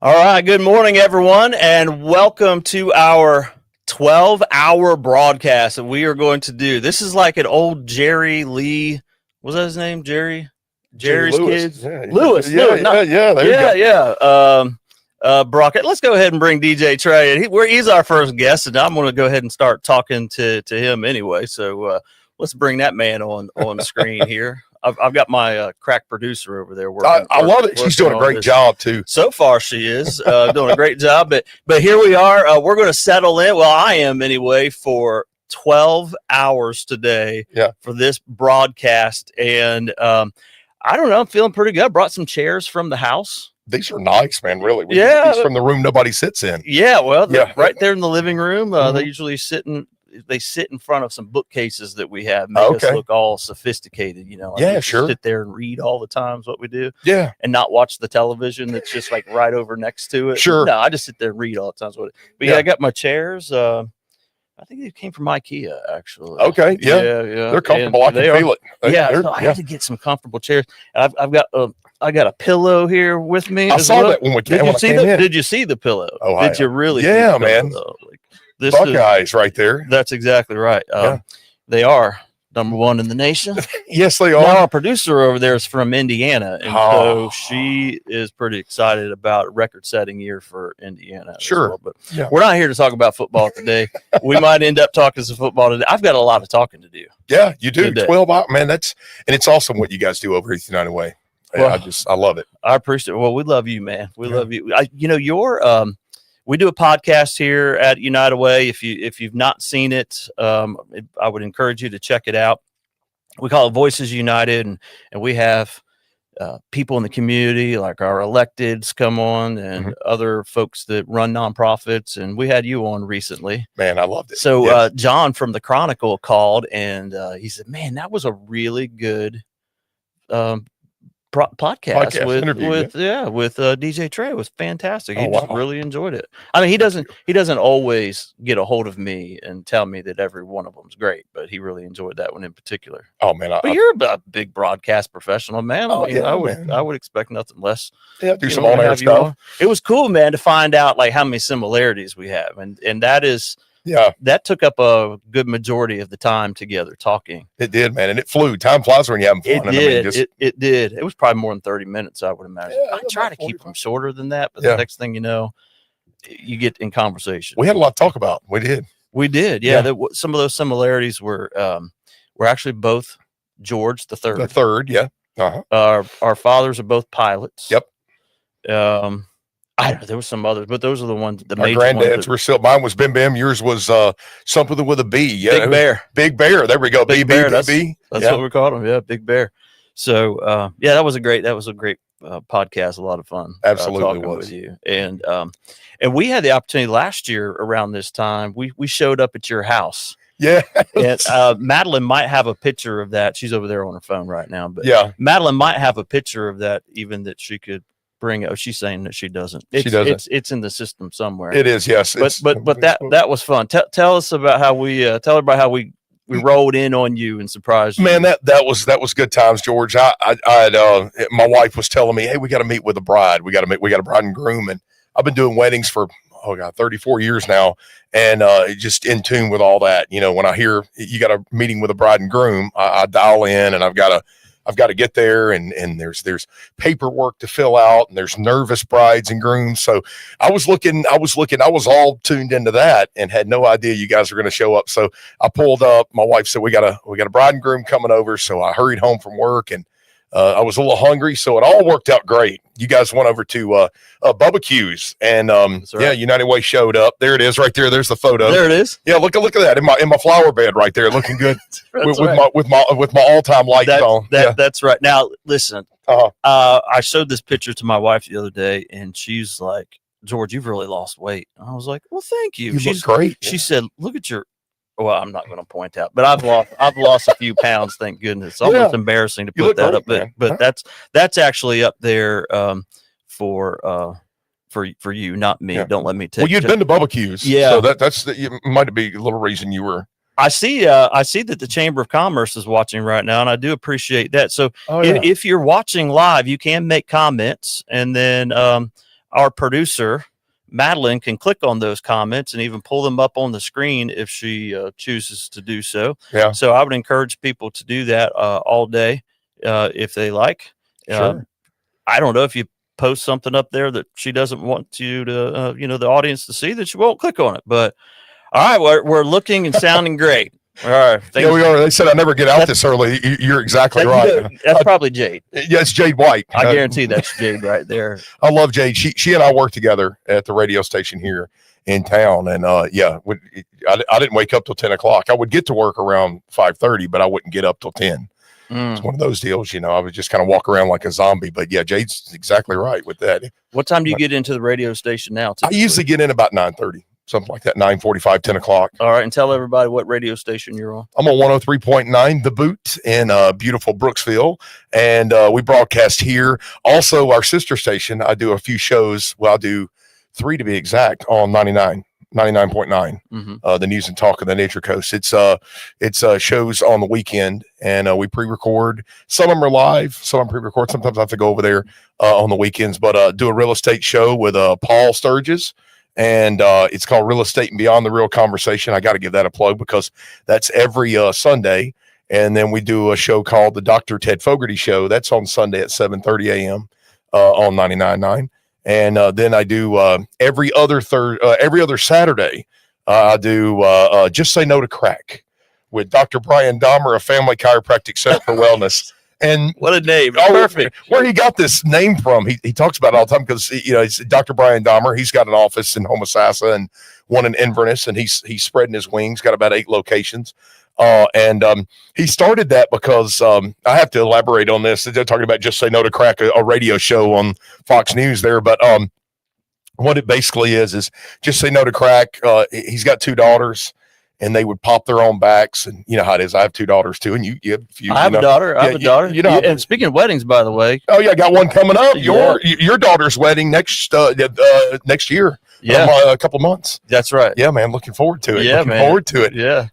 All right, good morning, everyone, and welcome to our 12-hour broadcast that we are going to do. This is like an old Jerry Lee, was that his name? Jerry's Lewis. kids? Yeah, Lewis. Broadcast. Let's go ahead and bring DJ Trey. He's our first guest, and I'm going to go ahead and start talking to him anyway. So let's bring that man on screen here. I've got my crack producer over there working. I love it. She's doing a great job too. So far, she is doing a great job. But here we are. We're going to settle in. Well, I am anyway for 12 hours today for this broadcast. And I don't know. I'm feeling pretty good. I brought some chairs from the house. These are nice, man. Really. These from the room nobody sits in. Yeah. Well, right there in the living room. They usually sit in front of some bookcases that we have, make us look all sophisticated, sit there and read all the time is what we do. Yeah. And not watch the television that's just like right over next to it. Sure. No, I just sit there and read all the time. But I got my chairs. I think they came from IKEA, actually. Okay. Yeah. They're comfortable. I can feel it. I had to get some comfortable chairs. I got a pillow here with me. I saw that when we came. Did you see the pillow? Oh, did you really? Yeah, man. This Buckeyes right there. That's exactly right. They are number one in the nation. Yes, they are. Now, our producer over there is from Indiana, and so she is pretty excited about a record-setting year for Indiana. Sure. Well. But we're not here to talk about football today. We might end up talking some football today. I've got a lot of talking to do. Yeah, you do. Today. 12 hours, man. And it's awesome what you guys do over East United Way. Well, I love it. I appreciate it. Well, we love you, man. We love you. We do a podcast here at United Way. If you've not seen it, I would encourage you to check it out. We call it Voices United, and we have people in the community, like our electeds, come on, and other folks that run nonprofits. And we had you on recently. Man, I loved it. So John from the Chronicle called, and he said, "Man, that was a really good podcast with DJ Trey. It was fantastic. He just really enjoyed it. I mean, he doesn't always get a hold of me and tell me that every one of them's great, but he really enjoyed that one in particular. Oh man, but you're a big broadcast professional, man. I would expect nothing less. Yeah, do some on-air stuff. It was cool, man, to find out like how many similarities we have, and that is. Yeah, that took up a good majority of the time together talking. It did, man, and it flew. Time flies when you're having fun. It did. It was probably more than 30 minutes, I would imagine. I try to keep them shorter than that, but the next thing you know, you get in conversation. We had a lot to talk about. We did. Yeah. Some of those similarities were actually both George the Third. The third, yeah. Our fathers are both pilots. Yep. I don't know, there were some others, but those are the ones. Our granddads were still. Mine was Bim Bim. Yours was something with a B. Yeah, Big Bear. Big Bear. There we go. Big Bear. That's what we called him. Yeah, Big Bear. So that was a great podcast. A lot of fun. Absolutely talking with you. And we had the opportunity last year around this time. We showed up at your house. Yeah. And Madeline might have a picture of that. She's over there on her phone right now. But Madeline might have a picture of that, even that she could bring. Oh, she's saying that she doesn't. It's in the system somewhere. It is, yes. But that was fun. Tell us about how tell everybody how we rolled in on you and surprised you. Man, that was good times, George. My wife was telling me, hey, we got to meet with a bride. We got a bride and groom, and I've been doing weddings for 34 years now, and just in tune with all that. When I hear you got a meeting with a bride and groom, I dial in, and I've got to get there, and there's paperwork to fill out, and there's nervous brides and grooms. So I was all tuned into that and had no idea you guys were going to show up. So I pulled up. My wife said, we got a bride and groom coming over. So I hurried home from work, and I was a little hungry. So it all worked out great. You guys went over to Bubba Q's, and right. United Way showed up. There it is, right there. There's the photo. There it is. Yeah, look at that in my flower bed right there, looking good with my all-time lights on. That's right. Now listen, I showed this picture to my wife the other day, and she's like, "George, you've really lost weight." And I was like, "Well, thank you." She's great. She said, "Look at your." Well, I'm not going to point out, but I've lost a few pounds. Thank goodness. It's almost embarrassing to put that up, but that's actually up there for you, not me. Yeah. Don't let me take. Well, you'd been to Bubba Q's, yeah. So might be a little reason you were. I see that the Chamber of Commerce is watching right now, and I do appreciate that. So if you're watching live, you can make comments, and then our producer, Madeline, can click on those comments and even pull them up on the screen if she chooses to do so. Yeah. So I would encourage people to do that all day if they like. Sure. I don't know if you post something up there that she doesn't want you to, the audience to see, that she won't click on it. But all right, we're looking and sounding great. All right. Yeah, we are. They said I never get out this early. You're exactly right. That's probably Jade. Yes, Jade White. I guarantee that's Jade right there. I love Jade. She and I work together at the radio station here in town. And I didn't wake up till 10 o'clock. I would get to work around 5:30, but I wouldn't get up till 10. It's one of those deals, I would just kind of walk around like a zombie. But yeah, Jade's exactly right with that. What time do you get into the radio station now? I usually get in about 9:30. Something like that, 9:45, 10 o'clock. All right, and tell everybody what radio station you're on. I'm on 103.9 The Boot in beautiful Brooksville, and we broadcast here. Also, our sister station, I do a few shows. Well, I'll do 3 to be exact on 99.9, the News and Talk of the Nature Coast. It's shows on the weekend, and we pre-record. Some of them are live, some of them pre-record. Sometimes I have to go over there on the weekends, but do a real estate show with Paul Sturgis. And it's called Real Estate and Beyond the Real Conversation. I got to give that a plug because that's every Sunday. And then we do a show called the Dr. Ted Fogarty Show. That's on Sunday at 7:30 a.m. On 99.9. And then I do every other Saturday. I do Just Say No to Crack with Dr. Brian Dahmer, a family chiropractic center for wellness. And what a name. Perfect. Where he got this name from, he talks about it all the time because, it's Dr. Brian Dahmer. He's got an office in Homosassa and one in Inverness, and he's spreading his wings, got about 8 locations. And he started that because I have to elaborate on this. They're talking about Just Say No to Crack, a radio show on Fox News there. But what it basically is Just Say No to Crack. He's got 2 daughters. And they would pop their own backs, and you know how it is. I have 2 daughters too, and you have a few. I have a daughter. I have a daughter. And speaking of weddings, by the way. Oh yeah, I got one coming up. Your daughter's wedding next year. Yeah, a couple months. That's right. Yeah, man, looking forward to it. Yeah, looking forward to it. Yeah.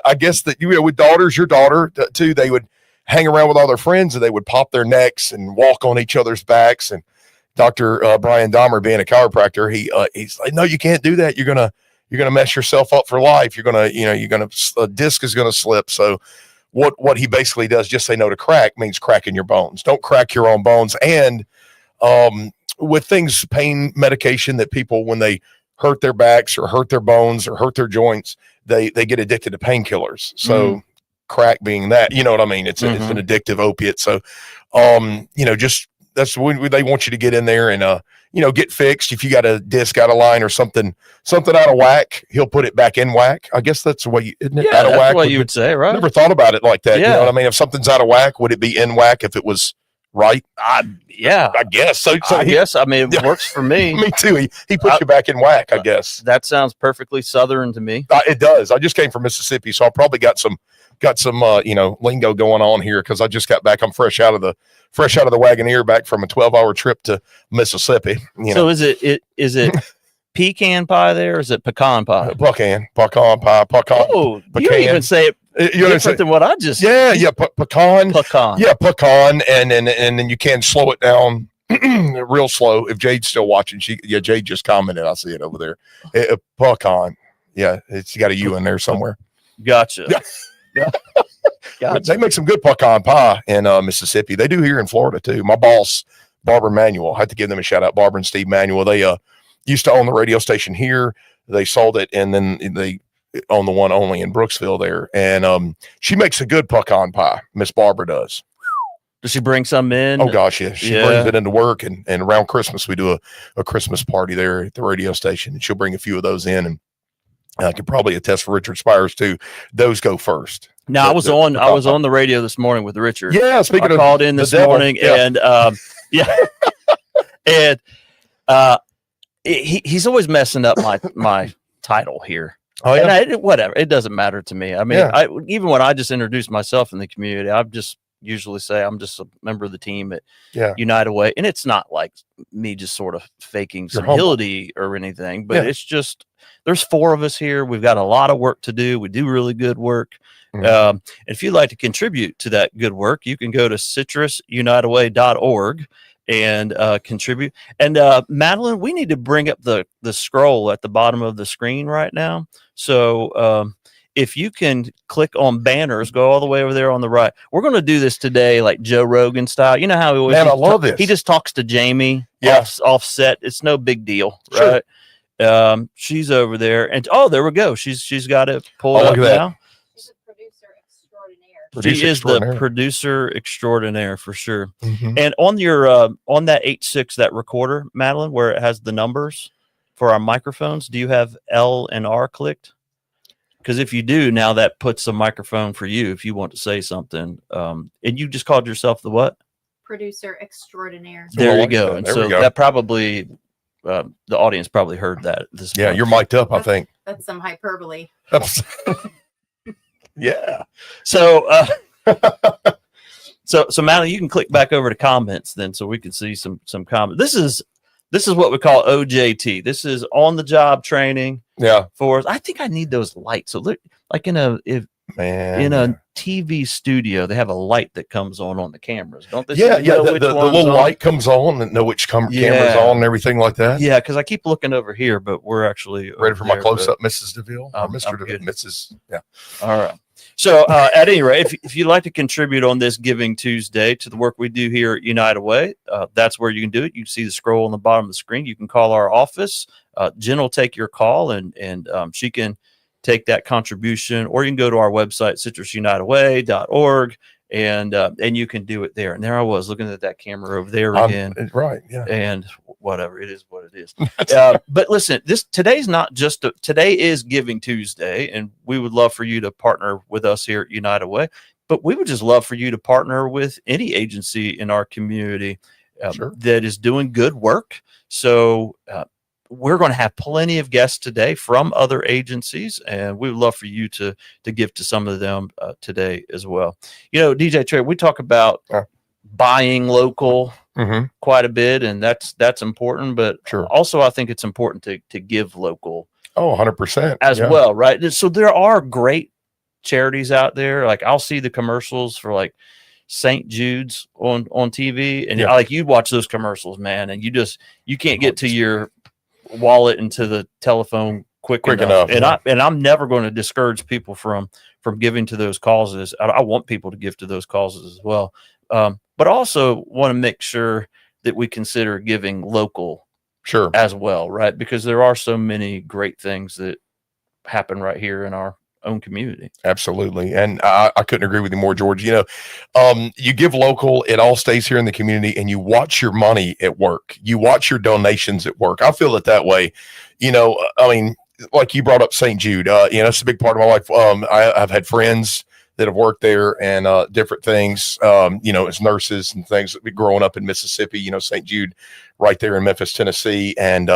I guess that with daughters, your daughter too, they would hang around with all their friends, and they would pop their necks and walk on each other's backs. And Dr. Brian Dahmer, being a chiropractor, he's like, no, you can't do that. You're gonna mess yourself up for life. A disc is gonna slip. So what he basically does, Just Say No to Crack, means cracking your bones. Don't crack your own bones. And with things, pain medication, that people, when they hurt their backs or hurt their bones or hurt their joints, they get addicted to painkillers. So crack being that, you know what I mean? It's an addictive opiate. So just that's when they want you to get in there and get fixed. If you got a disc out of line or something out of whack, he'll put it back in whack. I guess that's the way, isn't it? Yeah, out of that's whack. what you would say, right? Never thought about it like that. Yeah. You know what I mean? If something's out of whack, would it be in whack if it was right? Yeah, I guess. So it works for me. Me too. He puts you back in whack, I guess. That sounds perfectly Southern to me. It does. I just came from Mississippi, so I probably got some lingo going on here because I just got back. I'm fresh out of the Wagoneer, back from a 12-hour trip to Mississippi. So is it pecan pie there? Or is it pecan pie? Pecan pie. Oh, pecan. You don't even say it different than what I just said. Yeah, pecan. Pecan. Yeah, pecan, and then you can slow it down real slow. If Jade's still watching, Jade just commented. I see it over there. Pecan. Yeah, it's got a U in there somewhere. Gotcha. Yeah. Gotcha. They make some good pecan pie in Mississippi. They do here in Florida too. My boss, Barbara Manuel, I have to give them a shout out. Barbara and Steve Manuel. They used to own the radio station here. They sold it, and then they own the one only in Brooksville there. And she makes a good pecan pie. Miss Barbara does. Does she bring some in? Oh gosh, yeah. She brings it into work, and around Christmas we do a Christmas party there at the radio station, and she'll bring a few of those in. And I could probably attest for Richard Spires too. Those go first. Now I was on the radio this morning with Richard. Yeah, I called in this morning, and and he's always messing up my title here. Oh yeah, and whatever, it doesn't matter to me. I mean, even when I just introduce myself in the community, I just usually say I'm just a member of the team at United Way, and it's not like me just sort of faking some humility or anything, but it's just there's 4 of us here. We've got a lot of work to do. We do really good work. If you'd like to contribute to that good work, you can go to citrusunitedway.org and contribute. And Madeline, we need to bring up the scroll at the bottom of the screen right now. So if you can click on banners, go all the way over there on the right. We're going to do this today like Joe Rogan style. You know how he always Man, I love this. He just talks to Jamie offset. It's no big deal, Sure. right? She's over there, and there we go. She's got it pulled up now. She's a producer extraordinaire. She is the producer extraordinaire for sure. Mm-hmm. And on your on that 8.6, that recorder, Madeline, where it has the numbers for our microphones, do you have L and R clicked? Because if you do, now that puts a microphone for you if you want to say something. And you just called yourself the what? Producer extraordinaire. There you go. And There so we go. that probably the audience probably heard that. Yeah, you're mic'd up, I think. That's some hyperbole. Yeah. So so Madeline, you can click back over to comments then, so we can see some comments. This is what we call OJT. This is on the job training. Yeah. For us. I think I need those lights. So look, like in a TV studio, they have a light that comes on the cameras, don't they? Yeah, the little light comes on and know which camera's on and everything like that. Yeah, because I keep looking over here, but we're actually ready for my close up, Mrs. DeVille, or I'm Mr. good. DeVille, Mrs. Yeah. All right. So at any rate, if you'd like to contribute on this Giving Tuesday to the work we do here at United Way, that's where you can do it. You can see the scroll on the bottom of the screen. You can call our office. Jen will take your call, and she can take that contribution, or you can go to our website, citrusunitedway.org, and you can do it there. And there I was looking at that camera over there again. Right. Yeah. And whatever, it is what it is. But listen, today's not just today is Giving Tuesday, and we would love for you to partner with us here at United Way. But we would just love for you to partner with any agency in our community that is doing good work. So we're going to have plenty of guests today from other agencies, and we would love for you to give to some of them today as well. You know, DJ Trey, we talk about buying local quite a bit, and that's important, but also I think it's important to give local. 100% as well, right? So there are great charities out there. Like I'll see the commercials for like St. Jude's on TV, and like you'd watch those commercials, man, and you can't get to your wallet and to the telephone quick enough. And I'm never going to discourage people from giving to those causes. I want people to give to those causes as well. But also want to make sure that we consider giving local as well, right? Because there are so many great things that happen right here in our own community. Absolutely. And I couldn't agree with you more, George. You know, you give local, it all stays here in the community, and you watch your money at work. You watch your donations at work. I feel it that way. You know, I mean, like you brought up St. Jude, you know, it's a big part of my life. I've had friends that have worked there and different things, you know, as nurses and things. Growing up in Mississippi, you know, St. Jude right there in Memphis, Tennessee. And,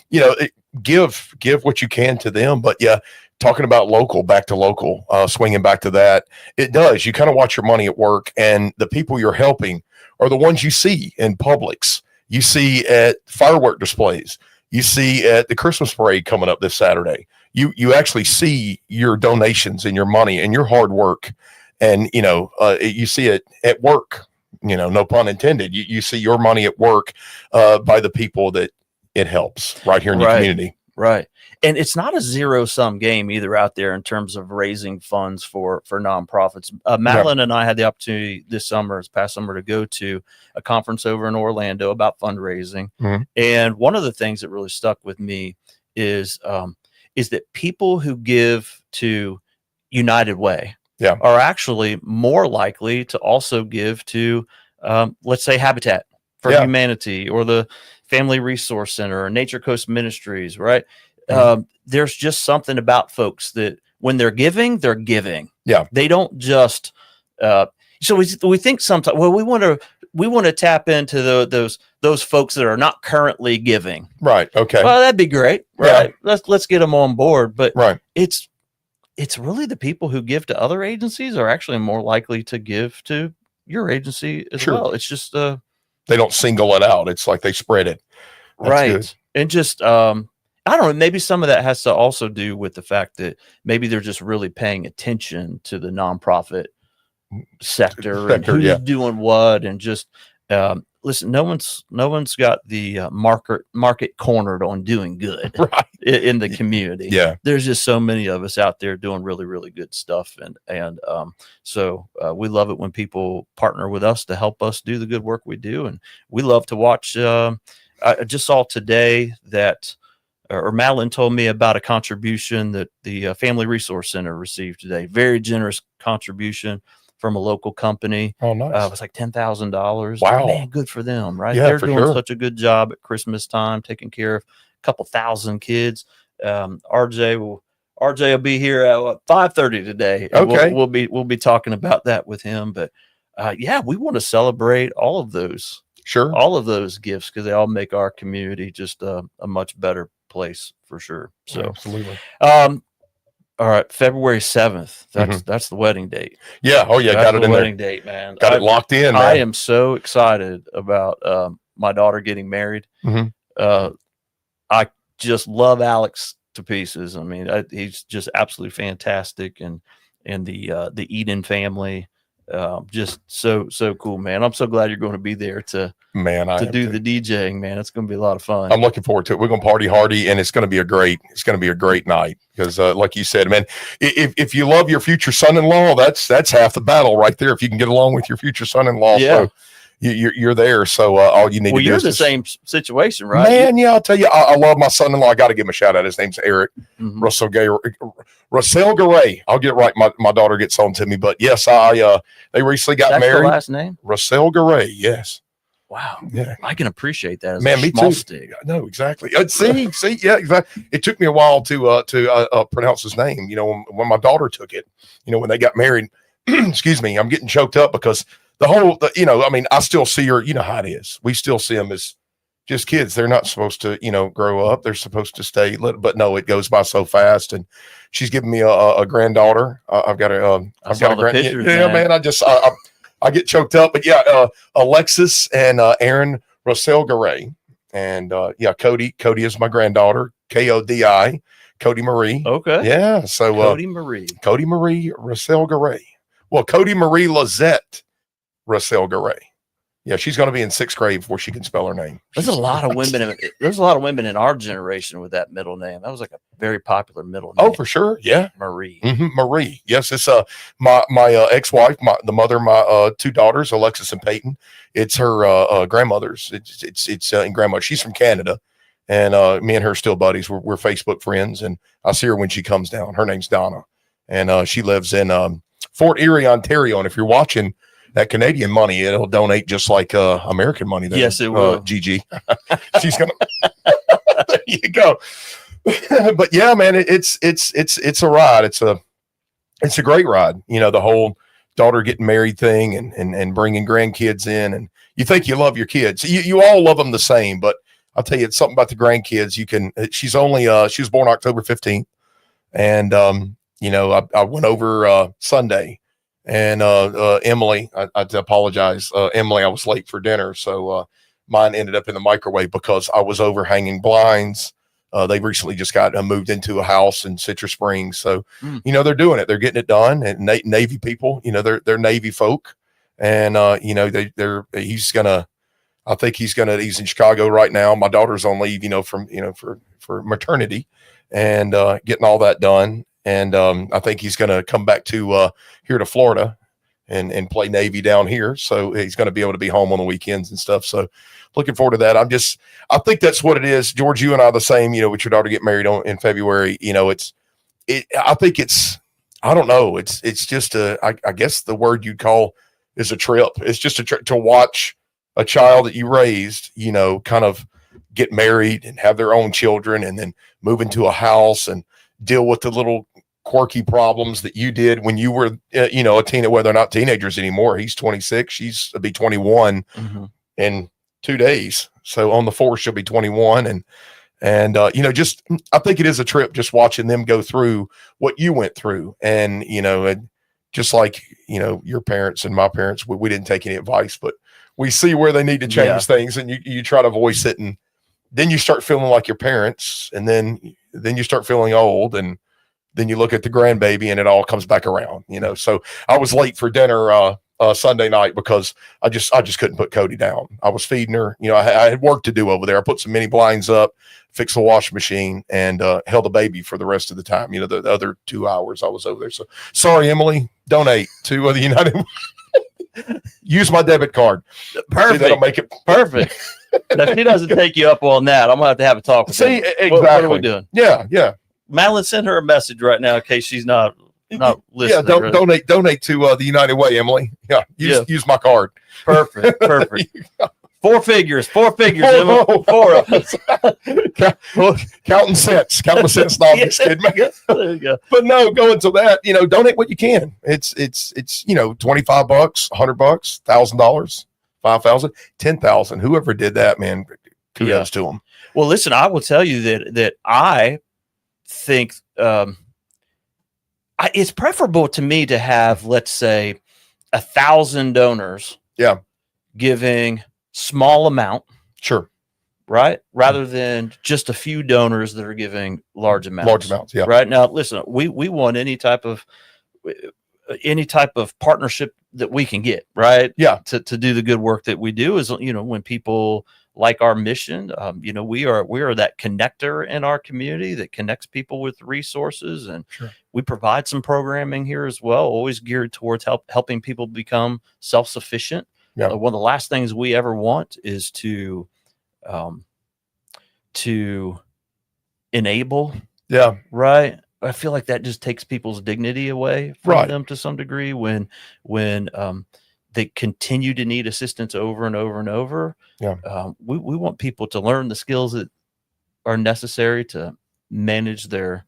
you know, give what you can to them. But yeah, talking about local, back to local, swinging back to that, it does. You kind of watch your money at work, and the people you're helping are the ones you see in Publix, you see at firework displays, you see at the Christmas parade coming up this Saturday. You actually see your donations and your money and your hard work, and you know you see it at work. You know, no pun intended. You see your money at work by the people that it helps right here in your community. Right. And it's not a zero-sum game either out there in terms of raising funds for nonprofits. Madeline and I had the opportunity this past summer, to go to a conference over in Orlando about fundraising. And one of the things that really stuck with me is that people who give to United Way are actually more likely to also give to, let's say, Habitat for Humanity or the Family Resource Center or Nature Coast Ministries, right? There's just something about folks that when they're giving, they're giving. Yeah. They don't just, so we think sometimes, well, we want to tap into those folks that are not currently giving. Right. Okay. Well, that'd be great. Right. Yeah. Let's get them on board. But it's really the people who give to other agencies are actually more likely to give to your agency as well. It's just, they don't single it out. It's like they spread it. That's good. And just, I don't know, maybe some of that has to also do with the fact that maybe they're just really paying attention to the nonprofit sector and who's doing what, and just listen, no one's got the market cornered on doing good Right. in the community. Yeah. There's just so many of us out there doing really, really good stuff. So we love it when people partner with us to help us do the good work we do. And we love to watch. I just saw today that, or Madeline told me about a contribution that the Family Resource Center received today. Very generous contribution from a local company. Oh, nice. It was like $10,000. Wow. Man, good for them, right? Yeah, They're for doing sure. such a good job at Christmas time, taking care of a couple thousand kids. RJ will be here at 5:30 today. And Okay. We'll be talking about that with him. But yeah, we want to celebrate all of those gifts because they all make our community just a much better place for sure. So absolutely. All right, February 7th. That's the wedding date. Yeah. Oh yeah. That's Got it the in wedding there. date, man. Got it locked in. Man. I am so excited about my daughter getting married. Mhm. I just love Alex to pieces. I mean, he's just absolutely fantastic, and the Eden family, just so cool, man. I'm so glad you're going to be there to do the DJing, man. It's going to be a lot of fun. I'm looking forward to it. We're going to party hardy, and it's going to be a great night because, like you said, man, if you love your future son-in-law, that's half the battle right there. If you can get along with your future son-in-law, Yeah. so you're there. So all you need to do you're is the same situation, right? Man, yeah, I'll tell you, I love my son-in-law. I got to give him a shout out. His name's Eric Russell Garay. I'll get it right. My daughter gets on to me, but yes, they recently got That's married. the last name? Russell Garay. Yes. Wow. Yeah. I can appreciate that as Man, a me small too. stick. No, exactly. See, yeah, exactly. It took me a while to pronounce his name. You know, when my daughter took it, you know, when they got married, excuse me, I'm getting choked up because I still see her, you know how it is. We still see them as just kids. They're not supposed to, grow up. They're supposed to stay little, but no, it goes by so fast. And she's giving me a granddaughter. I've got a pictures, yeah, man. I get choked up, but yeah, Alexis and Aaron Russell Garay, and Cody is my granddaughter. Kodi, Cody Marie. Okay. Yeah. So Cody Marie Russell Garay. Well, Cody Marie Lizette Russell Garay. Yeah, she's going to be in 6th grade before she can spell her name. There's a lot of women. There's a lot of women in our generation with that middle name. That was like a very popular middle name. Oh, for sure. Yeah, Marie. Marie. Yes, it's my ex-wife, the mother of my 2 daughters, Alexis and Peyton. It's her grandmother's. It's in grandma. She's from Canada, and me and her are still buddies. We're Facebook friends, and I see her when she comes down. Her name's Donna, and she lives in Fort Erie, Ontario. And if you're watching that Canadian money, it'll donate just like American money there. Yes, it will. Gigi. She's gonna there you go. But yeah, man, it's a ride. It's a great ride. You know, the whole daughter getting married thing and bringing grandkids in, and you think you love your kids. You all love them the same, but I'll tell you, it's something about the grandkids. She was born October 15th, and I went over Sunday. And Emily, I apologize. Emily, I was late for dinner, so mine ended up in the microwave because I was over hanging blinds. They recently just got moved into a house in Citrus Springs, so they're doing it. They're getting it done. And Navy people, they're Navy folk, and he's in Chicago right now. My daughter's on leave, for maternity, and getting all that done. And I think he's going to come back to here to Florida and play Navy down here. So he's going to be able to be home on the weekends and stuff. So looking forward to that. I think that's what it is. George, you and I are the same, with your daughter get married in February. I don't know. It's just I guess the word you'd call is a trip. It's just a trip to watch a child that you raised, kind of get married and have their own children and then move into a house and deal with the little quirky problems that you did when you were, a teenager, well, they're not teenagers anymore. He's 26. She's be 21 in 2 days. So on the 4th, she'll be 21. And I think it is a trip just watching them go through what you went through. And, just like, your parents and my parents, we didn't take any advice, but we see where they need to change things, and you try to voice it. And then you start feeling like your parents, and then you start feeling old, and then you look at the grandbaby and it all comes back around, So I was late for dinner Sunday night because I just couldn't put Cody down. I was feeding her. I had work to do over there. I put some mini blinds up, fixed the washing machine, and held the baby for the rest of the time. The other 2 hours I was over there. So sorry, Emily. Donate to the United. Use my debit card. Perfect. See, that'll make it perfect. Now, if he doesn't take you up on that, I'm gonna have to have a talk with him. Exactly. What are we doing? Yeah. Madeline, send her a message right now in case she's not listening. Yeah, donate to the United Way, Emily. Yeah, use my card. Perfect. Four figures. Emily. Whoa. Four of us. Counting cents. Counting the cents. No, I'm just kidding. There you go. But no, go into that. Donate what you can. It's $25, $100, $1,000, 5,000, 10,000. Whoever did that, man, kudos to them. Well, listen, I will tell you that I think it's preferable to me to have, let's say, 1,000 donors. Yeah. Giving small amount. Sure. Right. Rather than just a few donors that are giving large amounts. Yeah. Right. Now, listen, we want any type of partnership that we can get, right? Yeah. To do the good work that we do is, when people like our mission, we are that connector in our community that connects people with resources. And sure. We provide some programming here as well, always geared towards helping people become self-sufficient. Yeah. One of the last things we ever want is to enable. Yeah. Right. I feel like that just takes people's dignity away from them to some degree when they continue to need assistance over and over and over. Yeah. We want people to learn the skills that are necessary to manage their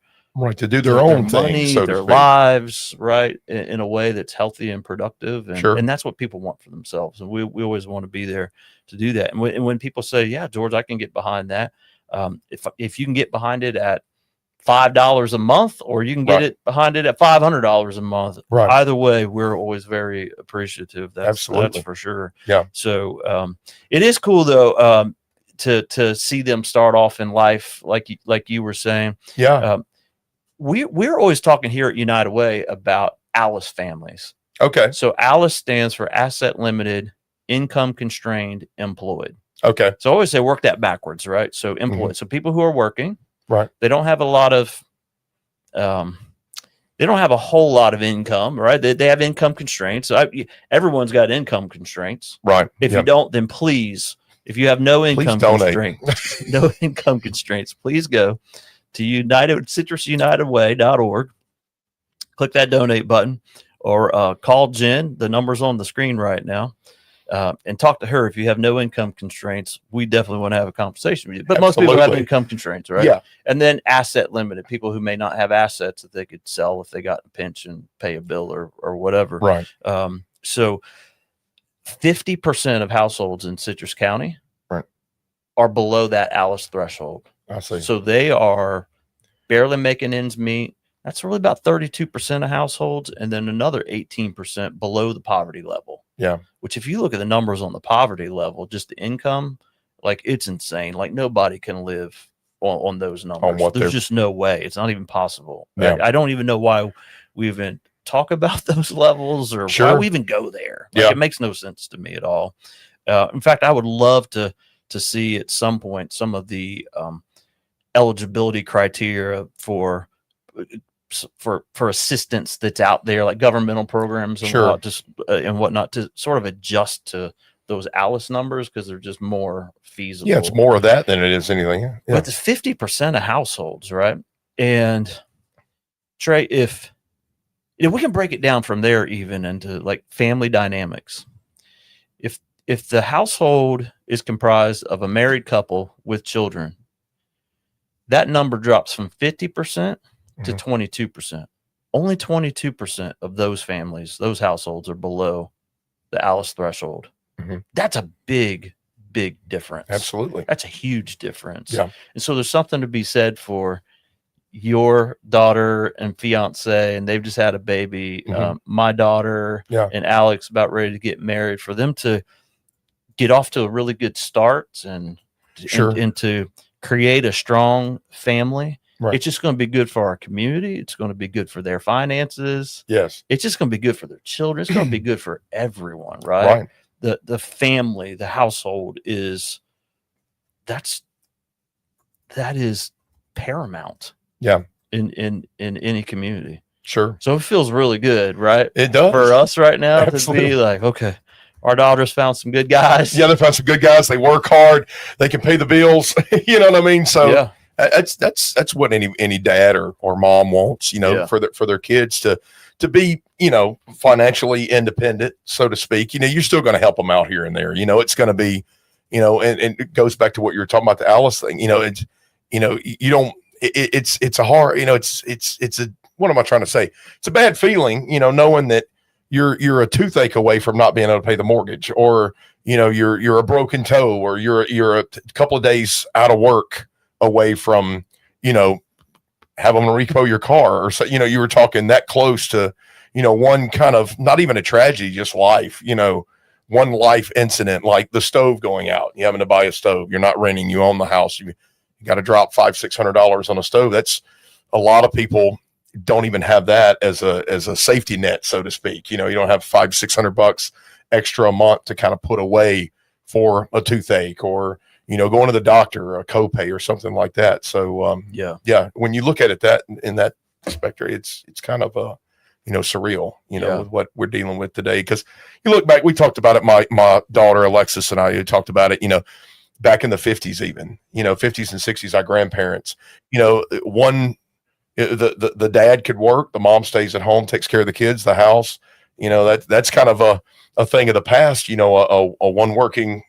to do their own money, thing, so their lives, right, in a way that's healthy and productive, and, sure. and that's what people want for themselves, and we always want to be there to do that. And when people say, "Yeah, George, I can get behind that," if you can get behind it at $5 a month, or you can get it behind it at $500 a month, either way, we're always very appreciative. That's for sure. Yeah. So it is cool though to see them start off in life like you were saying. Yeah. We're always talking here at United Way about ALICE families. Okay. So ALICE stands for Asset Limited, Income Constrained, Employed. Okay. So I always say work that backwards, right? So employed. So people who are working, right? They don't have a lot of, they don't have a whole lot of income, right? They have income constraints. So everyone's got income constraints, right? If you don't, then please, if you have no income constraints, please go to citrusunitedway.org, click that donate button, or call Jen. The number's on the screen right now, and talk to her. If you have no income constraints, we definitely want to have a conversation with you. But most people have income constraints, right? Yeah. And then asset limited, people who may not have assets that they could sell if they got a pension, pay a bill, or whatever. Right. So 50% of households in Citrus County are below that ALICE threshold. I see. So they are barely making ends meet. That's really about 32% of households, and then another 18% below the poverty level. Yeah. Which, if you look at the numbers on the poverty level, just the income, like, it's insane. Like, nobody can live on those numbers. There's just no way. It's not even possible. Yeah. I don't even know why we even talk about those levels, or why we even go there. Like, it makes no sense to me at all. In fact, I would love to see at some point some of the eligibility criteria for assistance that's out there, like governmental programs and whatnot, to sort of adjust to those ALICE numbers, because they're just more feasible. Yeah, it's more of that than it is anything. Yeah. But it's 50% of households, right? And Trey, if we can break it down from there even into like family dynamics, if the household is comprised of a married couple with children, that number drops from 50% to 22%. Only 22% of those families, those households, are below the ALICE threshold. That's a big difference. Absolutely. That's a huge difference. Yeah. And so there's something to be said for your daughter and fiance, and they've just had a baby. My daughter and Alex about ready to get married, for them to get off to a really good start and to create a strong family. Right. It's just going to be good for our community. It's going to be good for their finances. Yes. It's just going to be good for their children. It's going to be good for everyone, right? Right. The family, the household that is paramount. Yeah. In any community. Sure. So it feels really good, right? It does. For us right now Absolutely. to be like, okay, our daughter's found some good guys. Yeah, they found some good guys. They work hard. They can pay the bills. You know what I mean? So Yeah. that's what any dad or mom wants, Yeah. for their kids to be, financially independent, so to speak. You're still going to help them out here and there. It's going to be, and it goes back to what you were talking about, the Alice thing. It's, you don't. It's a hard. It's a. What am I trying to say? It's a bad feeling, knowing that you're a toothache away from not being able to pay the mortgage, or you're a broken toe, or you're a couple of days out of work away from having to repo your car, or so you were talking that close to one kind of, not even a tragedy, just life, one life incident, like the stove going out, you having to buy a stove, you're not renting, you own the house, you got to drop $500-$600 on a stove. That's a lot of people don't even have that as a safety net, so to speak. You don't have $500-$600 extra a month to kind of put away for a toothache, or going to the doctor, or a copay or something like that. So yeah, when you look at it that in that spectrum, it's kind of surreal, with what we're dealing with today. Because you look back, we talked about it. My daughter Alexis and I talked about it. Back in the 50s, even 50s and 60s, our grandparents. The dad could work, the mom stays at home, takes care of the kids, the house. That's kind of a thing of the past. A one working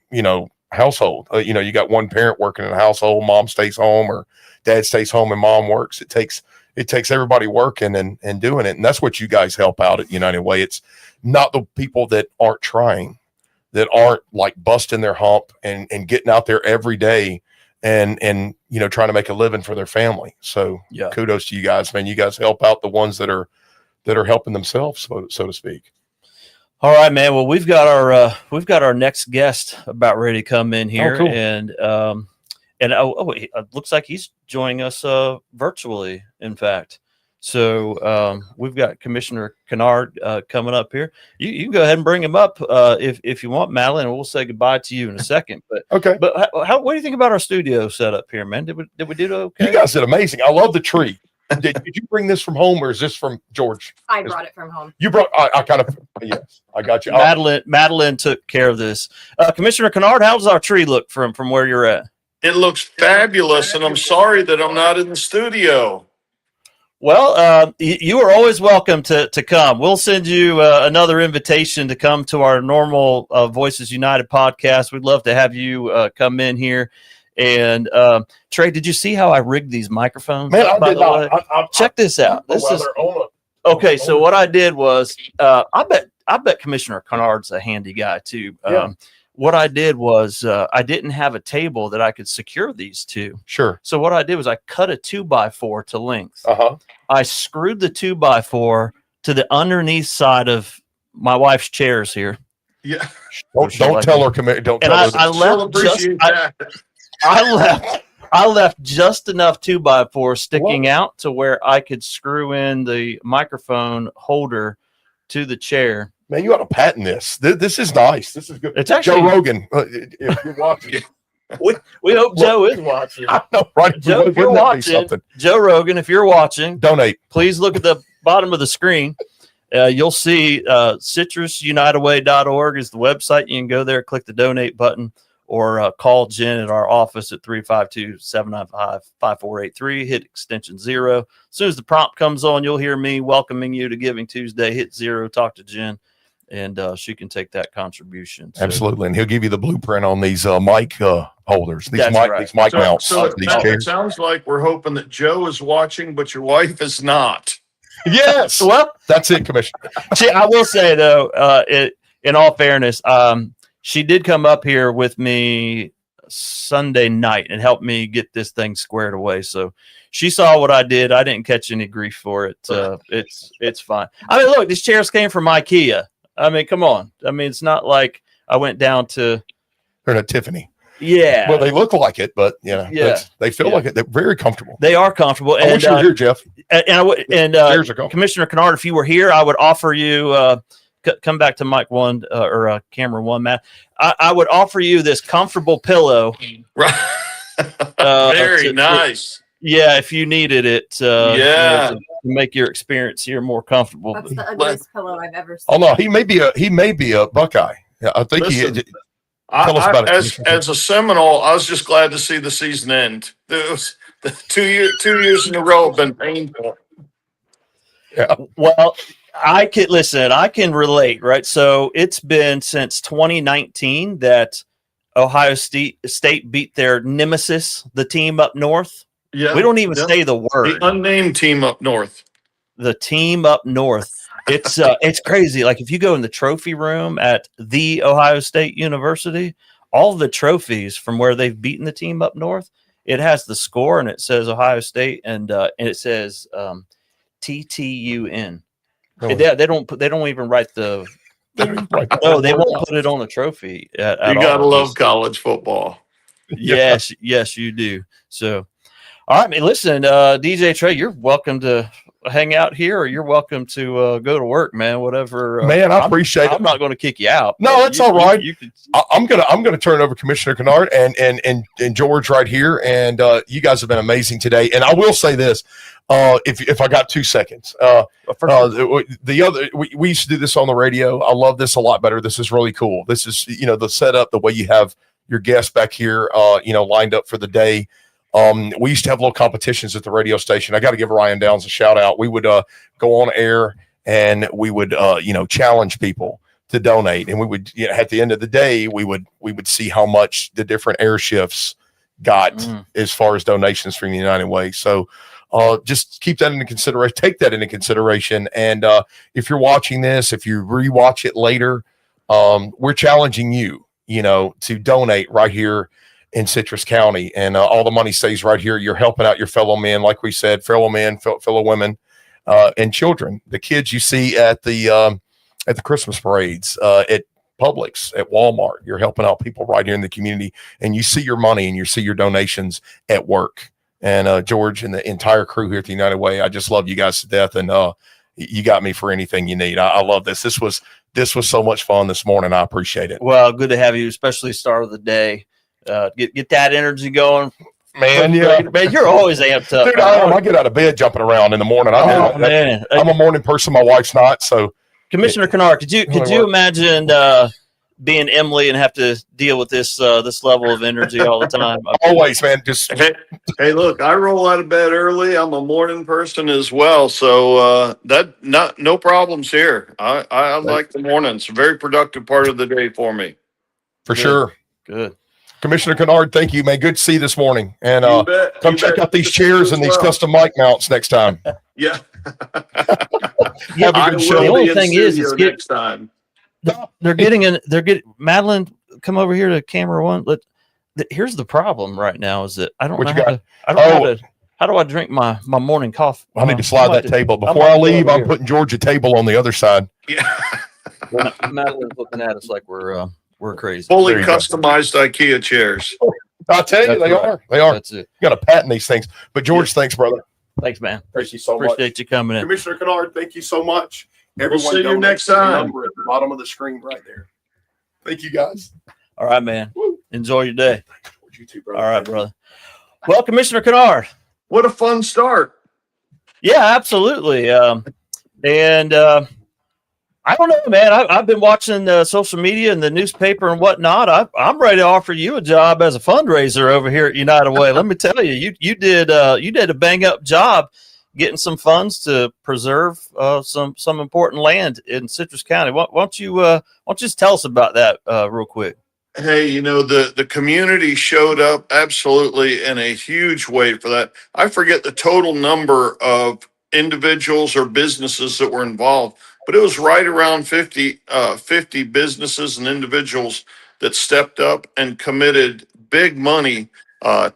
household. You got one parent working in the household, mom stays home, or dad stays home and mom works. It takes everybody working and doing it. And that's what you guys help out at United Way. It's not the people that aren't trying, that aren't like busting their hump and getting out there every day and trying to make a living for their family. So Yeah. Kudos to you guys, man. You guys help out the ones that are helping themselves, so to speak. All right, man. Well, we've got our next guest about ready to come in here, cool. and it looks like he's joining us virtually. In fact, so we've got Commissioner Kennard coming up here. You can go ahead and bring him up if you want, Madeline, and we'll say goodbye to you in a second. But Okay. But what do you think about our studio setup here, man? Did we do okay? You guys did amazing. I love the tree. Did you bring this from home, or is this from George? I brought it from home. You brought. I kind of. Yes, I got you. Madeline took care of this. Commissioner Kennard, how does our tree look from where you're at? It looks fabulous, and I'm sorry that I'm not in the studio. Well, you are always welcome to come. We'll send you another invitation to come to our normal Voices United podcast. We'd love to have you come in here. And Trey, did you see how I rigged these microphones? Man, I did not. Check this out. This is okay. So what I did was, I bet Commissioner Kennard's a handy guy too. Yeah. What I did was I didn't have a table that I could secure these to. Sure. So what I did was I cut a 2x4 to length. Uh-huh. I screwed the 2x4 to the underneath side of my wife's chairs here. Yeah, Don't tell her. Don't And tell her. I left just I left just enough 2x4 sticking out to where I could screw in the microphone holder to the chair. Man, you ought to patent this. This is nice. This is good. It's actually Joe Rogan. If you're watching, we hope Joe is watching. I know, right? Joe, if you're Wouldn't that be watching, something? Joe Rogan, if you're watching, Donate. please look at the bottom of the screen. You'll see citrusunitedway.org is the website. You can go there, click the donate button, or call Jen at our office at 352-795-5483. Hit extension 0. As soon as the prompt comes on, you'll hear me welcoming you to Giving Tuesday. Hit 0, talk to Jen, and she can take that contribution. So, Absolutely, and he'll give you the blueprint on these mic holders, these That's mic, right. these mic mounts, So these it chairs. sounds like we're hoping that Joe is watching, but your wife is not. Yes, well, that's it, Commissioner. I will say though, in all fairness, she did come up here with me Sunday night and helped me get this thing squared away. So she saw what I did. I didn't catch any grief for it. It's fine. I mean, look, these chairs came from IKEA. I mean, come on. I mean, it's not like I went down to Or not Tiffany. Yeah. Well, they look like it, but Yeah. they feel Yeah. like it. They're very comfortable. They are comfortable. I wish you were here, Jeff. Chairs are comfortable. Commissioner Kennard, if you were here, I would offer you come back to mic one or camera one, Matt. I would offer you this comfortable pillow. Right. Very nice. Yeah, if you needed it, Yeah. to make your experience here more comfortable. That's the ugliest pillow I've ever seen. Oh no, he may be a Buckeye. Yeah, I think Listen, he. Tell us about it. As a Seminole, I was just glad to see the season end. It was the 2 years in a row have been painful. Yeah. Well, I can relate, right? So it's been since 2019 that Ohio State beat their nemesis, the team up north. Yeah, We don't even say the word. the unnamed team up north. The team up north. It's crazy. Like if you go in the trophy room at the Ohio State University, all the trophies from where they've beaten the team up north, it has the score and it says Ohio State and it says TTUN. Really? They don't even write the no, they won't put it on the trophy at You gotta all. love college football. Yes, you do. So, all right, man. Listen, DJ Trey, you're welcome to hang out here, or you're welcome to go to work, man. Whatever. Man, I appreciate it. I'm not going to kick you out. No, it's all right. You could, I'm gonna turn it over to Commissioner Kennard and George right here, and you guys have been amazing today. And I will say this, if I got 2 seconds, the other we used to do this on the radio. I love this a lot better. This is really cool. This is the setup, the way you have your guests back here, lined up for the day. We used to have little competitions at the radio station. I got to give Ryan Downs a shout out. We would go on air and we would challenge people to donate, and we would at the end of the day we would see how much the different air shifts got as far as donations from the United Way. So just keep that into consideration. Take that into consideration. And if you're watching this, if you rewatch it later, we're challenging you, to donate right here in Citrus County, and all the money stays right here. You're helping out your fellow men, like we said, fellow men, fellow women, and children. The kids you see at the Christmas parades, at Publix, at Walmart. You're helping out people right here in the community, and you see your money and you see your donations at work. And George and the entire crew here at the United Way, I just love you guys to death, and you got me for anything you need. I love this. This was so much fun this morning. I appreciate it. well, good to have you, especially start of the day. Get that energy going, Man, yeah. Man, you're always amped up. Dude, I get out of bed jumping around in the morning. Man. I'm a morning person. My wife's not. So, Commissioner Kennard, could you imagine being Emily and have to deal with this level of energy all the time? always, man. Just Hey, look, I roll out of bed early. I'm a morning person as well, so no problems here. I like the mornings. A very productive part of the day for me. for sure. Good. Commissioner Kennard, thank you, man. Good to see you this morning. And You bet. come You check bet. out these Good to see you chairs as and these well. custom mic mounts next time. Yeah. Yeah, Have a I good will show. The only be in thing is, studio it's get- next time. They're getting Madeline, come over here to camera one. Here's the problem right now is that I don't What know you how got? to, I don't know how do I drink my morning coffee? I need to slide that table. Before I leave, I'm putting Georgia table on the other side. Yeah. Madeline's looking at us like we're crazy. Fully There you go. customized IKEA chairs. I tell you, That's they right. are. They are. That's it. You got to patent these things. But George, thanks, brother. Thanks, man. Thank you so much. Appreciate you coming in. Commissioner Kennard, thank you so much. We'll see you donates next to the time. number at the bottom of the screen right there. Thank you, guys. All right, man. Woo. Enjoy your day. George, you too, brother. All right, brother. Well, Commissioner Kennard. What a fun start. Yeah, absolutely. I don't know, man. I've been watching social media and the newspaper and whatnot. I'm ready to offer you a job as a fundraiser over here at United Way. Let me tell you, you did a bang up job getting some funds to preserve some important land in Citrus County. Why don't you just tell us about that real quick? Hey, the community showed up absolutely in a huge way for that. I forget the total number of individuals or businesses that were involved, but it was right around 50 businesses and individuals that stepped up and committed big money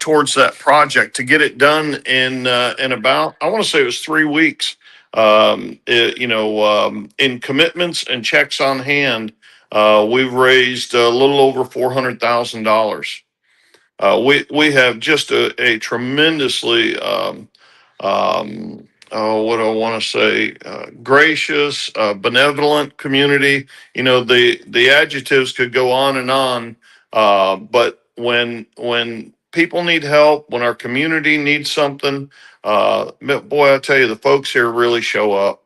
towards that project to get it done in about, I want to say it was 3 weeks. In commitments and checks on hand, we've raised a little over $400,000. We have just a tremendously what do I want to say, gracious, benevolent community. You know, the adjectives could go on and on, but when people need help, when our community needs something, boy, I tell you, the folks here really show up.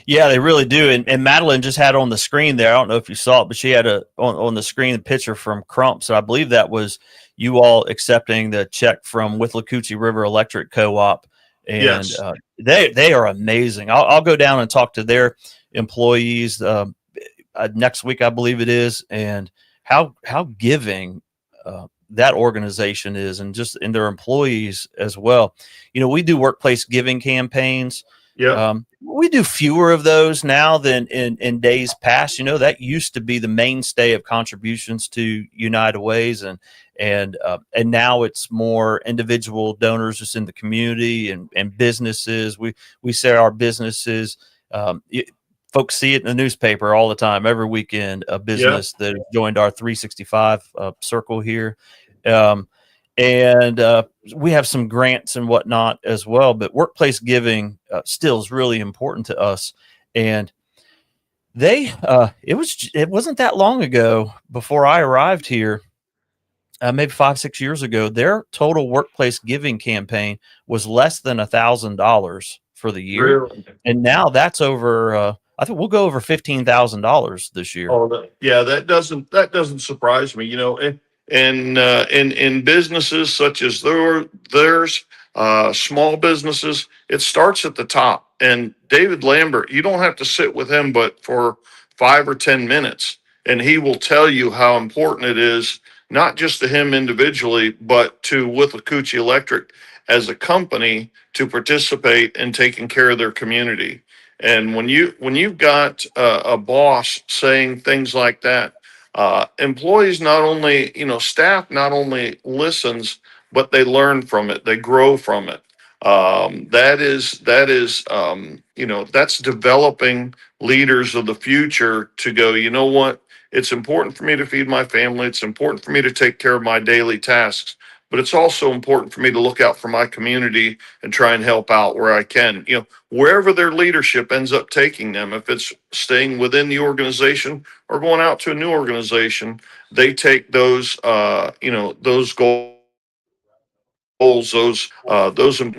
Yeah, they really do. And Madeline just had on the screen there. I don't know if you saw it, but she had on the screen a picture from Crumps. And I believe that was you all accepting the check from Withlacoochee River Electric Co-op. And Yes. They are amazing. I'll go down and talk to their employees next week, I believe it is, and how giving that organization is, and just in their employees as well. You know, we do workplace giving campaigns. Yeah. We do fewer of those now than in days past. You know, that used to be the mainstay of contributions to United Ways, and now it's more individual donors just in the community and businesses. We say our businesses. Folks see it in the newspaper all the time, every weekend. A business that joined our 365 circle here. And we have some grants and whatnot as well, but workplace giving still is really important to us. And it wasn't that long ago before I arrived here, maybe 5-6 years ago, their total workplace giving campaign was less than $1,000 for the year. Really? And now that's over, I think we'll go over $15,000 this year. Oh, that doesn't surprise me. You know, and in businesses such as theirs, small businesses, it starts at the top. And David Lambert, you don't have to sit with him, but for 5 or 10 minutes, and he will tell you how important it is, not just to him individually, but to Withlacoochee Electric as a company to participate in taking care of their community. And when you've got a boss saying things like that, employees not only, you know, staff not only listens, but they learn from it, they grow from it. That is you know, that's developing leaders of the future to go, you know what? It's important for me to feed my family. It's important for me to take care of my daily tasks, but it's also important for me to look out for my community and try and help out where I can. You know, wherever their leadership ends up taking them, if it's staying within the organization or going out to a new organization, they take those, you know, those goals, those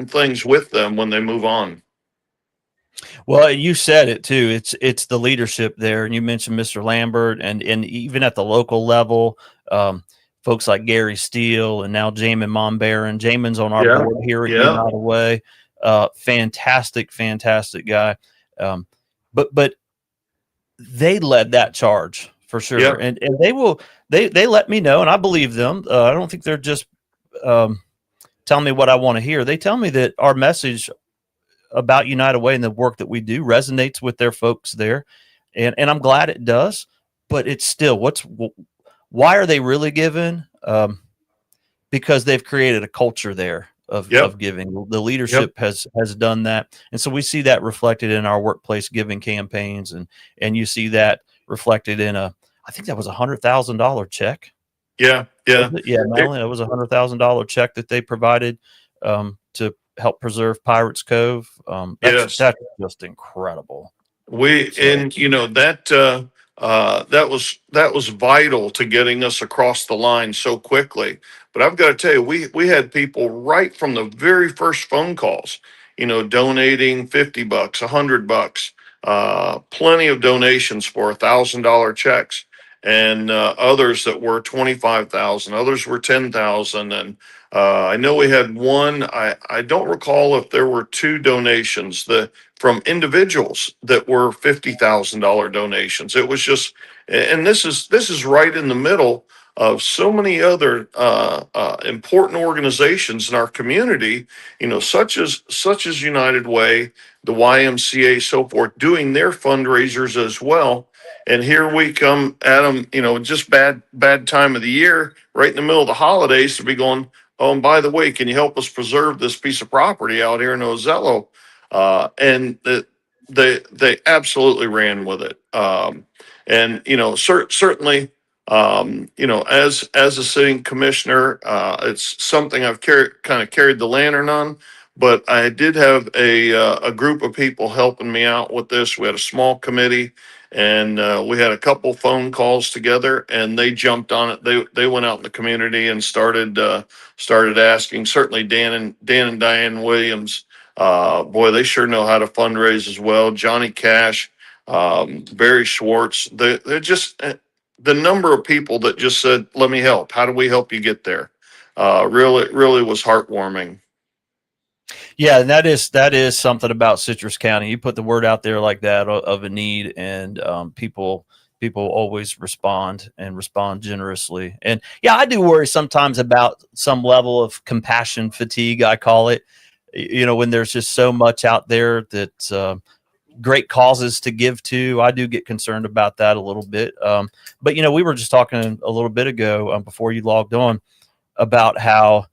things with them when they move on. Well, you said it too. It's the leadership there, and you mentioned Mr. Lambert, and even at the local level, folks like Gary Steele and now Jamin Monbaron. Jamin's on our board here at United Way. Fantastic guy. But they led that charge for sure, and they let me know, and I believe them. I don't think they're just telling me what I want to hear. They tell me that our message about United Way and the work that we do resonates with their folks there. And I'm glad it does, but it's still, why are they really giving? Because they've created a culture there of giving. The leadership has done that. And so we see that reflected in our workplace giving campaigns. And you see that reflected in I think that was $100,000 check. Yeah. Madeline, it was $100,000 check that they provided to help preserve Pirates Cove. That's just incredible. And you know that was vital to getting us across the line so quickly. But I've got to tell you, we had people right from the very first phone calls, you know, donating $50, $100, plenty of donations for $1,000 checks, and others that were 25,000, others were 10,000, and I know we had one. I don't recall if there were 2 donations from individuals that were $50,000 donations. It was just, and this is right in the middle of so many other important organizations in our community, you know, such as United Way, the YMCA, so forth, doing their fundraisers as well. And here we come at them, you know, just bad time of the year, right in the middle of the holidays, to be going, oh, and by the way, can you help us preserve this piece of property out here in Ozello? And they absolutely ran with it. And you know, certainly As a sitting commissioner, it's something I've carried the lantern on. But I did have a group of people helping me out with this. We had a small committee, and we had a couple phone calls together, and they jumped on it. They went out in the community and started asking. Certainly, Dan and Diane Williams. Boy, they sure know how to fundraise as well. Johnny Cash, Barry Schwartz. They're just the number of people that just said, "Let me help. How do we help you get there?" Really was heartwarming. Yeah, and that is something about Citrus County. You put the word out there like that of a need, and people always respond and respond generously. And yeah, I do worry sometimes about some level of compassion fatigue, I call it. When there's just so much out there that great causes to give to, I do get concerned about that a little bit. But we were just talking a little bit ago before you logged on about how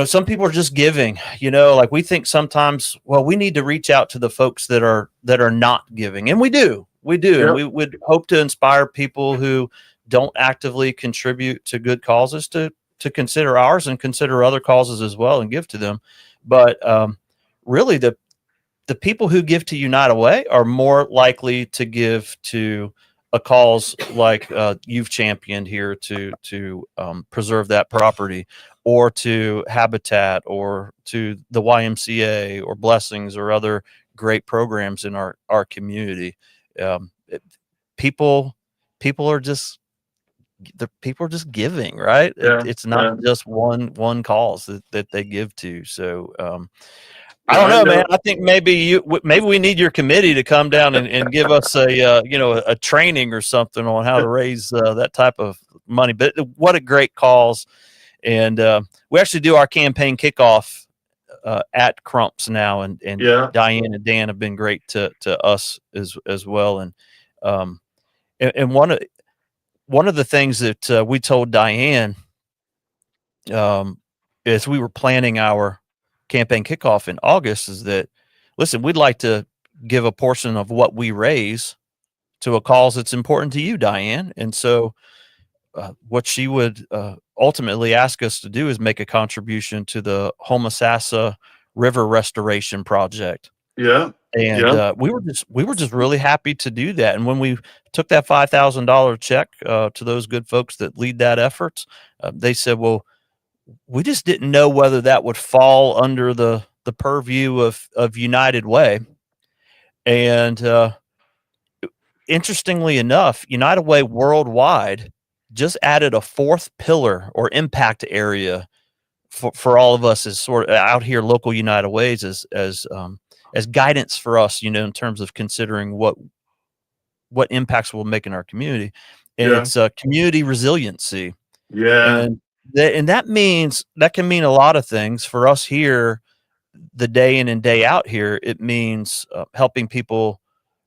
some people are just giving. Like we think sometimes, well, we need to reach out to the folks that are not giving, and we do. Yep. And we would hope to inspire people who don't actively contribute to good causes to consider ours and consider other causes as well and give to them. But really, the people who give to United Way are more likely to give to a cause like you've championed here to preserve that property, or to Habitat, or to the YMCA, or Blessings, or other great programs in our community. People are just giving, right? Yeah, It's not yeah. just one cause that they give to. So I Yeah, don't I know, know. man. I think maybe we need your committee to come down and give us a training or something on how to raise that type of money. But what a great cause. And we actually do our campaign kickoff at Crumps now, and Yeah, Diane and Dan have been great to us as well. And one of the things that we told Diane as we were planning our campaign kickoff in August is that, listen, we'd like to give a portion of what we raise to a cause that's important to you, Diane. And so what she would ultimately ask us to do is make a contribution to the Homosassa River Restoration Project. yeah, And yeah. we were just really happy to do that. And when we took that $5,000 check to those good folks that lead that effort, they said, "Well, we just didn't know whether that would fall under the purview of United Way." And interestingly enough, United Way Worldwide just added a fourth pillar or impact area for all of us as sort of out here, local United Ways, as guidance for us, in terms of considering what impacts we'll make in our community. And Yeah. it's community resiliency. Yeah. And that can mean a lot of things for us here, the day in and day out here. It means helping people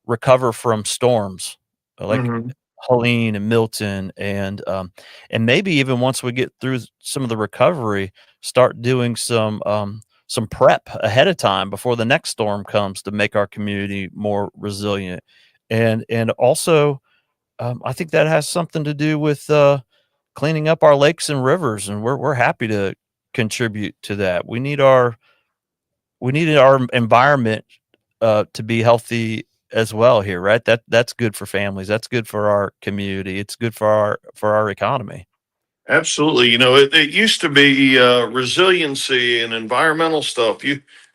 recover from storms like Mhm. Helene and Milton, and maybe even once we get through some of the recovery, start doing some prep ahead of time before the next storm comes to make our community more resilient. And also, I think that has something to do with cleaning up our lakes and rivers, and we're happy to contribute to that. We needed our environment to be healthy as well here, right? That's good for families. That's good for our community. It's good for our economy. Absolutely. It used to be resiliency and environmental stuff.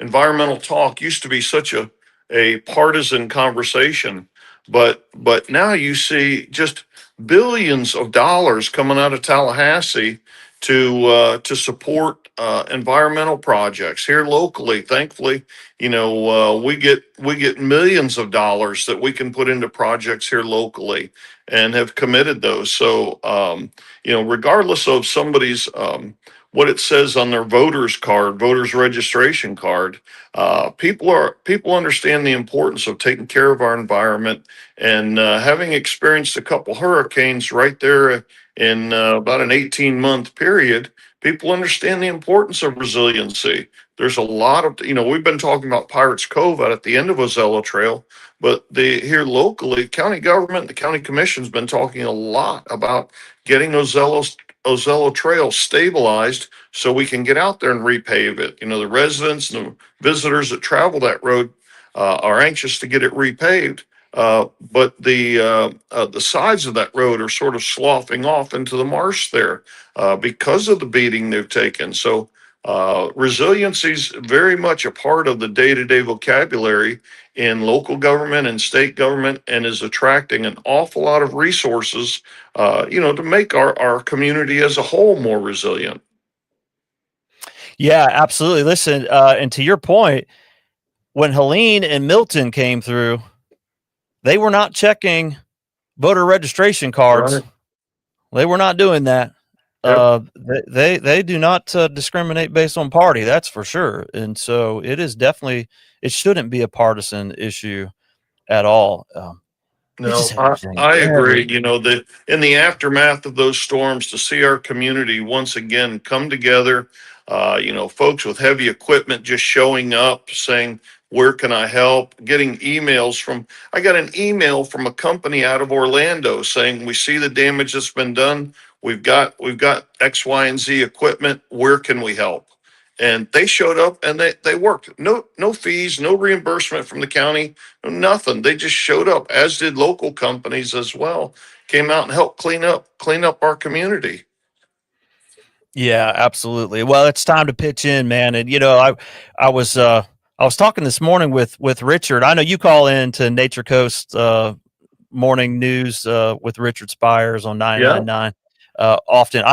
Environmental talk used to be such a partisan conversation, but now you see just billions of dollars coming out of Tallahassee to support environmental projects here locally. Thankfully, we get millions of dollars that we can put into projects here locally and have committed those. So regardless of somebody's what it says on their voters registration card, people understand the importance of taking care of our environment. And having experienced a couple hurricanes right there in about an 18-month period, People understand the importance of resiliency. There's a lot of, we've been talking about Pirates Cove out at the end of Ozella Trail, but here locally, county government, the county commission's been talking a lot about getting Ozella Trail stabilized so we can get out there and repave it. The residents and the visitors that travel that road are anxious to get it repaved. But the sides of that road are sort of sloughing off into the marsh there because of the beating they've taken. So resiliency is very much a part of the day-to-day vocabulary in local government and state government, and is attracting an awful lot of resources, to make our community as a whole more resilient. Yeah, absolutely. Listen, and to your point, when Helene and Milton came through, they were not checking voter registration cards. Right. They were not doing that. Yep. They do not discriminate based on party. That's for sure. And so it shouldn't be a partisan issue at all. No, I agree. That in the aftermath of those storms, to see our community once again come together, folks with heavy equipment just showing up saying, where can I help? Getting emails I got an email from a company out of Orlando saying, we see the damage that's been done. We've got X, Y, and Z equipment. Where can we help? And they showed up and they worked. No fees, no reimbursement from the county, nothing. They just showed up, as did local companies as well. Came out and helped clean up our community. Yeah, absolutely. Well, it's time to pitch in, man. And I was talking this morning with Richard. I know you call in to Nature Coast morning news with Richard Spires on 999 often.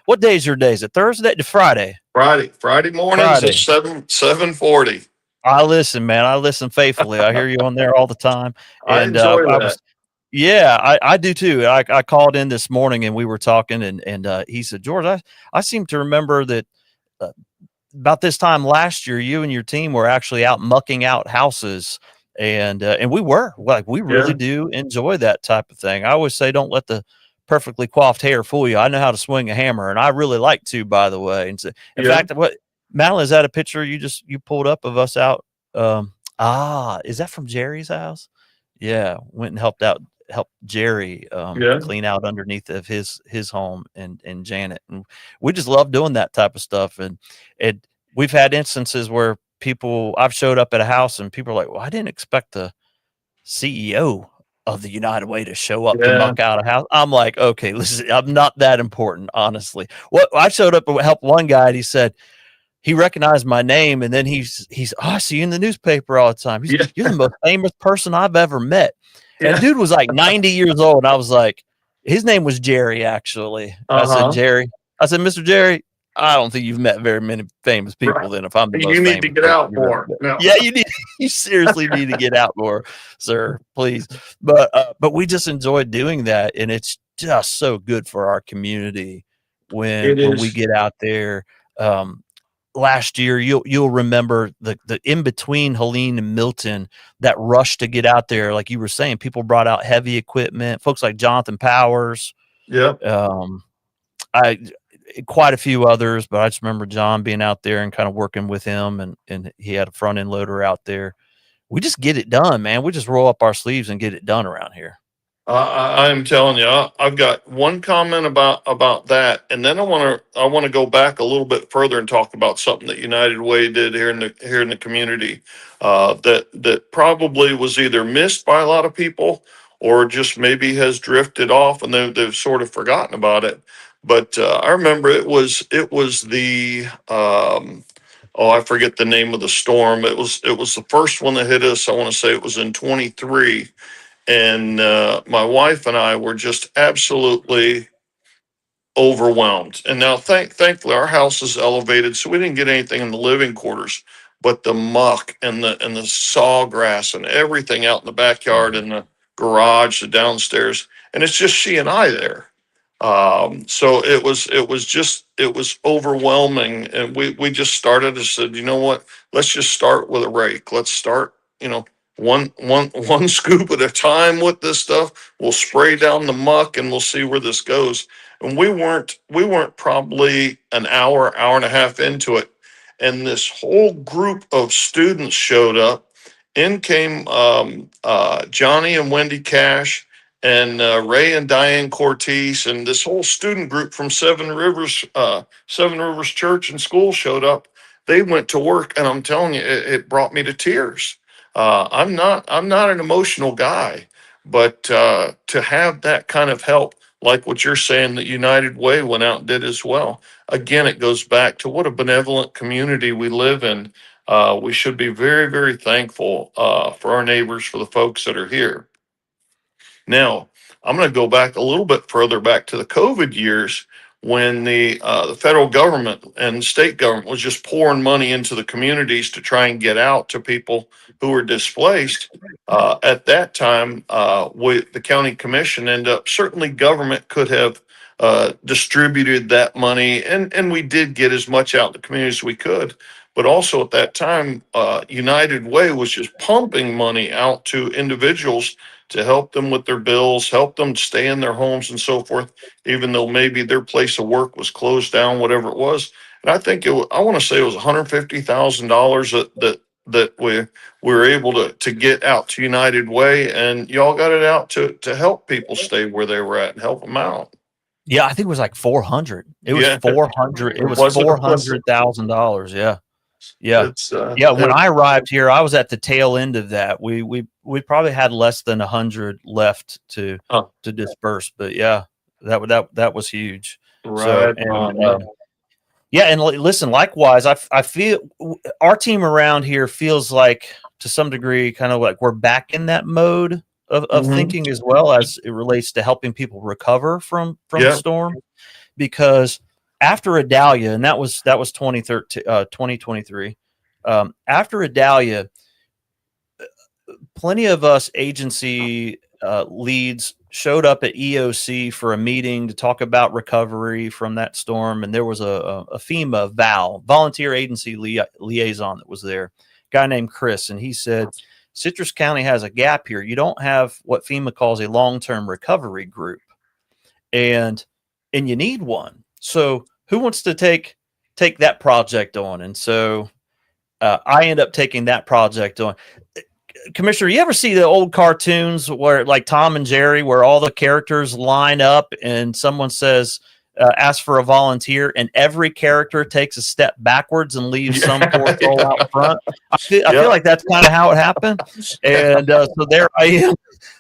What day is your day? Is it Thursday to Friday? Friday mornings at 7:40. I listen, man. I listen faithfully. I hear you on there all the time. And I enjoy that. I do too. I called in this morning and we were talking, and he said, George, I seem to remember that about this time last year, you and your team were actually out mucking out houses, and we really do enjoy that type of thing. I always say, don't let the perfectly coiffed hair fool you. I know how to swing a hammer, and I really like to, by the way. And so, in fact, Madeline, is that a picture you pulled up of us out? Is that from Jerry's house? Yeah, went and helped Jerry clean out underneath of his home and Janet, and we just love doing that type of stuff. And we've had instances where I've showed up at a house and people are like, well, I didn't expect the CEO of the United Way to show up to muck out a house. I'm like, okay, listen, I'm not that important, honestly. I showed up and helped one guy, and he said he recognized my name, and then he's I see you in the newspaper all the time. You're the most famous person I've ever met. Yeah. And dude was like 90 years old. And I was like, his name was Jerry, actually. I said, Jerry. I said, Mr. Jerry, I don't think you've met very many famous people then if I'm the most You need to get out more. No. Yeah, you seriously need to get out more, sir, please. But we just enjoy doing that, and it's just so good for our community when we get out there. Last year, you'll remember the in between Helene and Milton, that rush to get out there. Like you were saying, people brought out heavy equipment, folks like Jonathan Powers. Yep. Quite a few others, but I just remember John being out there and kind of working with him, and he had a front end loader out there. We just get it done, man. We just roll up our sleeves and get it done around here. I am telling you, I've got one comment about that, and then I want to go back a little bit further and talk about something that United Way did here in the community that probably was either missed by a lot of people or just maybe has drifted off and they've sort of forgotten about it. But I remember it was the I forget the name of the storm. It was the first one that hit us. I want to say it was in 23. And my wife and I were just absolutely overwhelmed. And now, thankfully, our house is elevated, so we didn't get anything in the living quarters. But the muck and the sawgrass and everything out in the backyard and the garage, the downstairs, and it's just she and I there. So it was overwhelming, and we just started and said, you know what? Let's just start with a rake. Let's start, one scoop at a time with this stuff. We'll spray down the muck and we'll see where this goes. and we weren't probably an hour and a half into it, and this whole group of students showed up. In came Johnny and Wendy Cash and Ray and Diane Cortese, and this whole student group from Seven Rivers Church and School showed up. They went to work, and I'm telling you, it brought me to tears. I'm not an emotional guy, but to have that kind of help, like what you're saying, that United Way went out and did as well. Again, it goes back to what a benevolent community we live in. We should be very, very thankful for our neighbors, for the folks that are here. Now, I'm going to go back a little bit further back to the COVID years when the federal government and state government was just pouring money into the communities to try and get out to people who were displaced. At that time, the county commission ended up, certainly government could have distributed that money, and we did get as much out to the communities as we could. But also at that time, United Way was just pumping money out to individuals to help them with their bills, help them stay in their homes and so forth, even though maybe their place of work was closed down, whatever it was. And I think I want to say it was $150,000 that we were able to get out to United Way, and y'all got it out to help people stay where they were at and help them out. Yeah, I think it was like 400. It was Yeah. 400. It was Was it? $400,000. Yeah. Yeah. It's, Yeah. When I arrived here, I was at the tail end of that. We probably had less than 100 left to disperse, but yeah, that was huge. right. Yeah, and listen, likewise, I feel our team around here feels like, to some degree, kind of like we're back in that mode of Mhm. thinking, as well as it relates to helping people recover from Yeah. the storm. Because after Idalia, and that was 2023, after Idalia, plenty of us agency leads showed up at EOC for a meeting to talk about recovery from that storm. And there was a FEMA volunteer agency liaison that was there, a guy named Chris. And he said, Citrus County has a gap here. You don't have what FEMA calls a long-term recovery group, and you need one. So who wants to take that project on? And so I end up taking that project on. Commissioner, you ever see the old cartoons where, like Tom and Jerry, where all the characters line up and someone says, ask for a volunteer, and every character takes a step backwards and leaves some poor soul out front? I feel like that's kind of how it happened. And so there I am,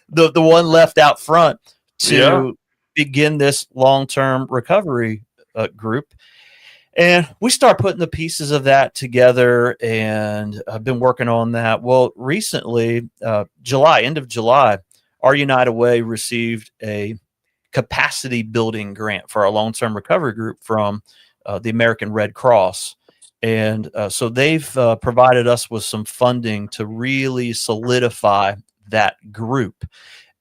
the one left out front to begin this long-term recovery group. And we start putting the pieces of that together, and I've been working on that. Well, recently, end of July, our United Way received a capacity building grant for our long-term recovery group from the American Red Cross. And so they've provided us with some funding to really solidify that group.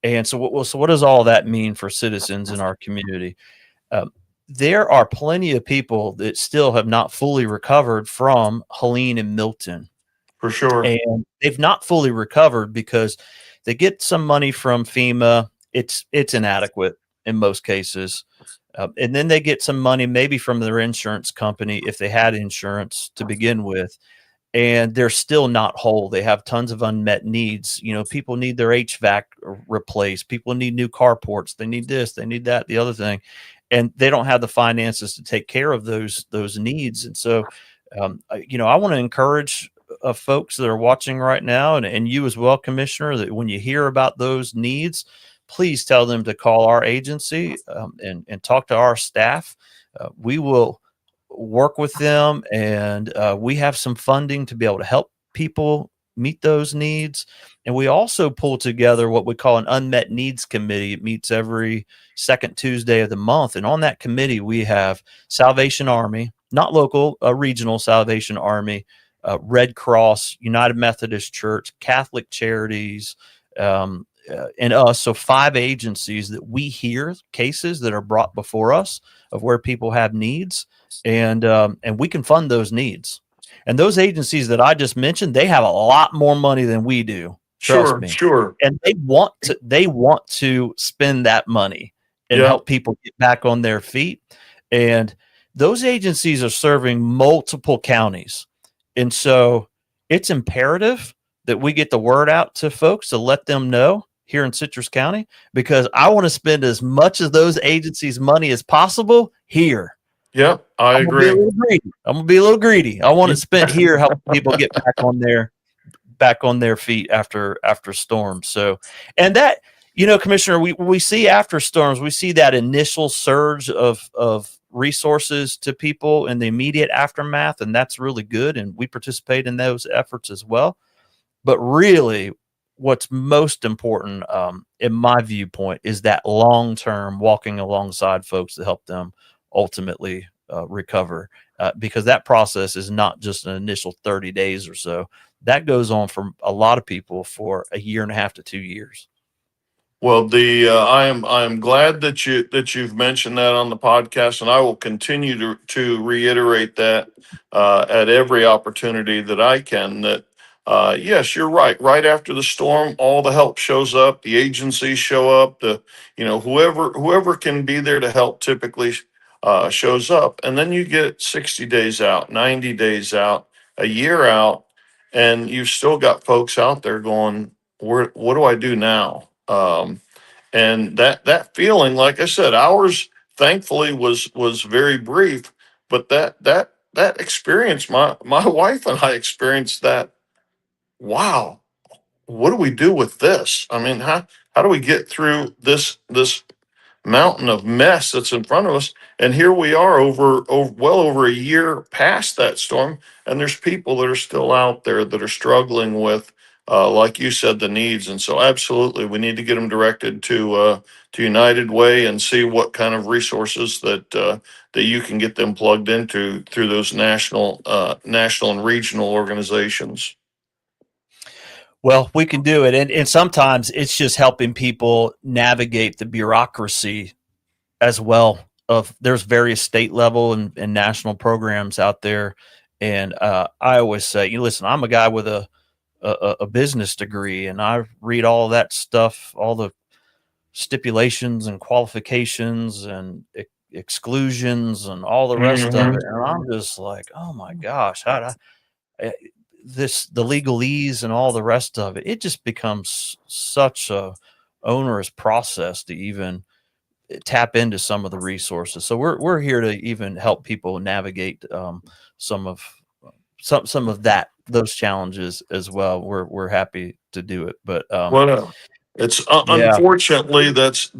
And so what does all that mean for citizens in our community? There are plenty of people that still have not fully recovered from Helene and Milton. For sure. And they've not fully recovered because they get some money from FEMA. It's inadequate in most cases. And then they get some money maybe from their insurance company, if they had insurance to begin with. And they're still not whole. They have tons of unmet needs. You know, people need their HVAC replaced. People need new carports. They need this, they need that, the other thing. And they don't have the finances to take care of those needs. And so, I want to encourage folks that are watching right now, and you as well, Commissioner, that when you hear about those needs, please tell them to call our agency and talk to our staff. We will work with them, and we have some funding to be able to help people meet those needs. And we also pull together what we call an unmet needs committee. It meets every second Tuesday of the month. And on that committee, we have Salvation Army, not local, regional Salvation Army, Red Cross, United Methodist Church, Catholic Charities, and us. So 5 agencies that we hear cases that are brought before us of where people have needs, and we can fund those needs. And those agencies that I just mentioned, they have a lot more money than we do. Trust me. Sure. And they want to spend that money. and Yeah. help people get back on their feet. And those agencies are serving multiple counties. And so it's imperative that we get the word out to folks to let them know here in Citrus County, because I want to spend as much of those agencies' money as possible here. Yeah, I I'm gonna be a agree. little greedy. I'm gonna be a little greedy. I want it spent here helping people get back on their feet after storms. So, and that, Commissioner, we see after storms, we see that initial surge of resources to people in the immediate aftermath, and that's really good. And we participate in those efforts as well. But really, what's most important, in my viewpoint, is that long term walking alongside folks to help them ultimately recover, because that process is not just an initial 30 days or so. That goes on for a lot of people for a year and a half to 2 years. Well, I am glad that you've mentioned that on the podcast, and I will continue to reiterate that at every opportunity that I can. That yes, you're right. Right after the storm, all the help shows up. The agencies show up. Whoever can be there to help typically shows up, and then you get 60 days out, 90 days out, a year out, and you've still got folks out there going, what do I do now? And that feeling, like I said, ours thankfully was very brief, but that experience, my wife and I experienced that. Wow, what do we do with this? I mean, how do we get through this mountain of mess that's in front of us? And here we are well over a year past that storm, and there's people that are still out there that are struggling with, like you said, the needs. And so, absolutely, we need to get them directed to United Way and see what kind of resources that you can get them plugged into through those national and regional organizations. Well, we can do it. And sometimes it's just helping people navigate the bureaucracy as well. There's various state level and national programs out there. And I always say, listen, I'm a guy with a business degree, and I read all that stuff, all the stipulations and qualifications and exclusions and all the rest of it. And I'm just like, oh my gosh, the legalese and all the rest of it, it just becomes such a onerous process to even tap into some of the resources. So we're here to even help people navigate some of those challenges as well. We're happy to do it, but Well, it's yeah, unfortunately that's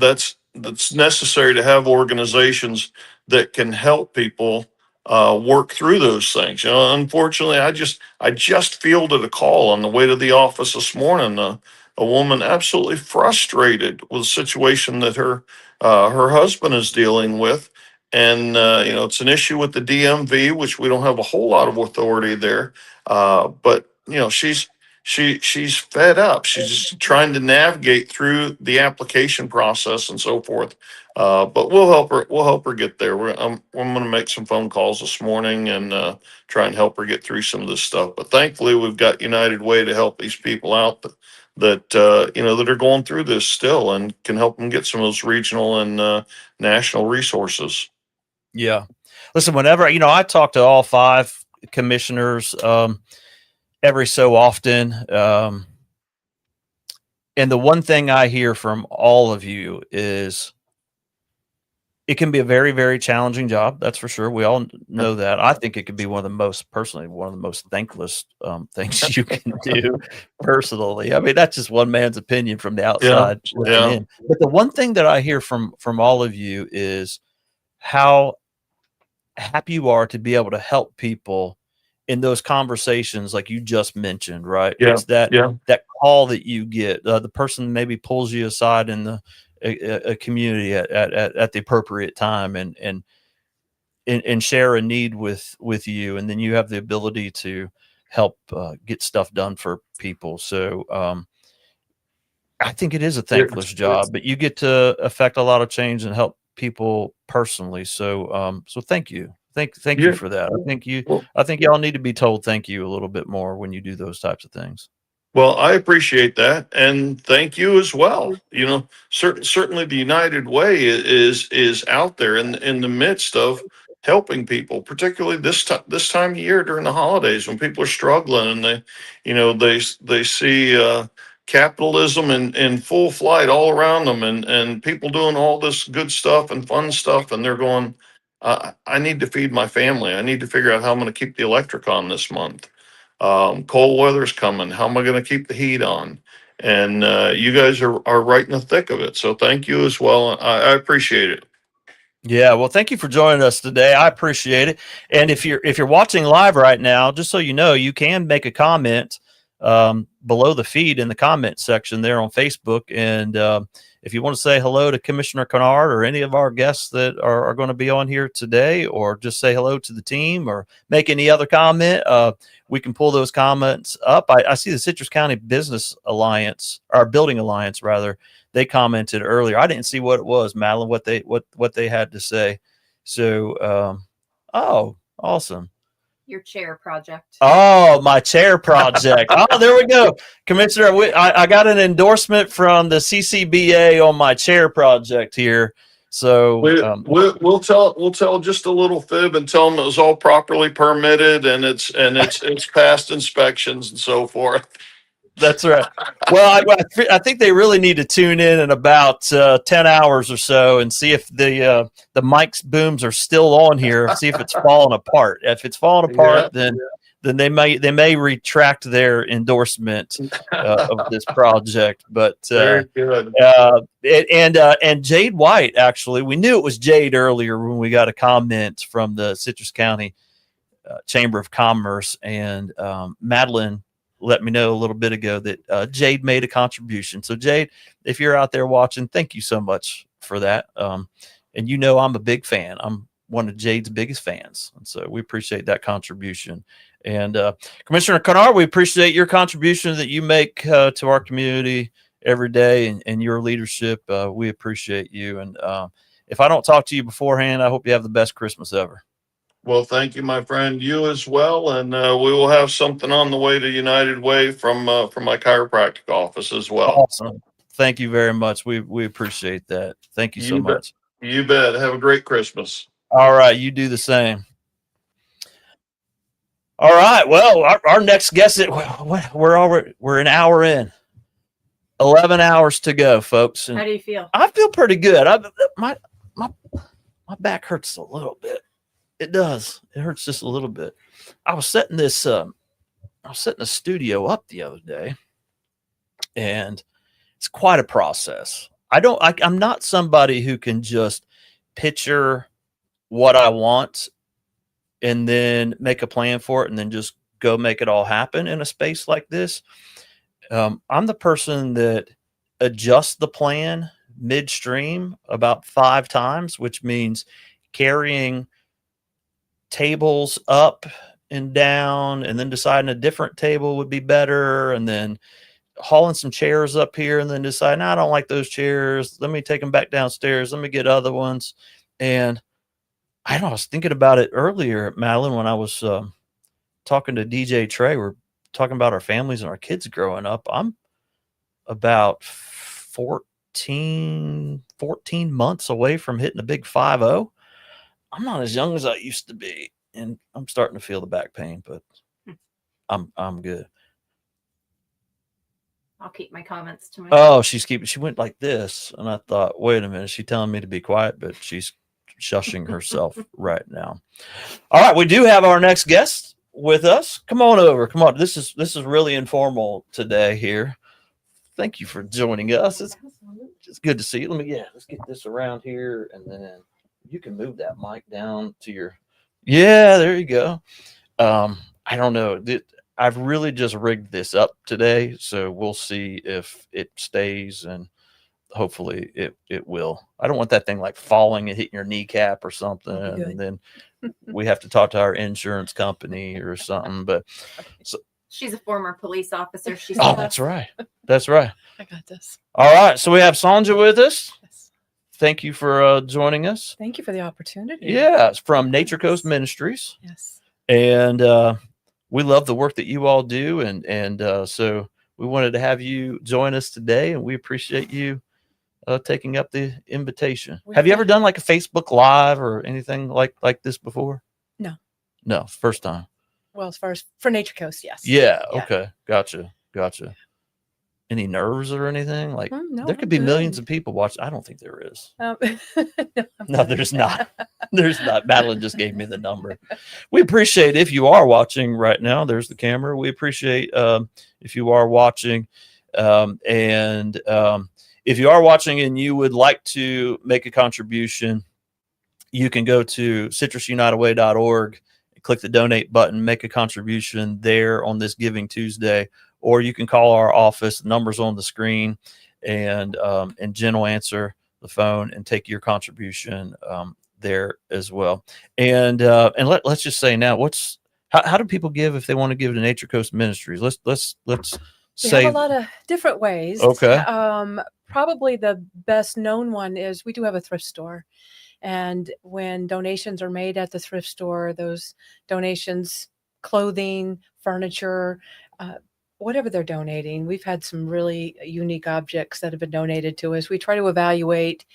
necessary to have organizations that can help people work through those things. Unfortunately, I just fielded a call on the way to the office this morning. A woman absolutely frustrated with a situation that her husband is dealing with, and it's an issue with the DMV, which we don't have a whole lot of authority there, but she's fed up. She's just trying to navigate through the application process and so forth. But we'll help her. We'll help her get there. I'm going to make some phone calls this morning and try and help her get through some of this stuff. But thankfully, we've got United Way to help these people out that are going through this still, and can help them get some of those regional and national resources. yeah. Listen, whenever I talk to all 5 commissioners every so often, and the one thing I hear from all of you is it can be a very, very challenging job. That's for sure. We all know that. I think it could be one of the most thankless things you can do personally. I mean, that's just one man's opinion from the outside looking Yeah. in. But the one thing that I hear from all of you is how happy you are to be able to help people in those conversations like you just mentioned, right? Yeah. It's that Yeah. call that you get, the person maybe pulls you aside in a community at the appropriate time and share a need with you, and then you have the ability to help get stuff done for people. So I think it is a thankless job, but you get to affect a lot of change and help people personally. So so thank you. Thank Yeah. you for that. Well, I think y'all need to be told thank you a little bit more when you do those types of things. Well, I appreciate that, and thank you as well. You know, certainly the United Way is out there in the midst of helping people, particularly this time of year during the holidays when people are struggling and they see capitalism in full flight all around them, and people doing all this good stuff and fun stuff, and they're going, I need to feed my family. I need to figure out how I'm going to keep the electric on this month. Cold weather's coming. How am I going to keep the heat on? And you guys are right in the thick of it. So thank you as well. I appreciate it. Yeah, well, thank you for joining us today. I appreciate it. And if you're watching live right now, just so you know, you can make a comment below the feed in the comment section there on Facebook. And if you want to say hello to Commissioner Kennard or any of our guests that are going to be on here today, or just say hello to the team or make any other comment, we can pull those comments up. I see the Citrus County Business Alliance, or Building Alliance rather. They commented earlier. I didn't see what it was, Madeline, what they had to say. So, oh, awesome. Your chair project. Oh, my chair project. Oh, there we go. Commissioner, I got an endorsement from the CCBA on my chair project here. So we'll tell just a little fib and tell them it was all properly permitted and it's passed inspections and so forth. That's right. Well, I think they really need to tune in about 10 hours or so and see if the mic's booms are still on here. See if it's falling apart. If it's falling apart, then they may retract their endorsement of this project. But very good. And Jade White, actually, we knew it was Jade earlier when we got a comment from the Citrus County Chamber of Commerce, and Madeline let me know a little bit ago that Jade made a contribution. So Jade, if you're out there watching, thank you so much for that. And you know, I'm a big fan. I'm one of Jade's biggest fans. And so we appreciate that contribution. And Commissioner Kennard, we appreciate your contribution that you make to our community every day and your leadership. We appreciate you. And if I don't talk to you beforehand, I hope you have the best Christmas ever. Well, thank you, my friend. You as well, and we will have something on the way to United Way from my chiropractic office as well. Awesome. Thank you very much. We appreciate that. Thank you so much. You bet. Have a great Christmas. All right, you do the same. All right. Well, our next guest, we're an hour in. 11 hours to go, folks. And how do you feel? I feel pretty good. My back hurts a little bit. It does. It hurts just a little bit. I was setting the studio up the other day, and it's quite a process. I'm not somebody who can just picture what I want and then make a plan for it and then just go make it all happen in a space like this. I'm the person that adjusts the plan midstream about 5 times, which means carrying tables up and down and then deciding a different table would be better, and then hauling some chairs up here and then decide, no, I don't like those chairs. Let me take them back downstairs. Let me get other ones. And I was thinking about it earlier, Madeline, when I was talking to DJ Trey. We're talking about our families and our kids growing up. I'm about 14 months away from hitting the big 50. I'm not as young as I used to be, and I'm starting to feel the back pain, but I'm good. I'll keep my comments to myself. Oh, she went like this, and I thought, wait a minute, she's telling me to be quiet, but she's shushing herself right now. All right, we do have our next guest with us. Come on over. Come on. This is really informal today here. Thank you for joining us. It's good to see you. Let's get this around here, and then you can move that mic down to your. Yeah, there you go. I don't know. I've really just rigged this up today, so we'll see if it stays, and hopefully it will. I don't want that thing like falling and hitting your kneecap or something, and then we have to talk to our insurance company or something. But she's a former police officer. That's right. That's right. I got this. All right. So we have Sonja with us. Yes. Thank you for joining us. Thank you for the opportunity. Yeah, it's from Nature Coast Ministries. Yes. And we love the work that you all do, and so we wanted to have you join us today, and we appreciate you taking up the invitation. Have you ever done like a Facebook Live or anything like this before? No, first time. Well, as far as for Nature Coast, yes. Yeah. Okay. Gotcha. Any nerves or anything? Like No, there could I'm be millions good. of people watching. I don't think there is. No, No, there's not. There's not. Madeline just gave me the number. We appreciate if you are watching right now. There's the camera. We appreciate if you are watching. If you are watching and you would like to make a contribution, you can go to citrusunitedway.org, click the donate button, make a contribution there on this Giving Tuesday, or you can call our office. The number's on the screen, and Jen will answer the phone and take your contribution there as well. And let's just say now, how do people give if they want to give to Nature Coast Ministries? Let's we say have a lot of different ways. Okay. Probably the best known one is we do have a thrift store. And when donations are made at the thrift store, those donations, clothing, furniture, whatever they're donating, we've had some really unique objects that have been donated to us. We try to evaluate,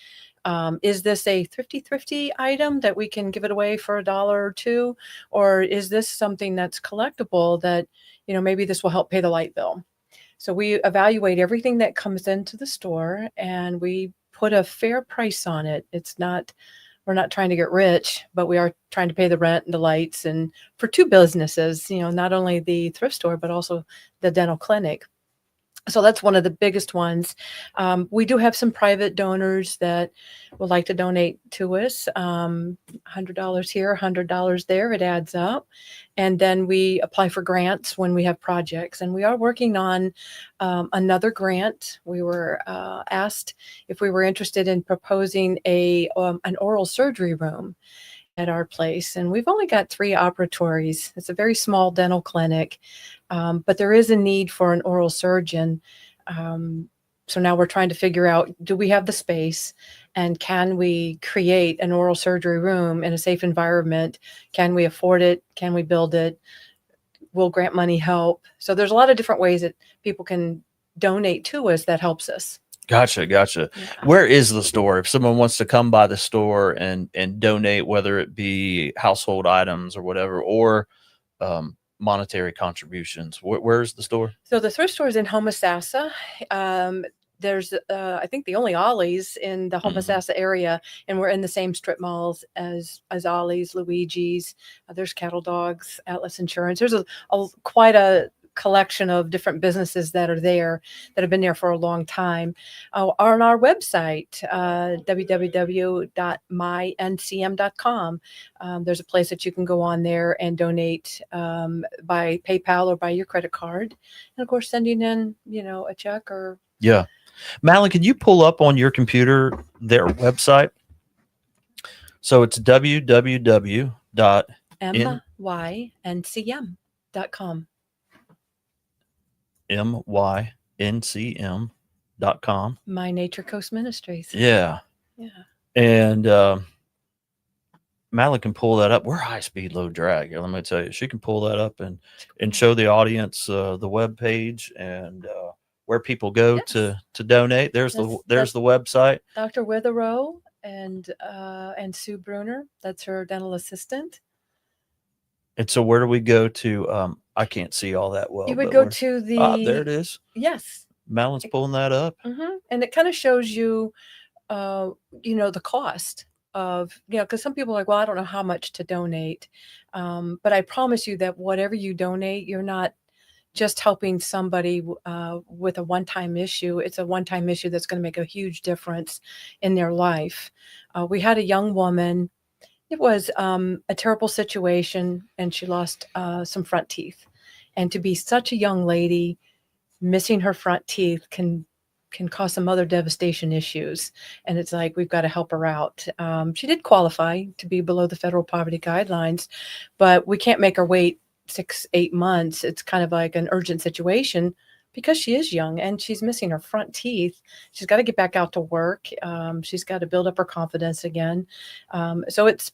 is this a thrifty item that we can give it away for $1 or $2? Or is this something that's collectible that, maybe this will help pay the light bill? So we evaluate everything that comes into the store, and we put a fair price on it. We're not trying to get rich, but we are trying to pay the rent and the lights, and for two businesses, not only the thrift store, but also the dental clinic. So that's one of the biggest ones. We do have some private donors that would like to donate to us. $100 here, $100 there, it adds up. And then we apply for grants when we have projects. And we are working on another grant. We were asked if we were interested in proposing an oral surgery room at our place. And we've only got 3 operatories. It's a very small dental clinic, but there is a need for an oral surgeon. So now we're trying to figure out, do we have the space, and can we create an oral surgery room in a safe environment? Can we afford it? Can we build it? Will grant money help? So there's a lot of different ways that people can donate to us that helps us. Gotcha. Yeah. Where is the store? If someone wants to come by the store and donate, whether it be household items or whatever, or monetary contributions, where's the store? So the thrift store is in Homosassa. There's, I think, the only Ollie's in the Homosassa area, and we're in the same strip malls as Ollie's, Luigi's. There's Cattle Dogs, Atlas Insurance. There's quite a collection of different businesses that are there that have been there for a long time. On our website, www.myncm.com, there's a place that you can go on there and donate by PayPal or by your credit card, and of course sending in a check or Madeline, can you pull up on your computer their website? So it's myncm.com. myncm.com. My Nature Coast Ministries. Yeah. And Madeline can pull that up. We're high speed, low drag. Let me tell you, she can pull that up and show the audience the web page and where people go to donate. There's the website. Dr. Witherow and Sue Bruner. That's her dental assistant. And so where do we go to? I can't see all that well. You would go to the. There it is. Yes. Madeline's pulling that up. And it kind of shows you, the cost of, because some people are like, well, I don't know how much to donate. But I promise you that whatever you donate, you're not just helping somebody with a one-time issue. It's a one-time issue that's going to make a huge difference in their life. We had a young woman. It was a terrible situation, and she lost some front teeth. And to be such a young lady, missing her front teeth can cause some other devastation issues. And it's like, we've got to help her out. She did qualify to be below the federal poverty guidelines, but we can't make her wait 6-8 months. It's kind of like an urgent situation because she is young and she's missing her front teeth. She's got to get back out to work. She's got to build up her confidence again. So it's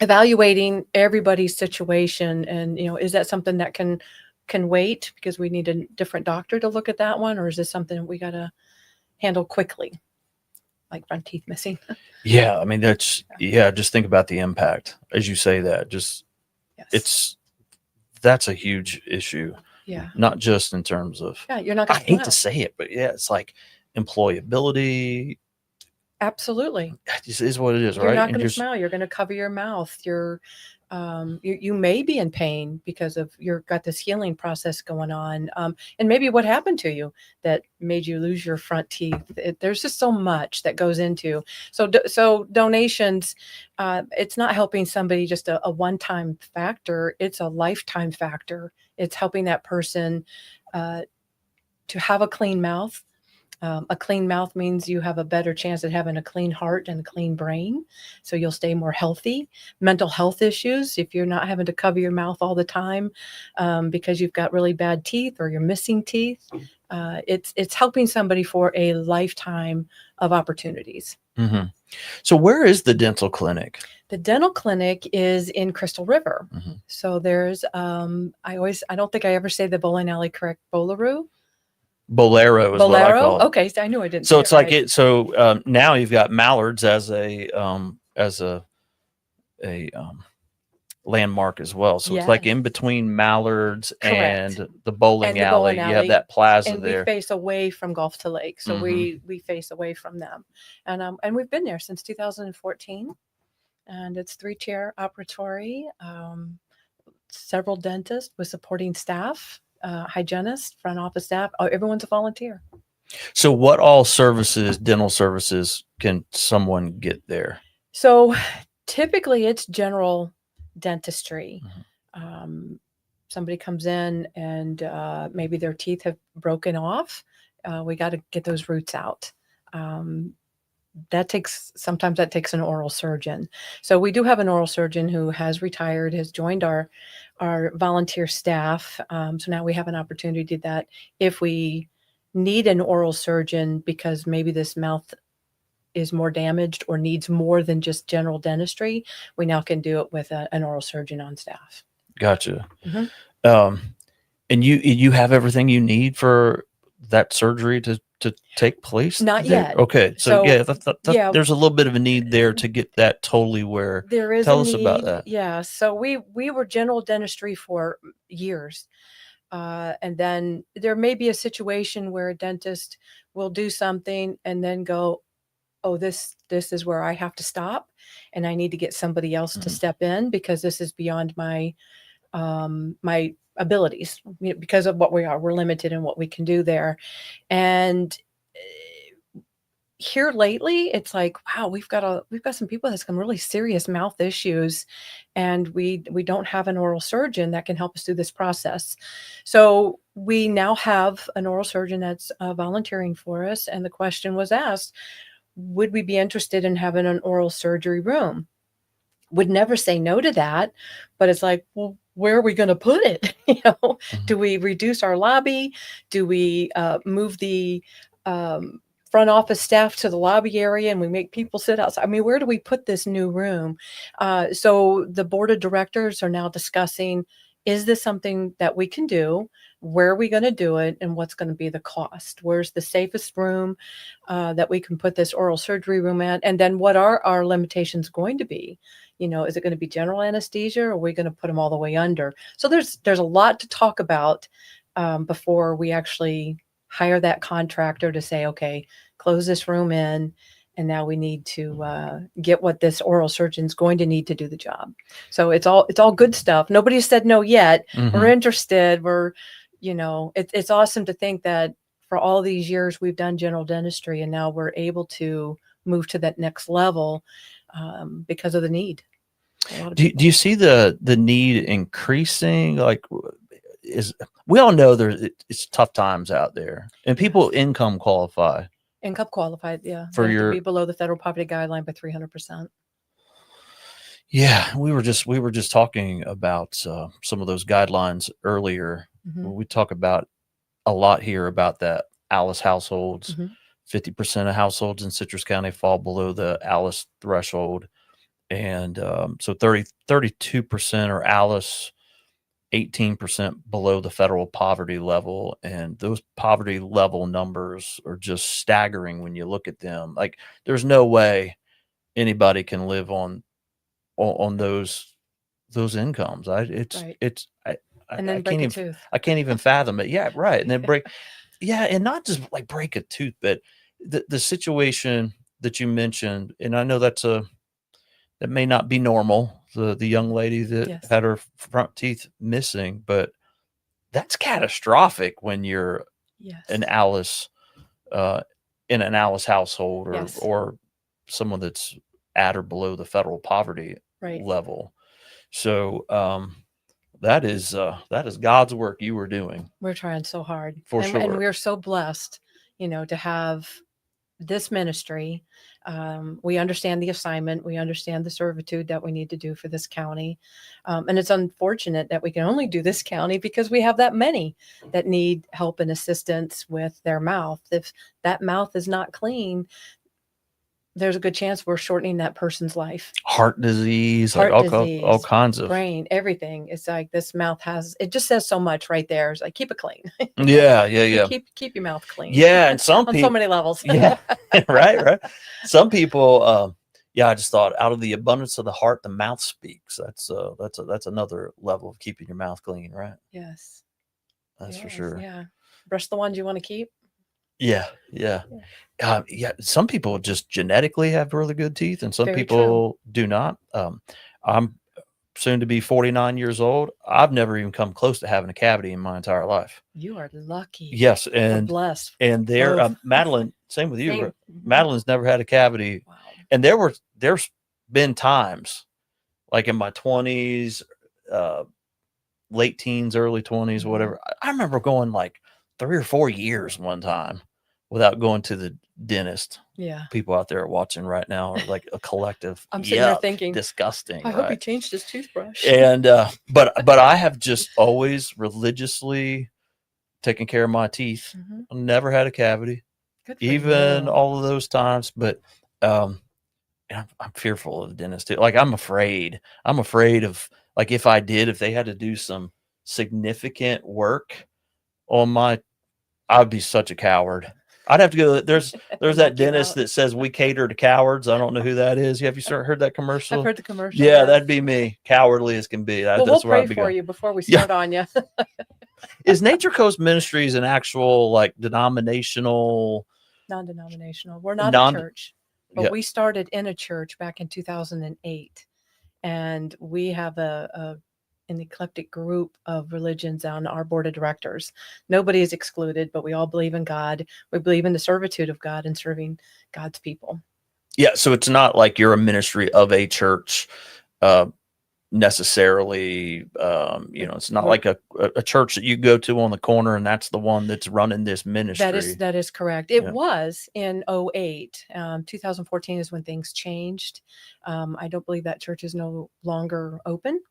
evaluating everybody's situation and, is that something that can can wait because we need a different doctor to look at that one, or is this something that we got to handle quickly, like front teeth missing? Yeah, I mean just think about the impact as you say that. Just Yes. that's a huge issue, Yeah. not just in terms of, Yeah. You're not I going hate to say it, but yeah, it's like employability. Absolutely. It just is what it is, You're right? not And going to just smile. You're going to cover your mouth. You may be in pain because of you've got this healing process going on. And maybe what happened to you that made you lose your front teeth. There's just so much that goes into. So donations, it's not helping somebody just a one-time factor. It's a lifetime factor. It's helping that person to have a clean mouth. A clean mouth means you have a better chance at having a clean heart and a clean brain. So you'll stay more healthy. Mental health issues, if you're not having to cover your mouth all the time because you've got really bad teeth or you're missing teeth, it's helping somebody for a lifetime of opportunities. Mm-hmm. So where is the dental clinic? The dental clinic is in Crystal River. Mm-hmm. So there's, I don't think I ever say the bowling alley correct, Bolero is what I call it. Okay, so I knew I didn't. So say it's it like right. it. So now you've got Mallards as a landmark as well. So it's like in Yes. between Mallards Correct. and the bowling And the alley. bowling You have alley, that plaza and there. we face away from Gulf to Lake, so Mhm. we face away from them, and we've been there since 2014, and it's 3-chair operatory, several dentists with supporting staff, hygienists, front office staff. Oh, everyone's a volunteer. So what all services, dental services, can someone get there? So typically it's general dentistry. Somebody comes in and maybe their teeth have broken off. We got to get those roots out. Sometimes that takes an oral surgeon. So we do have an oral surgeon who has retired, has joined our volunteer staff. So now we have an opportunity to do that if we need an oral surgeon because maybe this mouth is more damaged or needs more than just general dentistry. We now can do it with an oral surgeon on staff. Gotcha. Mhm. And you have everything you need for that surgery to take place? Not there? yet. Okay. So yeah, yeah, there's a little bit of a need there to get that totally where. there is Tell a us need. about that. Yeah. So we were general dentistry for years. And then there may be a situation where a dentist will do something and then go, oh, this is where I have to stop and I need to get somebody else to step in because this is beyond my my abilities because of what we are. We're limited in what we can do there. And here lately, it's like, wow, we've got some people that have some really serious mouth issues, and we don't have an oral surgeon that can help us through this process. So we now have an oral surgeon that's volunteering for us, and the question was asked, would we be interested in having an oral surgery room? Would never say no to that, but it's like, well, where are we going to put it? Do we reduce our lobby? Do we move the front office staff to the lobby area and we make people sit outside? I mean, where do we put this new room? So the board of directors are now discussing, is this something that we can do? Where are we going to do it? And what's going to be the cost? Where's the safest room that we can put this oral surgery room at? And then what are our limitations going to be? Is it going to be general anesthesia or are we going to put them all the way under? So there's a lot to talk about before we actually hire that contractor to say, okay, close this room in. And now we need to get what this oral surgeon's going to need to do the job. So it's all good stuff. Nobody said no yet. We're interested. It's awesome to think that for all these years we've done general dentistry and now we're able to move to that next level because of the need. Do you see the need increasing? Like, we all know it's tough times out there, and people income qualify. Income qualified, yeah. For to be below the federal poverty guideline by 300%. Yeah, we were just talking about some of those guidelines earlier. We talk about a lot here about that ALICE households. 50% of households in Citrus County fall below the ALICE threshold. And so 32% are ALICE, 18% below the federal poverty level. And those poverty level numbers are just staggering when you look at them. Like, there's no way anybody can live on those incomes. Right. And I then break can't a even tooth. I can't even fathom it. Yeah, right. And then and not just like break a tooth, but the situation that you mentioned, and I know that may not be normal. The young lady that Yes. had her front teeth missing, but that's catastrophic when you're Yes. an Alice in an Alice household, or Yes. or someone that's at or below the federal poverty Right. level. So that is God's work you were doing. We're trying so hard. For and sure. we're so blessed, to have this ministry. We understand the assignment. We understand the servitude that we need to do for this county. And it's unfortunate that we can only do this county because we have that many that need help and assistance with their mouth. If that mouth is not clean, there's a good chance we're shortening that person's life. Heart disease, Heart like disease, all kinds of brain, everything. It's like this mouth it just says so much right there. It's like, keep it clean. Yeah. Keep your mouth clean. Yeah, and some on people, so many levels. yeah, right. Some people, I just thought, out of the abundance of the heart, the mouth speaks. That's another level of keeping your mouth clean, right? Yes. That's for Yes, sure. Yeah. Brush the ones you want to keep. Yeah. Some people just genetically have really good teeth, and some Very people do not. I'm soon to be 49 years old. I've never even come close to having a cavity in my entire life. You are lucky. Yes, We're and blessed. there, Both. Madeline, same with you. Same. Madeline's never had a cavity, Wow. and there's been times, like in my 20s, late teens, early 20s, whatever. I remember going like 3 or 4 years one time without going to the dentist. Yeah. People out there watching right now are like a collective. I'm sitting there yuck, thinking, disgusting. I hope he right? changed his toothbrush. And but I have just always religiously taken care of my teeth. Mhm. Never had a cavity, Good for even you. all of those times. But I'm fearful of the dentist too. Like, I'm afraid of, like, if they had to do some significant work on I'd be such a coward. I'd have to go. There's that Knock you dentist out. that says we cater to cowards. I don't know who that is. Have you heard that commercial? I've heard the commercial. Yeah, yes. that'd be me. Cowardly as can be. Well, That's we'll where pray I'd be for going. you before we Yeah. start on you. Is Nature Coast Ministries an actual, like, denominational? Non-denominational. We're not a church, but Yeah. we started in a church back in 2008, and we have an eclectic group of religions on our board of directors. Nobody is excluded, but we all believe in God. We believe in the servitude of God and serving God's people. Yeah, so it's not like you're a ministry of a church necessarily. It's not like a church that you go to on the corner and that's the one that's running this ministry. That is correct. It Yeah. was in 2008. 2014 is when things changed. I don't believe that church is no longer open.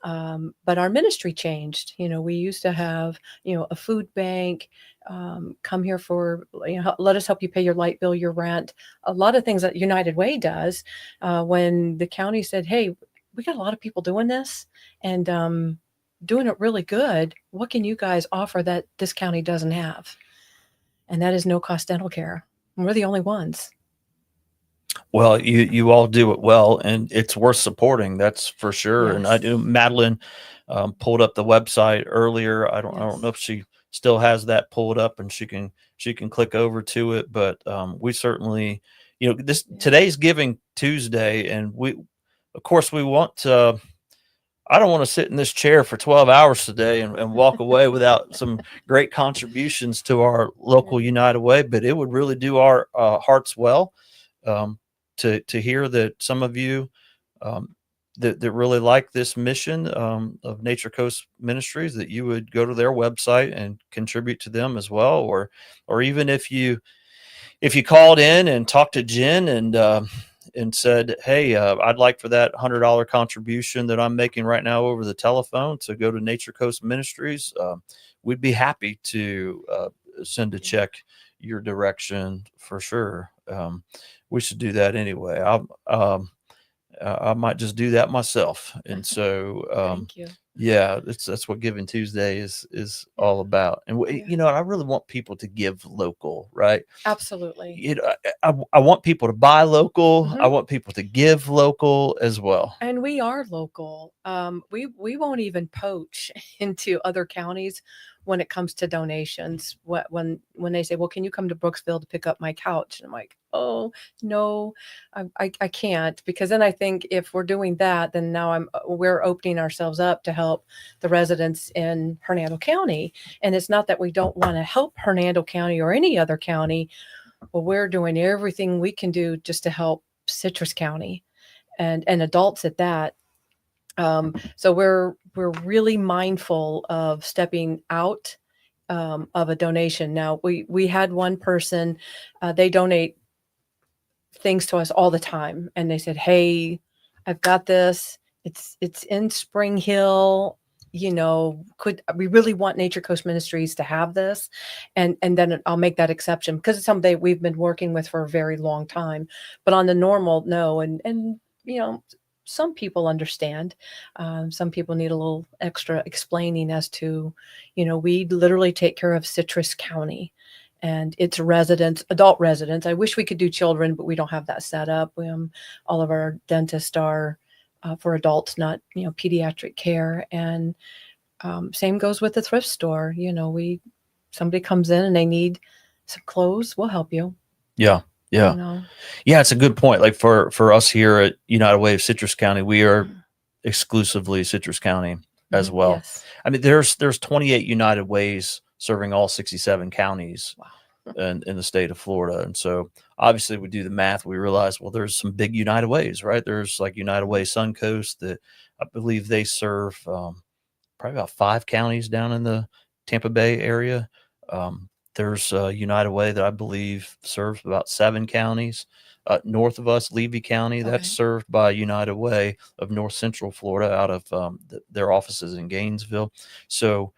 But our ministry changed. We used to have, a food bank, come here for, let us help you pay your light bill, your rent, a lot of things that United Way does. When the county said, hey, we got a lot of people doing this and doing it really good. What can you guys offer that this county doesn't have? And that is no cost dental care. And we're the only ones. Well, you all do it well, and it's worth supporting. That's for sure. Yes. And I do. Madeline pulled up the website earlier. I don't Yes. know if she still has that pulled up, and she can click over to it. But we certainly, today's Giving Tuesday, and we want to. I don't want to sit in this chair for 12 hours today and walk away without some great contributions to our local United Way. But it would really do our hearts well. To hear that some of you that really like this mission of Nature Coast Ministries, that you would go to their website and contribute to them as well, or even if you called in and talked to Jen and said, hey, I'd like for that $100 contribution that I'm making right now over the telephone to go to Nature Coast Ministries, we'd be happy to send a check your direction for sure. We should do that anyway. I might just do that myself. And so, Thank you. Yeah, that's what Giving Tuesday is all about. And Yeah. you know, I really want people to give local, right? Absolutely. You know, I want people to buy local. I Mhm. want people to give local as well. And we are local. We won't even poach into other counties when it comes to donations. When they say, "Well, can you come to Brooksville to pick up my couch?" And I'm like, "Oh no, I can't," because then I think if we're doing that, then now we're opening ourselves up to help the residents in Hernando County. And it's not that we don't want to help Hernando County or any other county. Well, we're doing everything we can do just to help Citrus County and adults at that. So we're really mindful of stepping out of a donation. Now we had one person, they donate things to us all the time, and they said, "Hey, I've got this. It's in Spring Hill. You know, could we really want Nature Coast Ministries to have this?" And then I'll make that exception because it's something we've been working with for a very long time. But on the normal, no. And you know, some people understand. Some people need a little extra explaining as to, you know, we literally take care of Citrus County and its residents, adult residents. I wish we could do children, but we don't have that set up. All of our dentists are for adults, not, you know, pediatric care. And same goes with the thrift store. You know, somebody comes in and they need some clothes, we'll help you. Yeah. Yeah. You know? Yeah, it's a good point. Like for us here at United Way of Citrus County, we are exclusively Citrus County as well. Yes. I mean, there's 28 United Ways serving all 67 counties Wow. in the state of Florida. And so obviously we do the math. We realize, well, there's some big United Ways, right? There's like United Way Suncoast that I believe they serve probably about 5 counties down in the Tampa Bay area. There's United Way that I believe serves about 7 counties. North of us, Levy County, that's Okay. served by United Way of North Central Florida out of their offices in Gainesville. So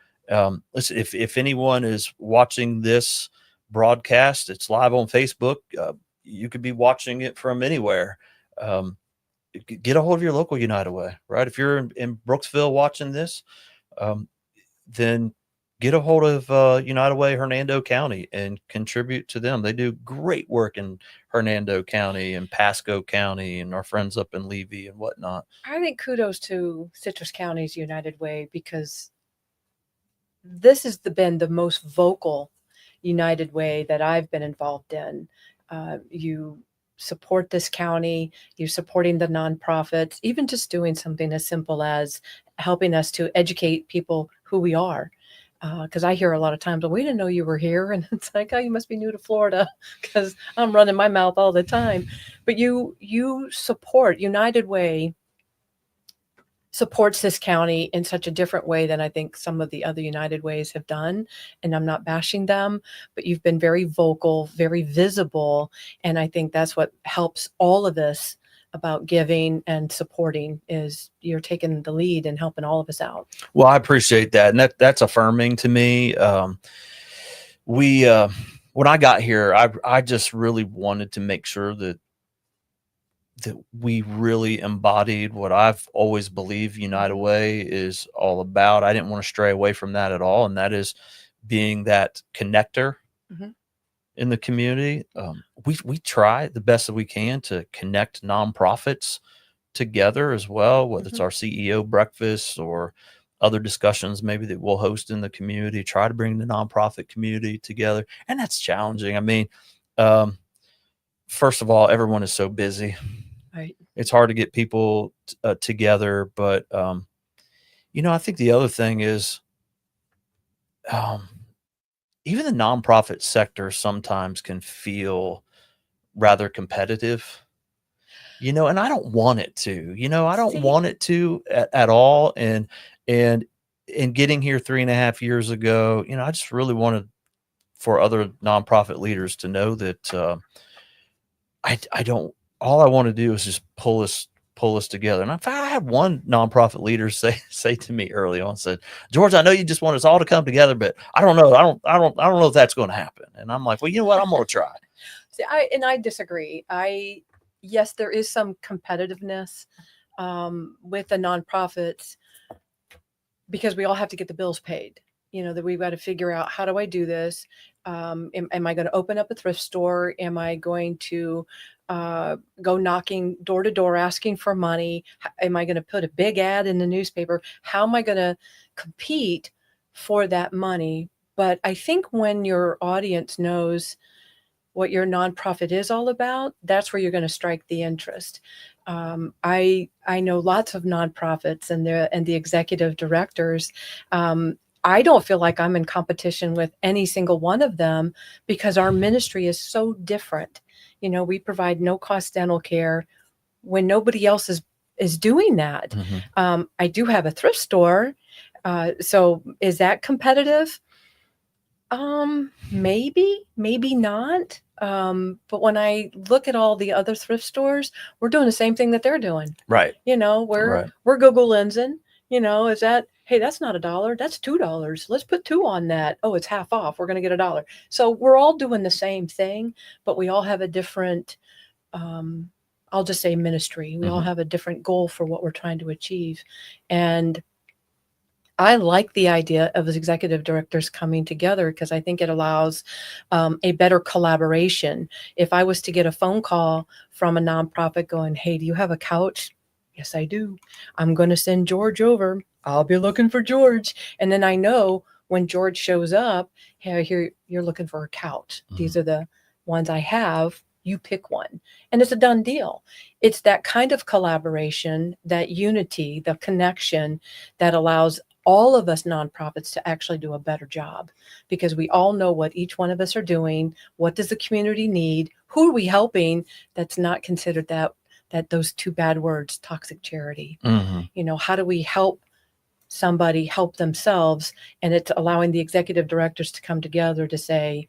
listen, if anyone is watching this broadcast, it's live on Facebook. You could be watching it from anywhere. Get a hold of your local United Way, right? If you're in Brooksville watching this, then get a hold of United Way Hernando County and contribute to them. They do great work in Hernando County and Pasco County and our friends up in Levy and whatnot. I think kudos to Citrus County's United Way because this has been the most vocal United Way that I've been involved in. You support this county, you're supporting the nonprofits, even just doing something as simple as helping us to educate people who we are. Because I hear a lot of times, well, we didn't know you were here. And it's like, oh, you must be new to Florida because I'm running my mouth all the time. But you support United Way supports this county in such a different way than I think some of the other United Ways have done. And I'm not bashing them, but you've been very vocal, very visible. And I think that's what helps all of this about giving and supporting is you're taking the lead and helping all of us out. Well, I appreciate that. And that's affirming to me. When I got here, I just really wanted to make sure that we really embodied what I've always believed United Way is all about. I didn't want to stray away from that at all. And that is being that connector in the community. We try the best that we can to connect nonprofits together as well, whether it's our CEO breakfast or other discussions maybe that we'll host in the community, try to bring the nonprofit community together. And that's challenging. I mean, first of all, everyone is so busy. Right. It's hard to get people together. But, you know, I think the other thing is even the nonprofit sector sometimes can feel rather competitive, you know, and I don't want it to, you know, I don't want it to at all. And in getting here 3.5 years ago, you know, I just really wanted for other nonprofit leaders to know that I don't, all I want to do is just pull us together. And in fact, I had one nonprofit leader say to me early on, said, "George, I know you just want us all to come together, but I don't know. I don't know if that's going to happen." And I'm like, well, you know what? I'm going to try. See, I disagree. Yes, there is some competitiveness with the nonprofits, because we all have to get the bills paid. That we've got to figure out, how do I do this? Am I going to open up a thrift store? Am I going to go knocking door to door asking for money? Am I going to put a big ad in the newspaper? How am I going to compete for that money? But I think when your audience knows what your nonprofit is all about, that's where you're going to strike the interest. I know lots of nonprofits and the executive directors. I don't feel like I'm in competition with any single one of them because our ministry is so different. We provide no cost dental care when nobody else is doing that. Mm-hmm. I do have a thrift store. So is that competitive? Maybe not. But when I look at all the other thrift stores, we're doing the same thing that they're doing. Right. We're Google Lensing, is that, hey, that's not $1, that's $2. Let's put 2 on that. Oh, it's half off. We're going to get $1. So we're all doing the same thing, but we all have a different, I'll just say ministry. We all have a different goal for what we're trying to achieve. And I like the idea of executive directors coming together because I think it allows a better collaboration. If I was to get a phone call from a nonprofit going, hey, do you have a couch? Yes, I do. I'm going to send George over. I'll be looking for George. And then I know when George shows up, hey, I hear you're looking for a couch. These are the ones I have. You pick one. And it's a done deal. It's that kind of collaboration, that unity, the connection that allows all of us nonprofits to actually do a better job because we all know what each one of us are doing. What does the community need? Who are we helping? That's not considered that those 2 bad words, toxic charity. How do we help somebody help themselves? And it's allowing the executive directors to come together to say,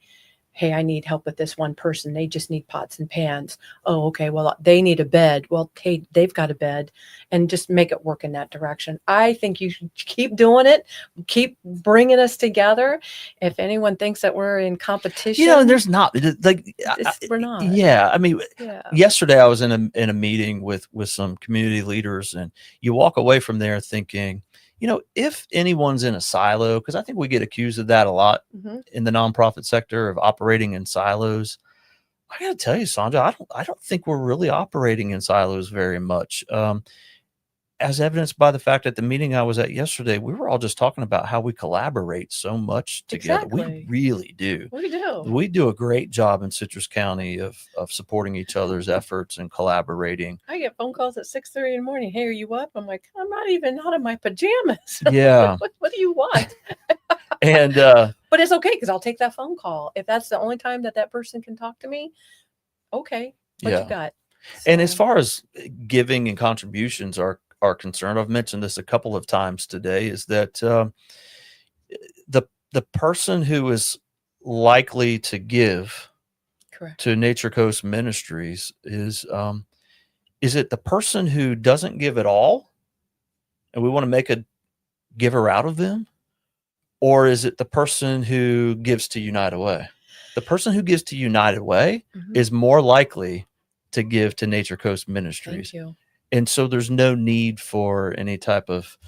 hey, I need help with this one person. They just need pots and pans. Oh, okay. Well, they need a bed. Well, hey, they've got a bed, and just make it work in that direction. I think you should keep doing it. Keep bringing us together. If anyone thinks that we're in competition, there's not we're not. Yeah. I mean, Yeah. Yesterday I was in a meeting with some community leaders, and you walk away from there thinking, if anyone's in a silo, because I think we get accused of that a lot in the nonprofit sector of operating in silos. I got to tell you, Sandra, I don't think we're really operating in silos very much. As evidenced by the fact at the meeting I was at yesterday, we were all just talking about how we collaborate so much together. Exactly. We really do. We do. We do a great job in Citrus County of supporting each other's efforts and collaborating. I get phone calls at 6:30 in the morning. Hey, are you up? I'm like, I'm not even out of my pajamas. Yeah. What do you want? And but it's okay because I'll take that phone call. If that's the only time that person can talk to me, okay. What you got? And as far as giving and contributions are concerned, I've mentioned this a couple of times today, is that the person who is likely to give Correct. to Nature Coast Ministries is it the person who doesn't give at all, and we want to make a giver out of them, or is it the person who gives to United Way? The person who gives to United Way is more likely to give to Nature Coast Ministries. Thank you. And so there's no need for any type of,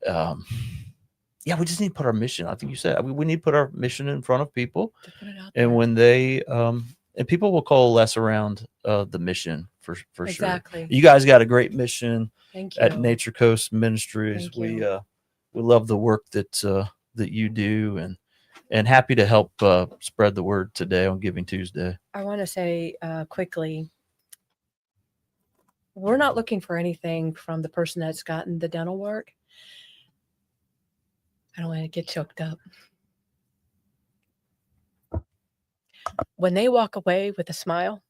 we just need to put our mission. I think you said we need to put our mission in front of people. To put it out and there. when they, and people will coalesce around the mission for Exactly. sure. You guys got a great mission Thank you. at Nature Coast Ministries. Thank you. We love the work that you do, and happy to help spread the word today on Giving Tuesday. I want to say quickly, we're not looking for anything from the person that's gotten the dental work. I don't want to get choked up. When they walk away with a smile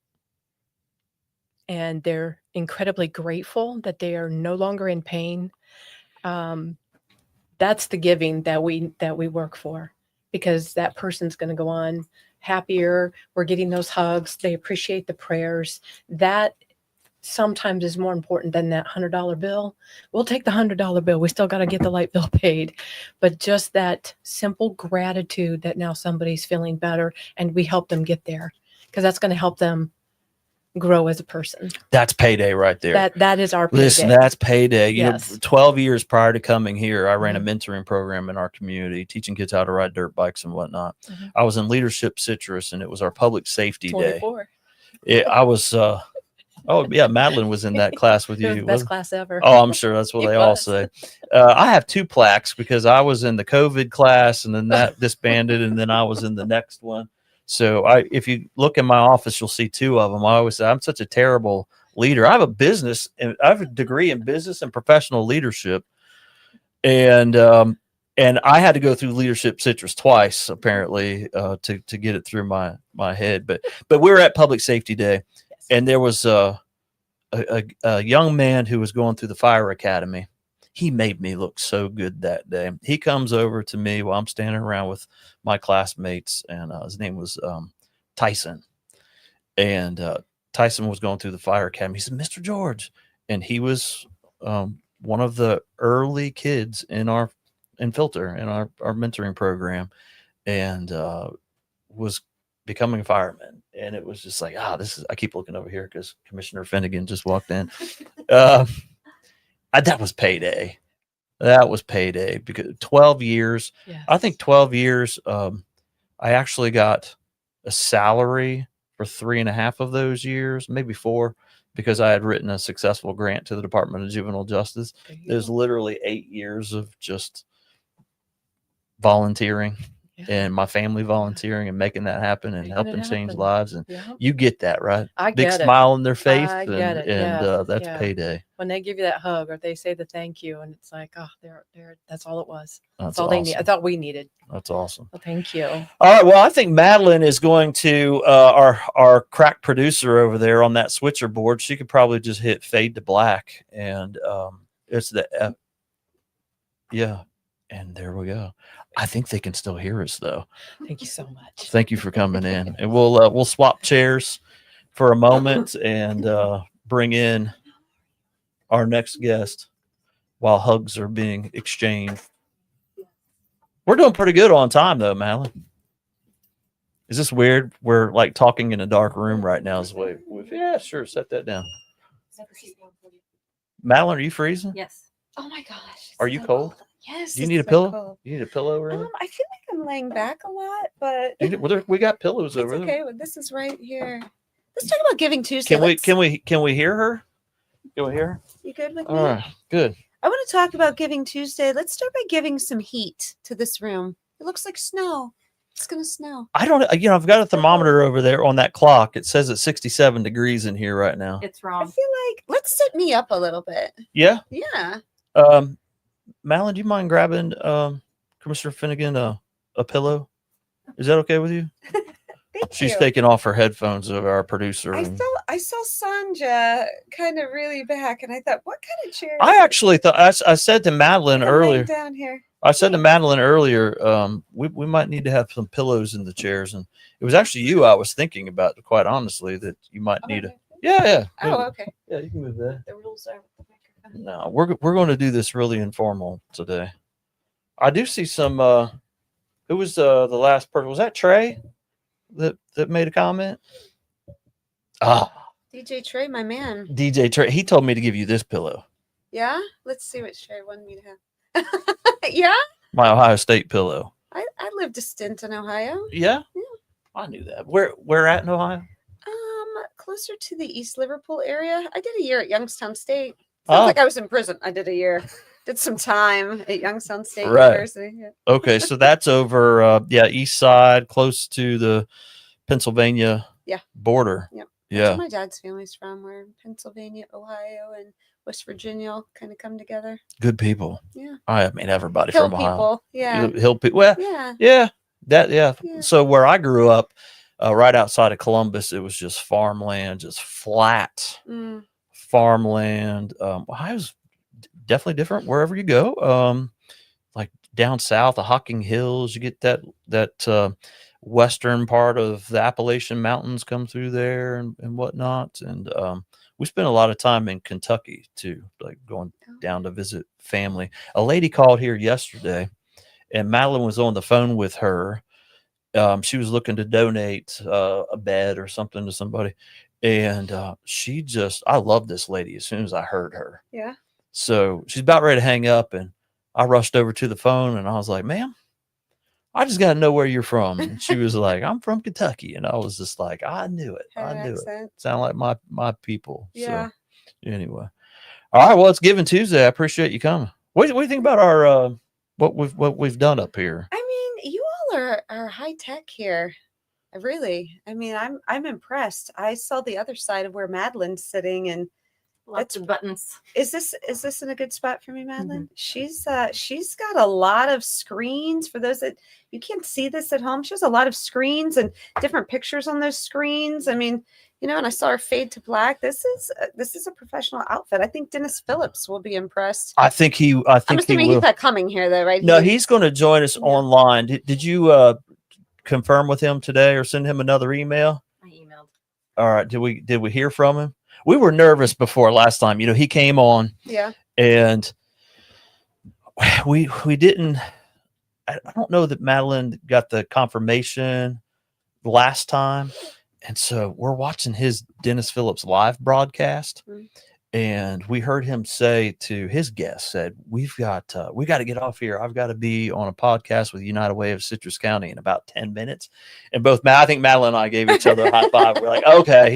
and they're incredibly grateful that they are no longer in pain, that's the giving that we work for, because that person's going to go on happier. We're getting those hugs. They appreciate the prayers. That sometimes is more important than that $100 bill. We'll take the $100 bill. We still got to get the light bill paid. But just that simple gratitude that now somebody's feeling better and we help them get there, because that's going to help them grow as a person. That's payday right there. That is our payday. Listen, that's payday. You Yes. know, 12 years prior to coming here, I ran a Mhm. mentoring program in our community, teaching kids how to ride dirt bikes and whatnot. Mhm. I was in Leadership Citrus, and it was our public safety day. 24. I was, oh yeah, Madeline was in that class with It was you. the best class ever. Oh, I'm sure that's what It they all was. say. I have 2 plaques because I was in the COVID class, and then that disbanded, and then I was in the next one. So if you look in my office, you'll see 2 of them. I always say I'm such a terrible leader. I have a business, and I have a degree in business and professional leadership, and I had to go through Leadership Citrus twice apparently to get it through my head. But we were at Public Safety Day, Yes. and there was a young man who was going through the fire academy. He made me look so good that day. He comes over to me while I'm standing around with my classmates, and his name was Tyson. And Tyson was going through the fire academy. He said, "Mr. George," and he was one of the early kids in our Filter in our mentoring program, and was becoming a fireman. And it was just like, I keep looking over here because Commissioner Finnegan just walked in. That was payday. That was payday because 12 years, Yes. I think 12 years, I actually got a salary for 3.5 of those years, maybe 4, because I had written a successful grant to the Department of Juvenile Justice. There you It was go. literally 8 years of just volunteering Yeah. and my family volunteering and making that happen and Making it helping change happen. lives. And Yeah. you get that, right? I Big get it. smile on their face. I and get it, and yeah, that's yeah. payday. When they give you that hug or they say the thank you, and it's like, that's all it was. That's all they need. awesome. That's all we needed. That's awesome. Well, thank you. All right. Well, I think Madeline is going to our crack producer over there on that switcher board. She could probably just hit fade to black, and it's the yeah, and there we go. I think they can still hear us though. Thank you so much. Thank you for coming in, and we'll swap chairs for a moment and bring in our next guest while hugs are being exchanged. We're doing pretty good on time though, Madeline. Is this weird? We're like talking in a dark room right now. Yeah, sure. Set that down. Madeline, are you freezing? Yes. Oh my gosh. Are you cold? Yes. Do you this need a is so pillow? cold. You need a pillow or anything? I feel like I'm laying back a lot, but We got pillows it's over there. okay. Well, this is right here. Let's talk about Giving Tuesday. Can we Let's- can we hear her? Can we hear her? You good with All me? right, good. I want to talk about Giving Tuesday. Let's start by giving some heat to this room. It looks like snow. It's gonna snow. I don't, I've got a thermometer over there on that clock. It says it's 67 degrees in here right now. It's I wrong. feel like let's set me up a little bit. Yeah. Yeah. Madeline, do you mind grabbing Commissioner Finnegan a pillow? Is that okay with you? Thank She's you. taking off her headphones of our producer. I saw Sanja kind of really back, and I thought, what kind of chair? I is it? actually thought I said to Madeline I'm laying earlier. down here. I said to Madeline earlier, we might need to have some pillows in the chairs, and it was actually you I was thinking about, quite honestly, that you might need a. Okay. Yeah. Oh, okay. Yeah, you can move that. The rules are with the microphone. No, we're going to do this really informal today. I do see some. Who was the last person? Was that Trey that made a comment? DJ Trey, my man. DJ Trey. He told me to give you this pillow, Yeah. Let's see what Trey wanted me to have. Yeah. my Ohio State pillow. I lived a stint in Ohio. Yeah, Yeah. I knew that. Where at in Ohio? Closer to the East Liverpool area. I did a year at Youngstown State. Oh. Sounds like I was in prison. I did a year. Did some time at Youngstown State Right. University. Yeah. Okay, so that's over. East side, close to the Pennsylvania border. Yep. That's Yeah. where my dad's family's from. We're in Pennsylvania, Ohio, and West Virginia all kind of come together. Good people. Yeah. I mean, everybody Hill from Ohio. people. Yeah. Hill people. Well, Yeah. yeah. Yeah. So where I grew up, right outside of Columbus, it was just farmland, just flat Mm. farmland. Ohio's definitely different wherever you go. Like down south, the Hocking Hills, you get that western part of the Appalachian Mountains come through there and whatnot. And we spent a lot of time in Kentucky too, like going down to visit family. A lady called here yesterday, and Madeline was on the phone with her. She was looking to donate a bed or something to somebody, And I love this lady as soon as I heard her. Yeah. So she's about ready to hang up, and I rushed over to the phone and I was like, ma'am, I just got to know where you're from. And she was like, I'm from Kentucky. And I was just like, I knew it. Had I an knew it. accent. Sound like my people. Yeah. So anyway. All right. Well, it's Giving Tuesday. I appreciate you coming. What do you think about our what we've done up here? I mean, you all are high tech here. I mean, I'm impressed. I saw the other side of where Madeline's sitting, and Lots of buttons. is this in a good spot for me, Madeline? She's got a lot of screens. For those that you can't see this at home, she has a lot of screens and different pictures on those screens. I mean, and I saw her fade to black. This is a professional outfit. I think Dennis Phillips will be impressed. I think I'm assuming he will. he's not coming here though, right? No, he's going to join us online. Did you confirm with him today or send him another email? I emailed. All right. Did we hear from him? We were nervous before last time. He came on. Yeah. And we didn't. I don't know that Madeline got the confirmation last time, and so we're watching his Dennis Phillips live broadcast. And we heard him say to his guest, said, we got to get off here. I've got to be on a podcast with United Way of Citrus County in about 10 minutes. And I think Madeline and I gave each other a high five. We're like, okay,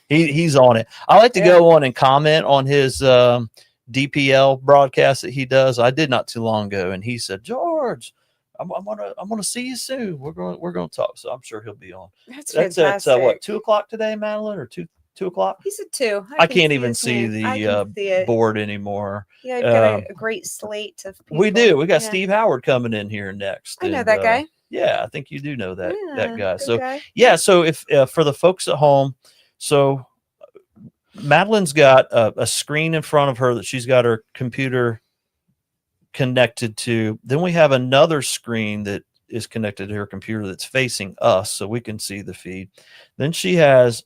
he's on it. I like to go on and comment on his DPL broadcast that he does. I did not too long ago. And he said, George, I'm gonna see you soon. We're going to talk. So I'm sure he'll be on. That's at fantastic. what, 2:00 today, Madeline, or 2 o'clock? He's at 2. I can't even his see name. I can the see it. board anymore. Yeah, you've got a great slate of people. We do. We got Yeah. Steve Howard coming in here next. I know and, that guy. Yeah, I think you do know that Yeah, guy. good So guy. yeah, so if for the folks at home, so Madeline's got a screen in front of her that she's got her computer connected to. Then we have another screen that is connected to her computer that's facing us, so we can see the feed. Then she has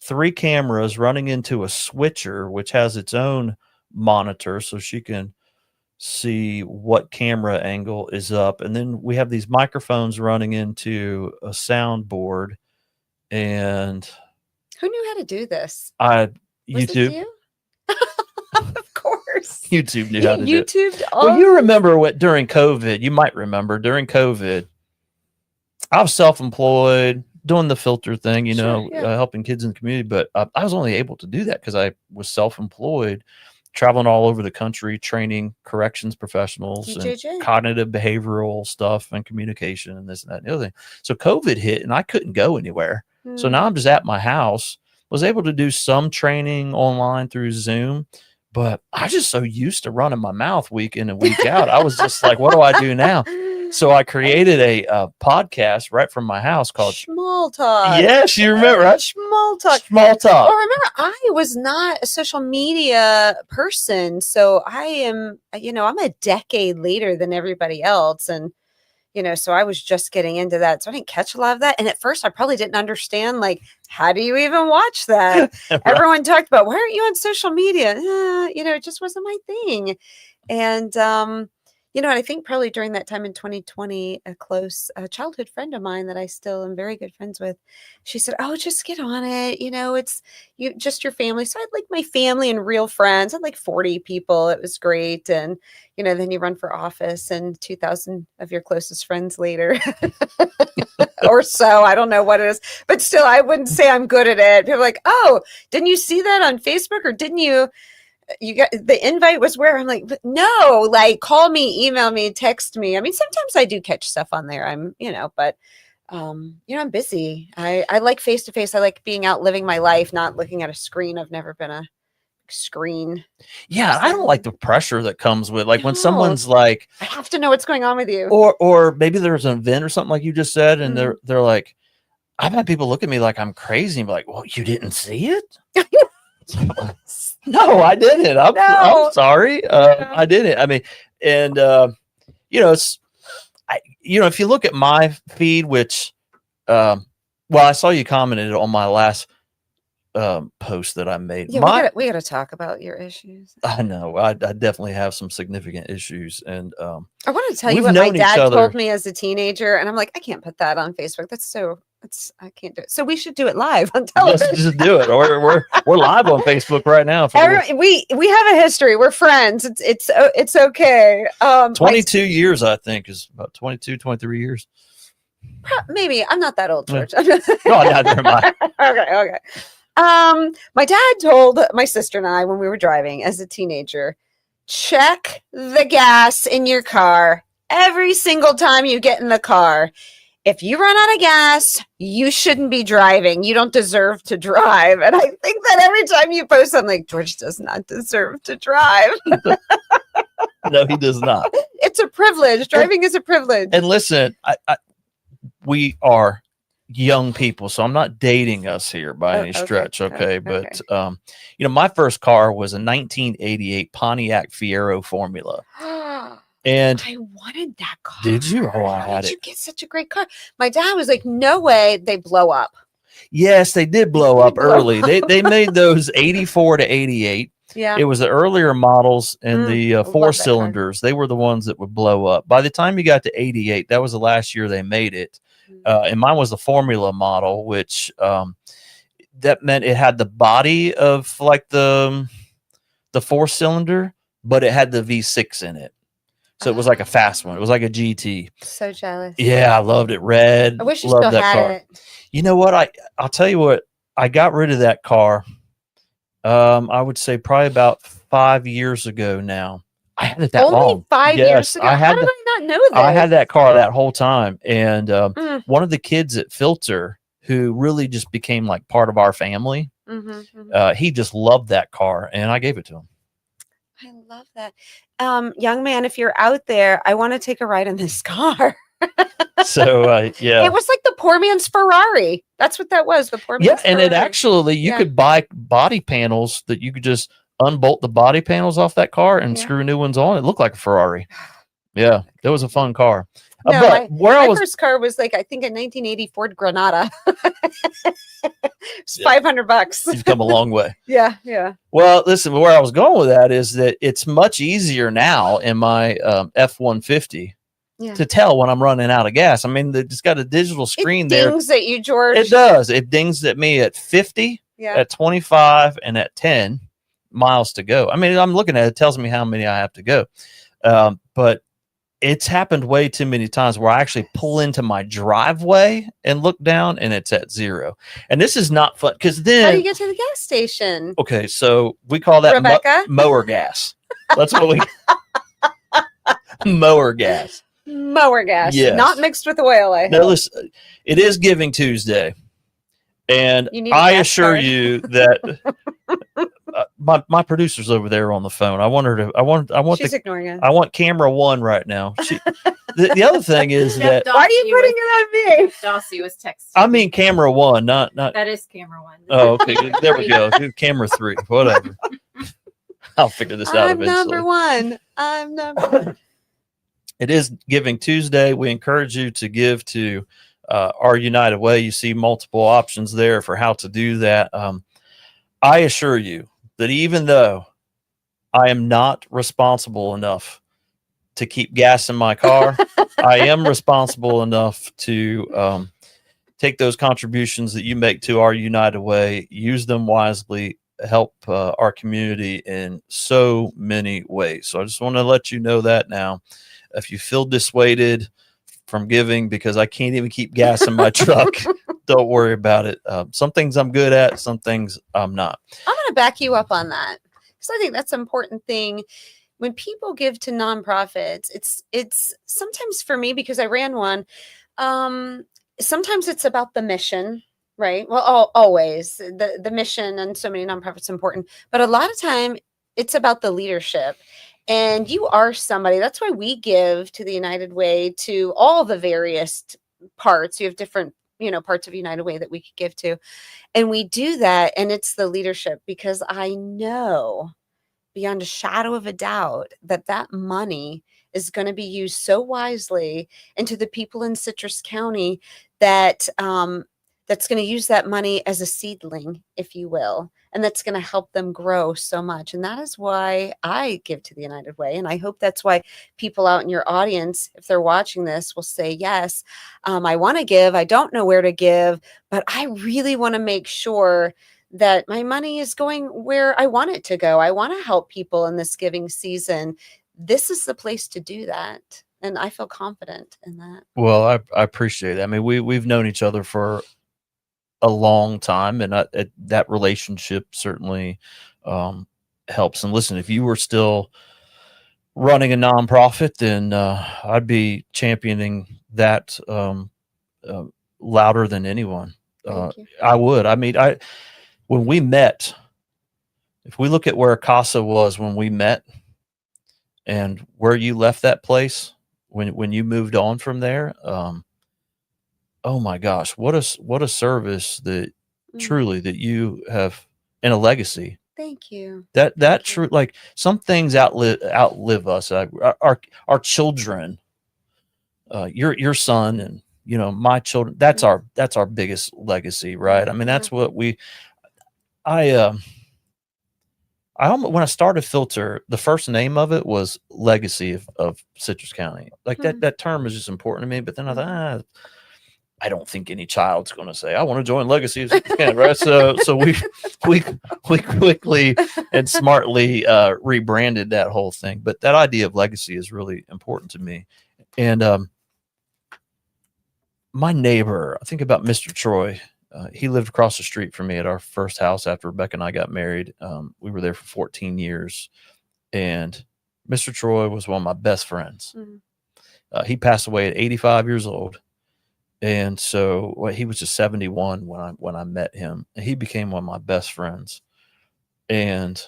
3 cameras running into a switcher, which has its own monitor, so she can see what camera angle is up. And then we have these microphones running into a soundboard. And Who knew how to do this? YouTube. Was it you? Of course. YouTube knew how to do it. YouTubed Well, you remember what during COVID, you might remember during COVID, I was self-employed, doing the filter thing, helping kids in the community. But I was only able to do that because I was self-employed, traveling all over the country, training corrections professionals and cognitive behavioral stuff and communication and this and that and the other thing. So COVID hit and I couldn't go anywhere. So now I'm just at my house, was able to do some training online through Zoom. But I was just so used to running my mouth week in and week out. I was just like, what do I do now? So I created a podcast right from my house called Small Talk. Yes, you remember, right? Small Talk. Small Talk. Well, remember, I was not a social media person. So I am, I'm a decade later than everybody else. And, so I was just getting into that. So I didn't catch a lot of that. And at first I probably didn't understand, like, how do you even watch that? Right. Everyone talked about, why aren't you on social media? It just wasn't my thing. And, and I think probably during that time in 2020, a close childhood friend of mine that I still am very good friends with, she said, oh, just get on it. It's just your family. So I had like my family and real friends. I had like 40 people. It was great. And, then you run for office and 2,000 of your closest friends later or so. I don't know what it is, but still, I wouldn't say I'm good at it. People are like, oh, didn't you see that on Facebook or didn't you got the invite was where? I'm like, but no, like call me, email me, text me. I mean, sometimes I do catch stuff on there. I'm, but I'm busy. I like face to face. I like being out living my life, not looking at a screen. I've never been a screen. Yeah, I don't like the pressure that comes with when someone's like, I have to know what's going on with you. Or maybe there's an event or something like you just said, and they're like, I've had people look at me like I'm crazy and be like, well, you didn't see it? No, I didn't. I'm sorry. I didn't. I mean, and if you look at my feed, which, I saw you commented on my last post that I made. Yeah, we gotta talk about your issues. I know. I definitely have some significant issues, and I want to tell you what my dad told me as a teenager, and I'm like, I can't put that on Facebook. That's so I can't do it. So we should do it live on Let's television. just do it. We're live on Facebook right now. We have a history. We're friends. It's okay. 22 years, I think, is about 22, 23 years. Maybe I'm not that old, Yeah. George. No, never mind. Okay. My dad told my sister and I when we were driving as a teenager, check the gas in your car every single time you get in the car. If you run out of gas, you shouldn't be driving. You don't deserve to drive. And I think that every time you post something, like, George does not deserve to drive. No, he does not. It's a privilege. Driving is a privilege. And listen, we are young people, so I'm not dating us here by any okay, stretch. Okay. okay. But, my first car was a 1988 Pontiac Fiero Formula. And I wanted that car. Did you? Oh, I How had did it. you get such a great car? My dad was like, no way, they blow up. yes, they did blow They up blow early. They made those 84 to 88. Yeah. It was the earlier models and the love that four car. cylinders. They were the ones that would blow up. By the time you got to 88, that was the last year they made it. And mine was the Formula model, which that meant it had the body of like the four cylinder, but it had the V6 in it. So it was like a fast one. It was like a GT. So jealous. Yeah, I loved it. Red. I wish you loved still that had car. it. You know what? I'll tell you what. I got rid of that car. I would say probably about 5 years ago now. I had it that Only long. 5 Yes, years ago. I had How did the- I not know this? I had that car that whole time, and Mm. one of the kids at Filter, who really just became like part of our family, he just loved that car, and I gave it to him. I love that. Young man, if you're out there, I want to take a ride in this car. So yeah, It was like the poor man's Ferrari. That's what that was. The poor man's yeah, and it Ferrari. actually you Yeah. could buy body panels that you could just unbolt the body panels off that car and Yeah. screw new ones on. It looked like a Ferrari. Yeah, it was a fun car. No, But where I My was, first car was like, I think, a 1980 Ford Granada. It's Yeah. $500. you've come a long way. Yeah. Well, listen, where I was going with that is that it's much easier now in my F-150 Yeah. to tell when I'm running out of gas. I mean, it's got a digital screen It there. dings at you, George. It does. It dings at me at 50, Yeah. at 25, and at 10 miles to go. I mean, I'm looking at it, it tells me how many I have to go. But it's happened way too many times where I actually pull into my driveway and look down and it's at 0. And this is not fun because How do then, you get to the gas station? okay, so we call that Rebecca? mower gas. That's what we mower gas. Mower gas. Yes. Not mixed with oil. I Now, hope. listen, it is Giving Tuesday. And You need a I gas assure card. you that my producer's over there on the phone. I want her to. I want She's ignoring us. I want camera one right now. The other thing is that Why are you putting it on me? Dossie was texting. I mean camera one, not. That is camera one. Oh, okay. Good. There we go. Do camera 3, whatever. I'll figure this out I'm eventually. number one. I'm number one. It is Giving Tuesday. We encourage you to give to our United Way. You see multiple options there for how to do that. I assure you that even though I am not responsible enough to keep gas in my car, I am responsible enough to take those contributions that you make to our United Way, use them wisely, help our community in so many ways. So I just want to let you know that now. If you feel dissuaded from giving because I can't even keep gas in my truck, don't worry about it. Some things I'm good at, some things I'm not. I'm going to back you up on that because I think that's an important thing. When people give to nonprofits, it's sometimes for me because I ran one. Sometimes it's about the mission, right? Well, always the mission and so many nonprofits are important, but a lot of time it's about the leadership. And you are somebody. That's why we give to the United Way to all the various parts. You have different, parts of United Way that we could give to. And we do that. And it's the leadership because I know beyond a shadow of a doubt that that money is going to be used so wisely and to the people in Citrus County that that's going to use that money as a seedling, if you will, and that's going to help them grow so much. And that is why I give to the United Way. And I hope that's why people out in your audience, if they're watching this, will say, yes, I want to give. I don't know where to give, but I really want to make sure that my money is going where I want it to go. I want to help people in this giving season. This is the place to do that. And I feel confident in that. Well, I appreciate that. I mean, we've known each other for a long time, and that relationship certainly helps. And listen, if you were still running a nonprofit, then I'd be championing that louder than anyone. Thank you. I would. I mean, when we met, if we look at where CASA was when we met and where you left that place when you moved on from there, oh my gosh, what a service that truly that you have, and a legacy. Thank you. That true, like some things outlive us. Our children, your son, and my children. That's our biggest legacy, right? I mean, that's what when I started Filter, the first name of it was Legacy of Citrus County. Like that term is just important to me. But then I thought, I don't think any child's going to say, I want to join Legacy of Citrus County, right? So we quickly and smartly rebranded that whole thing. But that idea of legacy is really important to me. And my neighbor, I think about Mr. Troy. He lived across the street from me at our first house after Rebecca and I got married. We were there for 14 years. And Mr. Troy was one of my best friends. He passed away at 85 years old. And so he was just 71 when I met him. And he became one of my best friends. And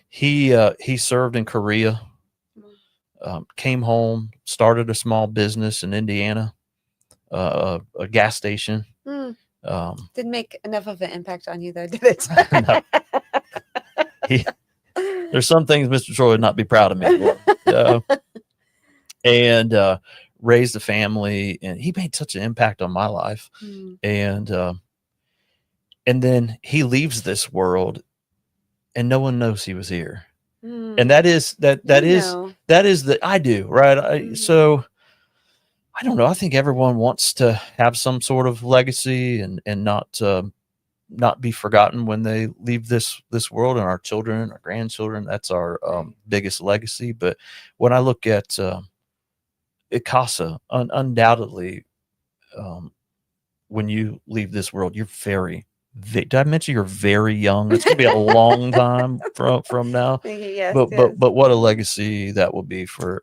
he served in Korea, came home, started a small business in Indiana, a gas station. Didn't make enough of an impact on you, though, did it? There's some things Mr. Troy would not be proud of me for. And raised a family, and he made such an impact on my life. And then he leaves this world, and no one knows he was here. And that is I do, right? So I don't know. I think everyone wants to have some sort of legacy and not be forgotten when they leave this world. And our children, our grandchildren, that's our biggest legacy. But when I look at CASA, undoubtedly, when you leave this world, you're did I mention you're very young? It's going to be a long time from now. Yes, but what a legacy that will be for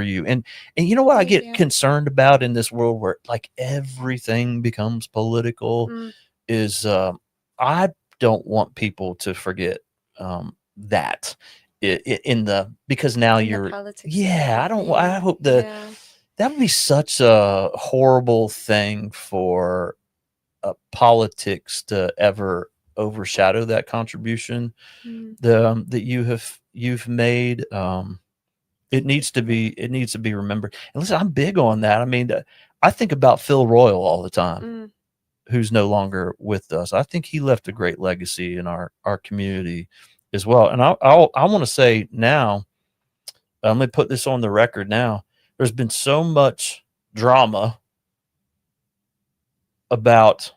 you. And you know what I get concerned about in this world where like everything becomes political is I don't want people to forget that because now you're I hope that would be such a horrible thing for politics to ever overshadow that contribution that you've made. It needs to be remembered. And listen, I'm big on that. I mean, I think about Phil Royal all the time, who's no longer with us. I think he left a great legacy in our community as well. And I want to say now, I'm going to put this on the record now. There's been so much drama about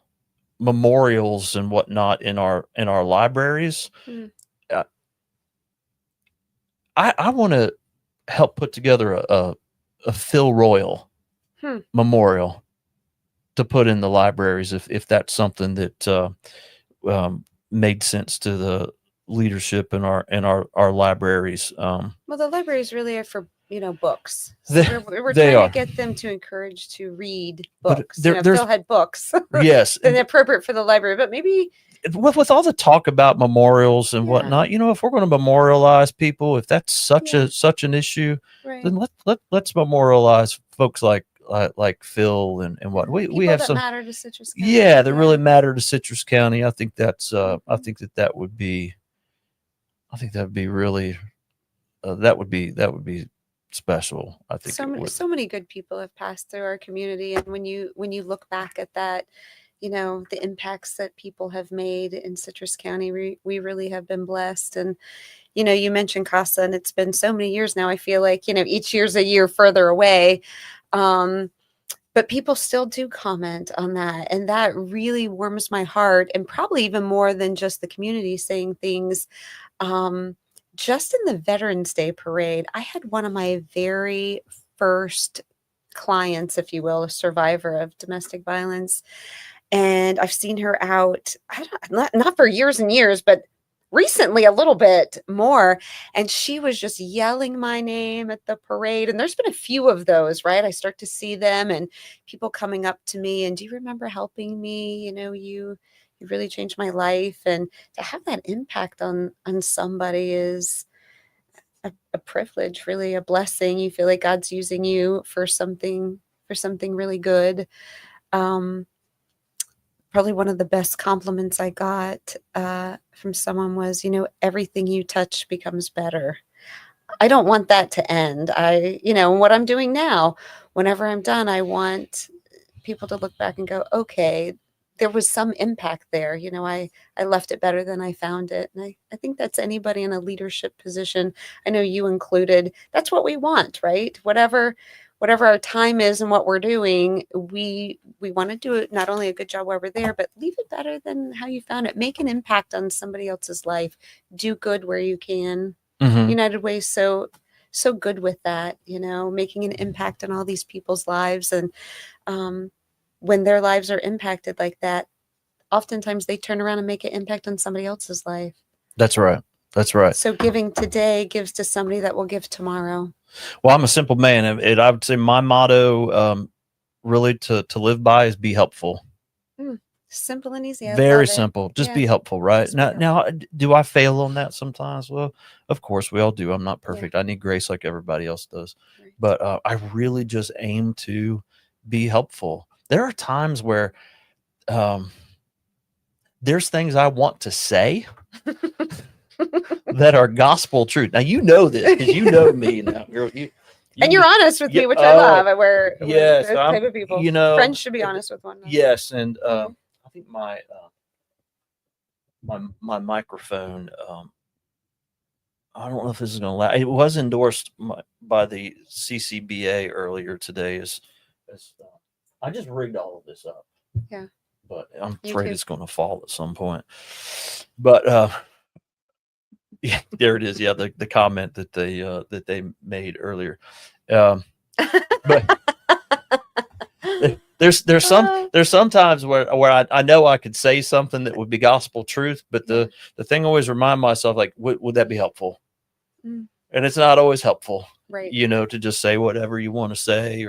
memorials and whatnot in our libraries. I want to help put together a Phil Royal memorial to put in the libraries if that's something that made sense to the leadership in our libraries. Well, the libraries really are for books. We're they trying are. to get them to encourage to read books. There's Phil had books. Yes, and appropriate for the library, but maybe with all the talk about memorials and whatnot, if we're going to memorialize people, if that's such an issue, then let's memorialize folks like Phil and what we have that some matter to Citrus County. Yeah, that really matter to Citrus County. I think that's I think that would be really that would be special. I think so many good people have passed through our community, and when you look back at that, the impacts that people have made in Citrus County. We really have been blessed. And, you mentioned CASA, and it's been so many years now. I feel like, each year's a year further away. But people still do comment on that. And that really warms my heart, and probably even more than just the community saying things. Just in the Veterans Day parade, I had one of my very first clients, if you will, a survivor of domestic violence. And I've seen her out, not for years and years, but recently a little bit more. And she was just yelling my name at the parade. And there's been a few of those, right? I start to see them and people coming up to me and, do you remember helping me? You really changed my life. And to have that impact on somebody is a privilege, really a blessing. You feel like God's using you for something really good. Probably one of the best compliments I got from someone was, everything you touch becomes better. I don't want that to end. What I'm doing now, whenever I'm done, I want people to look back and go, okay, there was some impact there. I left it better than I found it. And I think that's anybody in a leadership position. I know you included. That's what we want, right? Whatever our time is and what we're doing, we want to do it, not only a good job while we're there, but leave it better than how you found it. Make an impact on somebody else's life. Do good where you can. Mhm. United Way so good with that, making an impact on all these people's lives. And when their lives are impacted like that, oftentimes they turn around and make an impact on somebody else's life. That's right. That's right. So giving today gives to somebody that will give tomorrow. Well, I'm a simple man, and I would say my motto, really to live by, is be helpful. Simple and easy. I Very love it. simple. Just Yeah. be helpful, right? Just be helpful. Now, do I fail on that sometimes? Well, of course we all do. I'm not perfect. I need grace like everybody else does. Right. But I really just aim to be helpful. There are times where there's things I want to say that are gospel truth. Now, you know this because you know me now. And you're honest with me, which I love. We're yes, those type of people. Friends should be honest with one another. Yes, and I think my microphone. I don't know if this is going to last. It was endorsed by the CCBA earlier today. I just rigged all of this up. Yeah, but I'm You afraid too. it's going to fall at some point. But yeah, there it is. Yeah, the comment that they made earlier. But there's some times where I know I could say something that would be gospel truth, but the thing I always remind myself, like, would that be helpful? Mm. And it's not always helpful, Right. to just say whatever you want to say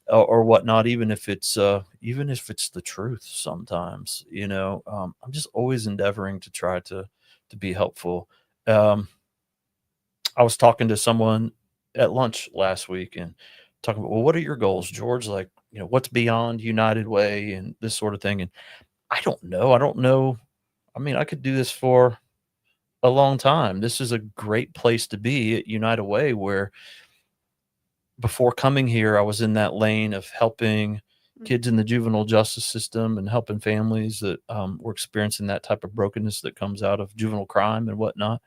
or whatnot, even if it's the truth. Sometimes, I'm just always endeavoring to try to be helpful. I was talking to someone at lunch last week and talking about, well, what are your goals, George? Like, what's beyond United Way and this sort of thing. And I don't know. I mean, I could do this for a long time. This is a great place to be at United Way, where before coming here, I was in that lane of helping kids in the juvenile justice system and helping families that were experiencing that type of brokenness that comes out of juvenile crime and whatnot.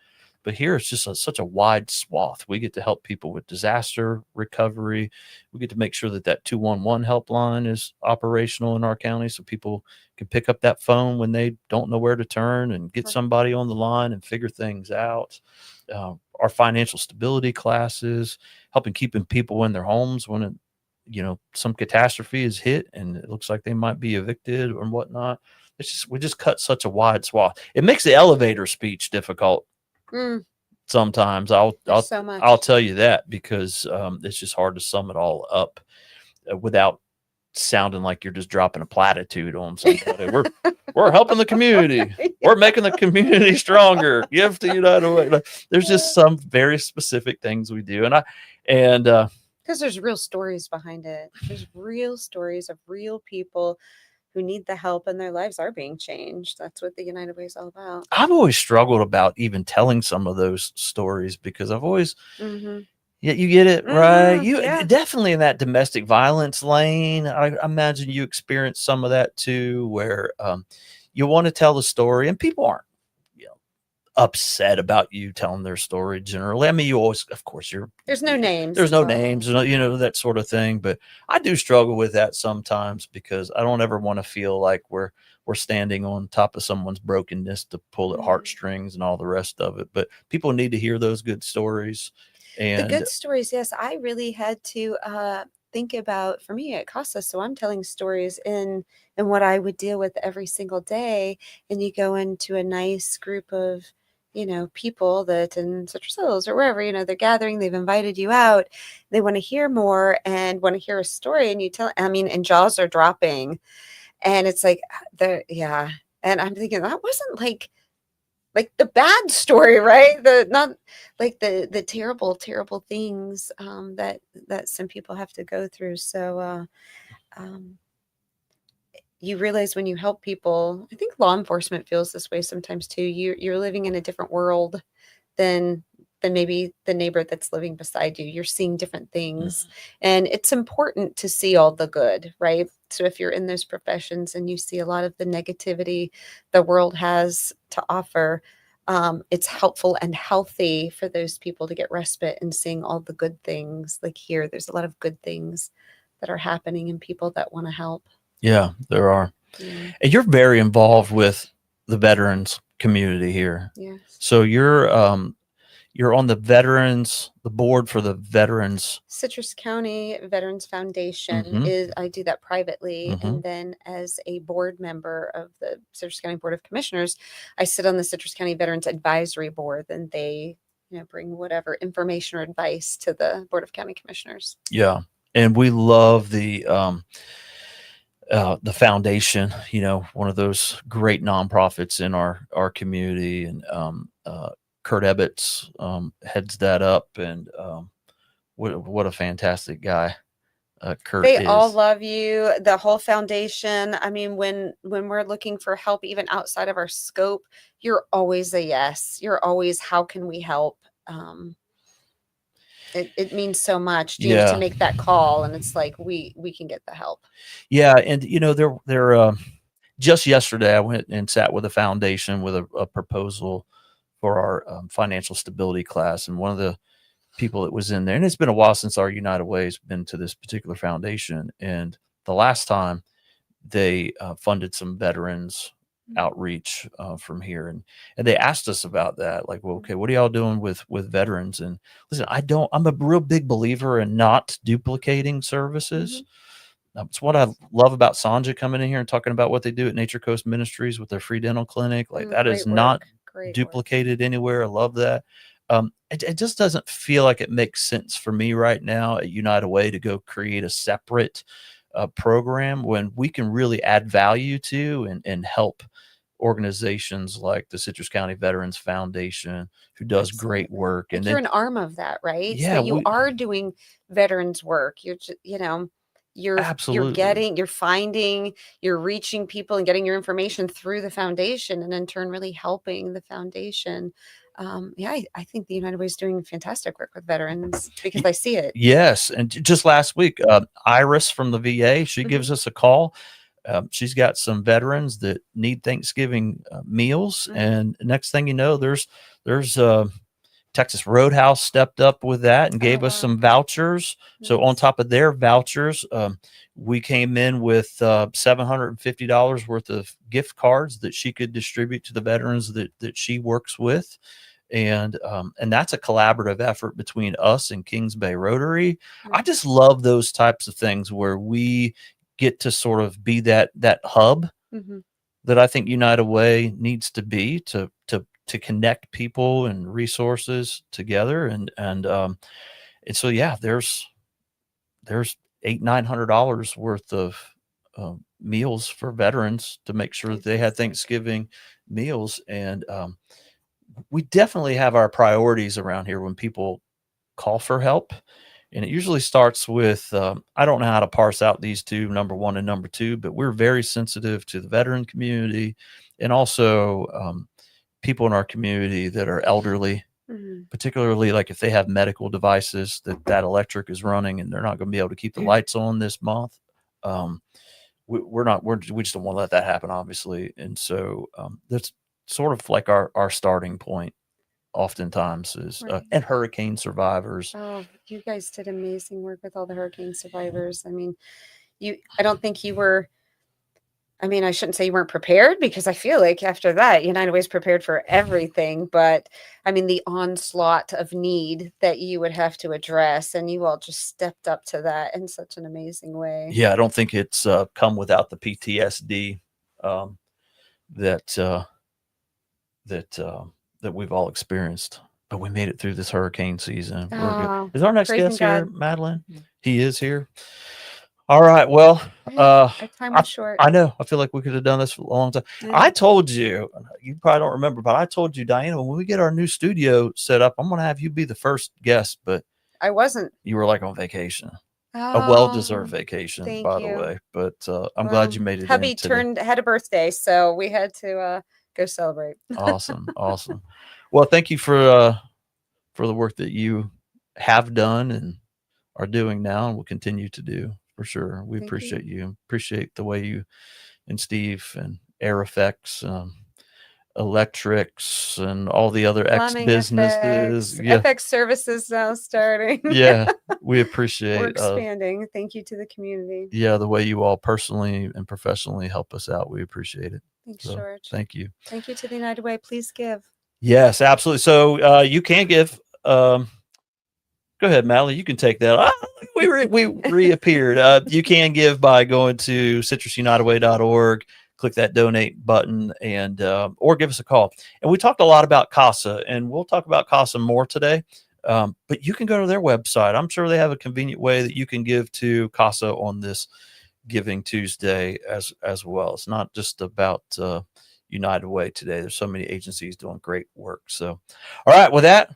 But here it's just such a wide swath. We get to help people with disaster recovery. We get to make sure that 211 helpline is operational in our county, so people can pick up that phone when they don't know where to turn and get somebody on the line and figure things out. Our financial stability classes, helping keeping people in their homes when some catastrophe is hit and it looks like they might be evicted or whatnot. We just cut such a wide swath. It makes the elevator speech difficult. Sometimes I'll tell you that, because it's just hard to sum it all up without sounding like you're just dropping a platitude on somebody. We're helping the community. We're making the community stronger. Give to United Way. Like, there's just some very specific things we do, and because there's real stories behind it. There's real stories of real people who need the help and their lives are being changed. That's what the United Way is all about. I've always struggled about even telling some of those stories, because I've always, Yeah, you get it right. Mhm, You yeah. definitely in that domestic violence lane. I imagine you experienced some of that too, where you want to tell the story, and people aren't, you know, upset about you telling their story generally. I mean, you always, of course, There's no names there's no involved. names, you know, that sort of thing. But I do struggle with that sometimes because I don't ever want to feel like we're standing on top of someone's brokenness to pull at Mhm. heartstrings and all the rest of it. But people need to hear those good stories. The And good stories, yes, I really had to think about, for me at Casa. So I'm telling stories in what I would deal with every single day. And you go into a nice group of, people that in Citrus Hills or wherever, they're gathering, they've invited you out, they want to hear more and want to hear a story. And you tell, I mean, and jaws are dropping. And it's like, yeah. And I'm thinking that wasn't like the bad story, right? The not like the terrible, terrible things that some people have to go through. So um, you realize when you help people, I think law enforcement feels this way sometimes too. You're living in a different world than maybe the neighbor that's living beside you. You're seeing different things. And it's important to see all the good, right? So if you're in those professions and you see a lot of the negativity the world has to offer, it's helpful and healthy for those people to get respite and seeing all the good things. Like here, there's a lot of good things that are happening and people that want to help. yeah, there are. Yeah. And you're very involved with the veterans community here. Yes. So you're on the board for the veterans. Citrus County Veterans Foundation Mhm. I do that privately. Mhm. And then as a board member of the Citrus County Board of Commissioners, I sit on the Citrus County Veterans Advisory Board, and they, bring whatever information or advice to the Board of County Commissioners. Yeah. And we love the foundation, one of those great nonprofits in our community. And Kurt Ebbets heads that up. And what a fantastic guy Kurt They is. all love you, the whole foundation. I mean, when we're looking for help, even outside of our scope, you're always a yes. You're always, how can we help? It means so much to Yeah. make that call, and it's like we can get the help. Yeah. And, they're just yesterday, I went and sat with a foundation with a proposal for our financial stability class. And one of the people that was in there, and it's been a while since our United Way has been to this particular foundation. And the last time they funded some veterans outreach from here, and they asked us about that, like, well, okay, what are y'all doing with veterans? And listen, I'm a real big believer in not duplicating services. It's what I love about Sanja coming in here and talking about what they do at Nature Coast Ministries with their free dental clinic. Like that is Great not work. Great work. duplicated anywhere. I love that. It just doesn't feel like it makes sense for me right now at United Way to go create a separate program when we can really add value to and help organizations like the Citrus County Veterans Foundation, who does great Absolutely. work. Like And you're then, an arm of that, right? yeah, So you are doing veterans work. You're just, you're absolutely. you're finding, you're reaching people and getting your information through the foundation, and in turn really helping the foundation. I think the United Way is doing fantastic work with veterans because I see it. Yes. And just last week, Iris from the VA, she gives us a call. She's got some veterans that need Thanksgiving meals. And next thing you know, there's Texas Roadhouse stepped up with that and gave us some vouchers. So on top of their vouchers, we came in with $750 worth of gift cards that she could distribute to the veterans that she works with. And that's a collaborative effort between us and Kings Bay Rotary. I just love those types of things where we get to sort of be that hub that I think United Way needs to be to connect people and resources together. And so, yeah, there's $800-900 worth of meals for veterans to make sure that they had Thanksgiving meals. And we definitely have our priorities around here when people call for help. And it usually starts with, I don't know how to parse out these two, number one and number two, but we're very sensitive to the veteran community and also people in our community that are elderly Mhm. particularly like if they have medical devices that electric is running and they're not going to be able to keep the lights on this month. We just don't want to let that happen, obviously. And so that's sort of like our starting point oftentimes is, Right. and hurricane survivors. Oh, you guys did amazing work with all the hurricane survivors. I mean, I don't think you were, I mean, I shouldn't say you weren't prepared, because I feel like after that, United Way's prepared for everything. But I mean, the onslaught of need that you would have to address, and you all just stepped up to that in such an amazing way. Yeah, I don't think it's come without the PTSD um, that that we've all experienced. But we made it through this hurricane season. We're good. Oh, Is our next praising guest here, God. Madeline? He is here. All right. Well, Our time was short. I know. I feel like we could have done this for a long time. Yeah. I told you, you probably don't remember, but I told you, Diana, when we get our new studio set up, I'm going to have you be the first guest. But I wasn't. you were like on vacation, a Oh, well-deserved vacation, thank by the you. way. But I'm Well, glad you made it. Hubby in today. had a birthday, so we had to go celebrate. Awesome, awesome. Well, thank you for the work that you have done and are doing now, and will continue to do. For sure. We Thank appreciate you. Appreciate the way you and Steve and Air Effects, Electrics, and all the other X Plumbing businesses. FX, Yeah. FX services now starting. Yeah. We We're appreciate expanding. Thank you to the community. the way you all personally and professionally help us out. We appreciate it. Thanks, So, George. thank you. Thank you to the United Way. Please give. Yes, absolutely. So you can give. Go ahead, Mally. You can take that. We reappeared. You can give by going to citrusunitedway.org, click that donate button, and or give us a call. And we talked a lot about CASA, and we'll talk about CASA more today. But you can go to their website. I'm sure they have a convenient way that you can give to CASA on this Giving Tuesday as well. It's not just about United Way today. There's so many agencies doing great work. So, all right, with that,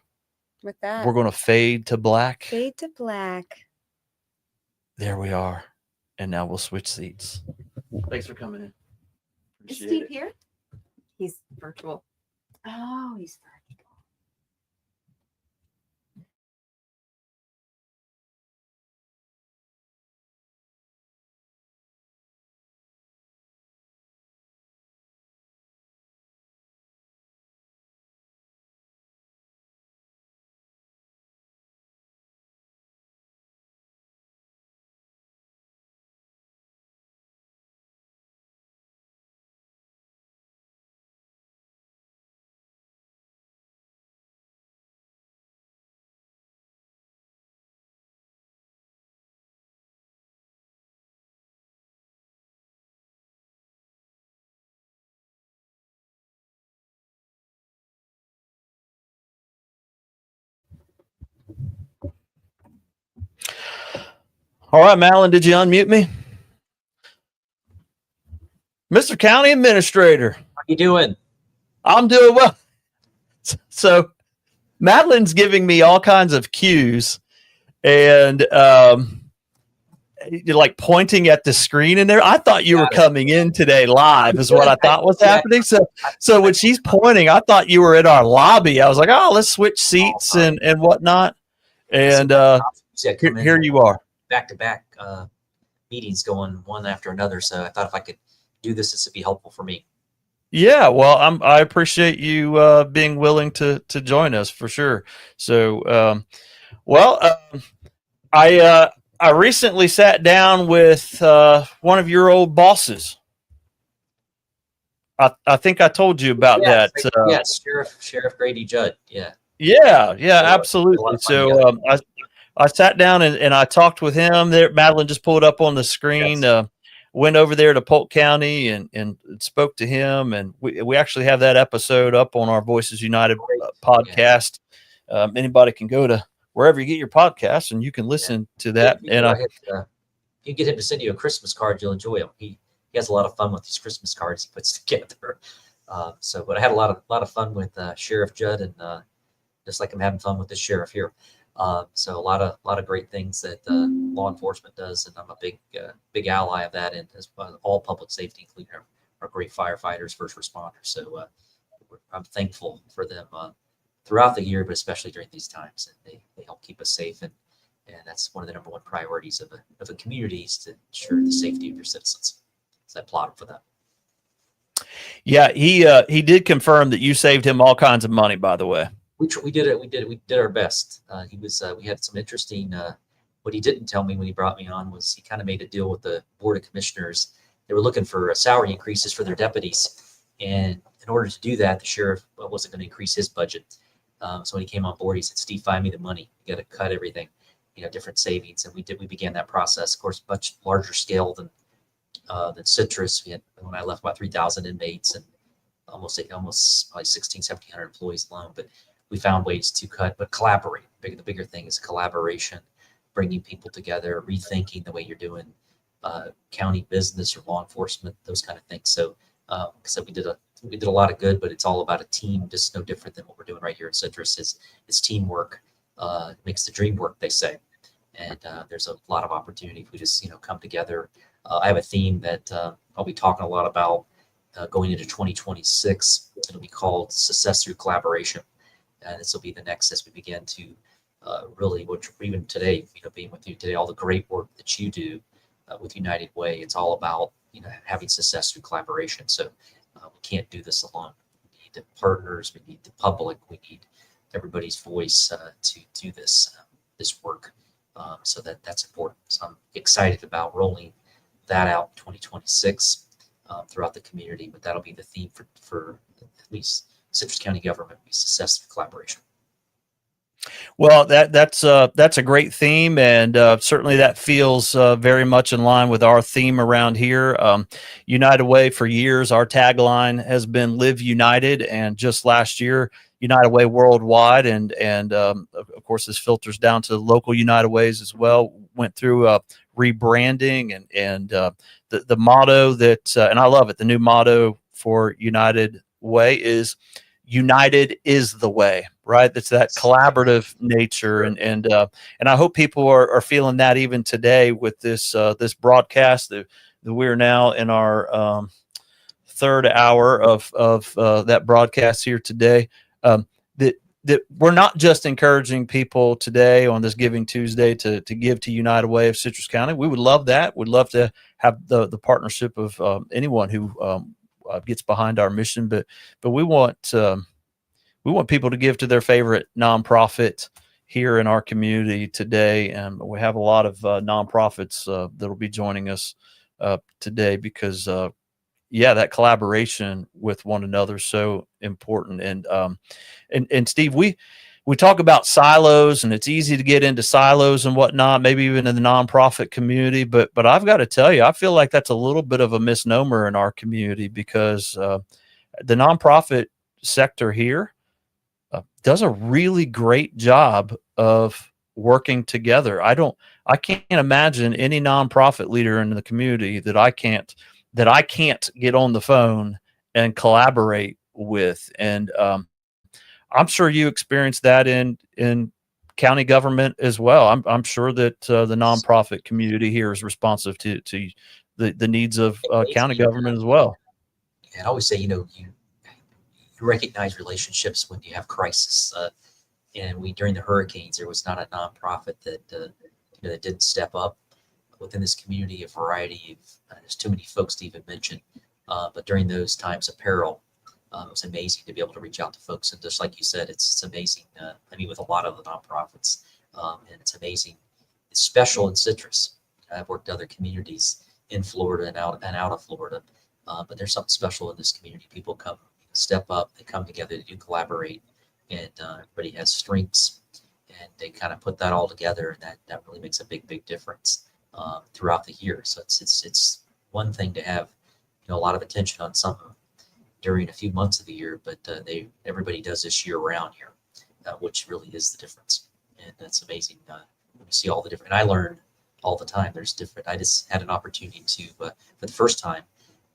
we're going to fade to black. Fade to black. There we are. And now we'll switch seats. Thanks for coming in. Is Appreciate Steve it. here? He's virtual. Oh, he's virtual. All right, Malin, did you unmute me? Mr. County Administrator. How you doing? I'm doing well. So Madeline's giving me all kinds of cues, and you're like pointing at the screen in there. I thought you were coming in today live is what I thought was happening. So when she's pointing, I thought you were in our lobby. I was like, oh, let's switch seats and whatnot. And here you are. Back-to-back meetings going one after another. So I thought if I could do this, this would be helpful for me. Yeah, well, I appreciate you being willing to join us for sure. So, I recently sat down with one of your old bosses. I think I told you about that. Yes, Sheriff Grady Judd. Yeah. Yeah, So, absolutely. So I sat down and I talked with him. There, Madeline just pulled up on the screen. Yes. Went over there to Polk County and spoke to him, and we actually have that episode up on our Voices United podcast. Anybody can go to wherever you get your podcasts, and you can listen to that. You you get him to send you a Christmas card, you'll enjoy him. He has a lot of fun with these Christmas cards he puts together. But I had a lot of fun with Sheriff Judd, and just like I'm having fun with the sheriff here. So a lot of great things that law enforcement does, and I'm a big ally of that, and as well, all public safety, including our great firefighters, first responders. So I'm thankful for them throughout the year, but especially during these times. And they help keep us safe. And that's one of the number one priorities of a community, is to ensure the safety of your citizens. So I applaud for that. Yeah, he did confirm that you saved him all kinds of money, by the way. We did it. We did our best. We had some interesting, what he didn't tell me when he brought me on was he kind of made a deal with the Board of Commissioners. They were looking for salary increases for their deputies. And in order to do that, the sheriff wasn't going to increase his budget. So when he came on board, he said, "Steve, find me the money. You got to cut everything, different savings." And we began that process, of course, much larger scale than Citrus. We had, when I left, about 3,000 inmates and almost probably 1,700 employees alone. But we found ways to cut, but collaborate. The bigger thing is collaboration, bringing people together, rethinking the way you're doing county business or law enforcement, those kind of things. So, we did a lot of good, but it's all about a team. Just no different than what we're doing right here at Citrus. It's teamwork makes the dream work, they say. And there's a lot of opportunity if we just come together. I have a theme that I'll be talking a lot about going into 2026. It'll be called Success Through Collaboration. And this will be the next as we begin to really, which even today, being with you today, all the great work that you do with United Way, it's all about, having success through collaboration. So we can't do this alone. We need the partners, we need the public, we need everybody's voice to do this work. So that's important. So I'm excited about rolling that out in 2026 throughout the community, but that'll be the theme for at least Citrus County government, be success through collaboration. Well, that's a great theme, and certainly that feels very much in line with our theme around here. United Way, for years, our tagline has been "Live United," and just last year, United Way worldwide, and of course, this filters down to local United Ways as well. Went through rebranding, and the motto that, and I love it. The new motto for United Way is "United is the way," right? That's that collaborative nature. And I hope people are feeling that even today with this broadcast that we're now in our third hour of that broadcast here today. That we're not just encouraging people today on this Giving Tuesday to give to United Way of Citrus County. We would love that. We'd love to have the partnership of anyone who gets behind our mission, but we want people to give to their favorite nonprofit here in our community today, and we have a lot of nonprofits that'll be joining us today because that collaboration with one another is so important. And Steve, we talk about silos, and it's easy to get into silos and whatnot, maybe even in the nonprofit community. But I've got to tell you, I feel like that's a little bit of a misnomer in our community because the nonprofit sector here does a really great job of working together. I can't imagine any nonprofit leader in the community that I can't get on the phone and collaborate with. And I'm sure you experienced that in county government as well. I'm sure that the nonprofit community here is responsive to the needs of county government as well. And I always say, you recognize relationships when you have crisis. And during the hurricanes, there was not a nonprofit that that didn't step up within this community. A variety of there's too many folks to even mention. But during those times of peril, it was amazing to be able to reach out to folks. And just like you said, it's amazing. I mean, with a lot of the nonprofits, and it's amazing. It's special in Citrus. I've worked in other communities in Florida and out of Florida, but there's something special in this community. People come, step up, they come together, they do collaborate, and everybody has strengths, and they kind of put that all together, and that really makes a big difference throughout the year. So it's one thing to have a lot of attention on something during a few months of the year, but everybody does this year round here, which really is the difference. And that's amazing when you see all the different. And I learn all the time. There's different. I just had an opportunity to, for the first time,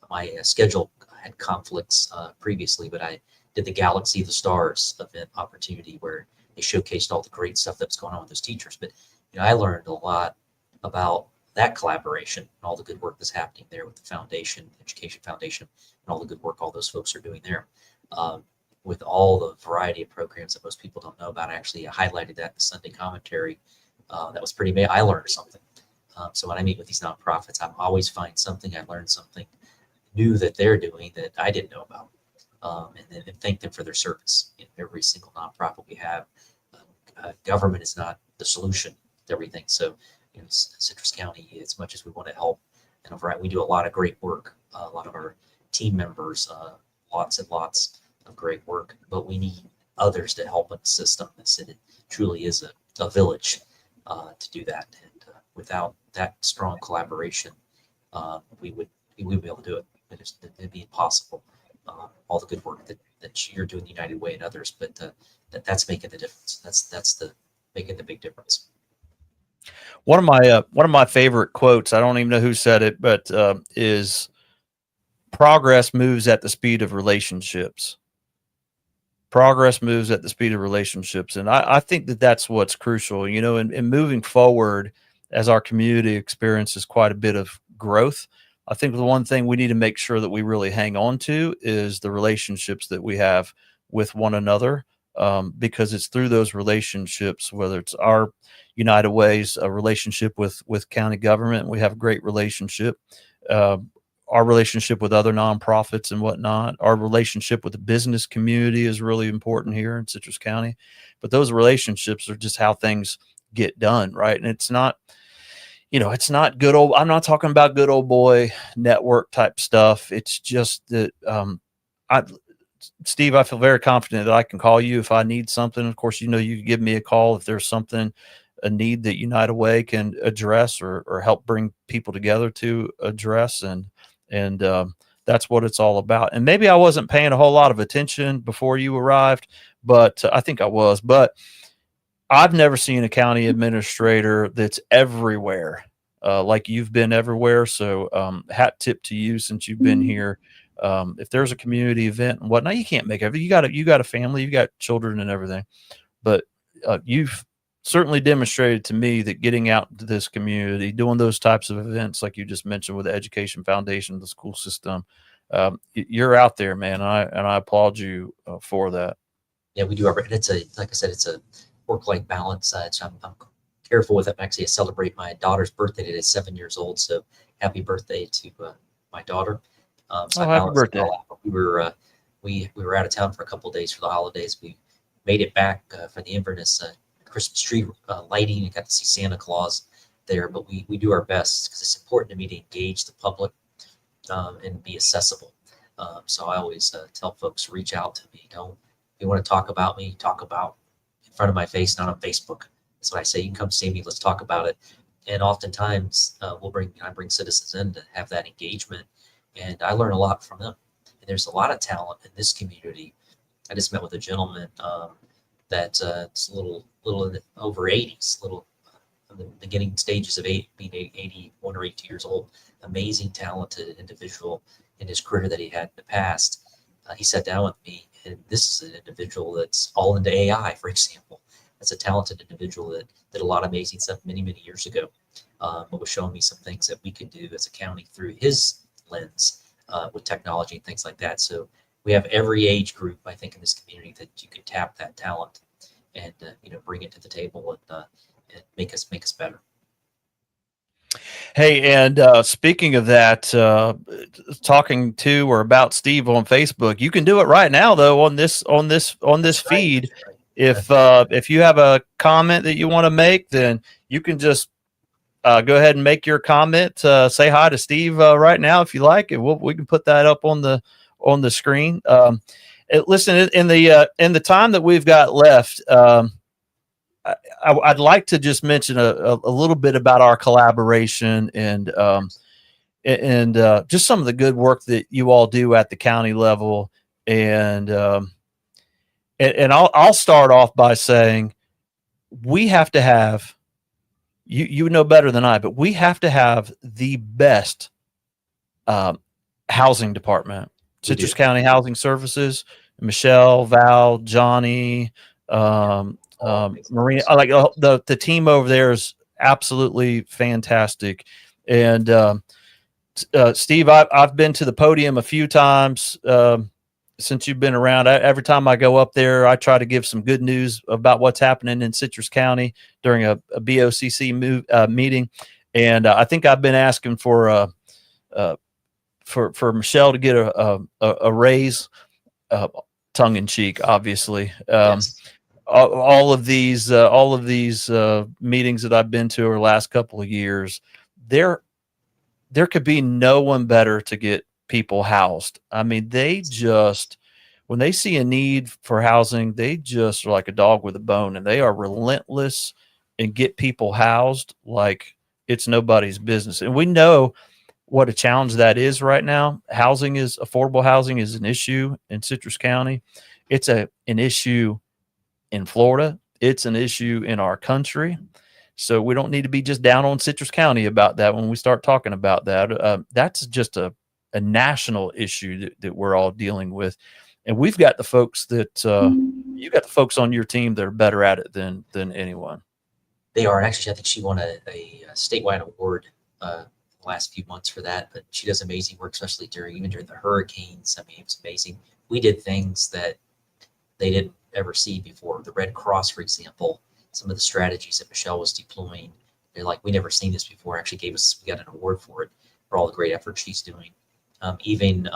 my schedule had conflicts previously, but I did the Galaxy of the Stars event opportunity where they showcased all the great stuff that was going on with those teachers. But I learned a lot about that collaboration and all the good work that's happening there with the foundation, Education Foundation, and all the good work all those folks are doing there. with all the variety of programs that most people don't know about. I actually highlighted that in the Sunday commentary. That was pretty amazing. I learned something. So when I meet with these nonprofits, I always find something. I learned something new that they're doing that I didn't know about, and then thank them for their service. In every single nonprofit we have, government is not the solution to everything. So, Citrus County, as much as we want to help, we do a lot of great work. A lot of our team members, lots and lots of great work, but we need others to help in the system. It truly is a village to do that. And without that strong collaboration, we wouldn't be able to do it. It'd be impossible. All the good work that you're doing, the United Way and others, but that's making the difference. That's making the big difference. One of my favorite quotes, I don't even know who said it, but is progress moves at the speed of relationships. Progress moves at the speed of relationships. And I think that's what's crucial, in moving forward as our community experiences quite a bit of growth. I think the one thing we need to make sure that we really hang on to is the relationships that we have with one another, because it's through those relationships, whether it's our United Ways, a relationship with county government, we have a great relationship, our relationship with other nonprofits and whatnot, our relationship with the business community is really important here in Citrus County, but those relationships are just how things get done. Right. And it's not, it's not good old, I'm not talking about good old boy network type stuff. It's just that, Steve, I feel very confident that I can call you if I need something. Of course, you can give me a call if there's something, a need that United Way can address or help bring people together to address. And that's what it's all about. And maybe I wasn't paying a whole lot of attention before you arrived, but I think I was. But I've never seen a county administrator that's everywhere like you've been everywhere. So hat tip to you since you've been here. If there's a community event and whatnot, you can't make everything. You got a family, you got children and everything, but you've certainly demonstrated to me that getting out into this community, doing those types of events, like you just mentioned with the Education Foundation, the school system, you're out there, man. And I applaud you for that. Yeah, we do. Like I said, it's a work-life balance. So I'm careful with it. Actually, I celebrate my daughter's birthday today, 7 years old. So happy birthday to my daughter. So happy birthday. We were out of town for a couple of days for the holidays. We made it back for the Inverness Christmas tree lighting and got to see Santa Claus there. But we do our best because it's important to me to engage the public and be accessible. So I always tell folks, reach out to me. If you want to talk about me, talk about in front of my face, not on Facebook. That's what I say. You can come see me. Let's talk about it. And oftentimes I bring citizens in to have that engagement. And I learn a lot from them. And there's a lot of talent in this community. I just met with a gentleman that's a little over 80s, in the beginning stages of being 81 or 82 years old. Amazing, talented individual in his career that he had in the past. He sat down with me, and this is an individual that's all into AI, for example. That's a talented individual that did a lot of amazing stuff many, many years ago, but was showing me some things that we could do as a county through his lens with technology and things like that. So we have every age group, I think, in this community that you can tap that talent and bring it to the table and make us better. Hey, and speaking of that, talking to or about Steve on Facebook, you can do it right now though on this feed. Right. If you have a comment that you want to make, then you can just go ahead and make your comment. Say hi to Steve right now if you like, and we can put that up on the screen. Listen, in the time that we've got left, I'd like to just mention a little bit about our collaboration and just some of the good work that you all do at the county level. And I'll start off by saying we have to have, you know better than I, but we have to have the best housing department. Citrus County Housing Services, Michelle, Val, Johnny, Marina, like the team over there is absolutely fantastic. And Steve, I've been to the podium a few times since you've been around. Every time I go up there, I try to give some good news about what's happening in Citrus County during a BOCC meeting. And I think I've been asking for Michelle to get a raise, tongue in cheek, obviously. Yes. All of these meetings that I've been to over the last couple of years, there could be no one better to get people housed. I mean, they just, when they see a need for housing, they just are like a dog with a bone, and they are relentless and get people housed like it's nobody's business. And we know what a challenge that is right now. Affordable housing is an issue in Citrus County. It's an issue in Florida. It's an issue in our country. So we don't need to be just down on Citrus County about that when we start talking about that. That's just a national issue that we're all dealing with. And we've got the folks that you got the folks on your team that are better at it than anyone. They are. And actually, I think she won a statewide award the last few months for that. But she does amazing work, especially during the hurricanes. I mean, it was amazing. We did things that they didn't ever see before. The Red Cross, for example, some of the strategies that Michelle was deploying, they're like, we never seen this before. Actually we got an award for it, for all the great effort she's doing. Even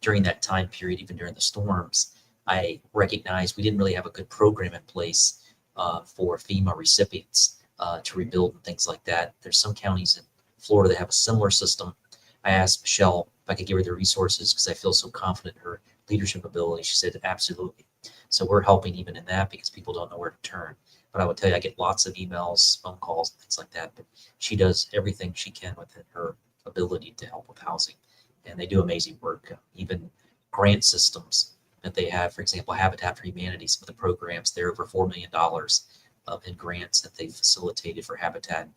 during that time period, even during the storms, I recognized we didn't really have a good program in place for FEMA recipients to rebuild and things like that. There's some counties in Florida that have a similar system. I asked Michelle if I could give her the resources because I feel so confident in her leadership ability. She said, absolutely. So we're helping even in that because people don't know where to turn. But I would tell you, I get lots of emails, phone calls, things like that. But she does everything she can within her ability to help with housing. And they do amazing work. Even grant systems that they have, for example, Habitat for Humanity, some of the programs, they're over $4 million in grants that they facilitated for Habitat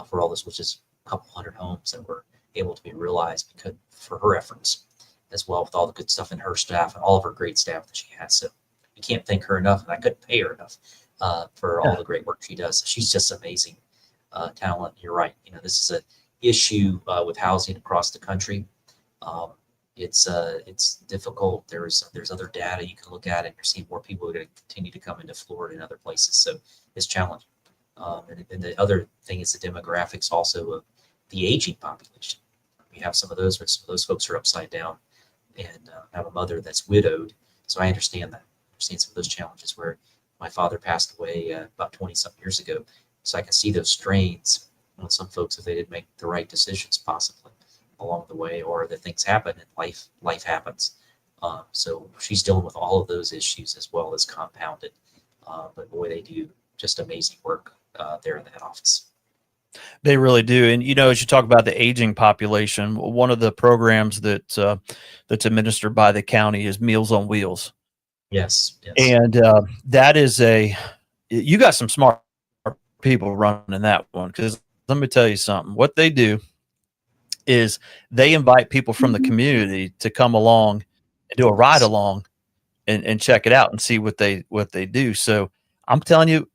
for all this, which is a couple hundred homes that were able to be realized because for her efforts, as well with all the good stuff in her staff and all of her great staff that she has. So we can't thank her enough, and I couldn't pay her enough for all the great work she does. She's just amazing talent. You're right. This is an issue with housing across the country. It's difficult. There's other data you can look at, and you're seeing more people are going to continue to come into Florida and other places. So it's challenging. And the other thing is the demographics also of the aging population. We have some of those, but some of those folks are upside down and have a mother that's widowed. So I understand that. I understand some of those challenges where my father passed away about 20-something years ago. So I can see those strains on some folks if they didn't make the right decisions possibly along the way, or that things happen and life happens. So she's dealing with all of those issues as well as compounded. But boy, they do just amazing work there in that office. They really do. And, as you talk about the aging population, one of the programs that's administered by the county is Meals on Wheels. Yes. And that is you got some smart people running that one, because let me tell you something. What they do is they invite people from the community to come along and do a ride along and check it out and see what they do. So I'm telling you,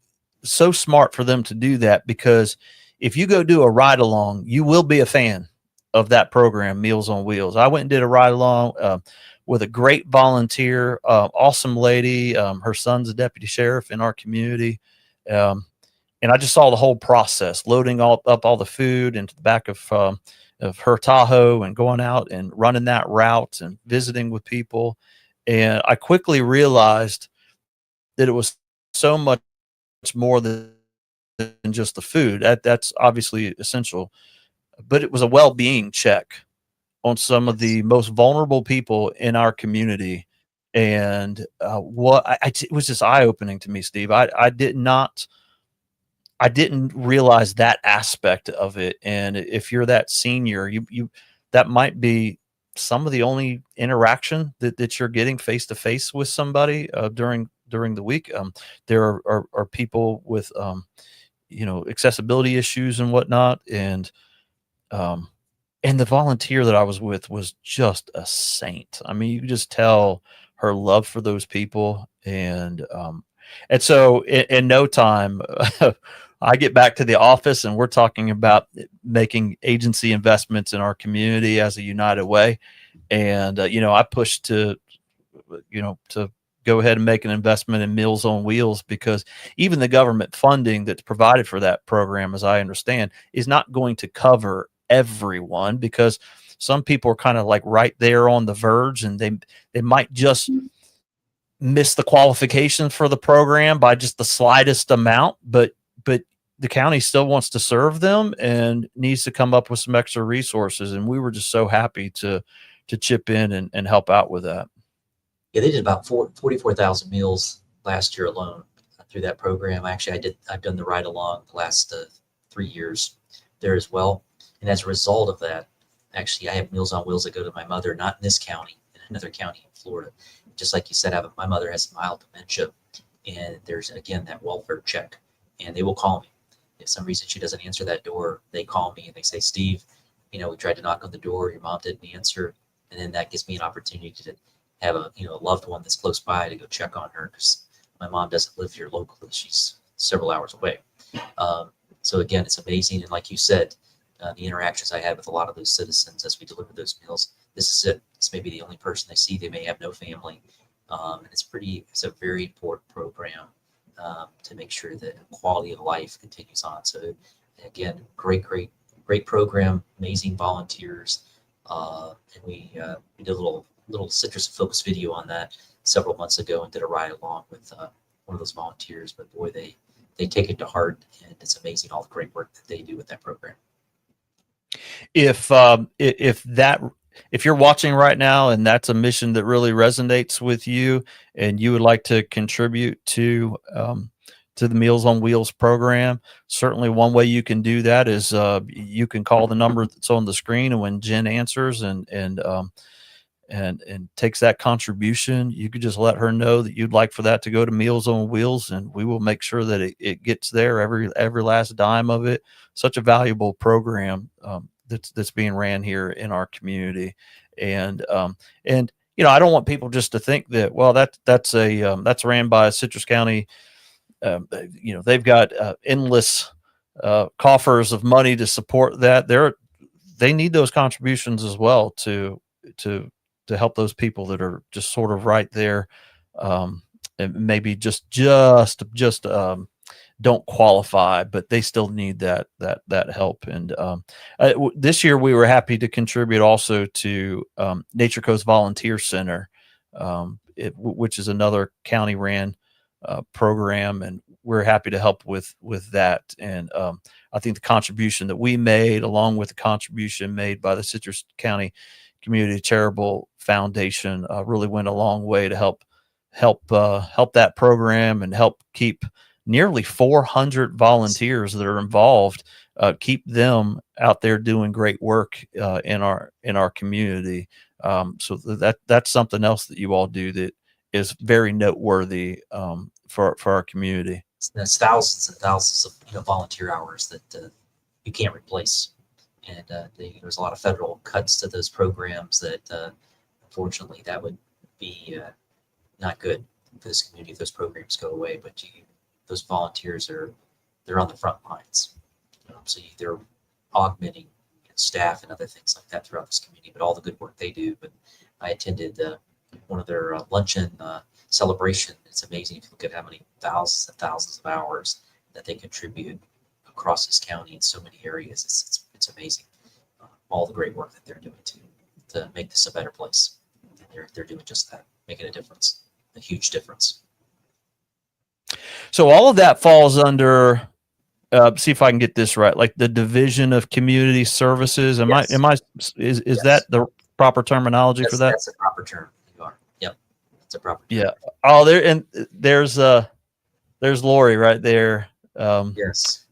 so smart for them to do that, because if you go do a ride along, you will be a fan of that program, Meals on Wheels. I went and did a ride along with a great volunteer, awesome lady. Her son's a deputy sheriff in our community. And I just saw the whole process, loading up all the food into the back of her Tahoe and going out and running that route and visiting with people. And I quickly realized that it was so much more than just the food. That's obviously essential, but it was a well-being check on some of the most vulnerable people in our community. And it was just eye-opening to me, Steve. I didn't realize that aspect of it. And if you're that senior, you that might be some of the only interaction that you're getting face to face with somebody during the week. There are people with accessibility issues and whatnot, and the volunteer that I was with was just a saint. I mean, you can just tell her love for those people, and so in no time. I get back to the office and we're talking about making agency investments in our community as a United Way. And, I pushed to to go ahead and make an investment in Meals on Wheels, because even the government funding that's provided for that program, as I understand, is not going to cover everyone, because some people are kind of like right there on the verge, and they might just miss the qualifications for the program by just the slightest amount, but the county still wants to serve them and needs to come up with some extra resources. And we were just so happy to chip in and help out with that. Yeah, they did about 44,000 meals last year alone through that program. Actually, I've done the ride along the last 3 years there as well. And as a result of that, actually, I have Meals on Wheels that go to my mother, not in this county, in another county in Florida. Just like you said, my mother has mild dementia, and there's, again, that welfare check, and they will call me. If some reason she doesn't answer that door, they call me and they say, Steve, we tried to knock on the door, your mom didn't answer. And then that gives me an opportunity to have a loved one that's close by to go check on her, because my mom doesn't live here locally. She's several hours away. So again, it's amazing. And like you said, the interactions I had with a lot of those citizens as we deliver those meals, this is it. This may be the only person they see. They may have no family. And it's a very important program to make sure that quality of life continues on. So again, great program, amazing volunteers. And we did a little Citrus Focus video on that several months ago and did a ride along with one of those volunteers. But boy, they take it to heart, and it's amazing all the great work that they do with that program. If you're watching right now and that's a mission that really resonates with you, and you would like to contribute to the Meals on Wheels program, certainly one way you can do that is you can call the number that's on the screen, and when Jen answers and takes that contribution, you could just let her know that you'd like for that to go to Meals on Wheels, and we will make sure that it gets there, every last dime of it. Such a valuable program that's being ran here in our community. And I don't want people just to think that, well, that's ran by Citrus County. They've got endless coffers of money to support that. They need those contributions as well to help those people that are just sort of right there, and maybe just don't qualify, but they still need that help. And this year we were happy to contribute also to Nature Coast Volunteer Center, which is another county ran program, and we're happy to help with that. And I think the contribution that we made, along with the contribution made by the Citrus County Community Charitable Foundation, really went a long way to help that program and help keep nearly 400 volunteers that are involved, keep them out there doing great work in our community. So that's something else that you all do that is very noteworthy for our community. There's thousands and thousands of volunteer hours that you can't replace. And there's a lot of federal cuts to those programs that, unfortunately, that would be not good for this community if those programs go away. But those volunteers they're on the front lines. So they're augmenting staff and other things like that throughout this community, but all the good work they do. But I attended one of their luncheon celebration. It's amazing if you look at how many thousands and thousands of hours that they contribute across this county in so many areas. It's amazing, all the great work that they're doing to make this a better place. And they're doing just that, making a difference, a huge difference. So all of that falls under, see if I can get this right, like the Division of Community Services. Is Yes. that the proper terminology for that? That's a proper term. You are. Yep. That's a proper term. Yeah. Oh, there's Lori right there. Yes.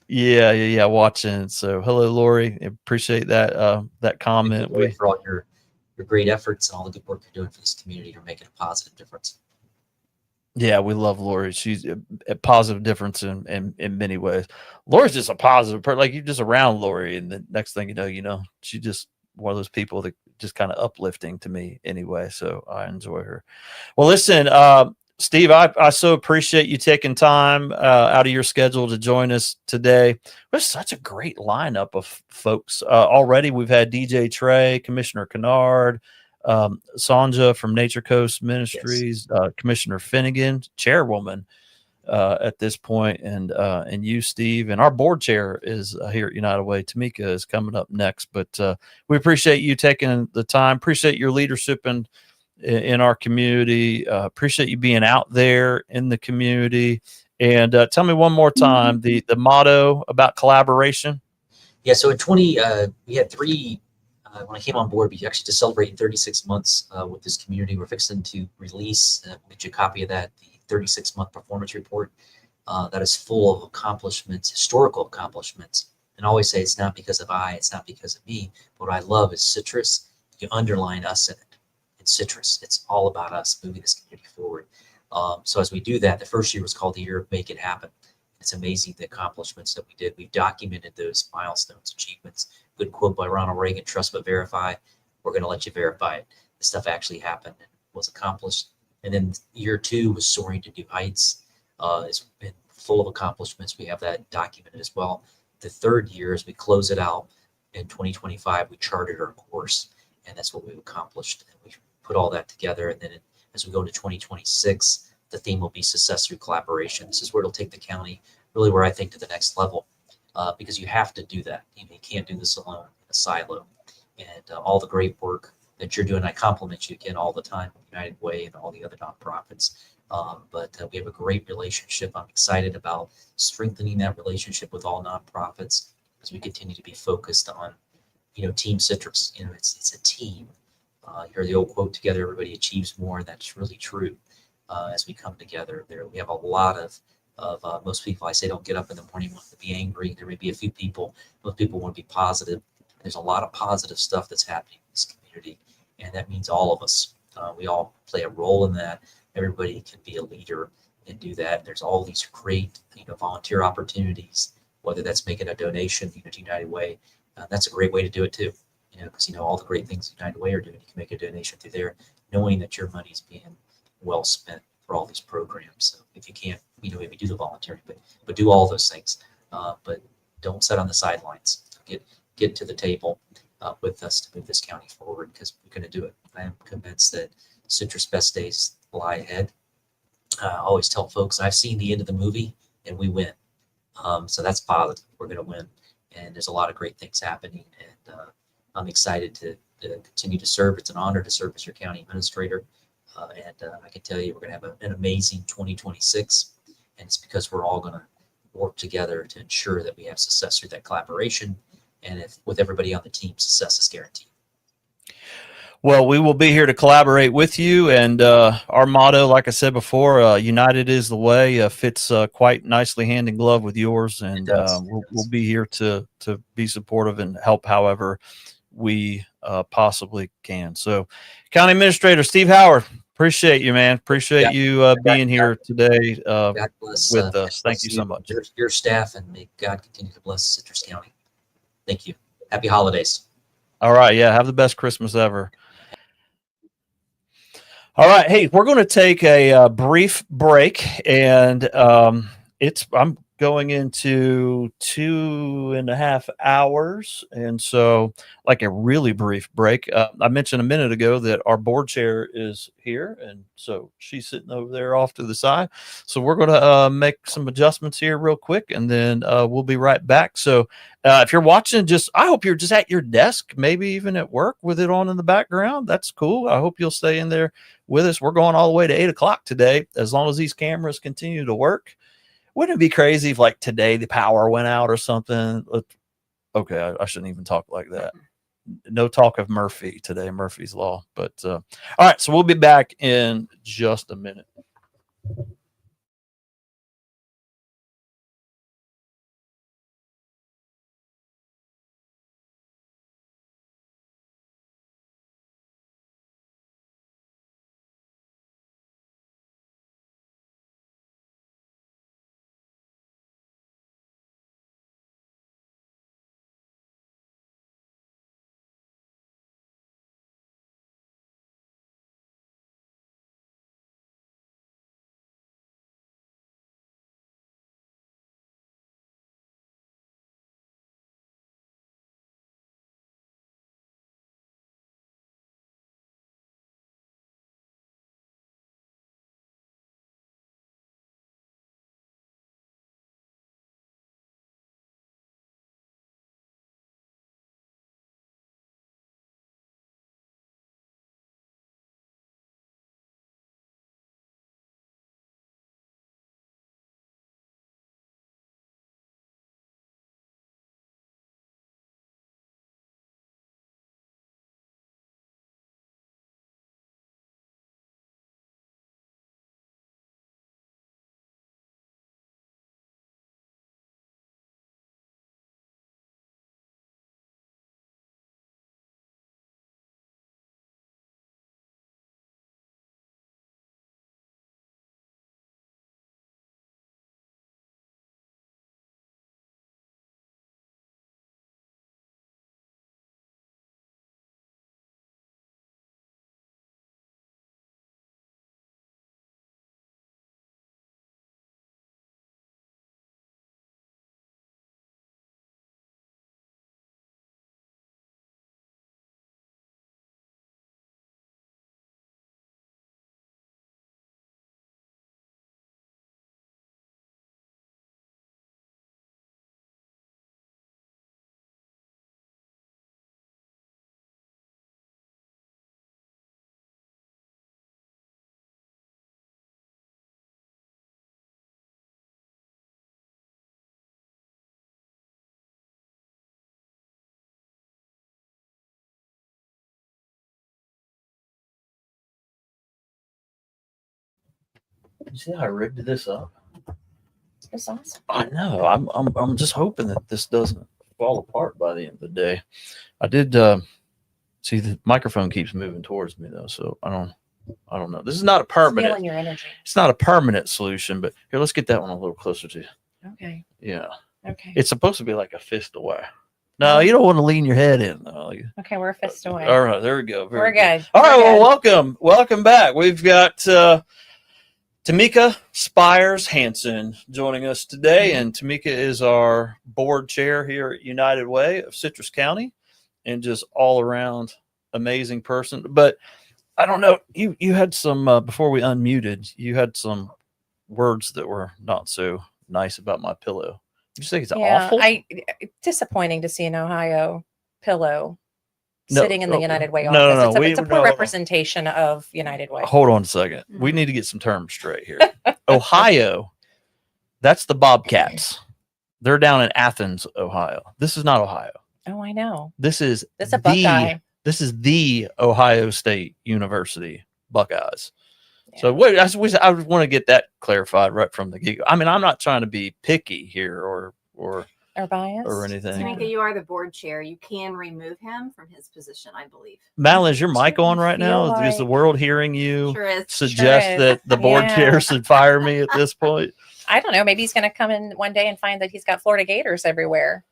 Yeah. Watching. So hello, Lori. Appreciate that comment. Thank you for all your great efforts and all the good work you're doing for this community. You're making a positive difference. Yeah, we love Lori. She's a positive difference in many ways. Lori's just a positive person. Like, you're just around Lori, and the next thing you know, she's just one of those people that just kind of uplifting to me anyway. So I enjoy her. Well, listen, Steve, I so appreciate you taking time out of your schedule to join us today. There's such a great lineup of folks. Already we've had DJ Trey, Commissioner Kennard, Sanja from Nature Coast Ministries, Commissioner Finnegan, chairwoman at this point, and you, Steve, and our board chair is here at United Way. Tamika is coming up next, but we appreciate you taking the time. Appreciate your leadership in our community. Appreciate you being out there in the community. And tell me one more time the motto about collaboration. Yeah, so in we had three. When I came on board, we actually just celebrated 36 months with this community. We're fixing to release, we'll get you a copy of that, the 36-month performance report that is full of accomplishments, historical accomplishments. And I always say it's not because of it's not because of me. But what I love is Citrus. You underline us in it. It's Citrus. It's all about us moving this community forward. So as we do that, the first year was called the Year of Make It Happen. It's amazing the accomplishments that we did. We've documented those milestones, achievements. Good quote by Ronald Reagan, trust but verify. We're going to let you verify it. This stuff actually happened and was accomplished. And then year 2 was soaring to new heights. It's been full of accomplishments. We have that documented as well. The third year, as we close it out in 2025, we charted our course, and that's what we've accomplished. And we've put all that together. And then as we go into 2026, the theme will be success through collaboration. This is where it'll take the county really where I think to the next level, because you have to do that. You can't do this alone in a silo. And all the great work that you're doing, I compliment you again all the time, United Way and all the other nonprofits. But we have a great relationship. I'm excited about strengthening that relationship with all nonprofits as we continue to be focused on, Team Citrus. It's a team. You hear the old quote, together everybody achieves more, and that's really true. As we come together there, we have a lot of most people, I say, don't get up in the morning want to be angry. There may be a few people, most people want to be positive. There's a lot of positive stuff that's happening in this community, and that means all of us. We all play a role in that. Everybody can be a leader and do that. There's all these great, volunteer opportunities, whether that's making a donation, to United Way. That's a great way to do it too, because all the great things United Way are doing. You can make a donation through there, knowing that your money's being well spent for all these programs. So if you can't, maybe do the volunteering, but do all those things. But don't sit on the sidelines. Get to the table with us to move this county forward, because we're going to do it. I am convinced that Citrus best days lie ahead. I always tell folks I've seen the end of the movie and we win. So that's positive. We're going to win, and there's a lot of great things happening, and I'm excited to continue to serve. It's an honor to serve as your county administrator. And I can tell you we're going to have an amazing 2026, and it's because we're all going to work together to ensure that we have success through that collaboration, and with everybody on the team, success is guaranteed. Well, we will be here to collaborate with you, and our motto, like I said before, United is the way, fits quite nicely hand in glove with yours, and we'll be here to be supportive and help however we possibly can. So, County Administrator Steve Howard, appreciate you, man. Appreciate you being here today God bless, with us. Thank you so much. Your staff, and may God continue to bless Citrus County. Thank you. Happy holidays. All right. Yeah. Have the best Christmas ever. All right. Hey, we're going to take a brief break, and I'm going into 2.5 hours. And so like a really brief break. I mentioned a minute ago that our board chair is here. And so she's sitting over there off to the side. So we're going to make some adjustments here real quick, and then we'll be right back. So if you're watching, I hope you're just at your desk, maybe even at work with it on in the background. That's cool. I hope you'll stay in there with us. We're going all the way to 8 o'clock today, as long as these cameras continue to work. Wouldn't it be crazy if like today the power went out or something? Okay, I shouldn't even talk like that. No talk of Murphy today, Murphy's Law. But all right, so we'll be back in just a minute. You see how I rigged this up? It's awesome. I know. I'm just hoping that this doesn't fall apart by the end of the day. I did see the microphone keeps moving towards me though, so I don't know. This is not a permanent. Feeling your energy. It's not a permanent solution, but here, let's get that one a little closer to you. Okay. Yeah, Okay. it's supposed to be like a fist away. No, you don't want to lean your head in though. Like, Okay, we're a fist away. all right, there we go. Very We're good. All right, We're well, good. welcome back. We've got Tamika Spires Hanson joining us today, and Tamika is our board chair here at United Way of Citrus County, and just all around amazing person. But I don't know, you had some before we unmuted, you had some words that were not so nice about my pillow. Did you say it's awful? Disappointing to see an Ohio pillow No, sitting in the oh, United Way no, office. no, It's a poor no. representation of United Way. Hold on a second. We need to get some terms straight here. Ohio, that's the Bobcats. They're down in Athens, Ohio. This is not Ohio. Oh, I know. This is That's a Buckeye. This is the Ohio State University Buckeyes. Yeah. So wait, I want to get that clarified right from the get-go. I mean, I'm not trying to be picky here or Or bias. or anything. Tamika, you are the board chair. You can remove him from his position, I believe. Madeline, is your mic on right now? feel Is the like- world hearing you Sure is. suggest is. that the board Yeah. chair should fire me at this point? I don't know. Maybe he's going to come in one day and find that he's got Florida Gators everywhere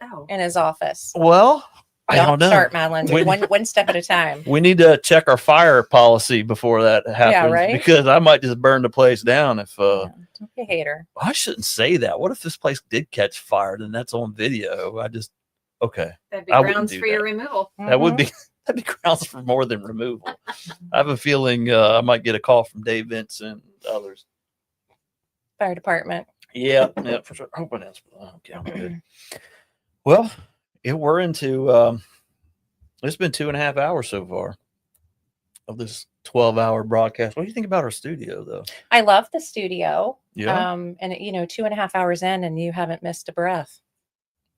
Oh, in his office. Well, I don't know. Start, Madeline. We- One step at a time. We need to check our fire policy before that happens, right? because I might just burn the place down if Yeah, don't be a hater. I shouldn't say that. What if this place did catch fire and that's on video? Okay. that'd be I wouldn't grounds do for your that. removal. That would Mhm. be that'd be grounds for more than removal. I have a feeling I might get a call from Dave Vince and others. Fire department. Yeah, for sure. Hoping that's okay. I'm good. Well, we're into it's been 2.5 hours so far of this 12-hour broadcast. What do you think about our studio though? I love the studio. Yeah, And 2.5 hours in, and you haven't missed a breath.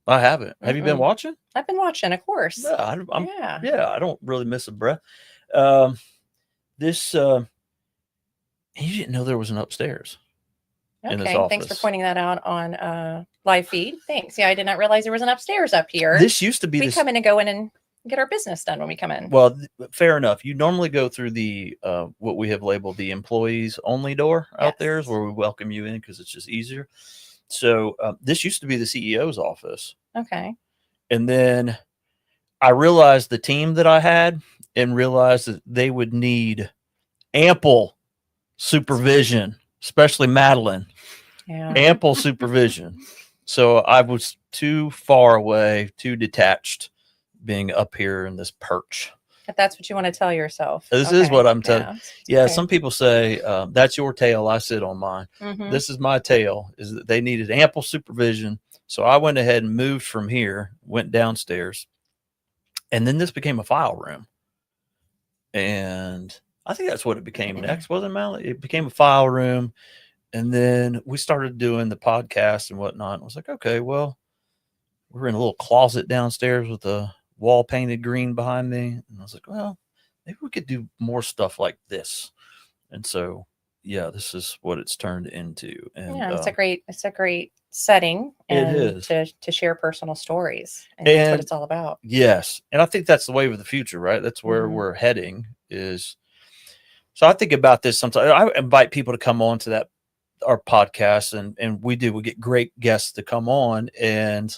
I haven't. Have you been Mm-mm. watching? I've been watching, of course. Yeah, I'm Yeah. I don't really miss a breath. This you didn't know there was an upstairs. in this Okay. Thanks for office. pointing that out on live feed. Thanks. Yeah, I did not realize there was an upstairs up here. This used to be we this. come in and go in and get our business done when we come in. Well, fair enough. You normally go through the what we have labeled the employees only door out there, is Yes. where we welcome you in because it's just easier. So this used to be the CEO's office, Okay. and then I realized the team that I had, and realized that they would need ample supervision, especially Madeline. Yeah. Ample supervision. So I was too far away, too detached, being up here in this perch. If that's what you want to tell yourself. This is what I'm telling- Yeah. Yeah, Okay. some people say that's your tail. I sit on mine. Mhm. This is my tail. Is that they needed ample supervision. So I went ahead and moved from here, went downstairs, and then this became a file room. And I think that's what it became next, wasn't it, Mal? It became a file room. And then we started doing the podcast and whatnot. And I was like, okay, well, we're in a little closet downstairs with a wall painted green behind me. And I was like, well, maybe we could do more stuff like this. And so, yeah, this is what it's turned into. And Yeah, it's a great setting It and is. to share personal stories. And that's And- what it's all about. yes. And I think that's the wave of the future, right? That's where Mhm. we're heading is. So I think about this sometimes. I invite people to come on to our podcast, and we get great guests to come on, and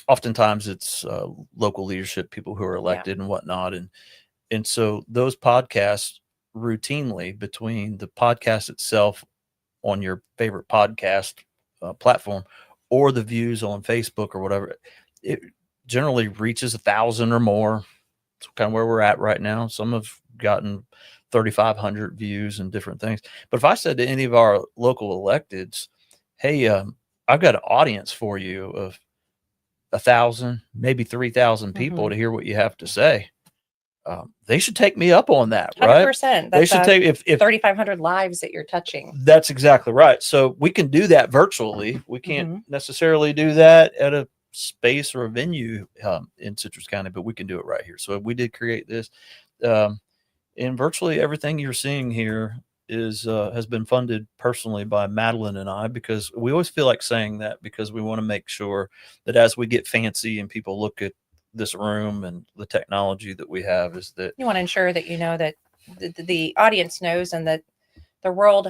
oftentimes it's local leadership, people who are elected and whatnot. And so those podcasts routinely, between the podcast itself on your favorite podcast platform or the views on Facebook or whatever, it generally reaches 1,000 or more. It's kind of where we're at right now. Some have gotten 3,500 views and different things. But if I said to any of our local electeds, hey, I've got an audience for you of 1,000, maybe 3,000 people to hear what you have to say, they should take me up on that, right? 100%. They should take if 3,500 lives that you're touching. that's exactly right. So we can do that virtually. We can't Mm-hmm. necessarily do that at a space or a venue in Citrus County, but we can do it right here. So we did create this. And virtually everything you're seeing here is has been funded personally by Madeline and I, because we always feel like saying that, because we want to make sure that as we get fancy and people look at this room and the technology that we have, is that You want to ensure that you know that the audience knows, and that the world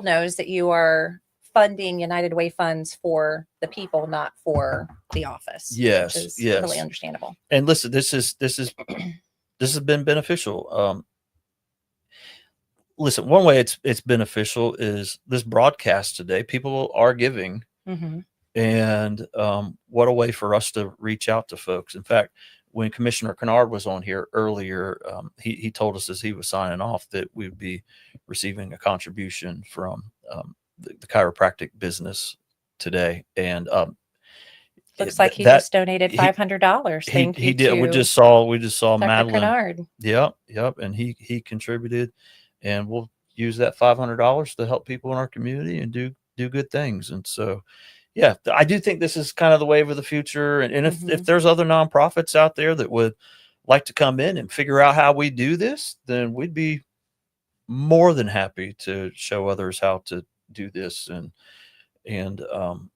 knows that you are funding United Way funds for the people, not for the office. Yes, which is yes. really understandable. And listen, this has been beneficial. Listen, one way it's beneficial is this broadcast today. People are giving, Mm-hmm. and what a way for us to reach out to folks. In fact, when Commissioner Kennard was on here earlier, he told us as he was signing off that we would be receiving a contribution from the chiropractic business today, and Looks like he that- just donated $500. Thank you. he did. We to just saw Dr. Madeline. Kennard. Yep, and he contributed, and we'll use that $500 to help people in our community and do good things. And so, yeah, I do think this is kind of the wave of the future. And if there's other nonprofits out there that would like to come in and figure out how we do this, then we'd be more than happy to show others how to do this and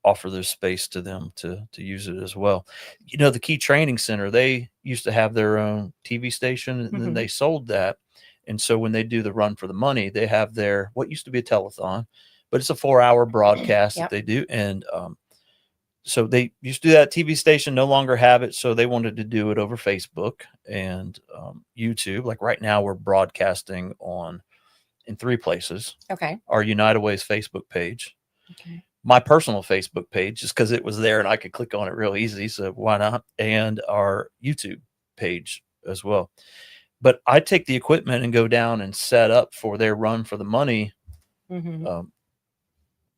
offer this space to them to use it as well. You know, the Key Training Center, they used to have their own TV station, and then they sold that. And so when they do the Run for the Money, they have their, what used to be a telethon, but it's a 4-hour broadcast that they do. And so they used to do that TV station, no longer have it. So they wanted to do it over Facebook and YouTube. Like right now we're broadcasting in 3 places. Okay. Our United Way's Facebook page, Okay. my personal Facebook page, just because it was there and I could click on it real easy. So why not? And our YouTube page as well. But I take the equipment and go down and set up for their Run for the Money Mm-hmm.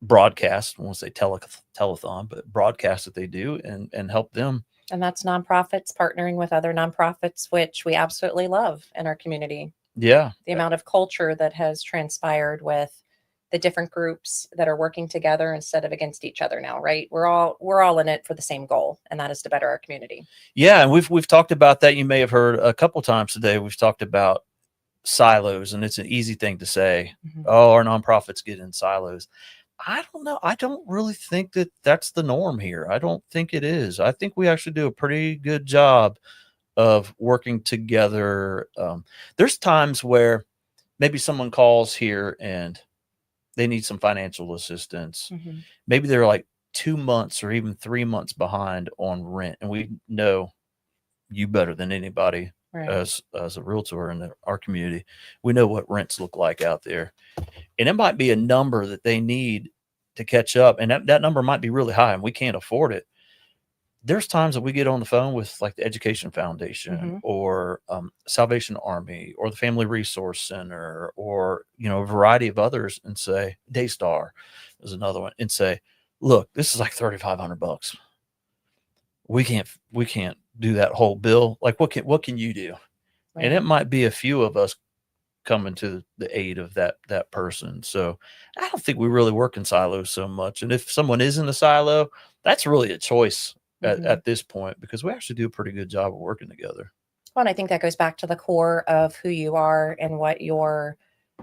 broadcast. I won't say telethon, but broadcast that they do and help them. And that's nonprofits partnering with other nonprofits, which we absolutely love in our community. Yeah. The amount of culture that has transpired with the different groups that are working together instead of against each other now, right? We're all in it for the same goal, and that is to better our community. Yeah. And we've talked about that. You may have heard a couple times today. We've talked about silos, and it's an easy thing to say, oh, our nonprofits get in silos. I don't know. I don't really think that that's the norm here. I don't think it is. I think we actually do a pretty good job of working together. There's times where maybe someone calls here and they need some financial assistance. Maybe they're like 2 months or even 3 months behind on rent. And we know you better than anybody as a realtor in our community. We know what rents look like out there. And it might be a number that they need to catch up. And that number might be really high and we can't afford it. There's times that we get on the phone with like the Education Foundation or Salvation Army or the Family Resource Center or, you know, a variety of others and say, Daystar is another one, and say, look, this is like $3,500. We can't do that whole bill. Like what can you do? And it might be a few of us coming to the aid of that person. So I don't think we really work in silos so much. And if someone is in a silo, that's really a choice at this point, because we actually do a pretty good job of working together. Well, and I think that goes back to the core of who you are and what your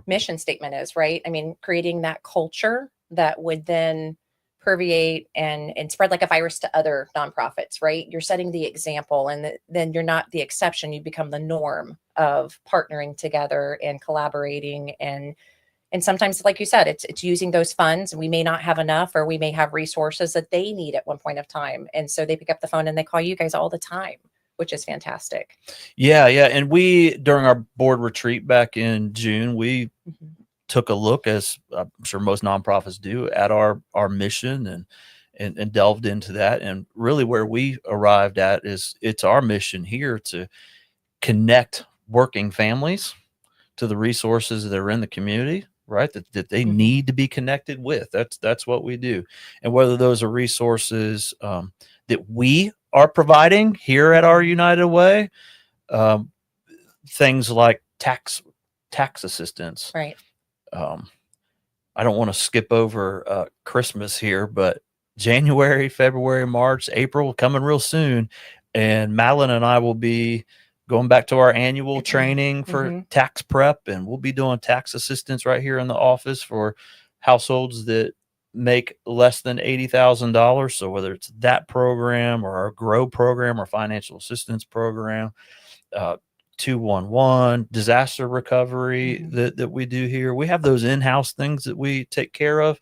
mission statement is, right? I mean, creating that culture that would then permeate and spread like a virus to other nonprofits, right? You're setting the example, and then you're not the exception. You become the norm of partnering together and collaborating. And sometimes, like you said, it's using those funds. We may not have enough, or we may have resources that they need at one point of time. And so they pick up the phone and they call you guys all the time, which is fantastic. Yeah. And we, during our board retreat back in June, we took a look, as I'm sure most nonprofits do, at our mission and delved into that. And really where we arrived at is it's our mission here to connect working families to the resources that are in the community, right? That they need to be connected with. That's what we do. And whether those are resources that we are providing here at our United Way, things like tax assistance. Right. I don't want to skip over Christmas here, but January, February, March, April coming real soon. And Madeline and I will be going back to our annual training for Mhm. tax prep, and we'll be doing tax assistance right here in the office for households that make less than $80,000. So whether it's that program or our grow program or financial assistance program, uh, 211 disaster recovery Mhm. that we do here, we have those in-house things that we take care of.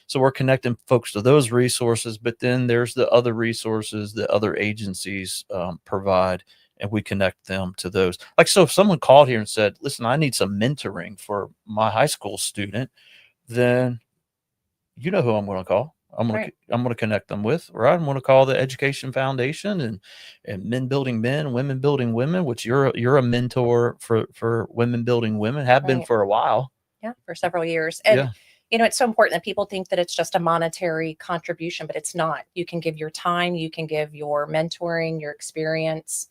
So we're connecting folks to those resources, but then there's the other resources that other agencies provide, and we connect them to those. Like, so if someone called here and said, listen, I need some mentoring for my high school student, then you know who I'm going to call. Right. I'm going to connect them with, right? I'm going to call the Education Foundation and Men Building Men, Women Building Women, which you're a mentor for Women Building Women, have been Right. for a while. Yeah, for several years. And Yeah. it's so important that people think that it's just a monetary contribution, but it's not. You can give your time, you can give your mentoring, your experience.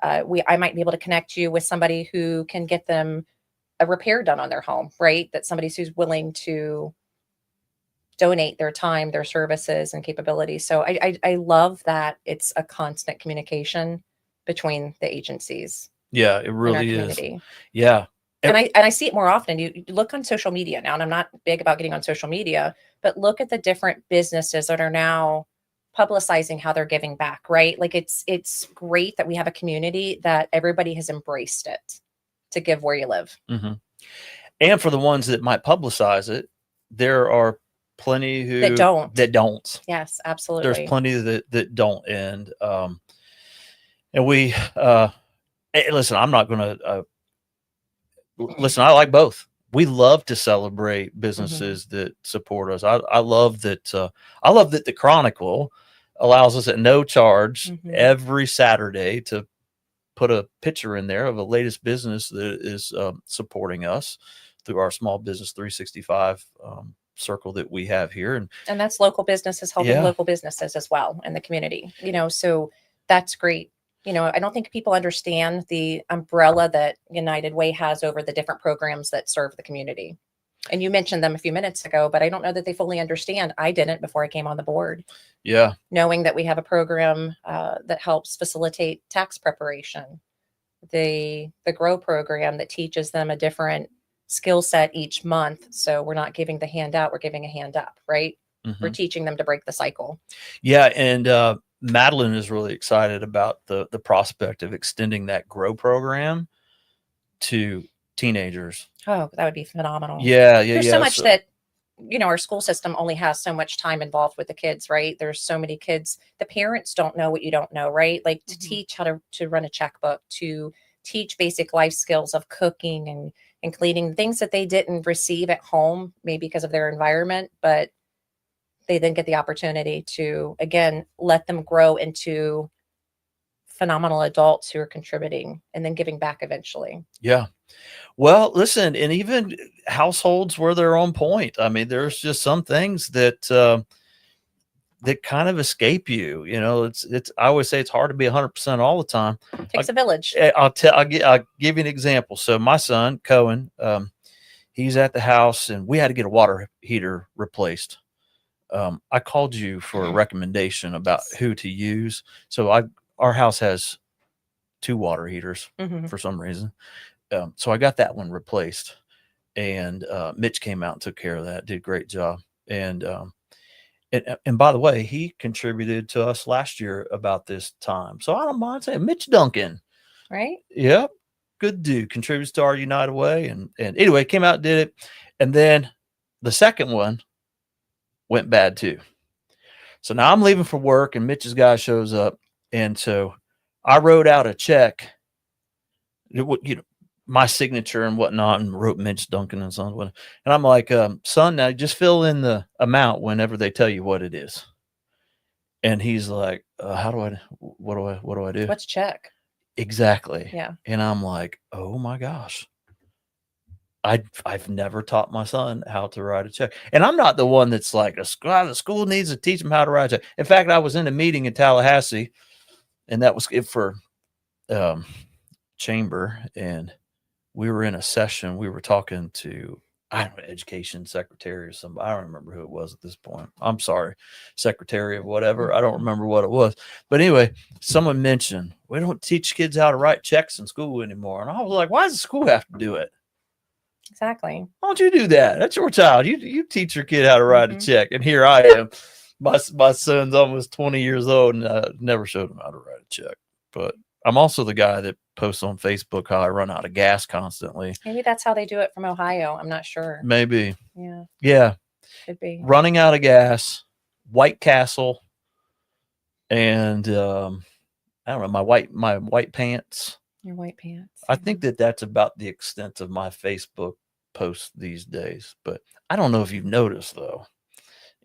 I might be able to connect you with somebody who can get them a repair done on their home, right? That somebody who's willing to donate their time, their services, and capabilities. So I love that it's a constant communication between the agencies Yeah, it in our really is. community. Yeah. And I see it more often. You look on social media now, and I'm not big about getting on social media, but look at the different businesses that are now publicizing how they're giving back, right? Like it's great that we have a community that everybody has embraced it to give where you live. Mhm. And for the ones that might publicize it, there are plenty That don't. that don't. Yes, There's absolutely. plenty that don't. And we listen, I'm not going to listen, I like both. We love to celebrate businesses that support us. I love that. I love that the Chronicle allows us at no charge Mhm. every Saturday to put a picture in there of the latest business that is supporting us through our small business 365 circle that we have here. And that's local businesses helping Yeah. local businesses as well in the community, so that's great. I don't think people understand the umbrella that United Way has over the different programs that serve the community. And you mentioned them a few minutes ago, but I don't know that they fully understand. I didn't before I came on the board, Yeah. knowing that we have a program that helps facilitate tax preparation, the Grow program that teaches them a different skill set each month. So we're not giving the hand out, we're giving a hand up, right? We're Mhm. teaching them to break the cycle. Yeah. And Madeline is really excited about the prospect of extending that Grow program to teenagers. Oh, that would be phenomenal. Yeah. There's so much that our school system only has so much time involved with the kids, right? There's so many kids. The parents don't know what you don't know, right? Like to Mhm. teach how to run a checkbook, to teach basic life skills of cooking and cleaning, things that they didn't receive at home, maybe because of their environment, but they then get the opportunity to again let them grow into phenomenal adults who are contributing and then giving back eventually. Yeah. Well, listen, and even households where they're on point. I mean, there's just some things that kind of escape you. It's. I always say it's hard to be 100% all the time. Takes a village. I'll give you an example. So my son Cohen, he's at the house, and we had to get a water heater replaced. I called you for a recommendation about who to use. So our house has 2 water heaters Mhm. for some reason. So I got that one replaced, and Mitch came out and took care of that. Did a great job. And by the way, he contributed to us last year about this time. So I don't mind saying Mitch Duncan. Right? Yep, good dude. Contributes to our United Way, and anyway, came out and did it, and then the second one went bad too. So now I'm leaving for work, and Mitch's guy shows up, and so I wrote out a check. My signature and whatnot, and wrote Mitch Duncan and Sons. And I'm like, son, now just fill in the amount whenever they tell you what it is. And he's like, what do I do? What's check? Exactly. Yeah. And I'm like, oh my gosh. I've never taught my son how to write a check. And I'm not the one that's like, the school needs to teach them how to write a check. In fact, I was in a meeting in Tallahassee, and that was it for chamber, and we were in a session. We were talking to I don't know, education secretary or somebody. I don't remember who it was at this point. I'm sorry, secretary of whatever. I don't remember what it was. But anyway, someone mentioned we don't teach kids how to write checks in school anymore. And I was like, why does the school have to do it? Exactly. Why don't you do that? That's your child. You teach your kid how to write a Mhm. check. And here I am. My son's almost 20 years old and I never showed him how to write a check. But I'm also the guy that posts on Facebook how I run out of gas constantly. Maybe that's how they do it from Ohio. I'm not sure. Maybe. Yeah, Yeah. could be. Running out of gas, White Castle, and I don't know, my white pants. Your white pants. I think that's about the extent of my Facebook posts these days. But I don't know if you've noticed though,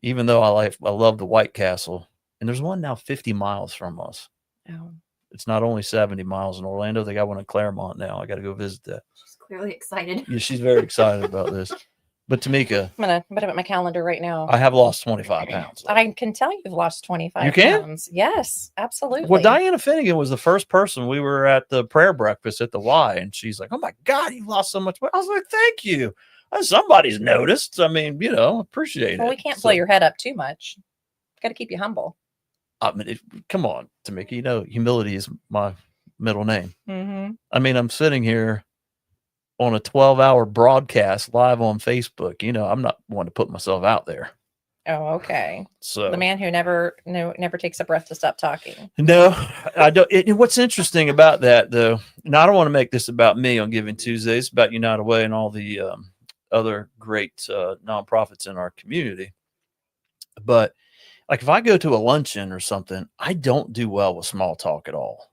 even though I love the White Castle, and there's one now 50 miles from us. Oh, It's not only 70 miles in Orlando. They got one in Claremont now. I got to go visit that. She's clearly excited. Yeah, she's very excited about this. But Tamika, I'm gonna put it at my calendar right now. I have lost 25 pounds. I can tell you've lost 25 You can? pounds. Yes, absolutely. Well, Diana Finnegan was the first person. We were at the prayer breakfast at the Y, and she's like, "Oh my God, you've lost so much weight." I was like, "Thank you. Somebody's noticed. I mean, appreciate Well, it." we can't So, blow your head up too much. Got to keep you humble. I mean, come on, Tamika. Humility is my middle name. Mm-hmm. I mean, I'm sitting here on a 12-hour broadcast live on Facebook. I'm not one to put myself out there. Oh, okay. So The man who never takes a breath to stop talking. no, I don't. What's interesting about that, though, and I don't want to make this about me on Giving Tuesday. It's about United Way and all the other great nonprofits in our community. But like if I go to a luncheon or something, I don't do well with small talk at all.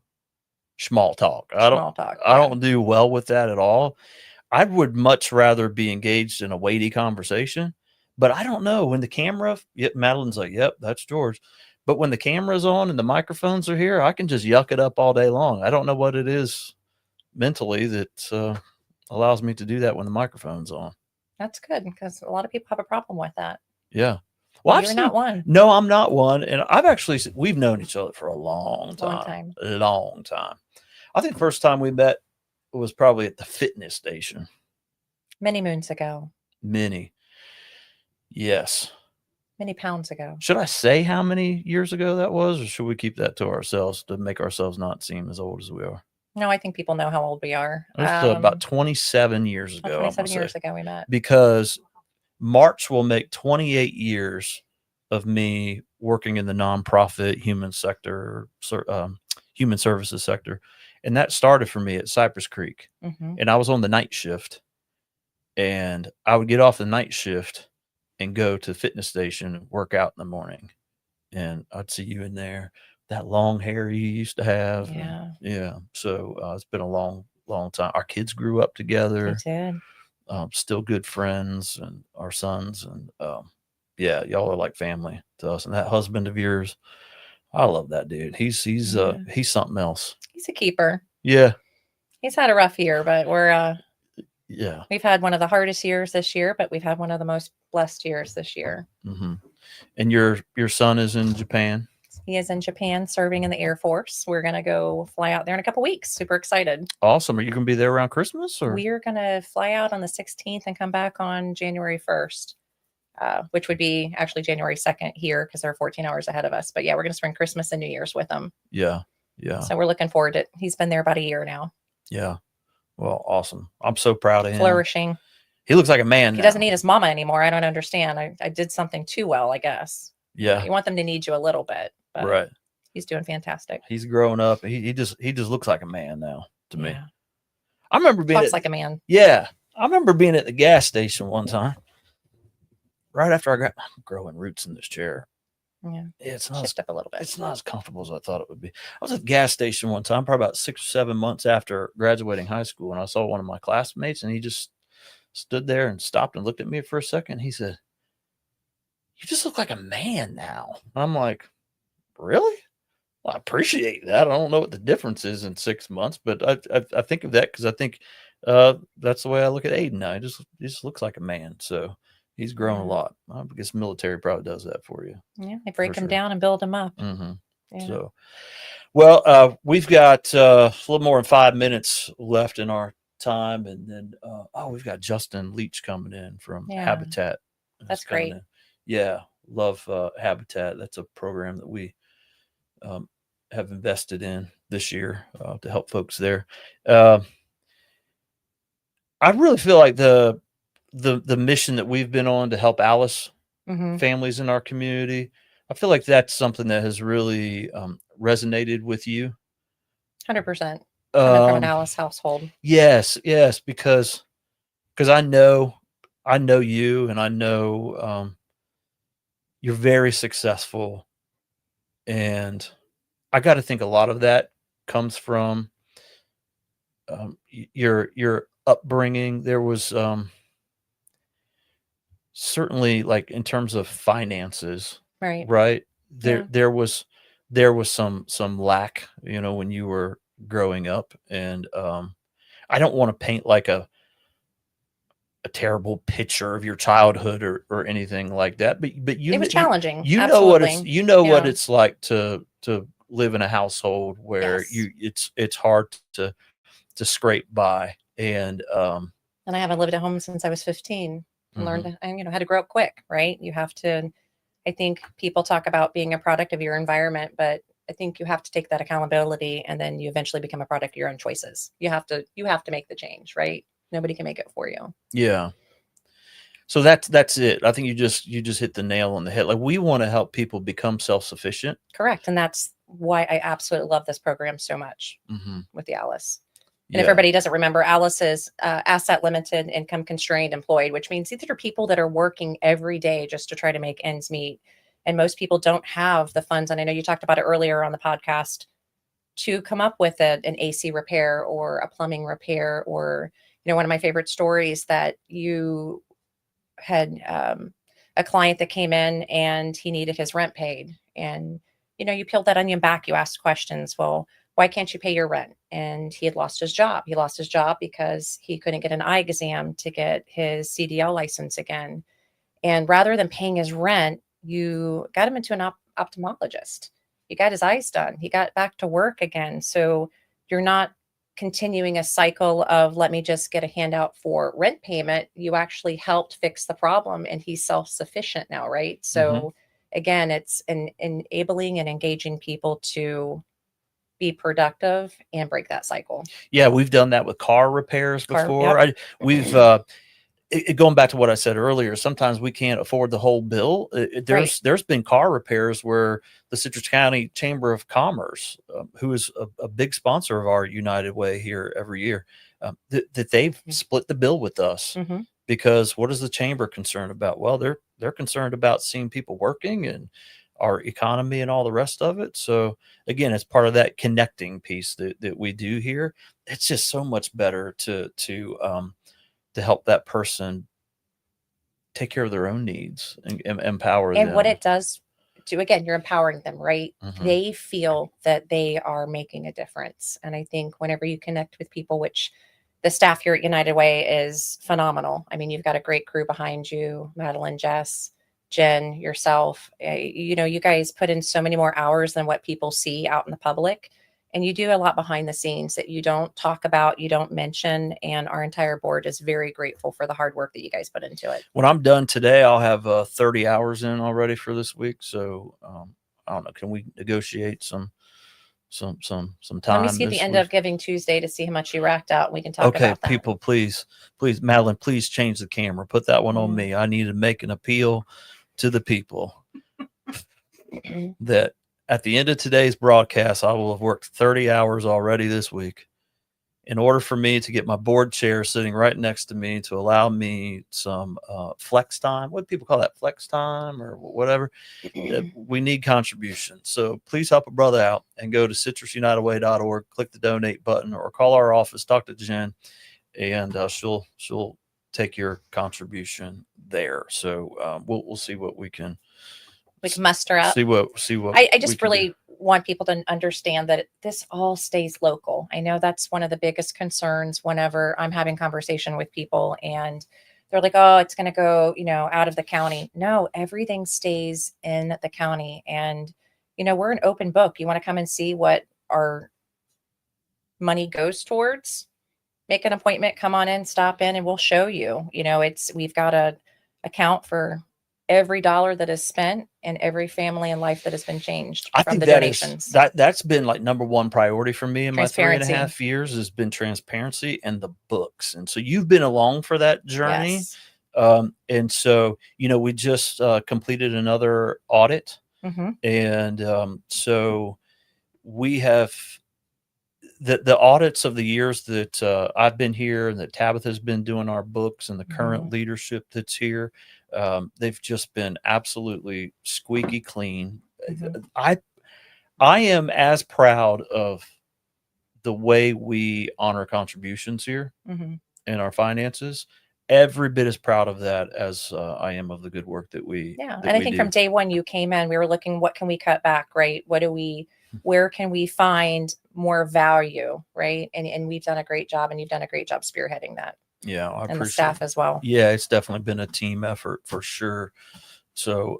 Small talk. Small talk. I don't do well with that at all. I would much rather be engaged in a weighty conversation, but I don't know when the camera, Madeline's like, yep, that's George. But when the camera's on and the microphones are here, I can just yuck it up all day long. I don't know what it is mentally that allows me to do that when the microphone's on. That's good because a lot of people have a problem with that. Yeah. Well, You're not one. No, I'm not one. And we've known each other for a long time. Long time. I think the first time we met was probably at the fitness station. Many moons ago. Many. Yes. Many pounds ago. Should I say how many years ago that was, or should we keep that to ourselves to make ourselves not seem as old as we are? No, I think people know how old we are. It was about 27 years ago. 27 years ago we met. Because March will make 28 years of me working in the nonprofit human services sector. And that started for me at Cypress Creek. Mm-hmm. And I was on the night shift. And I would get off the night shift and go to the fitness station and work out in the morning. And I'd see you in there, that long hair you used to have. Yeah. Yeah. So it's been a long, long time. Our kids grew up together. We did. Still good friends, and our sons. And yeah, y'all are like family to us. And that husband of yours, I love that dude. He's something else. He's a keeper. Yeah. He's had a rough year, but Yeah. we've had one of the hardest years this year, but we've had one of the most blessed years this year. Mm-hmm. And your son is in Japan. He is in Japan serving in the Air Force. We're going to go fly out there in a couple weeks. Super excited. Awesome. Are you going to be there around Christmas? Or We're going to fly out on the 16th and come back on January 1st, which would be actually January 2nd here because they're 14 hours ahead of us. But yeah, we're going to spend Christmas and New Year's with him. Yeah. Yeah. So we're looking forward to it. He's been there about a year now. Yeah. Well, awesome. I'm so proud of him. Flourishing. He looks like a man. He now. doesn't need his mama anymore. I don't understand. I did something too well, I guess. Yeah. You want them to need you a little bit. But Right. He's doing fantastic. He's growing up. He just looks like a man now to me. Yeah. I remember being Talks like a man. Yeah. I remember being at the gas station one time. Right after I'm growing roots in this chair. Yeah. It's not Shift up a little bit. It's not as comfortable as I thought it would be. I was at the gas station one time, probably about 6 or 7 months after graduating high school, and I saw one of my classmates, and he just stood there and stopped and looked at me for a second. He said, "You just look like a man now." I'm like, "Really? Well, I appreciate that. I don't know what the difference is in 6 months, but I think of that because I think that's the way I look at Aiden now. He just looks like a man. So he's grown a lot. I guess military probably does that for you. Yeah. They break For him sure. down and build him up. Mm-hmm. Yeah. So, well, we've got a little more than 5 minutes left in our time, and then we've got Justin Leach coming in from Yeah. Habitat. That's coming great. in. Yeah, love Habitat. That's a program that we have invested in this year to help folks there. I really feel like the mission that we've been on to help Alice Mm-hmm. families in our community, I feel like that's something that has really resonated with you. 100% coming from an Um, Alice household. yes, because I know you, and I know you're very successful, and I got to think a lot of that comes from your upbringing. There was certainly, like, in terms of finances, Right. right? Yeah. There was some lack, when you were growing up, and I don't want to paint like a terrible picture of your childhood or anything like that, but It was challenging. you know what Absolutely. what Yeah. it's like to live in a household where Yes. it's hard to scrape by, and And I haven't lived at home since I was 15 and learned, and had to grow up quick, right? You have to, I think people talk about being a product of your environment, but I think you have to take that accountability, and then you eventually become a product of your own choices. You have to make the change, right? Nobody can make it for you. yeah. So that's it. I think you just hit the nail on the head. Like, we want to help people become self-sufficient. Correct. And that's why I absolutely love this program so much with the Alice. And if Yeah. everybody doesn't remember, Alice is asset limited, income constrained employed, which means these are people that are working every day just to try to make ends meet. And most people don't have the funds. And I know you talked about it earlier on the podcast, to come up with an AC repair or a plumbing repair, or, one of my favorite stories that you had a client that came in and he needed his rent paid. And, you peeled that onion back, you asked questions. Well, why can't you pay your rent? And he had lost his job. He lost his job because he couldn't get an eye exam to get his CDL license again. And rather than paying his rent, you got him into an ophthalmologist. You got his eyes done. He got back to work again. So you're not continuing a cycle of, let me just get a handout for rent payment. You actually helped fix the problem, and he's self-sufficient now, right? So again, it's enabling and engaging people to be productive and break that cycle. Yeah, we've done that with car repairs before. Yep. We've going back to what I said earlier, sometimes we can't afford the whole bill. There's been car repairs where the Citrus County Chamber of Commerce, who is a big sponsor of our United Way here every year, that they've split the bill with us. Because what is the chamber concerned about? Well, they're concerned about seeing people working and our economy and all the rest of it. So again, it's part of that connecting piece that we do here. It's just so much better to help that person take care of their own needs and empower them. And what it does to, again, you're empowering them, right? They feel that they are making a difference. And I think whenever you connect with people, which the staff here at United Way is phenomenal. I mean, you've got a great crew behind you, Madeline, Jess, Jen, yourself. You guys put in so many more hours than what people see out in the public. And you do a lot behind the scenes that you don't talk about, you don't mention. And our entire board is very grateful for the hard work that you guys put into it. When I'm done today, I'll have 30 hours in already for this week. So I don't know. Can we negotiate some time? Let me see the end of Giving Tuesday to see how much you racked out. We can talk about that. People, please, Madeline, please change the camera. Put that one on me. I need to make an appeal to the people that at the end of today's broadcast, I will have worked 30 hours already this week in order for me to get my board chair sitting right next to me to allow me some flex time. What do people call that? Flex time or whatever. We need contributions. So please help a brother out and go to citrusunitedway.org, click the donate button, or call our office, talk to Jen, and she'll take your contribution there. So we'll see what we can muster up. See what I just really want people to understand that this all stays local. I know that's one of the biggest concerns whenever I'm having conversation with people and they're like, oh, it's going to go, out of the county. No, everything stays in the county. And, we're an open book. You want to come and see what our money goes towards? make an appointment, come on in, stop in, and we'll show you. We've got a account for every dollar that is spent and every family and life that has been changed I from think the that is donations. that's been like number one priority for me in my 3.5 Transparency. years has been transparency and the books. And so you've been along for that journey. Yes. And so, we just completed another audit. Hmm. And so we have the audits of the years that I've been here and that Tabitha's been doing our books and the current leadership that's here. They've just been absolutely squeaky clean. Mhm. I am as proud of the way we honor contributions here Hmm. in our finances. Every bit as proud of that as I am of the good work that we Yeah. that And I we think do. from day one you came in, we were looking, what can we cut back, right? Where can we find more value, right? And we've done a great job, and you've done a great job spearheading that, Yeah, I and the appreciate staff it. as well. Yeah, it's definitely been a team effort for sure. So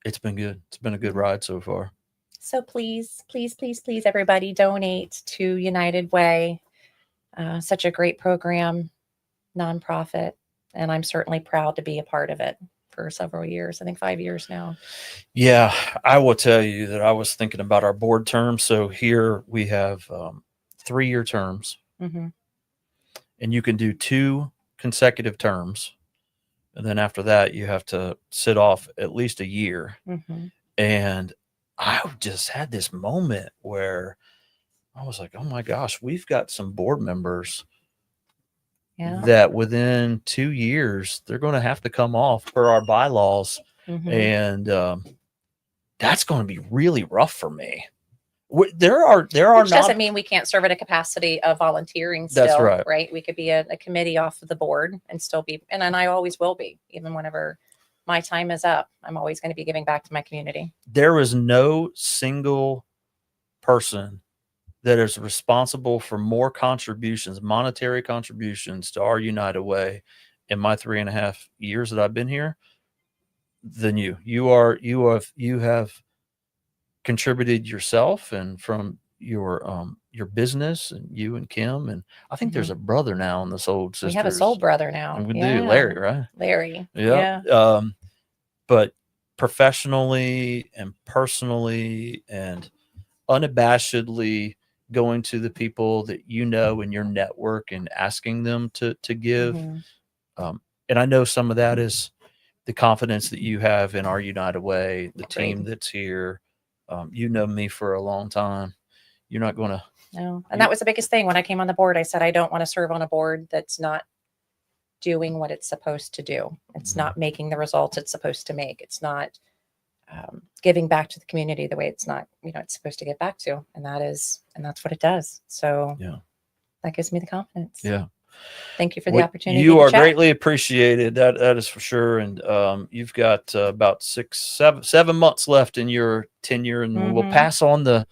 it's been good. It's been a good ride so far. So please, please, please, please, everybody donate to United Way. Such a great program, nonprofit, and I'm certainly proud to be a part of it for several years. I think 5 years now. Yeah, I will tell you that I was thinking about our board terms. So here we have 3-year terms, Hmm. and you can do 2 consecutive terms. And then after that, you have to sit off at least a year. Hmm. And I just had this moment where I was like, oh my gosh, we've got some board members Yeah. that within 2 years, they're going to have to come off per our bylaws. Hmm. And that's going to be really rough for me. There are Which not. doesn't mean we can't serve at a capacity of volunteering still, That's right. We could be a committee off of the board and still be, and I always will be, even whenever my time is up. I'm always going to be giving back to my community. There is no single person that is responsible for more contributions, monetary contributions to our United Way in my 3.5 years that I've been here than you. You have contributed yourself and from your business, and you and Kim, and I think there's a brother now in the Soul Sisters. We have a soul brother now. And we Yeah. do, Larry, right? Larry. Yeah. Yeah. But professionally and personally and unabashedly going to the people that you know in your network and asking them to give. Mhm. And I know some of that is the confidence that you have in our United Way, the team Great. that's here. You know me for a long time. You're not going to. No. And that was the biggest thing when I came on the board. I said, I don't want to serve on a board that's not doing what it's supposed to do. It's not making the results it's supposed to make. It's not giving back to the community the way it's not, it's supposed to get back to. And that's what it does. So Yeah. that gives me the confidence. Yeah. Thank you for the opportunity. You to are chat. greatly appreciated. That is for sure. And you've got about 7 months left in your tenure, and we'll pass on the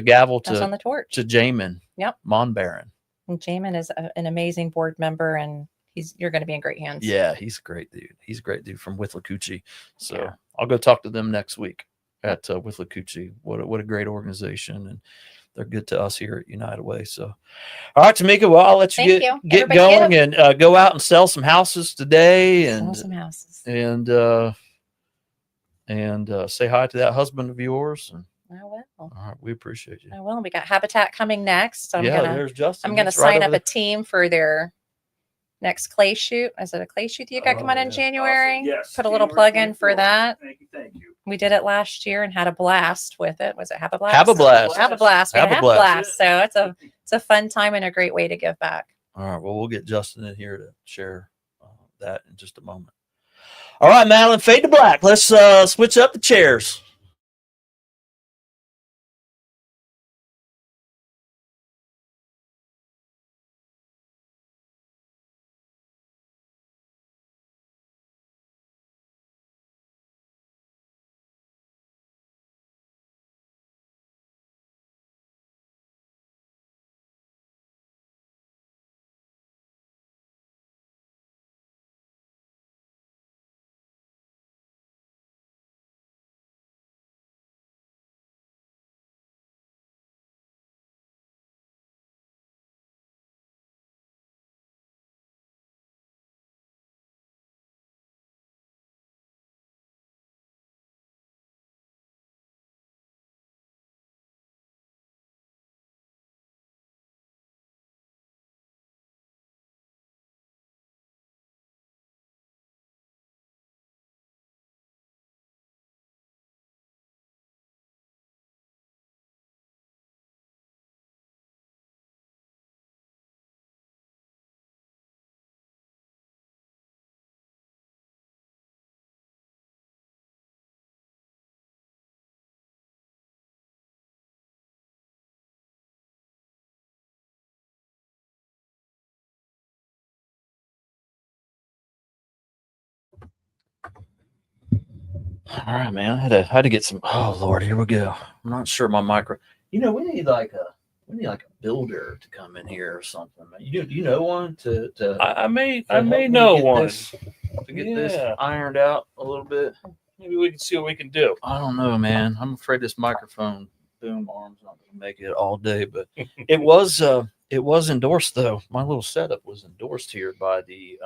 gavel Pass on the torch. to Jamin. Yep. Monbaron. And Jamin is an amazing board member, and you're going to be in great hands. Yeah, he's a great dude. He's a great dude from Withlacoochee. So Yeah. I'll go talk to them next week at Withlacoochee. What a great organization, and they're good to us here at United Way. So, all right, Tamika. Well, I'll let you Thank get you. get Everybody going give. and go out and sell some houses today, Sell and some houses. and say hi to that husband of yours. And I will. all right, we appreciate you. I will. We got Habitat coming next. So There's Justin. I'm gonna He's right sign over up there. a team for their next clay shoot. Is it a clay shoot that you got coming in yeah. January? Yes, Put a little January plug in for 24th. that. Thank you. We did it last year and had a blast with it. Was it Have a Blast? Have a blast. Have a blast. We Have had a a blast. blast. So it's a fun time and a great way to give back. All right. Well, we'll get Justin in here to share that in just a moment. All right, Madeline, fade to black. Let's switch up the chairs. All right, man. I had to get some. Oh Lord, here we go. I'm not sure my micro. You know, we need like a builder to come in here or something. Man. You know one to I may help me know get one. this- to get this Yeah. ironed out a little bit. Maybe we can see what we can do. I don't know, man. I'm afraid this microphone boom arm's not going to make it all day, but it was endorsed though. My little setup was endorsed here by the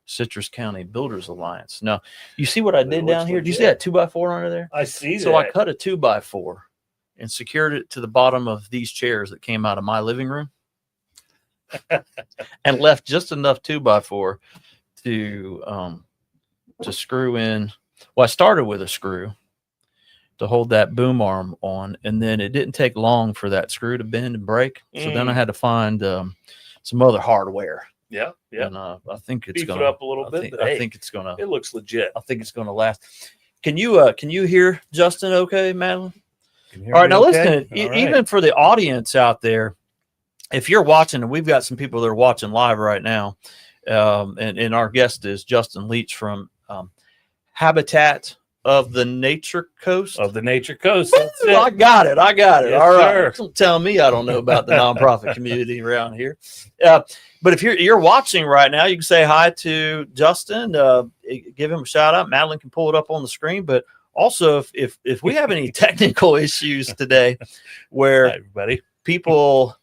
Citrus County Builders Alliance. Now, you see what I It did looks down here? Do you see legit. that 2x4 under there? I see So that. I cut a 2x4 and secured it to the bottom of these chairs that came out of my living room and left just enough 2x4 to screw in. Well, I started with a screw to hold that boom arm on, and then it didn't take long for that screw to bend and break. So then I had to find some other hardware. Yeah, yeah. And I think it's Beef gonna it up a little I bit. think, but I hey, think it's gonna. it looks legit. I think it's gonna last. Can you hear Justin? Okay, Madeline. All right, now listen. Even for the audience out there, if you're watching, and we've got some people that are watching live right now, and our guest is Justin Leach from Habitat of the Nature Coast. Of the Nature Coast. That's Woo, I it. got it. Yes, All right. sir. Don't tell me I don't know about the nonprofit community around here. But if you're watching right now, you can say hi to Justin. Give him a shout out. Madeline can pull it up on the screen. But also, if we have any technical issues today, where Hi, everybody. people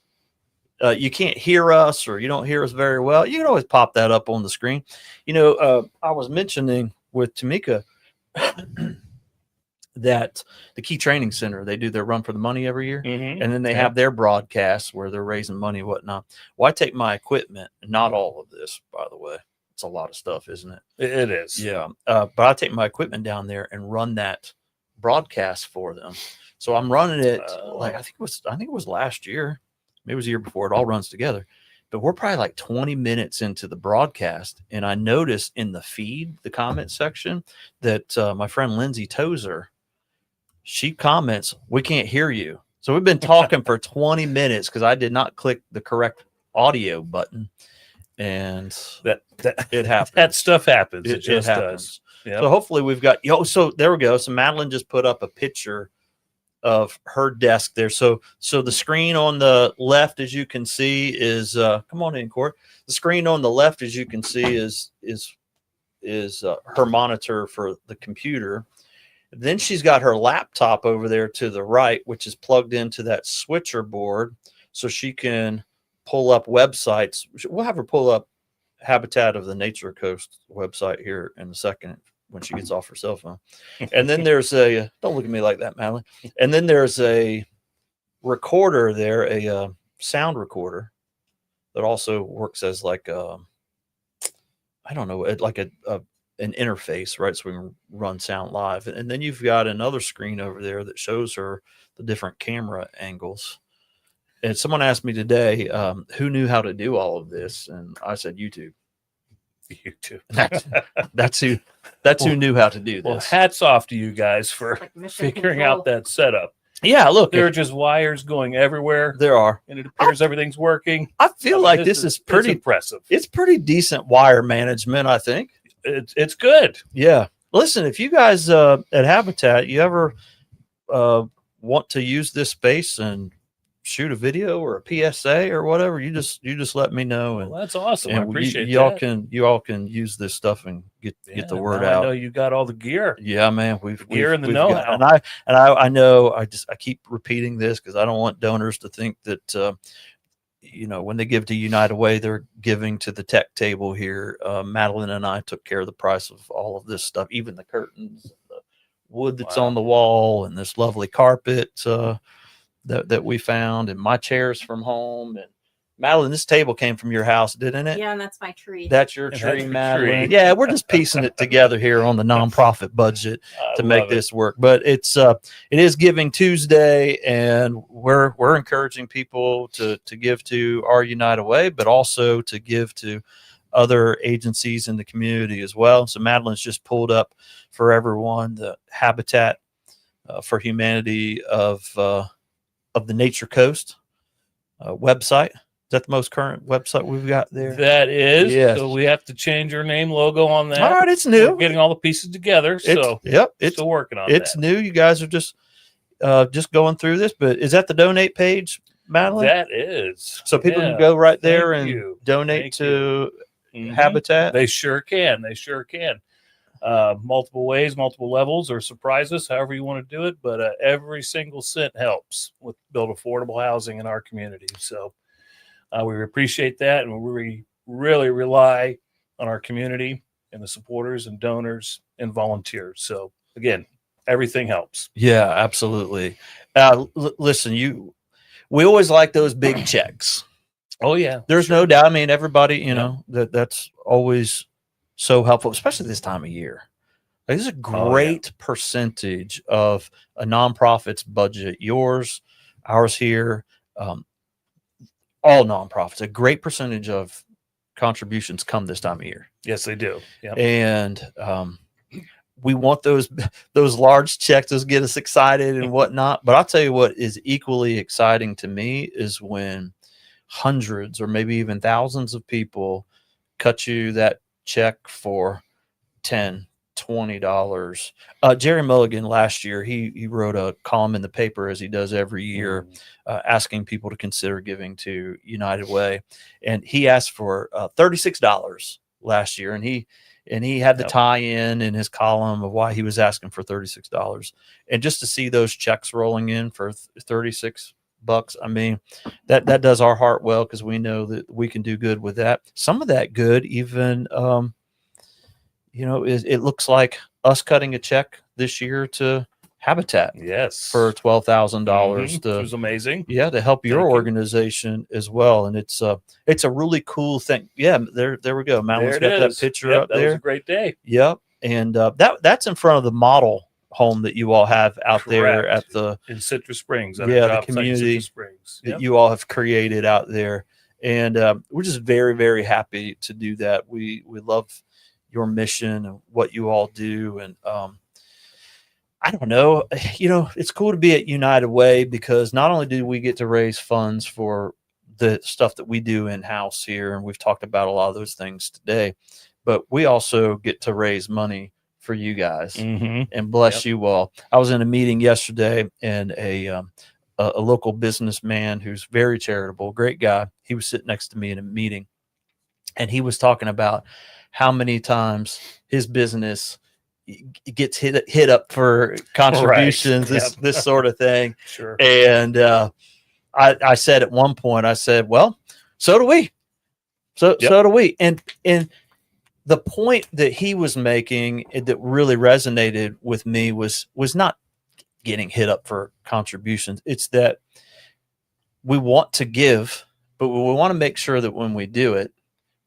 you can't hear us or you don't hear us very well, you can always pop that up on the screen. You know, I was mentioning with Tamika that the Key Training Center, they do their Run for the Money every year. Mhm. And then they Yeah. have their broadcasts where they're raising money and whatnot. Well, I take my equipment, not all of this, by the way. It's a lot of stuff, isn't it? It is. Yeah. But I take my equipment down there and run that broadcast for them. So I'm running it like I think it was last year. Maybe it was the year before. It all runs together. But we're probably like 20 minutes into the broadcast. And I noticed in the feed, the comment section, that my friend Lindsay Tozer, she comments, "We can't hear you." So we've been talking for 20 minutes because I did not click the correct audio button. And That it happens. that stuff happens. It It just happens. does. Yep. So hopefully we've got so there we go. So Madeline just put up a picture of her desk there. So the screen on the left, as you can see, is come on in, Court. The screen on the left, as you can see, is her monitor for the computer. Then she's got her laptop over there to the right, which is plugged into that switcher board, so she can pull up websites. We'll have her pull up Habitat of the Nature Coast website here in a second when she gets off her cell phone. And then there's a don't look at me like that, Madeline. And then there's a recorder there, a sound recorder that also works as like I don't know, like an interface, right? So we can run sound live. And then you've got another screen over there that shows her the different camera angles. And someone asked me today, who knew how to do all of this? And I said, YouTube. YouTube. That's who knew how to do Well, this. hats off to you guys for Like mission figuring control. out that setup. Yeah, look, There are just wires going everywhere, there are. and it appears everything's working. I feel like this is it's pretty. impressive. It's pretty decent wire management, I think. It's good. Yeah. Listen, if you guys at Habitat, you ever want to use this space and shoot a video or a PSA or whatever, you just let me know, and Well, that's awesome. I and appreciate y'all that. you all can use this stuff and get the Yeah, word now I know out. you got all the gear. Yeah, man, we've Gear and the we've got- know-how. and I know I keep repeating this because I don't want donors to think that when they give to United Way, they're giving to the tech table here. Madeline and I took care of the price of all of this stuff, even the curtains, the wood that's Wow. on the wall, and this lovely carpet that we found, and my chairs from home. And Madeline, this table came from your house, didn't it? Yeah, and that's my tree. That's your That's tree, your Madeline. tree. Yeah, we're just piecing it together here on the nonprofit budget I to make love it. this work. But it is Giving Tuesday, and we're encouraging people to give to our United Way, but also to give to other agencies in the community as well. So Madeline's just pulled up for everyone the Habitat for Humanity of the Nature Coast website. that the most current website we've got there? That is. Yes. So we have to change our name logo on that. All right, it's We're new. getting all the pieces together. So It's still working on it's that. new. You guys are just going through this, but is that the donate page, Madeline? That is. So people Yeah. can go right there Thank and you. donate Thank to Mhm. Habitat. They sure can. They sure can. Multiple ways, multiple levels, or surprises, however you want to do it. But every single cent helps with build affordable housing in our community. So we appreciate that, and we really rely on our community and the supporters and donors and volunteers. So again, everything helps. Yeah, absolutely. Listen, we always like those big checks. Oh yeah, There's no doubt. I mean, everybody, Yep. know, that's always so helpful, especially this time of year. Like, this is a great percentage of a nonprofit's budget. Yours, ours here, all nonprofits. A great percentage of contributions come this time of year, yes, they do. Yeah, and we want those large checks to get us excited and whatnot. But I'll tell you what is equally exciting to me is when hundreds or maybe even thousands of people cut you that check for $10, $20. Jerry Mulligan last year, he wrote a column in the paper, as he does every year, asking people to consider giving to United Way, and he asked for $36 last year, and he had the tie-in in his column of why he was asking for $36, and just to see those checks rolling in for $36, I mean, that does our heart well, because we know that we can do good with that. Some of that good even it looks like us cutting a check this year to Habitat yes, for $12,000 It to was amazing. to help your Thank you. organization as well. And it's a really cool thing. Yeah, there we go. Madeline's There it got that is. picture Yep, up that was there. a great day. Yep. And that's in front of the model home that you all have out there Correct. at the In Citrus Springs. the community Citrus Springs. that Yep. you all have created out there. And we're just very, very happy to do that. We love your mission and what you all do. And I don't know, it's cool to be at United Way, because not only do we get to raise funds for the stuff that we do in-house here, and we've talked about a lot of those things today, but we also get to raise money for you guys. Mhm. And bless Yep. you all. I was in a meeting yesterday, and a local businessman who's very charitable, great guy, he was sitting next to me in a meeting, and he was talking about how many times his business gets hit up for contributions, Yep. this sort of thing. Sure. And I said at one point, I said, well, so do we. So do we. And the point that he was making that really resonated with me was not getting hit up for contributions. It's that we want to give, but we want to make sure that when we do it,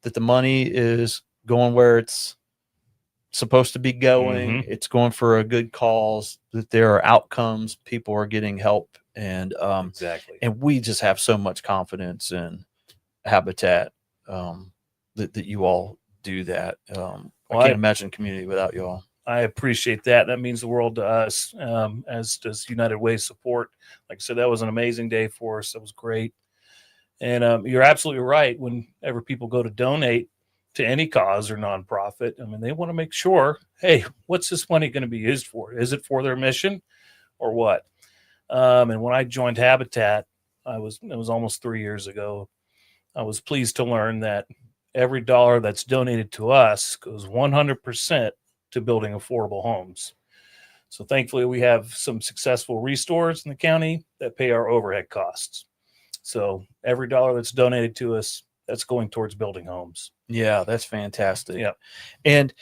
that the money is going where it's supposed to be going. It's going for a good cause, that there are outcomes, people are getting help. And Exactly. and we just have so much confidence in Habitat that you all do that. I can't imagine community without you all. I appreciate that. That means the world to us, as does United Way support. Like I said, that was an amazing day for us. That was great. And you're absolutely right. Whenever people go to donate to any cause or nonprofit, I mean, they want to make sure, hey, what's this money going to be used for? Is it for their mission or what? And when I joined Habitat, it was almost 3 years ago. I was pleased to learn that every dollar that's donated to us goes 100% to building affordable homes. So thankfully, we have some successful restores in the county that pay our overhead costs. So every dollar that's donated to us, that's going towards building homes. Yeah, that's fantastic. Yeah. And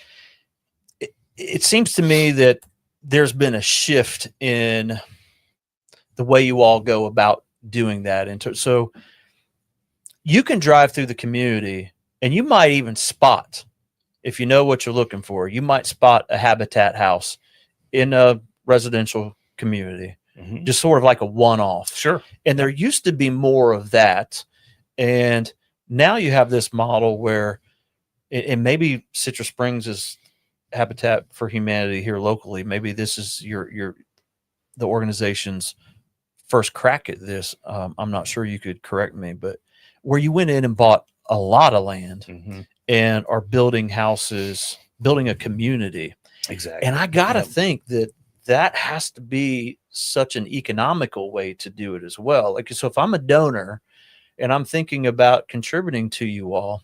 it seems to me that there's been a shift in the way you all go about doing that. And so you can drive through the community, and you might even spot, if you know what you're looking for, you might spot a Habitat house in a residential community, just sort of like a one-off. Sure. And there used to be more of that. And now you have this model where, and maybe Citrus Springs is Habitat for Humanity here locally. Maybe this is the organization's first crack at this. I'm not sure, you could correct me, but where you went in and bought a lot of land Mhm. and are building houses, building a community. Exactly. And I got to Yep. think that that has to be such an economical way to do it as well. Like, so if I'm a donor and I'm thinking about contributing to you all,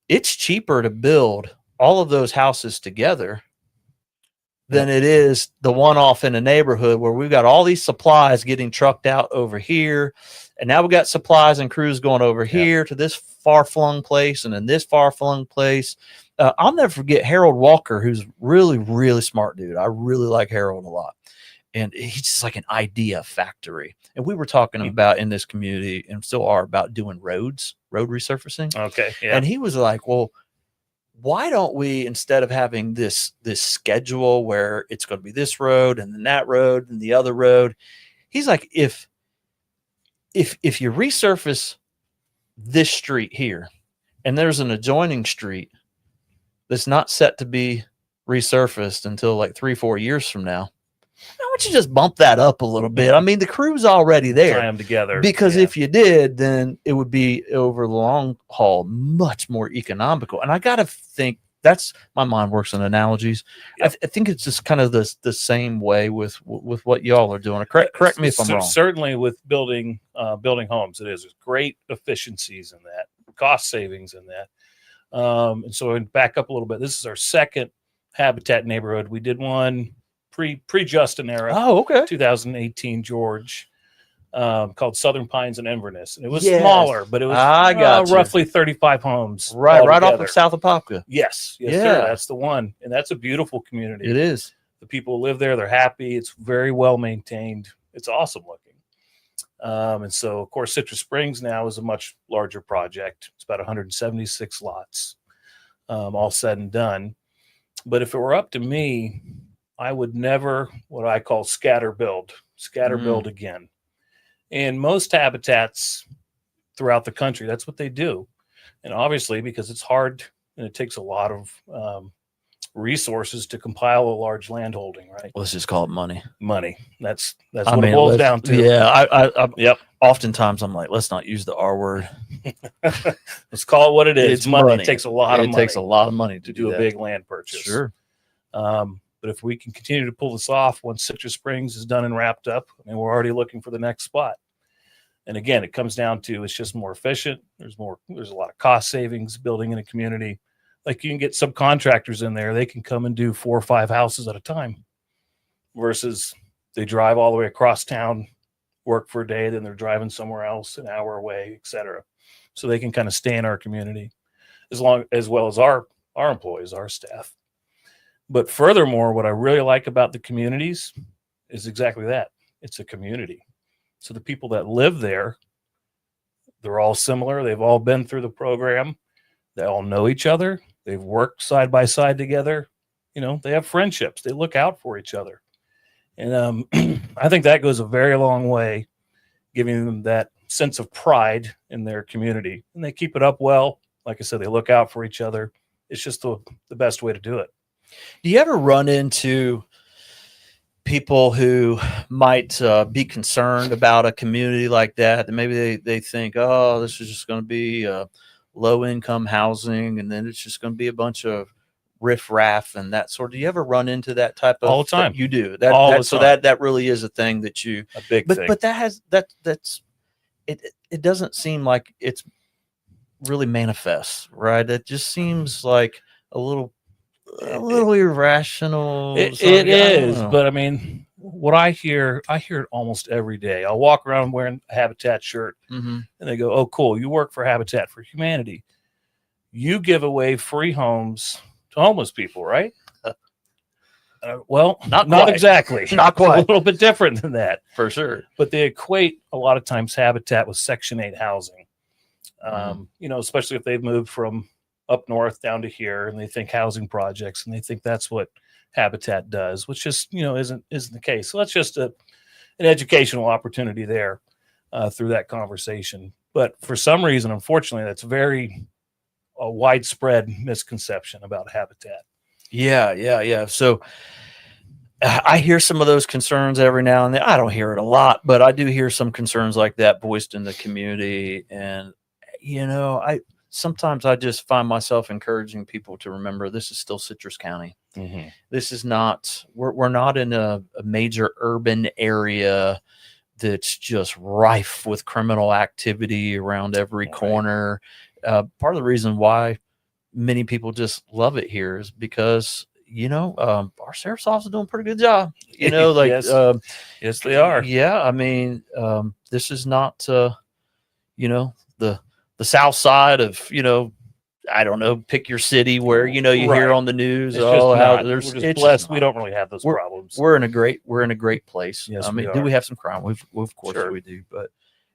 it's cheaper to build all of those houses together than it is the one off in a neighborhood where we've got all these supplies getting trucked out over here. And now we've got supplies and crews going over here to this far flung place and in this far flung place. I'll never forget Harold Walker, who's really, really smart dude. I really like Harold a lot. And he's just like an idea factory. And we were talking about in this community and still are about doing road resurfacing. Okay. Yeah. And he was like, well, why don't we, instead of having this schedule where it's going to be this road and then that road and the other road, he's like, if you resurface this street here and there's an adjoining street that's not set to be resurfaced until like 3-4 years from now, why don't you just bump that up a little bit? I mean, the crew's already Tie there. them together. Because Yeah. if you did, then it would be over the long haul much more economical. And I got to think that's my mind works in analogies. Yep. I think it's just kind of the same way with what y'all are doing. Correct me if I'm wrong. Certainly with building homes, it is. There's great efficiencies in that, cost savings in that. And so we back up a little bit. This is our second Habitat neighborhood. We did one pre-Justin era. Oh, okay. 2018 George, called Southern Pines and Inverness, and it was Yes. smaller, but it was I got you. roughly 35 homes. Right off altogether. of South Apopka. Yes, Yeah. sir, that's the one, and that's a beautiful community. It is. The people who live there, they're happy. It's very well maintained. It's awesome looking. And so, of course, Citrus Springs now is a much larger project. It's about 176 lots, all said and done. But if it were up to me, I would never what I call scatter build again. And most habitats throughout the country, that's what they do. And obviously, because it's hard and it takes a lot of resources to compile a large landholding, right? Let's just call it money. Money. That's I what it mean, boils let's- down to. Yeah. I Yep. oftentimes I'm like, let's not use the R word. Let's call it what it is. It's money. money. It takes a lot of It money takes a lot of money to do a that. big land purchase. Sure. But if we can continue to pull this off once Citrus Springs is done and wrapped up, I mean, we're already looking for the next spot. And again, it comes down to it's just more efficient. There's a lot of cost savings building in a community. Like you can get subcontractors in there, they can come and do 4 or 5 houses at a time versus they drive all the way across town, work for a day, then they're driving somewhere else an hour away, etc. So they can kind of stay in our community as well as our employees, our staff. But furthermore, what I really like about the communities is exactly that. It's a community. So the people that live there, they're all similar. They've all been through the program. They all know each other. They've worked side by side together. You know, they have friendships. They look out for each other. And I think that goes a very long way, giving them that sense of pride in their community. And they keep it up well. Like I said, they look out for each other. It's just the best way to do it. Do you ever run into people who might be concerned about a community like that? And maybe they think, oh, this is just going to be low income housing, and then it's just going to be a bunch of riffraff and that sort. Do you ever run into that type of All the time? You do All the so time. that really is a thing that you. A big thing. But that's it doesn't seem like it's really manifests, right? It just seems like a little irrational. It something. I don't is, know. but I mean, what I hear it almost every day. I'll walk around wearing a Habitat shirt, Mhm. and they go, "Oh, cool! You work for Habitat for Humanity. You give away free homes to homeless people, right?" Well, Not not quite. exactly. Not It's a quite. little bit different than that. For sure. But they equate a lot of times Habitat with Section 8 housing. You know, especially if they've moved from up north down to here and they think housing projects and they think that's what Habitat does, which just, you know, isn't the case. So that's just an educational opportunity there through that conversation. But for some reason, unfortunately, that's a widespread misconception about Habitat. Yeah. So I hear some of those concerns every now and then. I don't hear it a lot, but I do hear some concerns like that voiced in the community. And I sometimes I just find myself encouraging people to remember this is still Citrus County. This is not, we're not in a major urban area that's just rife with criminal activity around every corner. Part of the reason why many people just love it here is because, our sheriff's office is doing a pretty good job. Yes. Yes, they are. Yeah. I mean, this is not, the south side of, I don't know, pick your city where, you Right. hear on the news, It's how just not. there's, We're it's just just blessed. not. We don't really have those problems. We're in a great place. Yes, I we mean, do are. we have some crime? Of course Sure. we do, but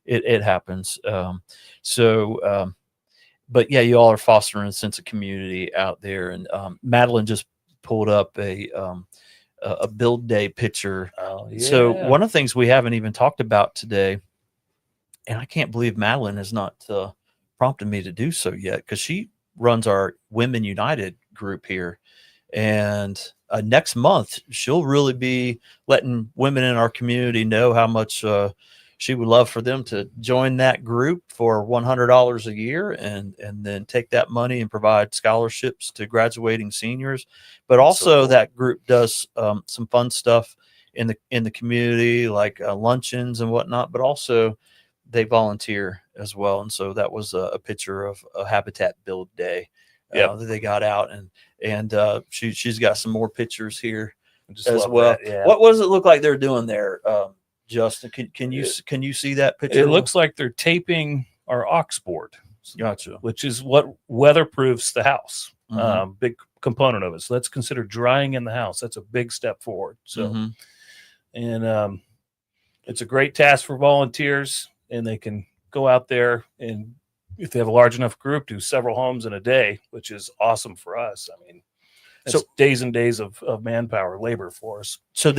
it happens. But yeah, you all are fostering a sense of community out there. And Madeline just pulled up a build day picture. Oh, yeah. So one of the things we haven't even talked about today, and I can't believe Madeline has not prompted me to do so yet, because she runs our Women United group here. And next month, she'll really be letting women in our community know how much she would love for them to join that group for $100 a year, and then take that money and provide scholarships to graduating seniors. But also cool. that group does some fun stuff in the community, like luncheons and whatnot, but also they volunteer as well. And so that was a picture of a Habitat Build Day that they got out, and she's got some more pictures here Just as love well. that, yeah. What does it look like they're doing there, Justin? Can you see that picture? It looks like they're taping our aux board, Gotcha. which is what weatherproofs the house. Mhm. Big component of it. So let's consider drying in the house. That's a big step forward. So, Mhm. and it's a great task for volunteers, and they can go out there, and if they have a large enough group, do several homes in a day, which is awesome for us. I mean, it's So- days and days of manpower, labor for us. So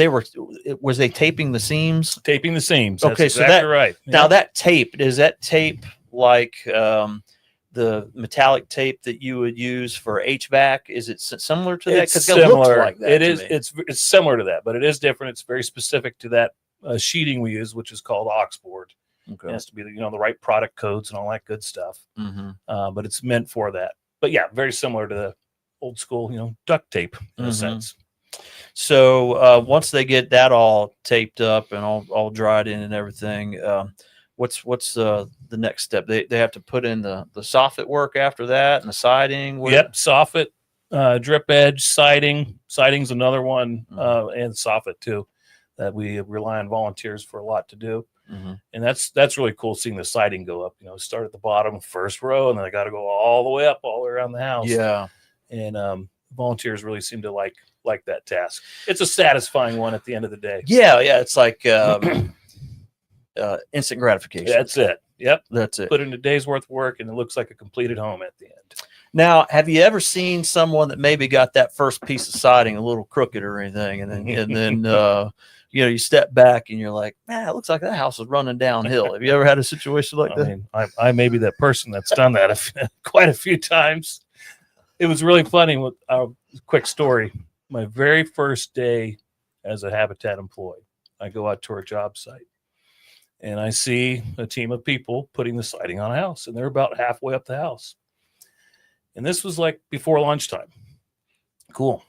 was they taping the seams? Taping the seams. That's Okay, so exactly right. Now Yeah. that tape, is that tape like the metallic tape that you would use for HVAC? Is it similar to that? It's 'Cause it looks similar. like that It to is. me. It's similar to that, but it is different. It's very specific to that sheeting we use, which is called aux board. It Okay. has to be the right product codes and all that good stuff. Mhm. But it's meant for that. But yeah, very similar to the old school, duct tape in a Mhm. sense. So once they get that all taped up and all dried in and everything, what's the next step? They have to put in the soffit work after that, and the siding. Yep, soffit, drip edge, siding. Siding's another one, and soffit too, that we rely on volunteers for a lot to do. Mhm. And that's really cool seeing the siding go up. Start at the bottom, first row, and then I got to go all the way up, all the way around the house. Yeah. And volunteers really seem to like that task. It's a satisfying one at the end of the day. Yeah. It's like instant gratification. That's it. Yep. That's it. Put in a day's worth of work, and it looks like a completed home at the end. Now, have you ever seen someone that maybe got that first piece of siding a little crooked or anything, and then you step back and you're like, man, it looks like that house is running downhill. Have you ever had a situation like I that? mean, I may be that person that's done that quite a few times. It was really funny. With a quick story, my very first day as a Habitat employee, I go out to our job site, and I see a team of people putting the siding on a house, and they're about halfway up the house. And this was like before lunchtime. Cool.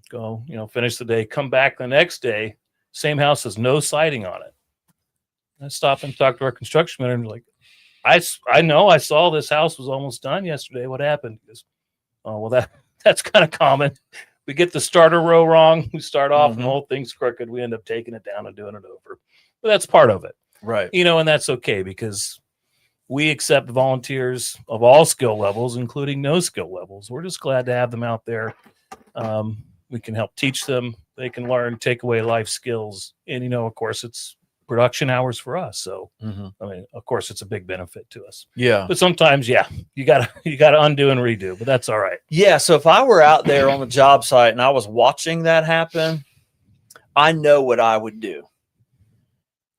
Go, finish the day, come back the next day, same house has no siding on it. I stop and talk to our construction manager, and like, I know I saw this house was almost done yesterday. What happened? He goes, oh, well, that's kind of common. We get the starter row wrong. We start off and the whole thing's crooked. We end up taking it down and doing it over. But that's part of it. Right. And that's okay, because we accept volunteers of all skill levels, including no skill levels. We're just glad to have them out there. We can help teach them. They can learn, take away life skills. And, of course, it's production hours for us. So, I mean, of course, it's a big benefit to us. Yeah. But sometimes, you gotta undo and redo, but that's all right. Yeah. So if I were out there on the job site and I was watching that happen, I know what I would do.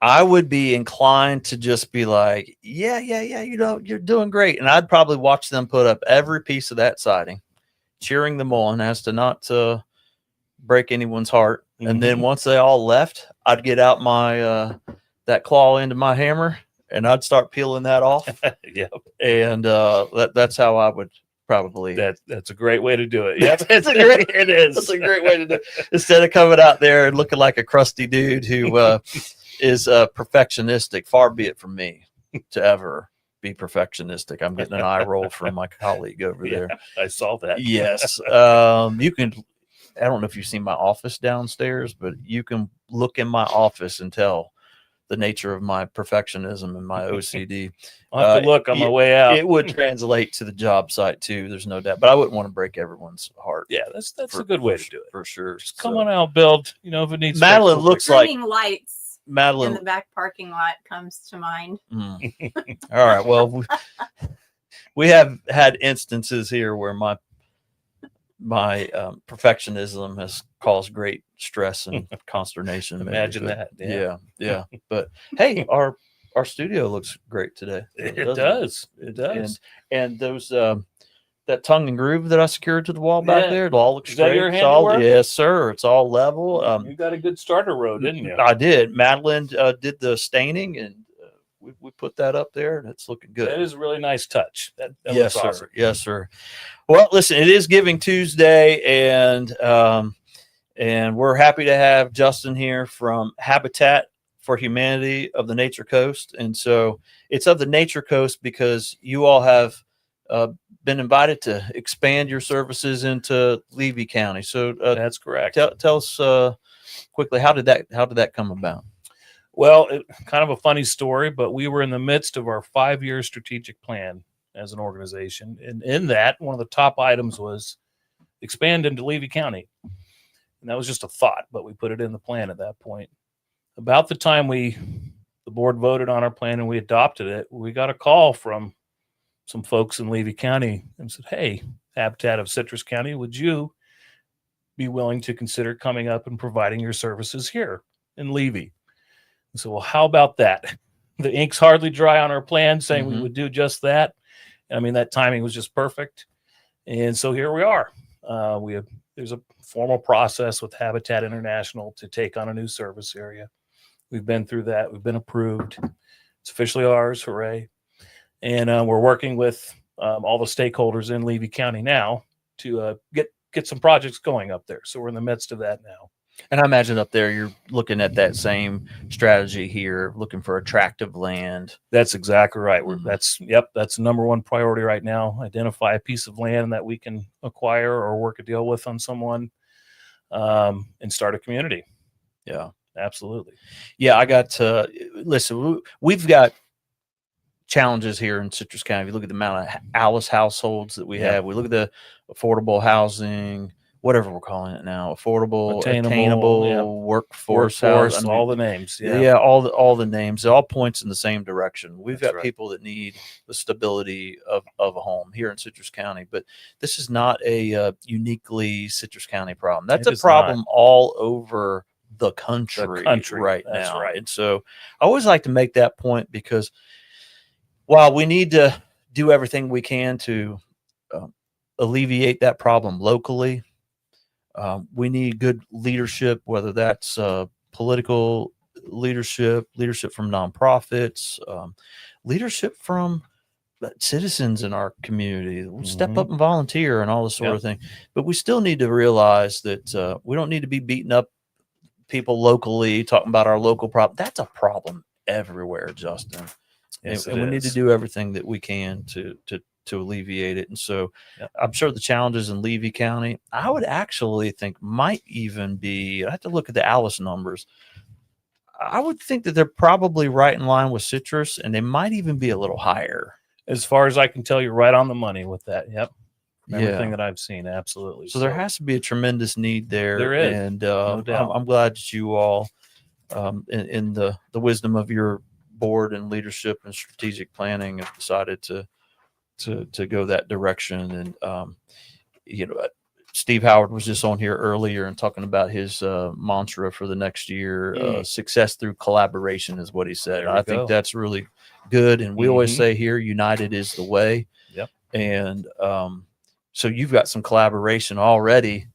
I would be inclined to just be like, yeah, you're doing great. And I'd probably watch them put up every piece of that siding, cheering them on as to not break anyone's heart. And then once they all left, I'd get out my that claw end of my hammer and I'd start peeling that off. Yeah, And that's how I would probably. that's a great way to do it. Yeah, It's a great. it is. That's a great way to do it. Instead of coming out there and looking like a crusty dude who is perfectionistic. Far be it from me to ever be perfectionistic. I'm getting an eye roll from my colleague over there. Yeah, I saw that. Yes. You can. I don't know if you've seen my office downstairs, but you can look in my office and tell the nature of my perfectionism and my OCD. I'll have to look on my way out. It would translate to the job site too. There's no doubt, but I wouldn't want to break everyone's heart. Yeah, that's for- a good way to do it. for sure. Just come on out, build. You know, if it needs. Madeline fixing, looks like Turning lights in Madeline. the back parking lot comes to mind. All right. Well, we have had instances here where my perfectionism has caused great stress and consternation. maybe, Imagine but that. Yeah. But hey, our studio looks great today. It doesn't does. It does. And those that tongue and groove that I secured to the wall back Yeah. there, it all looks Is that great. your It's all, handiwork? yes, sir. It's all level. You got a good starter road, didn't you? I did. Madeline did the staining, and we put that up there, and it's looking good. That is a really nice touch. That Yes, looks sir. awesome. Yes, sir. Well, listen, it is Giving Tuesday, and we're happy to have Justin here from Habitat for Humanity of the Nature Coast. And so it's of the Nature Coast because you all have been invited to expand your services into Levy County. So That's correct. tell us quickly, how did that come about? Well, kind of a funny story, but we were in the midst of our 5-year strategic plan as an organization. And in that, one of the top items was expand into Levy County. And that was just a thought, but we put it in the plan at that point. About the time the board voted on our plan and we adopted it, we got a call from some folks in Levy County and said, "Hey, Habitat of Citrus County, would you be willing to consider coming up and providing your services here in Levy?" And so, well, how about that? The ink's hardly dry on our plan saying we Mhm. would do just that. I mean, that timing was just perfect. And so here we are. There's a formal process with Habitat International to take on a new service area. We've been through that. We've been approved. It's officially ours. Hooray. And we're working with all the stakeholders in Levy County now to get some projects going up there. So we're in the midst of that now. And I imagine up there you're looking at that same strategy here, looking for attractive land. That's exactly right. Mhm. That's the number one priority right now. Identify a piece of land that we can acquire or work a deal with on someone, and start a community. Yeah. Absolutely. Yeah, I got to listen. We've got challenges here in Citrus County. If you look at the amount of Alice households that we Yeah. have, we look at the affordable housing, whatever we're calling it now, affordable, Attainable, attainable yeah. workforce, Workforce, house- I mean, all the names. yeah, all the names. It all points in the same direction. We've That's got right. people that need the stability of a home here in Citrus County, but this is not a uniquely Citrus County problem. That's It a is problem not. all over the country, right That's now. right. And so I always like to make that point because while we need to do everything we can to alleviate that problem locally, we need good leadership, whether that's political leadership from nonprofits, leadership from citizens in our community. We'll step Mhm. up and volunteer and all this sort Yep. of thing. But we still need to realize that we don't need to be beating up people locally, talking about our local problem. That's a problem everywhere, Justin. Yes, and it we need to is. do everything that we can to alleviate it. And so Yep. I'm sure the challenges in Levy County, I would actually think might even be, I have to look at the Alice numbers. I would think that they're probably right in line with Citrus, and they might even be a little higher. As far as I can tell, you're right on the money with that. Yep. Yeah. Everything that I've seen. Absolutely. So there has to be a tremendous need there. There is, And no doubt. I'm glad that you all, in the wisdom of your board and leadership and strategic planning, have decided to go that direction. And Steve Howard was just on here earlier and talking about his mantra for the next year. Success through collaboration is what he said. There we I think go. that's really good. And we always Mhm. say here, united is the way. Yep. And so you've got some collaboration already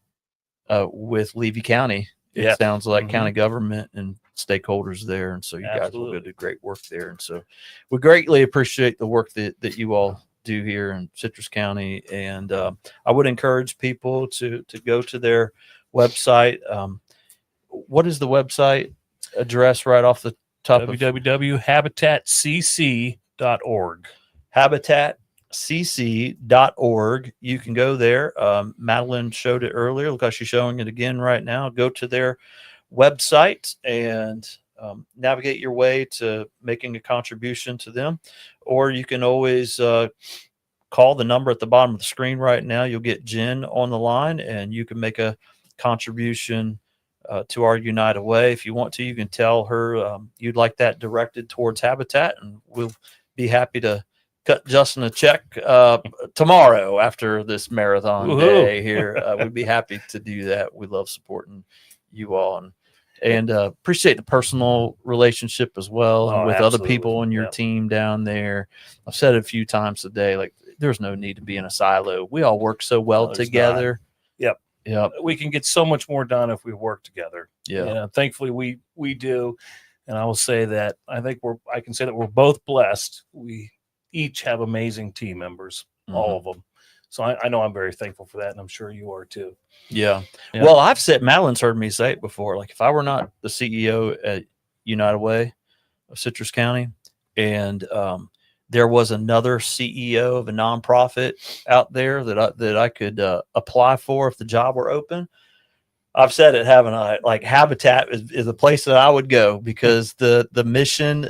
with Levy County. It Yeah. sounds like Mhm. county government and stakeholders there. And so you guys will Absolutely. do great work there. And so we greatly appreciate the work that you all do here in Citrus County. And I would encourage people to go to their website. What is the website address right off the top of www.habitatcc.org. habitatcc.org. You can go there. Madeline showed it earlier. Look how she's showing it again right now. Go to their website and navigate your way to making a contribution to them. Or you can always call the number at the bottom of the screen right now. You'll get Jen on the line and you can make a contribution to our United Way. If you want to, you can tell her you'd like that directed towards Habitat, and we'll be happy to cut Justin a check tomorrow after this marathon Woohoo. day here. We'd be happy to do that. We love supporting you all and appreciate the personal relationship as well Oh, with other absolutely. people on your Yep. team down there. I've said it a few times today, like there's no need to be in a silo. We all work so well No, there's together. Yep. Yep. We can get so much more done if we work together. Yeah. You know, thankfully we do. And I will say that I can say that we're both blessed. We each have amazing team members, all of them. So I know I'm very thankful for that, and I'm sure you are too. Yeah. Yeah. Well, I've said, Madeline's heard me say it before. Like, if I were not the CEO at United Way of Citrus County, and there was another CEO of a nonprofit out there that I could apply for if the job were open, I've said it, haven't I? Like, Habitat is a place that I would go, because the mission,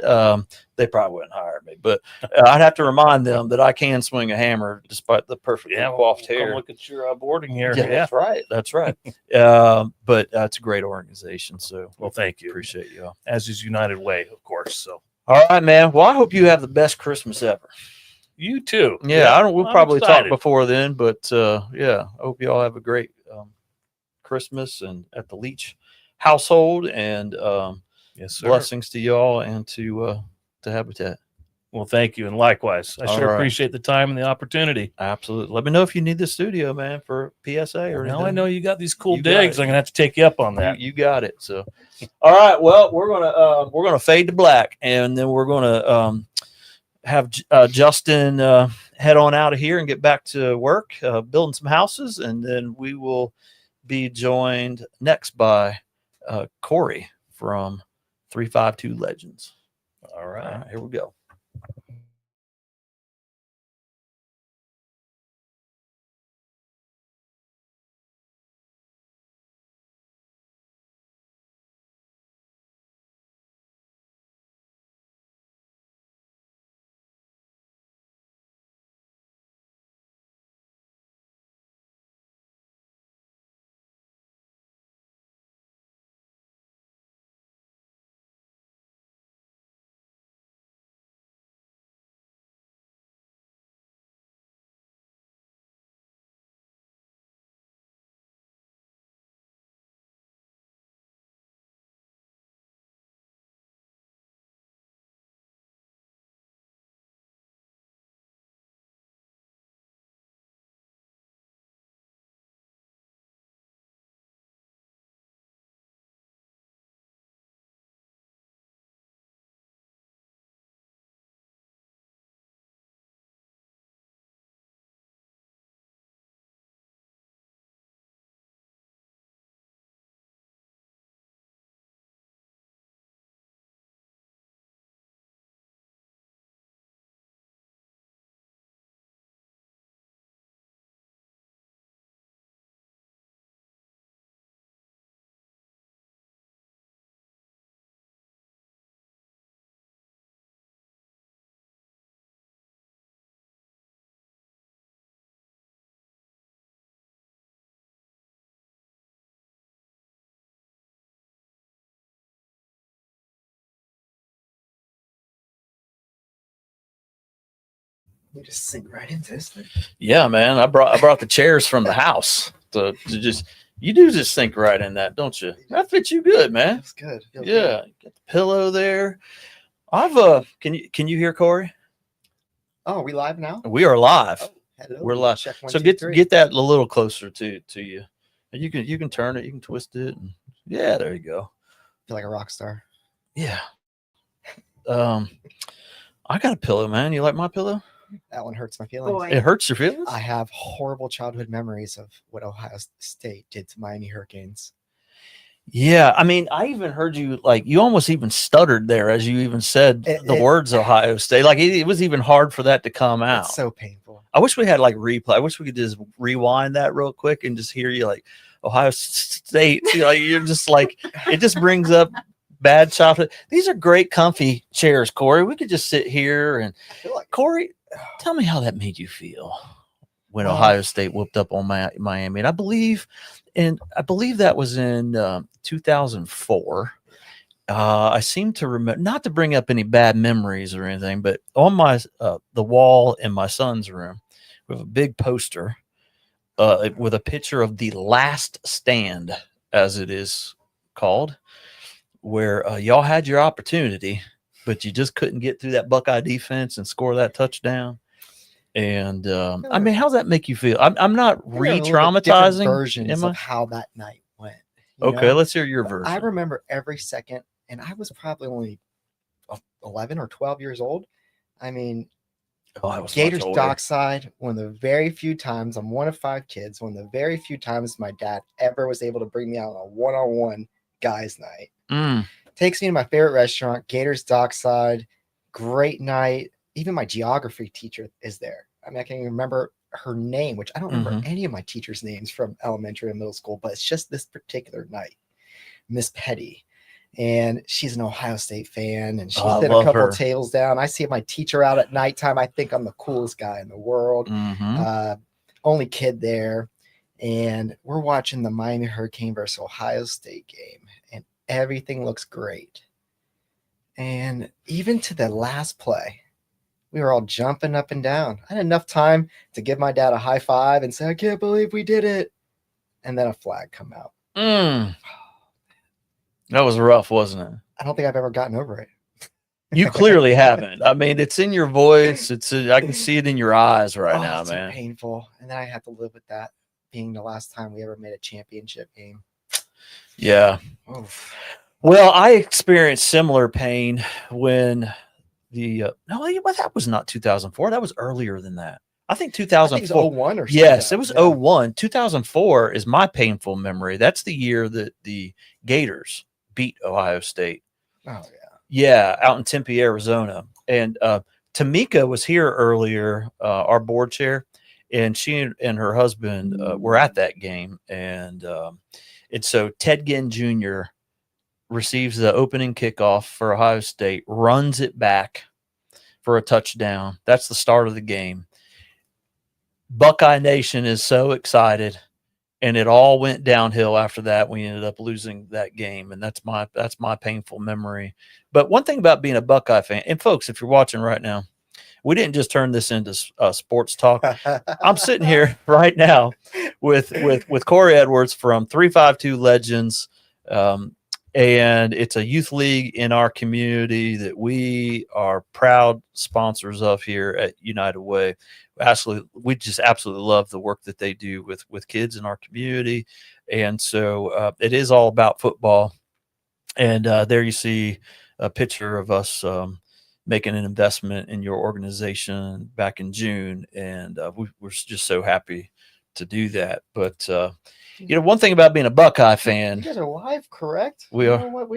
they probably wouldn't hire me, but I'd have to remind them that I can swing a hammer despite the perfectly coiffed come hair. look at your boarding here. Yeah, Yeah. that's right. That's right. But it's a great organization. So Well, thank you. appreciate you all. As is United Way, of course. So All right, man. Well, I hope you have the best Christmas ever. you too. Yeah, I don't. We'll I'm probably talk excited. before then, but yeah, I hope you all have a great Christmas and at the Leach household, and Yes, sir. blessings to y'all and to Habitat. Well, thank you, and likewise. I All sure right. appreciate the time and the opportunity. Absolutely. Let me know if you need the studio, man, for PSA or Now anything. I know you got these cool You got digs. it. I'm gonna have to take you up on that. You got it. So, all right. Well, we're gonna fade to black, and then we're gonna have Justin head on out of here and get back to work, building some houses, and then we will be joined next by Corey from 352 Legends. All All right. right, here we go. We just sink right into this thing. Yeah, man. I brought the chairs from the house to just. You do just sink right in that, don't you? That fits you good, man. That's good. Feels Yeah, good. get the pillow there. Can you hear Corey? Oh, are we live now? We are live. Oh, hello. We're live. Check one, So two, get three. get that a little closer to you. And you can turn it, you can twist it. And, yeah, there you go. Feel like a rock star. Yeah. I got a pillow, man. You like my pillow? That one hurts my feelings. Boy. It hurts your feelings? I have horrible childhood memories of what Ohio State did to Miami Hurricanes. Yeah, I mean, I even heard you like you almost even stuttered there as you even said the words Ohio State. Like it was even hard for that to come out. It's so painful. I wish we had like replay. I wish we could just rewind that real quick and just hear you like Ohio State. You know, you're just like it just brings up bad childhood. These are great, comfy chairs, Corey. We could just sit here and I feel like Corey, tell me how that made you feel when Well, Ohio State whooped up on Miami. And I believe that was in 2004. I seem to remember, not to bring up any bad memories or anything, but on my the wall in my son's room, we have a big poster with a picture of The Last Stand, as it is called, where y'all had your opportunity, but you just couldn't get through that Buckeye defense and score that touchdown. And I mean, how's that make you feel? I'm not there are a little bit different re-traumatizing. versions am I? of how that night went. you Okay, know? let's hear your But version. I remember every second, and I was probably only 11 or 12 years old. I mean, Oh, I was much Gators older. Dockside, one of the very few times, I'm one of 5 kids, one of the very few times my dad ever was able to bring me out on a one-on-one guys night. Mm. Takes me to my favorite restaurant, Gators Dockside. Great night. Even my geography teacher is there. I mean, I can't even remember her name, which I don't remember any of my teachers' names from elementary and middle school, but it's just this particular night. Miss Petty. And she's an Ohio State fan, and she's Oh, I been a love couple her. of tables down. I see my teacher out at nighttime. I think I'm the coolest guy in the world. Mhm. Only kid there. And we're watching the Miami Hurricane versus Ohio State game, and everything looks great. And even to the last play, we were all jumping up and down. I had enough time to give my dad a high five and say, I can't believe we did it. And then a flag come out. Mm. That was rough, wasn't it? I don't think I've ever gotten over it. You clearly haven't. I mean, it's in your voice. I can see it in your eyes right Oh, now, it's so man. painful. And then I have to live with that being the last time we ever made a championship game. Yeah. Oof. Well, I experienced similar pain when that was not 2004. That was earlier than that. I think I think 2004. it's 01 or something. Yes, it was Yeah. 01. 2004 is my painful memory. That's the year that the Gators beat Ohio State. Oh, yeah. Yeah, out in Tempe, Arizona. And Tamika was here earlier, our board chair, and she and her husband were at that game. And so Ted Ginn Jr. receives the opening kickoff for Ohio State, runs it back for a touchdown. That's the start of the game. Buckeye Nation is so excited, and it all went downhill after that. We ended up losing that game, and that's my painful memory. But one thing about being a Buckeye fan, and folks, if you're watching right now, we didn't just turn this into sports talk. I'm sitting here right now with Corey Edwards from 352 Legends, and it's a youth league in our community that we are proud sponsors of here at United Way. We just absolutely love the work that they do with kids in our community, and so it is all about football. And there you see a picture of us making an investment in your organization back in June, and we're just so happy to do that. But one thing about being a Buckeye fan, You guys are live, correct? We You are. know what?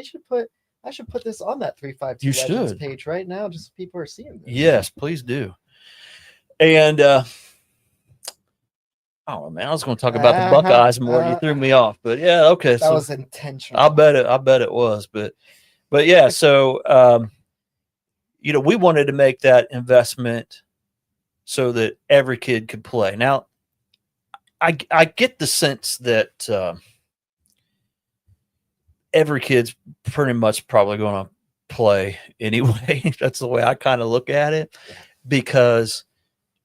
I should put this on that 352 You Legends should. page right now, just so people are seeing this. yes, please do. And oh man, I was going to talk about the Buckeyes more. You threw me off, but yeah, okay. That was intentional. I bet it was, but yeah. So we wanted to make that investment so that every kid could play. Now, I get the sense that every kid's pretty much probably going to play anyway. That's the way I kind of look at it, because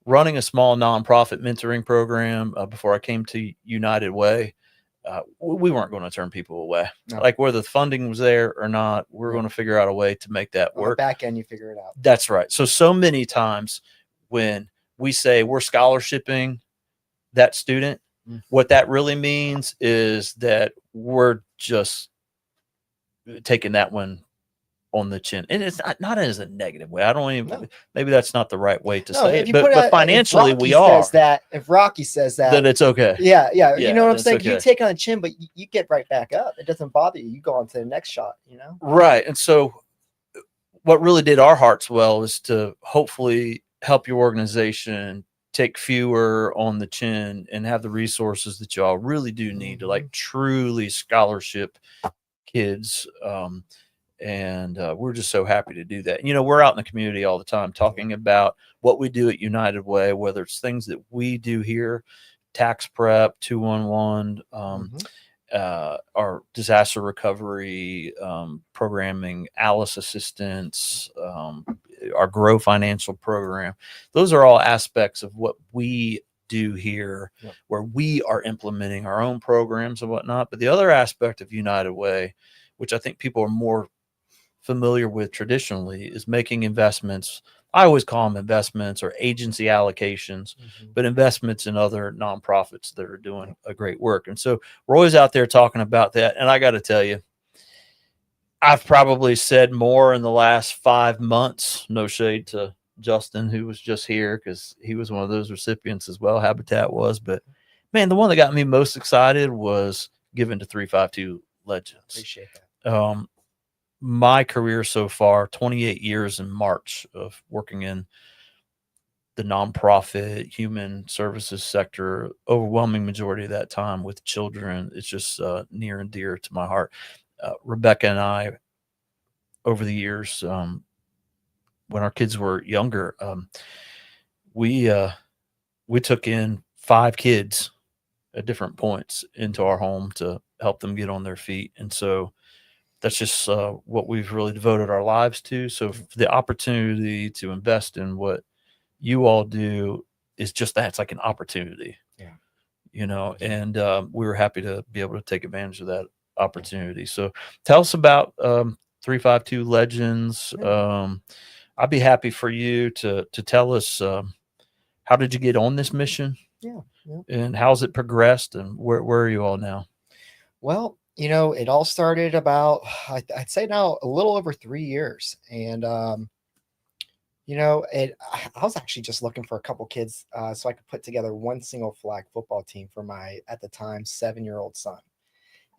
running a small nonprofit mentoring program before I came to United Way, we weren't going to turn people away. No. Like whether the funding was there or not, we're going to figure out a way to make that On the work. back end, you figure it out. That's right. So many times when we say we're scholarshiping that student, what that really means is that we're just taking that one on the chin, and it's not as a negative way. I don't even. No. Maybe that's not the right way to No, say if it, you but, put but if financially we Rocky are. says that, if Rocky says that, Then it's okay. yeah, Yeah, you know what I'm that's saying. You okay. take on the chin, but you get right back up. It doesn't bother you. You go on to the next shot. You know. Right. And so what really did our hearts well is to hopefully help your organization take fewer on the chin and have the resources that y'all really do need to like truly scholarship kids. And we're just so happy to do that. You know, we're out in the community all the time talking about what we do at United Way, whether it's things that we do here, tax prep, 211, our disaster recovery programming, Alice assistance, our Grow Financial program. Those are all aspects of what we do here, where we are implementing our own programs and whatnot. But the other aspect of United Way, which I think people are more familiar with traditionally, is making investments. I always call them investments or agency allocations, but investments in other nonprofits that are doing a great work. And so we're always out there talking about that. And I got to tell you, I've probably said more in the last 5 months, no shade to Justin, who was just here, because he was one of those recipients as well. Habitat was, but man, the one that got me most excited was giving to 352 Legends. Appreciate that. My career so far, 28 years in March of working in the nonprofit human services sector, overwhelming majority of that time with children. It's just near and dear to my heart. Rebecca and I, over the years, when our kids were younger, we took in 5 kids at different points into our home to help them get on their feet. And so that's just what we've really devoted our lives to. So the opportunity to invest in what you all do is just that. It's like an opportunity, you know, and we were happy to be able to take advantage of that opportunity. So tell us about 352 Legends. I'd be happy for you to tell us, how did you get on this mission? And how's it progressed, and where are you all now? Well, you know, it all started about, I'd say now a little over 3 years. And, you know, I was actually just looking for a couple kids so I could put together one single flag football team for my, at the time, 7-year-old son.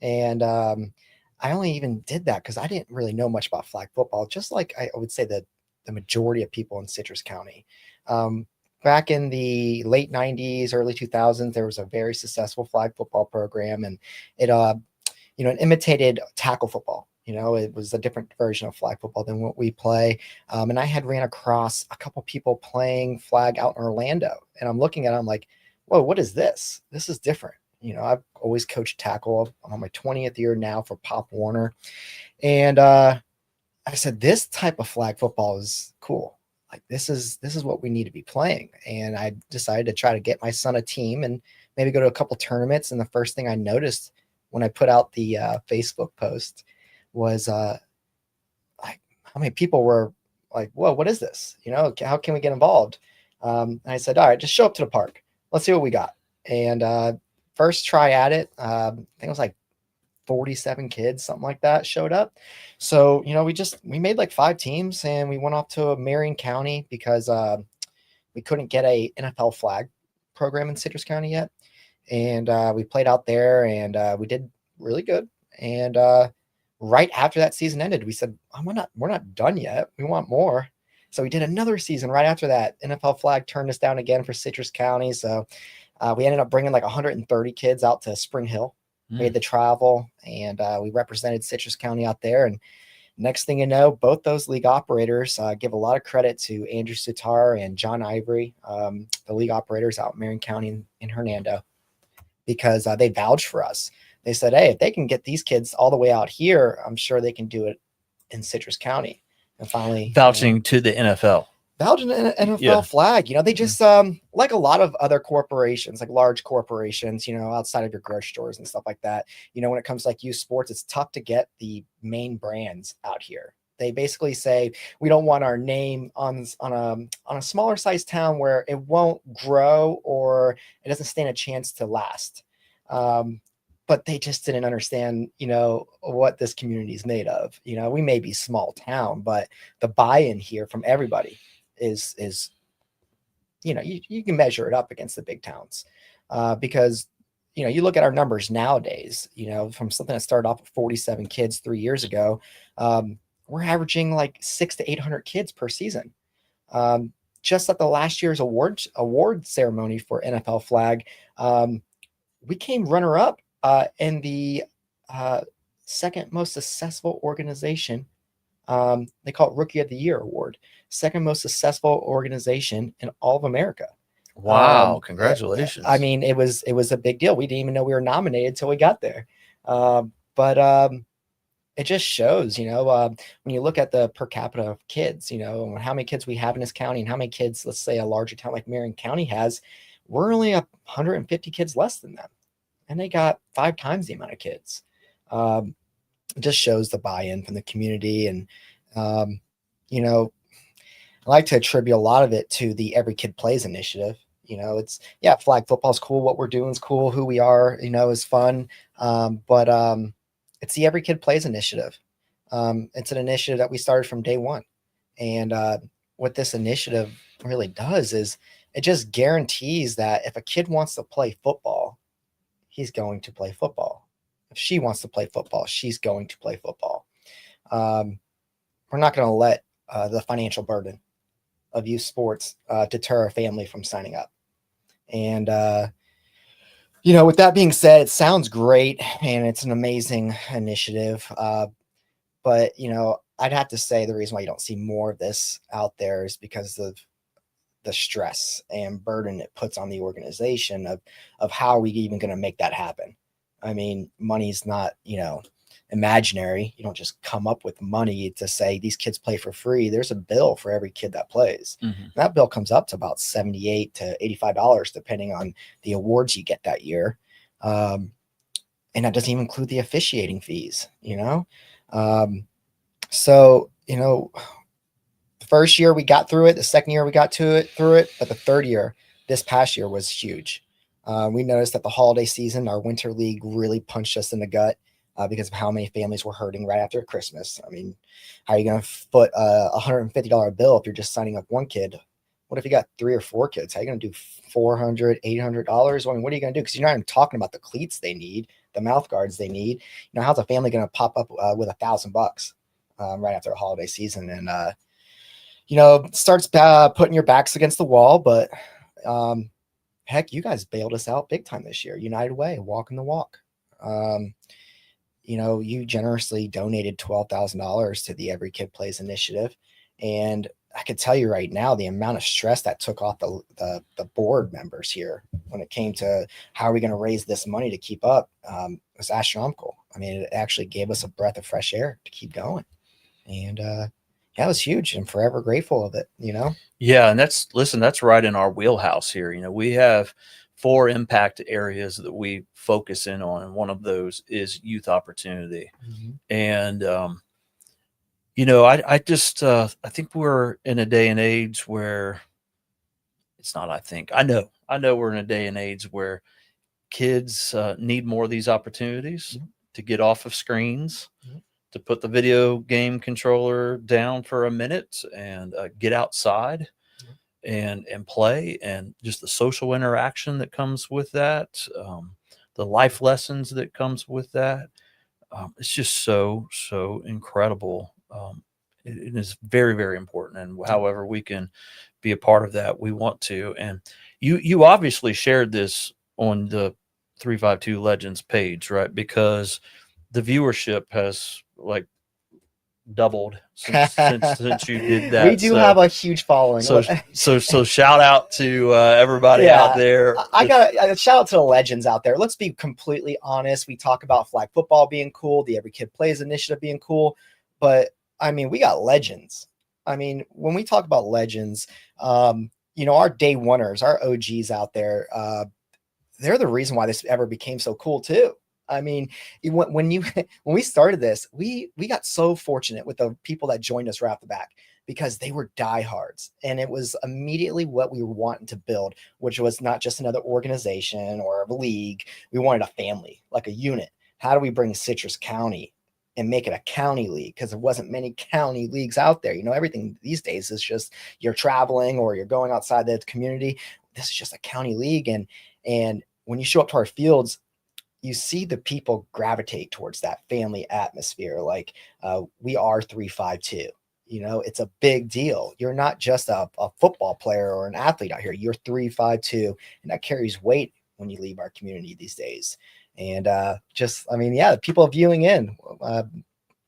And I only even did that because I didn't really know much about flag football, just like I would say that the majority of people in Citrus County. Back in the late 90s, early 2000s, there was a very successful flag football program, and it, you know, it imitated tackle football. You know, it was a different version of flag football than what we play. And I had ran across a couple people playing flag out in Orlando, and I'm looking at it, I'm like, whoa, what is this? This is different. You know, I've always coached tackle. I'm on my 20th year now for Pop Warner. And I said, this type of flag football is cool. Like this is what we need to be playing. And I decided to try to get my son a team and maybe go to a couple tournaments. And the first thing I noticed when I put out the Facebook post was like how many people were like, whoa, what is this? You know, how can we get involved? And I said, all right, just show up to the park. Let's see what we got. And first try at it, I think it was like 47 kids, something like that, showed up. So, you know, we made like 5 teams, and we went off to Marion County because we couldn't get a NFL flag program in Citrus County yet. And we played out there, and we did really good. And right after that season ended, we said, oh, we're not done yet. We want more. So we did another season right after that. NFL flag turned us down again for Citrus County. So we ended up bringing like 130 kids out to Spring Hill, made the travel, and we represented Citrus County out there. And next thing you know, both those league operators give a lot of credit to Andrew Sutar and John Ivory, the league operators out in Marion County in Hernando, because they vouched for us. They said, hey, if they can get these kids all the way out here, I'm sure they can do it in Citrus County. And finally, Vouching to the NFL. Vouching an NFL flag. You know, they just like a lot of other corporations, like large corporations, you know, outside of your grocery stores and stuff like that. You know, when it comes to like youth sports, it's tough to get the main brands out here. They basically say we don't want our name on a smaller size town where it won't grow or it doesn't stand a chance to last. but they just didn't understand, what this community is made of. We may be small town, but the buy-in here from everybody is you can measure it up against the big towns, because you look at our numbers nowadays, from something that started off with 47 kids 3 years ago, we're averaging like 600 to 800 kids per season. Just at the last year's award ceremony for NFL flag, we came runner up in the second most successful organization. They call it Rookie of the Year award. Second most successful organization in all of America. Wow, congratulations. I mean, it was a big deal. We didn't even know we were nominated until we got there. But it just shows, when you look at the per capita of kids, how many kids we have in this county and how many kids, let's say a larger town like Marion County has, we're only 150 kids less than them. And they got 5 times the amount of kids. It just shows the buy-in from the community. And, I like to attribute a lot of it to the Every Kid Plays initiative. It's, flag football is cool. What we're doing is cool. Who we are, is fun. But it's the Every Kid Plays initiative. It's an initiative that we started from day one. And what this initiative really does is it just guarantees that if a kid wants to play football, he's going to play football. If she wants to play football, she's going to play football. We're not going to let the financial burden of youth sports deter a family from signing up. And, with that being said, it sounds great and it's an amazing initiative. But, I'd have to say the reason why you don't see more of this out there is because of the stress and burden it puts on the organization of how are we even going to make that happen? I mean, money's not, imaginary. You don't just come up with money to say these kids play for free. There's a bill for every kid that plays. Mm-hmm. That bill comes up to about $78 to $85, depending on the awards you get that year. And that doesn't even include the officiating fees, So, the first year we got through it, the second year we got through it, but the third year, this past year was huge. We noticed that the holiday season, our winter league really punched us in the gut because of how many families were hurting right after Christmas. I mean, how are you going to foot a $150 bill if you're just signing up one kid? What if you got 3 or 4 kids? How are you going to do $400, $800? I mean, what are you going to do? Because you're not even talking about the cleats they need, the mouth guards they need. How's a family going to pop up with $1,000 right after a holiday season? And, starts putting your backs against the wall. But heck, you guys bailed us out big time this year. United Way, walking the walk. You generously donated $12,000 to the Every Kid Plays initiative. And I could tell you right now, the amount of stress that took off the board members here when it came to how are we going to raise this money to keep up was astronomical. I mean, it actually gave us a breath of fresh air to keep going. And it was huge. I'm forever grateful of it, Yeah. And that's right in our wheelhouse here. We have 4 impact areas that we focus in on. And one of those is youth opportunity. Mm-hmm. And, I think we're in a day and age where I know we're in a day and age where kids need more of these opportunities Mm-hmm. to get off of screens, Mm-hmm. to put the video game controller down for a minute and get outside and play, and just the social interaction that comes with that, the life lessons that comes with that. It's just so incredible. It is very, very important. And however we can be a part of that, we want to. And you obviously shared this on the 352 Legends page, right? Because the viewership has doubled since you did that. We do have a huge following. So shout out to everybody out there. I got a shout out to the legends out there. Let's be completely honest. We talk about flag football being cool, the Every Kid Plays initiative being cool, but I mean, we got legends. I mean, when we talk about legends, our day oneers, our OGs out there, they're the reason why this ever became so cool too. I mean, when we started this, we got so fortunate with the people that joined us right off the back, because they were diehards. And it was immediately what we were wanting to build, which was not just another organization or a league. We wanted a family, like a unit. How do we bring Citrus County and make it a county league? Because there wasn't many county leagues out there. Everything these days is just you're traveling or you're going outside the community. This is just a county league. And when you show up to our fields, you see the people gravitate towards that family atmosphere. Like we are 352. It's a big deal. You're not just a football player or an athlete out here. You're 352, and that carries weight when you leave our community these days. And the people viewing in,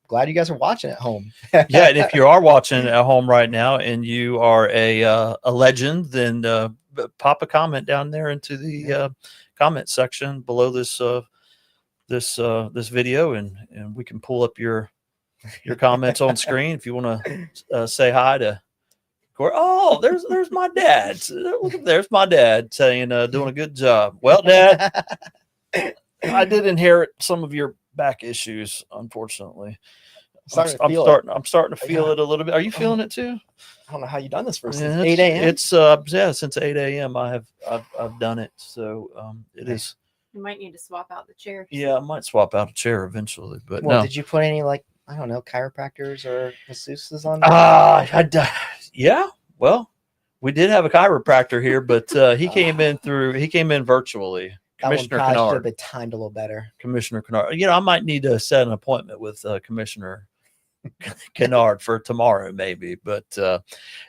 glad you guys are watching at home. Yeah, and if you are watching at home right now and you are a legend, then pop a comment down there into the comment section below this video, and we can pull up your comments on screen if you want to say hi to Corey. Oh, there's my dad. There's my dad saying doing a good job. Well, Dad, I did inherit some of your back issues, unfortunately. I'm starting to feel it a little bit. Are you feeling it too? I don't know how you done this for Yeah, 8 a.m. It's since 8 a.m. I've done it. So it is. You might need to swap out the chair. Yeah, I might swap out a chair eventually. But Well, no. did you put any chiropractors or masseuses on there? Yeah. Well, we did have a chiropractor here, but he came in virtually. Commissioner That one probably should have Kennard. been timed a little better. Commissioner Kennard. I might need to set an appointment with Commissioner Kennard for tomorrow, maybe. But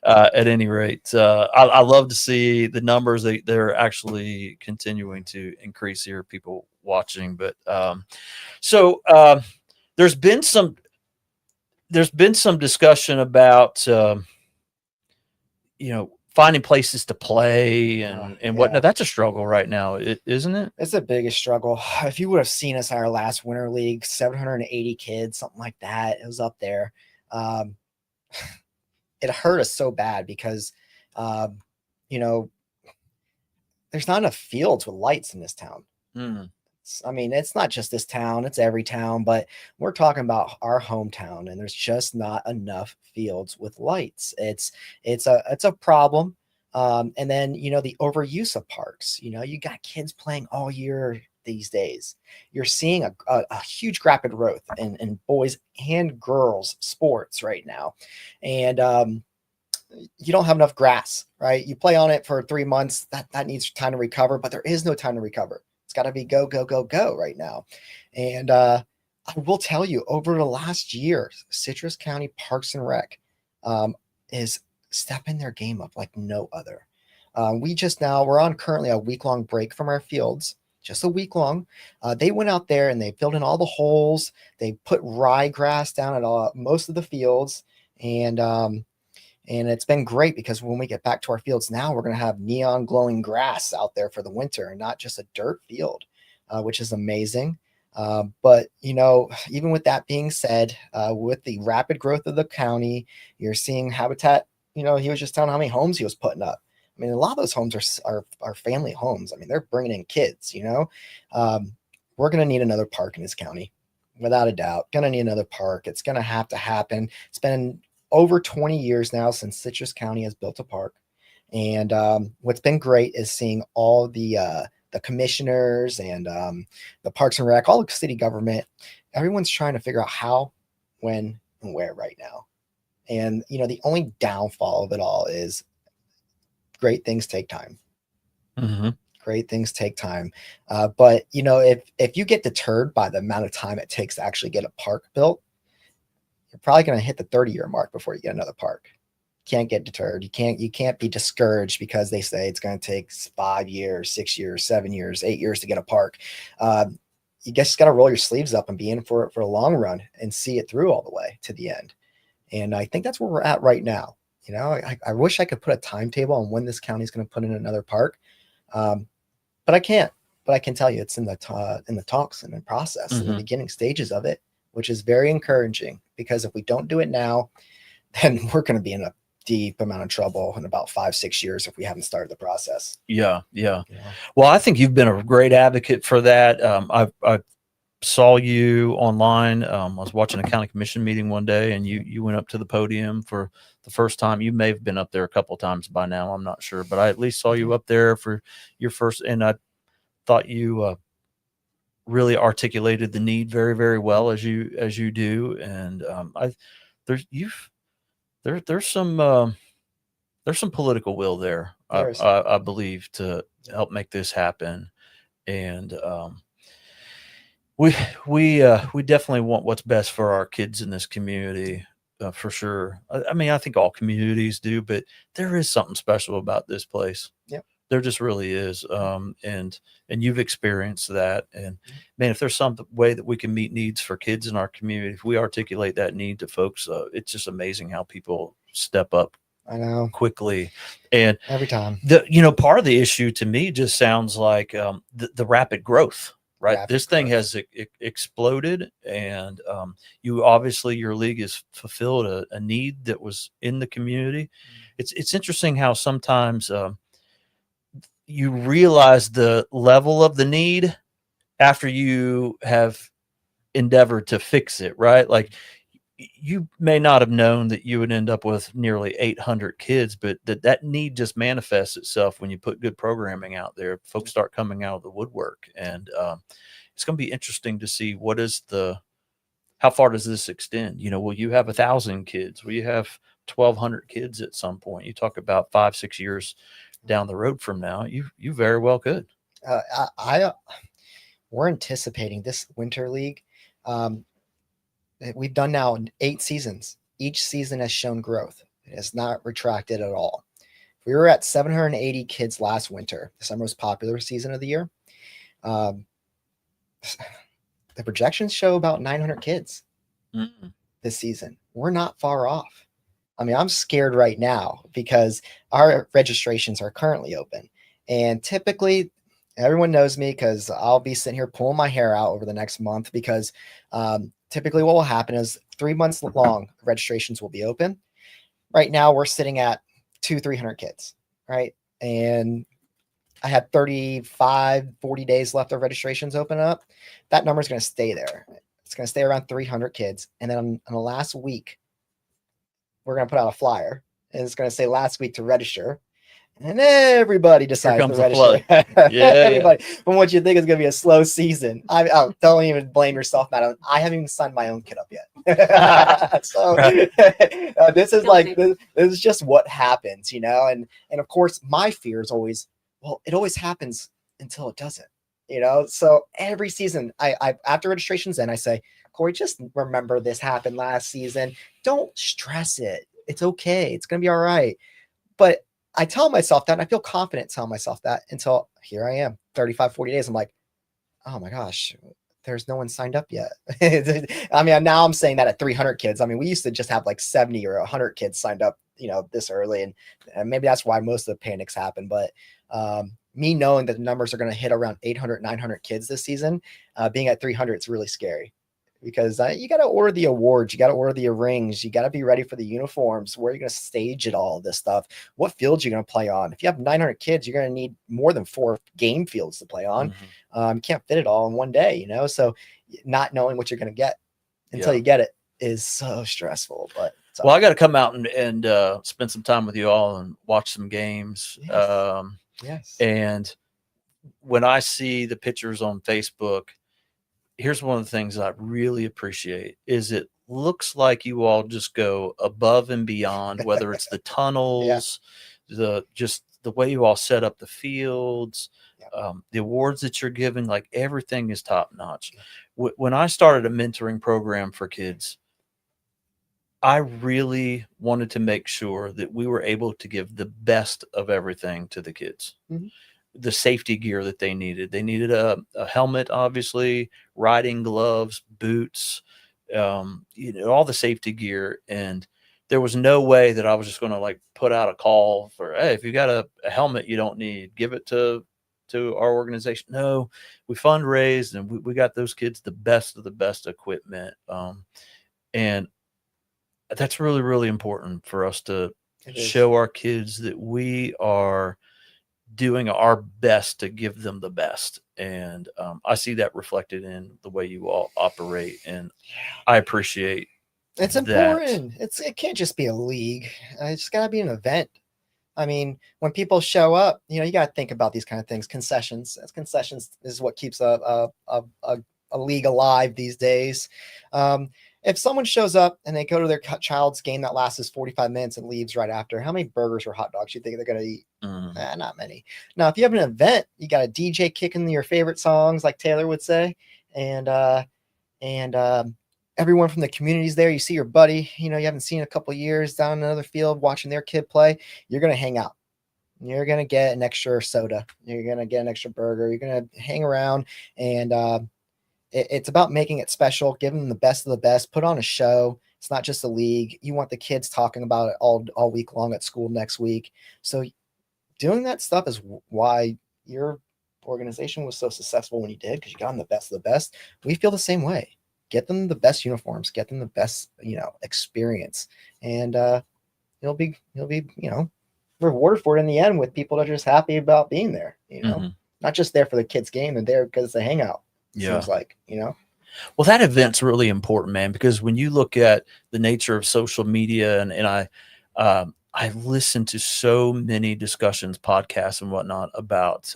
at any rate, I love to see the numbers. They're actually continuing to increase here, people watching. But there's been some discussion about finding places to play and whatnot. That's a struggle right now, isn't it? It's the biggest struggle. If you would have seen us at our last winter league, 780 kids, something like that. It was up there. It hurt us so bad because, there's not enough fields with lights in this town. It's not just this town, it's every town, but we're talking about our hometown, and there's just not enough fields with lights. It's a problem. And then, the overuse of parks, you got kids playing all year these days. You're seeing a huge rapid growth in boys and girls sports right now. And, you don't have enough grass, right? You play on it for 3 months, that needs time to recover, but there is no time to recover. It's got to be go, go, go, go right now. And I will tell you, over the last year, Citrus County Parks and Rec is stepping their game up like no other. We're on currently a week-long break from our fields, just a week long. They went out there and they filled in all the holes. They put ryegrass down at most of the fields. And it's been great because when we get back to our fields now, we're going to have neon glowing grass out there for the winter and not just a dirt field, which is amazing. But, even with that being said, with the rapid growth of the county, you're seeing Habitat, he was just telling how many homes he was putting up. A lot of those homes are family homes. They're bringing in kids, we're going to need another park in this county, without a doubt. Going to need another park. It's going to have to happen. It's been over 20 years now since Citrus County has built a park. And what's been great is seeing all the commissioners and the Parks and Rec, all the city government, everyone's trying to figure out how, when, and where right now. And, the only downfall of it all is great things take time. Mm-hmm. Great things take time. But, if you get deterred by the amount of time it takes to actually get a park built, you're probably going to hit the 30-year mark before you get another park. Can't get deterred. You can't be discouraged because they say it's going to take 5 years, 6 years, 7 years, 8 years to get a park. You just got to roll your sleeves up and be in for a long run and see it through all the way to the end. And I think that's where we're at right now. I wish I could put a timetable on when this county is going to put in another park, but I can't. But I can tell you it's in the talks and the process, in the beginning stages of it, which is very encouraging, because if we don't do it now, then we're going to be in a deep amount of trouble in about 5-6 years if we haven't started the process. Yeah. Well, I think you've been a great advocate for that. I've saw you online. I was watching a county commission meeting one day, and you went up to the podium for the first time. You may have been up there a couple of times by now. I'm not sure, but I at least saw you up there for your first, and I thought you really articulated the need very, very well as you do. And there's some political will there, There is. I believe, to help make this happen. And we definitely want what's best for our kids in this community, for sure. I mean, I think all communities do, but there is something special about this place. Yep. There just really is. And you've experienced that. And man, if there's some way that we can meet needs for kids in our community, if we articulate that need to folks, it's just amazing how people step up I know. quickly. And Every time. part of the issue to me just sounds like the rapid growth, right? Rapid This thing growth. has exploded, and you obviously, your league has fulfilled a need that was in the community. It's interesting how sometimes you realize the level of the need after you have endeavored to fix it, right? Like, you may not have known that you would end up with nearly 800 kids, but that need just manifests itself when you put good programming out there. Folks start coming out of the woodwork, and it's going to be interesting to see how far does this extend? Will you have 1,000 kids? Will you have 1,200 kids at some point? You talk about 5-6 years down the road from now, you very well could. We're anticipating this winter league. We've done now 8 seasons. Each season has shown growth. It has not retracted at all. We were at 780 kids last winter, the most popular season of the year. The projections show about 900 kids this season. We're not far off. I mean, I'm scared right now because our registrations are currently open. And typically, everyone knows me because I'll be sitting here pulling my hair out over the next month because typically what will happen is 3 months long registrations will be open. Right now we're sitting at 200-300 kids, right? And I had 40 days left of registrations open up. That number is going to stay there. It's going to stay around 300 kids. And then in the last week, we're going to put out a flyer, and it's going to say last week to register. And everybody decides to comes the register. flood. Everybody. From what you think is going to be a slow season. Don't even blame yourself, Matt. I haven't even signed my own kid up yet. So this is like this is just what happens, And of course, my fear is always, well, it always happens until it doesn't, So every season, I after registrations end, I say, Corey, just remember this happened last season. Don't stress it. It's okay. It's going to be all right. But I tell myself that, and I feel confident telling myself that until here I am, 40 days. I'm like, oh my gosh, there's no one signed up yet. I mean, now I'm saying that at 300 kids. I mean, we used to just have like 70 or 100 kids signed up, this early. And maybe that's why most of the panics happen. But me knowing that the numbers are going to hit around 800, 900 kids this season, being at 300, it's really scary. Because you got to order the awards, you got to order the rings, you got to be ready for the uniforms. Where are you going to stage it all? This stuff. What fields are you going to play on? If you have 900 kids, you're going to need more than 4 game fields to play on. You can't fit it all in one day, So not knowing what you're going to get until you get it is so stressful. But well, I got to come out and spend some time with you all and watch some games. Yes. Yes. And when I see the pictures on Facebook, here's one of the things I really appreciate is it looks like you all just go above and beyond, whether it's the tunnels, just the way you all set up the fields, the awards that you're giving, like everything is top notch. When I started a mentoring program for kids, I really wanted to make sure that we were able to give the best of everything to the kids. The safety gear that they needed. They needed a helmet, obviously, riding gloves, boots, all the safety gear. And there was no way that I was just going to put out a call for, hey, if you got a helmet you don't need, give it to our organization. No, we fundraised and we got those kids the best of the best equipment. And that's really, really important for us to show our kids that we are doing our best to give them the best. And I see that reflected in the way you all operate, and I appreciate It's that. important. It can't just be a league. It's got to be an event. I mean, when people show up, you got to think about these kind of things. Concessions. Concessions is what keeps a league alive these days. If someone shows up and they go to their child's game that lasts 45 minutes and leaves right after, how many burgers or hot dogs do you think they're going to eat? Not many. Now, if you have an event, you got a DJ kicking your favorite songs, like Taylor would say, and everyone from the community's there. You see your buddy, you haven't seen in a couple of years down in another field watching their kid play. You're going to hang out. You're going to get an extra soda. You're going to get an extra burger. You're going to hang around, and it's about making it special, giving them the best of the best, put on a show. It's not just a league. You want the kids talking about it all week long at school next week. So doing that stuff is why your organization was so successful when you did, because you got them the best of the best. We feel the same way. Get them the best uniforms, get them the best, experience. And you'll be rewarded for it in the end with people that are just happy about being there, not just there for the kids' game, and there because it's a hangout. Seems like, Well, that event's really important, man, because when you look at the nature of social media, and I listen to so many discussions, podcasts and whatnot about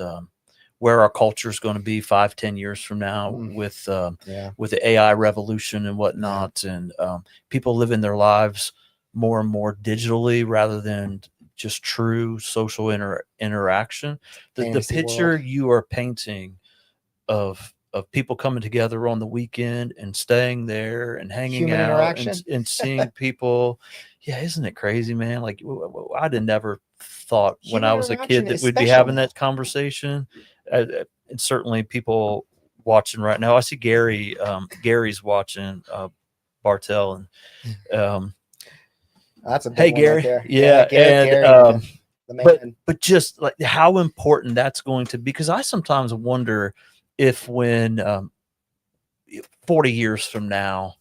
where our culture is going to be 5-10 years from now with the AI revolution and whatnot, and people living their lives more and more digitally rather than just true social interaction. The picture world. you are painting of people coming together on the weekend and staying there and hanging Human out interaction. and seeing people. Yeah, isn't it crazy, man? Like I'd have never thought when I Human was a interaction kid that is we'd be special. having that conversation. And certainly people watching right now. I see Gary's watching Bartell, and That's a big hey one Gary, right there. yeah, and Gary, the man. but just like how important that's going to be, because I sometimes wonder if when 40 years from now,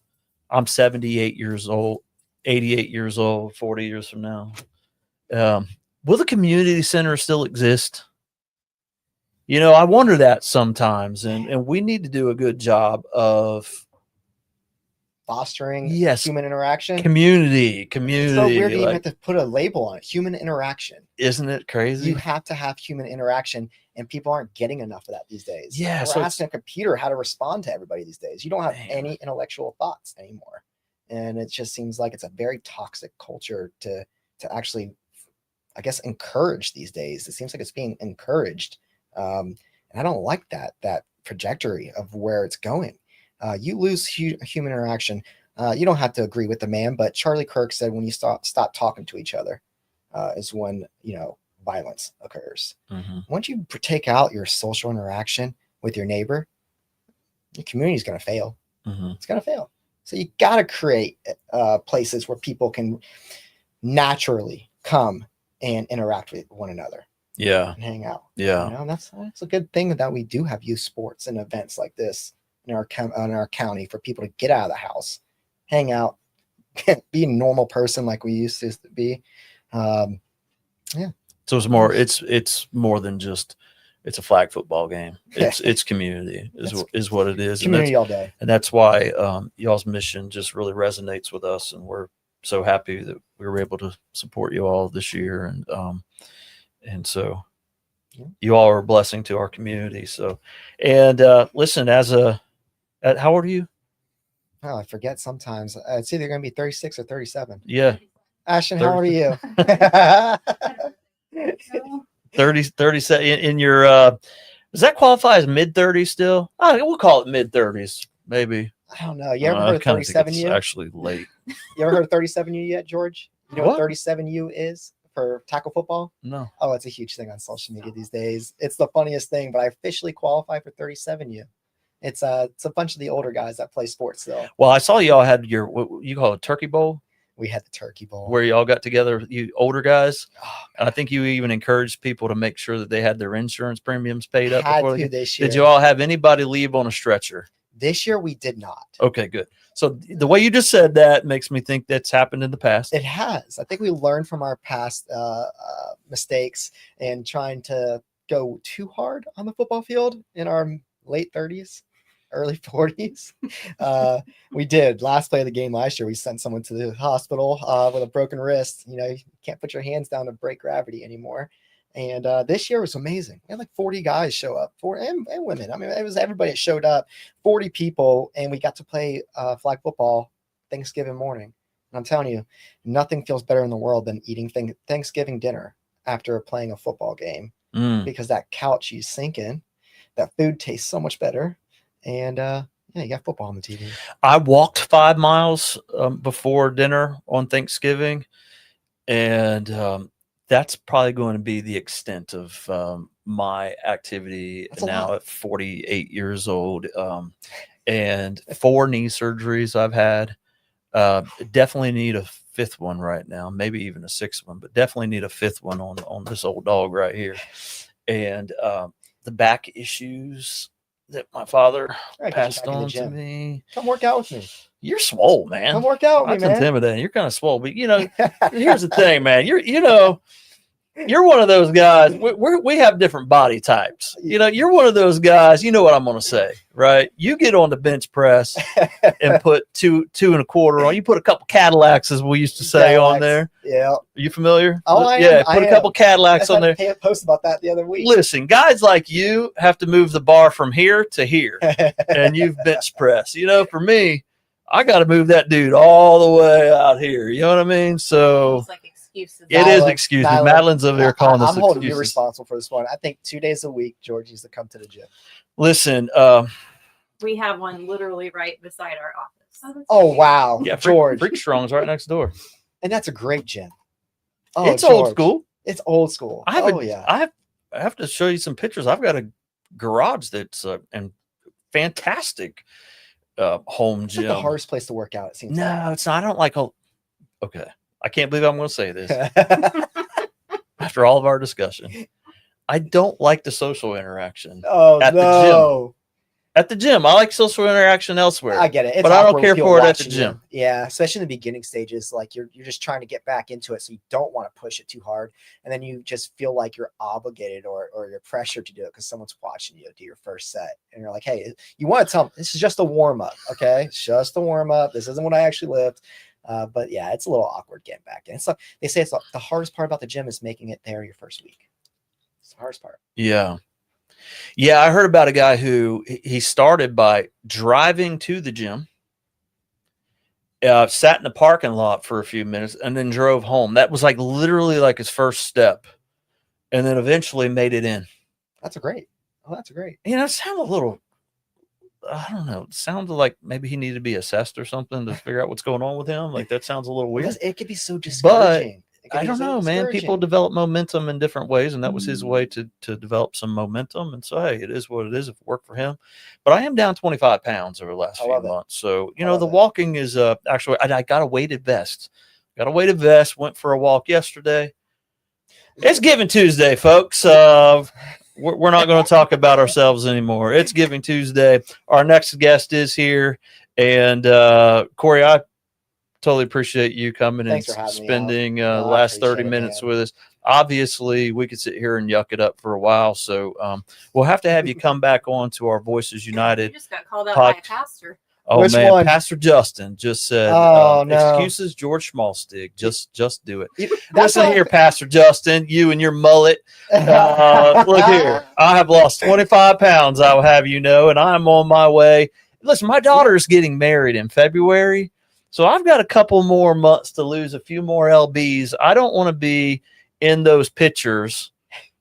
I'm 78 years old, 88 years old, 40 years from now, will the community center still exist? I wonder that sometimes, and we need to do a good job of Fostering Yes. human interaction. community. It's so weird to even Like, have to put a label on it. Human interaction. isn't it crazy? You have to have human interaction, and people aren't getting enough of that these days. Yeah, We're so it's- asking a computer how to respond to everybody these days. You don't have Man. any intellectual thoughts anymore, and it just seems like it's a very toxic culture to actually, I guess, encourage these days. It seems like it's being encouraged, and I don't like that trajectory of where it's going. You lose human interaction. You don't have to agree with the man, but Charlie Kirk said when you stop talking to each other is when violence occurs. Mhm. Once you take out your social interaction with your neighbor, your community is going to fail. Mhm. It's going to fail. So you got to create places where people can naturally come and interact with one another Yeah, and hang out. yeah. That's a good thing that we do have youth sports and events like this in our county for people to get out of the house, hang out, be a normal person like we used to be. So it's more than just it's a flag football game. It's community is what it is. Community all day. And that's why y'all's mission just really resonates with us, and we're so happy that we were able to support you all this year, and so you all are a blessing to our community. So, and listen, how old are you? Oh, I forget sometimes. It's either going to be 36 or 37. Yeah, Ashton, how old are you? 37 in your does that qualify as mid 30s still? We'll call it mid 30s, maybe. I don't know. You ever I heard of kinda think 37U? it's actually late. You ever heard of 37U yet, George? You know what What? 37U is for tackle football? No. Oh, it's a huge thing on social media these days. It's the funniest thing, but I officially qualify for 37U. It's a bunch of the older guys that play sports still. Well, I saw y'all had what you call a turkey bowl, We had the Turkey Bowl. where y'all got together, you older guys. Oh, And I think you even encouraged people to make sure that they had their insurance premiums paid up had before to they this year. Did you all have anybody leave on a stretcher? This year we did not. Okay, good. So the way you just said that makes me think that's happened in the past. It has. I think we learned from our past mistakes and trying to go too hard on the football field in our late 30s, early 40s. We did. Last play of the game last year, we sent someone to the hospital with a broken wrist. You know, you can't put your hands down to break gravity anymore. And this year was amazing. We had like 40 guys show up, and women. I mean, it was everybody that showed up, 40 people, and we got to play flag football Thanksgiving morning. And I'm telling you, nothing feels better in the world than eating Thanksgiving dinner after playing a football game, because that couch you sink in, that food tastes so much better. And yeah, you got football on the TV. I walked 5 miles before dinner on Thanksgiving, and that's probably going to be the extent of my activity now at 48 years old. And 4 knee surgeries I've had. Definitely need a 5th one right now, maybe even a 6th one, but definitely need a 5th one on this old dog right here. And the back issues that my father passed on to me. Come work out with me. You're swole, man. Come work out with me, That's man. intimidating. You're kind of swole, but you know, here's the thing, man. You're one of those guys. We have different body types. You know, you're one of those guys. You know what I'm going to say, right? You get on the bench press and put 2 1/4 on. You put a couple Cadillacs, as we used to say, on there. Yeah. Are you familiar? Oh, I yeah. am. Put a couple Cadillacs on there. I post about that the other week. Listen, guys like you have to move the bar from here to here, and you've bench press. You know, for me, I got to move that dude all the way out here. You know what I mean? So. It's like excuses. It is excuses. Madeline's over there calling us I'm holding you excuses. responsible for this one. I think 2 days a week, George needs to come to the gym. Listen, We have one literally right beside our office. Oh, wow. yeah, George. Freak Strong's right next door. And that's a great gym. Oh, It's old George. school. It's old school. I have Oh, a- yeah. I have to show you some pictures. I've got a garage that's and fantastic home It's gym. like the hardest place to work out, it seems No, it's not. I don't like. Okay, I can't believe I'm going to say this like. after all of our discussion. I don't like the social interaction Oh, At the no. at the gym. I like social interaction elsewhere. I get it. It's But I don't awkward care with people for it at the watching you. gym. Yeah, especially in the beginning stages, like you're just trying to get back into it, so you don't want to push it too hard, and then you just feel like you're obligated or you're pressured to do it because someone's watching you do your first set, and you're like, hey, you want to tell them this is just a warm up, okay? It's just a warm up. This isn't what I actually lift. But yeah, it's a little awkward getting back in. It's like they say, the hardest part about the gym is making it there your first week. It's the hardest part. Yeah. Yeah, I heard about a guy who he started by driving to the gym, sat in the parking lot for a few minutes, and then drove home. That was like literally like his first step, and then eventually made it in. That's great. Oh, that's great. You know, it sounded a little, I don't know, it sounded like maybe he needed to be assessed or something to figure out what's going on with him. Like that sounds a little weird. Because it could be so discouraging. It could I be don't so know, man. People discouraging. develop momentum in different ways, and that was his way to develop some momentum. And so, hey, it is what it is. If it worked for him, but I am down 25 pounds over the last I few love it. months. So, you I know, love the it. walking is actually. I got a weighted vest. Went for a walk yesterday. It's Giving Tuesday, folks. We're not going to talk about ourselves anymore. It's Giving Tuesday. Our next guest is here, and Corey, I totally appreciate you coming Thanks and for having me out. spending the No, I last 30 appreciate it, minutes man. with us. Obviously, we could sit here and yuck it up for a while, so we'll have to have you come back on to our Voices You United. just got called out by a Pod- pastor. Oh Which man, one? Pastor Justin just said, Oh, no. excuses, George Schmalstig. Just do it. That's Listen what- here, Pastor Justin, you and your mullet. Look here, I have lost 25 pounds, I will have you know, and I'm on my way. Listen, my daughter is getting married in February, so I've got a couple more months to lose a few more lbs. I don't want to be in those pictures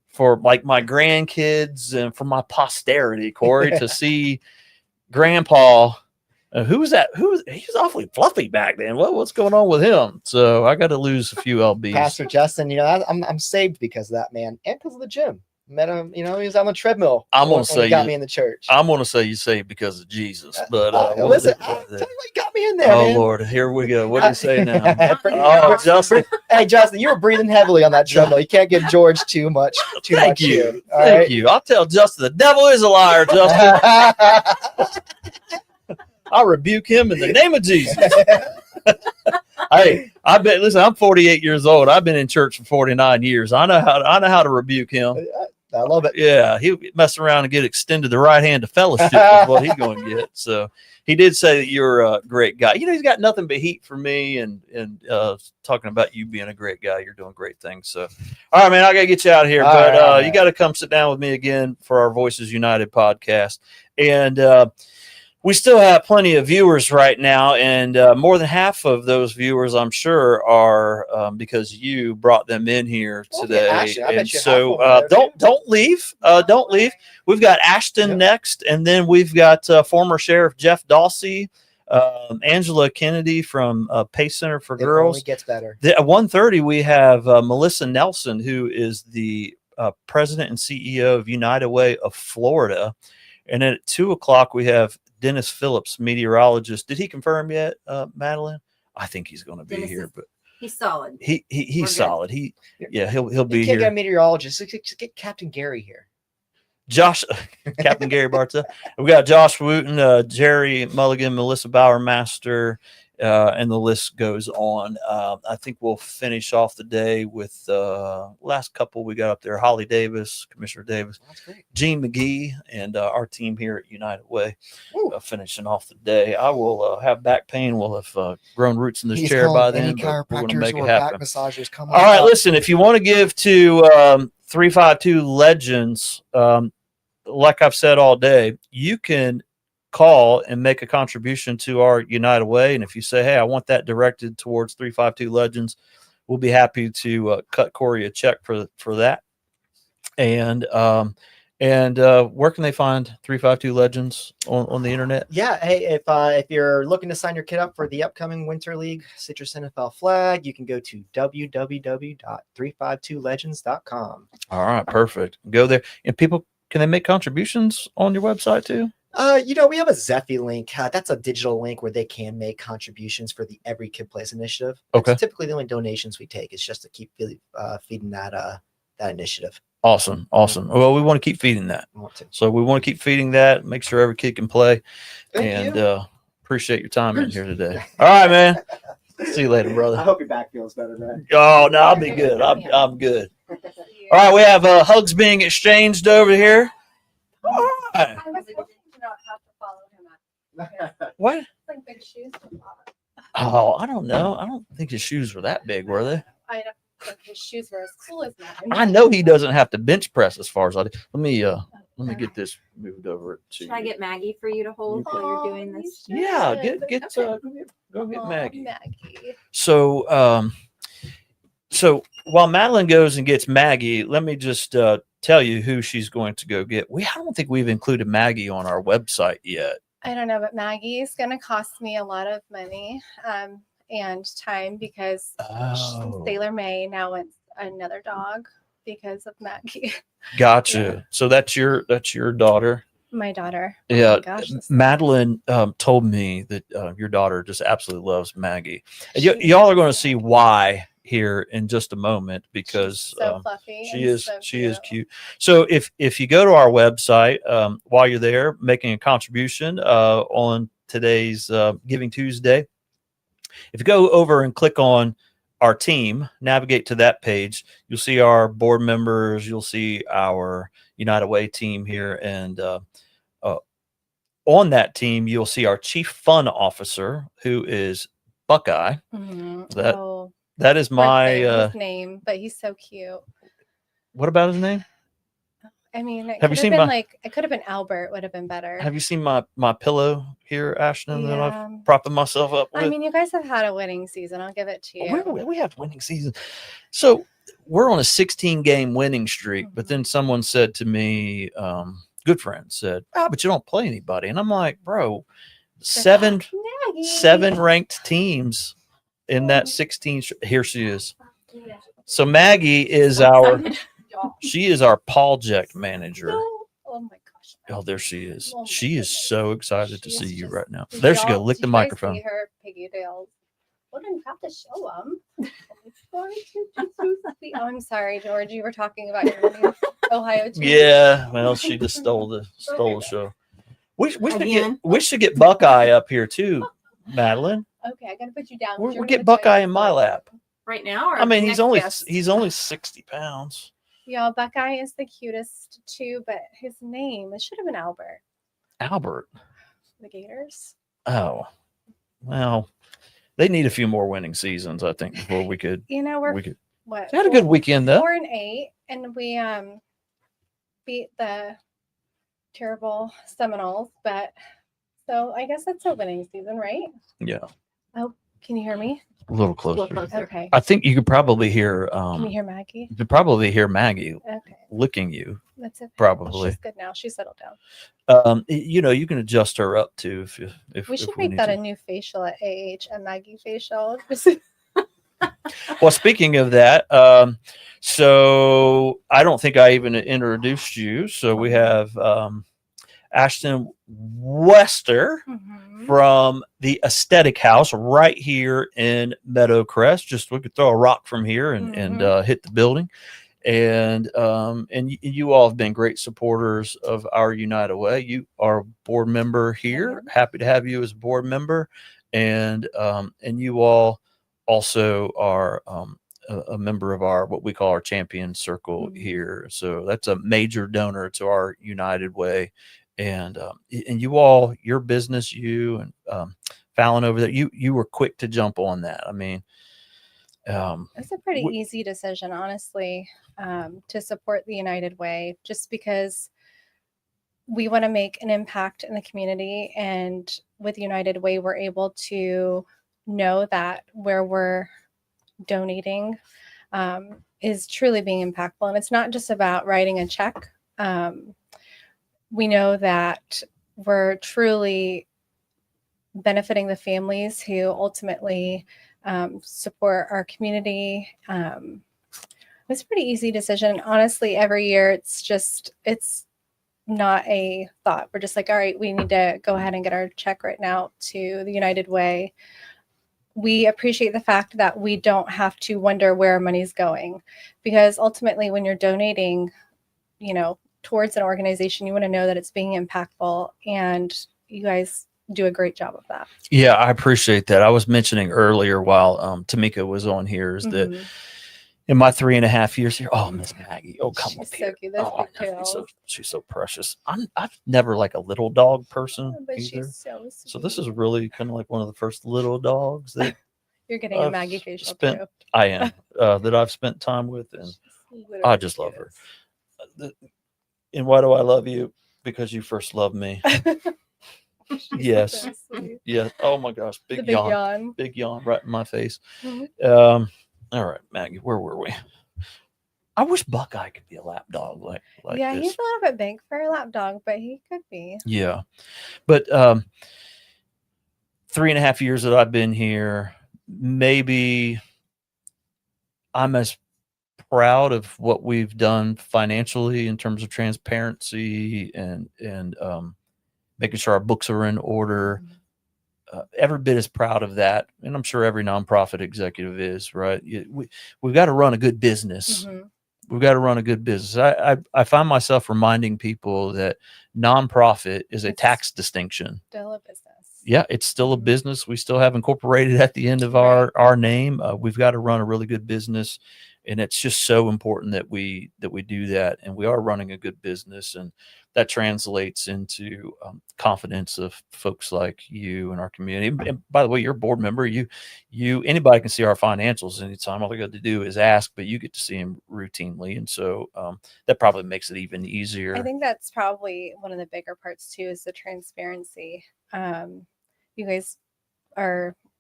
for like my grandkids and for my posterity, Corey, to see Grandpa. Who was that? He was awfully fluffy back then. What's going on with him? So I got to lose a few lbs. Pastor Justin, you know, I'm saved because of that, man, and because of the gym. Met him, you know, he was on the treadmill. I'm gonna when say he got you- me in the church. I'm going to say you saved because of Jesus, but Listen, I'll tell you what, he got me in there, oh man. Lord, here we go. What do you say now? Oh, Oh, Justin, hey, Justin, you were breathing heavily on that treadmill. You can't give George too much. thank you, here, all thank right? you. I'll tell Justin the devil is a liar. Justin, I'll rebuke him in the name of Jesus. Hey, listen, I'm 48 years old. I've been in church for 49 years. I know how to rebuke him. I love it. Yeah, he'll mess around and get extended the right hand of fellowship is what he's going to get. So he did say that you're a great guy. You know, he's got nothing but heat for me and talking about you being a great guy. You're doing great things. So, all right, man, I got to get you out of here. All But right. you got to come sit down with me again for our Voices United podcast. And we still have plenty of viewers right now, and more than half of those viewers, I'm sure, are because you brought them in here today. actually, I bet and you half so of them are don't leave. Don't leave. We've got Ashton next, and then we've got former Sheriff Jeff Dawsey, Angela Kennedy from Pace Center for It Girls. only gets better. At 1:30, we have Melissa Nelson, who is the president and CEO of United Way of Florida. And then at 2:00, we have Dennis Phillips, meteorologist. Did he confirm yet, Madeline? I think he's going to be Dennis here, is- but He's solid. he's We're good. solid. He'll You be can't get a here. meteorologist. Just get Captain Gary here. Josh, Captain Gary Barta. We got Josh Wooten, Jerry Mulligan, Melissa Bowermaster, and the list goes on. I think we'll finish off the day with last couple we got up there: Holly Davis, Commissioner Davis, That's great. Gene McGee, and our team here at United Way, Woo. finishing off the day. I will have back pain. We'll have grown roots in this He's chair by calling any then. But we're going to chiropractors make it or back happen. massagers. Come on. All right, up. listen, if you want to give to 352 Legends, like I've said all day, you can call and make a contribution to our United Way. And if you say, hey, I want that directed towards 352 Legends, we'll be happy to cut Corey a check for that. And where can they find 352 Legends on the internet? Yeah, hey, if you're looking to sign your kid up for the upcoming Winter League Citrus NFL Flag, you can go to www.352legends.com. All right, perfect. Go there. And people, can they make contributions on your website too? We have a Zephy link. That's a digital link where they can make contributions for the Every Kid Plays initiative. Okay. It's typically the only donations we take is just to keep feeding that initiative. Awesome. Well, we want to keep feeding that. I want to. So we want to keep feeding that, make sure every kid can play. Thank and appreciate your time in here today. All right, man. See you later, brother. hope your back feels better, man. Oh, no, I'll be good. I'm good. All right, we have hugs being exchanged over here. All right. I was hoping to not have to follow him up. What? Like big shoes. Oh, I don't know. I don't think his shoes were that big, were they? I don't think his shoes were as cool as mine. I know he doesn't have to bench press as far as I do. Let me get this moved over to Should I get Maggie for you to hold while you're doing this? Yeah, Okay. go get Aw, Maggie. Maggie. So while Madeline goes and gets Maggie, let me just tell you who she's going to go get. I don't think we've included Maggie on our website yet. I don't know, but Maggie's going to cost me a lot of money and time because Sailor May now wants another dog because of Maggie. Gotcha. Yeah. So that's your daughter. My daughter. Oh Yeah, my gosh, this- Madeline told me that your daughter just absolutely loves Maggie. And y'all are going to see why here in just a moment because so fluffy. she and is so she is cute. So if you go to our website while you're there making a contribution on today's Giving Tuesday, if you go over and click on our team, navigate to that page, you'll see our board members, you'll see our United Way team here, and on that team you'll see our chief fun officer, who is Buckeye. Mhm. That Oh, that is poor my thing, his name, but he's so cute. what about his name? I mean, it Have you could seen been my- it could have been Albert, would have been better. Have you seen my pillow here, Ashton, that Yeah. I've propping myself up with? I mean, you guys have had a winning season. I'll give it to you. we have winning season. So we're on a 16 game winning streak, but then someone said to me, good friend said, but you don't play anybody. And I'm like, bro, seven ranked teams in that 16. Here she is. So Maggie is she is our project manager. Oh my gosh. Oh, there she is. Oh my She is so excited to She see is you just- right now. Did There she go. y'all- Lick did the you guys microphone. See her piggy tails. Well, then you have to show them. Oh, I'm sorry, George. You were talking about your winning Ohio team. Yeah, well, she just stole the show. We should get Buckeye up here too, Madeline. Okay, I gotta put you down. We'll get Buckeye in my lap. Right now? Or I mean, he's next only guest? 60 pounds. Y'all, Buckeye is the cutest too, but his name, it should have been Albert. Albert. The Gators. Oh, well, they need a few more winning seasons, I think, before we could. You know, we're We could. what? They had a good weekend though. 4-8, and we beat the terrible Seminoles, but so I guess that's a winning season, right? Yeah, Oh, can you hear me? a little A little closer. closer. Okay. I think you could probably hear. Can you hear Maggie? You could probably hear Maggie Okay, licking you. that's it. Probably. She's good now. She's settled down. You know, you can adjust her up too if We if should we make need that to. a new facial at AH, a Maggie facial. Well, speaking of that, so I don't think I even introduced you. So we have Ashton Wester Mhm. from the Aesthetic House right here in Meadowcrest. Just we could throw a rock from here and hit the building. And you all have been great supporters of our United Way. You are a board member here. Happy to have you as a board member, and you all also are a member of our what we call our champion circle here. So that's a major donor to our United Way, and you all, your business, you and Fallon over there, you were quick to jump on that. I mean, It's a pretty easy decision, honestly, to support the United Way, just because we want to make an impact in the community. And with United Way, we're able to know that where we're donating is truly being impactful. And it's not just about writing a check. We know that we're truly benefiting the families who ultimately support our community. It's a pretty easy decision. Honestly, every year it's not a thought. We're just like, all right, we need to go ahead and get our check right now to the United Way. We appreciate the fact that we don't have to wonder where our money's going, because ultimately when you're donating, towards an organization, you want to know that it's being impactful, and you guys do a great job of that. yeah, I appreciate that. I was mentioning earlier while Tamika was on here is that in my 3.5 years here, oh, Miss Maggie, oh, come up She's here. so cute. Those Oh, big tails. she's so precious. I've never like a little dog person But either. she's so sweet. So this is really kind of like one of the first little dogs that You're getting a I've Maggie facial spent- too. I am that I've spent time with, and Literally I just love her. And why do I love you? Because you first loved me. She's Yes. so sweet. Yeah. Oh my gosh, The big big yawn. yawn. Big yawn right in my face. Mhm. All right, Maggie, where were we? I wish Buckeye could be a lap dog like Yeah, this. he's a little bit big for a lap dog, but he could be. Yeah. But 3.5 years that I've been here, maybe I'm as proud of what we've done financially in terms of transparency and making sure our books are in order. Every bit as proud of that, and I'm sure every nonprofit executive is, right? We've got to run a good business. Mhm. We've got to run a good business. I find myself reminding people that nonprofit is a It's tax distinction. Still a business. Yeah, it's still a business. We still have incorporated at the end of our name. We've got to run a really good business, and it's just so important that we do that. And we are running a good business, and that translates into confidence of folks like you and our community. And by the way, you're a board member. Anybody can see our financials anytime. All they got to do is ask, but you get to see them routinely, and so that probably makes it even easier. I think that's probably one of the bigger parts too, is the transparency. You guys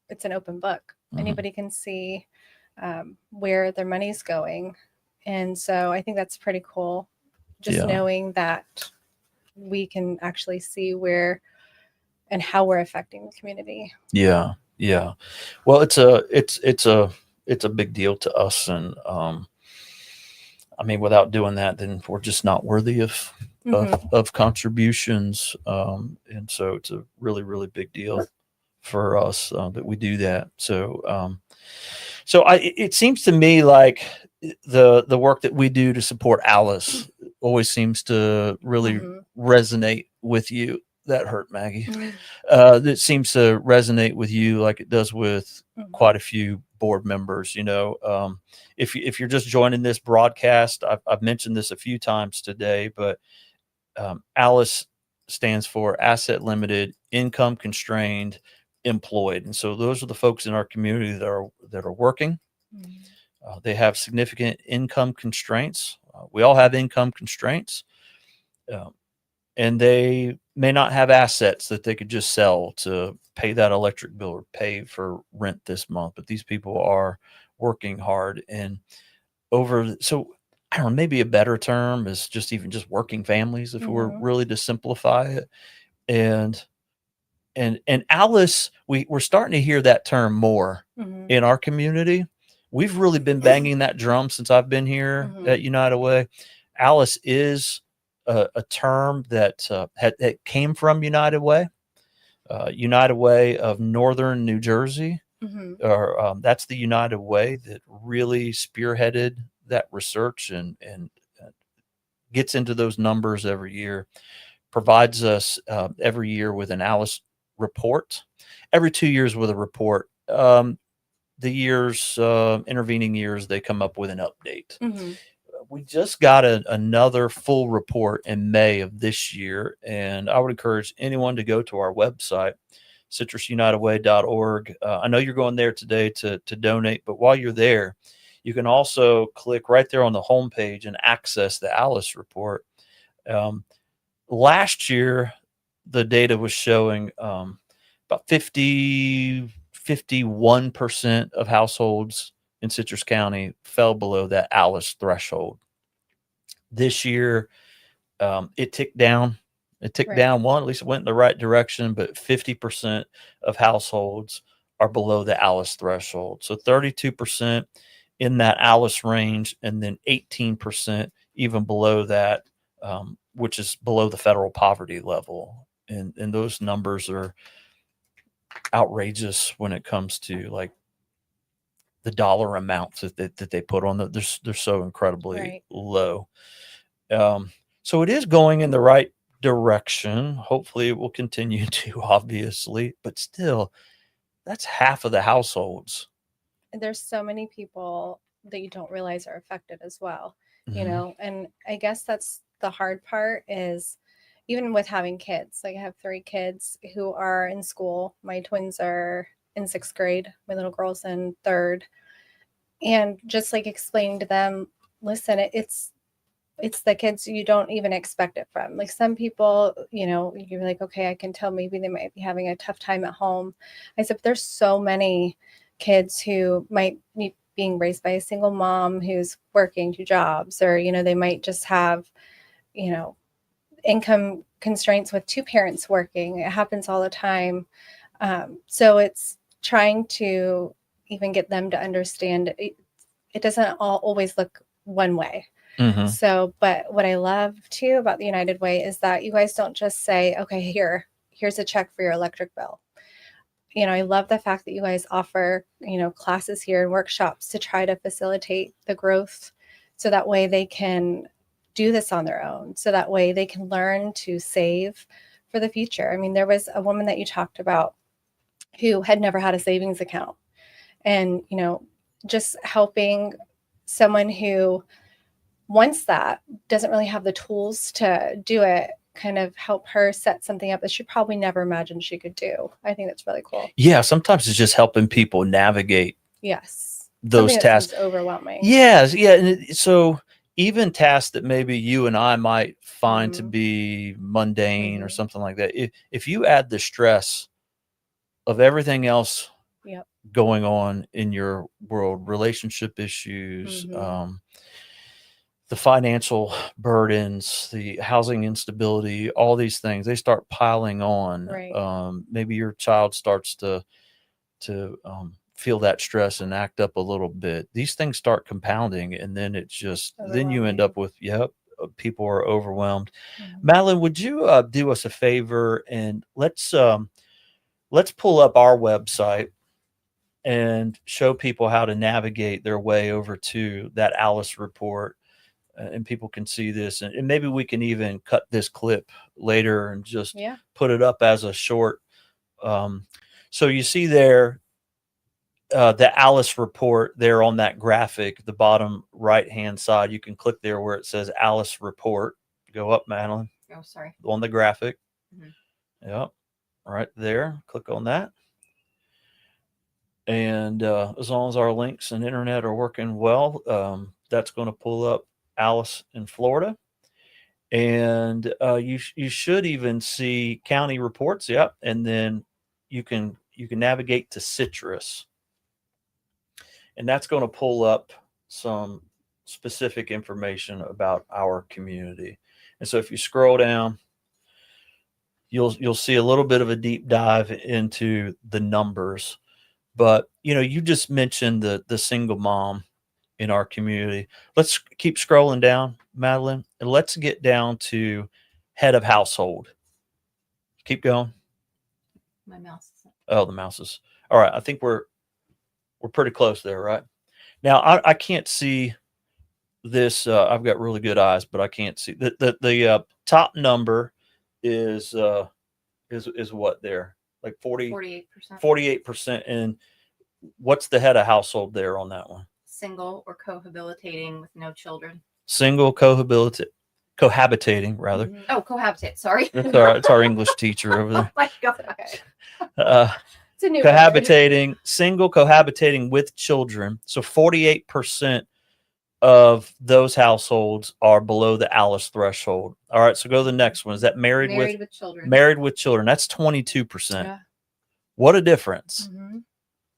it's an open book. Mhm. Anybody can see where their money's going. And so I think that's pretty cool. Just Yeah. knowing that we can actually see where and how we're affecting the community. Yeah. Well, it's a big deal to us, and I mean, without doing that, then we're just not worthy of contributions, and so it's a really, really big deal for us that we do that. So, it seems to me like the work that we do to support Alice always seems to really resonate with you. that hurt, Maggie. Mm. That seems to resonate with you like it does with quite a few board members. If you're just joining this broadcast, I've mentioned this a few times today, but ALICE stands for Asset Limited, Income Constrained, Employed, and so those are the folks in our community that are working. They have significant income constraints. We all have income constraints, and they may not have assets that they could just sell to pay that electric bill or pay for rent this month. But these people are working hard, and so I don't know, maybe a better term is just working families, if we were really to simplify it. And Alice, we're starting to hear that term more in our community. We've really been banging that drum since I've been here at United Way. Alice is a term that came from United Way. United Way of Northern New Jersey, or that's the United Way that really spearheaded that research and gets into those numbers every year, provides us every year with an ALICE report, every 2 years with a report. The intervening years, they come up with an update. We just got another full report in May of this year, and I would encourage anyone to go to our website, citrusunitedway.org. I know you're going there today to donate, but while you're there, you can also click right there on the homepage and access the ALICE report. Last year, the data was showing about 51% of households in Citrus County fell below that ALICE threshold. This year, it ticked down. It ticked down one, at least it went in the right direction, but 50% of households are below the ALICE threshold. So 32% in that ALICE range, and then 18% even below that, which is below the federal poverty level. And those numbers are outrageous when it comes to like the dollar amounts that they put on they're so incredibly low. So it is going in the right direction. Hopefully it will continue to, obviously, but still that's half of the households. And there's so many people that you don't realize are affected as well, and I guess that's the hard part is even with having kids. Like I have 3 kids who are in school. My twins are in 6th grade. My little girl's in 3rd. And just like explaining to them, listen, it's the kids you don't even expect it from. Like some people, you're like, okay, I can tell maybe they might be having a tough time at home. I said, there's so many kids who might be being raised by a single mom who's working 2 jobs, or, they might just have, income constraints with 2 parents working. It happens all the time. So it's trying to even get them to understand it doesn't always look one way. So, but what I love too about the United Way is that you guys don't just say, okay, here's a check for your electric bill. I love the fact that you guys offer, classes here and workshops to try to facilitate the growth so that way they can do this on their own. So that way they can learn to save for the future. I mean, there was a woman that you talked about who had never had a savings account, and, just helping someone who wants that, doesn't really have the tools to do it, kind of help her set something up that she probably never imagined she could do. I think that's really cool. Yeah, sometimes it's just helping people navigate those Something tasks. That seems overwhelming. Yes, yeah. And so even tasks that maybe you and I might find to be mundane or something like that, if you add the stress of everything else going on in your world, relationship issues, the financial burdens, the housing instability, all these things, they start piling on. Maybe your child starts to feel that stress and act up a little bit. These things start compounding, and then it's just, then you end up with, people are overwhelmed. Madeline, would you do us a favor and let's pull up our website and show people how to navigate their way over to that ALICE report. and people can see this, and maybe we can even cut this clip later and just Yeah. put it up as a short. So you see there the Alice report there on that graphic, the bottom right hand side. You can click there where it says Alice report. Go up, Madeline, Oh, sorry. on the graphic. Mhm. Yep, right there. Click on that. And as long as our links and internet are working well, that's going to pull up Alice in Florida. And you should even see county reports. Yep, and then you can navigate to Citrus, and that's going to pull up some specific information about our community. And so if you scroll down, you'll see a little bit of a deep dive into the numbers. But you just mentioned the single mom in our community. Let's keep scrolling down, Madeline, and let's get down to head of household. Keep going. My mouse. Oh, the mouses. All right. I think we're pretty close there, right? Now I can't see this. I've got really good eyes, but I can't see the top number is what there, like 48%. 48%. And what's the head of household there on that one? Single or cohabitating with no children. Single, cohabitating rather. Mhm. Oh, cohabitate. Sorry. That's all right. It's our English teacher over Oh there. my God. Okay. It's a new word. Cohabitating, single, cohabitating with children. So 48% of those households are below the Alice threshold. All right. So go to the next one. Is that married with children. married with children? That's 22%. Yeah. What a difference, Mhm.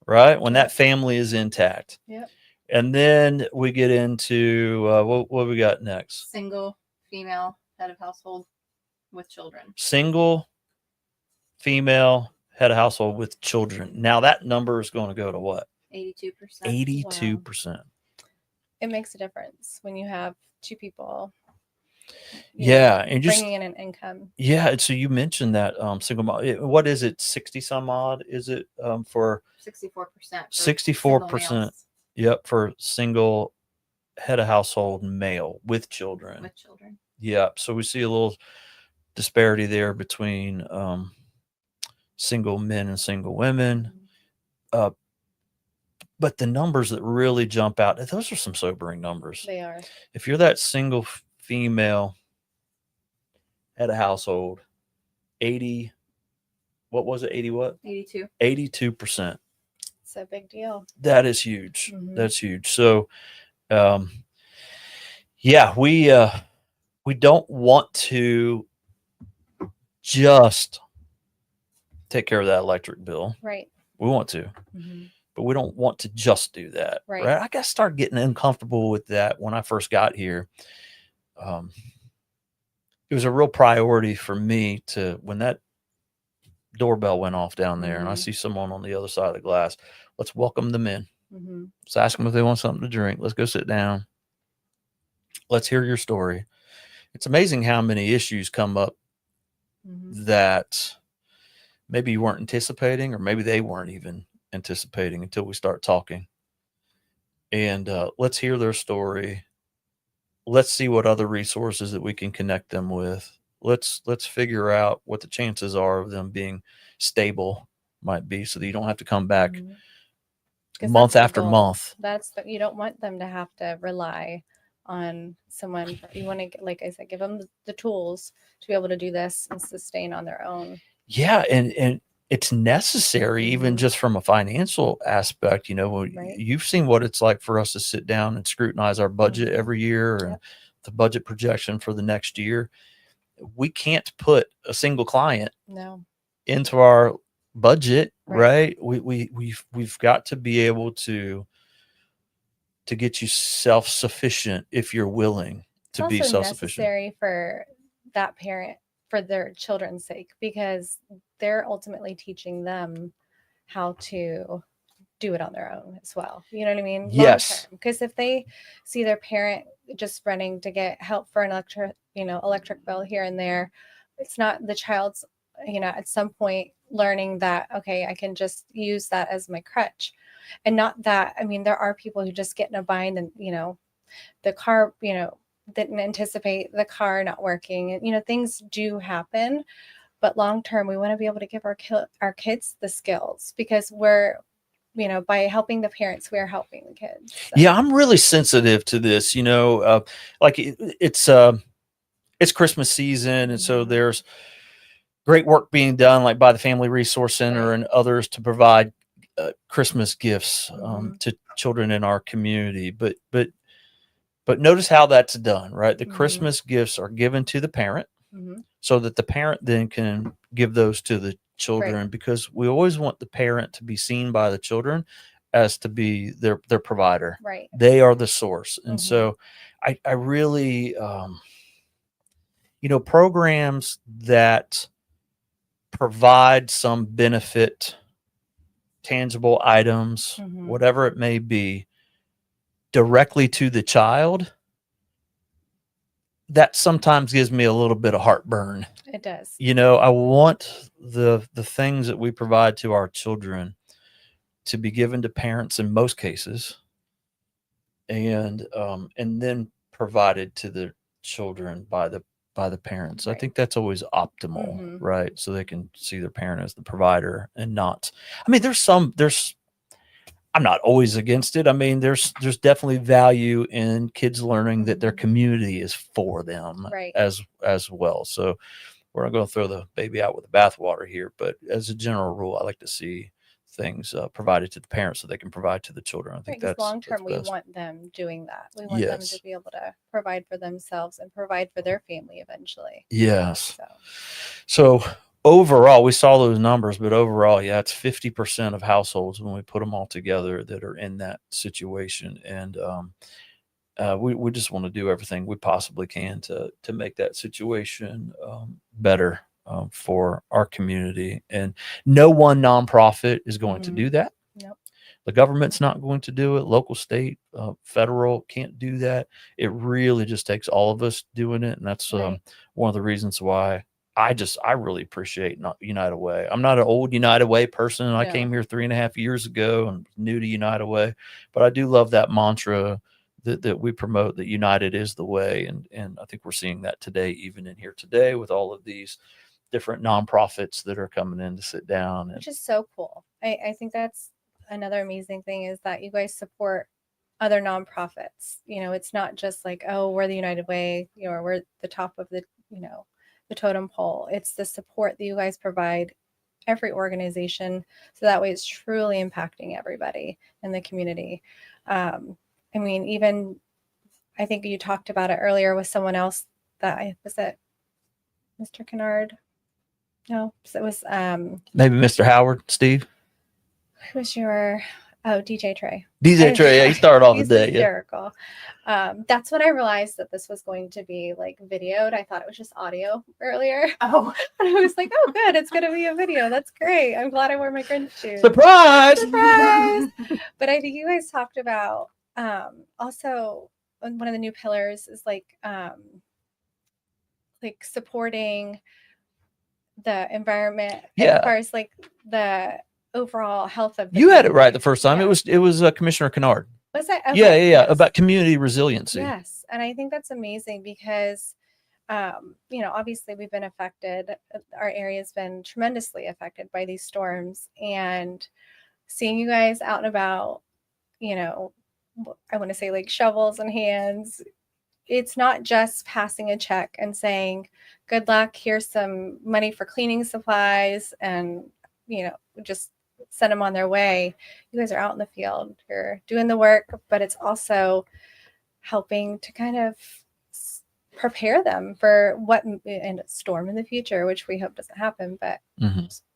right? When that family is intact. Yep. And then we get into what we got next. Single female head of household with children. Single female head of household with children. Now that number is going to go to what? 82%. 82%. It makes a difference when you have two people. Yeah, and just bringing in an income. yeah. So you mentioned that single mom. What is it? 60 some odd? Is it for 64%. 64%? Yep, for single head of household male with children. With children. Yep. So we see a little disparity there between single men and single women. But the numbers that really jump out, those are some sobering numbers. They are. If you're that single female head of household, 80, what was it? 80 what? 82. 82%. It's a big deal. That is huge. Mhm. That's huge. So, yeah, we don't want to just take care of that electric bill. Right. We want to, Mhm. but we don't want to just do that. Right. I got started getting uncomfortable with that when I first got here. It was a real priority for me to, when that doorbell went off down there and I Mhm. see someone on the other side of the glass, let's welcome them in. Mhm. Let's ask them if they want something to drink. Let's go sit down. Let's hear your story. It's amazing how many issues come up Mhm. that maybe you weren't anticipating, or maybe they weren't even anticipating until we start talking. And let's hear their story. Let's see what other resources that we can connect them with. Let's figure out what the chances are of them being stable might be, so that you don't have to come back Mhm. 'Cause month that's the after goal. month. That's you don't want them to have to rely on someone. You want to, like I said, give them the tools to be able to do this and sustain on their own. Yeah, and it's necessary even Mhm. just from a financial aspect. Right. You've seen what it's like for us to sit down and scrutinize our budget Mhm. every year and Yep. the budget projection for the next year. We can't put a single client No. into our budget, Right. right? We've got to be able to get you self-sufficient if you're willing It's to be also self-sufficient. necessary for that parent, for their children's sake, because they're ultimately teaching them how to do it on their own as well. You know what I mean? Yes. Because if they see their parent just running to get help for an electric bill here and there, it's not the child's, at some point learning that, okay, I can just use that as my crutch. And not that, there are people who just get in a bind and, the car, didn't anticipate the car not working. And, things do happen, but long term, we want to be able to give our kids the skills, because we're, by helping the parents, we're helping the kids. So. Yeah, I'm really sensitive to this. Like it's Christmas season, and so there's great work being done, like by the Family Resource Center and others, to provide Christmas gifts to children in our community. But notice how that's done, right? The Christmas gifts are given to the parent, so that the parent then can give those to the children, because we always want the parent to be seen by the children as to be their provider. Right. They are the source. And so I really, programs that provide some benefit, tangible items, whatever it may be, directly to the child, that sometimes gives me a little bit of heartburn. It does. I want the things that we provide to our children to be given to parents in most cases, and then provided to the children by the parents. Right. I think that's always optimal, right? So they can see their parent as the provider and not. I mean, I'm not always against it. I mean, there's definitely value in kids learning that their community is for them as well. So we're not going to throw the baby out with the bathwater here, but as a general rule, I like to see things provided to the parents so they can provide to the children. I think that's long term. We best. Want them doing that. We want them to be able to provide for themselves and provide for their family eventually. Yes. So overall, we saw those numbers, but overall, it's 50% of households when we put them all together that are in that situation. And we just want to do everything we possibly can to make that situation better for our community. And no one nonprofit is going to do that. Nope. The government's not going to do it. Local, state, federal can't do that. It really just takes all of us doing it. And that's one of the reasons why I really appreciate United Way. I'm not an old United Way person. I came here 3.5 years ago and new to United Way, but I do love that mantra that we promote, that United is the way. And I think we're seeing that today, even in here today, with all of these different nonprofits that are coming in to sit down. Which is so cool. I think that's another amazing thing, is that you guys support other nonprofits. It's not just like, oh, we're the United Way, or we're the top of the totem pole. It's the support that you guys provide every organization, so that way it's truly impacting everybody in the community. I mean, even I think you talked about it earlier with someone else, was it Mr. Kennard? No, it was maybe Mr. Howard, Steve. Who was your DJ Trey? DJ Trey, he started off the day. Hysterical. That's when I realized that this was going to be like videoed. I thought it was just audio earlier. Oh, and I was like, oh, good, it's gonna be a video. That's great. I'm glad I wore my Grinch shoes. Surprise! Surprise! But I think you guys talked about also one of the new pillars is like supporting the environment as far as like the overall health of the you had it right the community. first time. It was Commissioner Kennard. Was it? Yeah, Yes. about community resiliency. Yes, and I think that's amazing because obviously we've been affected. Our area's been tremendously affected by these storms, and seeing you guys out and about, I want to say like shovels in hands. It's not just passing a check and saying, good luck, here's some money for cleaning supplies, and, just send them on their way. You guys are out in the field, you're doing the work, but it's also helping to kind of prepare them for what in a storm in the future, which we hope doesn't happen, but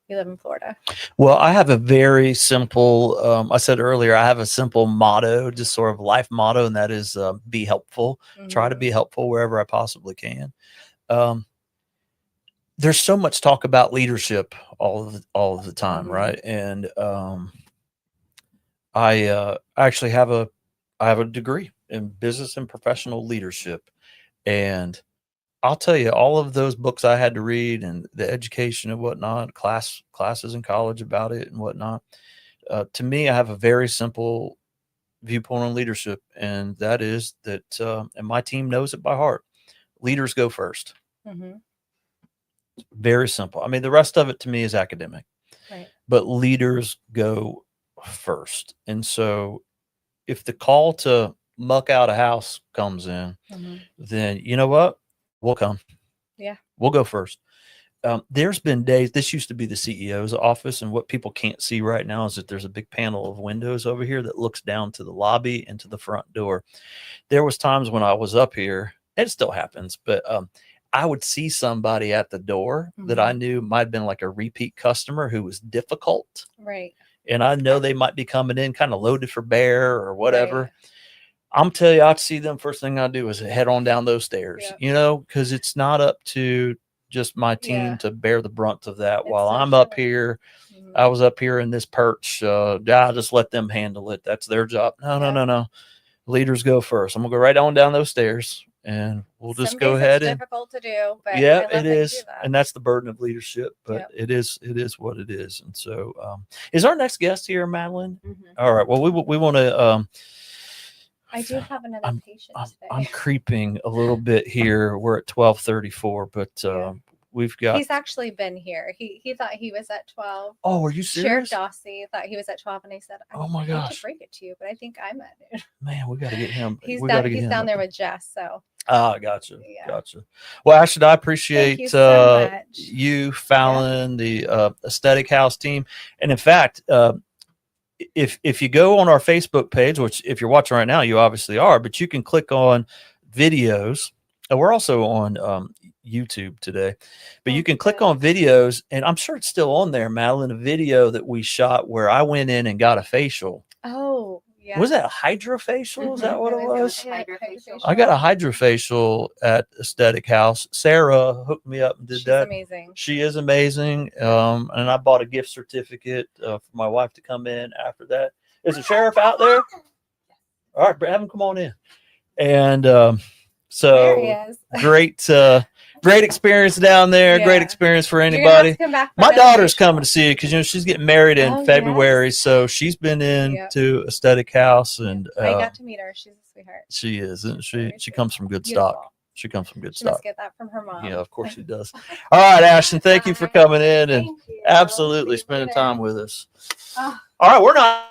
we live in Florida. Well, I have a very simple, I said earlier, I have a simple motto, just sort of life motto, and that is be helpful. Try to be helpful wherever I possibly can. There's so much talk about leadership all of the time, right? And I actually have a degree in business and professional leadership, and I'll tell you, all of those books I had to read and the education and whatnot, classes in college about it and whatnot. To me, I have a very simple viewpoint on leadership, and that is that, and my team knows it by heart. Leaders go first. Hmm. Very simple. I mean, the rest of it to me is academic, Right. but leaders go first. And so if the call to muck out a house comes in, Hmm. then you know what? We'll come. Yeah. We'll go first. There's been days, this used to be the CEO's office, and what people can't see right now is that there's a big panel of windows over here that looks down to the lobby and to the front door. There was times when I was up here, and it still happens, but I would see somebody at the door that I knew might have been like a repeat customer who was difficult. Right. And I know they might be coming in kind of loaded for bear or whatever. Right. I'm telling you, I'd see them. First thing I do is head on down those stairs, Yep. because it's not up to just my team Yeah. to bear the brunt of that. It's While so I'm up true. here, Mhm. I was up here in this perch. I just let them handle it. That's their job. No. Leaders go first. I'm gonna go right on down those stairs, and we'll just Some go days ahead it's and difficult to do, but yeah, I love it that you is, do that. and that's the burden of leadership. But Yep. it is what it is. And so, is our next guest here, Madeline? Mhm. All right. Well, we want to. I do have another patient today. I'm creeping a little bit here. We're at 12:34, but Yeah. we've got. He's actually been here. He thought he was at 12. Oh, are you Sheriff serious? Dossie thought he was at 12, and I said, Oh my I hate gosh. to break it to you, but I think I'm at noon. Man, we got to get him. He's we down. gotta get He's him down up there with Jess. So Gotcha. Yeah. Gotcha. Well, Ashley, I appreciate you so much. you, Fallon, the Aesthetic House team. And in fact, if you go on our Facebook page, which if you're watching right now, you obviously are, but you can click on videos. And we're also on YouTube today, but you can click on videos, and I'm sure it's still on there, Madeline, a video that we shot where I went in and got a facial. Oh, yeah. Was that a hydrofacial? Is that what it was? Yeah, Hydrofacial. I got a hydrofacial at Aesthetic House. Sarah hooked me up and did She's that. amazing. She is amazing. And I bought a gift certificate for my wife to come in after that. Is the sheriff out there? All right, have him come on in. And There he so is. great experience down there. Great Yeah. experience for You're gonna have anybody. to come back for My another daughter's facial. coming to see you because she's getting married in Oh, February, so she's been in Yep. to Aesthetic House, and I got to meet her. She's a sweetheart. she is, isn't she? Very She sweet. comes from good stock. Beautiful. She comes from good She must stock. get that from her mom. Yeah, of course she does. All right, Ashton, thank you for coming in and Thank you. absolutely See you spending later. time with us. Oh. All right, we're not.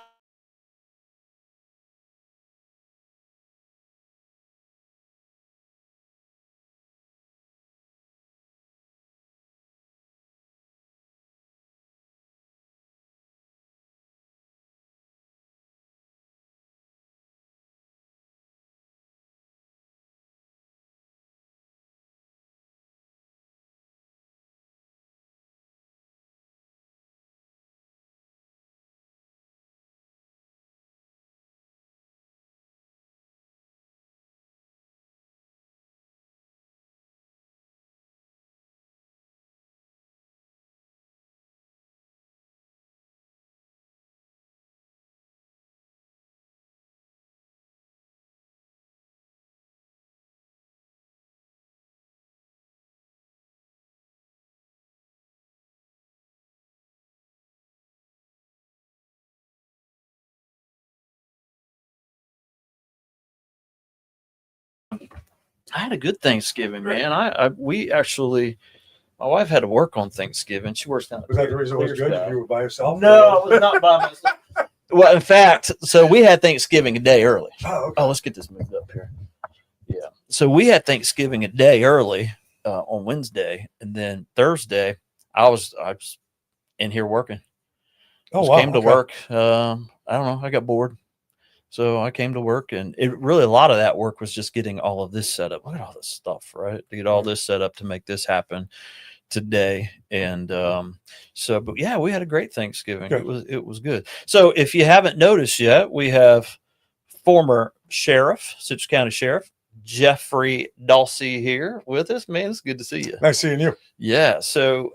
I had a good Thanksgiving, man. We actually, my wife had to work on Thanksgiving. She works down. Was that the reason it was good? If you were by yourself? No, I was not by myself. Well, in fact, so we had Thanksgiving a day early. Oh, okay. Oh, let's get this moved up here. Yeah. So we had Thanksgiving a day early on Wednesday, and then Thursday I was in here working. Oh, Just wow. came to okay. work. I don't know. I got bored. So I came to work, and it really, a lot of that work was just getting all of this set up. Look at all this stuff, right? To get all this set up to make this happen today. And but yeah, we had a great Thanksgiving. Good. It was good. So if you haven't noticed yet, we have former sheriff, Citrus County Sheriff Jeffrey Dossie here with us. Man, it's good to see you. Nice seeing you. Yeah. So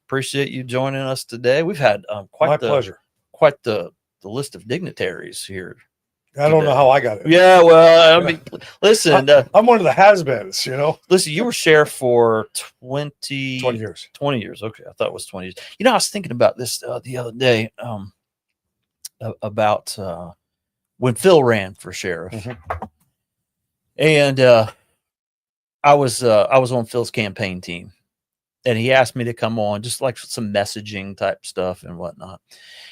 appreciate you joining us today. We've had My pleasure. quite the list of dignitaries here. I don't know how I got it. Yeah, well, I mean, listen, I'm one of the has-beens, you know. listen, you were sheriff for 20 years. 20 years. Okay. I thought it was 20 years. You know, I was thinking about this the other day about when Phil ran for sheriff. Mhm. And I was on Phil's campaign team, and he asked me to come on, just like some messaging type stuff and whatnot.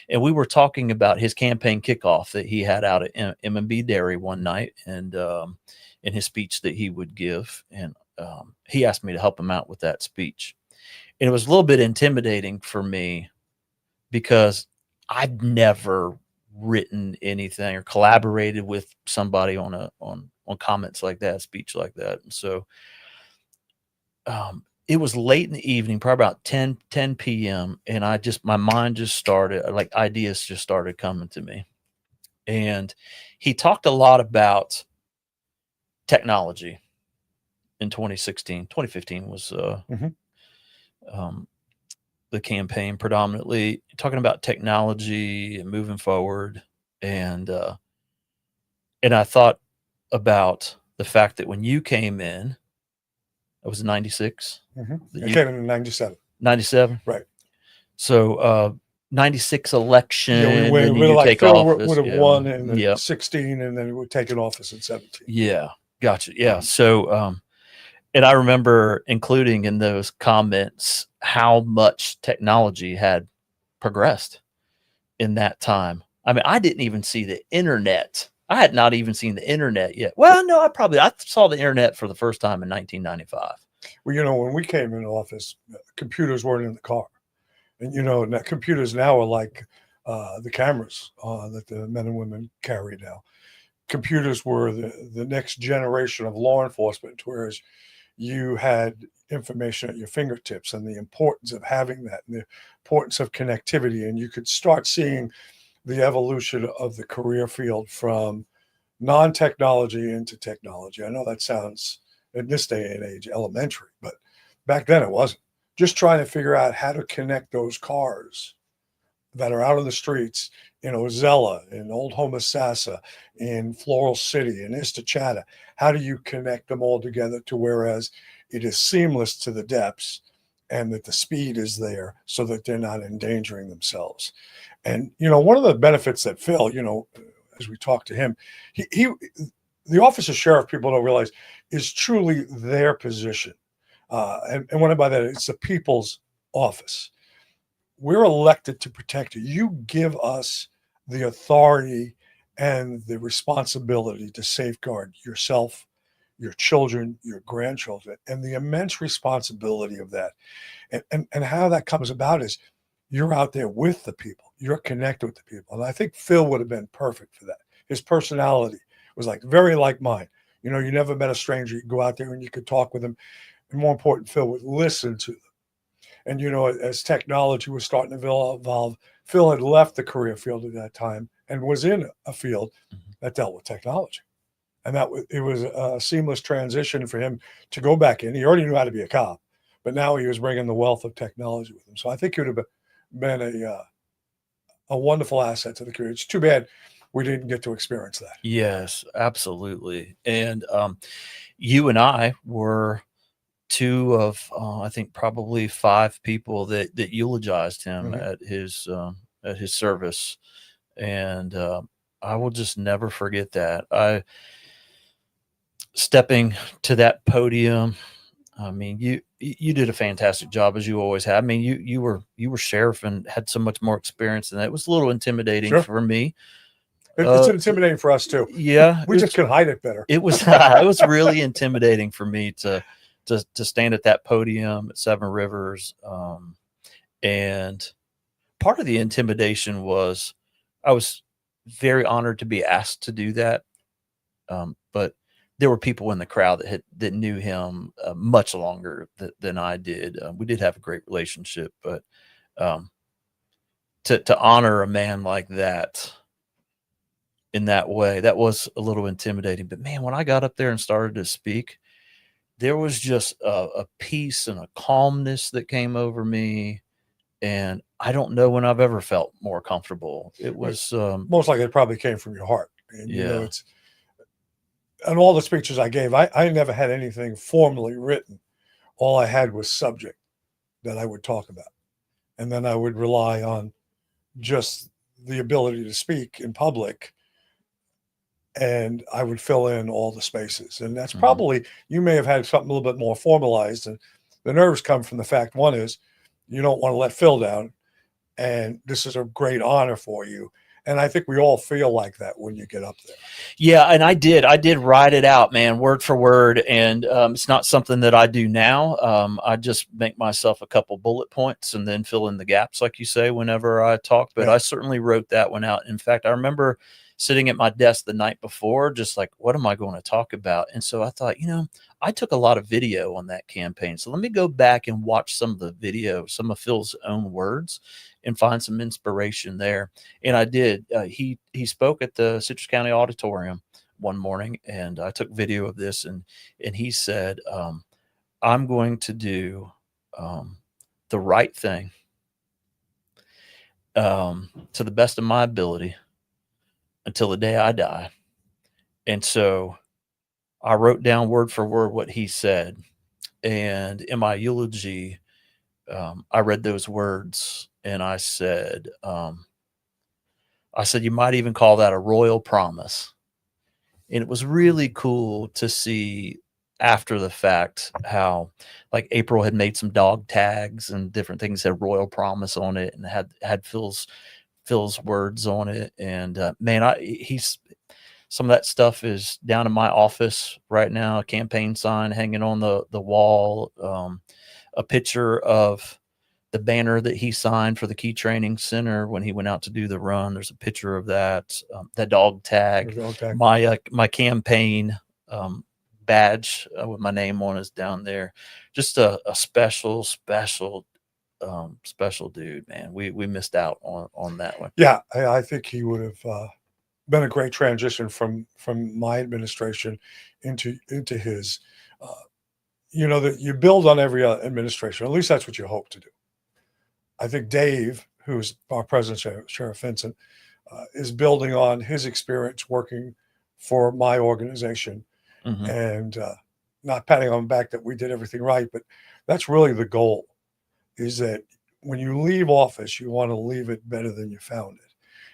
And we were talking about his campaign kickoff that he had out at M&B Dairy one night, and in his speech that he would give. And he asked me to help him out with that speech. And it was a little bit intimidating for me because I'd never written anything or collaborated with somebody on comments like that, speech like that. And so it was late in the evening, probably about 10 p.m. And my mind just started, like ideas just started coming to me. And he talked a lot about technology in 2016. 2015 was the campaign, predominantly talking about technology and moving forward. And I thought about the fact that when you came in, it was 96. I came in 97. 97? Right. So 96 election. Yeah, we and would you like take Phil office. would have Yeah. won in Yep. 16, and then we would take an office in 17. Yeah. Gotcha. Yeah. So, and I remember including in those comments how much technology had progressed in that time. I mean, I didn't even see the internet. I had not even seen the internet yet. Well, no, I saw the internet for the first time in 1995. Well, you know, when we came in office, computers weren't in the car. And, you know, computers now are like the cameras that the men and women carry now. Computers were the next generation of law enforcement, whereas you had information at your fingertips, and the importance of having that, and the importance of connectivity. And you could start seeing the evolution of the career field from non-technology into technology. I know that sounds, in this day and age, elementary, but back then it wasn't. Just trying to figure out how to connect those cars that are out on the streets in Ozella, in Old Homosassa, in Floral City, in Istachatta. How do you connect them all together to whereas it is seamless to the depths, and that the speed is there so that they're not endangering themselves? And, you know, one of the benefits that Phil, you know, as we talk to him, the office of sheriff, people don't realize, is truly their position. And what I mean by that, it's the people's office. We're elected to protect you. You give us the authority and the responsibility to safeguard yourself, your children, your grandchildren, and the immense responsibility of that. And how that comes about is you're out there with the people. You're connected with the people. And I think Phil would have been perfect for that. His personality was very like mine. You know, you never met a stranger. You could go out there and you could talk with them. And more important, Phil would listen to them. And, you know, as technology was starting to evolve, Phil had left the career field at that time and was in a field that dealt with technology. And it was a seamless transition for him to go back in. He already knew how to be a cop, but now he was bringing the wealth of technology with him. So I think it would have been a wonderful asset to the career. It's too bad we didn't get to experience that. Yes, absolutely. And you and I were two of I think probably 5 people that eulogized him at his service, and I will just never forget that. Stepping to that podium, I mean, you did a fantastic job, as you always have. I mean, you were sheriff and had so much more experience than that. It was a little intimidating for me. It's intimidating for us too. Yeah, we just can hide it better. It was it was really intimidating for me to stand at that podium at Seven Rivers, and part of the intimidation was I was very honored to be asked to do that, but there were people in the crowd that knew him much longer than I did. We did have a great relationship, but to honor a man like that in that way, that was a little intimidating. But man, when I got up there and started to speak, there was just a peace and a calmness that came over me. And I don't know when I've ever felt more comfortable. It was most likely it probably came from your heart. And, yeah. You know, and all the speeches I gave, I never had anything formally written. All I had was subject that I would talk about. And then I would rely on just the ability to speak in public and I would fill in all the spaces. And that's Mhm. probably, you may have had something a little bit more formalized. And the nerves come from the fact, one is you don't want to let Phil down. And this is a great honor for you. And I think we all feel like that when you get up there. Yeah, and I did write it out, man, word for word, and it's not something that I do now. I just make myself a couple bullet points and then fill in the gaps, like you say, whenever I talk. But Yeah. I certainly wrote that one out. In fact, I remember sitting at my desk the night before, just like, what am I going to talk about? And so I thought, I took a lot of video on that campaign. So let me go back and watch some of the video, some of Phil's own words, and find some inspiration there. And I did. He spoke at the Citrus County Auditorium one morning, and I took video of this, and he said, I'm going to do the right thing to the best of my ability until the day I die. And so I wrote down word for word what he said. And in my eulogy, I read those words, and I said, you might even call that a royal promise. And it was really cool to see after the fact how, like, April had made some dog tags and different things had royal promise on it, and had Phil's words on it. And man, he's some of that stuff is down in my office right now. A campaign sign hanging on the wall, a picture of the banner that he signed for the Key Training Center when he went out to do the run. There's a picture of that. That dog tag, my campaign badge with my name on is down there. Just a special dude, man. We missed out on that one. Yeah, I think he would have been a great transition from my administration into his. That you build on every administration. At least that's what you hope to do. I think Dave, who's our president, Sheriff Vincent, is building on his experience working for my organization, Mhm. and not patting on the back that we did everything right, but that's really the goal. Is that when you leave office, you want to leave it better than you found it.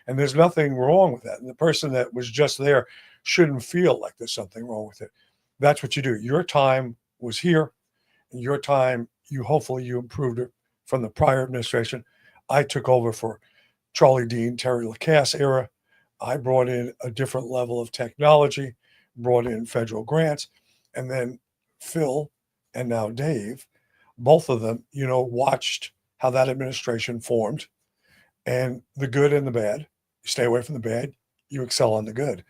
And there's nothing wrong with that. And the person that was just there shouldn't feel like there's something wrong with it. That's what you do. Your time was here. And your time, hopefully you improved it from the prior administration. I took over for Charlie Dean, Terry Lacasse era. I brought in a different level of technology, brought in federal grants, and then Phil and now Dave, both of them, watched how that administration formed, and the good and the bad. You stay away from the bad, you excel on the good.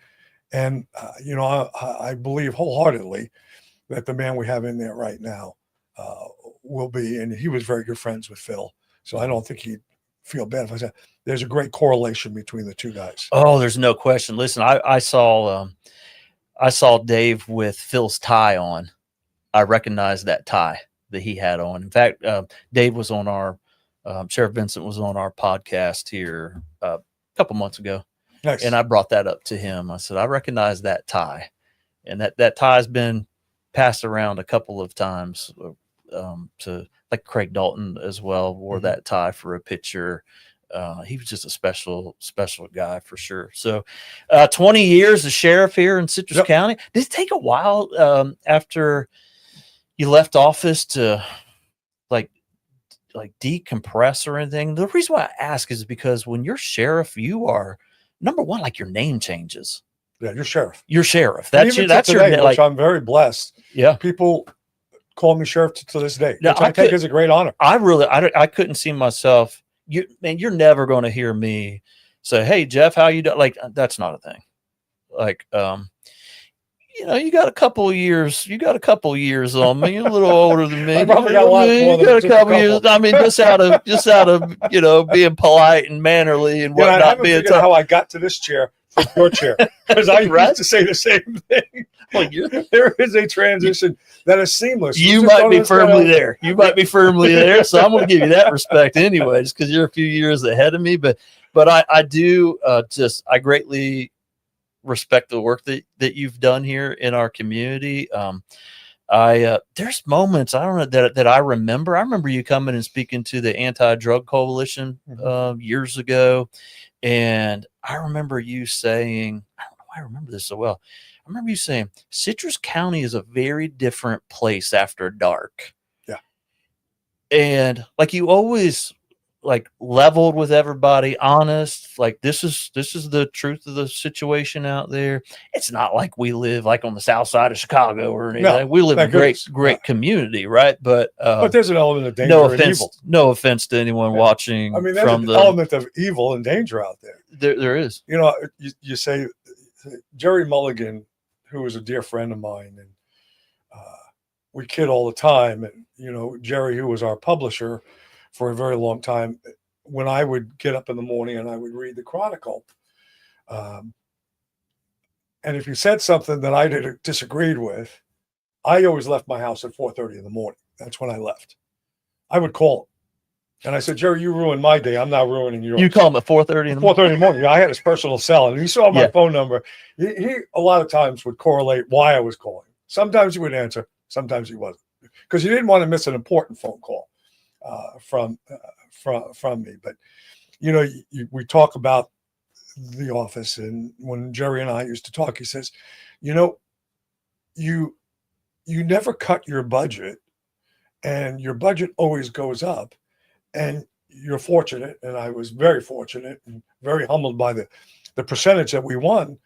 And, I believe wholeheartedly that the man we have in there right now will be, and he was very good friends with Phil. So I don't think he'd feel bad if I said there's a great correlation between the two guys. Oh, there's no question. Listen, I saw Dave with Phil's tie on. I recognized that tie that he had on. In fact, Dave was on our Sheriff Vincent was on our podcast here a couple months ago. Nice. And I brought that up to him. I said, I recognize that tie, and that tie has been passed around a couple of times to, like, Craig Dalton as well wore Mhm. that tie for a picture. He was just a special guy for sure. So 20 years as sheriff here in Citrus Yep. County. Did it take a while after you left office to like decompress or anything? The reason why I ask is because when you're sheriff, you are, number one, like, your name changes. Yeah, you're sheriff. You're sheriff. And That's even your, to that's today, your, which like, I'm very blessed. yeah. People call me sheriff to this day, No, which I I take could- as a great honor. I couldn't see myself. You're never going to hear me say, "Hey, Jeff, how you doing?" Like, that's not a thing. Like, you got a couple of years. You got a couple of years on me. You're a little older than me. I probably got a lot more You than got a just a couple years. couple. I mean, just out of being polite and mannerly and I whatnot. haven't Being figured out how I got to this chair from your chair, because I Right? used to say the same thing. Well, There is a transition that is seamless. you just might don't be understand firmly how- there. You might be firmly there. So I'm going to give you that respect anyways, because you're a few years ahead of me. But I do I greatly respect the work that you've done here in our community. There's moments, I don't know, that I remember. I remember you coming and speaking to the Anti-Drug Coalition years ago. And I remember you saying, I don't know I remember this so well. I remember you saying Citrus County is a very different place after dark. Yeah. And like you always like leveled with everybody, honest, like this is the truth of the situation out there. It's not like we live like on the south side of Chicago or anything. No, We live in a thank goodness. great community, right? But there's an element of danger no and offense, evil. no offense to anyone Yeah. watching I mean, there's from an the element of evil and danger out there. there is. You know, you say Jerry Mulligan, who was a dear friend of mine, and we kid all the time. And, you know, Jerry, who was our publisher for a very long time, when I would get up in the morning and I would read the Chronicle, and if you said something that I disagreed with, I always left my house at 4:30 in the morning. That's when I left. I would call him. And I said, Jerry, you ruined my day. I'm not ruining yours. You call him at 4:30 in the morning? 4:30 in the morning. I had his personal cell, and he saw my Yeah. phone number. He a lot of times would correlate why I was calling. Sometimes he would answer, sometimes he wasn't, because he didn't want to miss an important phone call from me. But you know, we talk about the office, and when Jerry and I used to talk, he says, you know, you never cut your budget, and your budget always goes up. And you're fortunate, and I was very fortunate and very humbled by the percentage that we won.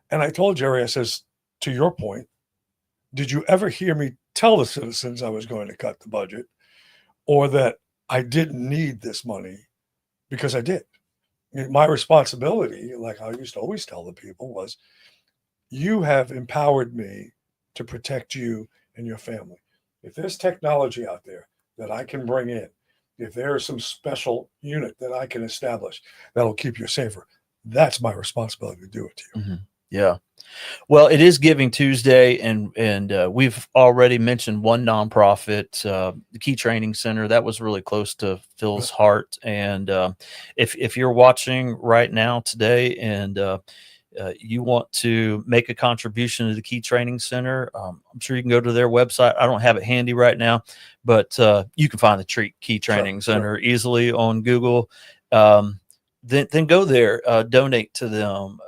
And I told Jerry, I says, to your point, did you ever hear me tell the citizens I was going to cut the budget, or that I didn't need this money? Because I did. My responsibility, like I used to always tell the people, was you have empowered me to protect you and your family. If there's technology out there that I can bring in, if there is some special unit that I can establish that'll keep you safer, that's my responsibility to do it to you. Mm-hmm. Yeah. Well, it is Giving Tuesday, and we've already mentioned one nonprofit, the Key Training Center. That was really close to Phil's heart. And if you're watching right now today, and you want to make a contribution to the Key Training Center, I'm sure you can go to their website. I don't have it handy right now, but you can find the Key Training Center easily on Google. Then go there, donate to them.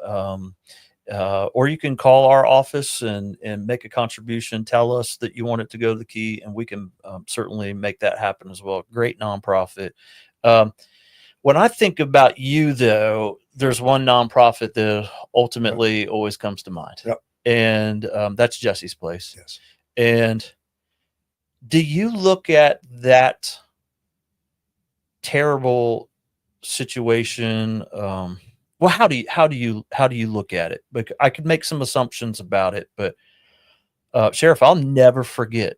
Or you can call our office and make a contribution. Tell us that you want it to go to the Key, and we can certainly make that happen as well. Great nonprofit. When I think about you, though, there's one nonprofit that ultimately always comes to mind. Yep. And that's Jesse's Place. Yes. And do you look at that terrible situation? Well, how do you look at it? Because I could make some assumptions about it, but Sheriff, I'll never forget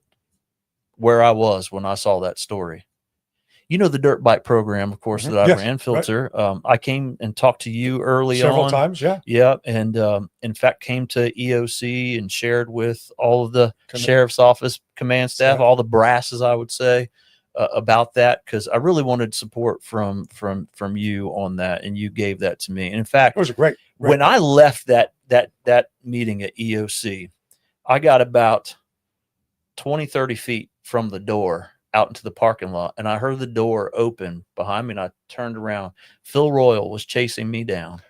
where I was when I saw that story. You know, the dirt bike program, of course, that I Yes, ran, Filter. Right. I came and talked to you early several on. times. Yeah. Yeah. And in fact, came to EOC and shared with all of the sheriff's office command staff, all the brasses, I would say, about that, because I really wanted support from you on that, and you gave that to me. And in fact, it was a great when I left that meeting at EOC, I got about 20-30 feet from the door out into the parking lot, and I heard the door open behind me, and I turned around. Phil Royal was chasing me down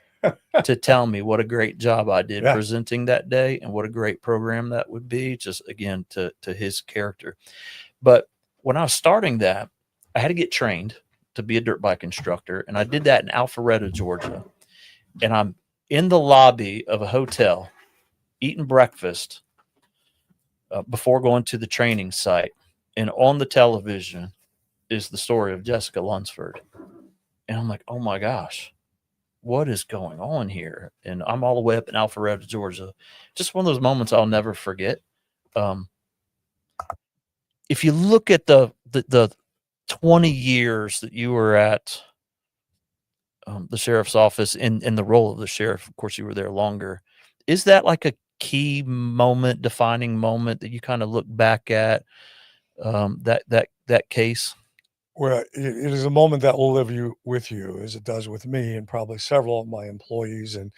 to tell me what a great job I did presenting that day, and what a great program that would be, just again to his character. But when I was starting that, I had to get trained to be a dirt bike instructor, and I did that in Alpharetta, Georgia. And I'm in the lobby of a hotel eating breakfast before going to the training site, and on the television is the story of Jessica Lunsford. And I'm like, oh my gosh, what is going on here? And I'm all the way up in Alpharetta, Georgia. Just one of those moments I'll never forget. If you look at the 20 years that you were at the sheriff's office in the role of the sheriff, of course you were there longer, is that like a key moment, defining moment that you kind of look back at that case? Well, it is a moment that will live with you, as it does with me and probably several of my employees, and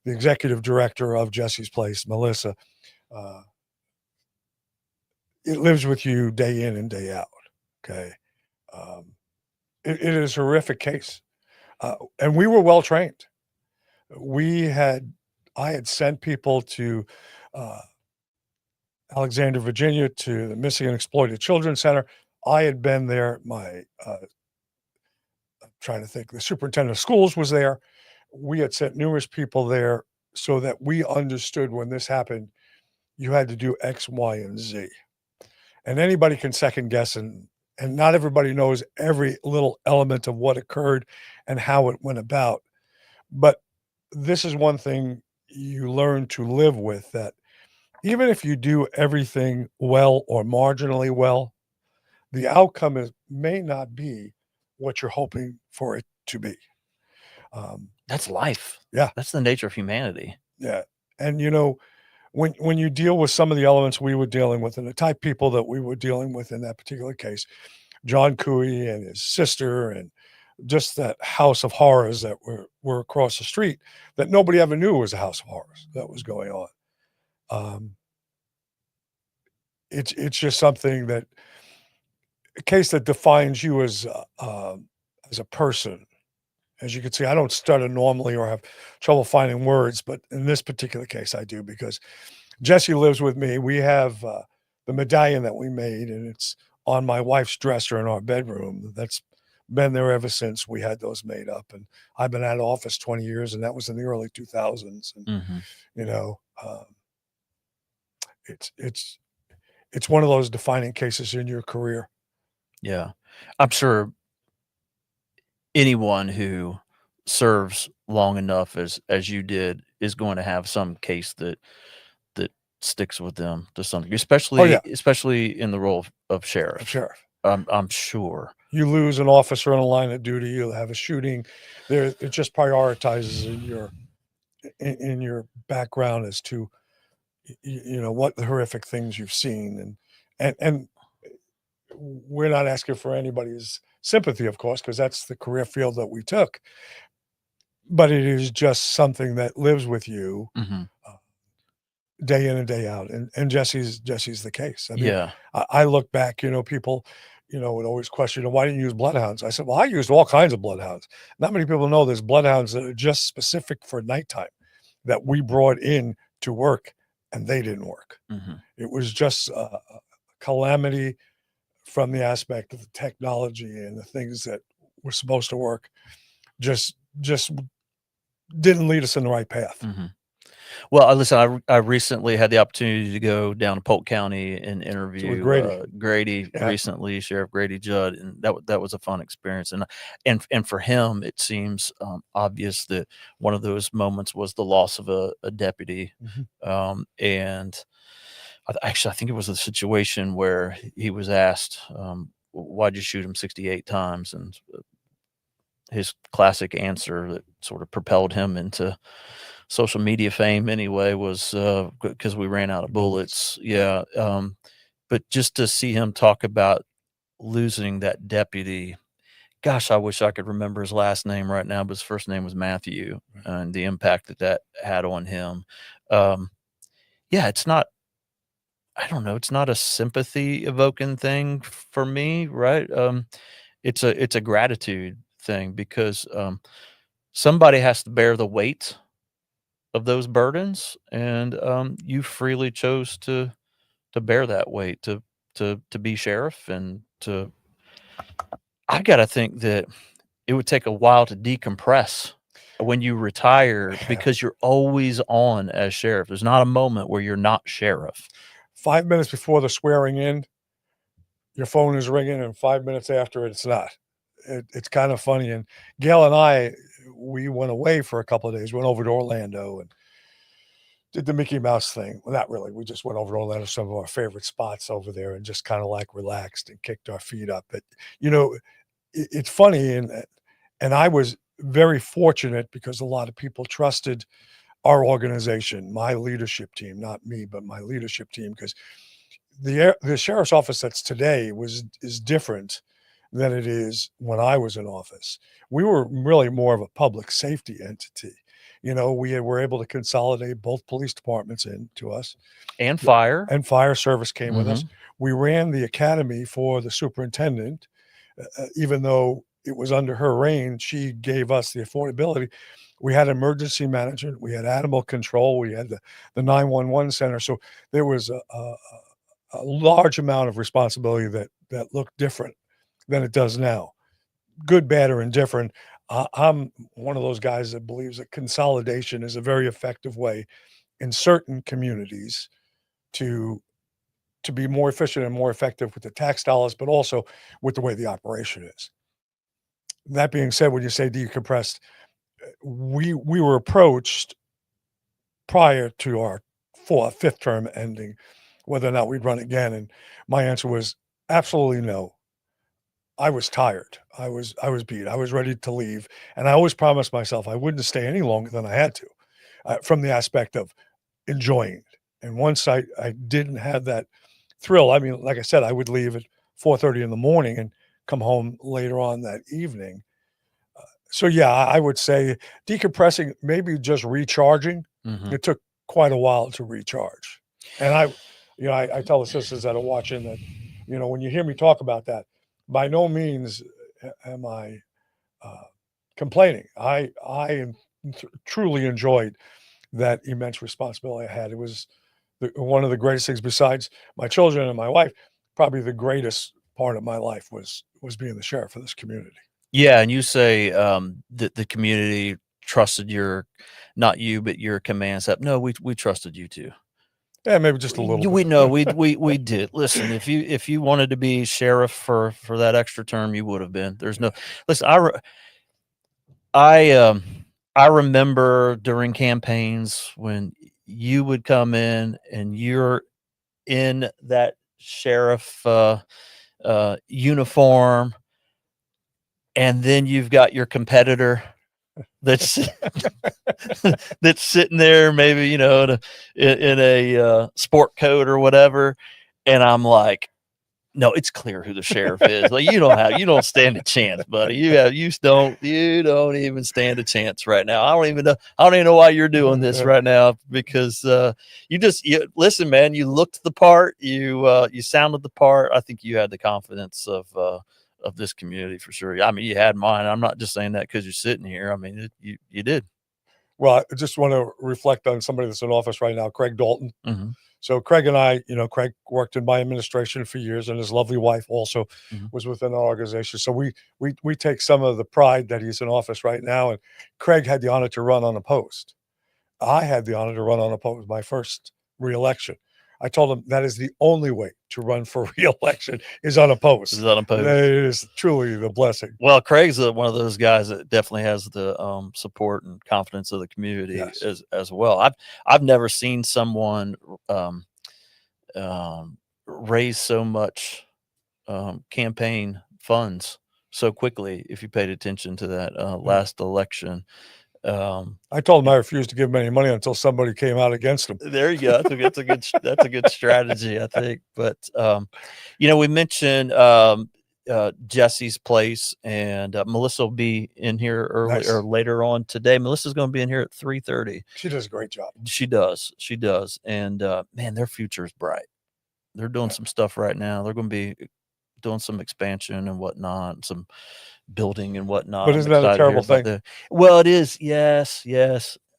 the executive director of Jesse's Place, Melissa. It lives with you day in and day out. Okay. It is a horrific case. And we were well trained. We had I had sent people to Alexandria, Virginia, to the Missing and Exploited Children Center. I had been there. My I'm trying to think. The superintendent of schools was there. We had sent numerous people there so that we understood when this happened, you had to do X, Y, and Z. And anybody can second guess, and not everybody knows every little element of what occurred and how it went about. But this is one thing you learn to live with, that even if you do everything well or marginally well, the outcome may not be what you're hoping for it to be. That's life. Yeah. That's the nature of humanity. Yeah. And when you deal with some of the elements we were dealing with and the type of people that we were dealing with in that particular case, John Cooey and his sister, and just that house of horrors that were across the street that nobody ever knew was a house of horrors that was going on. It's just something that, a case that defines you as a person. As you can see, I don't stutter normally or have trouble finding words, but in this particular case, I do, because Jesse lives with me. We have the medallion that we made, and it's on my wife's dresser in our bedroom. That's been there ever since we had those made up. And I've been out of office 20 years, and that was in the early 2000s. And, it's one of those defining cases in your career. Yeah. I'm sure anyone who serves long enough as you did is going to have some case that sticks with them to something, especially in the role of sheriff. I'm sure You lose an officer on a line of duty, you'll have a shooting. It just prioritizes in your background as to what the horrific things you've seen, and we're not asking for anybody's sympathy, of course, because that's the career field that we took. But it is just something that lives with you day in and day out. And Jesse's the case. I mean, I look back, people, would always question, why didn't you use bloodhounds? I said, well, I used all kinds of bloodhounds. Not many people know there's bloodhounds that are just specific for nighttime that we brought in to work, and they didn't work. It was just a calamity from the aspect of the technology and the things that were supposed to work just didn't lead us in the right path. Well, listen, I recently had the opportunity to go down to Polk County and interview Grady recently, Sheriff Grady Judd, and that was a fun experience. And for him, it seems obvious that one of those moments was the loss of a deputy, and I think it was a situation where he was asked, why'd you shoot him 68 times? And his classic answer that sort of propelled him into social media fame anyway was because we ran out of bullets. Yeah. But just to see him talk about losing that deputy, gosh, I wish I could remember his last name right now, but his first name was Matthew, and the impact that had on him. It's not, I don't know, it's not a sympathy evoking thing for me, right? It's a gratitude thing, because somebody has to bear the weight of those burdens, and you freely chose to bear that weight, to be sheriff, and I gotta think that it would take a while to decompress when you retire, because you're always on as sheriff. There's not a moment where you're not sheriff. 5 minutes before the swearing in, your phone is ringing, and 5 minutes after it's not. It's kind of funny. And Gail and I, we went away for a couple of days, went over to Orlando and did the Mickey Mouse thing. Well, not really. We just went over to Orlando, some of our favorite spots over there, and just kind of like relaxed and kicked our feet up. But, it's funny. And I was very fortunate because a lot of people trusted our organization, my leadership team, not me, but my leadership team, because the sheriff's office that's today is different than it is when I was in office. We were really more of a public safety entity. We were able to consolidate both police departments into us, and fire service came with us. We ran the academy for the superintendent, even though it was under her reign. She gave us the affordability. We had emergency management, we had animal control, we had the 911 center. So there was a large amount of responsibility that looked different than it does now. Good, bad, or indifferent. I'm one of those guys that believes that consolidation is a very effective way in certain communities to be more efficient and more effective with the tax dollars, but also with the way the operation is. That being said, when you say decompressed, we were approached prior to our fifth term ending whether or not we'd run again, and my answer was absolutely no. I was tired. I was beat. I was ready to leave, and I always promised myself I wouldn't stay any longer than I had to, from the aspect of enjoying it. And once I didn't have that thrill, I mean, like I said, I would leave at 4:30 in the morning and come home later on that evening. So yeah, I would say decompressing, maybe just recharging. It took quite a while to recharge. And I tell the sisters that are watching that, when you hear me talk about that, by no means am I complaining. I truly enjoyed that immense responsibility I had. It was one of the greatest things besides my children and my wife. Probably the greatest part of my life was being the sheriff of this community. Yeah, and you say that the community trusted not you, but your command staff. No, we trusted you too. Yeah, maybe just a little. We know we did. Listen, if you wanted to be sheriff for that extra term, you would have been. There's no listen. I remember during campaigns when you would come in and you're in that sheriff uniform, and then you've got your competitor that's that's sitting there, maybe in a sport coat or whatever, and I'm like, no, it's clear who the sheriff is. Like, you don't stand a chance, buddy. You don't even stand a chance right now. I don't even know why you're doing this right now, because you listen, man. You looked the part. You sounded the part. I think you had the confidence of this community for sure. I mean, you had mine. I'm not just saying that because you're sitting here. I mean, you did. Well, I just want to reflect on somebody that's in office right now, Craig Dalton. So Craig and I, Craig worked in my administration for years, and his lovely wife also was within our organization. So we take some of the pride that he's in office right now. And Craig had the honor to run unopposed. I had the honor to run unopposed my first reelection. I told him that is the only way to run for reelection is unopposed. It is truly the blessing. Well, Craig's one of those guys that definitely has the support and confidence of the community as well. I've never seen someone raise so much campaign funds so quickly. If you paid attention to that last election. I told him I refused to give him any money until somebody came out against him. There you go. That's a good strategy, I think. But we mentioned Jesse's place, and Melissa will be in here early or later on today. Melissa's going to be in here at 3:30. She does a great job. She does. And man, their future is bright. They're doing some stuff right now. They're going to be doing some expansion and whatnot, some building and whatnot. But isn't that a terrible thing? Well, it is. Yes.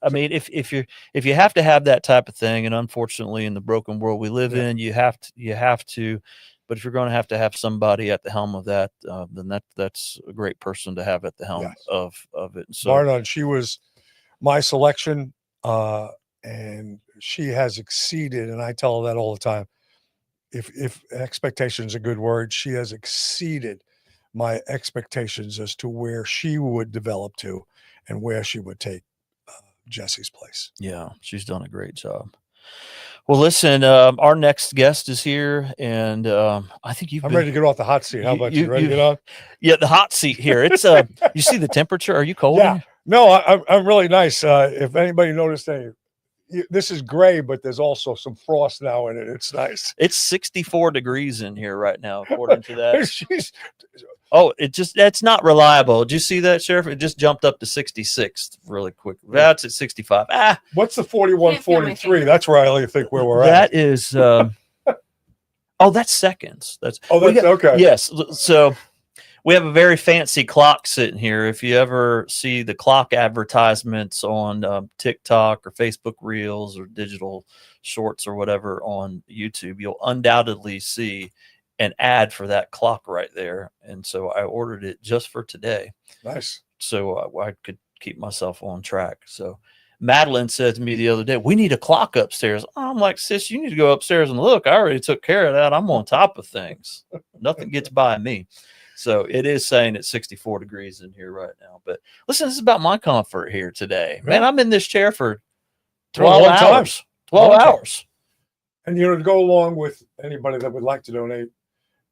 I mean, if you have to have that type of thing, and unfortunately in the broken world we live in, you have to, but if you're going to have somebody at the helm of that, then that's a great person to have at the helm of it. So Barnard, she was my selection, and she has exceeded, and I tell her that all the time. If expectation is a good word, she has exceeded my expectations as to where she would develop to and where she would take Jesse's place. Yeah, she's done a great job. Well, listen, our next guest is here, and I think I'm ready to get off the hot seat. How about you? Ready to get on? Yeah, the hot seat here. It's you see the temperature? Are you cold? Yeah. No, I'm really nice. If anybody noticed this is gray, but there's also some frost now in it. It's nice. It's 64 degrees in here right now, according to that. Oh, that's not reliable. Did you see that, Sheriff? It just jumped up to 66 really quick. That's at 65. What's the 41, 43? That's where I think where we're at. That is, that's seconds. okay. Yes. So We have a very fancy clock sitting here. If you ever see the clock advertisements on TikTok or Facebook Reels or digital shorts or whatever on YouTube, you'll undoubtedly see an ad for that clock right there. And so I ordered it just for today, Nice. so I could keep myself on track. So Madeline said to me the other day, "We need a clock upstairs." I'm like, "Sis, you need to go upstairs and look. I already took care of that. I'm on top of things. Nothing gets by me." So it is saying it's 64 degrees in here right now. But listen, this is about my comfort here today. Man, Yeah. I'm in this chair for For a 12 long time. hours. 12 Long time. hours. And to go along with anybody that would like to donate,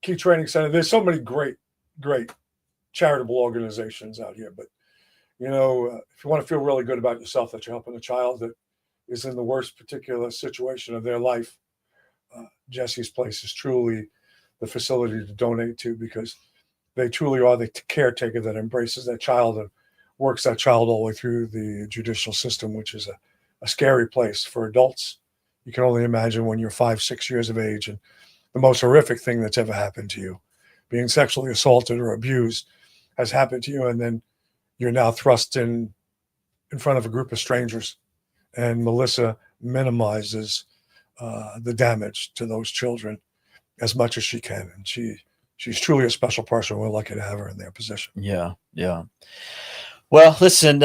Key Training Center. There's so many great charitable organizations out here. But if you want to feel really good about yourself that you're helping a child that is in the worst particular situation of their life, Jesse's Place is truly the facility to donate to, because they truly are the caretaker that embraces that child and works that child all the way through the judicial system, which is a scary place for adults. You can only imagine when you're 5, 6 years of age and the most horrific thing that's ever happened to you, being sexually assaulted or abused, has happened to you. And then you're now thrust in front of a group of strangers. And Melissa minimizes the damage to those children as much as she can. And she's truly a special person. We're lucky to have her in their position. Yeah. Yeah. Well, listen,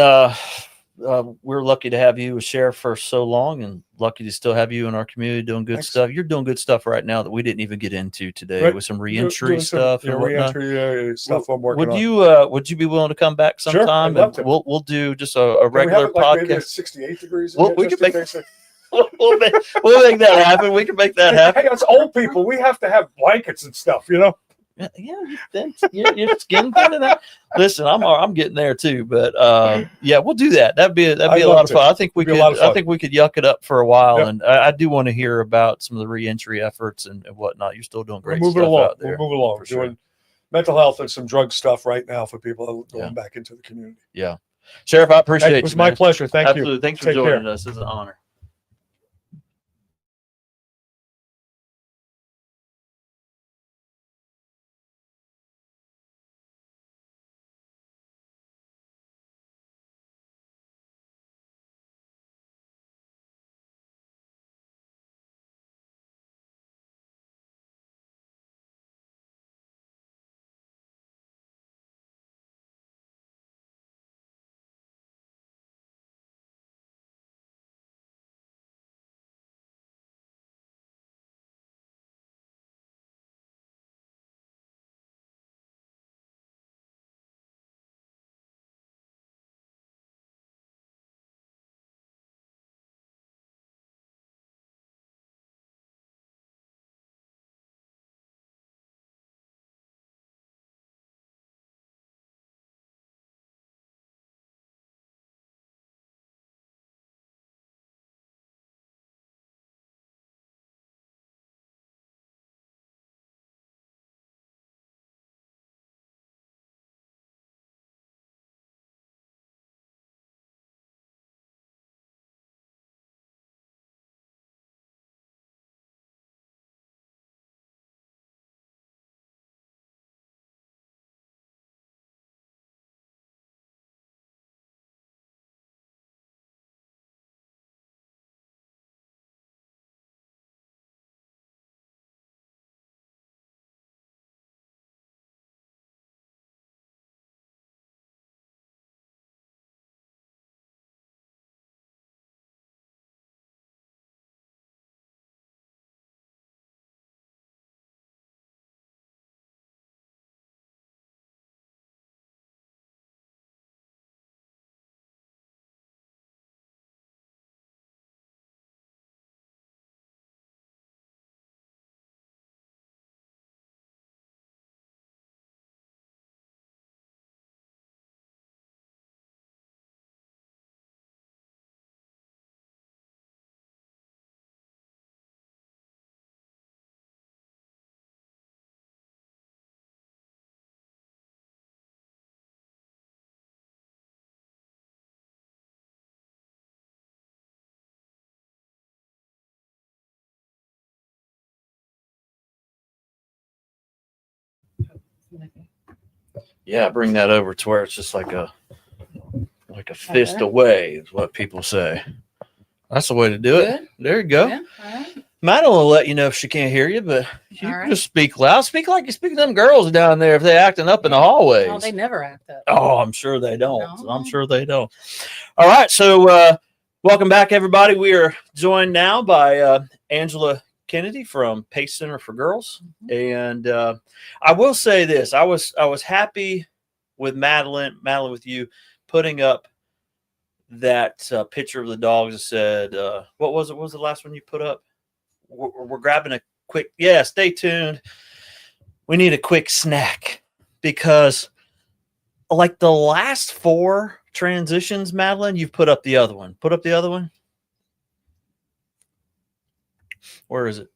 we're lucky to have you as sheriff for so long, and lucky to still have you in our community doing good Thanks. stuff. You're doing good stuff right now that we didn't even get into today, Right. with some Doing reentry some, stuff and whatnot. reentry stuff I'm working Would on. would you be willing to come back Sure, sometime? I'd love And to. we'll do just a Can we have regular it like maybe at podcast. 68 degrees? in Well, here, we just can in make- case it- we'll make that happen. We can make that happen. Hey, it's old people. We have to have blankets and stuff, Yeah, your skin kind of that. Listen, I'm getting there too, but yeah, we'll do that. That'd be I'd a love lot of to. fun. I think we It'd be could. a lot of I fun. think we could yuck it up for a while, Yep. and I do want to hear about some of the reentry efforts and whatnot. You're still doing We're great moving stuff along. out there. We're moving along. for sure. Doing mental health and some drug stuff right now for people going Yeah. back into the community. Yeah, Sheriff, I appreciate Hey, you. it was my man. pleasure. Thank Absolutely. you. Thanks for Take joining care. us. It's an honor. Yeah, bring that over to where it's just like a fist away is what people say. That's the way to do it. Good. There you go. Yeah, all right. Madeline will let you know if she can't hear you, but you All can right. just speak loud. Speak like you speak to them girls down there if they're acting up in the hallways. Oh, they never act up. Oh, I'm sure they don't. No. I'm sure they don't. All right. So, welcome back, everybody. We are joined now by Angela Kennedy from Pace Center for Girls. And I will say this: I was happy with Madeline, with you putting up that picture of the dogs that said, what was it? What was the last one you put up? We're grabbing a quick, stay tuned. We need a quick snack because like the last 4 transitions, Madeline, you've put up the other one. Put up the other one. Where is it?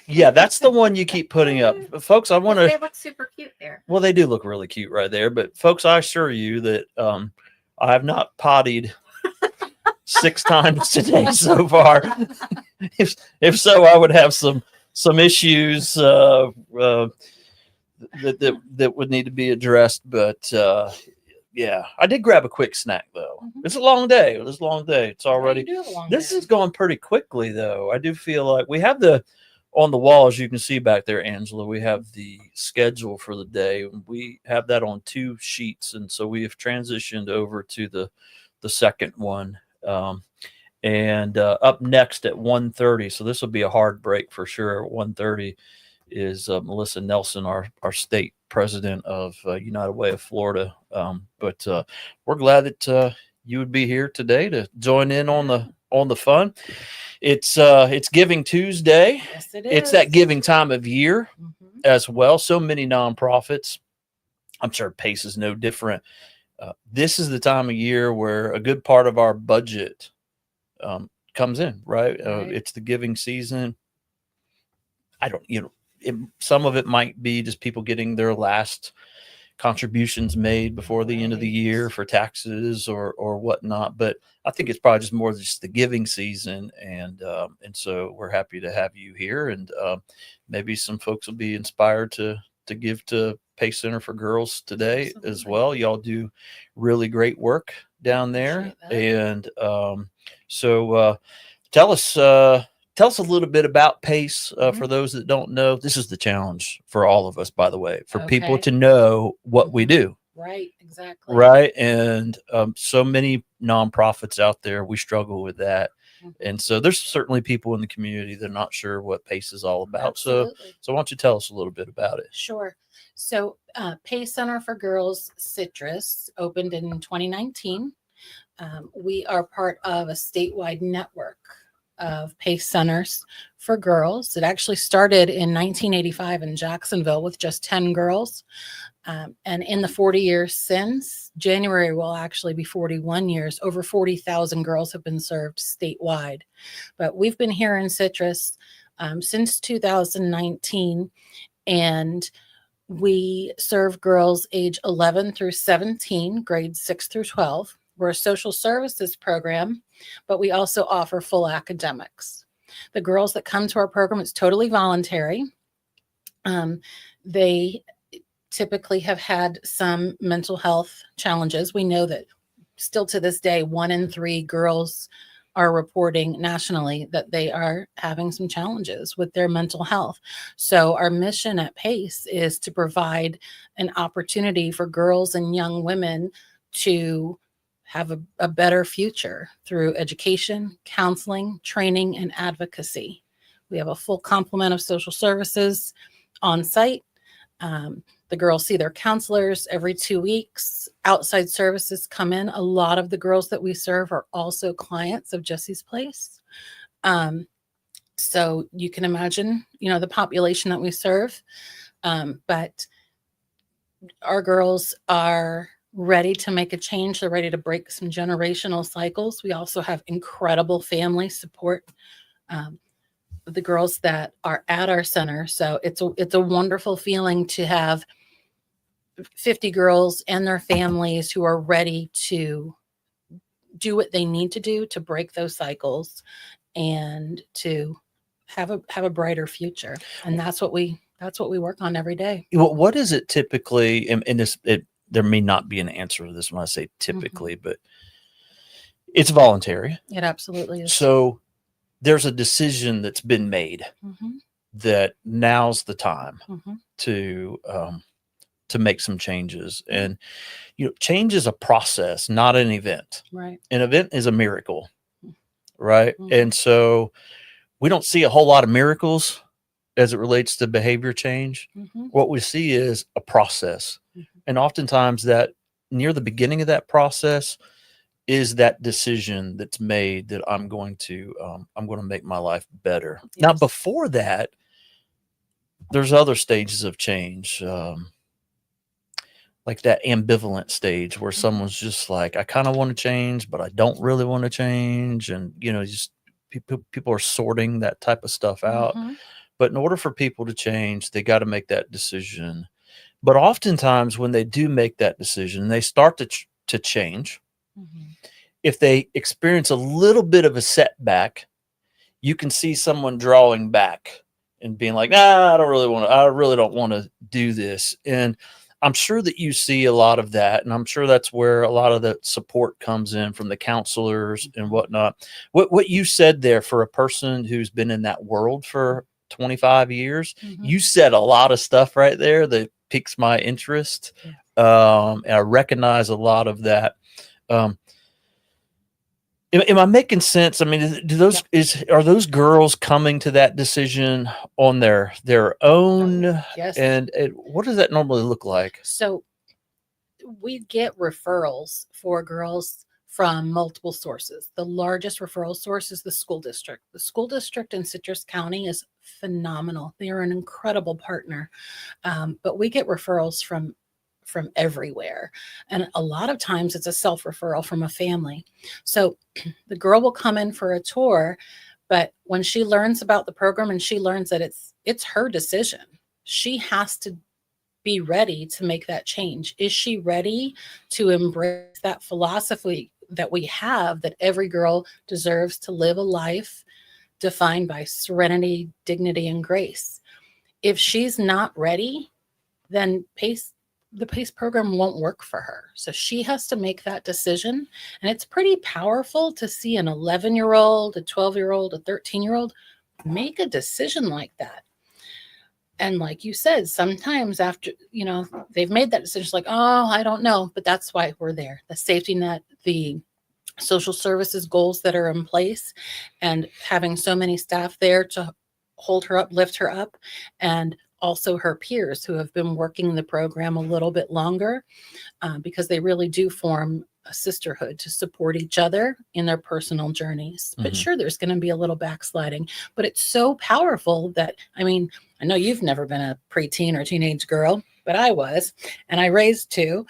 Yeah, that's the one you keep putting up. Folks, I want They to, look super cute there. well, they do look really cute right there, but folks, I assure you that I have not pottied 6 times today so far. If so, I would have some issues that would need to be addressed. But yeah, I did grab a quick snack though. It's a long day. It's already. You do have a long This day. is going pretty quickly though. I do feel like we have on the wall, as you can see back there, Angela, we have the schedule for the day. We have that on 2 sheets, and so we have transitioned over to the second one. And up next at 1:30, so this will be a hard break for sure. At 1:30 is Melissa Nelson, our state president of United Way of Florida. But we're glad that you would be here today to join in on the fun. It's Giving Tuesday. Yes, it It's is. that giving time of year Mhm. as well. So many nonprofits. I'm sure Pace is no different. This is the time of year where a good part of our budget comes in, right? Right. It's the giving season. Some of it might be just people getting their last contributions made before the end of the year for taxes or whatnot. But I think it's probably just more just the giving season. And so we're happy to have you here. And maybe some folks will be inspired to give to Pace Center for Girls today as Absolutely. well. Y'all do really great work down there. Appreciate that. And so tell us a little bit about Pace for those that don't know. This is the challenge for all of us, by the way, for people Okay. to know what we do. Right, exactly. Right. And so many nonprofits out there, we struggle with that. And so there's certainly people in the community that are not sure what Pace is all about. Absolutely. So why don't you tell us a little bit about it? Sure. So, Pace Center for Girls Citrus opened in 2019. We are part of a statewide network of Pace Centers for Girls. It actually started in 1985 in Jacksonville with just 10 girls. And in the 40 years since, January will actually be 41 years, over 40,000 girls have been served statewide. But we've been here in Citrus since 2019, and we serve girls age 11 through 17, grades 6 through 12. We're a social services program, but we also offer full academics. The girls that come to our program, it's totally voluntary. They typically have had some mental health challenges. We know that still to this day, 1 in 3 girls are reporting nationally that they are having some challenges with their mental health. So our mission at Pace is to provide an opportunity for girls and young women to have a better future through education, counseling, training, and advocacy. We have a full complement of social services on site. The girls see their counselors every 2 weeks. Outside services come in. A lot of the girls that we serve are also clients of Jesse's Place. So you can imagine, the population that we serve. But our girls are ready to make a change. They're ready to break some generational cycles. We also have incredible family support. The girls that are at our center. So it's a wonderful feeling to have 50 girls and their families who are ready to do what they need to do to break those cycles and to have a brighter future. And that's what we work on every day. What is it typically? And this, there may not be an answer to this when I say typically, but it's voluntary. It absolutely is. So there's a decision that's been made Mhm. that now's the time Mhm. to make some changes. And change is a process, not an event. Right. An event is a miracle, right? Mhm. And so we don't see a whole lot of miracles as it relates to behavior change. Mhm. What we see is a process. Mhm. And oftentimes that near the beginning of that process is that decision that's made that I'm going to make my life better. Now, Yes. before that, there's other stages of change, like that ambivalent stage where someone's just like, I kind of want to change, but I don't really want to change. And, just people are sorting that type of stuff out. Mhm. But in order for people to change, they got to make that decision. But oftentimes when they do make that decision, they start to change. Mhm. If they experience a little bit of a setback, you can see someone drawing back and being like, I really don't want to do this. And I'm sure that you see a lot of that. And I'm sure that's where a lot of the support comes in from the counselors and whatnot. What you said there, for a person who's been in that world for 25 years, Mhm. you said a lot of stuff right there that piques my interest. And I recognize a lot of that. Am I making sense? I mean, are those girls coming to that decision on their own? Yes. And what does that normally look like? So we get referrals for girls from multiple sources. The largest referral source is the school district. The school district in Citrus County is phenomenal. They are an incredible partner. But we get referrals from everywhere. And a lot of times it's a self-referral from a family. So the girl will come in for a tour, but when she learns about the program and she learns that it's her decision, she has to be ready to make that change. Is she ready to embrace that philosophy that we have, that every girl deserves to live a life defined by serenity, dignity, and grace? If she's not ready, then the PACE program won't work for her. So she has to make that decision. And it's pretty powerful to see an 11-year-old, a 12-year-old, a 13-year-old make a decision like that. And like you said, sometimes after, they've made that decision, it's like, oh, I don't know. But that's why we're there. The safety net, the social services goals that are in place, and having so many staff there to hold her up, lift her up, and also her peers who have been working the program a little bit longer, because they really do form a sisterhood to support each other in their personal journeys. But sure, there's going to be a little backsliding, but it's so powerful that, I know you've never been a preteen or teenage girl, but I was, and I raised two.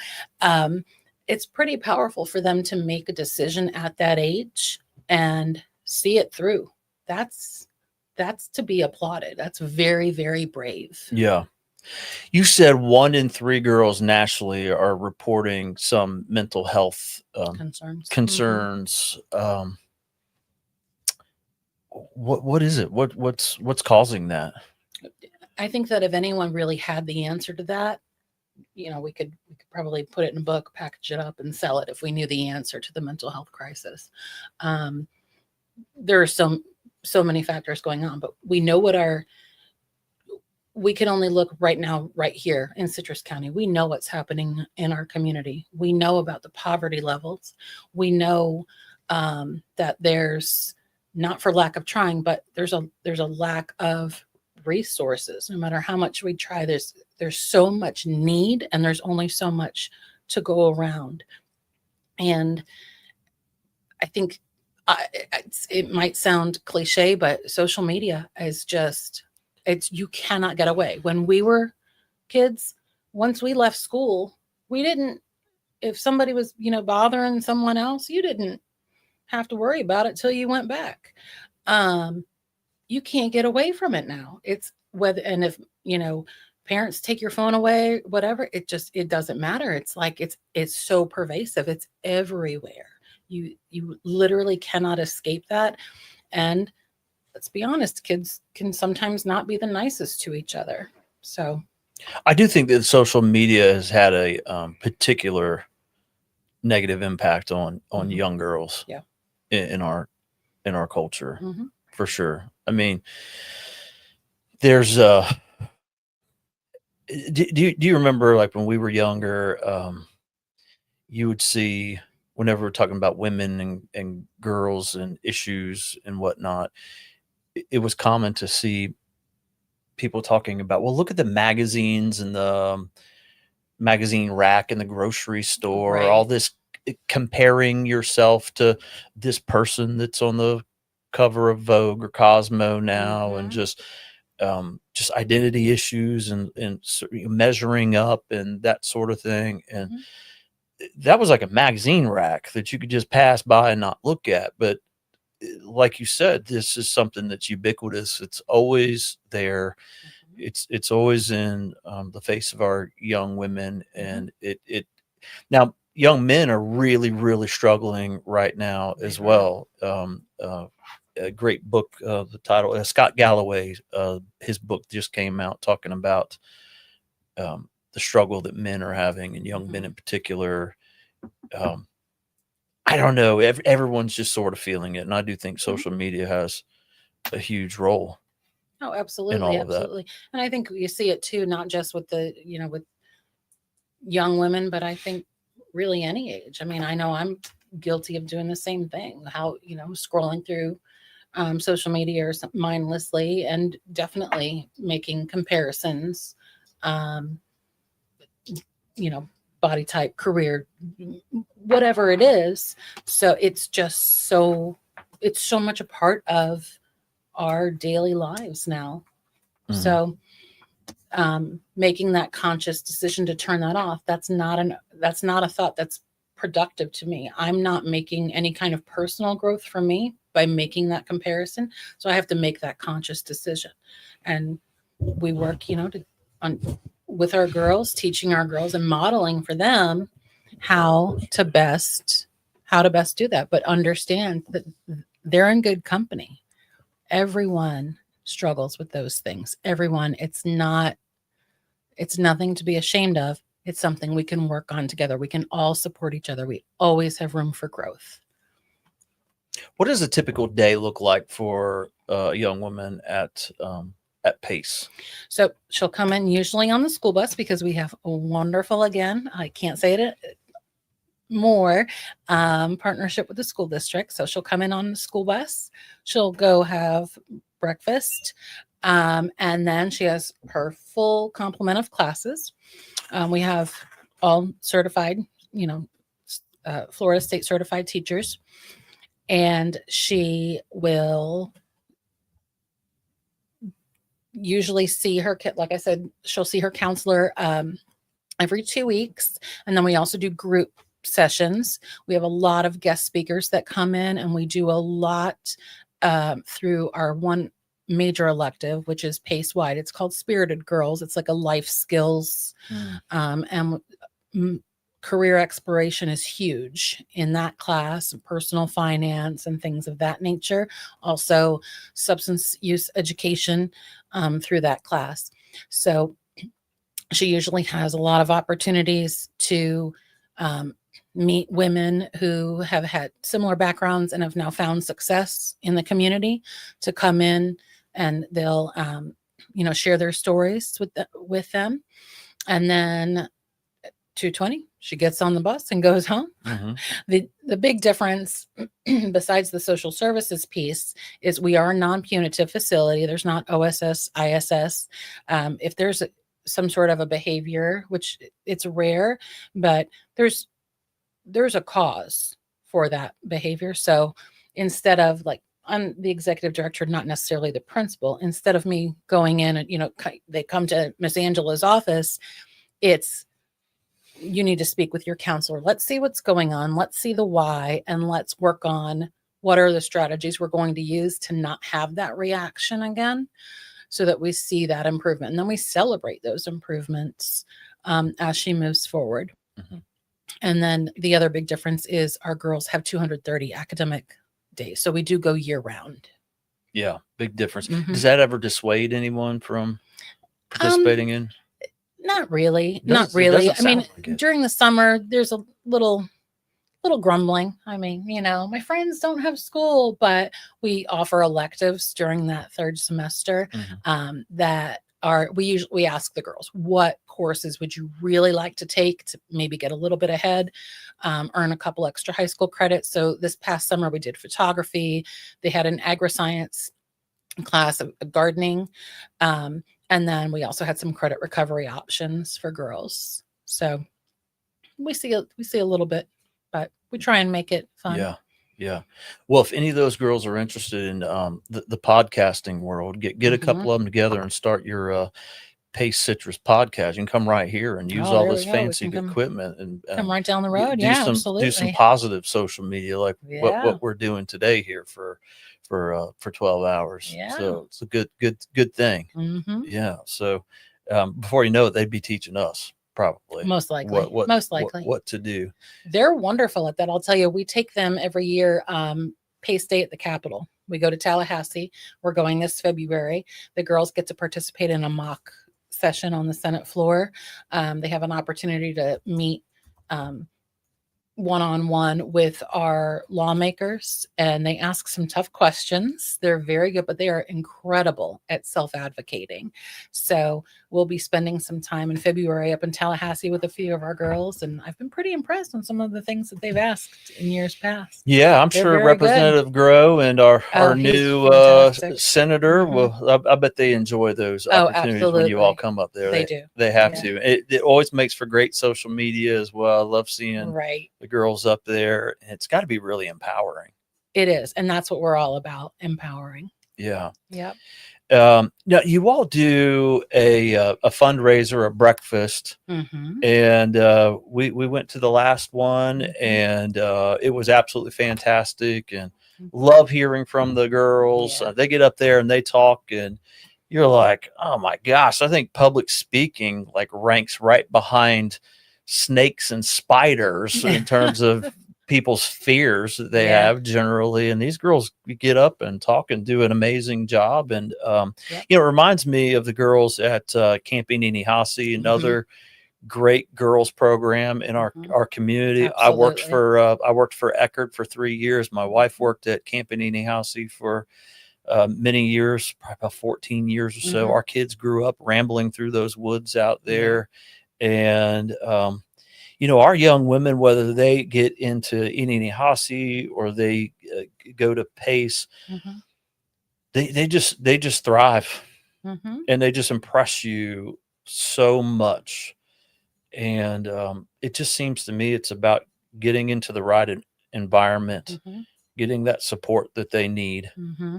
It's pretty powerful for them to make a decision at that age and see it through. That's to be applauded. That's very, very brave. Yeah. You said 1 in 3 girls nationally are reporting some mental health concerns. What is it? What's causing that? I think that if anyone really had the answer to that, we could probably put it in a book, package it up, and sell it if we knew the answer to the mental health crisis. There are so many factors going on, but we know we can only look right now, right here in Citrus County. We know what's happening in our community. We know about the poverty levels. We know that there's, not for lack of trying, but there's a lack of resources. No matter how much we try, there's so much need, and there's only so much to go around. And I think it might sound cliche, but social media is just, you cannot get away. When we were kids, once we left school, we didn't, if somebody was, bothering someone else, you didn't have to worry about it till you went back. You can't get away from it now. It's whether, and if, parents take your phone away, whatever, it doesn't matter. It's like, it's so pervasive. It's everywhere. You literally cannot escape that. And let's be honest, kids can sometimes not be the nicest to each other. So I do think that social media has had a particular negative impact on young girls. Yeah. In our culture, Mhm. for sure. I mean, there's do you remember, like, when we were younger, you would see, whenever we're talking about women and girls and issues and whatnot, it was common to see people talking about, well, look at the magazines and the magazine rack in the grocery store, Right. all this comparing yourself to this person that's on the cover of Vogue or Cosmo now, and Mhm. just identity issues and measuring up and that sort of thing. And Mhm. that was like a magazine rack that you could just pass by and not look at. But like you said, this is something that's ubiquitous. It's always there. Mhm. It's always in the face of our young women, Mhm. and it now young men are really, really struggling right now They as are. well. A great book, the title, Scott Galloway, his book just came out talking about the struggle that men are having, and young men Mhm. in particular. Um, I don't know. Everyone's just sort of feeling it, and I do think Mhm. social media has a huge role Oh, in absolutely, all of that. absolutely. And I think you see it too, not just with with young women, but I think really any age. I mean, I know I'm guilty of doing the same thing. How, scrolling through social media or something mindlessly, and definitely making comparisons, um, you know, body type, career, whatever it is. So it's so much a part of our daily lives now. Mhm. So making that conscious decision to turn that off, that's not a thought that's productive to me. I'm not making any kind of personal growth for me by making that comparison. So I have to make that conscious decision. And we work, with our girls, teaching our girls and modeling for them how to best do that, but understand that they're in good company. Everyone struggles with those things. Everyone. It's nothing to be ashamed of. It's something we can work on together. We can all support each other. We always have room for growth. What does a typical day look like for a young woman at Pace? So she'll come in usually on the school bus, because we have a wonderful, again, I can't say it more, partnership with the school district. So she'll come in on the school bus. She'll go have breakfast. And then she has her full complement of classes. We have all certified, Florida State certified teachers. And she will usually see her kid. Like I said, she'll see her counselor every 2 weeks. And then we also do group sessions. We have a lot of guest speakers that come in, and we do a lot through our one major elective, which is Pace wide. It's called Spirited Girls. It's like a life skills and career exploration is huge in that class, personal finance and things of that nature. Also, substance use education through that class. So she usually has a lot of opportunities to meet women who have had similar backgrounds and have now found success in the community, to come in, and they'll share their stories with them. And then 2:20, she gets on the bus and goes home. Mhm. The big difference, besides the social services piece, is we are a non-punitive facility. There's not OSS, ISS. If there's some sort of a behavior, which it's rare, but there's a cause for that behavior. So instead of, like, I'm the executive director, not necessarily the principal. Instead of me going in and, they come to Miss Angela's office, it's, you need to speak with your counselor. Let's see what's going on. Let's see the why, and let's work on what are the strategies we're going to use to not have that reaction again, so that we see that improvement. And then we celebrate those improvements as she moves forward. Mhm. And then the other big difference is our girls have 230 academic days. So we do go year round. Yeah, big difference. Mhm. Does that ever dissuade anyone from participating in? Not really. Doesn't- Not it really. doesn't I mean, sound like it. during the summer, there's a little grumbling. I mean, my friends don't have school, but we offer electives during that third semester Mhm. that are we ask the girls, what courses would you really like to take to maybe get a little bit ahead, earn a couple extra high school credits. So this past summer we did photography. They had an agri-science class of gardening, and then we also had some credit recovery options for girls. So we see a little bit, but we try and make it fun. Yeah. Yeah. Well, if any of those girls are interested in the podcasting world, get a couple of them together and start your Pace Citrus podcast. You can come right here and use Oh, all there this we go. We fancy can come equipment and come right down the road. do Yeah, some absolutely. positive social media like Yeah. what we're doing today here for 12 hours. Yeah. So it's a good thing. Hmm. Yeah. So before you know it, they'd be teaching us probably Most likely. what to do. They're wonderful at that. I'll tell you, we take them every year. Pace Day at the Capitol. We go to Tallahassee. We're going this February. The girls get to participate in a mock session on the Senate floor. They have an opportunity to meet one-on-one with our lawmakers, and they ask some tough questions. They're very good, but they are incredible at self-advocating. So we'll be spending some time in February up in Tallahassee with a few of our girls, and I've been pretty impressed on some of the things that they've asked in years past. Yeah, I'm They're sure very good. Representative Grow and our Oh, he's new fantastic. senator Mhm. will. I bet they enjoy those Oh, opportunities when you all absolutely. come up there. They do. They have Yeah. to. It always makes for great social media as well. I love seeing Right. the girls up there. It's got to be really empowering. It is. And that's what we're all about, empowering. Yeah. Yep. Now you all do a fundraiser, a breakfast, Mm-hmm. and we went to the last one, and it was absolutely fantastic, and love hearing from the girls. Yeah. They get up there and they talk, and you're like, oh my gosh, I think public speaking like ranks right behind snakes and spiders in terms of people's fears that they Yeah. have generally. And these girls get up and talk and do an amazing job. And, Yep. it reminds me of the girls at Camping Inihasi, another great girls program in our community. I worked for Eckerd for 3 years. My wife worked at Camping Inihasi for many years, probably about 14 years or so. Mhm. Our kids grew up rambling through those woods out there. And, our young women, whether they get into Inihasi or they go to Pace, Mm-hmm. they just thrive, Mm-hmm. and they just impress you so much. And it just seems to me it's about getting into the right environment, Mm-hmm. getting that support that they need, Mm-hmm.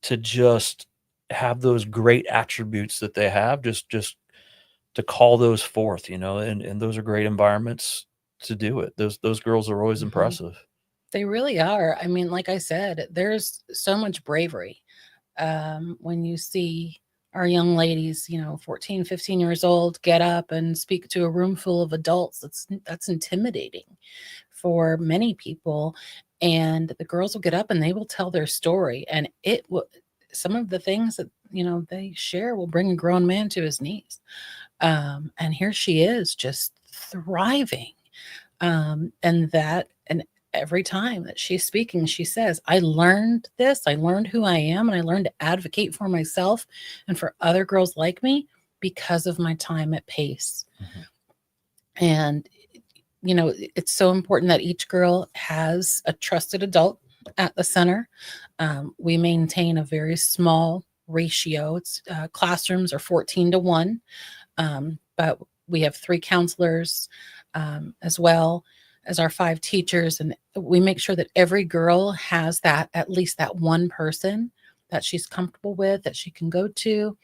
to just have those great attributes that they have, just to call those forth, and those are great environments to do it. Those girls are always Mhm. impressive. They really are. I mean, like I said, there's so much bravery when you see our young ladies, 14, 15 years old, get up and speak to a room full of adults. That's intimidating for many people. And the girls will get up and they will tell their story. And it will, some of the things that, they share will bring a grown man to his knees. And here she is just thriving. And every time that she's speaking, she says, I learned this, I learned who I am, and I learned to advocate for myself and for other girls like me because of my time at Pace. Mm-hmm. And, it's so important that each girl has a trusted adult at the center. We maintain a very small ratio. It's classrooms are 14-1, but we have 3 counselors as well as our 5 teachers, and we make sure that every girl has at least that one person that she's comfortable with, that she can go to.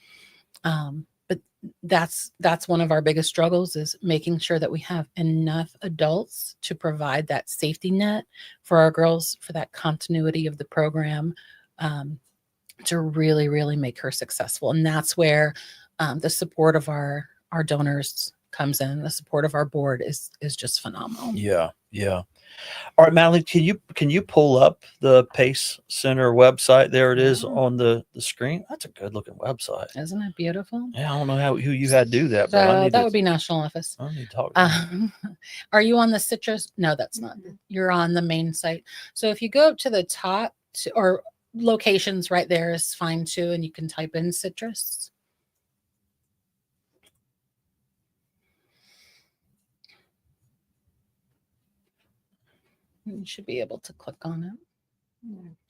But that's one of our biggest struggles, is making sure that we have enough adults to provide that safety net for our girls, for that continuity of the program, to really, really make her successful. And that's where the support of our donors comes in. The support of our board is just phenomenal. Yeah. All right, Madeline, can you pull up the Pace Center website? There it is Yeah. on the screen. That's a good looking website. Isn't it beautiful? Yeah, I don't know who you had do that, but I So need that to. would be national office. I need to talk. To them. Are you on the Citrus? No, that's not. You're on the main site. So if you go up to the top or locations right there is fine too. And you can type in Citrus. You should be able to click on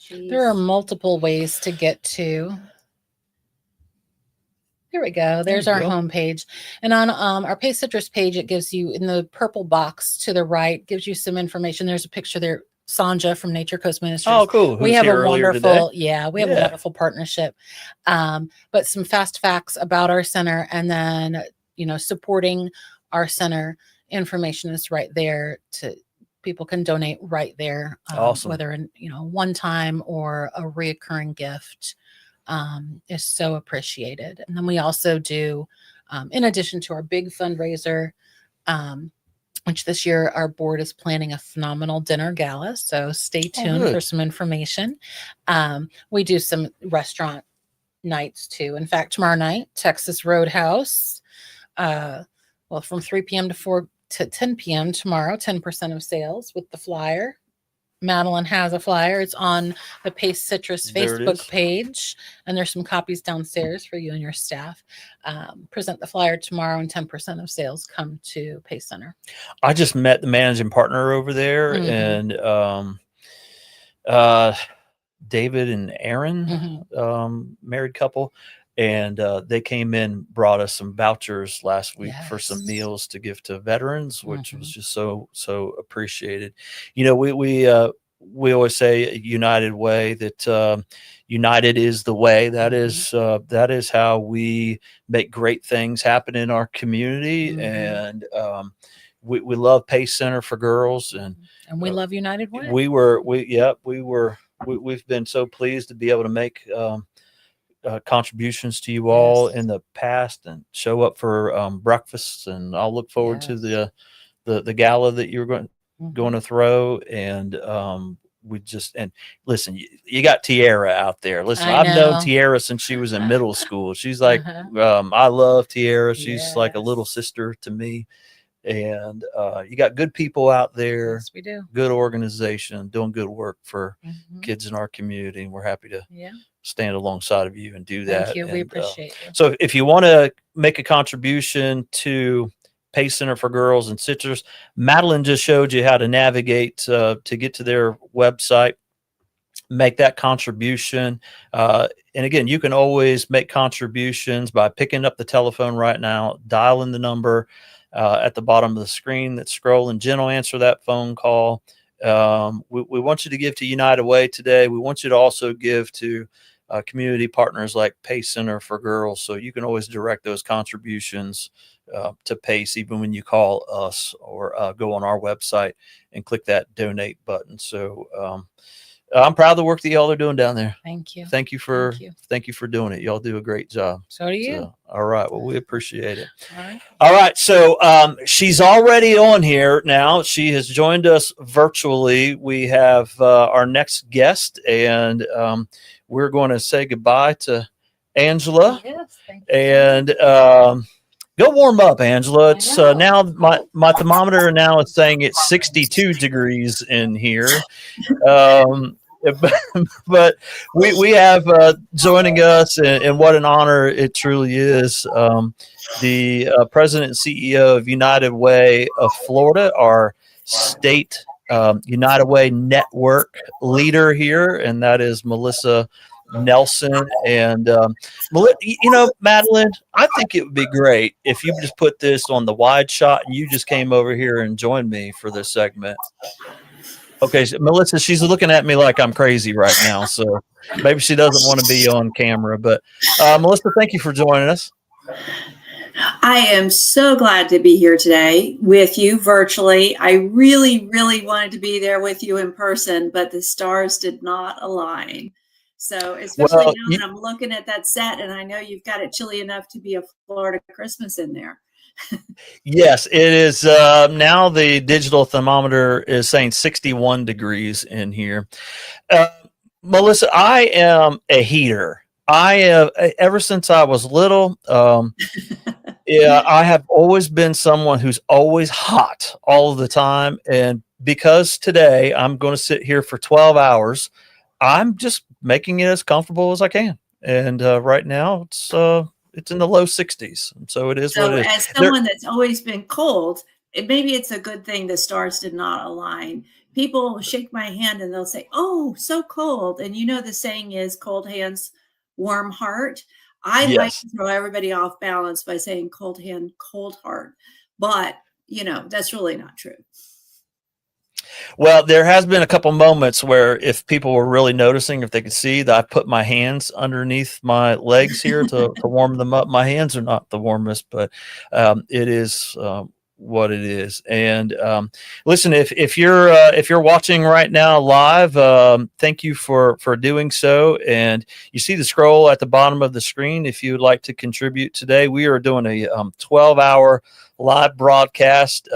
it. There are multiple ways to get to. Here we go. There's There our you go. homepage. And on our Pace Citrus page, it gives you in the purple box to the right, gives you some information. There's a picture there. Sanja from Nature Coast Ministries. Oh, cool. We Who's have here a earlier wonderful, today? we have a Yeah. wonderful partnership. But some fast facts about our center and then, supporting our center information is right there to people can donate right there. Awesome. Whether one time or a reoccurring gift is so appreciated. And then we also do, in addition to our big fundraiser, which this year our board is planning a phenomenal dinner gala. So stay tuned for good. some information. We do some restaurant nights too. In fact, tomorrow night, Texas Roadhouse, from 3 p.m. to 10 p.m. tomorrow, 10% of sales with the flyer. Madeline has a flyer. It's on the Pace Citrus There it Facebook is. page, and there's some copies downstairs for you and your staff. Present the flyer tomorrow, and 10% of sales come to Pace Center. I just met the managing partner over there, Mhm. and David and Aaron, Mhm. married couple, and they came in, brought us some vouchers last week for some Yes. meals to give to veterans, which was Mhm. just so appreciated. We always say at United Way that United is the way. That is how we make great things happen in our community, Mhm. and we love Pace Center for Girls, and And we love United Way. we've been so pleased to be able to make contributions to you all Yes. in the past and show up for breakfasts, and I'll look forward to the gala that you're going Mhm. to throw, and and listen, you got Tiara out there. Listen, I I've known know. Tiara since she was in middle school. She's like, Uh-huh. I love Tiara. She's like a little Yes. sister to me. And you got good people out there, Yes, we do. good organization, doing good work for Mhm. kids in our community. And we're happy to Yeah. stand alongside of you and do Thank that. you. We And, appreciate you. so if you want to make a contribution to Pace Center for Girls and Citrus, Madeline just showed you how to navigate to get to their website, make that contribution. And again, you can always make contributions by picking up the telephone right now, dialing the number at the bottom of the screen that's scrolling. Jen will answer that phone call. We want you to give to United Way today. We want you to also give to community partners like Pace Center for Girls. So you can always direct those contributions to Pace, even when you call us or go on our website and click that donate button. So I'm proud of the work that y'all are doing down there. Thank you. Thank you for doing it. Y'all do a great job. So do you. So, all right. Well, we appreciate it. All right. All right. So she's already on here now. She has joined us virtually. We have our next guest, and we're going to say goodbye to Angela. Yes. Thank you. And go warm up, Angela. It's now my thermometer now is saying it's 62 degrees in here. But we have joining us, and what an honor it truly is, the president and CEO of United Way of Florida, our state United Way network leader here, and that is Melissa Nelson. And Madeline, I think it would be great if you just put this on the wide shot and you just came over here and joined me for this segment. Okay, so Melissa, she's looking at me like I'm crazy right now, so maybe she doesn't want to be on camera. But Melissa, thank you for joining us. I am so glad to be here today with you virtually. I really, really wanted to be there with you in person, but the stars did not align. So especially now that I'm looking at that set and I know you've got it chilly enough to be a Florida Christmas in there. Yes, it is. Now the digital thermometer is saying 61 degrees in here. Uh, Melissa, I am a heater. I have ever since I was little. Yeah, I have always been someone who's always hot all of the time, and because today I'm going to sit here for 12 hours, I'm just making it as comfortable as I can. And right now it's in the low 60s, so it is what So, it is. as someone that's always been cold, maybe it's a good thing the stars did not align. People shake my hand and they'll say, "Oh, so cold." And you know, the saying is cold hands, warm heart. I like Yes. to throw everybody off balance by saying cold hand, cold heart. But, that's really not true. Well, there has been a couple moments where if people were really noticing, if they could see that I put my hands underneath my legs here to warm them up. My hands are not the warmest, but it is what it is. And listen, if you're watching right now live, thank you for doing so. And you see the scroll at the bottom of the screen. If you would like to contribute today, we are doing a 12-hour live broadcast.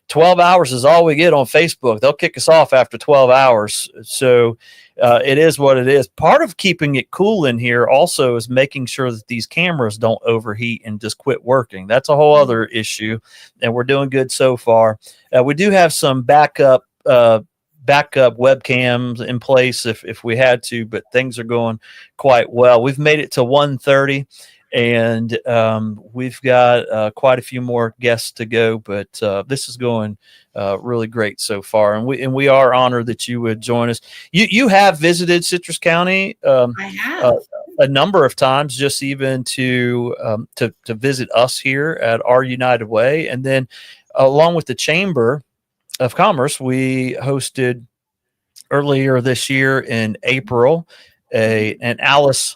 12 hours is all we get on Facebook. They'll kick us off after 12 hours. So it is what it is. Part of keeping it cool in here also is making sure that these cameras don't overheat and just quit working. That's a whole other issue, and we're doing good so far. We do have some backup webcams in place if we had to, but things are going quite well. We've made it to 1:30. And we've got quite a few more guests to go, but this is going really great so far, and we are honored that you would join us. You have visited Citrus County I have. a number of times, just even to visit us here at our United Way, and then along with the Chamber of Commerce, we hosted earlier this year in April an Alice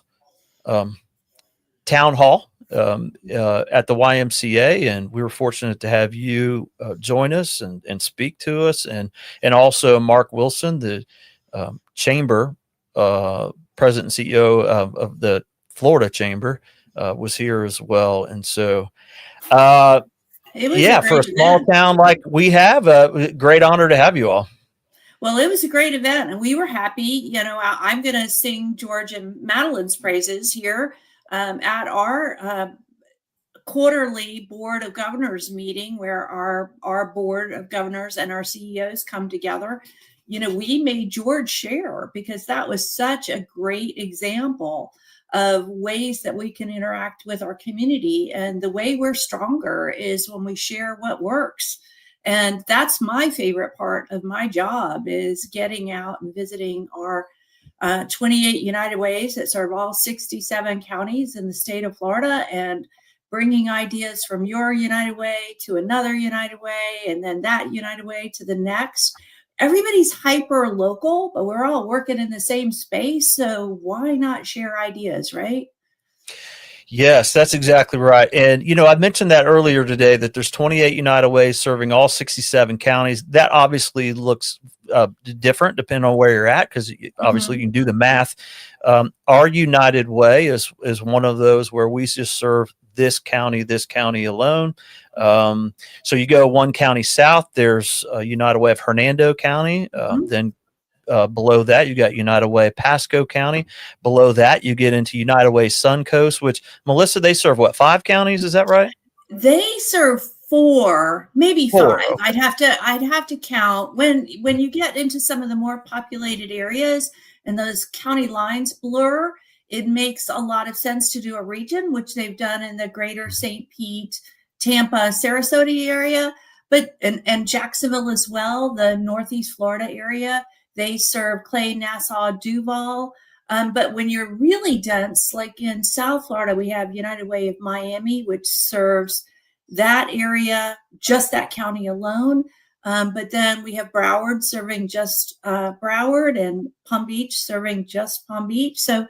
town hall at the YMCA, and we were fortunate to have you join us and speak to us, and also Mark Wilson, the chamber president and CEO of the Florida Chamber, was here as well. And so It was yeah, a for a great small event. town like we have, a great honor to have you all. Well, it was a great event, and we were happy. I'm going to sing George and Madeline's praises here at our quarterly Board of Governors meeting, where our Board of Governors and our CEOs come together. We made George share because that was such a great example of ways that we can interact with our community. And the way we're stronger is when we share what works. And that's my favorite part of my job, is getting out and visiting our 28 United Ways that serve all 67 counties in the state of Florida, and bringing ideas from your United Way to another United Way, and then that United Way to the next. Everybody's hyper local, but we're all working in the same space. So why not share ideas, right? Yes, that's exactly right. And, I mentioned that earlier today, that there's 28 United Ways serving all 67 counties. That obviously looks different depending on where you're at, because obviously you can do the math. Our United Way is one of those where we just serve this county alone. So you go one county south, there's United Way of Hernando County. Then below that, you got United Way Pasco County. Below that, you get into United Way Suncoast, which, Melissa, they serve what, 5 counties? Is that right? They serve 4, maybe 4. 5. I'd have to count. When you get into some of the more populated areas and those county lines blur, it makes a lot of sense to do a region, which they've done in the greater St. Pete, Tampa, Sarasota area, but and Jacksonville as well, the Northeast Florida area. They serve Clay, Nassau, Duval. But when you're really dense, like in South Florida, we have United Way of Miami, which serves that area, just that county alone. But then we have Broward serving just Broward, and Palm Beach serving just Palm Beach. So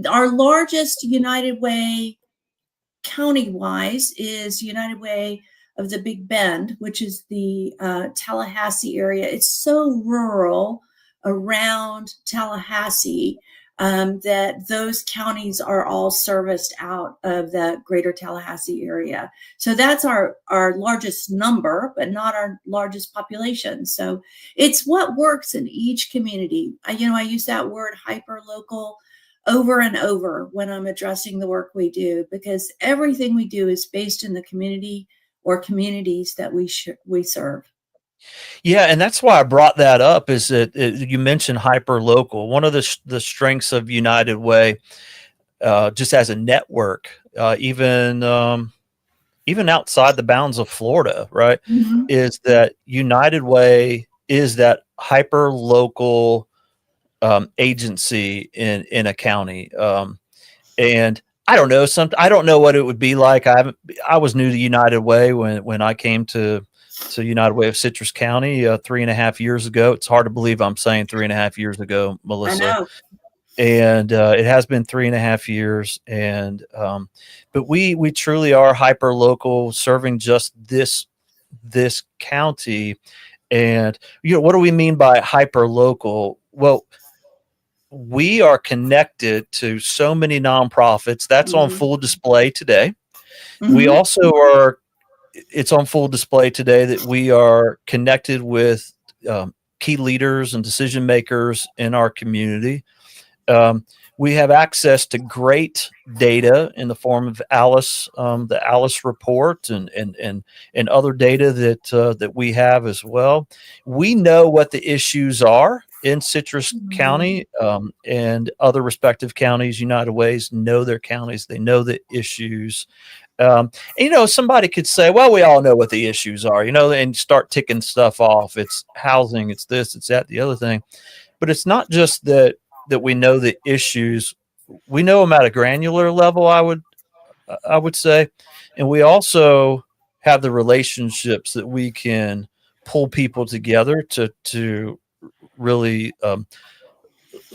our largest United Way county-wise is United Way of the Big Bend, which is the Tallahassee area. It's so rural around Tallahassee. that those counties are all serviced out of the greater Tallahassee area. So that's our largest number, but not our largest population. So it's what works in each community. I use that word hyper local over and over when I'm addressing the work we do, because everything we do is based in the community or communities that we serve. Yeah, and that's why I brought that up. Is that you mentioned hyper local? One of the strengths of United Way, just as a network, even outside the bounds of Florida, right, is that United Way is that hyper local agency in a county, and I don't know. I don't know what it would be like. I was new to United Way when I came to United Way of Citrus County 3.5 years ago. It's hard to believe I'm saying 3.5 years ago, Melissa. I know. And it has been 3.5 years. And but we truly are hyper local, serving just this county. And what do we mean by hyper local? Well, we are connected to so many nonprofits. That's on full display today. We also are. It's on full display today that we are connected with key leaders and decision makers in our community. We have access to great data in the form of Alice, the Alice report, and other data that we have as well. We know what the issues are in Citrus County and other respective counties. United Ways know their counties; they know the issues. Somebody could say, well, we all know what the issues are, and start ticking stuff off. It's housing, it's this, it's that, the other thing. But it's not just that we know the issues. We know them at a granular level, I would say. And we also have the relationships that we can pull people together to really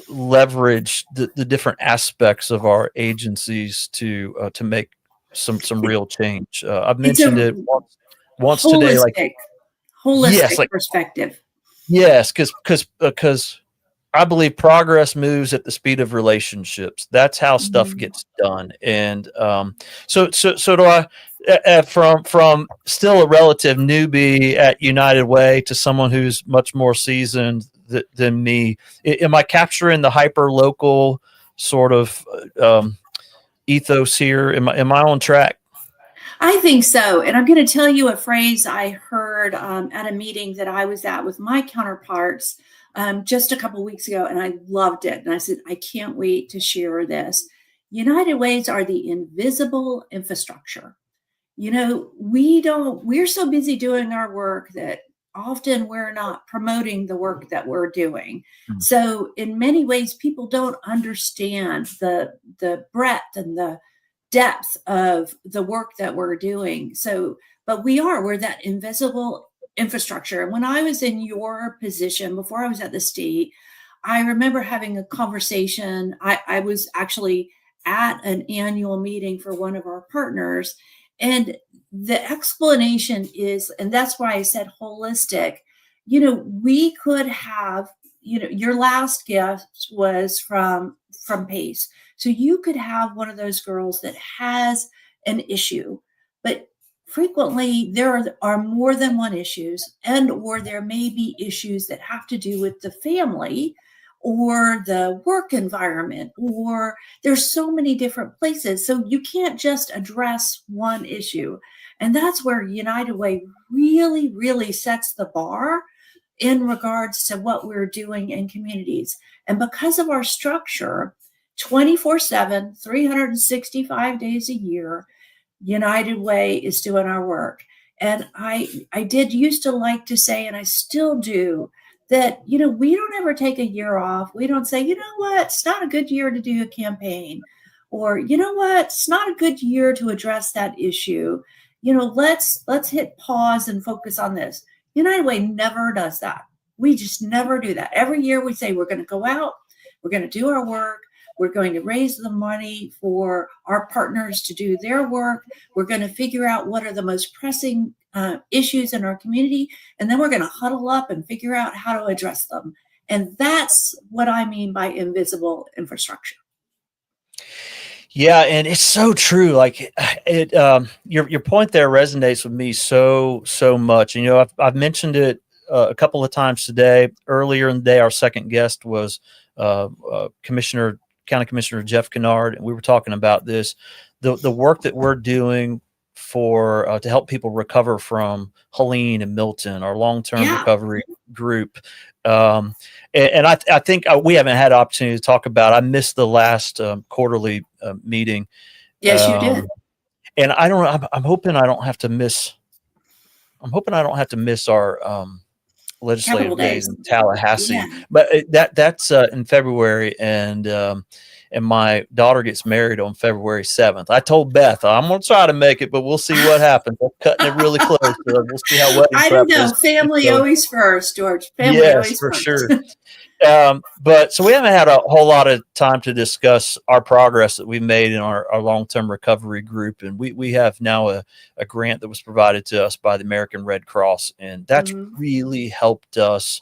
leverage the different aspects of our agencies to make some real change. I've mentioned it once today, like holistic perspective. Yes, because I believe progress moves at the speed of relationships. That's how stuff gets done. And so do I. From still a relative newbie at United Way to someone who's much more seasoned than me, am I capturing the hyper local sort of ethos here? Am I on track? I think so. And I'm going to tell you a phrase I heard at a meeting that I was at with my counterparts just a couple of weeks ago, and I loved it. And I said, I can't wait to share this. United Ways are the invisible infrastructure. We're so busy doing our work that often we're not promoting the work that we're doing. So in many ways, people don't understand the breadth and the depth of the work that we're doing. But we're that invisible infrastructure. And when I was in your position, before I was at the state, I remember having a conversation. I was actually at an annual meeting for one of our partners. And the explanation is, and that's why I said holistic, we could have, your last gift was from PACE. So you could have one of those girls that has an issue, but frequently there are more than one issues, or there may be issues that have to do with the family or the work environment, or there's so many different places. So you can't just address one issue. And that's where United Way really, really sets the bar in regards to what we're doing in communities. And because of our structure, 24/7, 365 days a year, United Way is doing our work. And I did used to like to say, and I still do, that, we don't ever take a year off. We don't say, it's not a good year to do a campaign, or, it's not a good year to address that issue. Let's hit pause and focus on this. United Way never does that. We just never do that. Every year we say, we're going to go out, we're going to do our work. We're going to raise the money for our partners to do their work. We're going to figure out what are the most pressing issues in our community, and then we're going to huddle up and figure out how to address them. And that's what I mean by invisible infrastructure. Yeah, and it's so true. Like it, your point there resonates with me so much. And, you know, I've mentioned it a couple of times today. Earlier in the day, our second guest was County Commissioner Jeff Kennard, and we were talking about this, the work that we're doing for to help people recover from Helene and Milton, our long-term recovery group. And I think we haven't had an opportunity to talk about. I missed the last quarterly meeting. Yes, you did. And I don't. I'm hoping I don't have to miss. I'm hoping I don't have to miss our legislative days in Tallahassee. Yeah. But that's in February, and my daughter gets married on February 7th. I told Beth I'm going to try to make it, but we'll see what happens. I'm cutting it really close. So we'll see how wedding I prep don't know. is. Family So- always first, George. Family yes, always for first. sure. But so we haven't had a whole lot of time to discuss our progress that we made in our long-term recovery group. And we have now a grant that was provided to us by the American Red Cross. And that's really helped us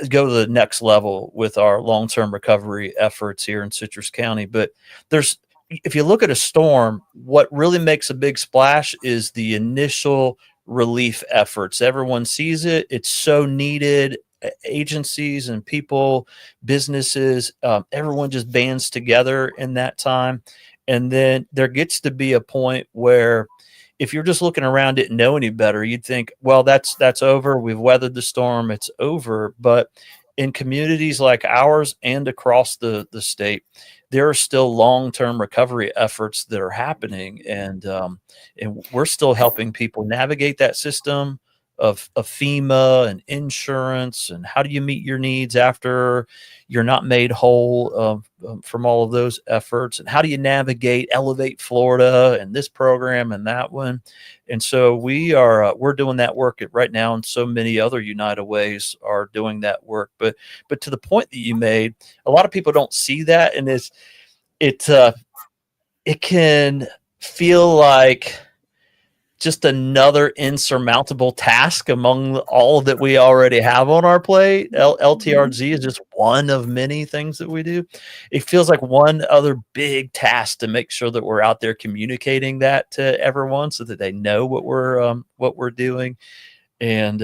go to the next level with our long-term recovery efforts here in Citrus County. But if you look at a storm, what really makes a big splash is the initial relief efforts. Everyone sees it. It's so needed. Agencies and people, businesses, everyone just bands together in that time. And then there gets to be a point where if you're just looking around, didn't know any better, you'd think, well, that's over. We've weathered the storm. It's over. But in communities like ours and across the state, there are still long-term recovery efforts that are happening. And we're still helping people navigate that system of FEMA and insurance, and how do you meet your needs after you're not made whole from all of those efforts, and how do you navigate Elevate Florida and this program and that one. And so we're doing that work right now, and so many other United Ways are doing that work. But to the point that you made, a lot of people don't see that, and it can feel like just another insurmountable task among all that we already have on our plate. LTRG is just one of many things that we do. It feels like one other big task to make sure that we're out there communicating that to everyone so that they know what we're doing. And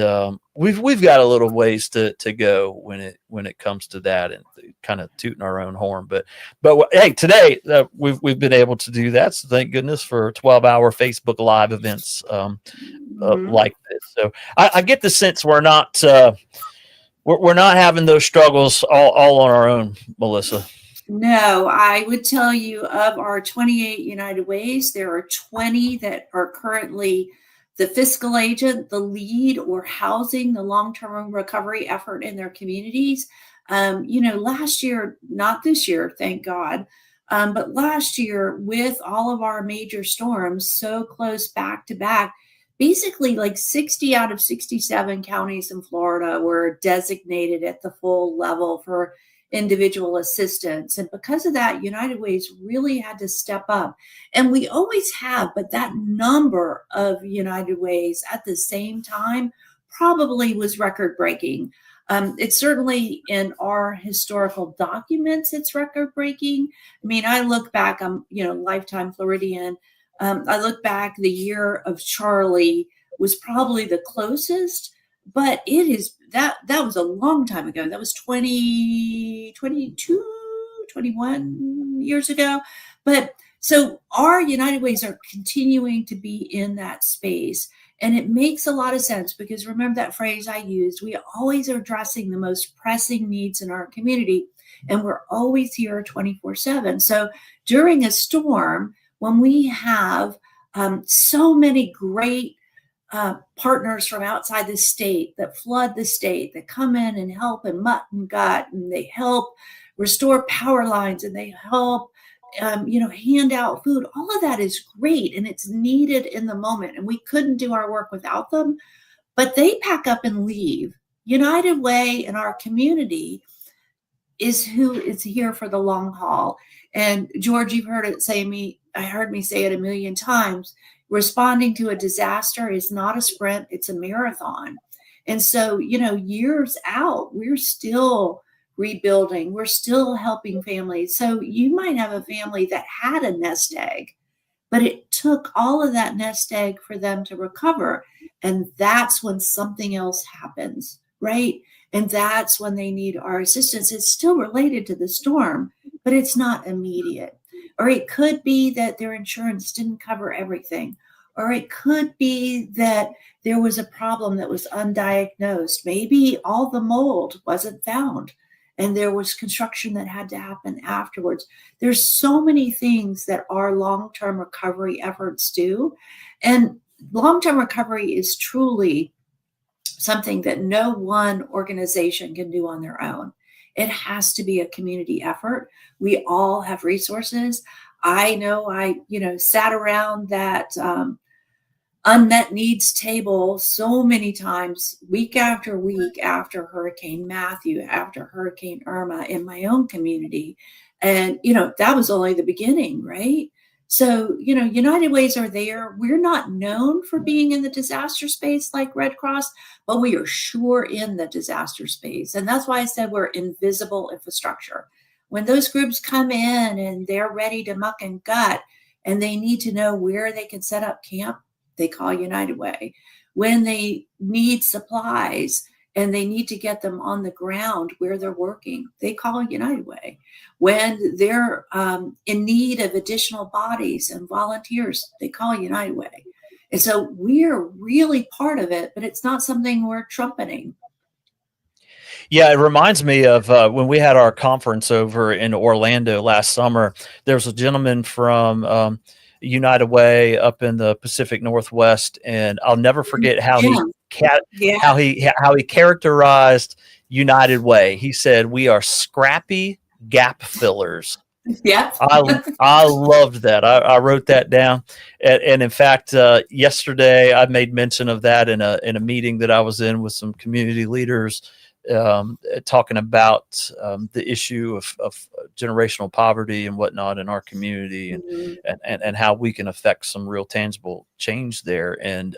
we've got a little ways to go when it comes to that, and kind of tooting our own horn. But hey, today we've been able to do that. So thank goodness for 12-hour Facebook Live events like this. So I get the sense we're not having those struggles all on our own, Melissa. No, I would tell you of our 28 United Ways, there are 20 that are currently the fiscal agent, the lead, or housing the long-term recovery effort in their communities. Last year, not this year, thank God, but last year with all of our major storms so close back to back, basically like 60 out of 67 counties in Florida were designated at the full level for individual assistance. And because of that, United Ways really had to step up. And we always have, but that number of United Ways at the same time probably was record breaking. It's certainly in our historical documents, it's record breaking. I mean, I look back, I'm, lifetime Floridian. I look back, the year of Charlie was probably the closest, but it is that was a long time ago. That was 21 years ago. But so our United Ways are continuing to be in that space. And it makes a lot of sense because remember that phrase I used, we always are addressing the most pressing needs in our community, and we're always here 24/7. So during a storm, when we have so many great partners from outside the state that flood the state, that come in and help and mutt and gut, and they help restore power lines, and they help hand out food. All of that is great, and it's needed in the moment, and we couldn't do our work without them, but they pack up and leave. United Way in our community is who is here for the long haul. And George, you've heard it I heard me say it a million times. Responding to a disaster is not a sprint, it's a marathon. And so, years out, we're still rebuilding, we're still helping families. So you might have a family that had a nest egg, but it took all of that nest egg for them to recover. And that's when something else happens, right? And that's when they need our assistance. It's still related to the storm, but it's not immediate. Or it could be that their insurance didn't cover everything. Or it could be that there was a problem that was undiagnosed. Maybe all the mold wasn't found and there was construction that had to happen afterwards. There's so many things that our long-term recovery efforts do. And long-term recovery is truly something that no one organization can do on their own. It has to be a community effort. We all have resources. I know I sat around that unmet needs table so many times, week after week, after Hurricane Matthew, after Hurricane Irma in my own community. And, that was only the beginning, right? So, United Ways are there. We're not known for being in the disaster space like Red Cross, but we are sure in the disaster space. And that's why I said we're invisible infrastructure. When those groups come in and they're ready to muck and gut and they need to know where they can set up camp, they call United Way. When they need supplies and they need to get them on the ground where they're working, they call United Way. When they're in need of additional bodies and volunteers, they call United Way. And so we're really part of it, but it's not something we're trumpeting. Yeah, it reminds me of when we had our conference over in Orlando last summer. There was a gentleman from United Way up in the Pacific Northwest, and I'll never forget how he characterized United Way. He said, "We are scrappy gap fillers." Yeah, I loved that. I wrote that down, and in fact, yesterday I made mention of that in a meeting that I was in with some community leaders. Talking about the issue of generational poverty and whatnot in our community, and how we can affect some real tangible change there. And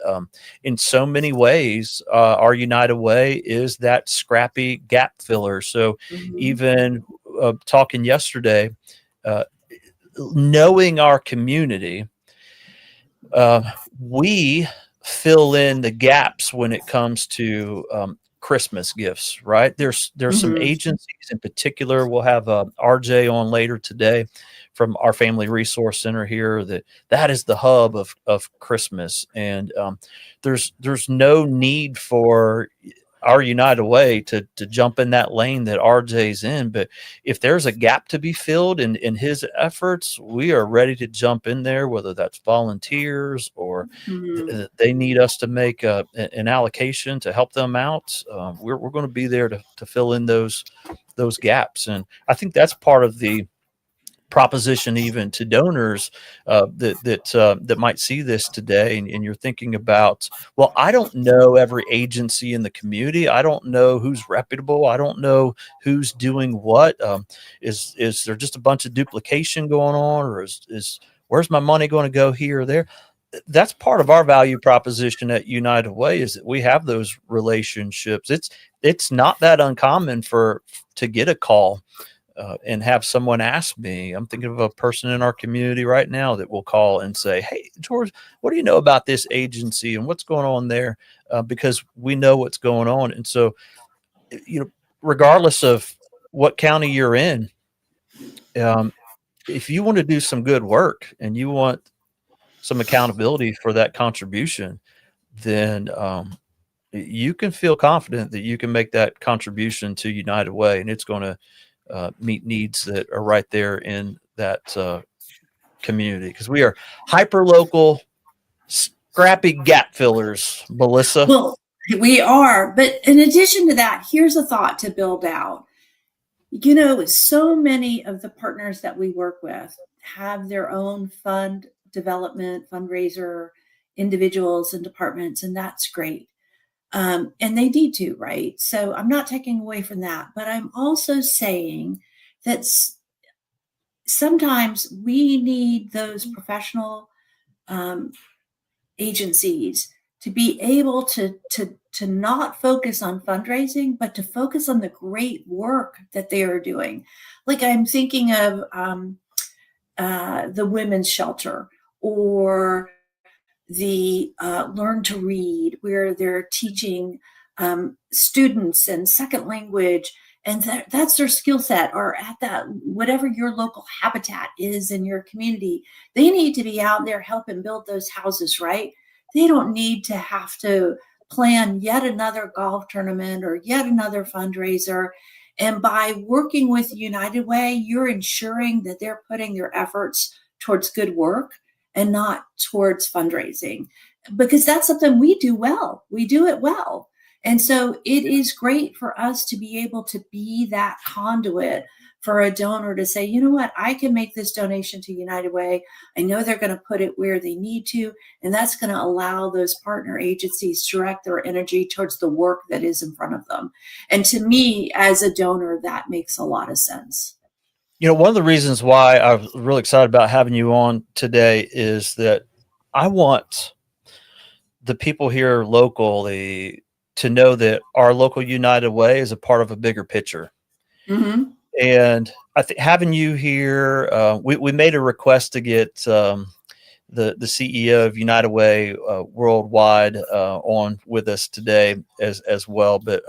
in so many ways, our United Way is that scrappy gap filler. So even talking yesterday, knowing our community, we fill in the gaps when it comes to Christmas gifts, right? There's some agencies in particular. We'll have RJ on later today from our Family Resource Center here. That is the hub of Christmas, and there's no need for our United Way to jump in that lane that RJ's in. But if there's a gap to be filled in his efforts, we are ready to jump in there, whether that's volunteers or they need us to make an allocation to help them out. We're going to be there to fill in those gaps. And I think that's part of the proposition even to donors that might see this today, and you're thinking about, well, I don't know every agency in the community. I don't know who's reputable. I don't know who's doing what. Is there just a bunch of duplication going on, or is where's my money going to go here or there? That's part of our value proposition at United Way, is that we have those relationships. It's not that uncommon to get a call and have someone ask me. I'm thinking of a person in our community right now that will call and say, "Hey, George, what do you know about this agency and what's going on there?" Because we know what's going on. And so, regardless of what county you're in, if you want to do some good work and you want some accountability for that contribution, then you can feel confident that you can make that contribution to United Way, and it's going to meet needs that are right there in that community, because we are hyper local, scrappy gap fillers. Melissa? Well, we are, but in addition to that, here's a thought to build out. So many of the partners that we work with have their own fund development, fundraiser, individuals and departments, and that's great. And they need to, right? So I'm not taking away from that, but I'm also saying that sometimes we need those professional agencies to be able to not focus on fundraising, but to focus on the great work that they are doing. Like I'm thinking of the women's shelter or the Learn to Read, where they're teaching students and second language, and that's their skill set, or at that, whatever your local habitat is in your community. They need to be out there helping build those houses, right? They don't need to have to plan yet another golf tournament or yet another fundraiser. And by working with United Way, you're ensuring that they're putting their efforts towards good work and not towards fundraising, because that's something we do well. We do it well. And so it is great for us to be able to be that conduit for a donor to say, you know what, I can make this donation to United Way. I know they're going to put it where they need to, and that's going to allow those partner agencies to direct their energy towards the work that is in front of them. And to me, as a donor, that makes a lot of sense. You know, one of the reasons why I was really excited about having you on today is that I want the people here locally to know that our local United Way is a part of a bigger picture. Mm-hmm. And I think having you here, we made a request to get the CEO of United Way worldwide on with us today as well, but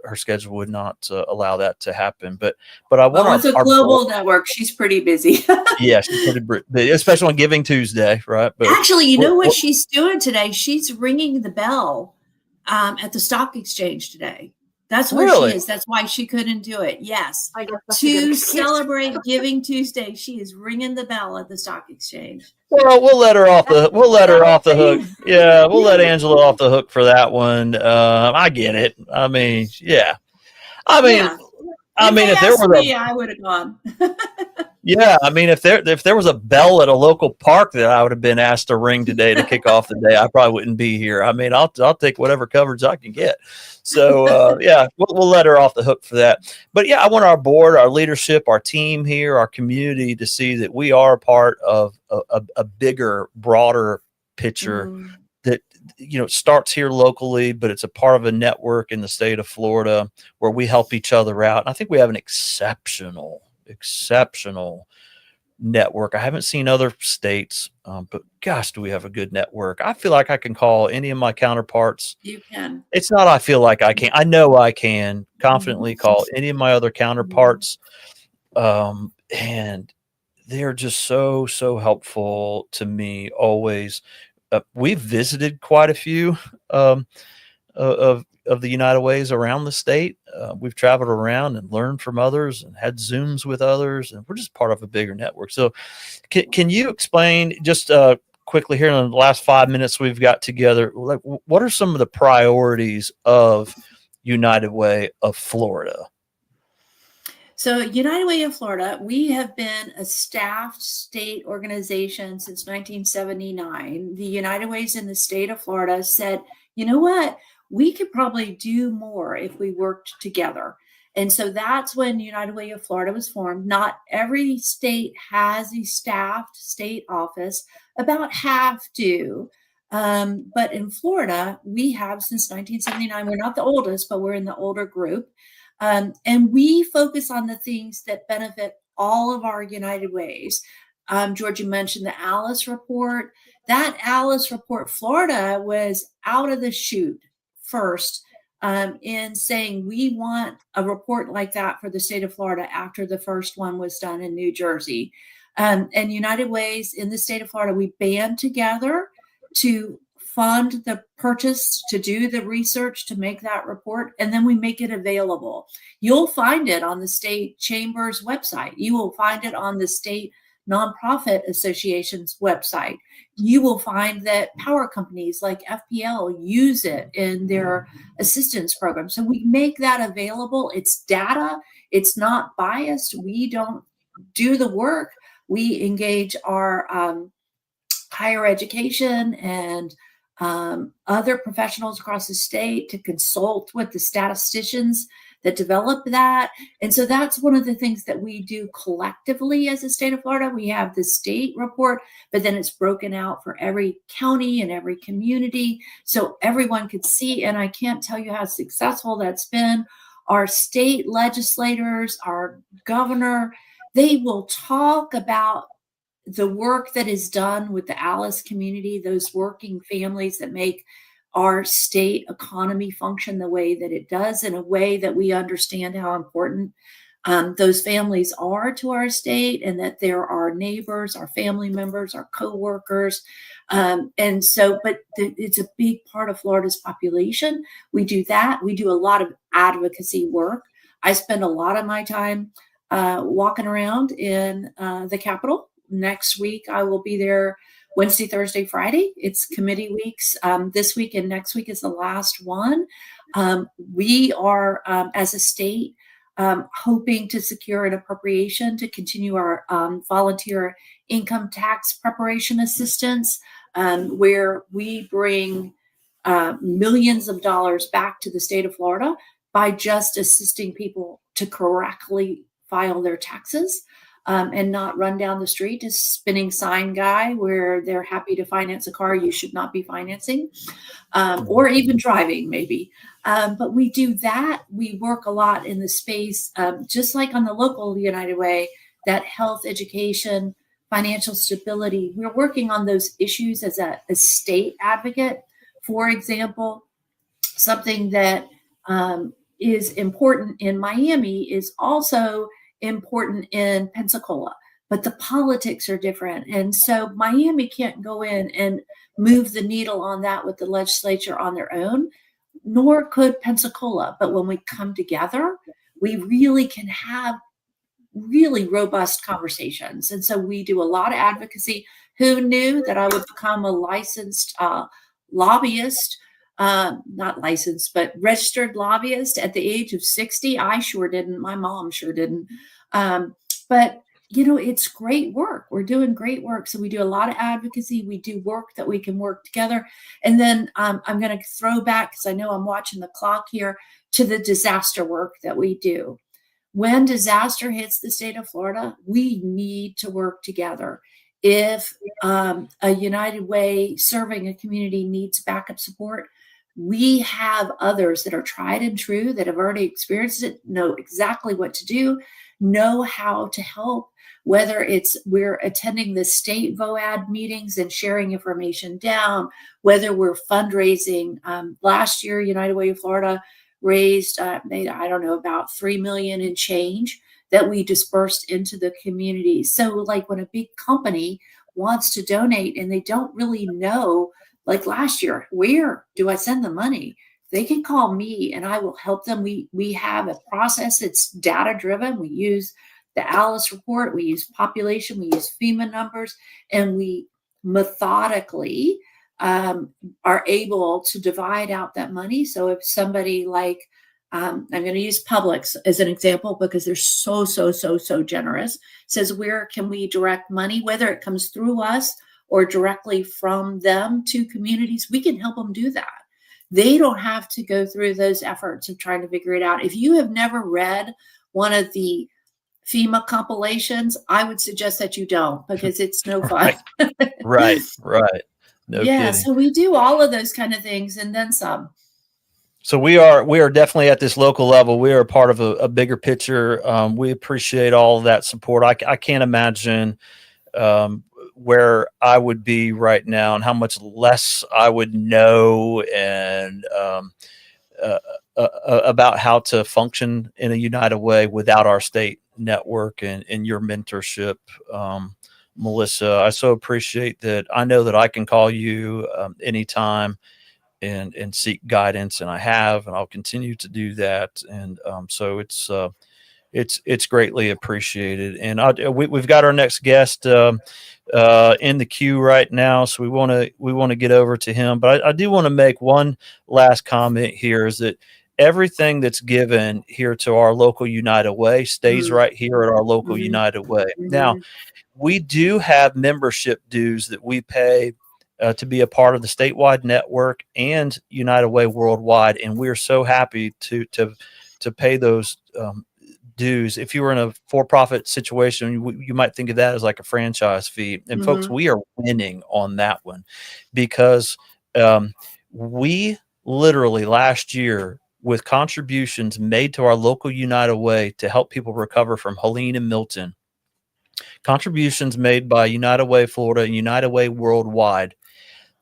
her schedule would not allow that to happen. But I want it's a global network. She's pretty busy. Yeah, she's pretty busy, especially on Giving Tuesday, right? But actually, you know what she's doing today? She's ringing the bell at the stock exchange today. That's where Really? she is. That's why she couldn't do it. Yes. I guess that's a good To excuse. celebrate Giving Tuesday, she is ringing the bell at the stock exchange. Well, we'll let her off the hook. Yeah, we'll let Angela off the hook for that one. I get it. I mean, yeah. I mean, if there were I would have gone. yeah, I mean, if there was a bell at a local park that I would have been asked to ring today to kick off the day, I probably wouldn't be here. I mean, I'll take whatever coverage I can get. So yeah, we'll let her off the hook for that. But yeah, I want our board, our leadership, our team here, our community to see that we are a part of a bigger, broader picture that starts here locally, but it's a part of a network in the state of Florida where we help each other out. And I think we have an exceptional network. I haven't seen other states, but gosh, do we have a good network. I feel like I can call any of my counterparts. You can. It's not I feel like I can. I know I can confidently call any of my other counterparts. And they're just so helpful to me always. We've visited quite a few of the United Ways around the state. We've traveled around and learned from others and had Zooms with others, and we're just part of a bigger network. So can you explain just quickly here in the last 5 minutes we've got together, like what are some of the priorities of United Way of Florida? So United Way of Florida, we have been a staffed state organization since 1979. The United Ways in the state of Florida said, you know what? We could probably do more if we worked together. And so that's when United Way of Florida was formed. Not every state has a staffed state office. About half do. But in Florida, we have since 1979. We're not the oldest, but we're in the older group. And we focus on the things that benefit all of our United Ways. Georgia mentioned the Alice report. That Alice report, Florida was out of the chute first in saying we want a report like that for the state of Florida after the first one was done in New Jersey. And United Ways in the state of Florida, we band together to fund the purchase, to do the research, to make that report, and then we make it available. You'll find it on the state chamber's website. You will find it on the state nonprofit association's website. You will find that power companies like FPL use it in their assistance program. So we make that available. It's data. It's not biased. We don't do the work. We engage our higher education and other professionals across the state to consult with the statisticians that develop that. And so that's one of the things that we do collectively as a state of Florida. We have the state report, but then it's broken out for every county and every community so everyone could see. And I can't tell you how successful that's been. Our state legislators, our governor, they will talk about the work that is done with the Alice community, those working families that make our state economy function the way that it does, in a way that we understand how important those families are to our state, and that they're our neighbors, our family members, our coworkers. And so, but it's a big part of Florida's population. We do that. We do a lot of advocacy work. I spend a lot of my time walking around in the Capitol. Next week, I will be there Wednesday, Thursday, Friday. It's committee weeks. This week and next week is the last one. We are, as a state, hoping to secure an appropriation to continue our volunteer income tax preparation assistance, where we bring millions of dollars back to the state of Florida by just assisting people to correctly file their taxes. And not run down the street as spinning sign guy where they're happy to finance a car you should not be financing, or even driving maybe. But we do that. We work a lot in the space, just like on the local United Way, that health, education, financial stability. We're working on those issues as a state advocate. For example, something that is important in Miami is also important in Pensacola, but the politics are different. And so Miami can't go in and move the needle on that with the legislature on their own, nor could Pensacola. But when we come together, we really can have really robust conversations. And so we do a lot of advocacy. Who knew that I would become a licensed lobbyist? Not licensed, but registered lobbyist at the age of 60. I sure didn't. My mom sure didn't. But, you know, it's great work. We're doing great work. So we do a lot of advocacy. We do work that we can work together. And then I'm going to throw back, because I know I'm watching the clock here, to the disaster work that we do. When disaster hits the state of Florida, we need to work together. If a United Way serving a community needs backup support, we have others that are tried and true, that have already experienced it, know exactly what to do, know how to help, whether it's we're attending the state VOAD meetings and sharing information down, whether we're fundraising. Last year, United Way of Florida raised, I don't know, about $3 million in change that we dispersed into the community. So like when a big company wants to donate and they don't really know, like last year, where do I send the money? They can call me and I will help them. We have a process that's data driven. We use the Alice report, we use population, we use FEMA numbers, and we methodically are able to divide out that money. So if somebody like, I'm going to use Publix as an example because they're so generous, says, where can we direct money, whether it comes through us or directly from them to communities, we can help them do that. They don't have to go through those efforts of trying to figure it out. If you have never read one of the FEMA compilations, I would suggest that you don't, because it's no fun. Right. No yeah, kidding. so we do all of those kind of things and then some. So we are definitely at this local level. We are part of a bigger picture. We appreciate all of that support. I can't imagine where I would be right now and how much less I would know and about how to function in a United Way without our state network and your mentorship, Melissa. I so appreciate that. I know that I can call you anytime and seek guidance, and I have, and I'll continue to do that. And so it's greatly appreciated. And we've got our next guest in the queue right now, so we want to get over to him. But I do want to make one last comment here: is that everything that's given here to our local United Way stays right here at our local United Way. Now, we do have membership dues that we pay to be a part of the statewide network and United Way worldwide, and we're so happy to to pay those dues. If you were in a for-profit situation, you might think of that as like a franchise fee. And folks, we are winning on that one because we literally last year, with contributions made to our local United Way to help people recover from Helene and Milton, contributions made by United Way Florida and United Way Worldwide,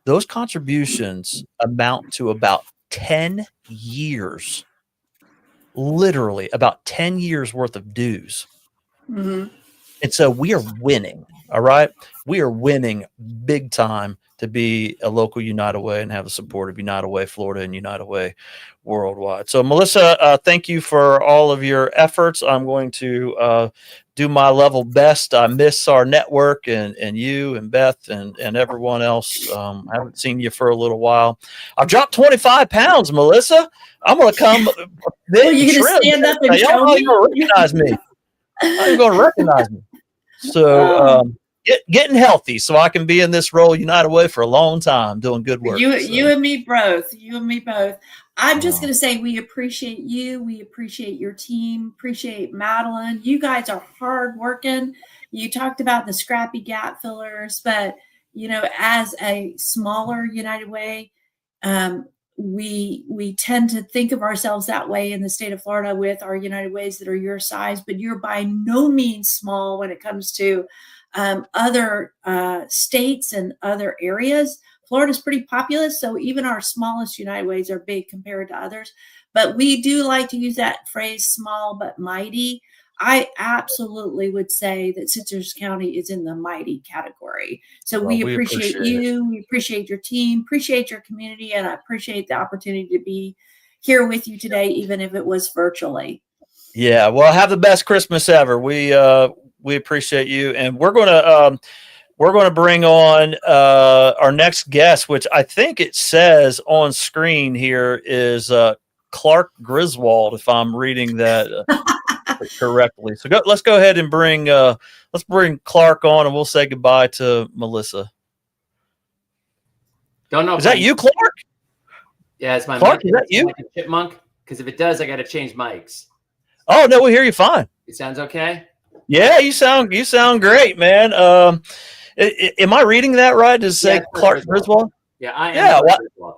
those contributions amount to about 10 years, literally about 10 years worth of dues. Mhm. And so we are winning. All right. We are winning big time to be a local United Way and have the support of United Way Florida and United Way Worldwide. So, Melissa, thank you for all of your efforts. I'm going to do my level best. I miss our network and you and Beth and everyone else. I haven't seen you for a little while. I've dropped 25 pounds, Melissa. I'm going to come. Well, you're going to stand up and show me? You're going to recognize me. You're going to recognize me. So, getting healthy so I can be in this role United Way for a long time doing good work. You and me both. You and me both. I'm just going to say we appreciate you. We appreciate your team. Appreciate Madeline. You guys are hard working. You talked about the scrappy gap fillers, but as a smaller United Way, we tend to think of ourselves that way in the state of Florida with our United Ways that are your size, but you're by no means small when it comes to other states and other areas. Florida's pretty populous, so even our smallest United Ways are big compared to others. But we do like to use that phrase, small but mighty. I absolutely would say that Citrus County is in the mighty category. So we appreciate you. We appreciate your team, appreciate your community, and I appreciate the opportunity to be here with you today, even if it was virtually. Yeah, well, have the best Christmas ever. We appreciate you, and we're going to bring on our next guest, which I think it says on screen here is Clark Griswold, if I'm reading that correctly. So let's go ahead and bring Clark on, and we'll say goodbye to Melissa. Don't know. Is that you, Clark? Yeah, it's my Clark. mic. Is that you? Like a chipmunk? Because if it does, I got to change mics. Oh no, we hear you fine. It sounds okay. Yeah, you sound great, man. Am I reading that right? Does it say Clark Griswold? Yeah, I am. Yeah, Griswold.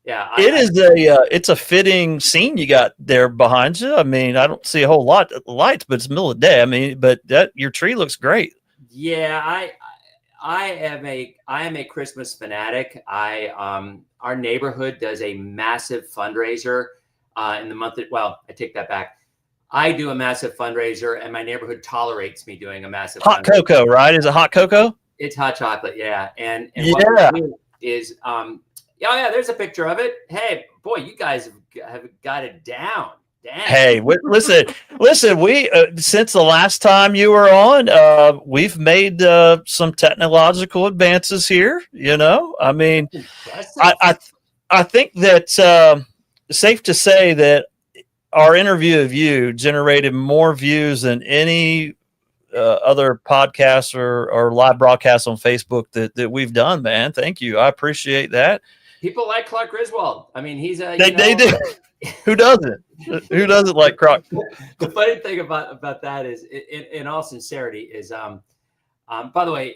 Yeah, it's a fitting scene you got there behind you. I mean, I don't see a whole lot of lights, but it's the middle of the day. I mean, but your tree looks great. Yeah, I am a Christmas fanatic. Our neighborhood does a massive fundraiser in the month. I take that back. I do a massive fundraiser, and my neighborhood tolerates me doing a massive hot fundraiser. cocoa, right? Is it hot cocoa? It's hot chocolate, yeah. And yeah. what we do is yeah, there's a picture of it. Hey, boy, you guys have got it down. Damn. Hey, listen. We since the last time you were on, we've made some technological advances here. I mean, I think that safe to say that our interview of you generated more views than any other podcasts or live broadcasts on Facebook that we've done, man. Thank you. I appreciate that. People like Clark Griswold. I mean, he's a they do. Who doesn't? Who doesn't like Clark? The funny thing about that is, in all sincerity, is by the way,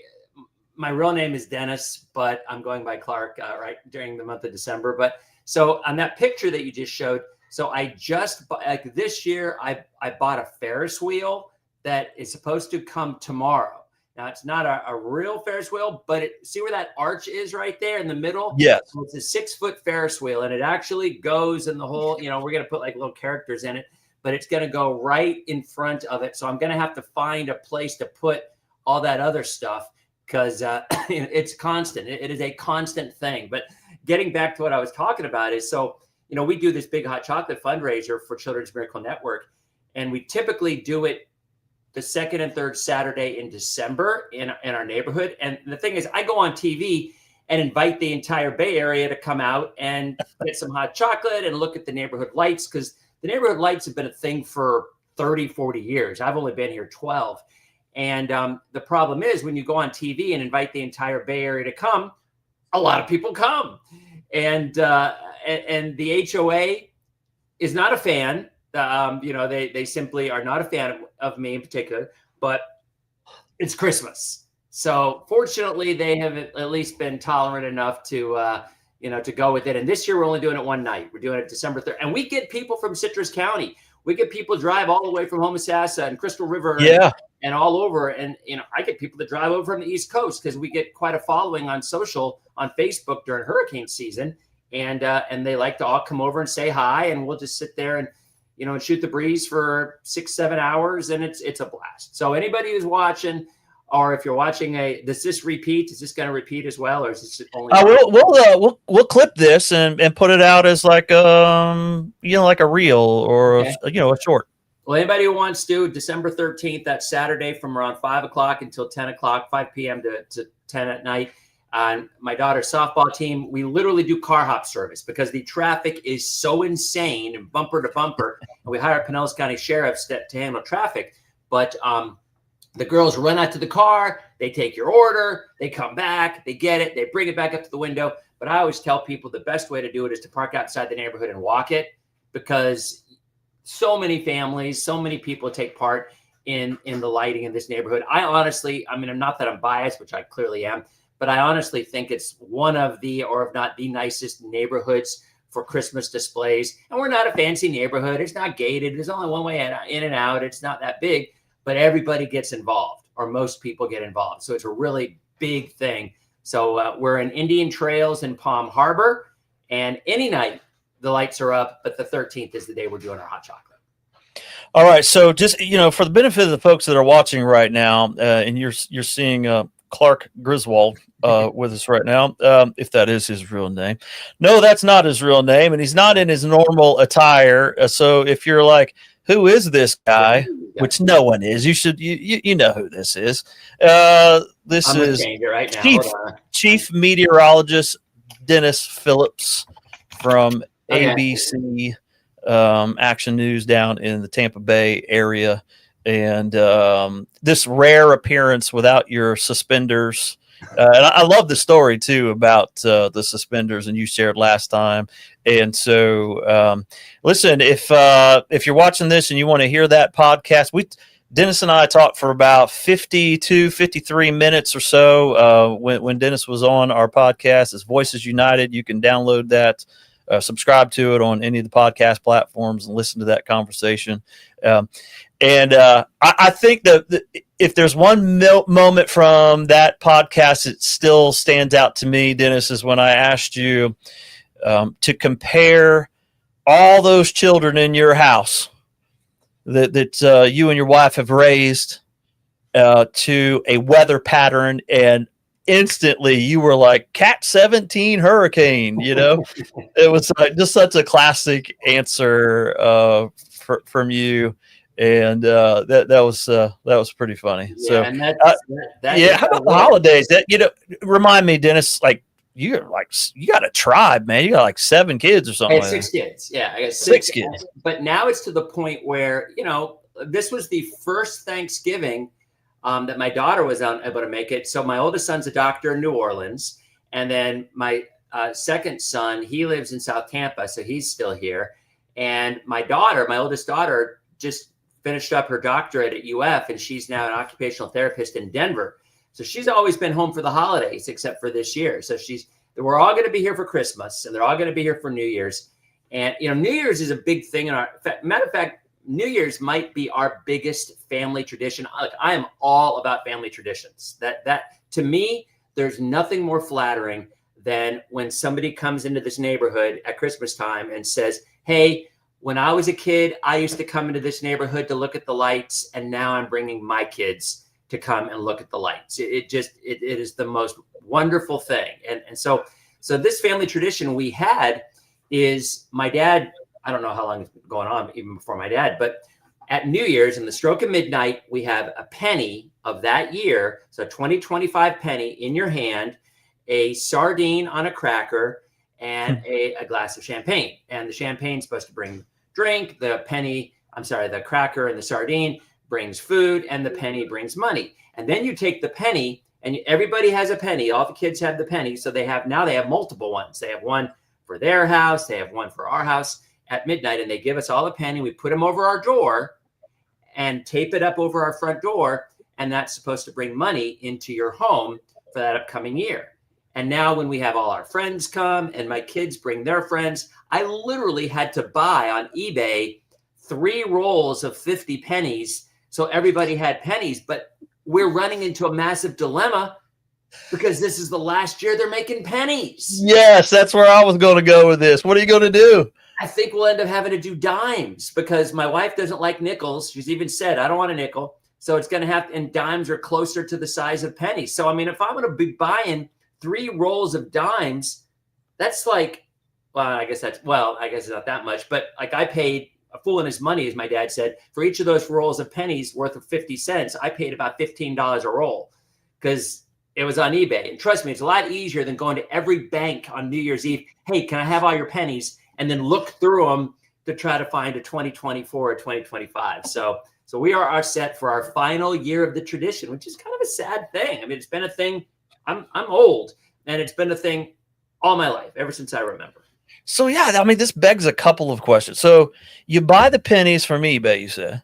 my real name is Dennis, but I'm going by Clark right during the month of December. But so on that picture that you just showed, so I just like this year I bought a Ferris wheel that is supposed to come tomorrow. Now, it's not a real Ferris wheel, but see where that arch is right there in the middle? Yes. So it's a 6-foot Ferris wheel, and it actually goes in the whole, we're going to put like little characters in it, but it's going to go right in front of it. So I'm going to have to find a place to put all that other stuff because it's constant. It is a constant thing. But getting back to what I was talking about is, so, we do this big hot chocolate fundraiser for Children's Miracle Network, and we typically do it the second and third Saturday in December in our neighborhood. And the thing is, I go on TV and invite the entire Bay Area to come out and get some hot chocolate and look at the neighborhood lights, because the neighborhood lights have been a thing for 30, 40 years. I've only been here 12. And the problem is when you go on TV and invite the entire Bay Area to come, a lot of people come. And the HOA is not a fan. You know, they simply are not a fan of me in particular, but it's Christmas. So fortunately, they have at least been tolerant enough to, you know, to go with it. And this year, we're only doing it one night. We're doing it December 3rd. And we get people from Citrus County. We get people drive all the way from Homosassa and Crystal River and all over. And, you know, I get people that drive over from the East Coast because we get quite a following on social, on Facebook during hurricane season. And they like to all come over and say hi. And we'll just sit there and, you know, and shoot the breeze for 6-7 hours. And it's a blast. So anybody who's watching, or if you're watching does this repeat? Is this going to repeat as well, or is this only? We'll clip this and put it out as like you know, like a reel or you know, a short. Well, anybody who wants to, December 13th, that's Saturday from around 5 o'clock until 10 o'clock, 5 p.m. to 10 at night. On my daughter's softball team, we literally do car hop service because the traffic is so insane and bumper to bumper. And we hire Pinellas County sheriffs to handle traffic, but the girls run out to the car, they take your order, they come back, they get it, they bring it back up to the window. But I always tell people the best way to do it is to park outside the neighborhood and walk it, because so many families, so many people take part in the lighting in this neighborhood. I honestly, I mean, I'm not that I'm biased, which I clearly am, but I honestly think it's one of the, or if not the nicest neighborhoods for Christmas displays. And we're not a fancy neighborhood. It's not gated. There's only one way in and out. It's not that big. But everybody gets involved, or most people get involved. So it's a really big thing. So we're in Indian Trails in Palm Harbor, and any night the lights are up, but the 13th is the day we're doing our hot chocolate. All right. So just, you know, for the benefit of the folks that are watching right now, and you're seeing Clark Griswold with us right now, if that is his real name. No, that's not his real name, and he's not in his normal attire. So if you're like, who is this guy? Which no one is. You should, you know who this is. This is right now. Chief Meteorologist Dennis Phillips from ABC Action News down in the Tampa Bay area. And this rare appearance without your suspenders. And I love the story too about the suspenders, and you shared last time. And so, listen, if you're watching this and you want to hear that podcast, Dennis and I talked for about 53 minutes or so when Dennis was on our podcast. It's Voices United. You can download that, subscribe to it on any of the podcast platforms, and listen to that conversation. And I think that if there's one moment from that podcast that still stands out to me, Dennis, is when I asked you to compare all those children in your house that you and your wife have raised to a weather pattern, and instantly you were like Cat 17 hurricane. You know, it was like just such a classic answer from you. And that was pretty funny. Yeah, so, and how about the holidays? That, you know, remind me, Dennis. Like you got a tribe, man. You got like 7 kids or something. I had 6 kids. Yeah, I got 6 kids. But now it's to the point where, you know, this was the first Thanksgiving that my daughter was able to make it. So my oldest son's a doctor in New Orleans, and then my second son, he lives in South Tampa, so he's still here. And my oldest daughter, just finished up her doctorate at UF, and she's now an occupational therapist in Denver. So she's always been home for the holidays, except for this year. So we're all going to be here for Christmas, and they're all going to be here for New Year's. And, you know, New Year's is a big thing in matter of fact, New Year's might be our biggest family tradition. I am all about family traditions. That to me, there's nothing more flattering than when somebody comes into this neighborhood at Christmas time and says, hey, when I was a kid, I used to come into this neighborhood to look at the lights, and now I'm bringing my kids to come and look at the lights. It is the most wonderful thing. And so this family tradition we had is my dad. I don't know how long it's been going on, even before my dad, but at New Year's, in the stroke of midnight, we have a penny of that year. So 2025 penny in your hand, a sardine on a cracker, and a glass of champagne. And the champagne's supposed to bring drink. The cracker and the sardine brings food, and the penny brings money. And then you take the penny, and everybody has a penny. All the kids have the penny. So they have multiple ones. They have one for their house. They have one for our house. at midnight, and they give us all a penny. We put them over our door and tape it up over our front door. And that's supposed to bring money into your home for that upcoming year. And now when we have all our friends come and my kids bring their friends, I literally had to buy on eBay 3 rolls of 50 pennies. So everybody had pennies, but we're running into a massive dilemma because this is the last year they're making pennies. Yes, that's where I was going to go with this. What are you going to do? I think we'll end up having to do dimes because my wife doesn't like nickels. She's even said, I don't want a nickel. So it's going to have, and dimes are closer to the size of pennies. So, I mean, if I'm going to be buying 3 rolls of dimes, that's like, I guess it's not that much, but like I paid a fool in his money, as my dad said, for each of those rolls of pennies worth of 50 cents. I paid about $15 a roll because it was on eBay. And trust me, it's a lot easier than going to every bank on New Year's Eve. Hey, can I have all your pennies? And then look through them to try to find a 2024 or 2025. So we are set for our final year of the tradition, which is kind of a sad thing. I mean, it's been a thing. I'm old, and it's been a thing all my life, ever since I remember. So, yeah, I mean, this begs a couple of questions. So you buy the pennies from eBay, you said?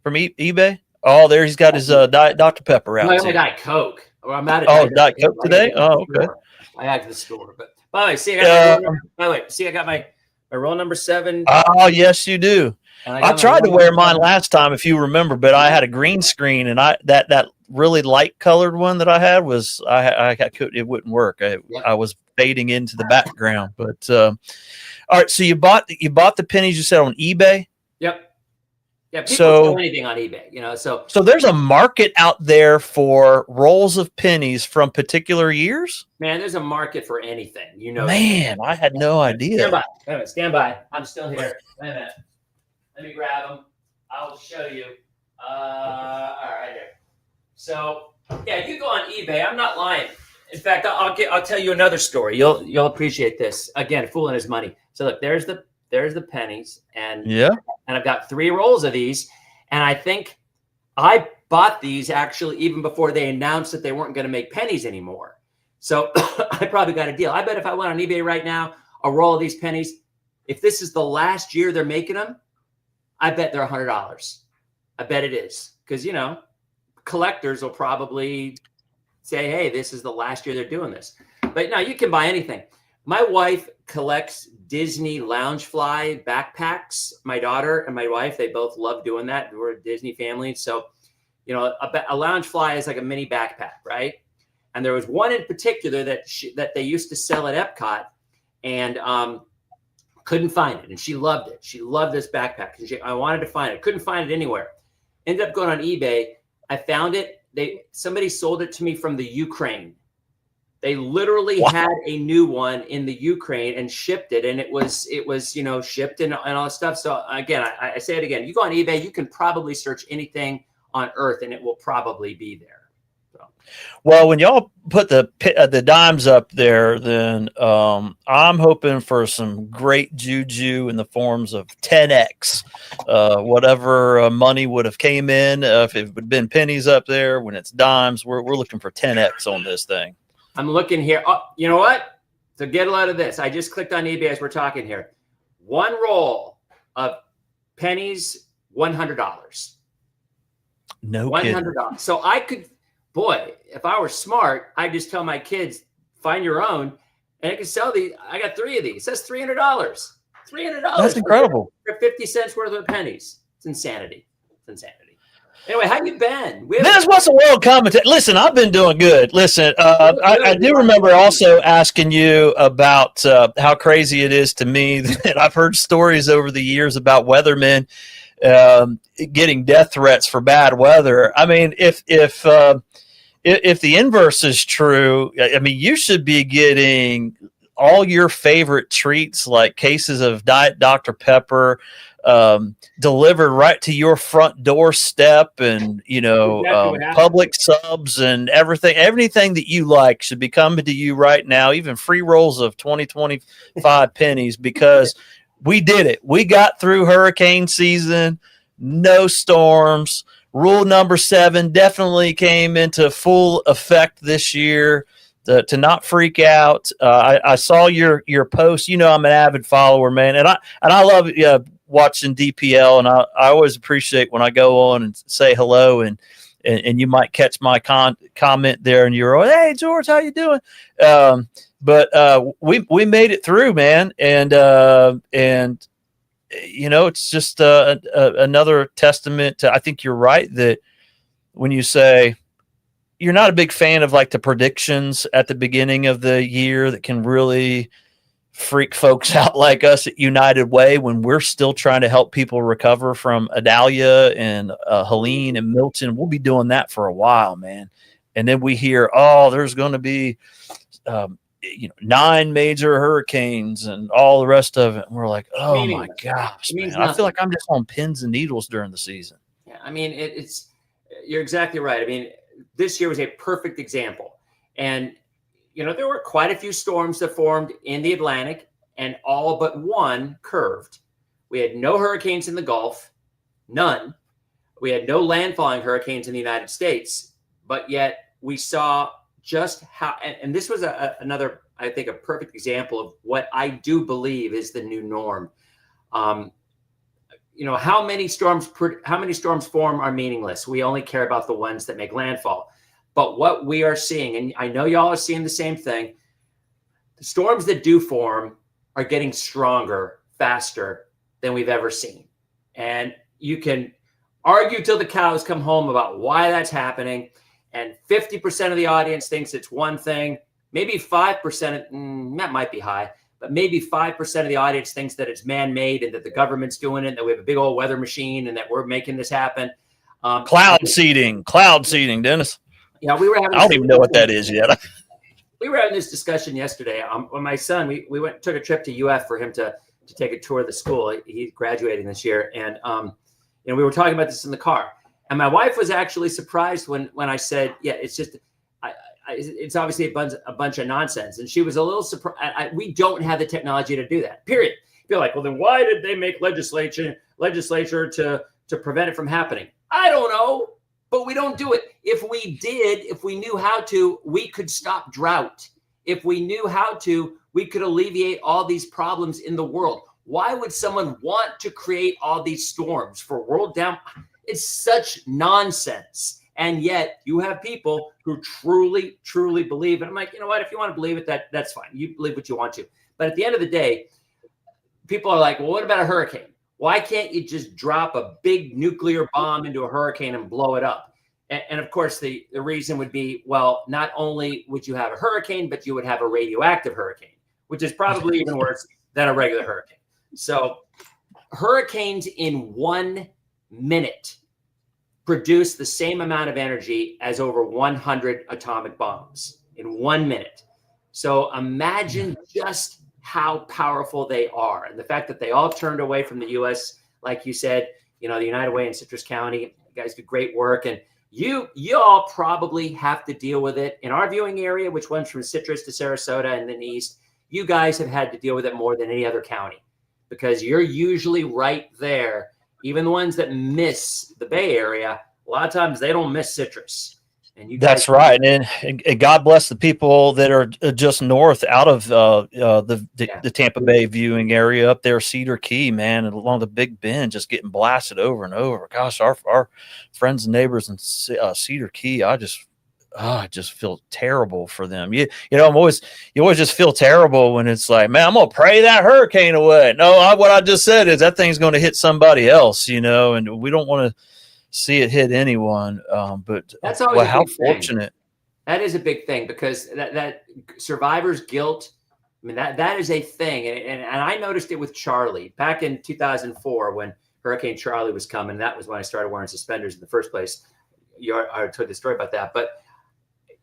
From eBay? Oh, there he's got his Diet Dr. Pepper out. I only Diet Coke. Or I'm out of Diet Coke today? Oh, okay. I had to the store. But by the way, see, I got my roll number 7. Oh, yes, you do. I tried to wear mine last time, if you remember, but I had a green screen, and that really light colored one that I had was it wouldn't work. I was fading into the background. But all right, so you bought the pennies, you said, on eBay. Yep. Yeah, people sell anything on eBay, So there's a market out there for rolls of pennies from particular years. Man, there's a market for anything, Man, I had no idea. Stand by. I'm still here. Wait a minute. Let me grab them. I'll show you. All right, here. So yeah, you go on eBay. I'm not lying. In fact, I'll tell you another story. You'll appreciate this. Again, fooling his money. So look, there's the pennies, and I've got 3 rolls of these, and I think I bought these actually even before they announced that they weren't going to make pennies anymore. So I probably got a deal. I bet if I went on eBay right now, a roll of these pennies, if this is the last year they're making them, I bet they're $100. I bet it is, because collectors will probably say, hey, this is the last year they're doing this. But now you can buy anything. My wife collects Disney Loungefly backpacks. My daughter and my wife, they both love doing that. We're a Disney family. So, a Loungefly is like a mini backpack, right? And there was one in particular that they used to sell at Epcot, and couldn't find it. And she loved it. She loved this backpack. I wanted to find it. Couldn't find it anywhere. Ended up going on eBay. I found it. Somebody sold it to me from the Ukraine. They literally had a new one in the Ukraine and shipped it, and it was shipped and all that stuff. So again, I say it again. You go on eBay, you can probably search anything on earth, and it will probably be there. So. Well, when y'all put the dimes up there, then I'm hoping for some great juju in the forms of 10x. Whatever money would have came in, if it would have been pennies up there, when it's dimes, we're looking for 10x on this thing. I'm looking here. Oh, you know what? So get a load of this. I just clicked on eBay as we're talking here. 1 roll of pennies, $100. No kidding. $100. So I could, if I were smart, I'd just tell my kids, find your own, and I could sell these. I got 3 of these. It says $300. $300. That's incredible. For 50 cents worth of pennies. It's insanity. Anyway, how you been? This was a world commentator. Listen, I've been doing good. Listen, I do remember also asking you about how crazy it is to me that I've heard stories over the years about weathermen getting death threats for bad weather. I mean, if the inverse is true, I mean, you should be getting all your favorite treats, like cases of Diet Dr. Pepper, delivered right to your front doorstep, and public subs and everything that you like should be coming to you right now, even free rolls of 2025 pennies, because we did it. We got through hurricane season, no storms. Rule number 7 definitely came into full effect this year. to not freak out. I saw your post. You know, I'm an avid follower, man, and I love watching DPL, and I always appreciate when I go on and say hello, and you might catch my comment there, and you're, hey George, how you doing? But we made it through, man, and you know, it's just another testament to. I think you're right that when you say you're not a big fan of like the predictions at the beginning of the year that can really freak folks out like us at United Way when we're still trying to help people recover from Adalia and Helene and Milton. We'll be doing that for a while, man. And then we hear, oh, there's going to be, 9 major hurricanes and all the rest of it. And we're like, oh my gosh, man. I feel like I'm just on pins and needles during the season. Yeah, I mean, you're exactly right. I mean, this year was a perfect example. And, there were quite a few storms that formed in the Atlantic, and all but one curved. We had no hurricanes in the Gulf, none. We had no landfalling hurricanes in the United States, but yet we saw just how, and this was another, I think, a perfect example of what I do believe is the new norm. How many storms form are meaningless. We only care about the ones that make landfall. But what we are seeing, and I know y'all are seeing the same thing, the storms that do form are getting stronger, faster than we've ever seen. And you can argue till the cows come home about why that's happening. And 50% of the audience thinks it's one thing. Maybe 5%, that might be high, but maybe 5% of the audience thinks that it's man-made and that the government's doing it, and that we have a big old weather machine and that we're making this happen. Cloud seeding, Dennis. Yeah, we were having. I don't even know what that is yet. We were having this discussion yesterday. When my son, we took a trip to UF for him to take a tour of the school. He's graduating this year, and we were talking about this in the car. And my wife was actually surprised when I said, "Yeah, it's just, it's obviously a bunch of nonsense." And she was a little surprised. We don't have the technology to do that. Period. You're like, well, then why did they make legislature to prevent it from happening? I don't know. But we don't do it. If we knew how to, we could stop drought. If we knew how to, we could alleviate all these problems in the world. Why would someone want to create all these storms for world down? It's such nonsense. And yet you have people who truly, truly believe it. I'm like, you know what? If you want to believe it, that's fine. You believe what you want to. But at the end of the day, people are like, well, what about a hurricane? Why can't you just drop a big nuclear bomb into a hurricane and blow it up? And of course, the reason would be, well, not only would you have a hurricane, but you would have a radioactive hurricane, which is probably even worse than a regular hurricane. So hurricanes in 1 minute produce the same amount of energy as over 100 atomic bombs in 1 minute. So imagine just how powerful they are. And the fact that they all turned away from the U.S., like you said, the United Way in Citrus County, you guys do great work. And you all probably have to deal with it. In our viewing area, which runs from Citrus to Sarasota and then east, you guys have had to deal with it more than any other county because you're usually right there. Even the ones that miss the Bay Area, a lot of times they don't miss Citrus. And that's right. And God bless the people that are just north out of the Tampa Bay viewing area up there, Cedar Key, man, and along the Big Bend, just getting blasted over and over. Gosh, our friends and neighbors in Cedar Key, I just feel terrible for them. You always just feel terrible when it's like, man, I'm going to pray that hurricane away. No, what I just said is that thing's going to hit somebody else, and we don't want to see it hit anyone. But that's always how fortunate. That is a big thing because that survivor's guilt. I mean, that is a thing. And I noticed it with Charlie back in 2004 when Hurricane Charlie was coming. That was when I started wearing suspenders in the first place. I told the story about that. But,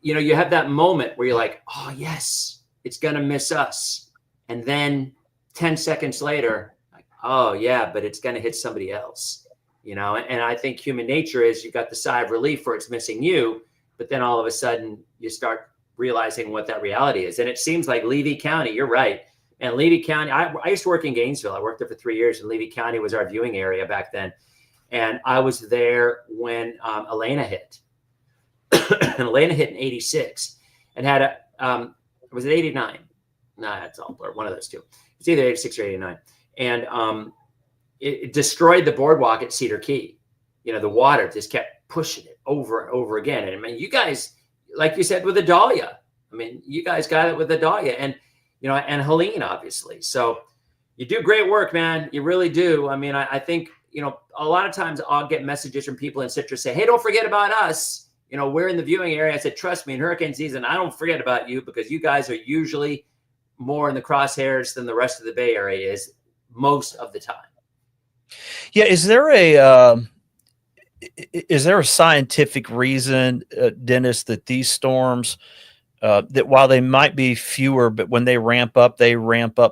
you have that moment where you're like, oh, yes, it's going to miss us. And then 10 seconds later, like, oh, yeah, but it's going to hit somebody else. And I think human nature is you got the sigh of relief for it's missing you, but then all of a sudden you start realizing what that reality is. And it seems like Levy County, you're right. And Levy County, I used to work in Gainesville. I worked there for 3 years, and Levy County was our viewing area back then. And I was there when Elena hit. And Elena hit in 86 and had Was it 89? Nah, that's all blur. One of those two. It's either 86 or 89. And it destroyed the boardwalk at Cedar Key. You know, the water just kept pushing it over and over again. And I mean, you guys, like you said, with the Dahlia, I mean, you guys got it with the Dahlia and, you know, and Helene, obviously. So you do great work, man. You really do. I mean, I think, you know, a lot of times I'll get messages from people in citrus say, hey, don't forget about us. You know, we're in the viewing area. I said, trust me, in hurricane season, I don't forget about you because you guys are usually more in the crosshairs than the rest of the Bay Area is most of the time. Yeah. Is there a scientific reason, Dennis, that these storms, that while they might be fewer, but when they ramp up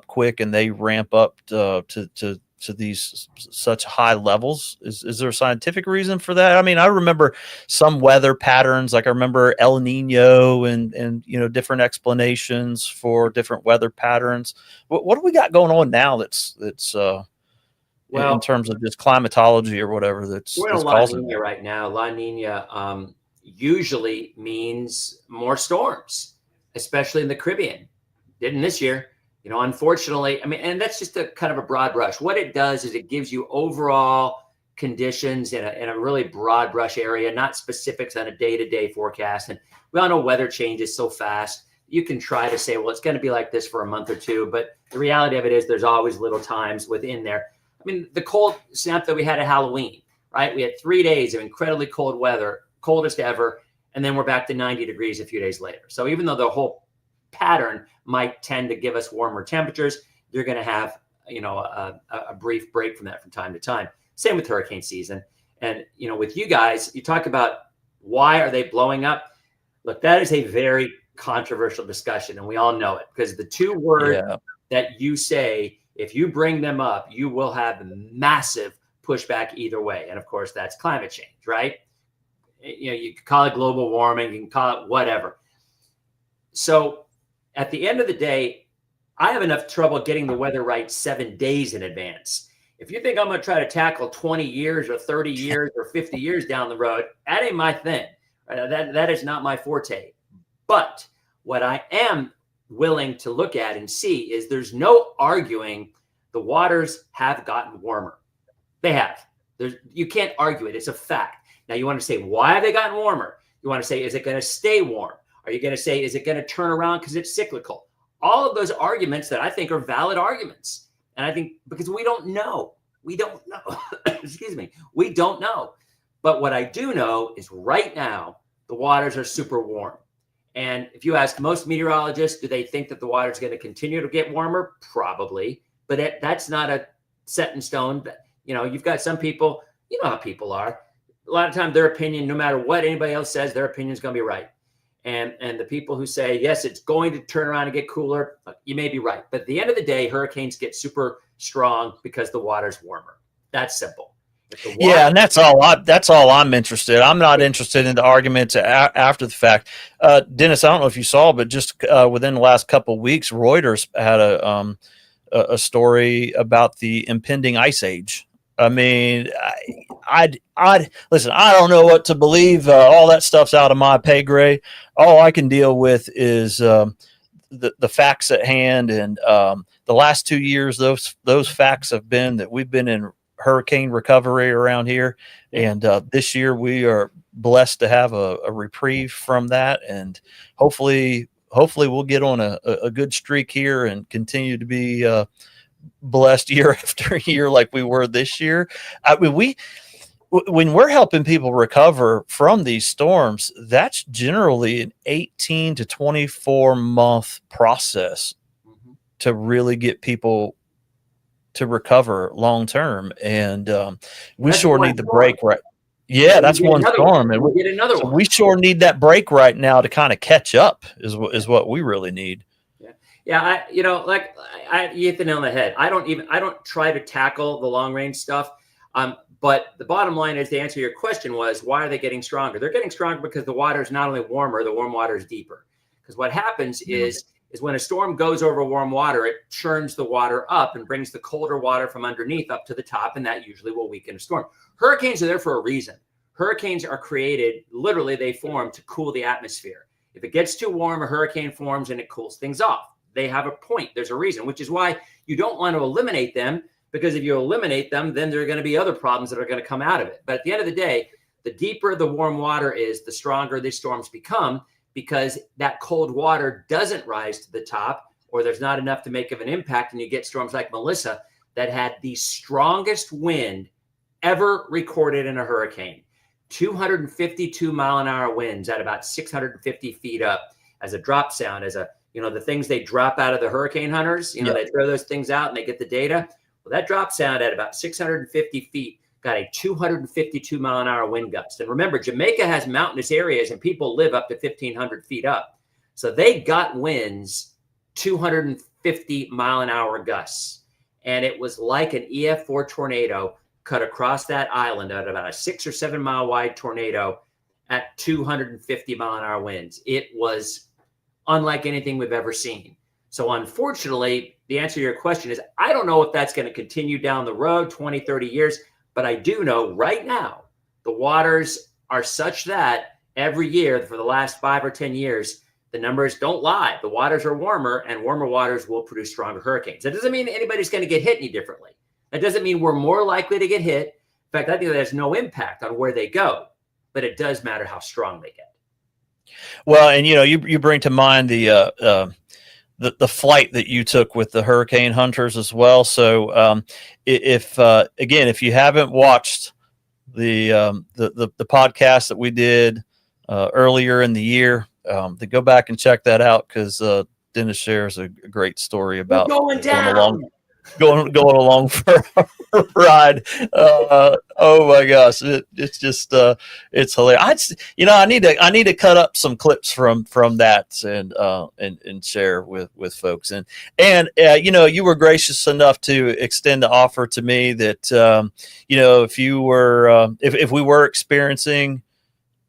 quick and they ramp up to these such high levels? Is there a scientific reason for that? I mean, I remember some weather patterns, like I remember El Nino and you know, different explanations for different weather patterns. What do we got going on now that's well, in terms of just climatology or whatever that's we're in a La causing Nina it? right now. La Nina usually means more storms, especially in the Caribbean. Didn't this year. You know, unfortunately, I mean, and that's just a kind of a broad brush. What it does is it gives you overall conditions in a really broad brush area, not specifics on a day-to-day forecast. And we all know weather changes so fast. You can try to say, well, it's going to be like this for a month or two, but the reality of it is there's always little times within there. I mean, the cold snap that we had at Halloween, right? We had 3 days of incredibly cold weather, coldest ever, and then we're back to 90 degrees a few days later. So even though the whole pattern might tend to give us warmer temperatures, you're going to have, you know, a brief break from that from time to time. Same with hurricane season. And, you know, with you guys, you talk about why are they blowing up? Look, that is a very controversial discussion, and we all know it because the two words that you say, if you bring them up, you will have massive pushback either way. And of course, that's climate change, right? You know, you can call it global warming, you can call it whatever. So at the end of the day, I have enough trouble getting the weather right 7 days in advance. If you think I'm going to try to tackle 20 years or 30 years or 50 years down the road, that ain't my thing. That is not my forte. But what I am willing to look at and see is there's no arguing the waters have gotten warmer. They have. You can't argue it. It's a fact. Now you want to say, why have they gotten warmer? You want to say, is it going to stay warm? Are you going to say, is it going to turn around because it's cyclical? All of those arguments that I think are valid arguments. And I think because we don't know. We don't know. Excuse me. We don't know. But what I do know is right now, the waters are super warm. And if you ask most meteorologists, do they think that the water is going to continue to get warmer? Probably. But that's not a set in stone. You know, you've got some people, you know how people are. A lot of times their opinion, no matter what anybody else says, their opinion is going to be right. And the people who say, yes, it's going to turn around and get cooler, you may be right. But at the end of the day, hurricanes get super strong because the water's warmer. That's simple. Yeah, and that's all I'm interested. I'm not interested in the arguments after the fact. Dennis, I don't know if you saw, but just within the last couple of weeks, Reuters had a story about the impending ice age. I mean, I'd listen. I don't know what to believe. All that stuff's out of my pay grade. All I can deal with is the facts at hand. And the last 2 years, those facts have been that we've been in hurricane recovery around here, and this year we are blessed to have a reprieve from that, and hopefully we'll get on a good streak here and continue to be blessed year after year like we were this year. I mean, when we're helping people recover from these storms, that's generally an 18 to 24 month process to really get people to recover long term, and we That's sure one need the storm. break right. Yeah, that's one storm, and we'll get another one. we sure need that break right now to kind of catch up. Is what we really need. Yeah, you hit the nail on the head. I don't try to tackle the long range stuff. But the bottom line is, the answer to your question was, why are they getting stronger? They're getting stronger because the water is not only warmer, the warm water is deeper. Because what happens is when a storm goes over warm water, it churns the water up and brings the colder water from underneath up to the top, and that usually will weaken a storm. Hurricanes are there for a reason. Hurricanes are created, literally they form to cool the atmosphere. If it gets too warm, a hurricane forms and it cools things off. They have a point. There's a reason, which is why you don't want to eliminate them, because if you eliminate them, then there are going to be other problems that are going to come out of it. But at the end of the day, the deeper the warm water is, the stronger these storms become, because that cold water doesn't rise to the top, or there's not enough to make of an impact. And you get storms like Melissa that had the strongest wind ever recorded in a hurricane, 252-mile-an-hour winds at about 650 feet up as a drop sound, as a, the things they drop out of the hurricane hunters, they throw those things out and they get the data. Well, that drop sound at about 650 feet got a 252-mile-an-hour wind gust. And remember, Jamaica has mountainous areas and people live up to 1,500 feet up. So they got winds 250-mile-an-hour gusts. And it was like an EF4 tornado cut across that island at about a 6 or 7 mile wide tornado at 250-mile-an-hour winds. It was unlike anything we've ever seen. So unfortunately, the answer to your question is, I don't know if that's going to continue down the road 20, 30 years, but I do know right now the waters are such that every year for the last 5 or 10 years, the numbers don't lie. The waters are warmer, and warmer waters will produce stronger hurricanes. That doesn't mean anybody's going to get hit any differently. That doesn't mean we're more likely to get hit. In fact, I think that has no impact on where they go, but it does matter how strong they get. Well, and you bring to mind the flight that you took with the hurricane hunters as well. So if you haven't watched the podcast that we did earlier in the year, to go back and check that out, because Dennis shares a great story about going along for a ride. Oh my gosh, it's just it's hilarious. I need to cut up some clips from that and share with folks. And you were gracious enough to extend the offer to me that if you were if we were experiencing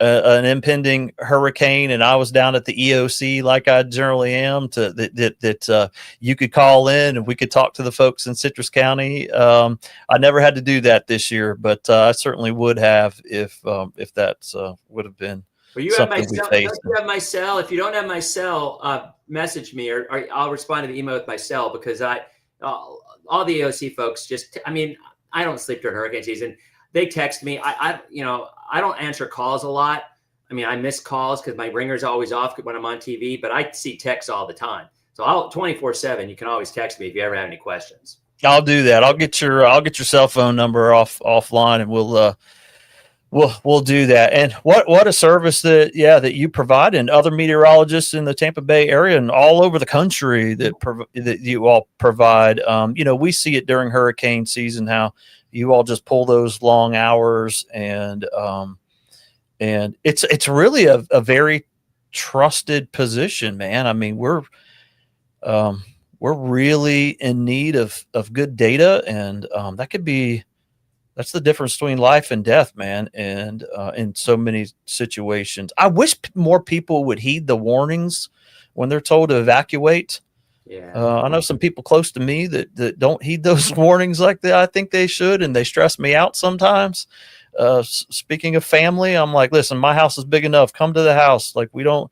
an impending hurricane and I was down at the EOC like I generally am, that you could call in and we could talk to the folks in Citrus County. I never had to do that this year, but I certainly would have if that would have been. Well, you have my cell. You have my cell. If you don't have my cell, message me or I'll respond to the email with my cell, because all the EOC folks I don't sleep during hurricane season. They text me. I don't answer calls a lot. I miss calls because my ringer's always off when I'm on TV, but I see texts all the time. So 24/7, you can always text me if you ever have any questions. I'll do that. I'll get your cell phone number offline, and we'll do that. And what a service that you provide, and other meteorologists in the Tampa Bay area and all over the country that you all provide. We see it during hurricane season, how you all just pull those long hours, and it's really a very trusted position, man. We're really in need of good data, and that's the difference between life and death, man. And in so many situations, I wish more people would heed the warnings when they're told to evacuate. Yeah. I know some people close to me that don't heed those warnings like that. I think they should, and they stress me out sometimes. Speaking of family, I'm like, listen, my house is big enough. Come to the house. Like, we don't,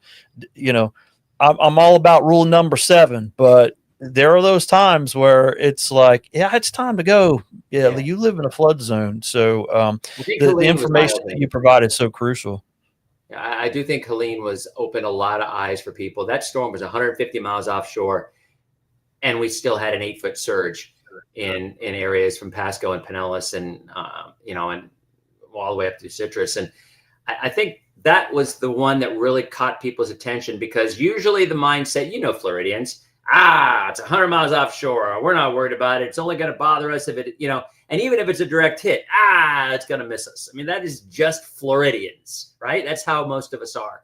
I'm all about rule number 7, but there are those times where it's like, it's time to go. Yeah. You live in a flood zone. So the information that you provide is so crucial. I do think Helene was opened a lot of eyes for people. That storm was 150 miles offshore, and we still had an 8-foot surge in areas from Pasco and Pinellas and and all the way up to Citrus. And I think that was the one that really caught people's attention, because usually the mindset, Floridians, it's 100 miles offshore, we're not worried about it. It's only going to bother us if it, and even if it's a direct hit, it's going to miss us. That is just Floridians, right? That's how most of us are.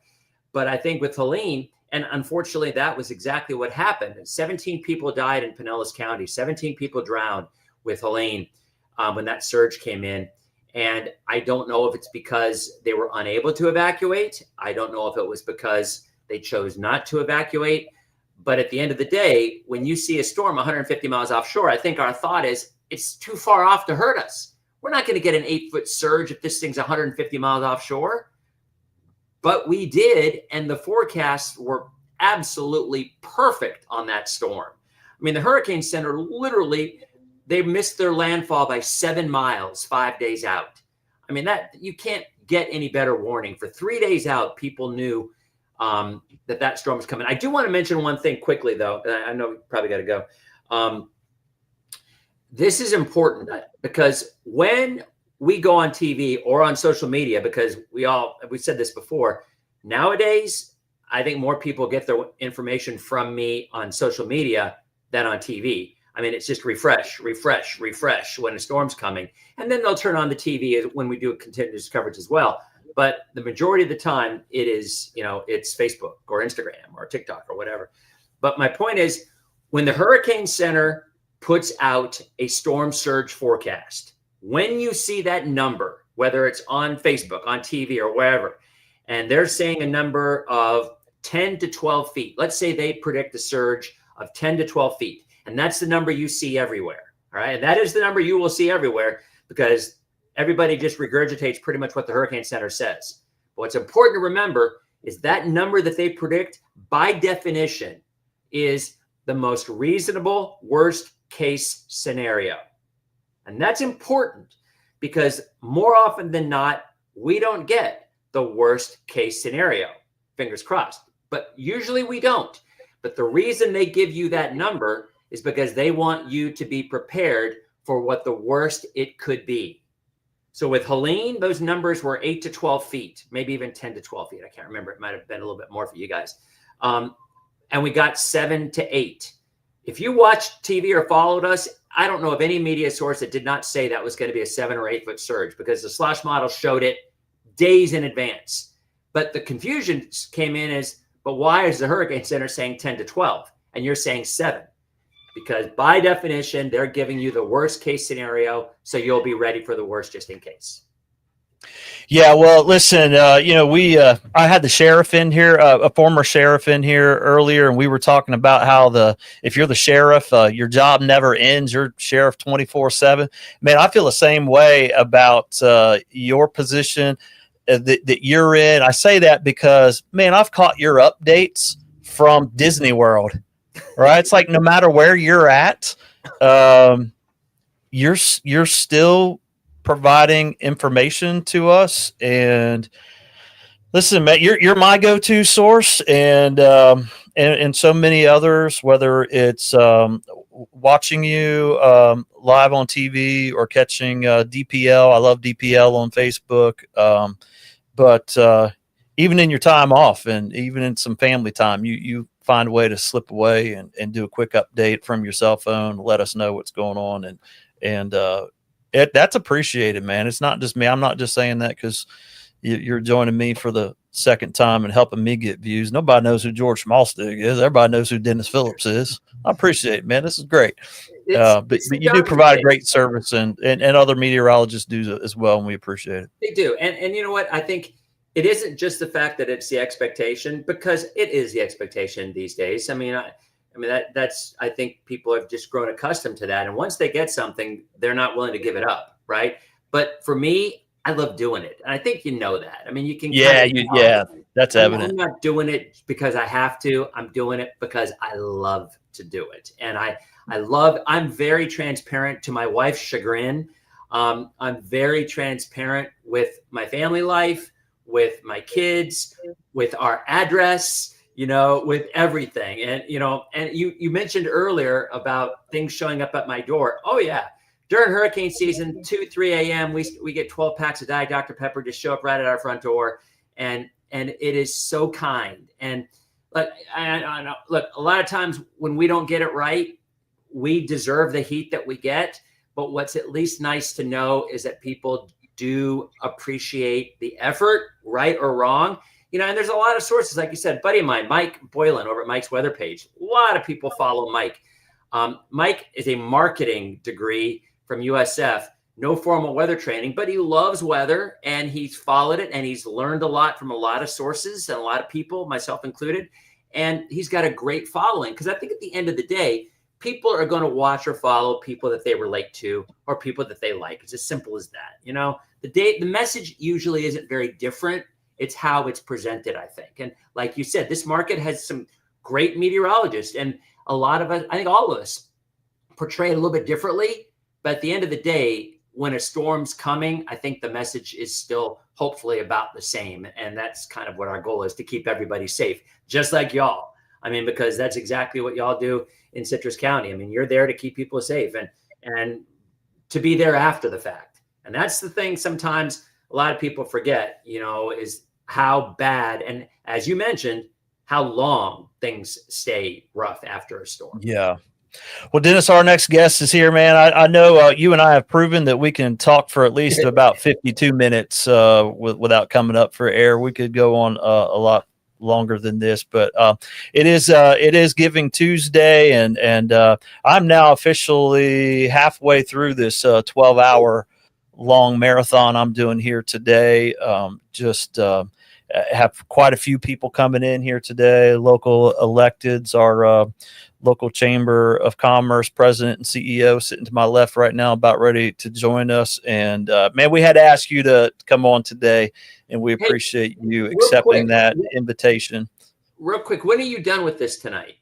But I think with Helene, and unfortunately, that was exactly what happened. 17 people died in Pinellas County. 17 people drowned with Helene when that surge came in. And I don't know if it's because they were unable to evacuate. I don't know if it was because they chose not to evacuate. But at the end of the day, when you see a storm 150 miles offshore, I think our thought is it's too far off to hurt us. We're not going to get an 8-foot surge if this thing's 150 miles offshore. but we did, and the forecasts were absolutely perfect on that storm. I mean, the Hurricane Center literally, they missed their landfall by 7 miles 5 days out. I mean, that you can't get any better warning. For 3 days out, people knew that storm was coming. I do want to mention one thing quickly, though. I know we probably got to go. This is important because when we go on TV or on social media, because we said this before, nowadays, I think more people get their information from me on social media than on TV. I mean, it's just refresh when a storm's coming. And then they'll turn on the TV when we do continuous coverage as well. But the majority of the time it is, it's Facebook or Instagram or TikTok or whatever. But my point is, when the Hurricane Center puts out a storm surge forecast, when you see that number, whether it's on Facebook, on TV or wherever, and they're saying a number of 10 to 12 feet, let's say they predict a surge of 10 to 12 feet. And that's the number you see everywhere. All right. And that is the number you will see everywhere because everybody just regurgitates pretty much what the Hurricane Center says. But what's important to remember is that number that they predict, by definition, is the most reasonable worst case scenario. And that's important because more often than not, we don't get the worst case scenario. Fingers crossed. But usually we don't. But the reason they give you that number is because they want you to be prepared for what the worst it could be. So with Helene, those numbers were 8 to 12 feet, maybe even 10 to 12 feet. I can't remember. It might have been a little bit more for you guys. And we got 7 to 8. If you watched TV or followed us, I don't know of any media source that did not say that was going to be a 7 or 8 foot surge because the slosh model showed it days in advance. But the confusion came in as, but why is the Hurricane Center saying 10 to 12 and you're saying 7? Because by definition, they're giving you the worst case scenario, so you'll be ready for the worst just in case. Yeah, well, listen, I had the sheriff in here, a former sheriff in here earlier, and we were talking about how if you're the sheriff, your job never ends. You're sheriff 24/7. Man, I feel the same way about your position that you're in. I say that because, man, I've caught your updates from Disney World. Right, it's like no matter where you're at, you're still providing information to us. And listen, Matt, you're my go-to source, and so many others. Whether it's watching you live on TV or catching DPL, I love DPL on Facebook. But even in your time off, and even in some family time, you find a way to slip away and do a quick update from your cell phone, let us know what's going on. And that's appreciated, man. It's not just me. I'm not just saying that because you're joining me for the second time and helping me get views. Nobody knows who George Schmalstig is. Everybody knows who Dennis Phillips is. I appreciate it, man. This is great. But you do provide a great service, and other meteorologists do as well, and we appreciate it. They do. And you know what? I think it isn't just the fact that it's the expectation, because it is the expectation these days. I mean, that's I think people have just grown accustomed to that. And once they get something, they're not willing to give it up. Right. But for me, I love doing it. And I think you know that. I mean, you can. Yeah, that's evident. I'm not doing it because I have to. I'm doing it because I love to do it. And I'm very transparent, to my wife's chagrin. I'm very transparent with my family life, with my kids, with our address, with everything. And, and you mentioned earlier about things showing up at my door. Oh yeah. During hurricane season, 2-3 a.m., we get 12 packs of Diet Dr. Pepper just show up right at our front door. And it is so kind. And look, I know, look, a lot of times when we don't get it right, we deserve the heat that we get. But what's at least nice to know is that people do appreciate the effort, right or wrong. And there's a lot of sources, like you said, buddy of mine, Mike Boylan over at Mike's Weather Page. A lot of people follow Mike. Mike is a marketing degree from USF, no formal weather training, but he loves weather and he's followed it and he's learned a lot from a lot of sources and a lot of people, myself included. And he's got a great following, because I think at the end of the day, people are going to watch or follow people that they relate to or people that they like. It's as simple as that. The message usually isn't very different. It's how it's presented, I think. And like you said, this market has some great meteorologists, and a lot of us, I think all of us, portray it a little bit differently. But at the end of the day, when a storm's coming, I think the message is still hopefully about the same. And that's kind of what our goal is, to keep everybody safe, just like y'all. I mean, because that's exactly what y'all do in Citrus County. I mean, you're there to keep people safe and to be there after the fact. And that's the thing sometimes a lot of people forget, you know, is how bad, and as you mentioned, how long things stay rough after a storm. Yeah. Well, Dennis, our next guest is here, man. I know you and I have proven that we can talk for at least about 52 minutes without coming up for air. We could go on a lot longer than this, but it is Giving Tuesday, and I'm now officially halfway through this 12-hour long marathon I'm doing here today. Have quite a few people coming in here today. Local electeds, our local Chamber of Commerce president and CEO sitting to my left right now, about ready to join us. And man, we had to ask you to come on today, and we appreciate you accepting that invitation. Real quick, when are you done with this tonight?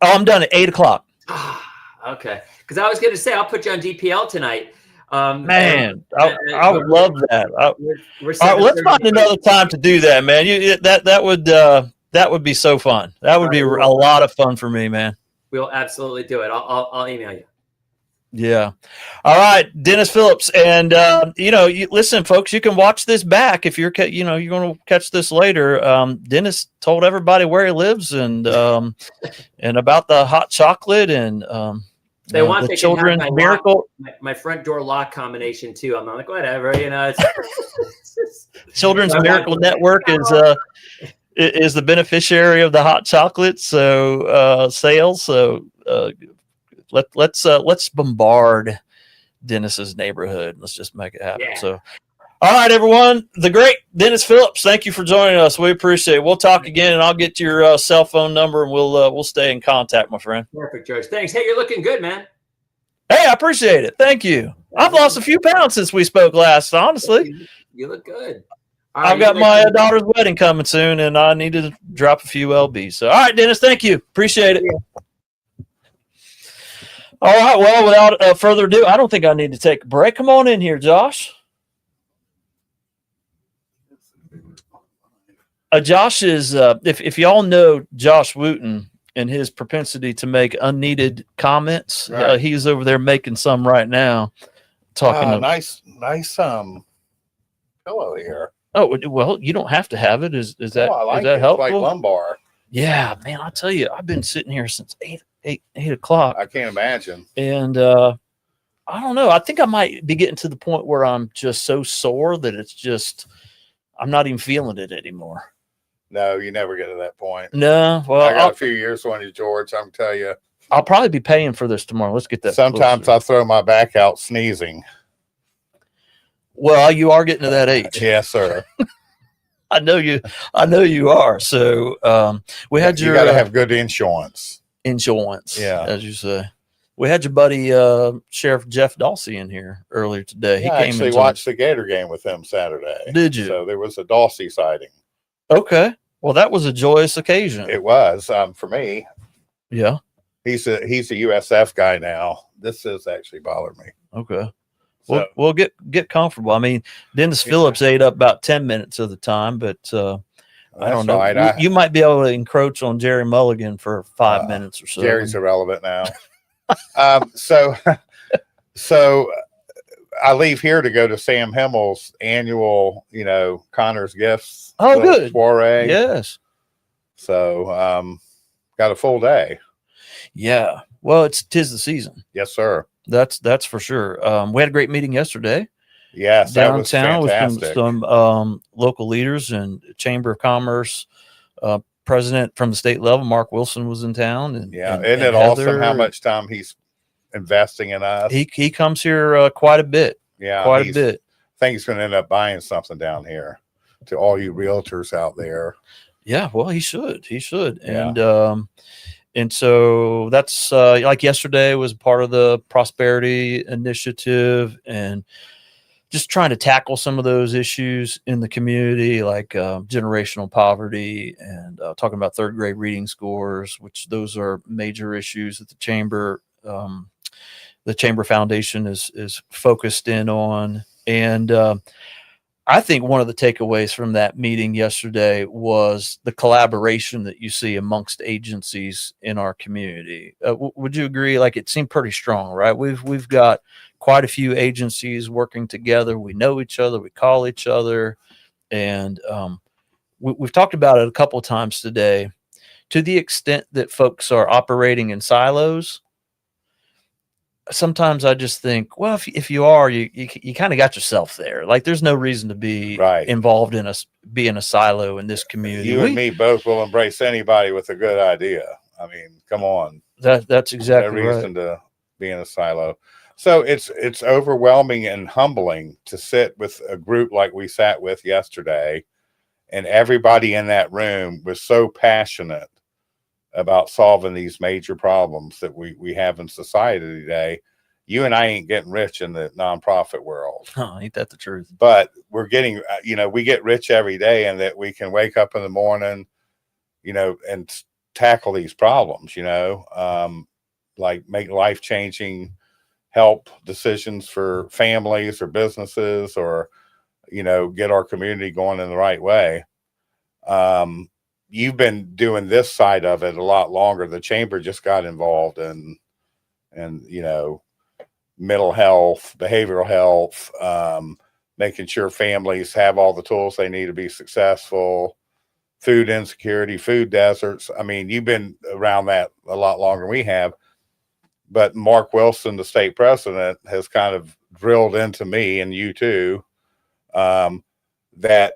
Oh, I'm done at 8:00. Okay, because I was going to say I'll put you on DPL tonight. Man, I would love that. All right, let's find another time to do that, man. That would be so fun. That would be a lot of fun for me, man. We'll absolutely do it. I'll email you. Yeah. All right, Dennis Phillips, and listen, folks, you can watch this back if you're you're going to catch this later. Dennis told everybody where he lives and about the hot chocolate and they want the children's miracle. My front door lock combination too. I'm like, whatever, Children's Miracle Network is the beneficiary of the hot chocolate sales. So let's bombard Dennis's neighborhood. Let's just make it happen. Yeah. So, all right, everyone, the great Dennis Phillips, thank you for joining us. We appreciate it. We'll talk again, and I'll get your cell phone number, and we'll stay in contact, my friend. Perfect, George. Thanks. Hey, you're looking good, man. Hey, I appreciate it. Thank you. I've lost a few pounds since we spoke last, honestly. You look good. I've got my daughter's wedding coming soon, and I need to drop a few lbs. So, all right, Dennis, thank you. Appreciate it. All right, well, without further ado, I don't think I need to take a break. Come on in here, Josh. Josh is, if y'all know Josh Wooten and his propensity to make unneeded comments, right. He's over there making some right now. Talking nice pillow here. Oh, well, you don't have to have it. Is that I like is that it. helpful? It's like lumbar. Yeah, man, I'll tell you, I've been sitting here since 8 o'clock. I can't imagine. And I don't know. I think I might be getting to the point where I'm just so sore that it's just, I'm not even feeling it anymore. No, you never get to that point. No, well, I got a few years on you, George. I'm telling you. I'll probably be paying for this tomorrow. Let's get that. Sometimes I throw my back out sneezing. Well, you are getting to that age. Yes, sir. I know you are. So we had you got to have good insurance. Insurance, yeah, as you say. We had your buddy Sheriff Jeff Dawsey in here earlier today. Yeah, he actually watched the Gator game with him Saturday. Did you? So there was a Dawsey sighting. Okay. Well, that was a joyous occasion. It was for me. Yeah. He's a USF guy now. This has actually bothered me. Okay. So, we'll get comfortable. I mean, Dennis Phillips ate up about 10 minutes of the time, but I don't know. Right. You might be able to encroach on Jerry Mulligan for 5 minutes or so. Jerry's irrelevant now. So I leave here to go to Sam Himmel's annual, Connor's Gifts. Oh, good. Soiree. Yes. So got a full day. Yeah. Well, tis the season. Yes, sir. That's for sure. We had a great meeting yesterday. Yes, downtown with some local leaders and Chamber of Commerce president from the state level, Mark Wilson, was in town. And isn't it awesome how much time he's investing in us? He comes here quite a bit. Yeah, quite a bit. I think he's going to end up buying something down here. To all you realtors out there. Yeah, well, he should. Yeah. And so that's like yesterday was part of the Prosperity Initiative, and just trying to tackle some of those issues in the community, like generational poverty, and talking about third grade reading scores, which those are major issues that the chamber foundation is focused in on. And I think one of the takeaways from that meeting yesterday was the collaboration that you see amongst agencies in our community. Would you agree? Like, it seemed pretty strong, right? We've got quite a few agencies working together. We know each other. We call each other, and we've talked about it a couple of times today. To the extent that folks are operating in silos, sometimes I just think, well, if you are, you kind of got yourself there. Like, there's no reason to be involved in be in a silo in this community. You and me both will embrace anybody with a good idea. I mean, come on. That's exactly no reason to be in a silo. So it's overwhelming and humbling to sit with a group like we sat with yesterday, and everybody in that room was so passionate about solving these major problems that we have in society today. You and I ain't getting rich in the nonprofit world. Oh, ain't that the truth? But we're getting, we get rich every day, and that we can wake up in the morning, and tackle these problems, like make life-changing help decisions for families or businesses, or, get our community going in the right way. You've been doing this side of it a lot longer. The chamber just got involved in mental health, behavioral health, making sure families have all the tools they need to be successful, food insecurity, food deserts. I mean, you've been around that a lot longer than we have. But Mark Wilson, the state president, has kind of drilled into me, and you too, that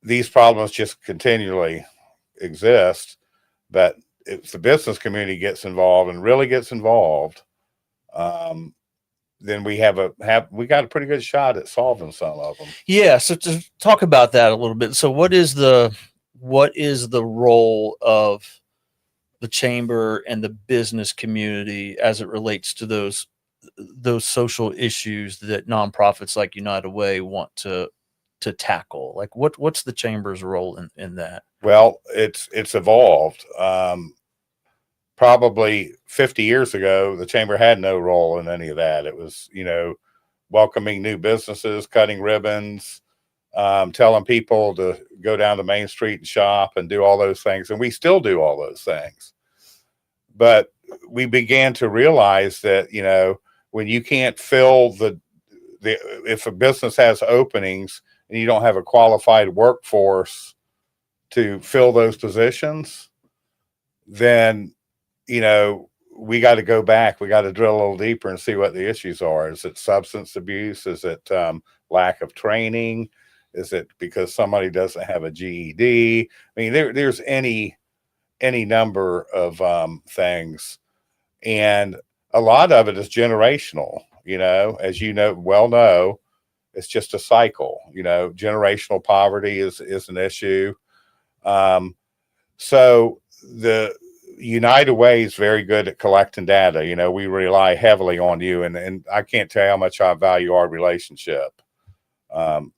these problems just continually exist. But if the business community gets involved and really gets involved, then we got a pretty good shot at solving some of them. Yeah. So to talk about that a little bit. So what is the role of the chamber and the business community as it relates to those social issues that nonprofits like United Way want to tackle? Like, what's the chamber's role in that? Well, it's evolved. Probably 50 years ago, the chamber had no role in any of that. It was, welcoming new businesses, cutting ribbons, telling people to go down to Main Street and shop and do all those things. And we still do all those things. But we began to realize that, when you can't fill if a business has openings and you don't have a qualified workforce to fill those positions, then, we got to go back. We got to drill a little deeper and see what the issues are. Is it substance abuse? Is it lack of training? Is it because somebody doesn't have a GED? I mean, there's any number of things, and a lot of it is generational. As know, it's just a cycle. Generational poverty is an issue. So the United Way is very good at collecting data. We rely heavily on you, and I can't tell you how much I value our relationship. And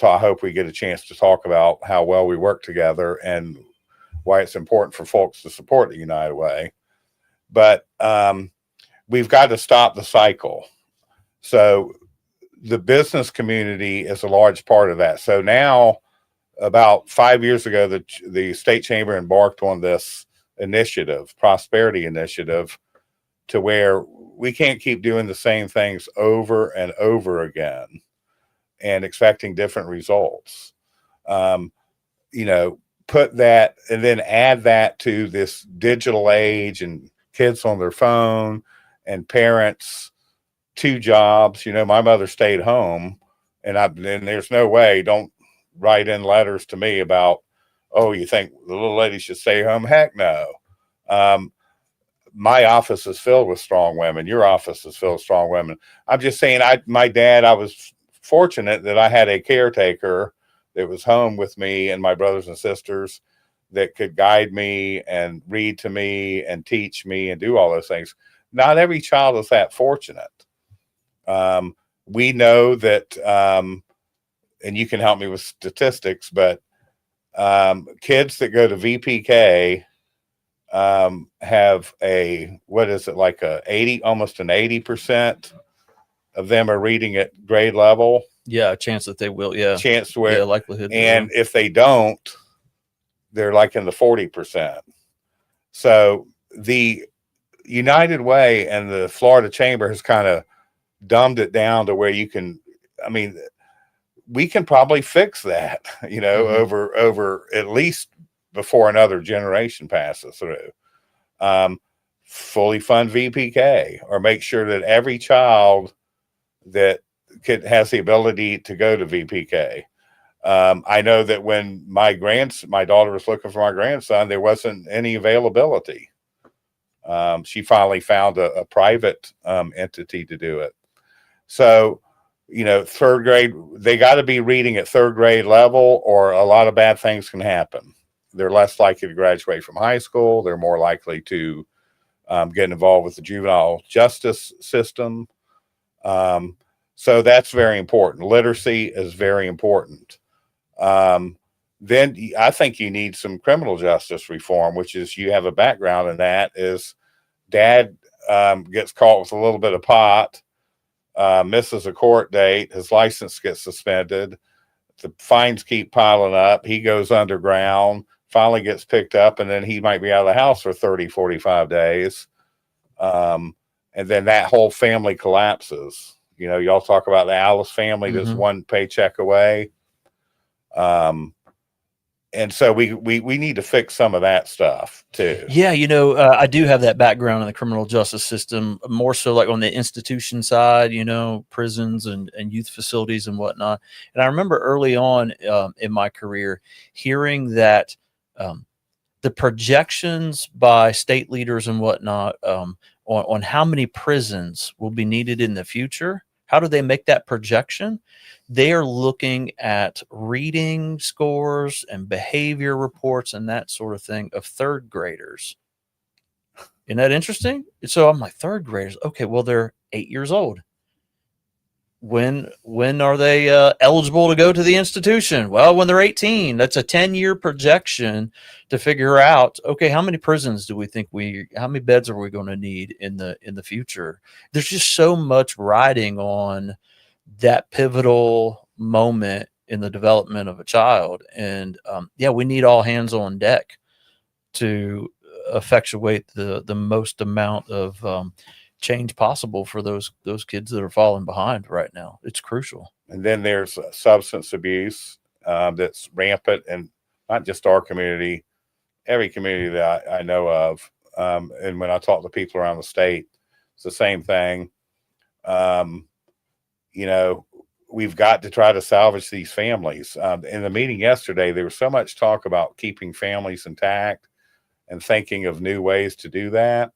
I hope we get a chance to talk about how well we work together and why it's important for folks to support the United Way. But we've got to stop the cycle. So the business community is a large part of that. So now, about 5 years ago, the state chamber embarked on this initiative, prosperity initiative, to where we can't keep doing the same things over and over again and expecting different results. Put that and then add that to this digital age and kids on their phone and parents, 2 jobs. My mother stayed home, and there's no way, don't write in letters to me about, oh, you think the little lady should stay home? Heck no. My office is filled with strong women. Your office is filled with strong women. I'm just saying, my dad, I was fortunate that I had a caretaker that was home with me and my brothers and sisters that could guide me and read to me and teach me and do all those things. Not every child is that fortunate. we know that, and you can help me with statistics, but kids that go to VPK have what is it, like almost an 80% of them are reading at grade level. Yeah, a chance that they will. Yeah, chance where yeah, likelihood. And if they don't, they're like in the 40%. So the United Way and the Florida Chamber has kind of dumbed it down to where you can, I mean, we can probably fix that, over at least before another generation passes through. Fully fund VPK, or make sure that every child that has the ability to go to VPK. I know that when my daughter was looking for my grandson, there wasn't any availability. She finally found a private entity to do it. So, third grade, they got to be reading at third grade level, or a lot of bad things can happen. They're less likely to graduate from high school. They're more likely to get involved with the juvenile justice system. So that's very important. Literacy is very important. Then I think you need some criminal justice reform, which is, you have a background in that, is dad gets caught with a little bit of pot, misses a court date, his license gets suspended, the fines keep piling up, he goes underground, finally gets picked up, and then he might be out of the house for 30, 45 days. And then that whole family collapses. Y'all talk about the Alice family that's one paycheck away. And so we need to fix some of that stuff too. Yeah, I do have that background in the criminal justice system, more so like on the institution side, prisons and youth facilities and whatnot. And I remember early on in my career hearing that the projections by state leaders and whatnot on how many prisons will be needed in the future. How do they make that projection? They are looking at reading scores and behavior reports and that sort of thing of third graders. Isn't that interesting? So I'm like, third graders. Okay, well, they're 8 years old. When are they eligible to go to the institution? Well, when they're 18. That's a 10-year projection to figure out, okay, how many prisons do we think how many beds are we going to need in the future? There's just so much riding on that pivotal moment in the development of a child. And we need all hands on deck to effectuate the most amount of change possible for those kids that are falling behind right now. It's crucial. And then there's substance abuse that's rampant, and not just our community, every community that I know of. And when I talk to people around the state, it's the same thing. We've got to try to salvage these families. In the meeting yesterday, there was so much talk about keeping families intact and thinking of new ways to do that.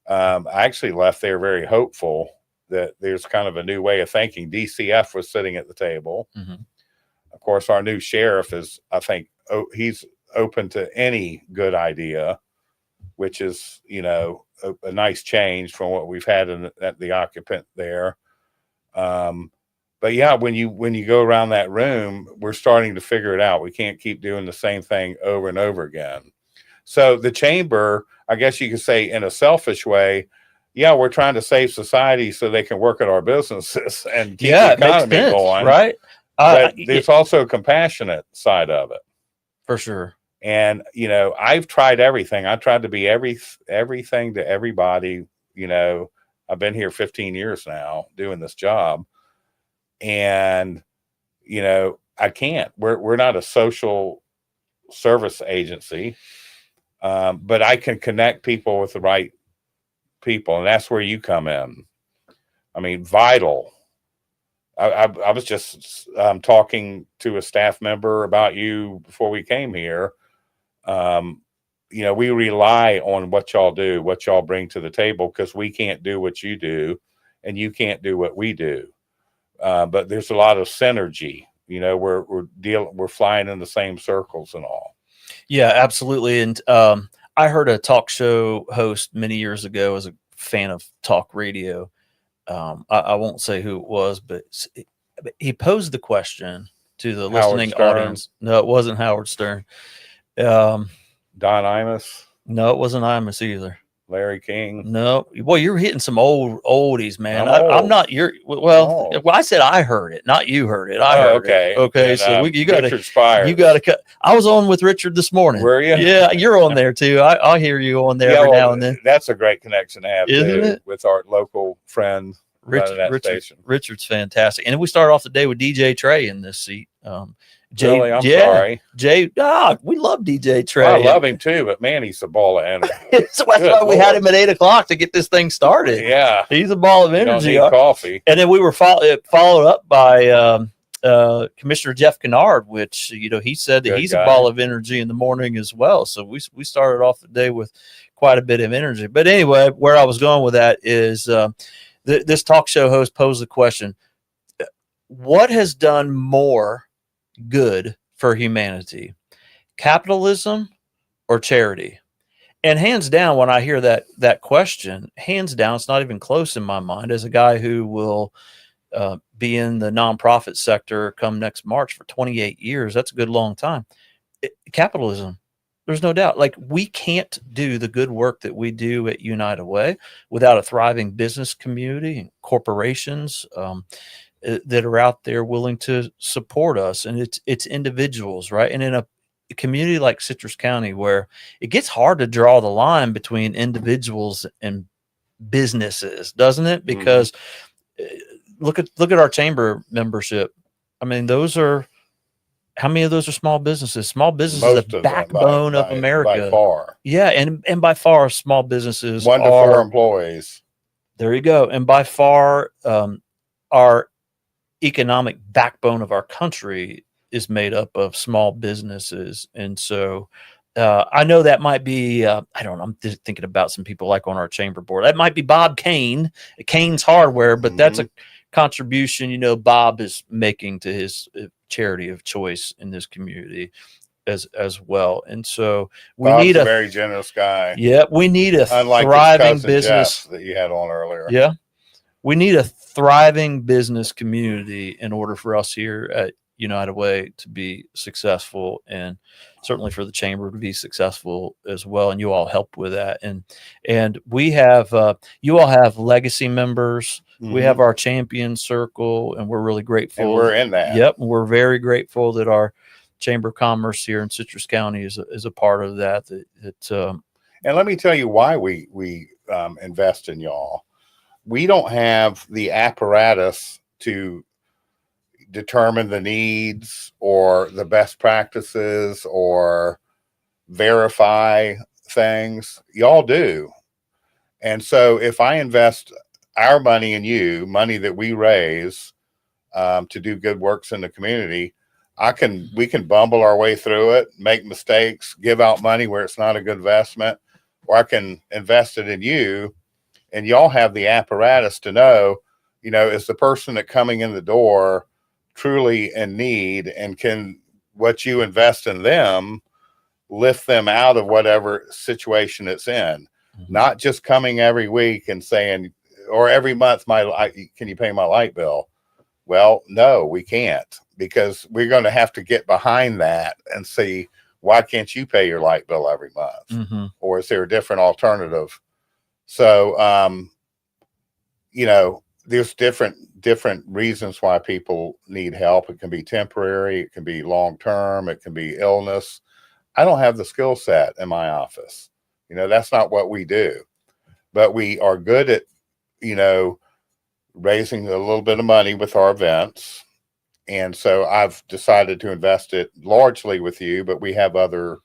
I actually left there very hopeful that there's kind of a new way of thinking. DCF was sitting at the table. Of course, our new sheriff is, I think, he's open to any good idea, which is, a nice change from what we've had at the occupant there. But yeah, when you go around that room, we're starting to figure it out. We can't keep doing the same thing over and over again. So the chamber, I guess you could say, in a selfish way, we're trying to save society so they can work at our businesses and keep the economy going, right? But there's also a compassionate side of it, for sure. And I've tried everything. I tried to be everything to everybody. I've been here 15 years now doing this job, and I can't. We're not a social service agency. But I can connect people with the right people, and that's where you come in. I mean, vital. I was just talking to a staff member about you before we came here. We rely on what y'all do, what y'all bring to the table, because we can't do what you do, and you can't do what we do. But there's a lot of synergy. We're flying in the same circles and all. Yeah, absolutely. And I heard a talk show host many years ago, as a fan of talk radio, I won't say who it was, but he posed the question to the Howard listening Stern. audience. No, it wasn't Howard Stern. Um, Don Imus, no, it wasn't Imus either. Larry King. No, well, you're hitting some oldies, man. I'm I'm old. not your. Well, I said I heard it, not you heard it. I Oh, heard okay. it. Okay, Then, so you got Richard to Spires. you got to cut. I was on with Richard this morning. Were you? Yeah, you're on there too. I hear you on there Yeah, every well, now and then. That's a great connection to have, Isn't too, it? with our local friend running that station. Richard's fantastic, and we started off the day with DJ Trey in this seat. Jay, Really? I'm yeah, sorry. Jay. We love DJ Trey. I love him too, but man, he's a ball of energy. So that's Good why we had Lord. him at 8 o'clock to get this thing started. Yeah. He's a ball of You don't energy. need coffee. And then we were followed up by Commissioner Jeff Kennard, which he said that Good he's guy. a ball of energy in the morning as well. So we started off the day with quite a bit of energy. But anyway, where I was going with that is this talk show host posed the question: what has done more good for humanity, capitalism or charity? And hands down, when I hear that question, hands down, it's not even close in my mind. As a guy who will be in the nonprofit sector come next March for 28 years, that's a good long time. Capitalism, there's no doubt. Like, we can't do the good work that we do at United Way without a thriving business community and corporations that are out there willing to support us, and it's individuals, right? And in a community like Citrus County, where it gets hard to draw the line between individuals and businesses, doesn't it? Because look at our chamber membership. I mean, how many of those are small businesses? Small business Most is of the them, backbone of by America. far. Yeah, and by far, small businesses 1 to 4 employees. There you go. And by far, our economic backbone of our country is made up of small businesses. And so I know that might be, I don't know, I'm just thinking about some people like on our chamber board. That might be Bob Kane, Kane's Hardware, but that's a contribution, Bob is making to his charity of choice in this community as well. And so we Bob's need a very generous guy. Yeah, we need a Unlike his thriving cousin business Jeff that you had on earlier. Yeah. We need a thriving business community in order for us here at United Way to be successful, and certainly for the chamber to be successful as well. And you all help with that. And we have, you all have legacy members. We have our champion circle, and we're really grateful. And we're in that. Yep. We're very grateful that our Chamber of Commerce here in Citrus County is a part of that. And let me tell you why we invest in y'all. We don't have the apparatus to determine the needs or the best practices or verify things. Y'all do. And so if I invest our money in you, money that we raise to do good works in the community, we can bumble our way through it, make mistakes, give out money where it's not a good investment, or I can invest it in you, and y'all have the apparatus to know, is the person that coming in the door truly in need, and can what you invest in them lift them out of whatever situation it's in. Not just coming every week and saying, or every month, can you pay my light bill? Well, no, we can't, because we're going to have to get behind that and see, why can't you pay your light bill every month? Or is there a different alternative? So, there's different reasons why people need help. It can be temporary, it can be long-term, it can be illness. I don't have the skill set in my office. That's not what we do, but we are good at, raising a little bit of money with our events. And so I've decided to invest it largely with you, but we have other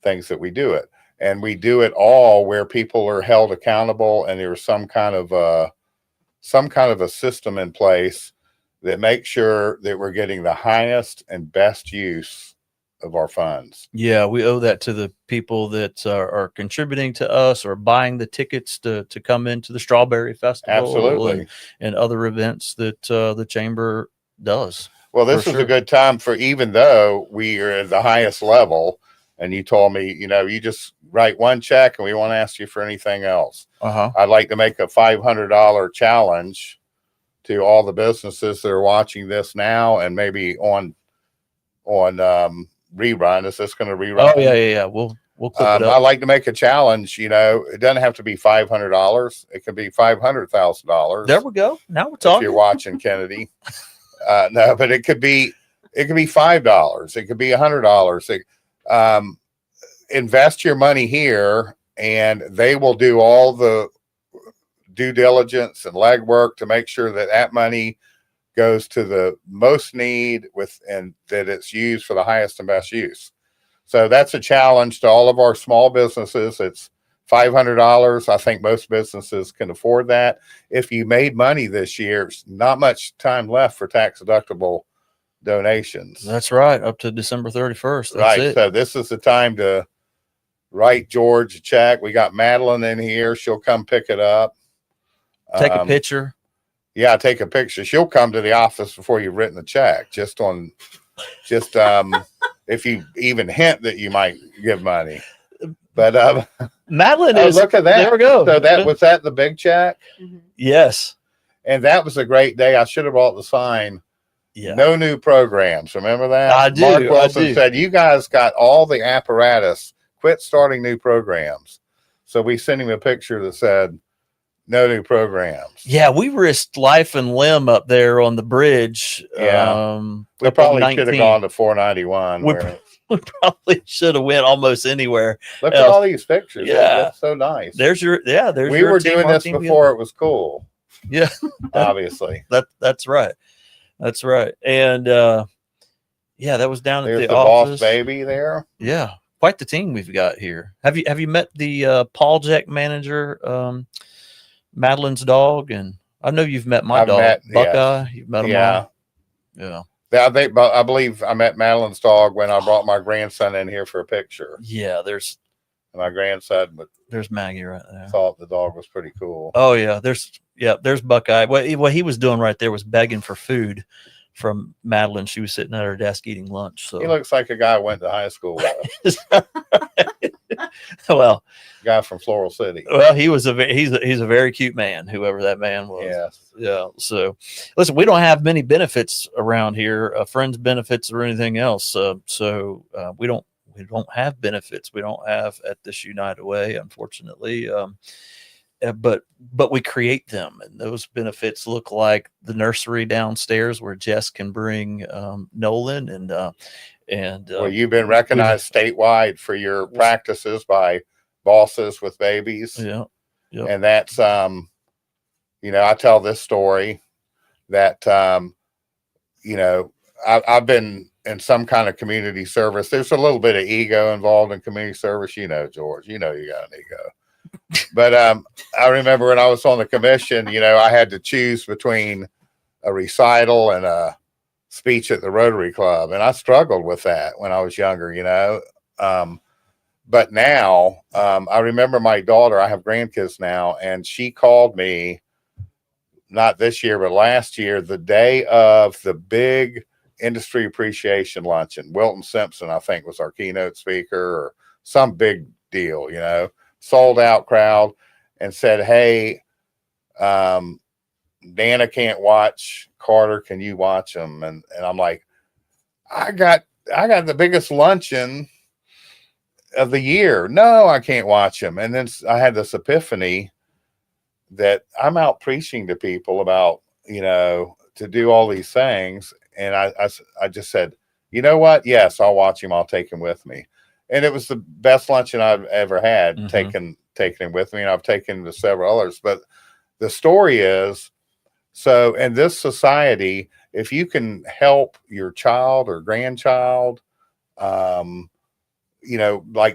things that we do it. And we do it all where people are held accountable, and there's some kind of a system in place that makes sure that we're getting the highest and best use of our funds. Yeah, we owe that to the people that are contributing to us or buying the tickets to come into the Strawberry Festival. Absolutely. And other events that the chamber does. Well, this is a good time for, even though we are at the highest level, and you told me, you just write one check and we won't ask you for anything else. Uh-huh. I'd like to make a $500 challenge to all the businesses that are watching this now, and maybe on rerun. Is this going to rerun? Oh yeah. We'll clip it up. I like to make a challenge. It doesn't have to be $500. It can be $500,000. There we go. Now we're If talking. you're watching, Kennedy. No, but it could be $5. It could be $100. Invest your money here, and they will do all the due diligence and legwork to make sure that that money goes to the most need and that it's used for the highest and best use. So that's a challenge to all of our small businesses. It's $500. I think most businesses can afford that. If you made money this year, it's not much time left for tax deductible donations. That's right. Up to December 31st. That's Right. it. So this is the time to write George a check. We got Madeline in here. She'll come pick it up. Take a picture. Yeah, take a picture. She'll come to the office before you've written the check. Just if you even hint that you might give money. But Madeline oh, is. look at that. There we go. So that was that the big check? Yes. And that was a great day. I should have brought the sign. Yeah. No new programs. Remember that? I do, Mark I Wilson do. said, you guys got all the apparatus. Quit starting new programs. So we sent him a picture that said, no new programs. Yeah, we risked life and limb up there on the bridge. Yeah. We up on probably should have 19. gone to 491. We, where- we probably should have went almost anywhere. Look at else. all these pictures. Yeah. That's so nice. There's there's We your were team, doing our this team. before it was cool. Yeah. Obviously. That's right. That's right. And yeah, that was down There's at the the office. boss baby there. Yeah. Quite the team we've got here. Have you met the Paul Jack manager, Madeline's dog? And I know you've met my I've dog, met- Buckeye. yes. You've met him. Yeah. all? Yeah. I believe I met Madeline's dog when I brought my grandson in here for a picture. Yeah. There's My grandson Maggie right there. thought the dog was pretty cool. Oh yeah. There's Buckeye. What he was doing right there was begging for food from Madeline. She was sitting at her desk eating lunch. So He looks like a guy I went to high school with. well, Guy from Floral City. he was he's a very cute man, whoever that man was. Yes. Yeah. So listen, we don't have many benefits around here, friends benefits or anything else. We don't have benefits. We don't have at this United Way, unfortunately. But we create them, and those benefits look like the nursery downstairs where Jess can bring Nolan and Well, you've been recognized statewide for your practices by bosses with babies. Yeah. Yep. And that's, I tell this story that, I've been in some kind of community service. There's a little bit of ego involved in community service. George, you got an ego. But I remember when I was on the commission, I had to choose between a recital and a speech at the Rotary Club. And I struggled with that when I was younger, But now I remember my daughter, I have grandkids now, and she called me, not this year, but last year, the day of the big industry appreciation luncheon. Wilton Simpson, I think, was our keynote speaker or some big deal, sold out crowd, and said, hey, Nana can't watch Carter. Can you watch them? And I'm like, I got the biggest luncheon of the year. No, I can't watch them. And then I had this epiphany that I'm out preaching to people about, to do all these things. And I just said, you know what? Yes, I'll watch him. I'll take him with me. And it was the best luncheon I've ever had, taking him with me. And I've taken him to several others. But the story is, so in this society, if you can help your child or grandchild, like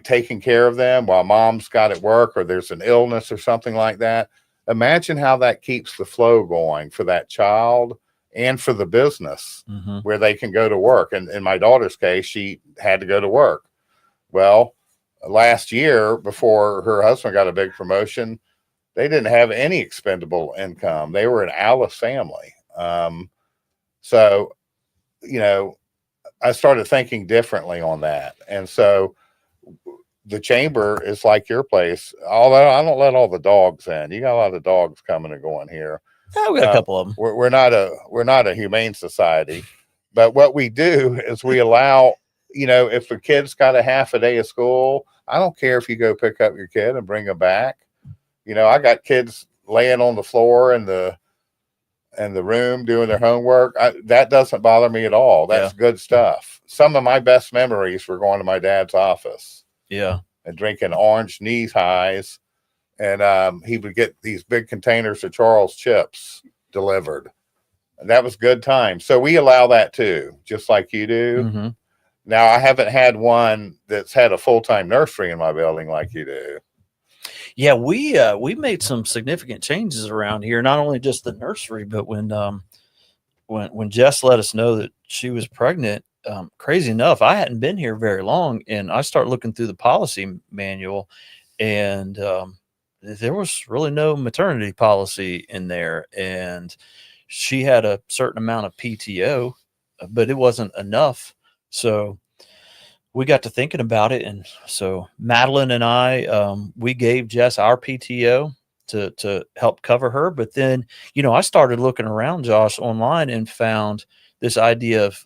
taking care of them while mom's got at work or there's an illness or something like that, imagine how that keeps the flow going for that child and for the business where they can go to work. And in my daughter's case, she had to go to work. Well, last year, before her husband got a big promotion, they didn't have any expendable income. They were an Alice family. So, I started thinking differently on that. And so the chamber is like your place. Although I don't let all the dogs in. You got a lot of dogs coming and going here. Yeah, we got a couple of them. We're not a humane society, but what we do is we allow, if the kid's got a half a day of school, I don't care if you go pick up your kid and bring them back. I got kids laying on the floor in the room doing their homework. That doesn't bother me at all. That's good stuff. Some of my best memories were going to my dad's office. Yeah. And drinking orange knee highs. And he would get these big containers of Charles chips delivered. And that was good time. So we allow that too, just like you do. Mm-hmm. Now, I haven't had one that's had a full-time nursery in my building like you do. Yeah, we made some significant changes around here. Not only just the nursery, but when Jess let us know that she was pregnant, crazy enough, I hadn't been here very long, and I started looking through the policy manual, and there was really no maternity policy in there, and she had a certain amount of PTO, but it wasn't enough. So we got to thinking about it. And so Madeline and I, we gave Jess our PTO to help cover her. But then, I started looking around, Josh, online and found this idea of,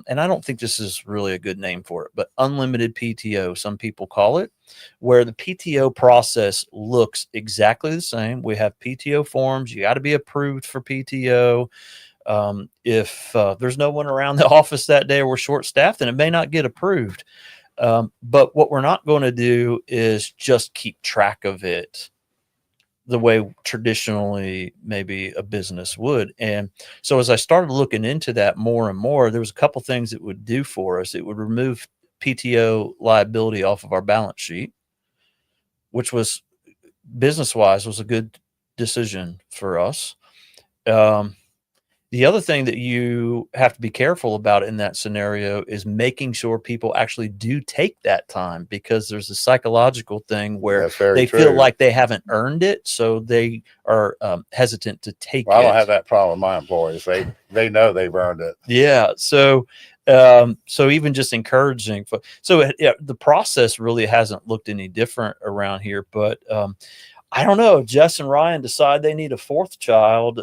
and I don't think this is really a good name for it, but unlimited PTO, some people call it, where the PTO process looks exactly the same. We have PTO forms. You got to be approved for PTO. If there's no one around the office that day or we're short staffed, then it may not get approved. But what we're not going to do is just keep track of it the way traditionally maybe a business would. And so as I started looking into that more and more, there was a couple things it would do for us. It would remove PTO liability off of our balance sheet, which was business-wise was a good decision for us. The other thing that you have to be careful about in that scenario is making sure people actually do take that time, because there's a psychological thing where they feel like they haven't earned it. So they are hesitant to take it. I don't have that problem with my employees. They know they've earned it. Yeah. So even just encouraging. The process really hasn't looked any different around here, but I don't know. Jess and Ryan decide they need a fourth child,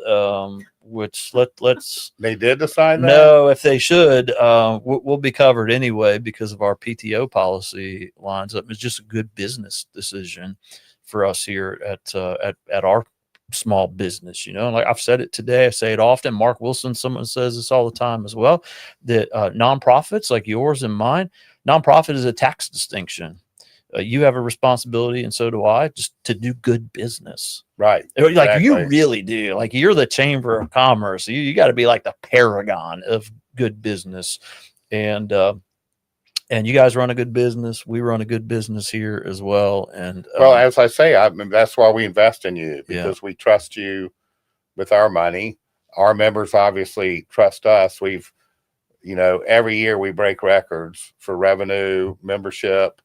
which let's. They did decide that? No, if they should, we'll be covered anyway because of our PTO policy lines up. It's just a good business decision for us here at our small business. Like I've said it today, I say it often. Mark Wilson, someone says this all the time as well, that nonprofits like yours and mine, nonprofit is a tax distinction. You have a responsibility, and so do I, just to do good business. Right. Like exactly. you really do. Like you're the Chamber of Commerce. You got to be like the paragon of good business. And you guys run a good business. We run a good business here as well. And as I say, that's why we invest in you, because we trust you with our money. Our members obviously trust us. We've, every year we break records for revenue, membership,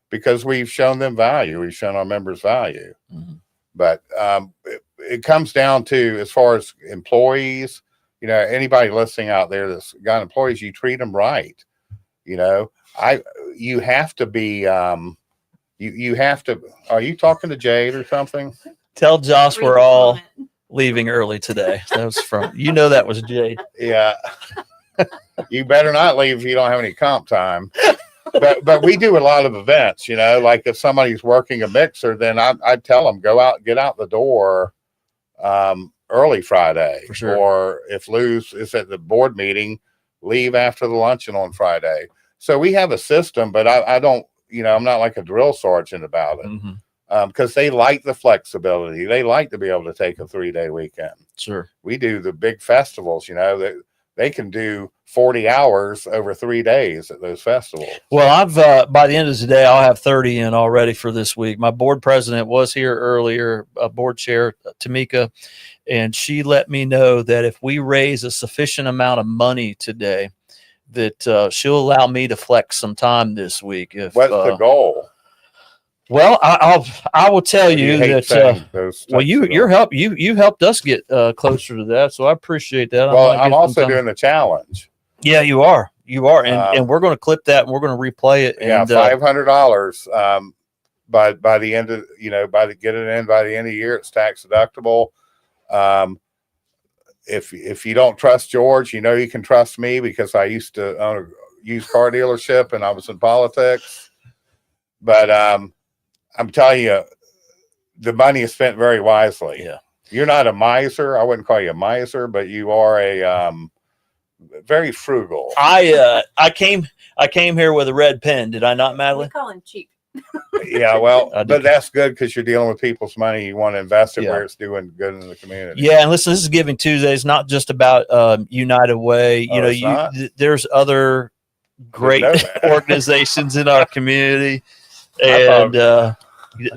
because we've shown them value. We've shown our members value. Mm-hmm. But it comes down to, as far as employees, anybody listening out there that's got employees, you treat them right. You have to be, you have to, are you talking to Jade or something? Tell Josh we're all leaving early today. That was that was Jade. Yeah. You better not leave if you don't have any comp time. But we do a lot of events, like if somebody's working a mixer, then I'd tell them, go out, get out the door early Friday. For sure. Or if Lou's is at the board meeting, leave after the luncheon on Friday. So we have a system, but I don't, I'm not like a drill sergeant about it, because they like the flexibility. They like to be able to take a 3-day weekend. Sure. We do the big festivals, they can do 40 hours over 3 days at those festivals. Well, I've by the end of the day, I'll have 30 in already for this week. My board president was here earlier, board chair Tamika, and she let me know that if we raise a sufficient amount of money today, that she'll allow me to flex some time this week. What's the goal? Well, I will tell you that. You helped us get closer to that, so I appreciate that. Well, I'm also doing the challenge. Yeah, you are. You are, and we're going to clip that and we're going to replay it. Yeah, And, $500. By the end of get it in by the end of the year, it's tax deductible. If you don't trust George, you know you can trust me because I used to own a used car dealership and I was in politics. But I'm telling you, the money is spent very wisely. Yeah. You're not a miser. I wouldn't call you a miser, but you are a very frugal. I came here with a red pen. Did I not, Madeline? We call him cheap. Yeah, well, I do. but that's good because you're dealing with people's money. You want to invest it Yeah. where it's doing good in the community. Yeah, and listen, this is Giving Tuesday. It's not just about United Way. Oh, it's not? There's other great know that. organizations in our community, I thought- and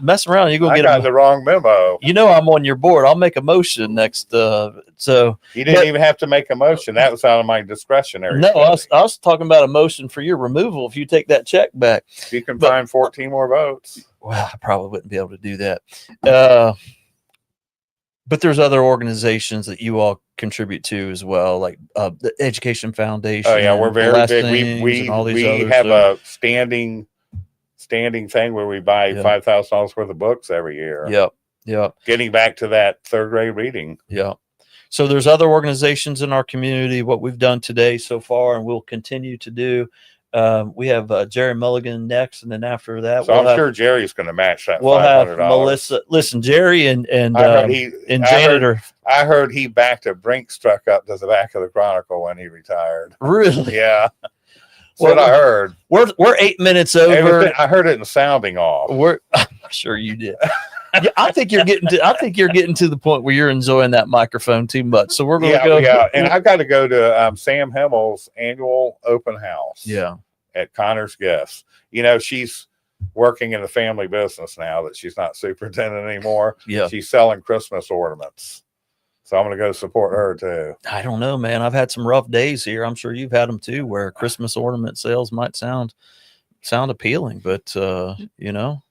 mess around, you're gonna I get got the wrong memo. You know, I'm on your board. I'll make a motion next. So You didn't even have to make a motion. That was out of my discretionary. no, I was talking about a motion for your removal if you take that check back. You can find 14 more votes. Well, I probably wouldn't be able to do that. But there's other organizations that you all contribute to as well, like the Education Foundation. Oh yeah, we're very big. Blessings, and all these We others, have so- a standing thing where we buy Yeah. $5,000 worth of books every year. Yep. Getting back to that third grade reading. Yeah. So there's other organizations in our community. What we've done today so far, and we'll continue to do. We have Jerry Mulligan next, and then after that, So I'm sure Jerry's going to match that. we'll have $500. Melissa. Listen, Jerry and I heard and I Janet heard- are I heard he backed a Brinks truck up to the back of the Chronicle when he retired. really. Yeah, that's Well, what I heard. We're 8 minutes over. Everything- I heard it in sounding off. I'm sure you did. Yeah, I think you're getting to the point where you're enjoying that microphone too much. So we're going to go. Yeah, and I've got to go to Sam Himmel's annual open house. Yeah. At Connor's Gifts. You know, she's working in the family business now that she's not superintendent anymore. Yeah. She's selling Christmas ornaments. So I'm going to go support her too. I don't know, man. I've had some rough days here. I'm sure you've had them too, where Christmas ornament sales might sound appealing, but you know,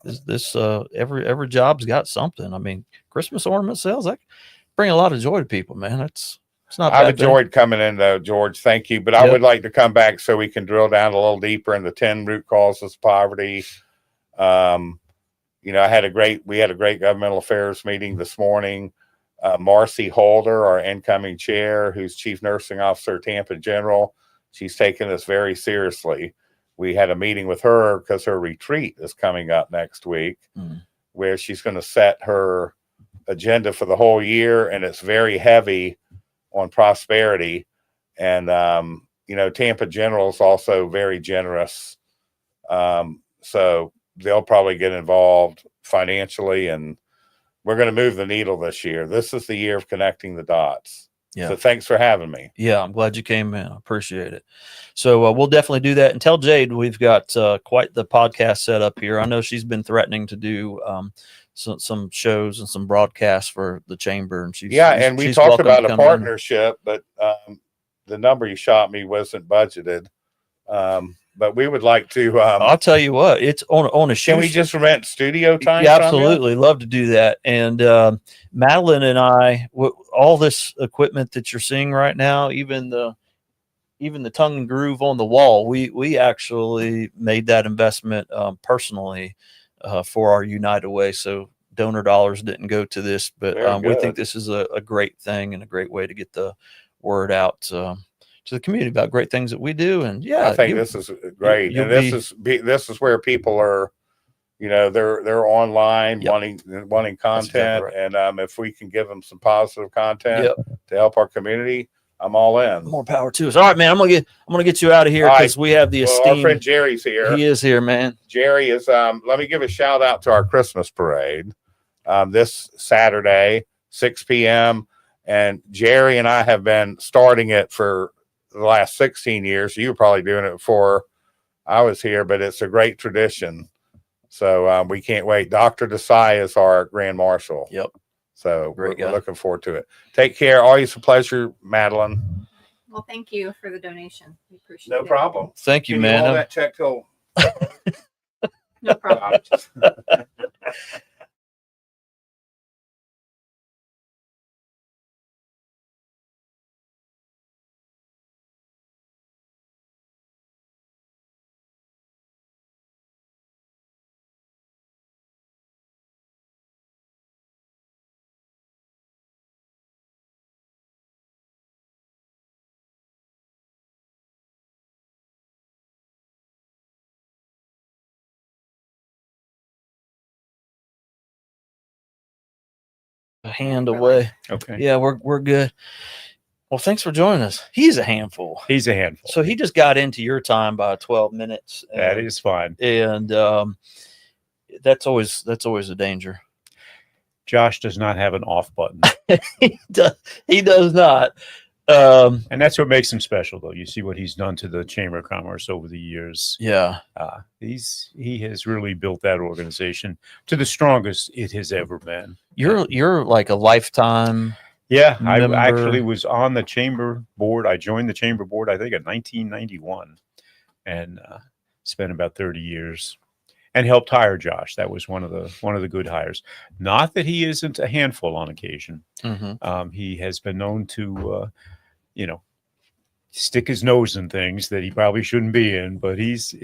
this every job's got something. I mean, Christmas ornament sales, that bring a lot of joy to people, man. It's not. I've bad thing. enjoyed coming in though, George. Thank you. But I would like to come back so we can drill down a little deeper in the 10 root causes of poverty. You know, we had a great governmental affairs meeting this morning. Marcy Holder, our incoming chair, who's chief nursing officer at Tampa General, she's taken this very seriously. We had a meeting with her because her retreat is coming up next week, where she's going to set her agenda for the whole year, and it's very heavy on prosperity. And you know, Tampa General is also very generous, so they'll probably get involved financially, and we're going to move the needle this year. This is the year of connecting the dots. Yeah. So thanks for having me. Yeah, I'm glad you came in. I appreciate it. So we'll definitely do that. And tell Jade we've got quite the podcast set up here. I know she's been threatening to do some shows and some broadcasts for the chamber, and she's And we she's talked welcome to about a come in. partnership, but the number you shot me wasn't budgeted. But we would like to. I'll tell you what, it's on a show. Can we just rent studio time? Yeah, from you? absolutely. Love to do that. And Madeline and I, all this equipment that you're seeing right now, even the tongue and groove on the wall, we actually made that investment personally for our United Way. So donor dollars didn't go to this, but we think this is a great thing and a great way to get the word out to the community about great things that we do. And yeah, I think this is great. And this is where people are, you know, they're online wanting content. right. And if we can give them some positive content to help our community, I'm all in. More power to us. All right, man. I'm gonna get you out of here because we have the Well, esteemed. our friend Jerry's here. He is here, man. Jerry is. Let me give a shout out to our Christmas parade this Saturday, 6 p.m. And Jerry and I have been starting it for the last 16 years. You were probably doing it before I was here, but it's a great tradition. So we can't wait. Dr. Desai is our Grand Marshal. Yep. So we're guy. looking forward to it. Take care. Always a pleasure, Madeline. Well, thank you for the donation. We appreciate it. No problem. Thank you, Can man. hold that check till No problem. a hand away. Okay. Yeah, we're good. Well, thanks for joining us. He's a handful. He's a handful. So he just got into your time by 12 minutes. That is fine. And that's always a danger. Josh does not have an off button. He does not. And that's what makes him special, though. You see what he's done to the Chamber of Commerce over the years. Yeah. He has really built that organization to the strongest it has ever been. You're like a lifetime. Yeah, member. I actually was on the chamber board. I joined the chamber board, I think, in 1991, and spent about 30 years, and helped hire Josh. That was one of the good hires. Not that he isn't a handful on occasion. Mm-hmm. He has been known to, stick his nose in things that he probably shouldn't be in. But he's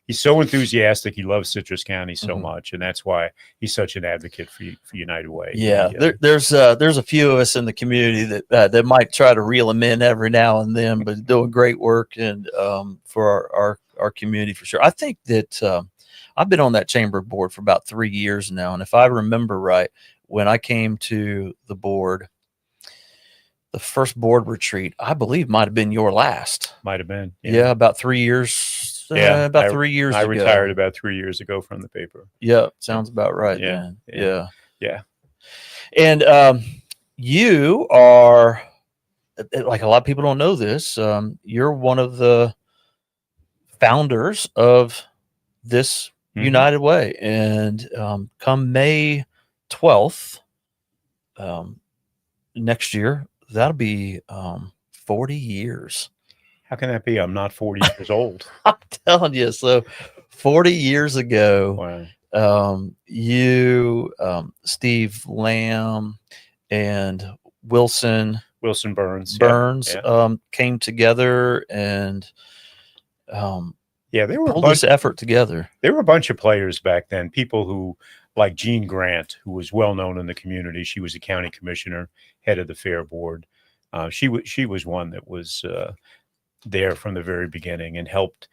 so enthusiastic. He loves Citrus County so much, and that's why he's such an advocate for United Way. Yeah, there's a few of us in the community that might try to reel him in every now and then, but doing great work and for our community for sure. I think that I've been on that chamber board for about 3 years now, and if I remember right, when I came to the board, the first board retreat, I believe, might have been your last. Might have been. Yeah, about 3 years. About 3 years I ago. retired about 3 years ago from the paper. Yeah, sounds about right. Yeah, man. Yeah. And you are, like, a lot of people don't know this. You're one of the founders of this United Way, and come May 12th next year, that'll be 40 years. How can that be? I'm not 40 years old. I'm telling you. So 40 years ago, you, Steve Lamb, and Wilson Burns came together and they were pulled this effort together. There were a bunch of players back then, people who, like Jean Grant, who was well known in the community. She was a county commissioner, head of the fair board. She was one that was there from the very beginning and helped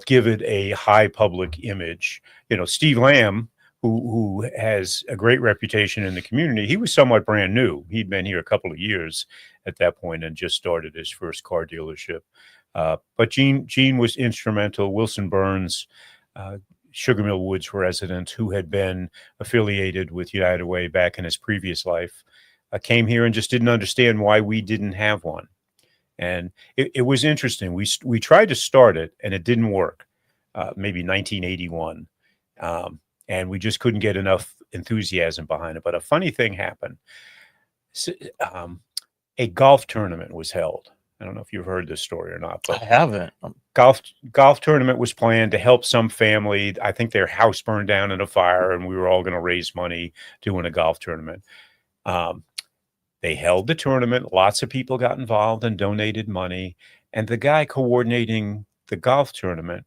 give it a high public image. Steve Lamb, who has a great reputation in the community, he was somewhat brand new. He'd been here a couple of years at that point and just started his first car dealership. But Jean was instrumental. Wilson Burns, Sugar Mill Woods resident who had been affiliated with United Way back in his previous life, came here and just didn't understand why we didn't have one. And it was interesting. We tried to start it and it didn't work, maybe 1981. And we just couldn't get enough enthusiasm behind it. But a funny thing happened. A golf tournament was held. I don't know if you've heard this story or not, but I haven't. Golf tournament was planned to help some family. I think their house burned down in a fire, and we were all going to raise money doing a golf tournament. They held the tournament. Lots of people got involved and donated money. And the guy coordinating the golf tournament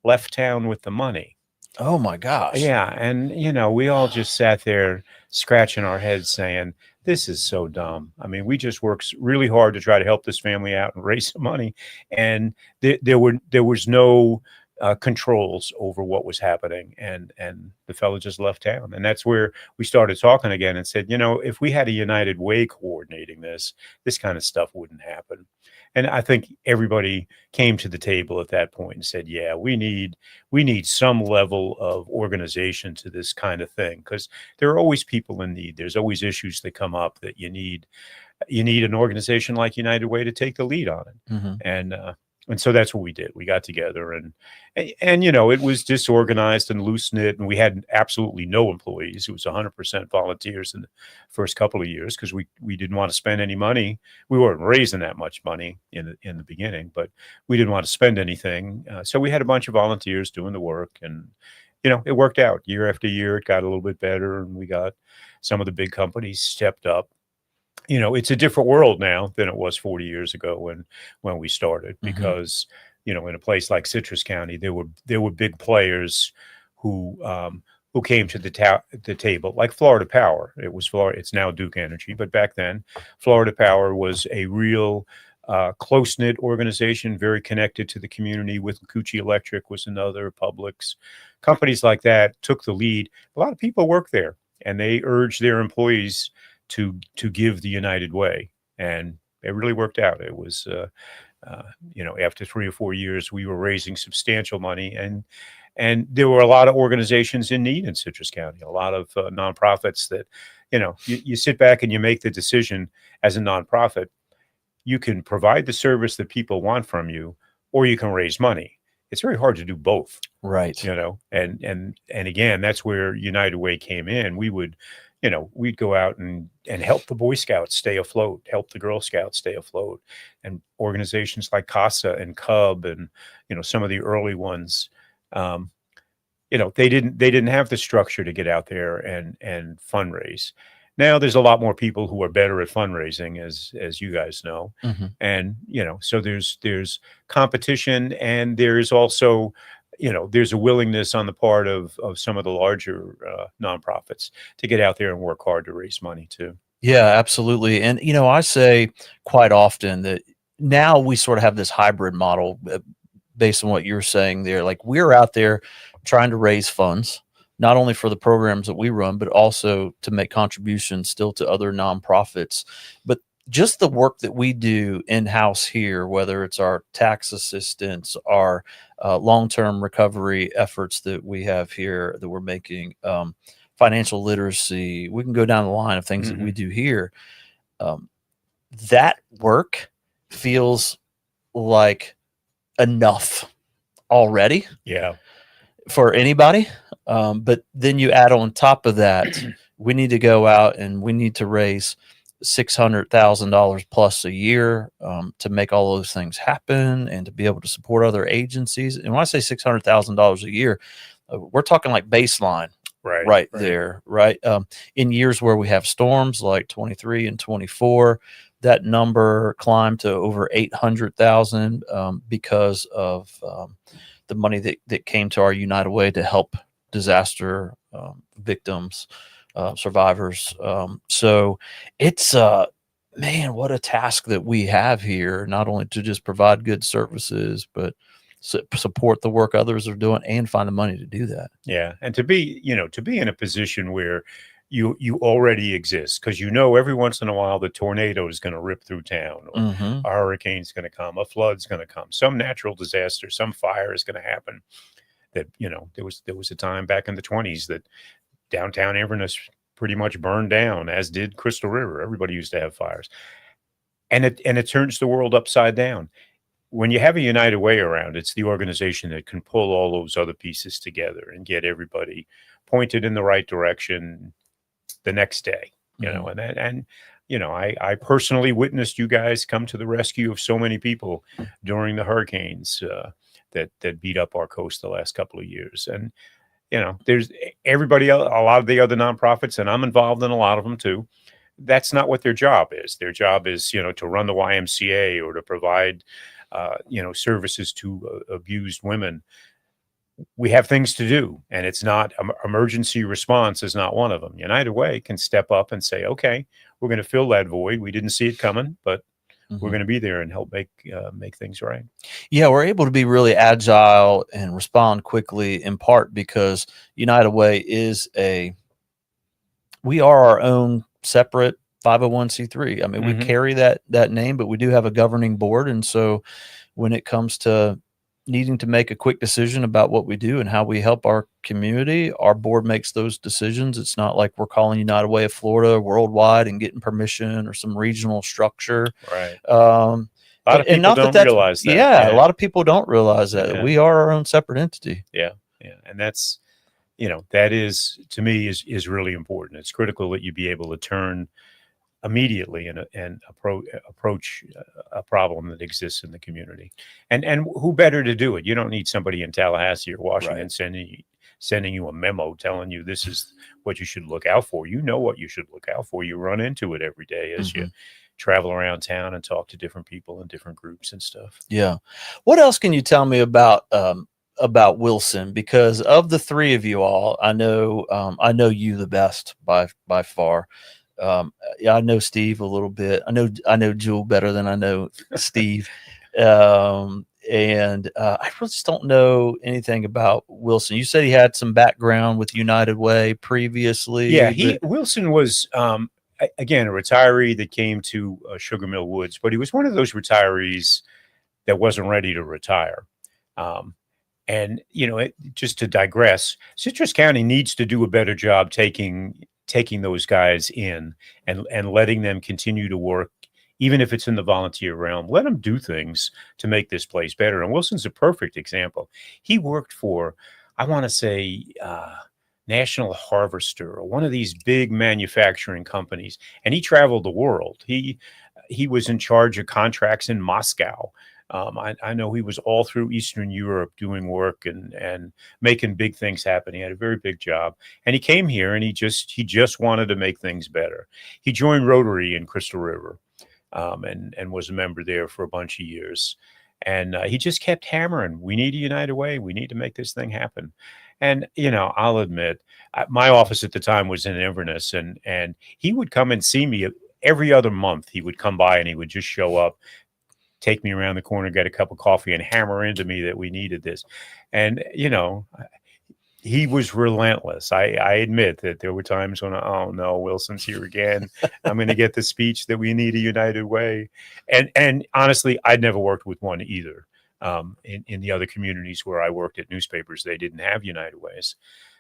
left town with the money. Oh my gosh. Yeah. And, we all just sat there scratching our heads saying, this is so dumb. I mean, we just worked really hard to try to help this family out and raise some money. And there was no controls over what was happening. And the fellow just left town. And that's where we started talking again and said, if we had a United Way coordinating this kind of stuff wouldn't happen. And I think everybody came to the table at that point and said, yeah, we need some level of organization to this kind of thing, because there are always people in need. There's always issues that come up that you need an organization like United Way to take the lead on it. Mm-hmm. And so that's what we did. We got together and it was disorganized and loose knit, and we had absolutely no employees. It was 100% volunteers in the first couple of years because we didn't want to spend any money. We weren't raising that much money in the beginning, but we didn't want to spend anything. So we had a bunch of volunteers doing the work, and it worked out year after year. It got a little bit better, and we got some of the big companies stepped up. It's a different world now than it was 40 years ago when we started, because, in a place like Citrus County, there were big players who came to the table, like Florida Power. It's now Duke Energy, but back then, Florida Power was a real close-knit organization, very connected to the community. With Cucci Electric was another, Publix. Companies like that took the lead. A lot of people work there. and they urged their employees to give the United Way, and it really worked out. It was, after 3 or 4 years, we were raising substantial money, and there were a lot of organizations in need in Citrus County, a lot of nonprofits that, you sit back and you make the decision as a nonprofit. You can provide the service that people want from you, or you can raise money. It's very hard to do both. Right. And again, that's where United Way came in. We would, we'd go out and help the Boy Scouts stay afloat, help the Girl Scouts stay afloat, and organizations like CASA and Cub and, some of the early ones, they didn't have the structure to get out there and fundraise. Now there's a lot more people who are better at fundraising, as you guys know. Mhm. And, so there's competition, and there's also, there's a willingness on the part of some of the larger nonprofits to get out there and work hard to raise money too. Yeah, absolutely. And, I say quite often that now we sort of have this hybrid model based on what you're saying there. Like, we're out there trying to raise funds, not only for the programs that we run, but also to make contributions still to other nonprofits. But just the work that we do in-house here, whether it's our tax assistance, our long-term recovery efforts that we have here that we're making, financial literacy, we can go down the line of things that we do here. That work feels like enough already. Yeah. For anybody. But then you add on top of that, we need to go out and we need to raise $600,000 plus a year to make all those things happen and to be able to support other agencies. And when I say $600,000 a year, we're talking like baseline right there, right? In years where we have storms like 23 and 24, that number climbed to over 800,000 because of the money that came to our United Way to help disaster victims, survivors. So it's, man, what a task that we have here, not only to just provide good services, but support the work others are doing and find the money to do that. Yeah. And to be in a position where you already exist, because every once in a while the tornado is going to rip through town, or a hurricane's going to come, a flood's going to come, some natural disaster, some fire is going to happen. That there was a time back in the 1920s that downtown Inverness pretty much burned down, as did Crystal River. Everybody used to have fires, and it turns the world upside down. When you have a United Way around, it's the organization that can pull all those other pieces together and get everybody pointed in the right direction the next day, I personally witnessed you guys come to the rescue of so many people during the hurricanes that beat up our coast the last couple of years. And, there's everybody else, a lot of the other nonprofits, and I'm involved in a lot of them too. That's not what their job is. Their job is, to run the YMCA or to provide, services to abused women. We have things to do, and it's not emergency response is not one of them. United Way can step up and say, okay, we're going to fill that void. We didn't see it coming, but we're going to be there and help make things right. Yeah, we're able to be really agile and respond quickly, in part because United Way we are our own separate 501c3. I mean, we carry that name, but we do have a governing board. And so when it comes to needing to make a quick decision about what we do and how we help our community, our board makes those decisions. It's not like we're calling United Way of Florida worldwide and getting permission or some regional structure. Right. A lot of people don't realize that. Yeah, a lot of people don't realize that. Yeah. We are our own separate entity. Yeah. Yeah. And that's, that is, to me, is really important. It's critical that you be able to turn immediately and approach a problem that exists in the community. And who better to do it? You don't need somebody in Tallahassee or Washington sending you a memo telling you this is what you should look out for. You know what you should look out for. You run into it every day as you travel around town and talk to different people in different groups and stuff. Yeah. What else can you tell me about Wilson? Because of the three of you all, I know you the best by far. I know Steve a little bit. I know Jewel better than I know Steve. and I really just don't know anything about Wilson. You said he had some background with United Way previously. Yeah, but- Wilson was again a retiree that came to Sugar Mill Woods, but he was one of those retirees that wasn't ready to retire. And just to digress, Citrus County needs to do a better job taking those guys in and letting them continue to work, even if it's in the volunteer realm. Let them do things to make this place better. And Wilson's a perfect example. He worked for, I want to say, National Harvester, or one of these big manufacturing companies, and he traveled the world. He was in charge of contracts in Moscow. I know he was all through Eastern Europe doing work and making big things happen. He had a very big job, and he came here and he just wanted to make things better. He joined Rotary in Crystal River, and was a member there for a bunch of years. And he just kept hammering, we need a United Way. We need to make this thing happen. And, I'll admit, my office at the time was in Inverness, and he would come and see me every other month. He would come by and he would just show up, take me around the corner, get a cup of coffee, and hammer into me that we needed this. And, he was relentless. I admit that there were times when, oh no, Wilson's here again. I'm going to get the speech that we need a United Way. And honestly, I'd never worked with one either. In the other communities where I worked at newspapers, they didn't have United Ways.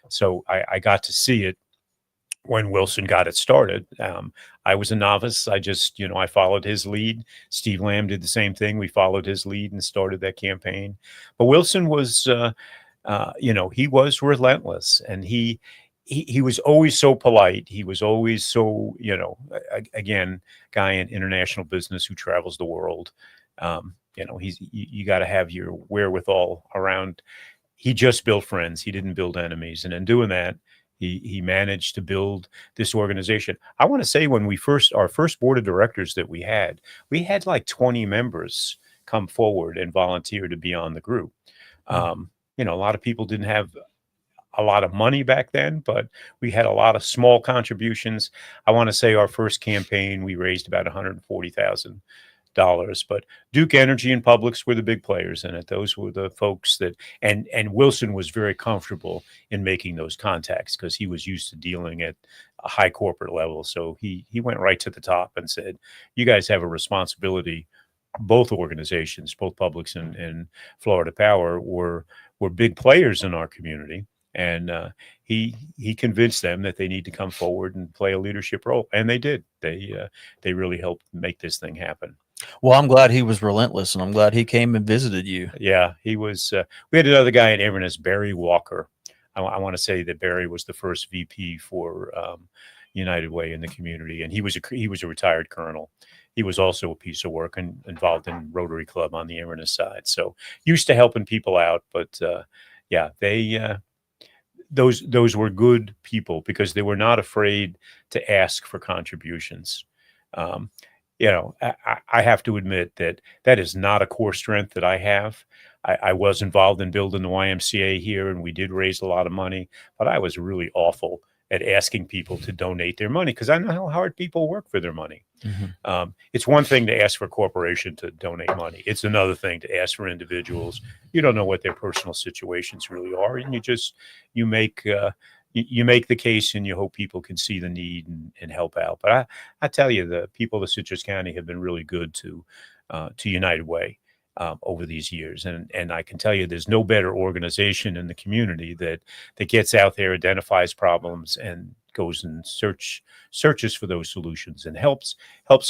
So I got to see it when Wilson got it started. I was a novice. I just, I followed his lead. Steve Lamb did the same thing. We followed his lead and started that campaign. But Wilson was, he was relentless, and he was always so polite. He was always so, again, guy in international business who travels the world. You got to have your wherewithal around. He just built friends. He didn't build enemies. And in doing that, he managed to build this organization. I want to say when our first board of directors that we had like 20 members come forward and volunteer to be on the group. A lot of people didn't have a lot of money back then, but we had a lot of small contributions. I want to say our first campaign, we raised about $140,000. But Duke Energy and Publix were the big players in it. Those were the folks that, and Wilson was very comfortable in making those contacts because he was used to dealing at a high corporate level. So he went right to the top and said, you guys have a responsibility. Both organizations, both Publix and Florida Power, were big players in our community. And he convinced them that they need to come forward and play a leadership role. And they did. They really helped make this thing happen. Well, I'm glad he was relentless, and I'm glad he came and visited you. Yeah, he was. We had another guy in Inverness, Barry Walker. I want to say that Barry was the first VP for United Way in the community, and he was a retired colonel. He was also a piece of work and involved in Rotary Club on the Inverness side. So used to helping people out, but those were good people because they were not afraid to ask for contributions. I have to admit that is not a core strength that I have. I was involved in building the YMCA here, and we did raise a lot of money, but I was really awful at asking people to donate their money because I know how hard people work for their money. Mm-hmm. It's one thing to ask for a corporation to donate money. It's another thing to ask for individuals. You don't know what their personal situations really are, and you make the case and you hope people can see the need and help out. But I tell you, the people of Citrus County have been really good to United Way over these years. And I can tell you there's no better organization in the community that gets out there, identifies problems, and goes and searches for those solutions and helps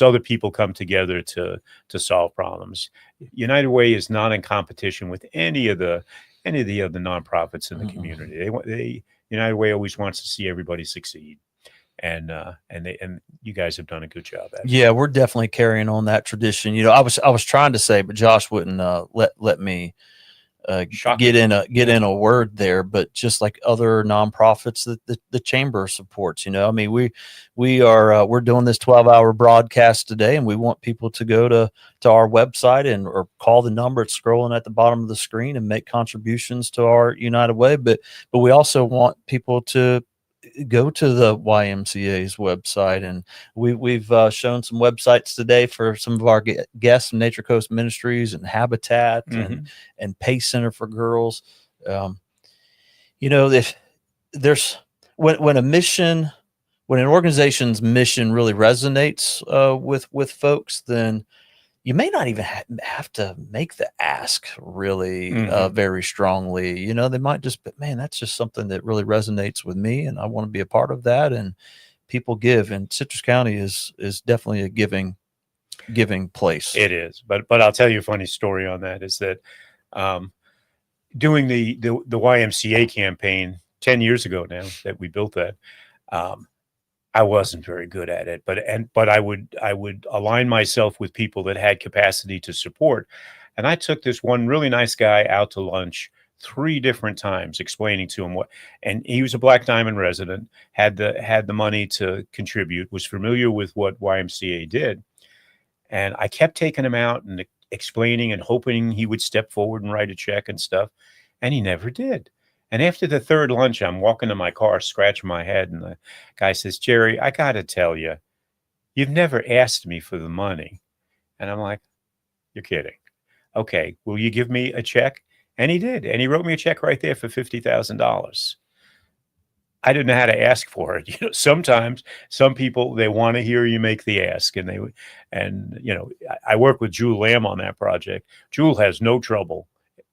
other people come together to solve problems. United Way is not in competition with any of the other nonprofits in the community. United Way always wants to see everybody succeed, and you guys have done a good job at it. Yeah, we're definitely carrying on that tradition. I was trying to say, but Josh wouldn't let me get in a word there. But just like other nonprofits that the chamber supports, we're doing this 12-hour broadcast today, and we want people to go to our website or call the number. It's scrolling at the bottom of the screen and make contributions to our United Way. But we also want people to go to the YMCA's website, and we've shown some websites today for some of our guests from Nature Coast Ministries and Habitat and Pace Center for Girls. You know, if there's when an organization's mission really resonates with folks, then you may not even have to make the ask really very strongly. You know, they might just, but man, that's just something that really resonates with me, and I want to be a part of that. And people give, and Citrus County is definitely a giving place. It is, but I'll tell you a funny story on that. Is that doing the YMCA campaign 10 years ago now that we built that. I wasn't very good at it, but I would align myself with people that had capacity to support. And I took this one really nice guy out to lunch 3 different times, explaining to him and he was a Black Diamond resident, had the money to contribute, was familiar with what YMCA did. And I kept taking him out and explaining and hoping he would step forward and write a check and stuff. And he never did. And after the 3rd lunch, I'm walking to my car, scratching my head, and the guy says, "Jerry, I got to tell you, you've never asked me for the money." And I'm like, "You're kidding. Okay, will you give me a check?" And he did. And he wrote me a check right there for $50,000. I didn't know how to ask for it. You know, sometimes some people, they want to hear you make the ask, and you know, I work with Jewel Lamb on that project. Jewel has no trouble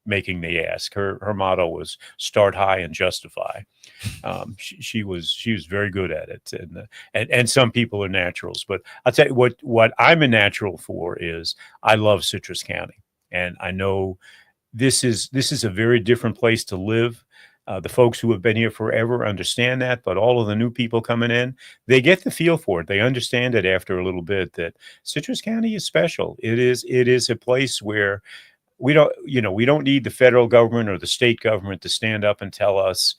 making the ask. Her motto was start high and justify. She was very good at it, and some people are naturals. But I'll tell you what I'm a natural for is I love Citrus County, and I know this is a very different place to live. The folks who have been here forever understand that, but all of the new people coming in, they get the feel for it. They understand it after a little bit that Citrus County is special. It is a place where we don't need the federal government or the state government to stand up and tell us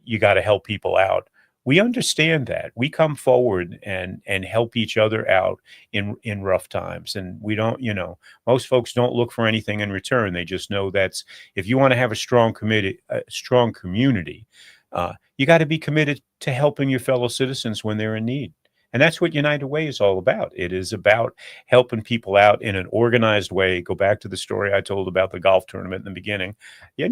you got to help people out. We understand that. We come forward and help each other out in rough times. And we don't, most folks don't look for anything in return. They just know that's, if you want to have a strong community, you got to be committed to helping your fellow citizens when they're in need. And that's what United Way is all about. It is about helping people out in an organized way. Go back to the story I told about the golf tournament in the beginning. You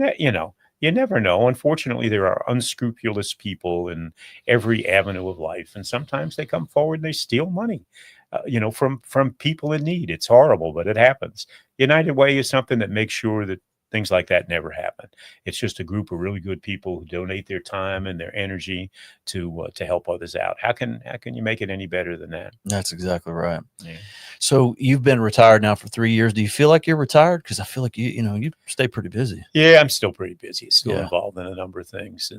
never know. Unfortunately, there are unscrupulous people in every avenue of life. And sometimes they come forward and they steal money, from people in need. It's horrible, but it happens. United Way is something that makes sure that things like that never happen. It's just a group of really good people who donate their time and their energy to help others out. How can you make it any better than that? That's exactly right. Yeah. So you've been retired now for 3 years. Do you feel like you're retired? Because I feel like you stay pretty busy. Yeah, I'm still pretty busy. Still involved in a number of things,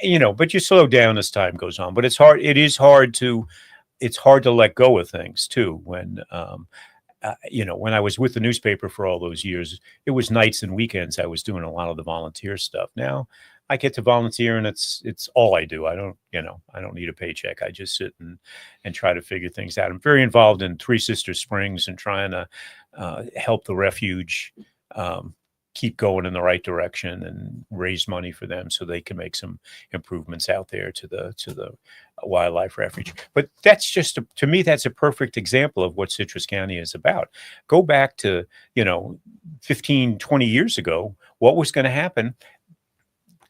but you slow down as time goes on. But it's hard. It's hard to let go of things too. When when I was with the newspaper for all those years, it was nights and weekends I was doing a lot of the volunteer stuff. Now I get to volunteer and it's all I do. I don't need a paycheck. I just sit and try to figure things out. I'm very involved in Three Sisters Springs and trying to help the refuge keep going in the right direction and raise money for them so they can make some improvements out there to the wildlife refuge. But that's to me, that's a perfect example of what Citrus County is about. Go back to, 15, 20 years ago, what was going to happen?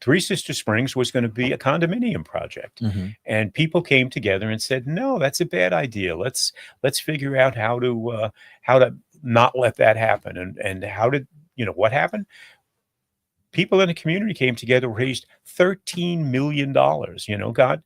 Three Sister Springs was going to be a condominium project. And people came together and said, no, that's a bad idea. Let's figure out how to not let that happen. And how did, what happened? People in the community came together, raised $13 million, got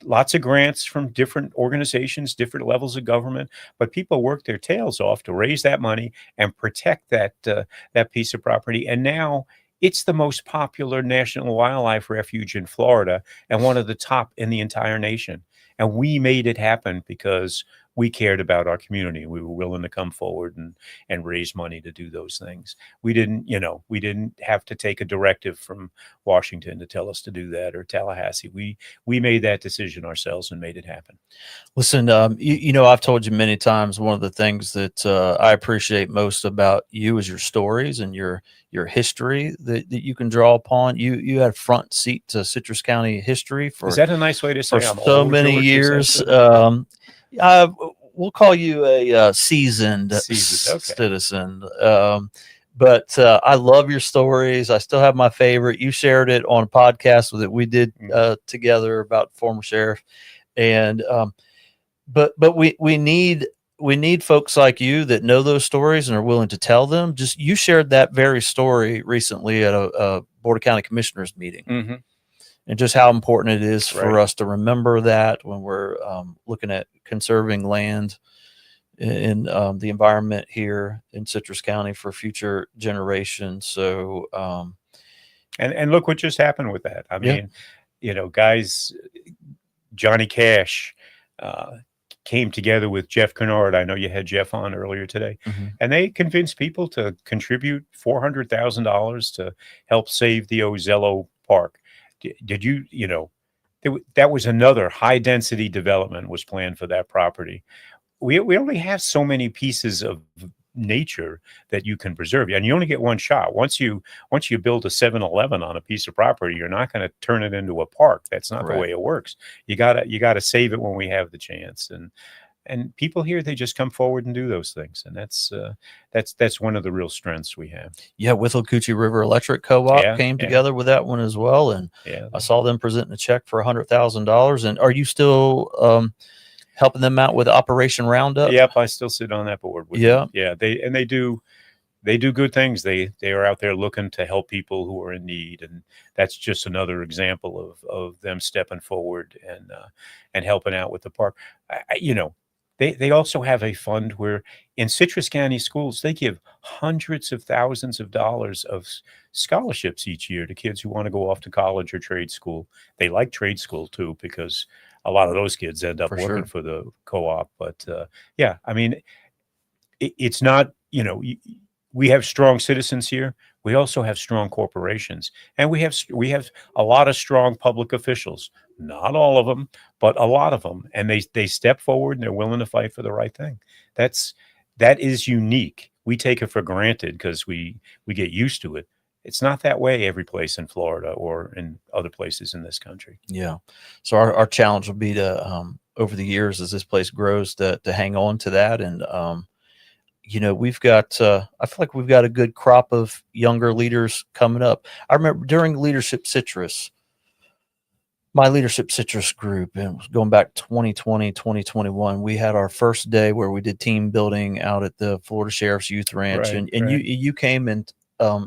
lots of grants from different organizations, different levels of government, but people worked their tails off to raise that money and protect that piece of property. And now it's the most popular national wildlife refuge in Florida and one of the top in the entire nation. And we made it happen because we cared about our community. We were willing to come forward and raise money to do those things. We didn't have to take a directive from Washington to tell us to do that, or Tallahassee. We made that decision ourselves and made it happen. Listen, I've told you many times, one of the things that I appreciate most about you is your stories and your history that you can draw upon. You had front seat to Citrus County history for, is that a nice way to say for I'm so old, many George? years. We'll call you a seasoned Okay. citizen. But I love your stories. I still have my favorite. You shared it on a podcast that we did together about former sheriff, and but we need folks like you that know those stories and are willing to tell them. Just you shared that very story recently at a Board of County Commissioners meeting. Mm-hmm. And just how important it is for Right. us to remember that when we're looking at conserving land in the environment here in Citrus County for future generations. So, and look what just happened with that. I mean, guys, Johnny Cash came together with Jeff Kennard. I know you had Jeff on earlier today, and they convinced people to contribute $400,000 to help save the Ozello Park. Did you, that was another high density development was planned for that property. We only have so many pieces of nature that you can preserve, and you only get one shot. Once you build a 7-Eleven on a piece of property, you're not going to turn it into a park. That's not the way it works. You gotta save it when we have the chance. And people here, they just come forward and do those things, and that's one of the real strengths we have. Yeah, Withlacoochee River Electric Co-op came together with that one as well, and I saw them presenting a check for $100,000. And are you still helping them out with Operation Roundup? Yep, I still sit on that board. With Yeah, them. Yeah, they do good things. They are out there looking to help people who are in need, and that's just another example of them stepping forward and helping out with the park. They also have a fund where in Citrus County schools, they give hundreds of thousands of dollars of scholarships each year to kids who want to go off to college or trade school. They like trade school too, because a lot of those kids end up working for the co-op. But I mean, it's not, we have strong citizens here. We also have strong corporations, and we have a lot of strong public officials. Not all of them, but a lot of them, and they step forward and they're willing to fight for the right thing. That is unique. We take it for granted because we get used to it. It's not that way every place in Florida or in other places in this country. Yeah. So our challenge will be to over the years as this place grows to hang on to that. And we've got I feel like we've got a good crop of younger leaders coming up. I remember during Leadership Citrus, my Leadership Citrus group, and going back 2020, 2021, we had our first day where we did team building out at the Florida Sheriff's Youth Ranch. Right, and right. you came and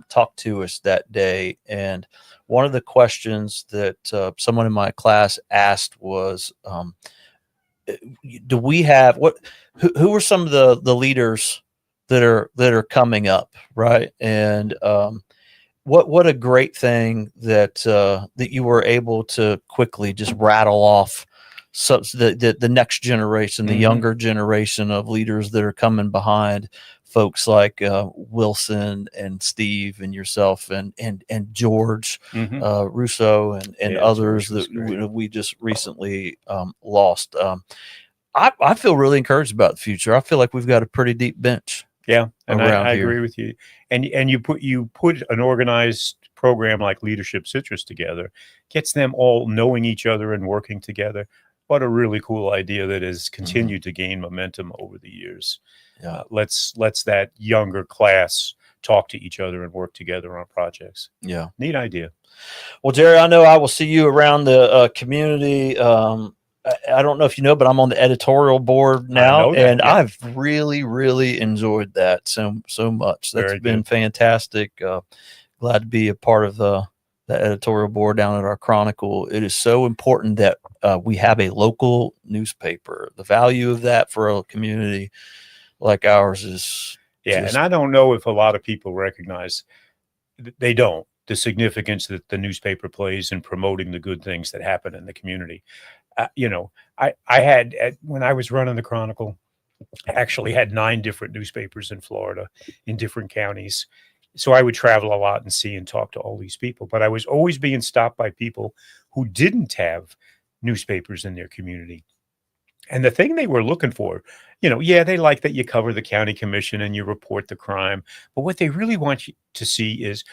talked to us that day. And one of the questions that someone in my class asked was, do we have who are some of the leaders that are coming up, right? And what a great thing that that you were able to quickly just rattle off the next generation, the younger generation of leaders that are coming behind folks like Wilson and Steve and yourself and George Russo and others that we just recently lost. I feel really encouraged about the future. I feel like we've got a pretty deep bench. Yeah, and around I here. agree with you. And you put an organized program like Leadership Citrus together, gets them all knowing each other and working together. What a really cool idea that has continued to gain momentum over the years. Yeah. Let's that younger class talk to each other and work together on projects. Yeah. Neat idea. Well, Jerry, I know I will see you around the community. I don't know if you know, but I'm on the editorial board now, and I've really, really enjoyed that so much. That's Very been good. fantastic. Glad to be a part of the editorial board down at our Chronicle. It is so important that we have a local newspaper. The value of that for a community like ours is And I don't know if a lot of people recognize, they don't, the significance that the newspaper plays in promoting the good things that happen in the community. You know, I had when I was running the Chronicle, I actually had 9 different newspapers in Florida in different counties. So I would travel a lot and see and talk to all these people. But I was always being stopped by people who didn't have newspapers in their community. And the thing they were looking for, you know, yeah, they like that you cover the county commission and you report the crime. But what they really want you to see is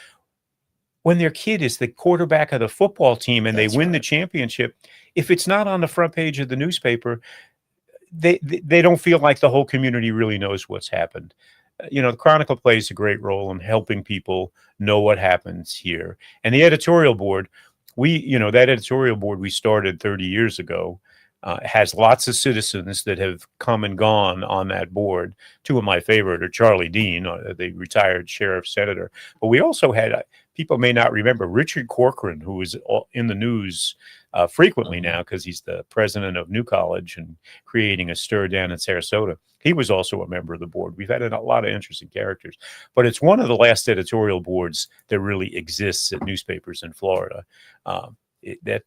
when their kid is the quarterback of the football team and they win the championship, if it's not on the front page of the newspaper, they don't feel like the whole community really knows what's happened. You know, the Chronicle plays a great role in helping people know what happens here. And the editorial board, that editorial board we started 30 years ago, has lots of citizens that have come and gone on that board. 2 of my favorite are Charlie Dean, the retired sheriff senator. But we also had, people may not remember, Richard Corcoran, who is in the news frequently now because he's the president of New College and creating a stir down in Sarasota. He was also a member of the board. We've had a lot of interesting characters, but it's one of the last editorial boards that really exists at newspapers in Florida.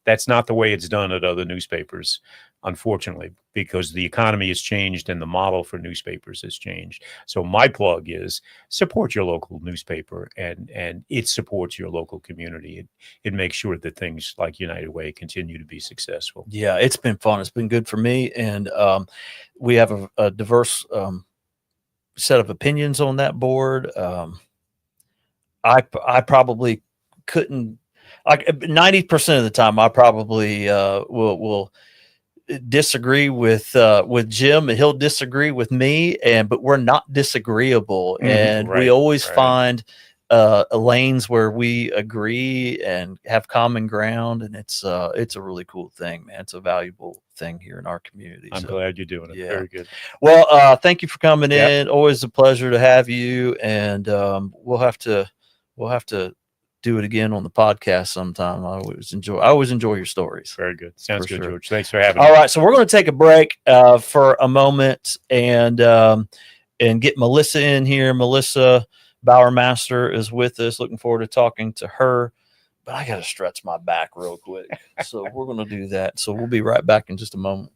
That's not the way it's done at other newspapers, unfortunately, because the economy has changed and the model for newspapers has changed. So my plug is support your local newspaper, and it supports your local community. It makes sure that things like United Way continue to be successful. Yeah, it's been fun. It's been good for me, and we have a diverse set of opinions on that board. I probably couldn't. 90% of the time, I probably will disagree with Jim, and he'll disagree with me, but we're not disagreeable, and we always find lanes where we agree and have common ground, and it's a really cool thing, man. It's a valuable thing here in our community. I'm glad you're doing it. Yeah. Very good. Well, thank you for coming Yep. in. Always a pleasure to have you, and we'll have to do it again on the podcast sometime. I always enjoy your stories. Very good. Sounds good, sure. George. Thanks for having me. All right, so we're going to take a break for a moment and get Melissa in here. Melissa Bowermaster is with us. Looking forward to talking to her, but I got to stretch my back real quick. So we're going to do that. So we'll be right back in just a moment.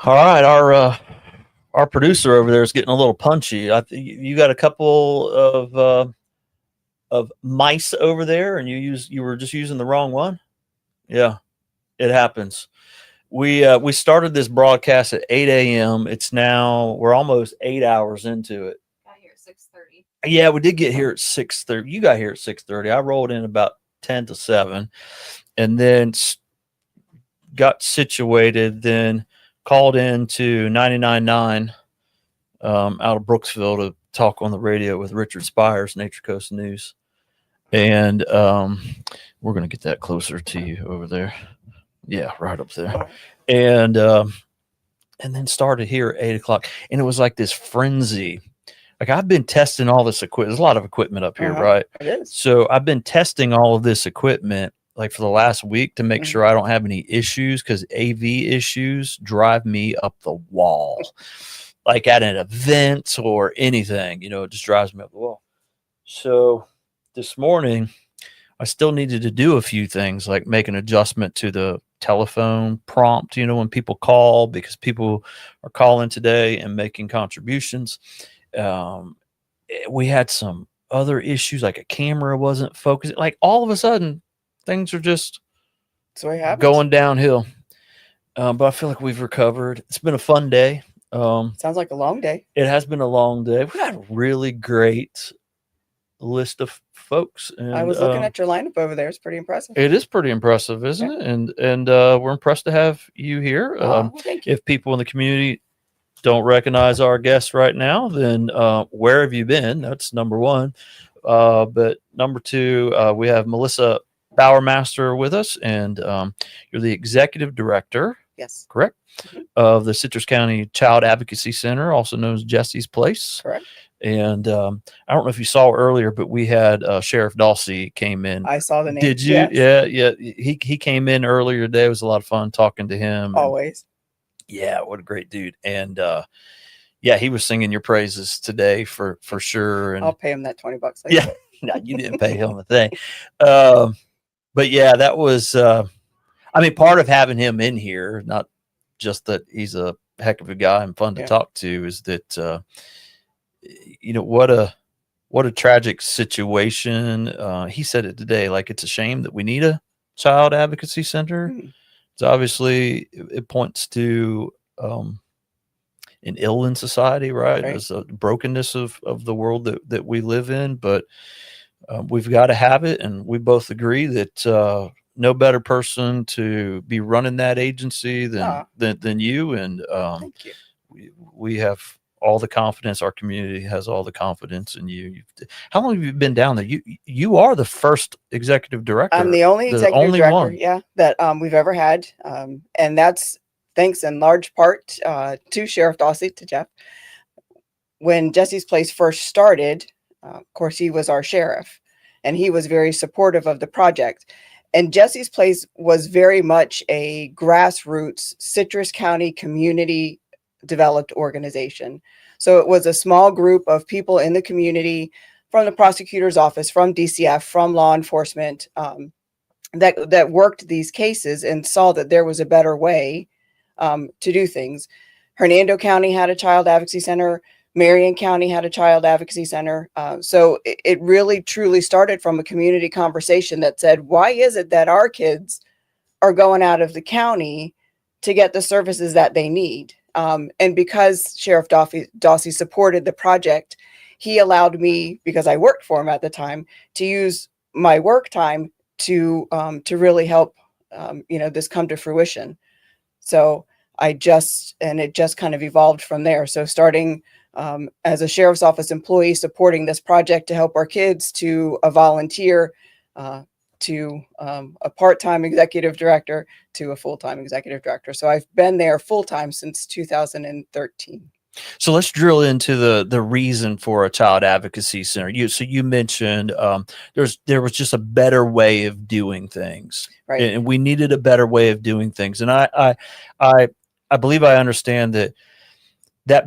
All right, our producer over there is getting a little punchy. You got a couple of mice over there, and you were just using the wrong one. Yeah, it happens. We started this broadcast at 8 a.m. We're almost 8 hours into it. Got here at 6:30. Yeah, we did get here at 6:30. You got here at 6:30. I rolled in about 10 to 7, and then got situated, then called in to 99.9 out of Brooksville to talk on the radio with Richard Spires, Nature Coast News. And we're going to get that closer to you over there. Yeah, right up there. And then started here at 8 o'clock. And it was like this frenzy. Like I've been testing all this equipment. There's a lot of equipment up here, right? It is. So I've been testing all of this equipment like for the last week to make sure I don't have any issues, because AV issues drive me up the wall. Like at an event or anything, it just drives me up the wall. So this morning, I still needed to do a few things, like make an adjustment to the telephone prompt, when people call, because people are calling today and making contributions. We had some other issues, like a camera wasn't focusing. Like all of a sudden, things are just going downhill. But I feel like we've recovered. It's been a fun day. Sounds like a long day. It has been a long day. We had a really great list of folks. And, I was looking at your lineup over there. It's pretty impressive. It is pretty impressive, isn't it? And we're impressed to have you here. Thank you. If people in the community don't recognize our guests right now, then where have you been? That's number one. But number two, we have Melissa Bowermaster with us, and you're the executive director. Yes. Correct. Of the Citrus County Child Advocacy Center, also known as Jesse's Place. Correct. And I don't know if you saw earlier, but we had Sheriff Dawsey came in. I saw the name. Did you? Yes. Yeah. He came in earlier today. It was a lot of fun talking to him. Always. Yeah, what a great dude. And he was singing your praises today for sure. And I'll pay him that $20. yeah, no, you didn't pay him a thing. But yeah, that was part of having him in here, not just that he's a heck of a guy and fun to talk to, is that what a tragic situation. He said it today, like it's a shame that we need a child advocacy center. It's obviously it points to an ill in society, right? There's a brokenness of the world that we live in, but we've got to have it. And we both agree that no better person to be running that agency than you. And thank you. We have all the confidence. Our community has all the confidence in you. How long have you been down there? You are the first executive director. I'm the only executive director, one. that we've ever had. And that's thanks in large part to Sheriff Dawsey, to Jeff. When Jesse's Place first started, of course, he was our sheriff, and he was very supportive of the project. And Jesse's Place was very much a grassroots Citrus County community developed organization. So it was a small group of people in the community, from the prosecutor's office, from DCF, from law enforcement, that worked these cases and saw that there was a better way to do things. Hernando County had a child advocacy center. Marion County had a child advocacy center. So it really truly started from a community conversation that said, why is it that our kids are going out of the county to get the services that they need? And because Sheriff Dawsey supported the project, he allowed me, because I worked for him at the time, to use my work time to really help this come to fruition. So it just kind of evolved from there. So starting as a sheriff's office employee supporting this project to help our kids, to a volunteer, to a part-time executive director, to a full-time executive director. So I've been there full-time since 2013. So let's drill into the reason for a child advocacy center. You mentioned there was just a better way of doing things, right? And we needed a better way of doing things. And I believe I understand that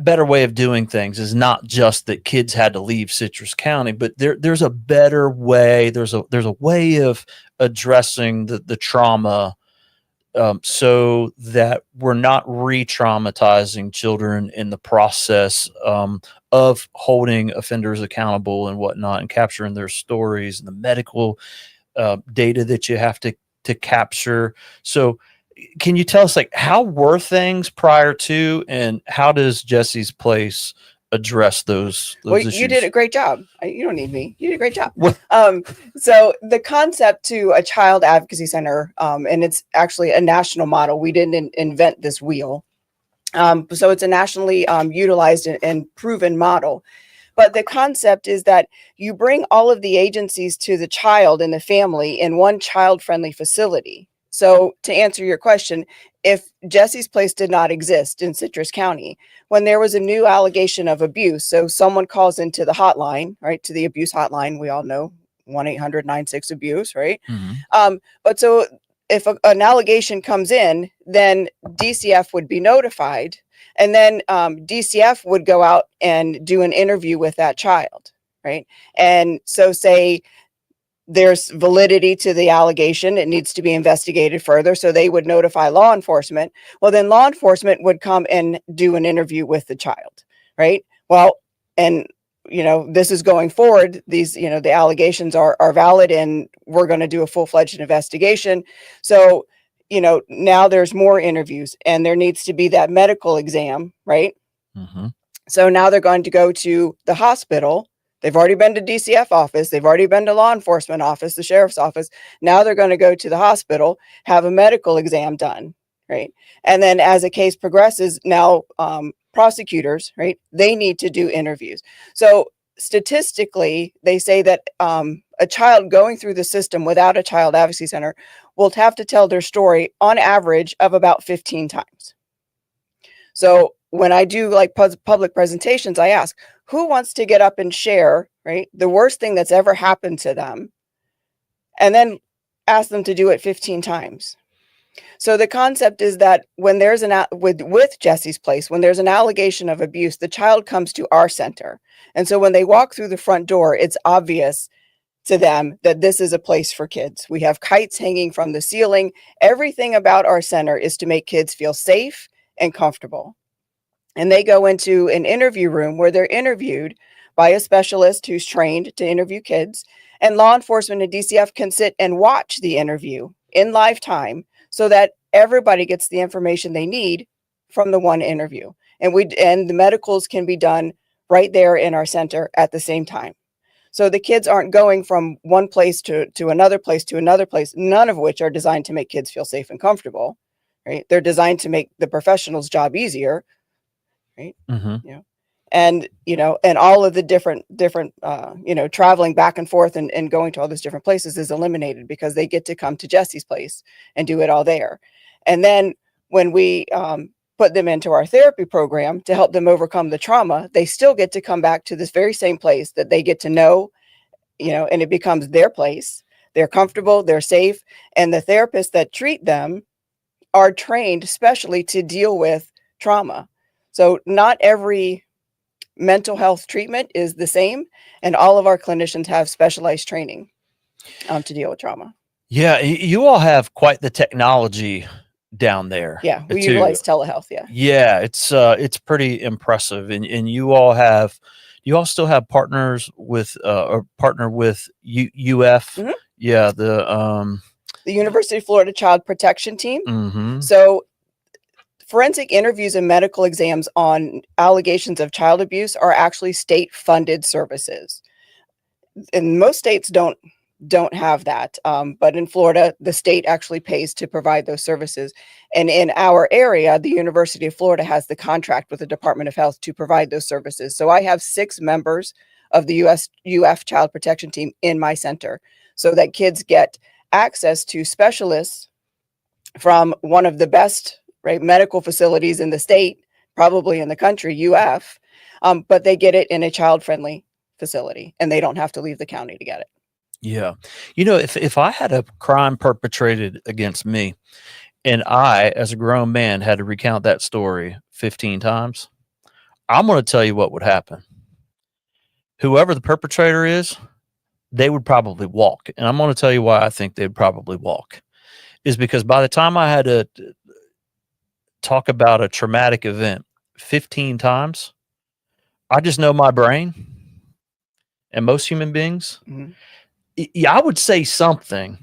better way of doing things is not just that kids had to leave Citrus County, but there's a better way. There's a way of addressing the trauma, so that we're not re-traumatizing children in the process of holding offenders accountable and whatnot, and capturing their stories and the medical data that you have to capture. So can you tell us, like, how were things prior to, and how does Jesse's Place address those Well, issues? you did a great job. You don't need me. You did a great job. Well- So the concept to a child advocacy center, and it's actually a national model. We didn't invent this wheel. So it's a nationally utilized and proven model. But the concept is that you bring all of the agencies to the child and the family in one child-friendly facility. So to answer your question, if Jesse's Place did not exist in Citrus County, when there was a new allegation of abuse, so someone calls into the hotline, right, to the abuse hotline, we all know 1-800-96-ABUSE, right? But so if an allegation comes in, then DCF would be notified, and then DCF would go out and do an interview with that child, right? And so say there's validity to the allegation, it needs to be investigated further, so they would notify law enforcement. Well, then law enforcement would come and do an interview with the child, right? Well, and this is going forward. These, the allegations are valid, and we're going to do a full-fledged investigation. So, now there's more interviews, and there needs to be that medical exam, right? So now they're going to go to the hospital. They've already been to DCF office. They've already been to law enforcement office, the sheriff's office. Now they're going to go to the hospital, have a medical exam done, right? And then as a case progresses, now prosecutors, right, they need to do interviews. So statistically, they say that a child going through the system without a child advocacy center will have to tell their story on average of about 15 times. So when I do like public presentations, I ask, who wants to get up and share, right, the worst thing that's ever happened to them, and then ask them to do it 15 times. So the concept is that when there's with Jesse's Place, when there's an allegation of abuse, the child comes to our center. And so when they walk through the front door, it's obvious to them that this is a place for kids. We have kites hanging from the ceiling. Everything about our center is to make kids feel safe and comfortable. And they go into an interview room where they're interviewed by a specialist who's trained to interview kids, and law enforcement and DCF can sit and watch the interview in live time so that everybody gets the information they need from the one interview. And the medicals can be done right there in our center at the same time. So the kids aren't going from one place to another place to another place, none of which are designed to make kids feel safe and comfortable, right? They're designed to make the professional's job easier, right? And and all of the different traveling back and forth and going to all those different places is eliminated because they get to come to Jesse's Place and do it all there. And then when we put them into our therapy program to help them overcome the trauma, they still get to come back to this very same place that they get to know, and it becomes their place. They're comfortable, they're safe, and the therapists that treat them are trained specially to deal with trauma. So not every mental health treatment is the same, and all of our clinicians have specialized training to deal with trauma. Yeah, you all have quite the technology down there. Yeah, we too. utilize telehealth. Yeah. Yeah, it's pretty impressive, and you all still have partners with or partner with UF. Yeah, the University of Florida Child Protection Team. Mhm. So forensic interviews and medical exams on allegations of child abuse are actually state funded services. And most states don't have that. But in Florida, the state actually pays to provide those services. And in our area, the University of Florida has the contract with the Department of Health to provide those services. So I have 6 members of the UF Child Protection Team in my center so that kids get access to specialists from one of the best medical facilities in the state, probably in the country, UF, but they get it in a child-friendly facility and they don't have to leave the county to get it. Yeah. If I had a crime perpetrated against me and I, as a grown man, had to recount that story 15 times, I'm going to tell you what would happen. Whoever the perpetrator is, they would probably walk. And I'm going to tell you why I think they'd probably walk. Is because by the time I had to talk about a traumatic event 15 times, I just know my brain and most human beings. I would say something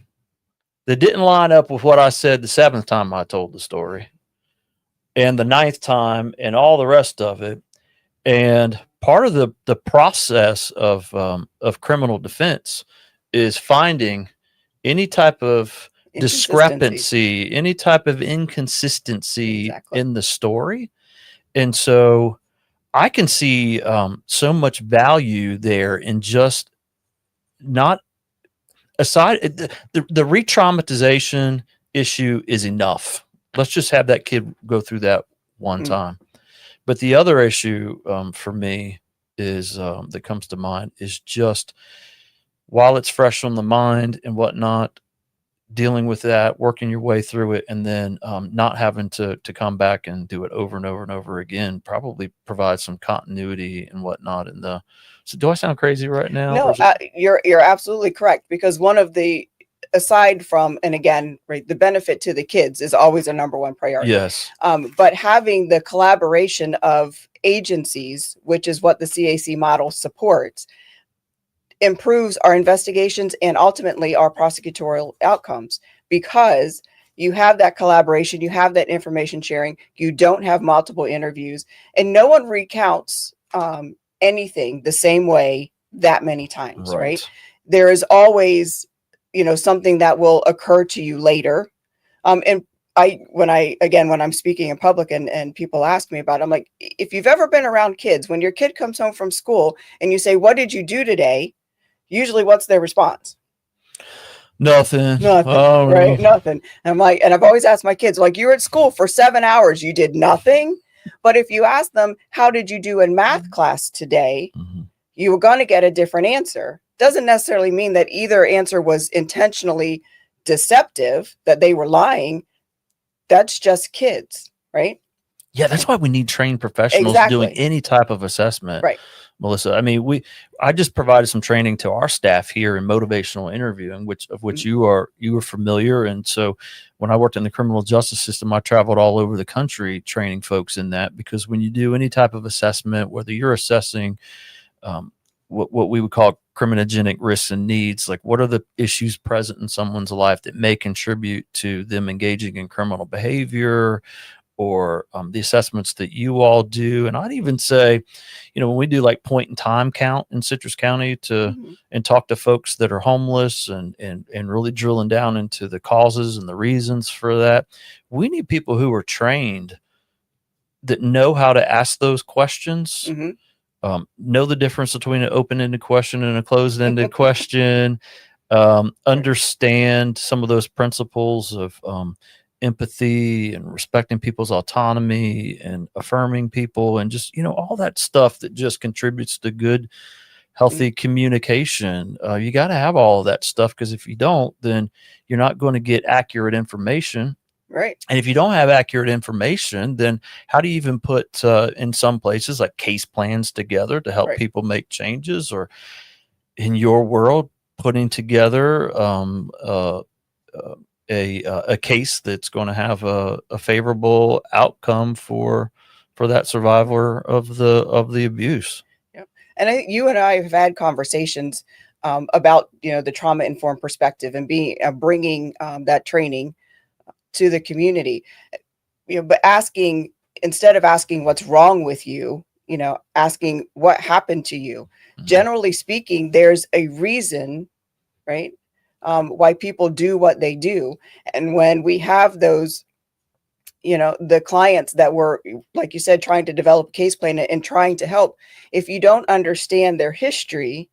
that didn't line up with what I said the 7th time I told the story and the 9th time and all the rest of it. And part of the process of criminal defense is finding any type of discrepancy, any type of inconsistency in the story. And so I can see so much value there in just not aside the re-traumatization issue is enough. Let's just have that kid go through that one time. But the other issue for me is that comes to mind is just while it's fresh on the mind and whatnot, dealing with that, working your way through it, and then not having to come back and do it over and over and over again probably provides some continuity and whatnot. And so, do I sound crazy right now? No, you're absolutely correct, because one of the, aside from, and again, right, the benefit to the kids is always a number one priority. Yes. But having the collaboration of agencies, which is what the CAC model supports, improves our investigations and ultimately our prosecutorial outcomes, because you have that collaboration, you have that information sharing, you don't have multiple interviews, and no one recounts anything the same way that many times, right? There is always, something that will occur to you later. And when I'm speaking in public and people ask me about it, I'm like, if you've ever been around kids, when your kid comes home from school and you say, "What did you do today?" Usually what's their response? Nothing. Right? Nothing. And I'm like, and I've always asked my kids, like, you're at school for 7 hours, you did nothing. But if you ask them, how did you do in math class today? You were going to get a different answer. Doesn't necessarily mean that either answer was intentionally deceptive, that they were lying. That's just kids, right? Yeah, that's why we need trained professionals doing any type of assessment. Right. Melissa, I mean, I just provided some training to our staff here in motivational interviewing, which you are familiar. And so when I worked in the criminal justice system, I traveled all over the country training folks in that, because when you do any type of assessment, whether you're assessing what we would call criminogenic risks and needs, like what are the issues present in someone's life that may contribute to them engaging in criminal behavior, or the assessments that you all do. And I'd even say, when we do like point in time count in Citrus County and talk to folks that are homeless and really drilling down into the causes and the reasons for that, we need people who are trained that know how to ask those questions, know the difference between an open-ended question and a closed-ended question, understand some of those principles of empathy and respecting people's autonomy and affirming people, and just all that stuff that just contributes to good, healthy communication. You got to have all of that stuff, because if you don't, then you're not going to get accurate information. Right. And if you don't have accurate information, then how do you even put in some places like case plans together to help people make changes, or in your world putting together a case that's going to have a favorable outcome for that survivor of the abuse. Yep. And I think you and I have had conversations about the trauma informed perspective and bringing that training to the community. But instead of asking what's wrong with you, asking what happened to you. Generally speaking, there's a reason, right? Why people do what they do. And when we have those, the clients that were, like you said, trying to develop a case plan and trying to help, if you don't understand their history,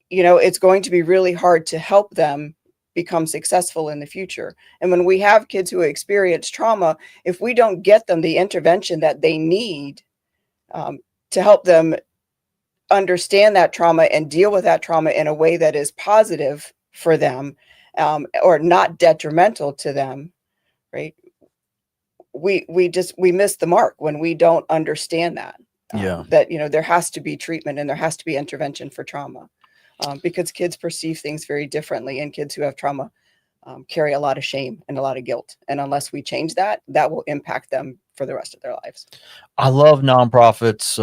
it's going to be really hard to help them become successful in the future. And when we have kids who experience trauma, if we don't get them the intervention that they need to help them understand that trauma and deal with that trauma in a way that is positive for them, or not detrimental to them, right? We miss the mark when we don't understand that. That there has to be treatment and there has to be intervention for trauma, because kids perceive things very differently, and kids who have trauma carry a lot of shame and a lot of guilt. And unless we change that, that will impact them for the rest of their lives. I love nonprofits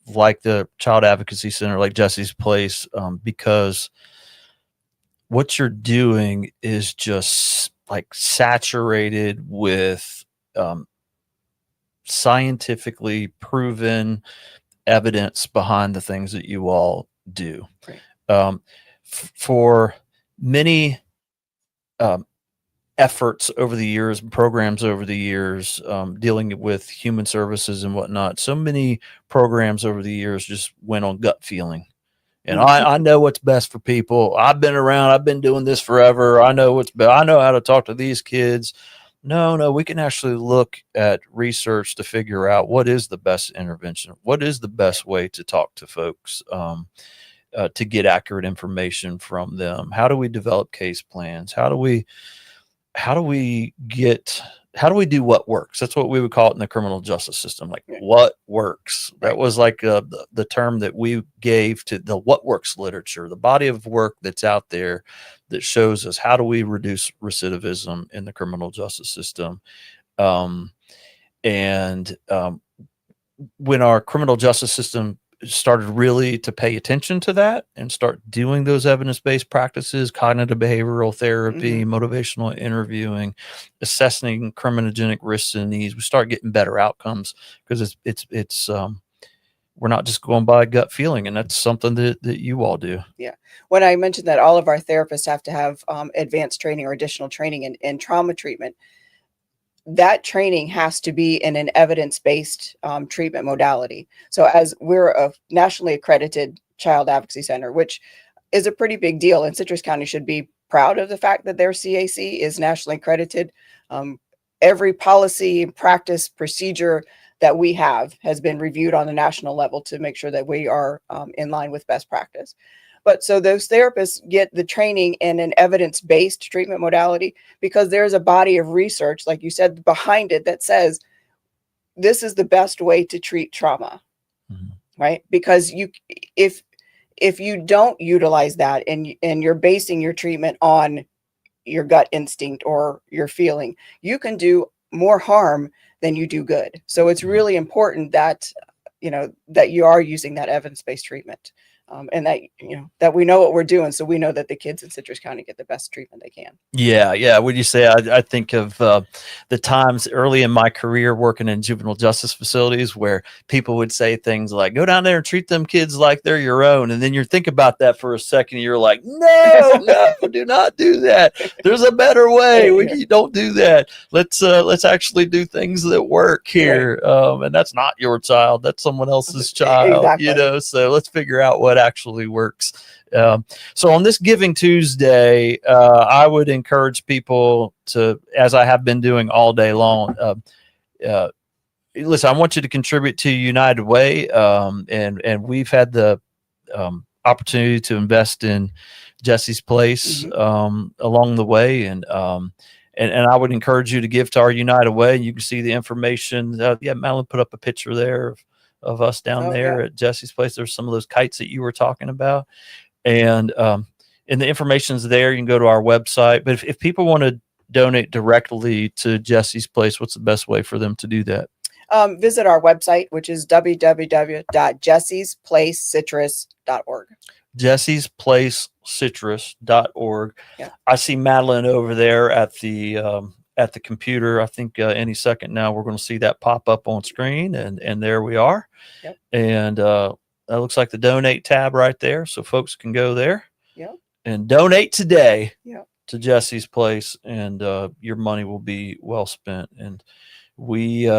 like the Child Advocacy Center, like Jesse's Place, because what you're doing is just like saturated with scientifically proven evidence behind the things that you all do. Right. For many efforts over the years, programs over the years, dealing with human services and whatnot, so many programs over the years just went on gut feeling. And I know what's best for people. I've been around. I've been doing this forever. I know what's best. I know how to talk to these kids. No, we can actually look at research to figure out what is the best intervention. What is the best way to talk to folks to get accurate information from them? How do we develop case plans? How do we do what works? That's what we would call it in the criminal justice system. Like what works? That was like the term that we gave to the what works literature, the body of work that's out there that shows us how do we reduce recidivism in the criminal justice system. When our criminal justice system started really to pay attention to that and start doing those evidence-based practices, cognitive behavioral therapy, motivational interviewing, assessing criminogenic risks and needs, we start getting better outcomes because it's we're not just going by gut feeling, and that's something that you all do. Yeah. When I mentioned that all of our therapists have to have advanced training or additional training in trauma treatment, that training has to be in an evidence-based treatment modality. So as we're a nationally accredited child advocacy center, which is a pretty big deal, and Citrus County should be proud of the fact that their CAC is nationally accredited. Every policy, practice, procedure that we have has been reviewed on a national level to make sure that we are in line with best practice. But so those therapists get the training in an evidence-based treatment modality because there's a body of research, like you said, behind it that says this is the best way to treat trauma, right? Because if you don't utilize that and you're basing your treatment on your gut instinct or your feeling, you can do more harm than you do good. So it's really important that that you are using that evidence-based treatment. And that we know what we're doing, so we know that the kids in Citrus County get the best treatment they can. Yeah. Would you say I think of the times early in my career working in juvenile justice facilities where people would say things like, "Go down there and treat them kids like they're your own," and then you think about that for a second, and you're like, "No, do not do that. There's a better way. You don't do that. Let's actually do things that work here." And that's not your child; that's someone else's child. Exactly. So let's figure out what actually works. So on this Giving Tuesday, I would encourage people to, as I have been doing all day long, listen, I want you to contribute to United Way. And we've had the opportunity to invest in Jesse's Place along the way. And I would encourage you to give to our United Way. You can see the information. Madeline put up a picture there of us down there at Jesse's Place. There's some of those kites that you were talking about. And the information's there. You can go to our website. But if people want to donate directly to Jesse's Place, what's the best way for them to do that? Visit our website, which is www.jessesplacecitrus.org. jessesplacecitrus.org. Yeah. I see Madeline over there at the computer. I think any second now we're going to see that pop up on screen, and there we are. Yep. And that looks like the donate tab right there, so folks can go there and donate today to Jesse's Place, and your money will be well spent. And we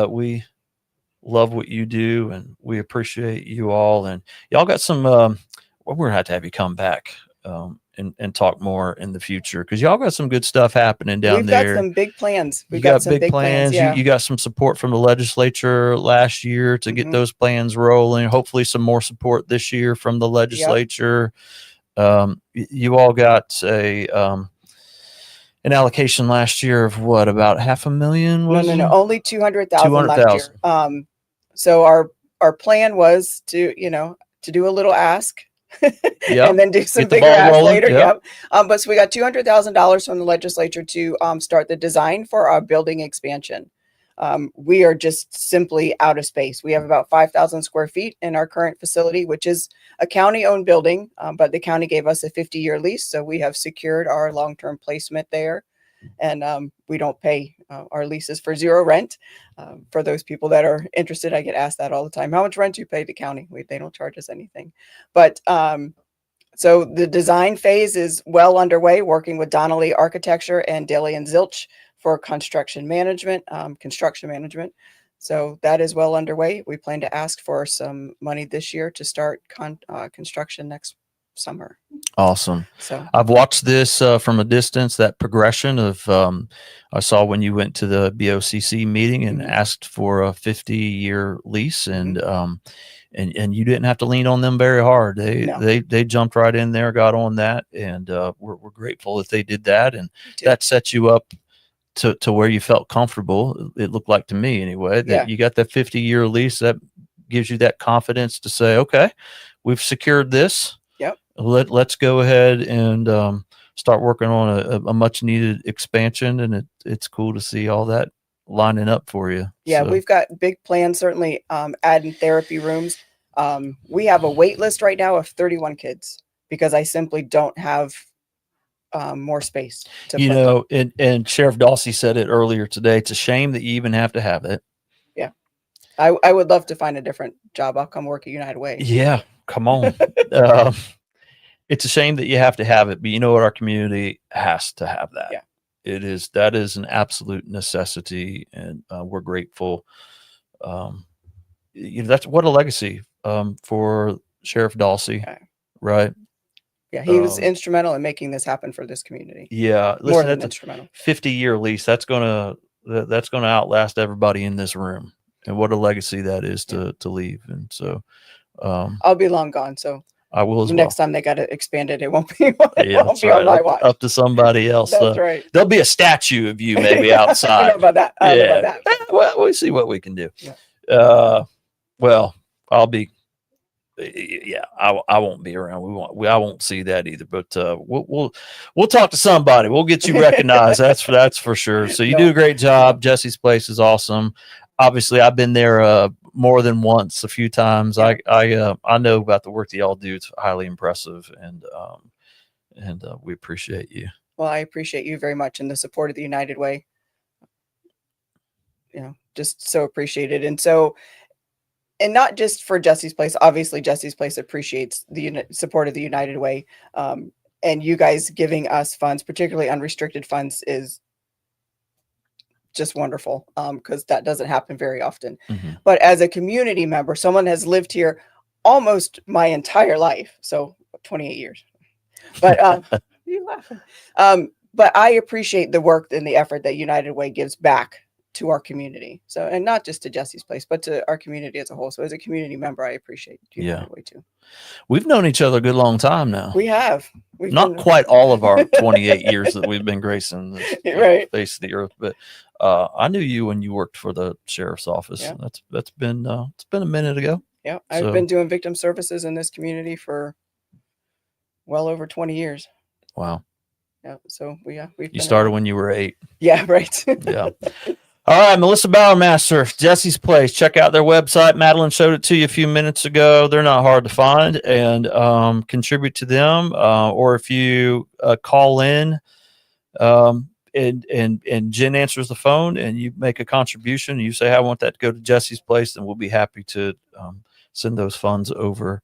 love what you do, and we appreciate you all. And y'all got some we're gonna have to have you come back and talk more in the future, because y'all got some good stuff happening down there. We've got some big plans. You got some big plans. Yeah. You got some support from the legislature last year to get those plans rolling. Hopefully some more support this year from the legislature. You all got an allocation last year of what, about $500,000? No, only 200,000 last year. So our plan was to do a little ask. And then do some bigger ask later. But so we got $200,000 from the legislature to start the design for our building expansion. We are just simply out of space. We have about 5,000 square feet in our current facility, which is a county-owned building, but the county gave us a 50-year lease, so we have secured our long-term placement there, and we don't pay Our lease is for zero rent. For those people that are interested, I get asked that all the time. How much rent do you pay the county? They don't charge us anything. But so the design phase is well underway, working with Donnelly Architecture and Daly and Zilch for construction management. So that is well underway. We plan to ask for some money this year to start construction next summer. Awesome. So I've watched this from a distance, that progression of, I saw when you went to the BOCC meeting and asked for a 50-year lease, and you didn't have to lean on them very hard. They jumped right in there, got on that, and we're grateful that they did that. And that sets you up to where you felt comfortable. It looked like to me anyway, that you got that 50-year lease. That gives you that confidence to say, okay, we've secured this. Yep. Let's go ahead and start working on a much needed expansion. And it's cool to see all that lining up for you. Yeah, So, we've got big plans, certainly adding therapy rooms. We have a wait list right now of 31 kids because I simply don't have more space to you put know, them. and Sheriff Dawsey said it earlier today. It's a shame that you even have to have it. Yeah. I would love to find a different job. I'll come work at United Way. Yeah, come on. It's a shame that you have to have it, but you know what? Our community has to have that. Yeah. That is an absolute necessity, and we're grateful. That's what a legacy for Sheriff Dawsey, right? Yeah, he was instrumental in making this happen for this community. Yeah, more listen, than that's instrumental. a 50-year lease. That's gonna outlast everybody in this room, and what a legacy that is to leave. And so, I'll be long gone, so I will as next well. time they got to expand it, it won't be. Yeah, won't that's be on right. my Up, watch. up to somebody else. That's right. There'll be a statue of you maybe I outside. don't know about that. I don't know about that. Well, we'll see what we can do. Yeah. Well, I'll be. Yeah, I won't be around. I won't see that either. But we'll talk to somebody. We'll get you recognized. That's for sure. So you do a great job. Jesse's Place is awesome. Obviously, I've been there more than once, a few times. I know about the work that y'all do. It's highly impressive, and we appreciate you. Well, I appreciate you very much and the support of the United Way. Just so appreciated. And not just for Jesse's Place. Obviously, Jesse's Place appreciates the support of the United Way. And you guys giving us funds, particularly unrestricted funds, is just wonderful because that doesn't happen very often. But as a community member, someone has lived here almost my entire life. So 28 years. But you laughing. But I appreciate the work and the effort that United Way gives back to our community. So, and not just to Jesse's Place, but to our community as a whole. So as a community member, I appreciate United Way too. We've known each other a good long time now. We have. Not quite all of our 28 years that we've been gracing the Right. face of the earth, but I knew you when you worked for the sheriff's office. Yeah. That's been it's been a minute ago. Yeah, I've So- been doing victim services in this community for well over 20 years. Wow. Yeah, so we've You been started when you were 8. Yeah, right. Yeah. All right, Melissa Bowermaster, Jesse's Place. Check out their website. Madeline showed it to you a few minutes ago. They're not hard to find, and contribute to them. Or if you call in, and Jen answers the phone, and you make a contribution, you say, "I want that to go to Jesse's Place," then we'll be happy to send those funds over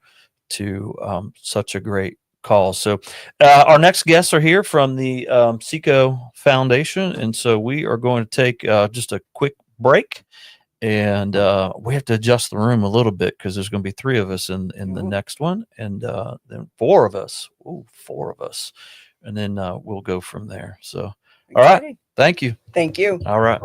to such a great cause. So our next guests are here from the Seco Foundation, and so we are going to take just a quick break, and we have to adjust the room a little bit because there's going to be 3 of us in the next one, and then 4 of us. Ooh, 4 of us, and then we'll go from there. So all right, thank you. Thank you. All right.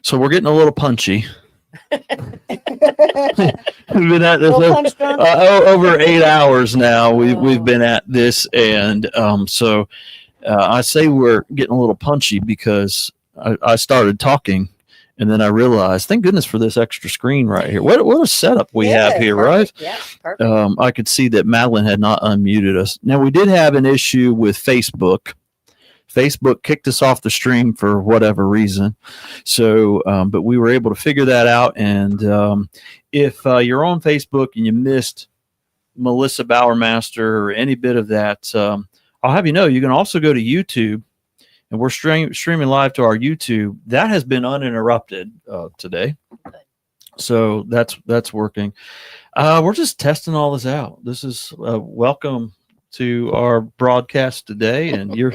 So we're getting a little punchy. We've been at this Little punch drunk? over 8 hours now. We've been at this, and so I say we're getting a little punchy because I started talking, and then I realized, thank goodness for this extra screen right here. What a setup we have here, right? Yeah, perfect. I could see that Madeline had not unmuted us. Now, we did have an issue with Facebook. Facebook kicked us off the stream for whatever reason. So, but we were able to figure that out. And if you're on Facebook and you missed Melissa Bowermaster or any bit of that, I'll have you know, you can also go to YouTube, and we're streaming live to our YouTube. That has been uninterrupted today. So that's working. We're just testing all this out. This is welcome to our broadcast today, and you're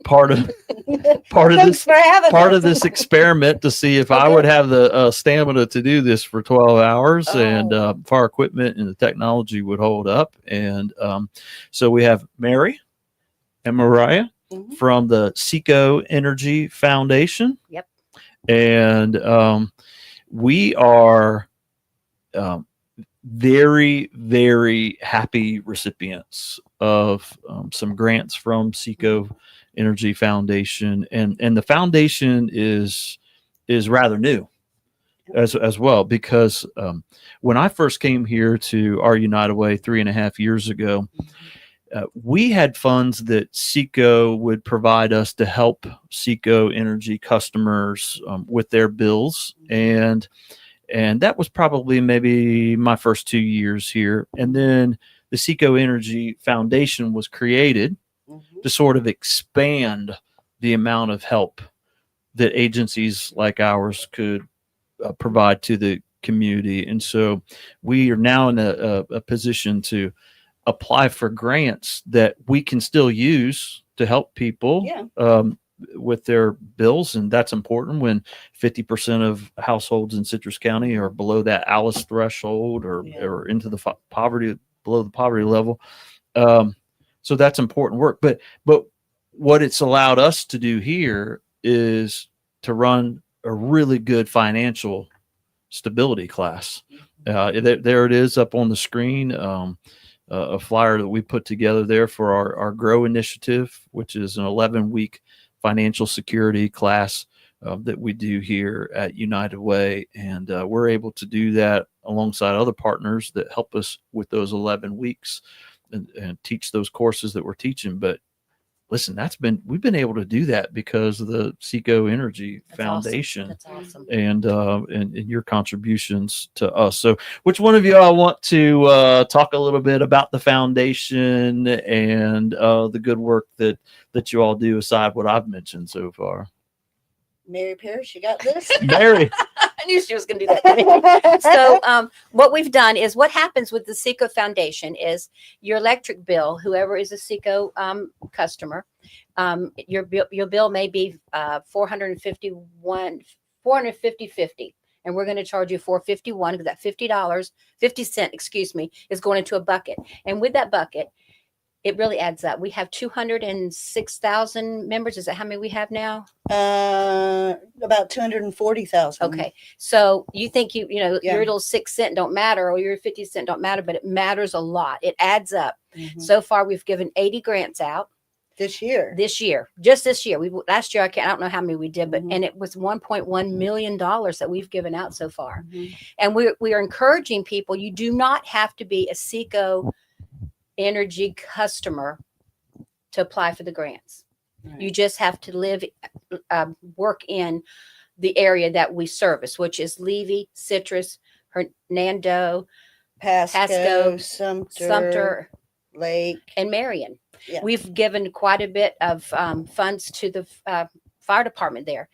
part of this experiment to see if I would have the stamina to do this for 12 hours, and if our equipment and the technology would hold up. And so we have Mary and Mariah from the Seco Energy Foundation. Yep. And we are very, very happy recipients of some grants from Seco Energy Foundation, and the foundation is rather new as well, because when I first came here to our United Way 3.5 years ago, we had funds that Seco would provide us to help Seco Energy customers with their bills, and that was probably maybe my first 2 years here. And then the Seco Energy Foundation was created to sort of expand the amount of help that agencies like ours could provide to the community. And so we are now in a position to apply for grants that we can still use to help people with their bills. And that's important when 50% of households in Citrus County are below that ALICE threshold or into the poverty, below the poverty level. So that's important work. But what it's allowed us to do here is to run a really good financial stability class. There it is up on the screen. A flyer that we put together there for our GROW initiative, which is an 11-week financial security class that we do here at United Way. And we're able to do that alongside other partners that help us with those 11 weeks and teach those courses that we're teaching. But listen, we've been able to do that because of the Seco Energy Foundation. That's awesome. And your contributions to us. So which one of you I want to talk a little bit about the foundation and the good work that you all do aside what I've mentioned so far? Mary Parrish, you got this? Mary. I knew she was going to do that. So what we've done is, what happens with the Seco Foundation is your electric bill, whoever is a Seco customer, your bill may be $450.50, and we're going to charge you $451 because that $50.50 is going into a bucket. And with that bucket, it really adds up. We have 206,000 members. Is that how many we have now? About 240,000. Okay. So you think your little 6 cent don't matter, or your 50 cent don't matter, but it matters a lot. It adds up. Mhm. So far, we've given 80 grants out This year. just this year. Last year, I don't know how many we did, but and it was $1.1 million that we've given out so far. And we are encouraging people. You do not have to be a Seco Energy customer to apply for the grants. You just have to work in the area that we service, which is Levy, Citrus, Hernando, Pasco, Sumter, Lake, and Marion. Yeah. We've given quite a bit of funds to the fire department there,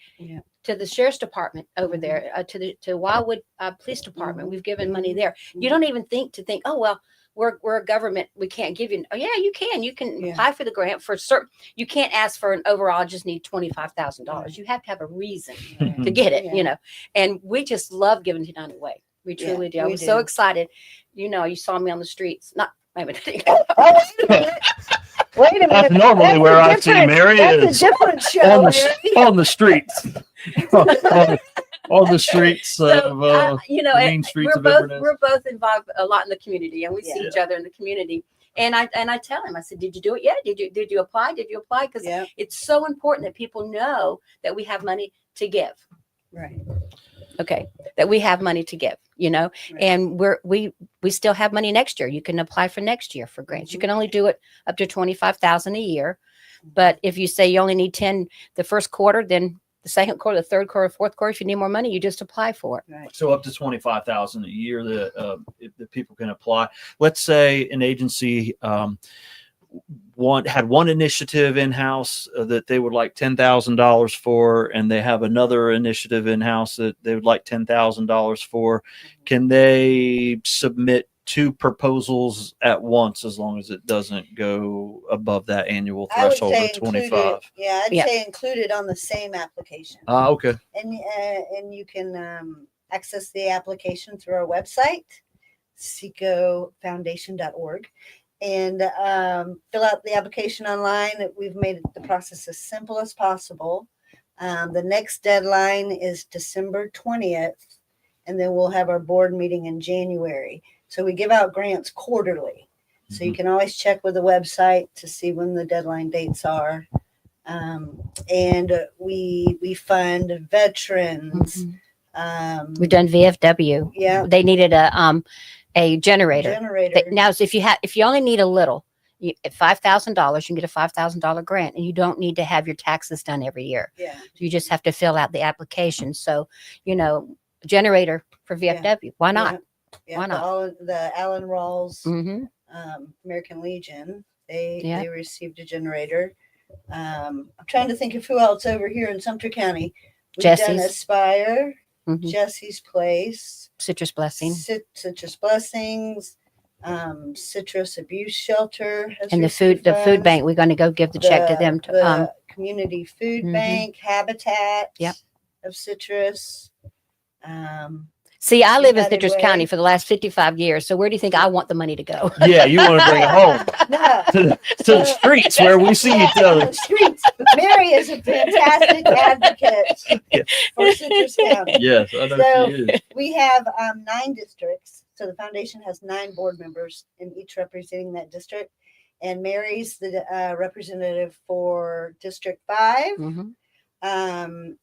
to the sheriff's department over there, to Wildwood Police Department. We've given money there. You don't even think, oh well, we're a government, we can't give you. Oh yeah, you can apply for the grant for certain. You can't ask for an overall, I just need $25,000. You have to have a reason to get it, and we just love giving to United Way. We truly do. I was so excited. You saw me on the streets. Wait a minute. Wait a minute. That's normally where I see Mary That's is a different show. on the streets. on the streets of you know, the main streets of Inverness. we're both involved a lot in the community, and we see Yeah. each other in the community. And I tell him, I said, did you do it yet? Did you apply? Did you apply? Because it's so important that people know that we have money to give. Right. Okay, that we have money to give, you know, and we still have money next year. You can apply for next year for grants. You can only do it up to 25,000 a year, but if you say you only need 10 the first quarter, then the second quarter, the third quarter, fourth quarter, if you need more money, you just apply for it. Right. So up to 25,000 a year that if people can apply. Let's say an agency had one initiative in house that they would like $10,000 for, and they have another initiative in house that they would like $10,000 for. Can they submit two proposals at once as long as it doesn't go above that annual I would threshold say of included. 25? Yeah, I'd say included on the same application. Okay. And you can access the application through our website, secofoundation.org, and fill out the application online. We've made the process as simple as possible. The next deadline is December 20th, and then we'll have our board meeting in January. So we give out grants quarterly. So you can always check with the website to see when the deadline dates are. And we fund veterans. We've done VFW. Yeah. They needed a generator. Now, so if you only need a little, at $5,000, you can get a $5,000 grant, and you don't need to have your taxes done every year. Yeah. You just have to fill out the application. So, you know, generator for VFW. Why not? Yeah, Why not? The Allen Rawls Mhm. American Legion, they Yeah. received a generator. I'm trying to think of who else over here in Sumter County. We've done Jesse's. Aspire, Mhm. Jesse's Place, Citrus Blessing. Citrus Blessings, Citrus Abuse Shelter, has And the received food funds. bank, we're going to go give the check to them. The Community Food Mhm. Bank, Habitat Yep. of Citrus. See, I live in United Citrus Way. County for the last 55 years. So where do you think I want the money to go? Yeah, you want to bring it home to the streets where we see each other. Streets. Mary is a fantastic advocate for Citrus County. Yes, I know So she is. we have 9 districts. So the foundation has 9 board members, and each representing that district. And Mary's the representative for District 5, Mhm.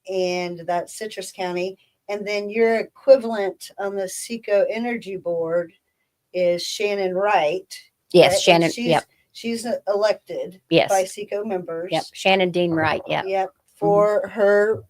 and that's Citrus County. And then your equivalent on the SECO Energy Board is Shannon Wright. Yes, right? And Shannon, She's, yep. she's elected Yes. by SECO members. Yep. Shannon Dean Wright. Yep. Yep. For her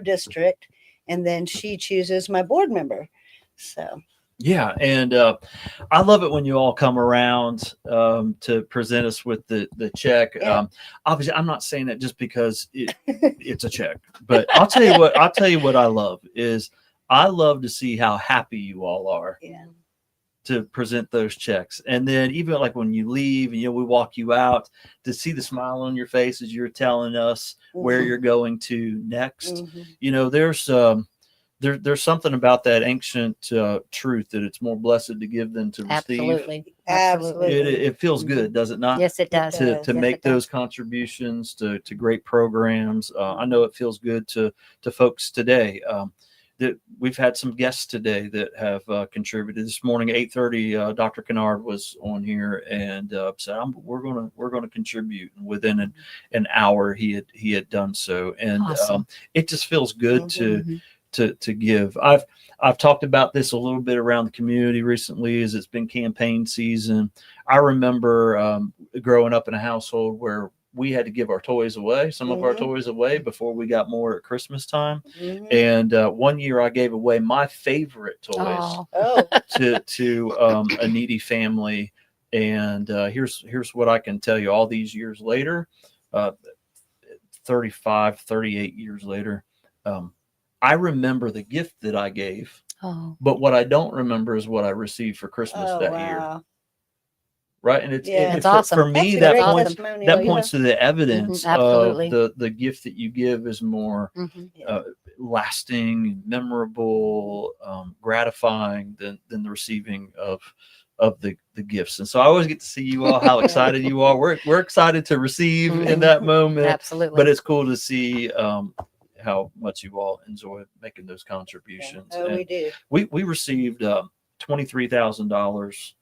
district, and then she chooses my board member. So Yeah, and I love it when you all come around to present us with the check. Yeah. Obviously, I'm not saying that just because it's a check, but I'll tell you what. I'll tell you what I love is I love to see how happy you all are. Yeah. To present those checks, and then even like when you leave, and we walk you out, to see the smile on your face as you're telling us where Mhm. you're going to next. Mhm. There's something about that ancient truth that it's more blessed to give than to receive. Absolutely. Absolutely. It feels good, does it not? Yes, it does. To Yes, make it does. those contributions to great programs. I know it feels good to folks today. That we've had some guests today that have contributed. This morning at 8:30, Dr. Kennard was on here and said, we're gonna contribute. And within an hour, he had done so, and Awesome. it just feels good to give. I've talked about this a little bit around the community recently as it's been campaign season. I remember growing up in a household where we had to give our toys away, some of our toys away before we got more at Christmas time. Mhm. And one year I gave away my favorite toys Oh. to a needy family. And here's what I can tell you all these years later, 35, 38 years later, I remember the gift that I gave, Oh. but what I don't remember is what I received for Christmas Oh, that year. wow. Right. And it's, Yeah. it- That's awesome. for me, That's a that great points, testimonial, that points to the evidence absolutely. of the gift that you give is more lasting, memorable, gratifying than the receiving of the gifts. And so I always get to see you all, how excited you are. We're excited to receive in that moment. Absolutely. But it's cool to see how much you all enjoy making those contributions. Oh, we And do. we received $23,000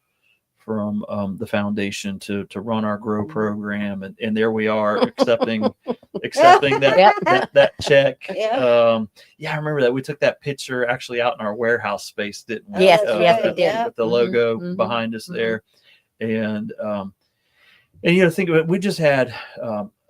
from the foundation to run our grow program, and there we are accepting that, Yep. that check. Yeah. Yeah, I remember that we took that picture actually out in our warehouse space, didn't we? Yes, yes, we did. With the Mhm, logo mhm, behind us mhm. there, and think of it. We just had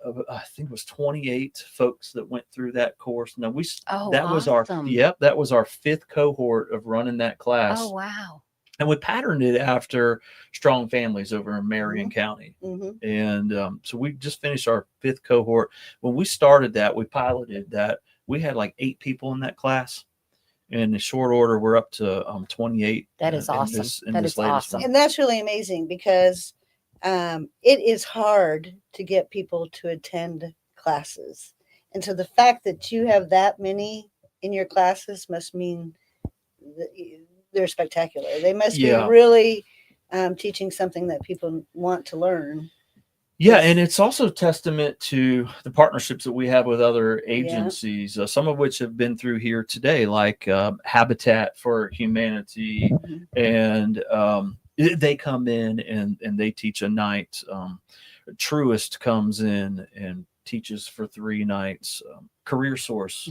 I think it was 28 folks that went through that course. Now Oh, that was awesome. that was our 5th cohort of running that class. Oh, wow. And we patterned it after Strong Families over in Marion County. Mm-hmm. And so we just finished our 5th cohort. When we started that, we piloted that. We had like 8 people in that class. And in short order, we're up to 28. That is awesome. That is awesome. And that's really amazing because it is hard to get people to attend classes. And so the fact that you have that many in your classes must mean that they're spectacular. They must be really teaching something that people want to learn. Yeah, and it's also testament to the partnerships that we have with other agencies, some of which have been through here today, like Habitat for Humanity, and they come in and they teach a night. Truist comes in and teaches for 3 nights. Career Source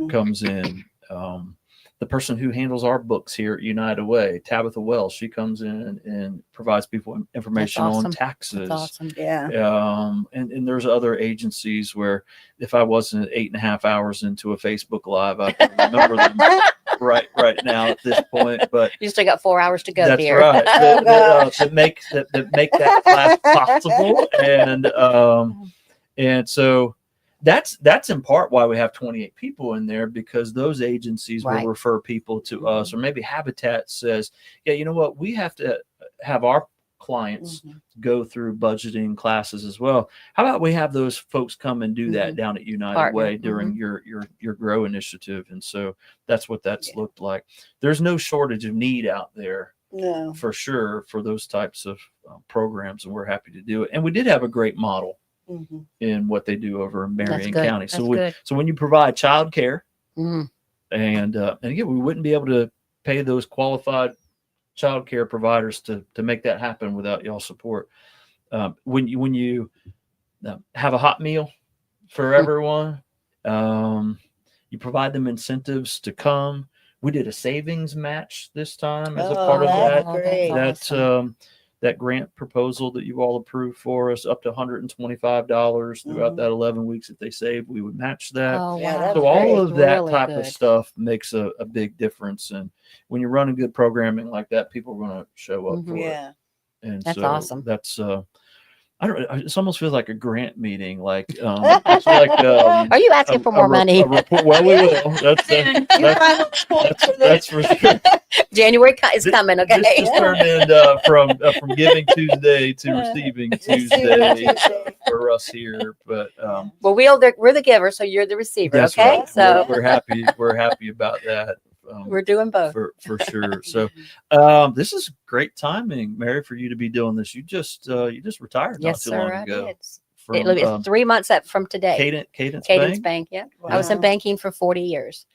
comes in. The person who handles our books here at United Way, Tabitha Wells, she comes in and provides people information on taxes. That's awesome. Yeah. And there's other agencies where if I wasn't 8.5 hours into a Facebook Live, I can remember them right now at this point. But You still got 4 hours to go, that's dear. right. That make that class possible, and so that's in part why we have 28 people in there, because those agencies Right. will refer people to us, or maybe Habitat says, yeah, you know what, we have to have our clients go through budgeting classes as well. How about we have those folks come and do that down at United Partner. Way during your grow initiative? And so that's what that's looked like. There's no shortage of need out there. No. For sure, for those types of programs, and we're happy to do it. And we did have a great model in what they do over in Marion good. County. So That's good. so when you provide childcare, Mm. and again, we wouldn't be able to pay those qualified childcare providers to make that happen without y'all support. When you have a hot meal for everyone, you provide them incentives to come. We did a savings match this time as a part of that. Great. That's that grant proposal that you all approved for us, up to $125 throughout that 11 weeks that they saved, we would match that. Oh, Yeah, wow. that's So all great. of that Really type good. of stuff makes a big difference. And when you're running good programming like that, people are going to show up for it. Yeah. And That's so awesome. That's I don't. It almost feels like a grant meeting. Like it's like. Are you asking for more money? Report. Well, we will. That's for sure. January is coming, okay? This just turned into from Giving Tuesday to Receiving Tuesday for us here. But Well, we're the giver, so you're the receiver, that's okay? right. So We're happy. We're happy about that. we're doing both. for sure. So this is great timing, Mary, for you to be doing this. You just retired Yes, not too long sir. I ago. did. From, It's 3 months up from today. Cadence Cadence Bank? Bank. Yeah. I was in Wow. banking for 40 years.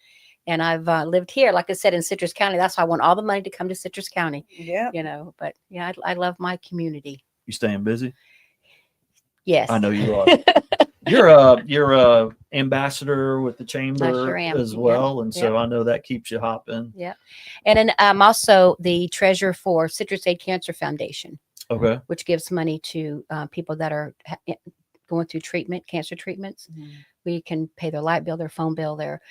And I've lived here, like I said, in Citrus County. That's why I want all the money to come to Citrus County, Yeah. But yeah, I love my community. You staying busy? Yes. I know you are. You're a ambassador with the chamber sure am. as Yep, well, and so yep. I know that keeps you hopping. Yeah. And then I'm also the treasurer for Citrus Aid Cancer Foundation, Okay. which gives money to people that are going through cancer treatments. We can pay their light bill, their phone bill, their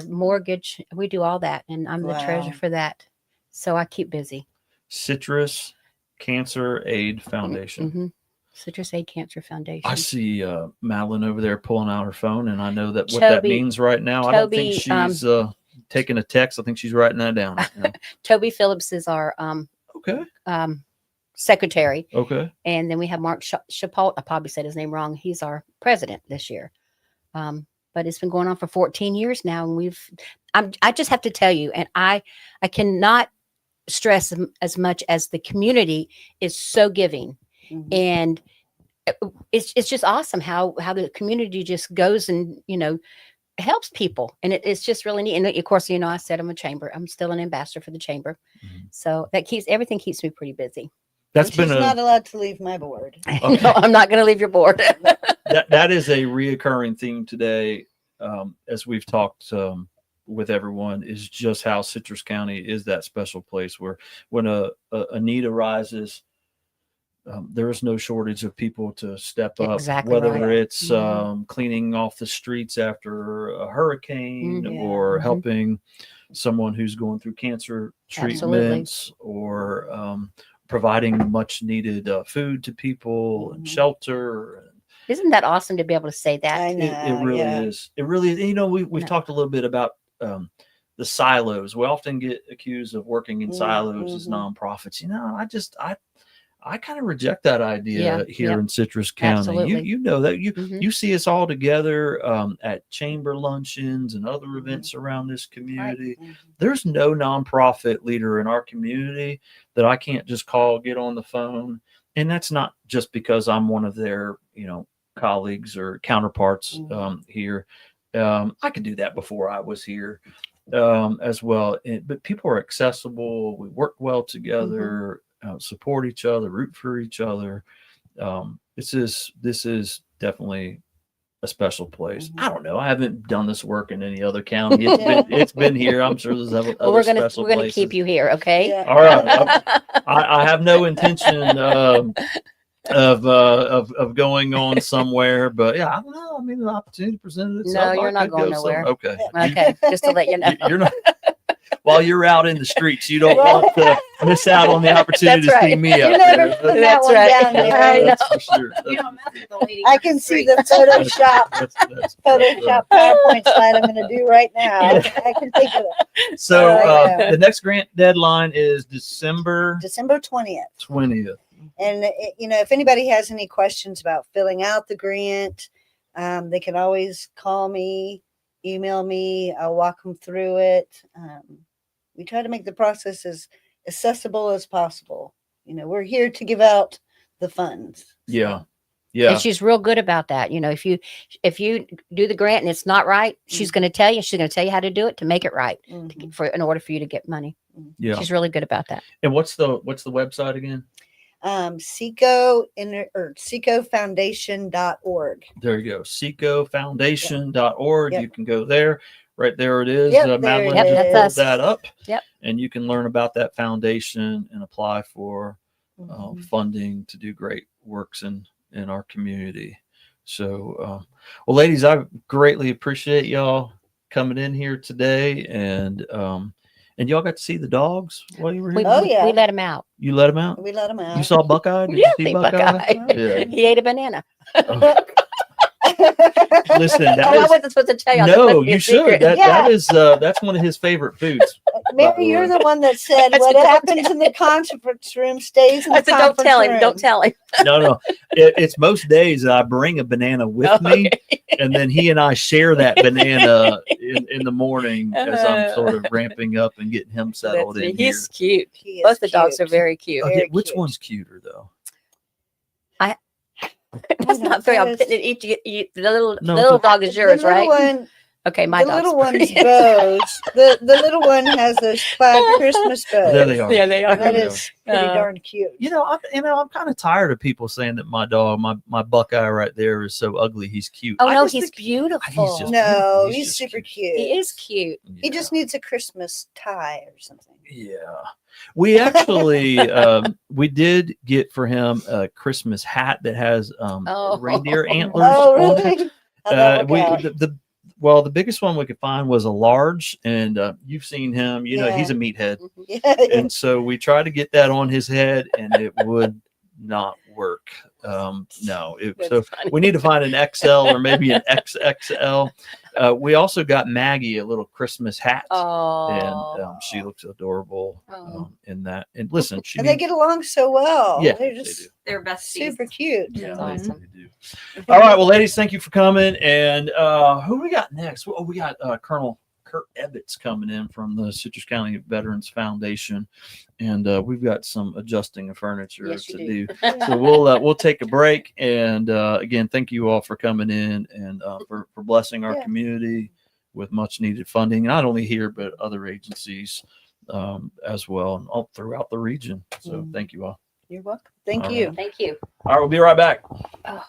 mortgage. We do all that. And I'm the treasurer Wow. for that. So I keep busy. Citrus Cancer Aid Foundation. Mhm. Citrus Aid Cancer Foundation. I see Madeline over there pulling out her phone, and I know that what that Toby- means right now. I don't think Toby, she's taking a text. I think she's writing that down right now. Toby Phillips is our Okay. secretary. Okay. And then we have Mark Chapault. I probably said his name wrong. He's our president this year. But it's been going on for 14 years now. And I just have to tell you, and I cannot stress as much as the community is so giving. And it's just awesome how the community just goes and, helps people, and it's just really neat. And of course, I said I'm I'm still an ambassador for the chamber, so that everything keeps me pretty busy. That's And been she's a not allowed to leave my board. No, I'm not going to leave your board. that is a reoccurring theme today, as we've talked with everyone, is just how Citrus County is that special place where when a need arises, there is no shortage of people to step up, Exactly whether right. it's cleaning off the streets after a hurricane or Mhm. helping someone who's going through cancer Absolutely. treatments or providing much needed food to people and shelter. Isn't that awesome to be able to say that? I know. It really is. It really is. We've No. talked a little bit about the silos. We often get accused of working in silos as nonprofits. I kind of reject that idea here in Citrus County. Absolutely. You know that Mhm. you see us all together at chamber luncheons and other events around this community. There's no nonprofit leader in our community that I can't just call, get on the phone, and that's not just because I'm one of their colleagues or counterparts here. I could do that before I was here as well. But people are accessible. We work well together, support each other, root for each other. This is definitely a special place. I don't know. I haven't done this work in any other county. It's been here. I'm sure there's other Well, we're special gonna places. keep you here, okay? Yeah. All right. I have no intention of going on somewhere, but yeah, I don't know. I mean, the opportunity presented itself. No, you're I not could going go nowhere. Okay. Okay, just to let you know. You're not. While you're out in the streets, you don't want to miss out on the opportunity That's to see right. me You out never there. put that That's one right. down there. I know. That's for sure. You don't mess with the lady. I can see the Photoshop PowerPoint slide I'm going to do right now. I can think of it. So Yeah. the next grant deadline is December December 20th. 20th. And if anybody has any questions about filling out the grant, they can always call me, email me. I'll walk them through it. We try to make the process as accessible as possible. We're here to give out the funds. Yeah. Yeah. And she's real good about that. If you do the grant and it's not right, she's going to tell you. She's going to tell you how to do it to make it right, in order for you to get money. Yeah. She's really good about that. And what's the website again? SECOfoundation.org. There you go. SECOfoundation.org. Yep. You can go there. Right there it is. Yep, there Madeline it just is. pulled that up. Yep. And you can learn about that foundation and apply for funding to do great works in our community. So, well, ladies, I greatly appreciate y'all coming in here today, and y'all got to see the dogs while you were here. We let him out. You let them out. We let them out. You saw Buckeye? Did Yeah, you see see Buckeye? Buckeye. Yeah. He ate a banana. Listen, that I was, wasn't supposed to tell you. no, you should. That Yeah. is that's one of his favorite foods. Mary, you're the one that said I said, what "Don't happens in the conference room stays in the I said, don't conference tell him. room." Don't tell him. No. It's most days that I bring a banana with me, and then he and I share that banana in the morning as I'm sort of ramping up and getting him settled in here. He's cute. He is Both the dogs cute. are very cute. Okay, very which cute. one's cuter though? That's not fair. I'm putting it each. The little No, little the- dog is The yours, little right? one, Okay, my the dog's little one's pretty. bows. The little one has those plaid Christmas bows. There they are. Yeah, they are. That There they is pretty darn cute. I'm kind of tired of people saying that my dog, my Buckeye right there, is so ugly. He's cute. Oh I no, just he's think beautiful. just- No, He's he's just super cute. He is cute. He just needs a Christmas tie or something. Yeah. We actually we did get for him a Christmas hat that has Oh. reindeer antlers Oh, on it. really? How'd that work out? The biggest one we could find was a large, and you've seen him. He's a meathead, Yeah. and so we tried to get that on his head, and it would not work. No, so funny. we need to find an XL or maybe an XXL. We also got Maggie a little Christmas hat, Oh. and she looks adorable in that. And listen, she And they get along so well. Yeah, They're they just do. They're besties. super cute. Yeah, That's they do. All right, well, ladies, thank you for coming. And who we got next? Oh, we got Colonel Kurt Ebbets coming in from the Citrus County Veterans Foundation, and we've got some adjusting of furniture Yes, to you do. do. So we'll take a break. And again, thank you all for coming in and for blessing our Yeah. community with much needed funding, not only here, but other agencies as well, and all throughout the region. So thank you all. You're welcome. Thank All you. right. Thank you. All right, we'll be right back. Oh.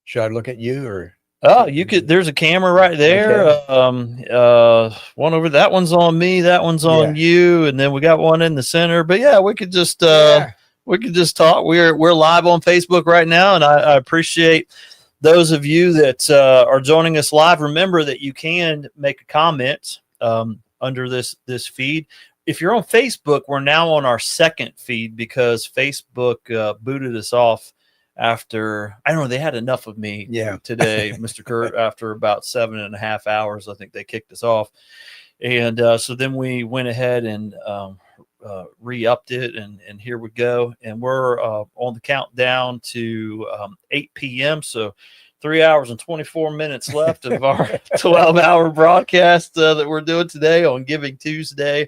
Should I look at you or? Oh, you could. There's a camera right there. One over. That one's on me. That one's on you, and then we got one in the center. But yeah, we could just talk. We're live on Facebook right now, and I appreciate those of you that are joining us live. Remember that you can make a comment under this feed. If you're on Facebook, we're now on our second feed because Facebook booted us off. After, I don't know, they had enough of me today, Mr. Kurt, after about 7.5 hours, I think they kicked us off. And so then we went ahead and re-upped it, and here we go. And we're on the countdown to 8 p.m. So 3 hours and 24 minutes left of our 12-hour broadcast that we're doing today on Giving Tuesday.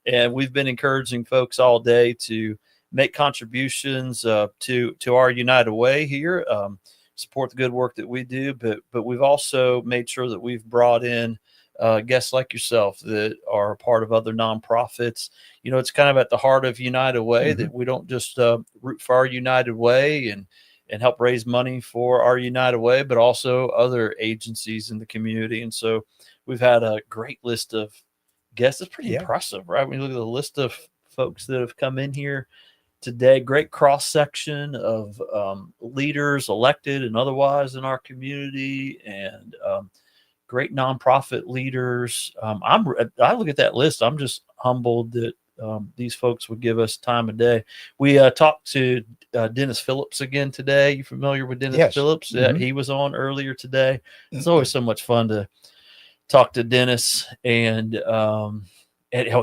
And we've been encouraging folks all day to make contributions to our United Way here, support the good work that we do, but we've also made sure that we've brought in guests like yourself that are a part of other nonprofits. You know, it's kind of at the heart of United Way that we don't just root for our United Way and help raise money for our United Way, but also other agencies in the community. And so we've had a great list of guests. It's pretty impressive, right? When you look at the list of folks that have come in here today, great cross section of leaders, elected and otherwise, in our community, and great nonprofit leaders. I look at that list. I'm just humbled that these folks would give us time of day. We talked to Dennis Phillips again today. You familiar with Dennis Phillips? Yeah, he was on earlier today. It's always so much fun to talk to Dennis, and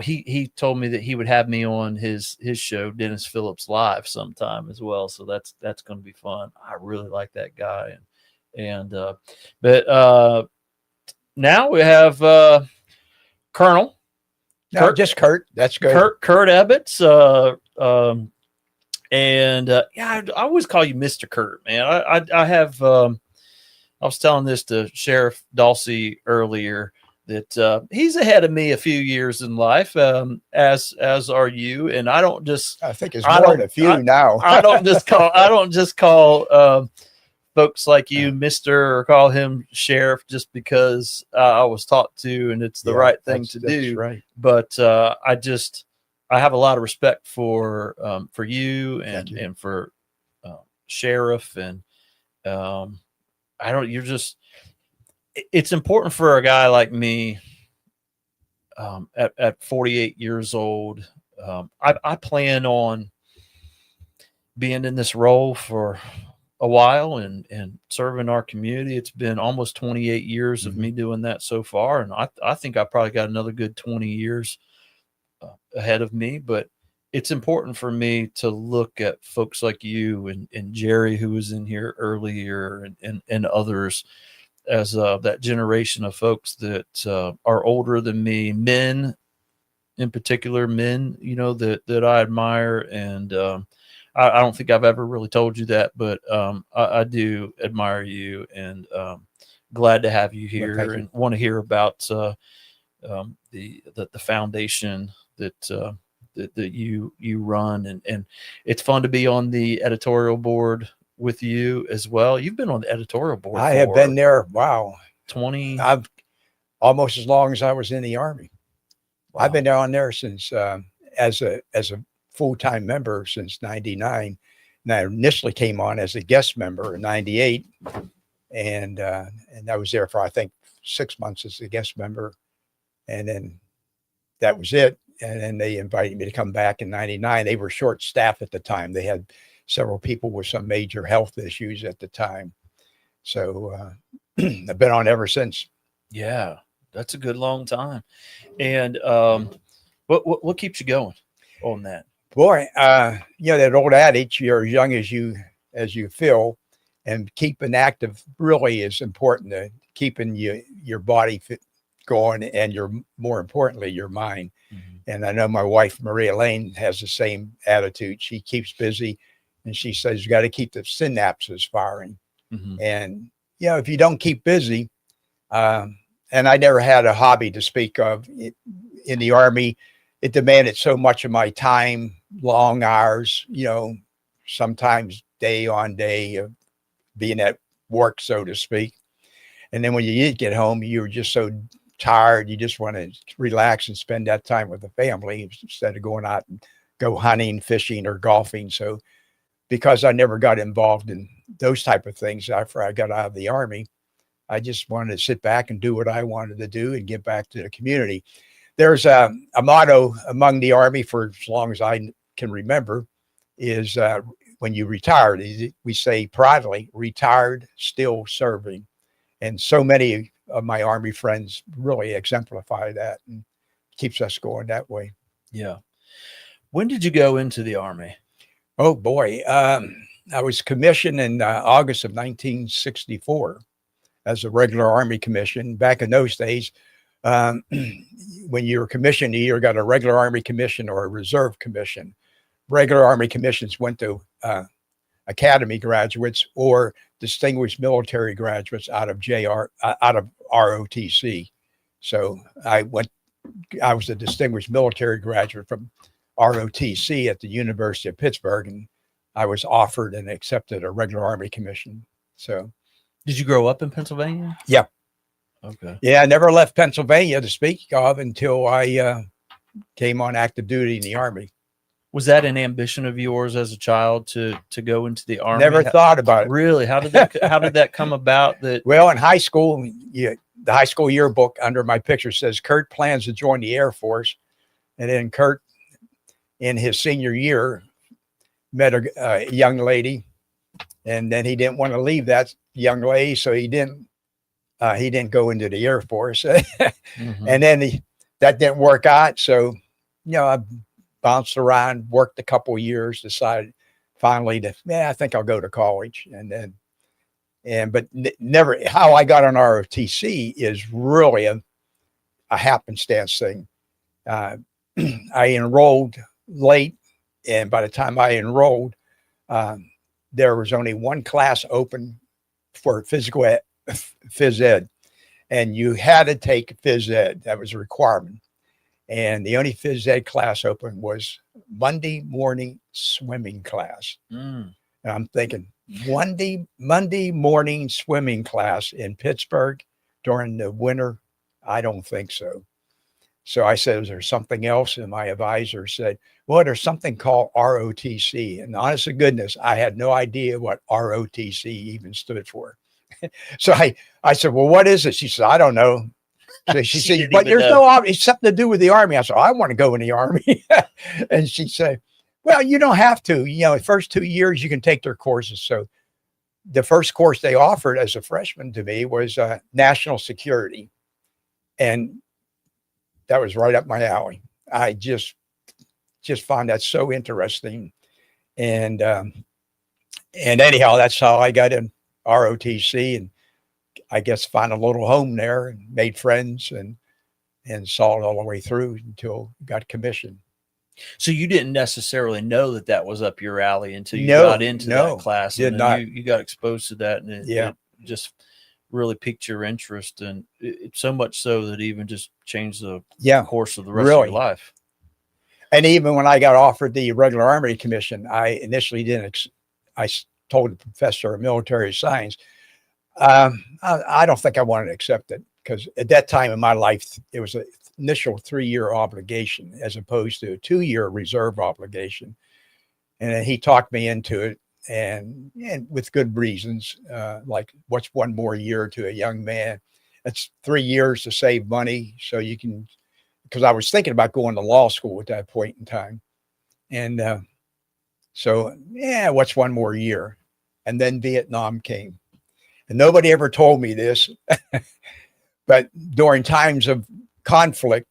he told me that he would have me on his show, Dennis Phillips Live, sometime as well. So that's going to be fun. I really like that guy, but now we have Colonel. No, just Kurt. That's good. Kurt Ebbets. I always call you Mr. Kurt, man. I have. I was telling this to Sheriff Dawsey earlier, that he's ahead of me a few years in life, as are you. And I don't just, I think it's more than a few now. I don't just call folks like you Mr. or call him Sheriff just because I was taught to, and it's the right thing to do. Right. But I have a lot of respect for you and for Sheriff, and it's important for a guy like me at 48 years old. I plan on being in this role for a while and serving our community. It's been almost 28 years of me doing that so far. And I think I probably got another good 20 years ahead of me, but it's important for me to look at folks like you and Jerry, who was in here earlier, and others, as that generation of folks that are older than me, men in particular, that I admire. And I don't think I've ever really told you that, but I do admire you, and glad to have you here, and want to hear about the foundation that you run, and it's fun to be on the editorial board with you as well. You've been on the editorial board. I have been there. Wow. 20. I've almost as long as I was in the Army. Wow. I've been on there since as a full-time member since 99. And I initially came on as a guest member in 98. And I was there for, I think, 6 months as a guest member. And then that was it. And then they invited me to come back in 99. They were short staffed at the time. They had several people with some major health issues at the time. So I've been on ever since. Yeah, that's a good long time. And what keeps you going on that? Boy, that old adage, you're as young as you feel, and keeping active really is important to keeping your body fit going, and more importantly, your mind. And I know my wife, Maria Lane, has the same attitude. She keeps busy, and she says, you got to keep the synapses firing. And, if you don't keep busy, and I never had a hobby to speak of in the Army. It demanded so much of my time, long hours, sometimes day on day of being at work, so to speak. And then when you did get home, you were just so tired. You just want to relax and spend that time with the family instead of going out and go hunting, fishing, or golfing. So because I never got involved in those type of things after I got out of the Army, I just wanted to sit back and do what I wanted to do and give back to the community. There's a motto among the Army for as long as I can remember is when you retire, we say proudly, retired, still serving. And so many of my Army friends really exemplify that and keeps us going that way. Yeah. When did you go into the Army? Oh boy. I was commissioned in August of 1964 as a regular Army commission. Back in those days, when you were commissioned, you either got a regular Army commission or a reserve commission. Regular Army commissions went to academy graduates or distinguished military graduates out of ROTC. So I was a distinguished military graduate from ROTC at the University of Pittsburgh, and I was offered and accepted a regular Army commission. So, did you grow up in Pennsylvania? Yeah. Okay. Yeah, I never left Pennsylvania to speak of until I came on active duty in the Army. Was that an ambition of yours as a child to go into the Army? Never thought about it. Really? How did that come about? That Well, in high school, the high school yearbook under my picture says Kurt plans to join the Air Force, and then Kurt, in his senior year, met a young lady, and then he didn't want to leave that young lady, so he didn't go into the Air Force. And then that didn't work out. So, I bounced around, worked a couple of years, decided finally I think I'll go to college. But never, how I got on ROTC is really a happenstance thing. I enrolled late, and by the time I enrolled, there was only one class open for phys ed, and you had to take phys ed. That was a requirement. And the only phys ed class open was Monday morning swimming class. And I'm thinking, Monday morning swimming class in Pittsburgh during the winter? I don't think so. So I said, is there something else? And my advisor said, well, there's something called ROTC. And honest to goodness, I had no idea what ROTC even stood for. So I said, well, what is it? She said, I don't know. So she said, but there's it's something to do with the Army. I said, I want to go in the Army. And she said, well, you don't have to. The first 2 years you can take their courses. So the first course they offered as a freshman to me was national security. And that was right up my alley. I just found that so interesting. And anyhow, that's how I got in ROTC, and I guess found a little home there and made friends and saw it all the way through until got commissioned. So you didn't necessarily know that was up your alley until you got into that class. Did not. You got exposed to that, and it just really piqued your interest, and it so much so that even just changed the course of the rest of your life. And even when I got offered the regular Army commission, I initially didn't. I told the professor of military science, I don't think I wanted to accept it, because at that time in my life, it was an initial 3-year obligation as opposed to a 2-year reserve obligation. And then he talked me into it, and with good reasons, like what's one more year to a young man? It's 3 years to save money. So you can, because I was thinking about going to law school at that point in time. And what's one more year? And then Vietnam came. And nobody ever told me this, but during times of conflict,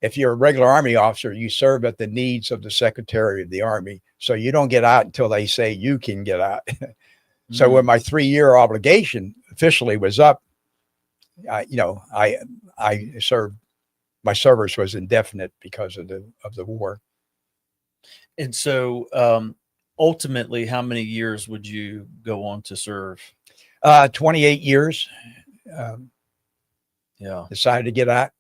if you're a regular Army officer, you serve at the needs of the Secretary of the Army. So you don't get out until they say you can get out. So when my 3-year obligation officially was up, I served. My service was indefinite because of the war. And so ultimately, how many years would you go on to serve? 28 years. Decided to get out.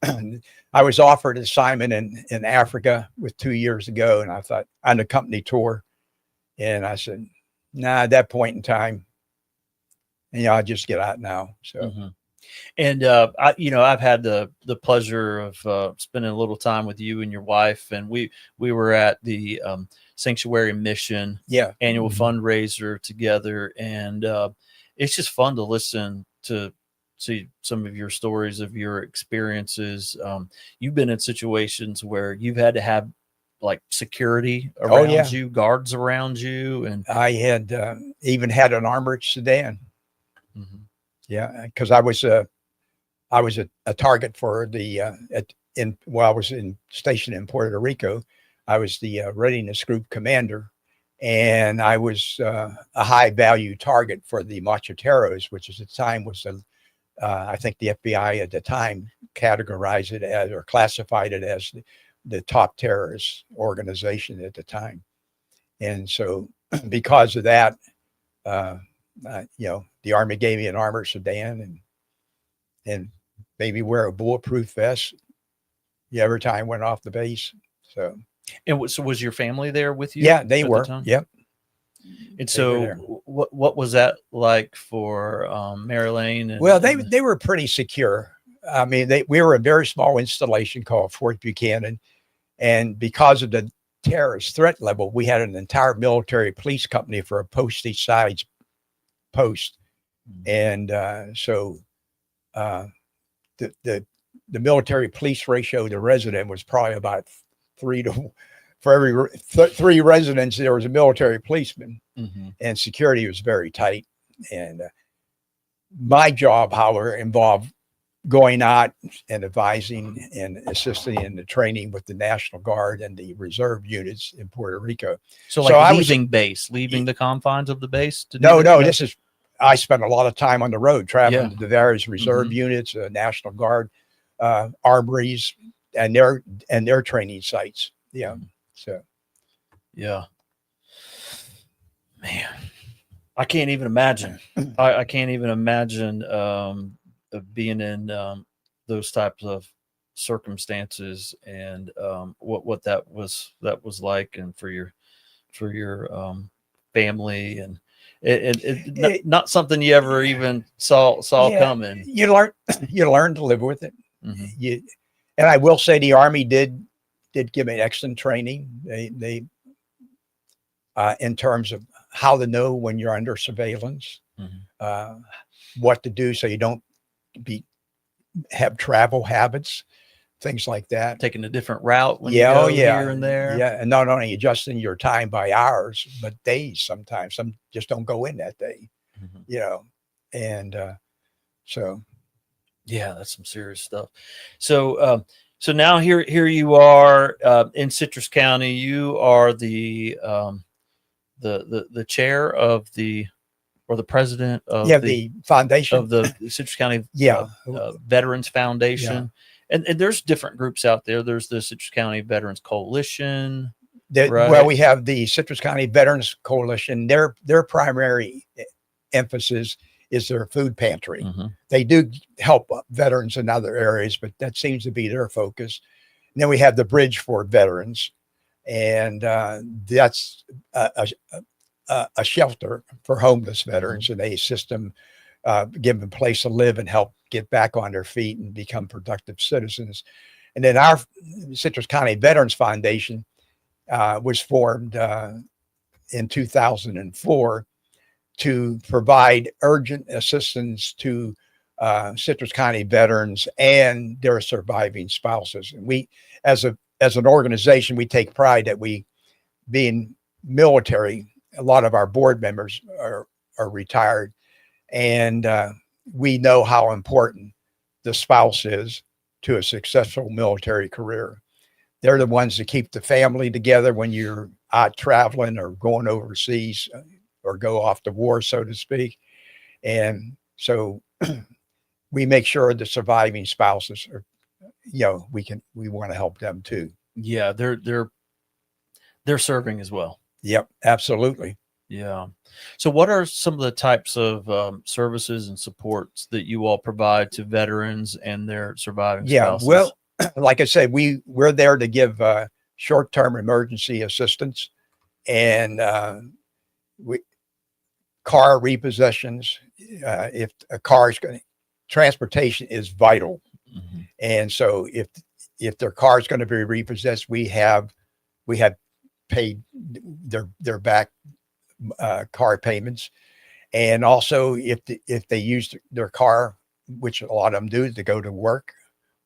I was offered an assignment in Africa with 2 years ago, and I thought, on a company tour, and I said, nah, at that point in time, I'll just get out now. So And I've had the pleasure of spending a little time with you and your wife, and we were at the Sanctuary Mission annual fundraiser together, and it's just fun to listen to see some of your stories of your experiences. You've been in situations where you've had to have like security around you, guards around you, and I had even had an armored sedan. Yeah, because I was a target for the I was stationed in Puerto Rico. I was the readiness group commander, and I was a high value target for the Macheteros, which at the time was I think the FBI at the time categorized it as, or classified it as, the top terrorist organization at the time. And so because of that, the Army gave me an armored sedan and made me wear a bulletproof vest every time I went off the base. So, and so was your family there with you? Yeah, they were. Yep. And so what was that like for Marilyn? Well, they were pretty secure. I mean, we were a very small installation called Fort Buchanan. And because of the terrorist threat level, we had an entire military police company for a post each side's post. And so the military police ratio to resident was probably about 3 to for every 3 residents, there was a military policeman, and security was very tight. And my job, however, involved going out and advising and assisting in the training with the National Guard and the reserve units in Puerto Rico. So like leaving the confines of the base? I spent a lot of time on the road traveling to the various reserve units, National Guard, armories, and their training sites. Yeah. So, yeah, man, I can't even imagine. I can't even imagine being in those types of circumstances and what that was like, and for your family, and not something you ever even saw coming. You learn to live with it. And I will say the Army did give me excellent training. They in terms of how to know when you're under surveillance, what to do so you don't have travel habits, things like that. Taking a different route when you go here and there. Yeah, and not only adjusting your time by hours, but days sometimes. Some just don't go in that day, and so. Yeah, that's some serious stuff. So, so now here you are in Citrus County. You are the chair of or the president of the foundation of the Citrus County Veterans Foundation. And there's different groups out there. There's the Citrus County Veterans Coalition. Right? Well, we have the Citrus County Veterans Coalition. Their primary emphasis is their food pantry. They do help veterans in other areas, but that seems to be their focus. And then we have the Bridge for Veterans, and that's a shelter for homeless veterans, and they assist them, give them a place to live and help get back on their feet and become productive citizens. And then our Citrus County Veterans Foundation was formed in 2004 to provide urgent assistance to Citrus County veterans and their surviving spouses. And we, as an organization, we take pride that we, being military, a lot of our board members are retired, and we know how important the spouse is to a successful military career. They're the ones that keep the family together when you're out traveling or going overseas or go off to war, so to speak. And so we make sure the surviving spouses are, we want to help them too. Yeah, they're serving as well. Yep, absolutely. Yeah. So what are some of the types of services and supports that you all provide to veterans and their surviving spouses? Well, like I said, we're there to give short-term emergency assistance, and car repossessions. If a car is going to transportation is vital. And so if their car is going to be repossessed, we have paid their back car payments. And also if they use their car, which a lot of them do, to go to work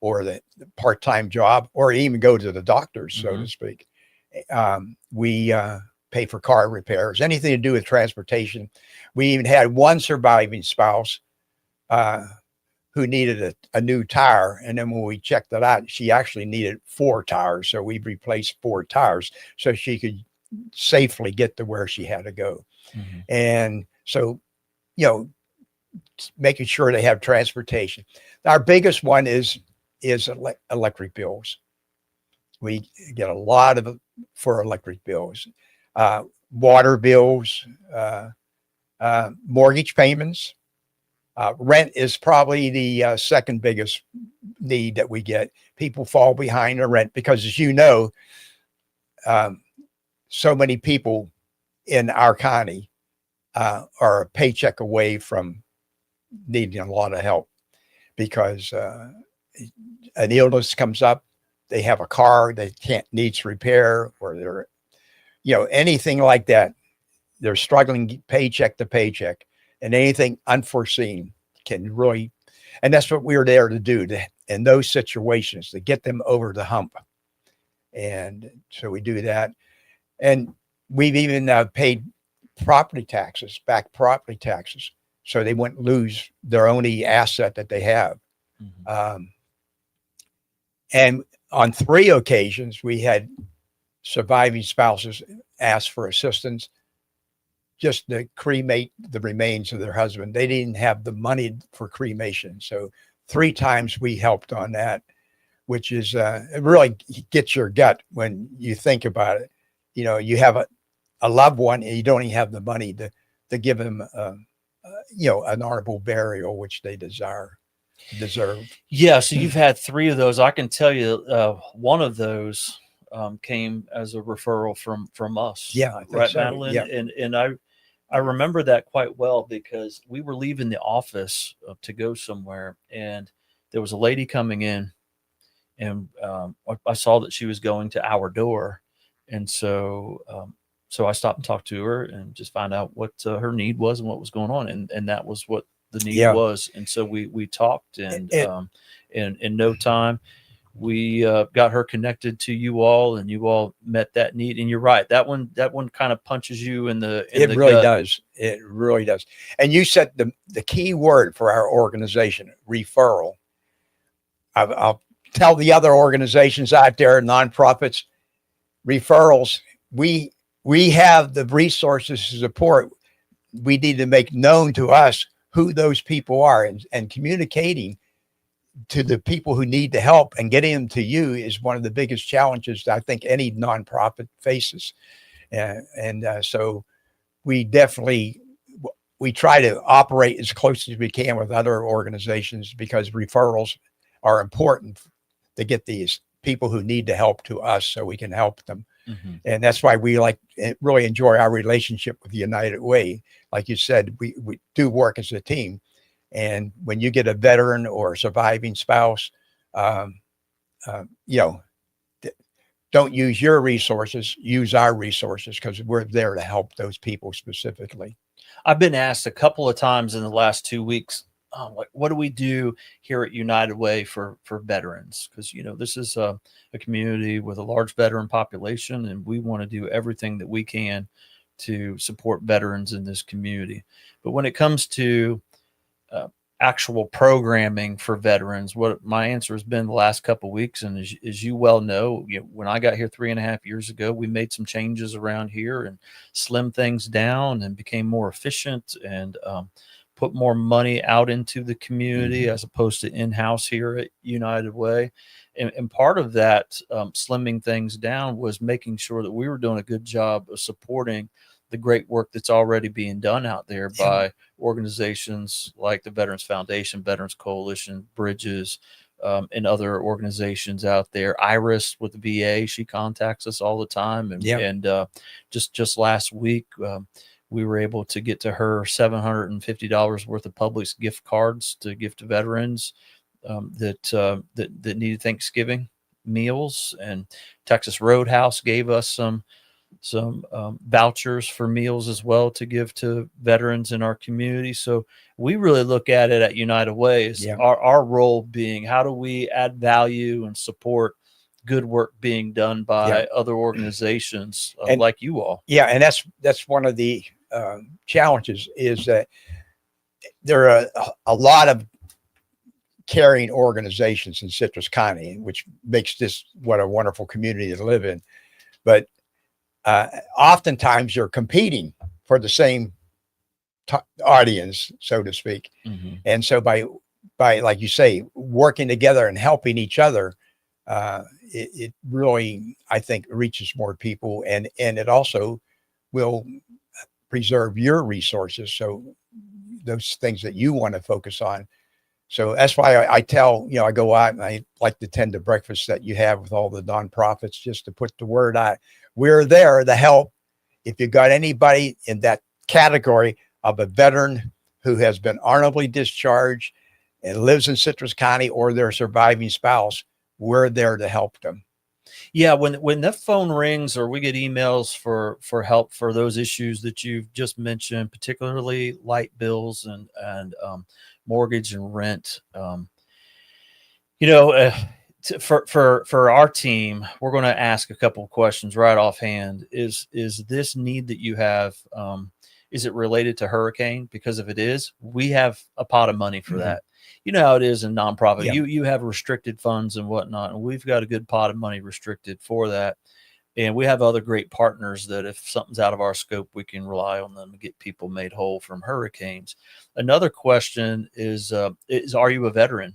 or the part-time job, or even go to the doctors, so to speak, we pay for car repairs, anything to do with transportation. We even had one surviving spouse who needed a new tire. And then when we checked it out, she actually needed 4 tires. So we replaced 4 tires so she could safely get to where she had to go. And so, making sure they have transportation. Our biggest one is electric bills. We get a lot of for electric bills, water bills, mortgage payments. Rent is probably the second biggest need that we get. People fall behind on rent because, as you know, so many people in our county are a paycheck away from needing a lot of help because an illness comes up, they have a car that needs repair, or they're, anything like that. They're struggling paycheck to paycheck. And anything unforeseen can really, and that's what we're there to do in those situations, to get them over the hump. And so we do that. And we've even paid property taxes, so they wouldn't lose their only asset that they have. And on 3 occasions, we had surviving spouses ask for assistance just to cremate the remains of their husband. They didn't have the money for cremation. So 3 times we helped on that, which is, it really gets your gut when you think about it. You have a loved one and you don't even have the money to give them, an honorable burial, which they deserve. Yeah. So you've had 3 of those. I can tell you, one of those came as a referral from us. Yeah, I think right, so. Madeline? Yeah. And I remember that quite well because we were leaving the office to go somewhere, and there was a lady coming in, and I saw that she was going to our door, and so I stopped and talked to her and just find out what her need was and what was going on, and that was what the need was. And so we talked, and in no time we got her connected to you all, and you all met that need. And you're right, that one kind of punches you in the really gut. does. It really does. And you said the key word for our organization, referral. I'll tell the other organizations out there, nonprofits, referrals. We have the resources to support. We need to make known to us who those people are, and communicating to the people who need the help and getting them to you is one of the biggest challenges that I think any nonprofit faces. So we definitely, we try to operate as close as we can with other organizations, because referrals are important to get these people who need the help to us so we can help them. And that's why we really enjoy our relationship with the United Way. Like you said, we do work as a team. And when you get a veteran or a surviving spouse, don't use your resources, use our resources, because we're there to help those people specifically. I've been asked a couple of times in the last 2 weeks, what do we do here at United Way for veterans? Because, this is a community with a large veteran population, and we want to do everything that we can to support veterans in this community. But when it comes to actual programming for veterans, what my answer has been the last couple of weeks, and as you well know, when I got here 3.5 years ago, we made some changes around here and slimmed things down and became more efficient, and put more money out into the community as opposed to in-house here at United Way. And part of that slimming things down was making sure that we were doing a good job of supporting the great work that's already being done out there by organizations like the Veterans Foundation, Veterans Coalition, Bridges, and other organizations out there. Iris with the VA, she contacts us all the time. And just last week, we were able to get to her $750 worth of Publix gift cards to give to veterans that needed Thanksgiving meals. And Texas Roadhouse gave us some vouchers for meals as well to give to veterans in our community. So we really look at it at United Way as our role being, how do we add value and support good work being done by other organizations like you all? Yeah, and that's one of the challenges, is that there are a lot of caring organizations in Citrus County, which makes this what a wonderful community to live in. But oftentimes you're competing for the same audience, so to speak. And so by like you say, working together and helping each other, it really, I think, reaches more people, and it also will preserve your resources. So those things that you want to focus on. So that's why I tell, I go out and I like to attend the breakfast that you have with all the nonprofits, just to put the word out. We're there to help. If you got anybody in that category of a veteran who has been honorably discharged and lives in Citrus County, or their surviving spouse, we're there to help them. Yeah, when the phone rings or we get emails for help for those issues that you've just mentioned, particularly light bills and mortgage and rent, for our team, we're going to ask a couple of questions right offhand. Is this need that you have, is it related to hurricane? Because if it is, we have a pot of money for that. You know how it is in nonprofit. Yeah. You have restricted funds and whatnot, and we've got a good pot of money restricted for that. And we have other great partners that if something's out of our scope, we can rely on them to get people made whole from hurricanes. Another question is are you a veteran?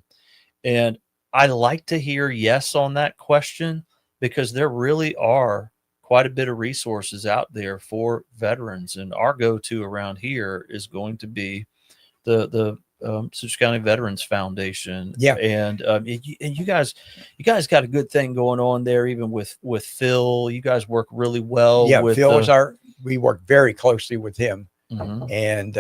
And I like to hear yes on that question, because there really are quite a bit of resources out there for veterans. And our go-to around here is going to be the Citrus County Veterans Foundation. Yeah. And you guys got a good thing going on there, even with Phil. You guys work really well. Yeah, with Phil we work very closely with him. And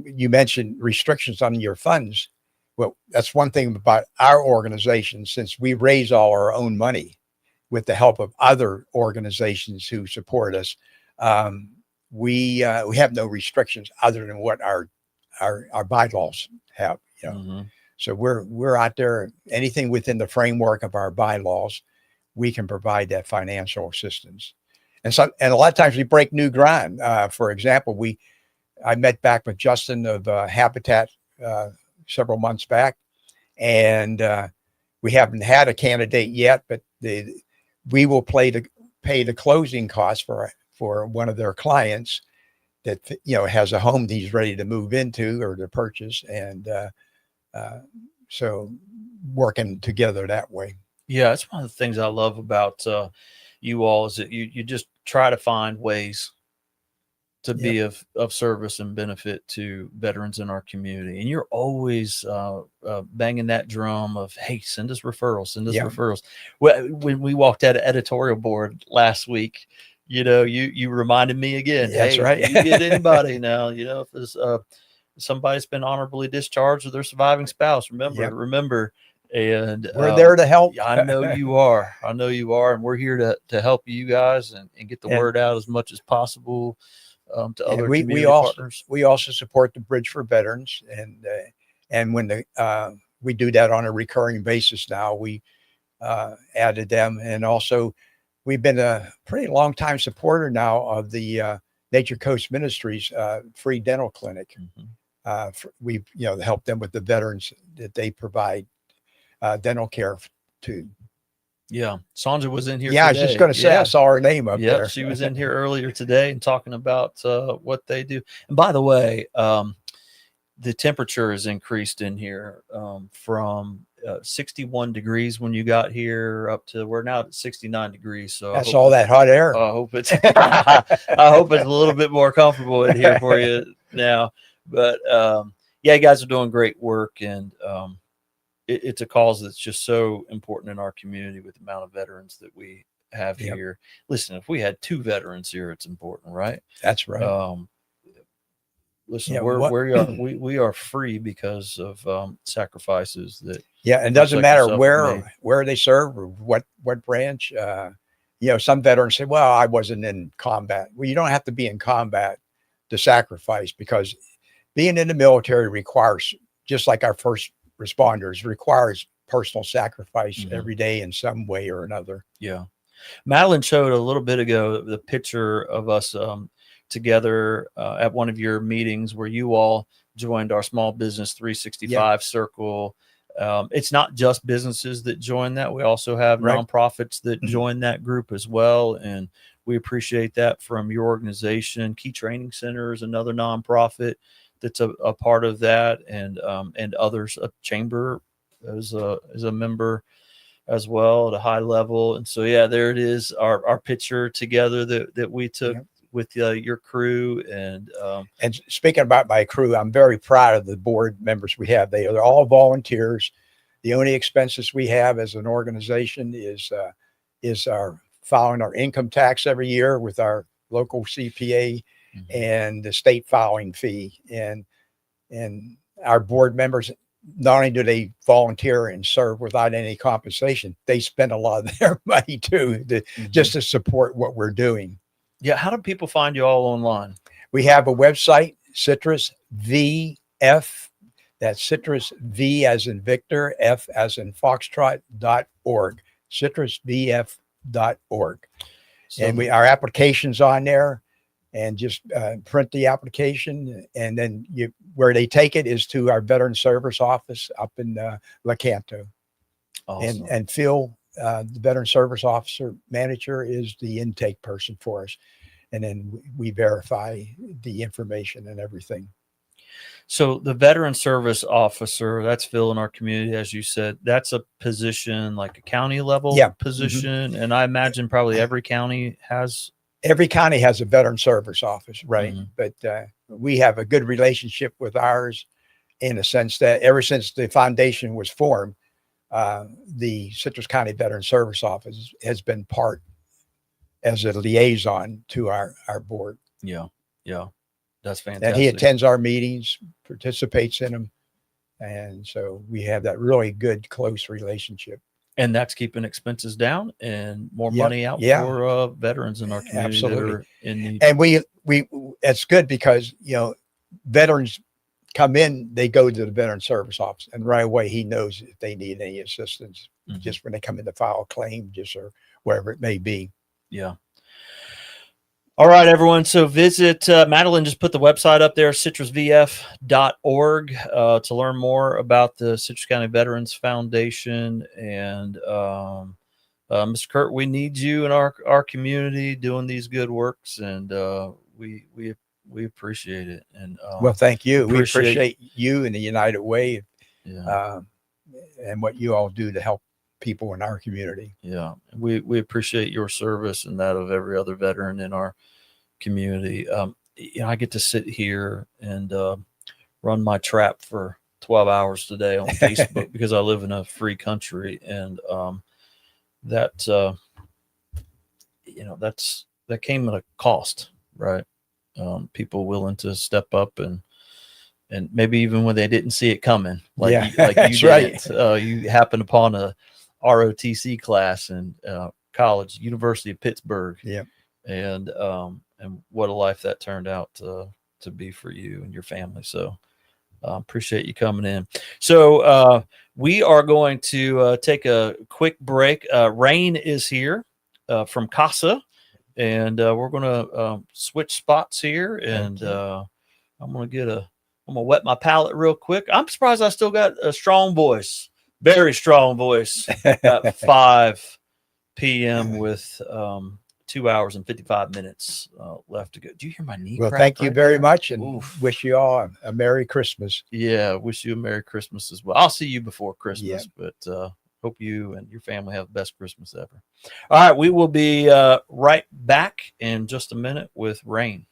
you mentioned restrictions on your funds. Well, that's one thing about our organization, since we raise all our own money with the help of other organizations who support us. We have no restrictions other than what our bylaws have, So we're out there, anything within the framework of our bylaws, we can provide that financial assistance. And a lot of times we break new ground. For example, I met back with Justin of Habitat several months back, and we haven't had a candidate yet, but we will pay the closing costs for one of their clients that has a home that he's ready to move into or to purchase, and so working together that way. Yeah, that's one of the things I love about you all, is that you just try to find ways to be of service and benefit to veterans in our community. And you're always banging that drum of, hey, send us referrals, referrals. When we walked at an editorial board last week, you reminded me again. That's hey, right. You get anybody now, if there's somebody's been honorably discharged or their surviving spouse, remember. And we're there to help. I know you are. And we're here to help you guys and get the word out as much as possible to other community partners. We also support the Bridge for Veterans, and when we do that on a recurring basis now, we added them. And also we've been a pretty long time supporter now of the Nature Coast Ministries free dental clinic. We've helped them with the veterans that they provide dental care to. Yeah, Sandra was in here. Yeah, I was just going to say, I saw her name up there. She was in here earlier today and talking about what they do. And by the way, the temperature has increased in here from 61 degrees when you got here up to we're now at 69 degrees. So that's all that hot air. I hope it's I hope it's a little bit more comfortable in here for you now. But you guys are doing great work, and it's a cause that's just so important in our community with the amount of veterans that we have Yep. here. Listen, if we had 2 veterans here, it's important, right? That's right. Listen, Yeah, we are free because of sacrifices that Yeah, it folks doesn't like matter yourself have made. where they serve or what branch. Some veterans say, "Well, I wasn't in combat." Well, you don't have to be in combat to sacrifice, because being in the military requires, just like our first responders, requires personal sacrifice every day in some way or another. Yeah. Madeline showed a little bit ago the picture of us together at one of your meetings where you all joined our Small Business 365 circle. It's not just businesses that join that. We also have Right. nonprofits that join that group as well. And we appreciate that from your organization. Key Training Center is another nonprofit that's a part of that, and others. A chamber is a member as well at a high level. And so, yeah, there it is, our picture together that we took with your crew. And speaking about my crew, I'm very proud of the board members we have. They're all volunteers. The only expenses we have as an organization is our filing our income tax every year with our local CPA and the state filing fee. And our board members, not only do they volunteer and serve without any compensation, they spend a lot of their money too, just to support what we're doing. Yeah. How do people find you all online? We have a website, Citrus VF. That's Citrus V as in Victor, F as in Foxtrot.org, citrusvf.org. And our application's on there, and just print the application. And then where they take it is to our Veteran Service Office up in Lecanto. Awesome. And Phil, the Veteran Service Officer Manager, is the intake person for us. And then we verify the information and everything. So the Veteran Service Officer, that's Phil in our community, as you said, that's a position like a county level position. And I imagine probably every county has a Veteran Service Office, right? But we have a good relationship with ours, in a sense that ever since the foundation was formed, the Citrus County Veteran Service Office has been part as a liaison to our board. Yeah. That's fantastic. And he attends our meetings, participates in them. And so we have that really good, close relationship. And that's keeping expenses down and more money out for veterans in our community. Absolutely. That are in need. And we it's good because, veterans come in, they go to the Veteran Service Office, and right away he knows if they need any assistance, just when they come in to file a claim, or wherever it may be. Yeah. All right, everyone. So visit, Madeline just put the website up there, citrusvf.org, to learn more about the Citrus County Veterans Foundation. And Mr. Kurt, we need you in our community doing these good works, and we appreciate it. And well, thank you. We appreciate you and the United Way, and what you all do to help people in our community. Yeah, we appreciate your service and that of every other veteran in our community. I get to sit here and run my trap for 12 hours today on Facebook because I live in a free country, and that came at a cost, right? People willing to step up and maybe even when they didn't see it coming, like you that's did. right. You happened upon a ROTC class in college, University of Pittsburgh. Yeah. And what a life that turned out to be for you and your family. So appreciate you coming in. So we are going to take a quick break. Rain is here from CASA, and we're going to switch spots here, and I'm going to wet my palate real quick. I'm surprised I still got a strong voice. Very strong voice at 5 p.m. with 2 hours and 55 minutes left to go. Do you hear my knee? Well, crack thank you right very there? much, and Oof. wish you all a Merry Christmas. Yeah, wish you a Merry Christmas as well. I'll see you before Christmas, but hope you and your family have the best Christmas ever. All right, we will be right back in just a minute with Rain.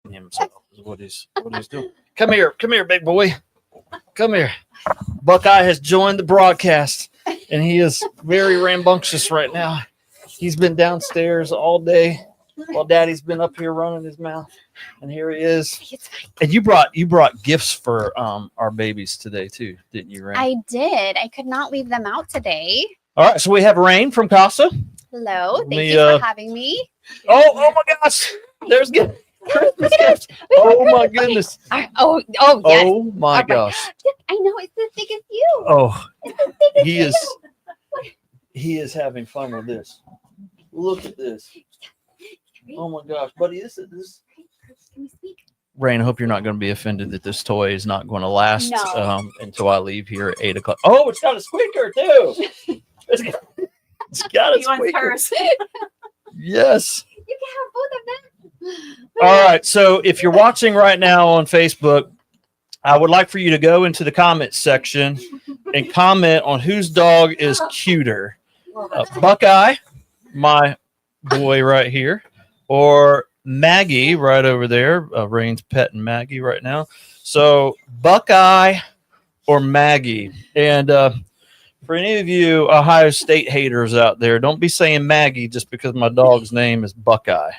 shitting himself. Is what he's doing. Come here, big boy. Come here. Buckeye has joined the broadcast, and he is very rambunctious right now. He's been downstairs all day while Daddy's been up here running his mouth, and here he is. And you brought gifts for our babies today too, didn't you, Rain? I did. I could not leave them out today. All right, so we have Rain from Casa. Hello. Thank Me, you for having me. Oh my gosh! There's Christmas gifts. Oh my goodness. Oh, yes. Oh my All right. gosh. I know it's as big as you. Oh, It's as big as he you. is. He is having fun with this. Look at this. Oh my gosh, buddy, this is. Rain, I hope you're not going to be offended that this toy is not going to last No. until I leave here at 8 o'clock. Oh, it's got a squeaker too. It's got a He wants squeaker. hers. Yes. You can have both of them. All right. So if you're watching right now on Facebook, I would like for you to go into the comments section and comment on whose dog is cuter. Buckeye, my boy right here, or Maggie right over there. Rain's petting Maggie right now. So Buckeye or Maggie. And for any of you Ohio State haters out there, don't be saying Maggie just because my dog's name is Buckeye.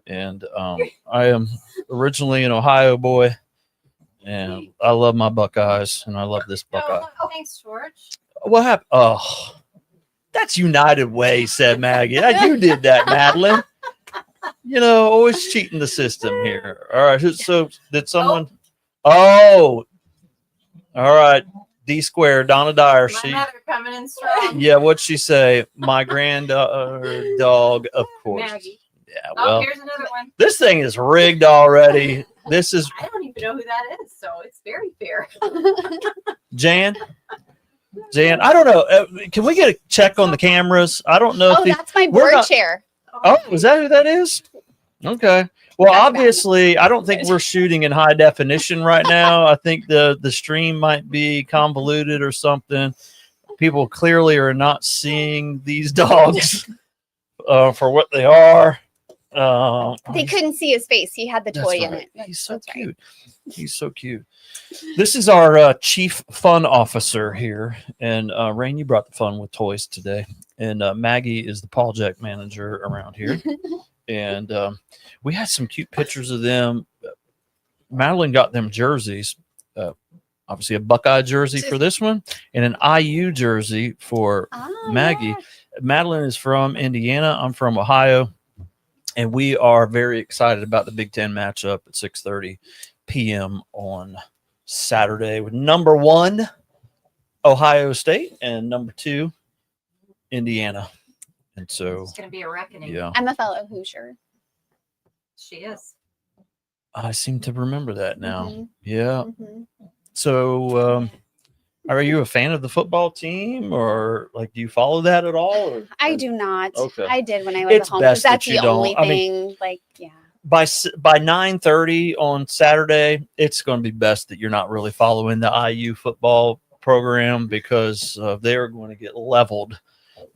And I am originally an Ohio boy, and I love my Buckeyes, and I love this Buckeye. Oh, thanks, George. What happened? Oh, that's United Way, said Maggie. You did that, Madeline. You know, always cheating the system here. All right. So did someone? Oh, all right. D square, Donna Dyer. My mother coming in strong. Yeah. What'd she say? My granddaughter dog, of course. Maggie. Yeah. Oh, Well, here's another one. this thing is rigged already. This is I don't even know who that is, so it's very fair. Jan. I don't know. Can we get a check on the cameras? I don't know. Oh, if that's my we're board not- chair. Oh, is that who that is? Okay. Well, obviously, I don't think we're shooting in high definition right now. I think the stream might be convoluted or something. People clearly are not seeing these dogs for what they are. They couldn't see his face. He had the That's toy in right. it. He's so cute. He's so cute. This is our chief fun officer here, and Rain, you brought the fun with toys today, and Maggie is the Paul Jack manager around here, and we had some cute pictures of them. Madeline got them jerseys, obviously a Buckeye jersey for this one, and an IU jersey for Maggie. Madeline is from Indiana. I'm from Ohio. And we are very excited about the Big Ten matchup at 6:30 p.m. on Saturday with number 1, Ohio State, and number 2, Indiana. And so It's going to be a reckoning. Yeah. I'm a fellow Hoosier. She is. I seem to remember that now. Mhm. Yeah. So are you a fan of the football team, or like do you follow that at all? Or? I do not. Okay. I did when I was It's at home. best That's that you the only don't. I thing. mean, like, yeah. By 9:30 on Saturday, it's going to be best that you're not really following the IU football program, because they're going to get leveled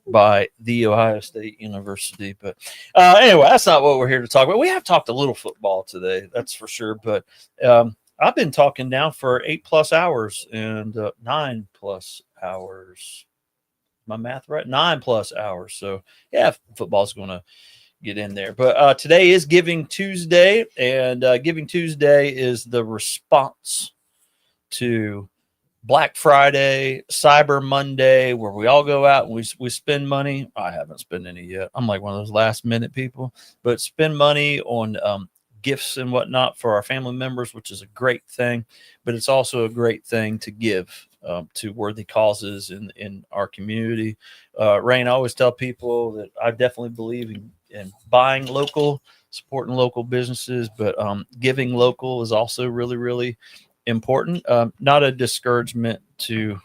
by the Ohio State University. But anyway, that's not what we're here to talk about. We have talked a little football today, that's for sure. But I've been talking now for 8+ hours and 9+ hours. My math right? 9+ hours. So yeah, football's going to get in there. But today is Giving Tuesday, and Giving Tuesday is the response to Black Friday, Cyber Monday, where we all go out and we spend money. I haven't spent any yet. I'm like one of those last minute people, but spend money on gifts and whatnot for our family members, which is a great thing. But it's also a great thing to give to worthy causes in our community. Rain, I always tell people that I definitely believe in buying local, supporting local businesses, but giving local is also really, really important. Not a discouragement to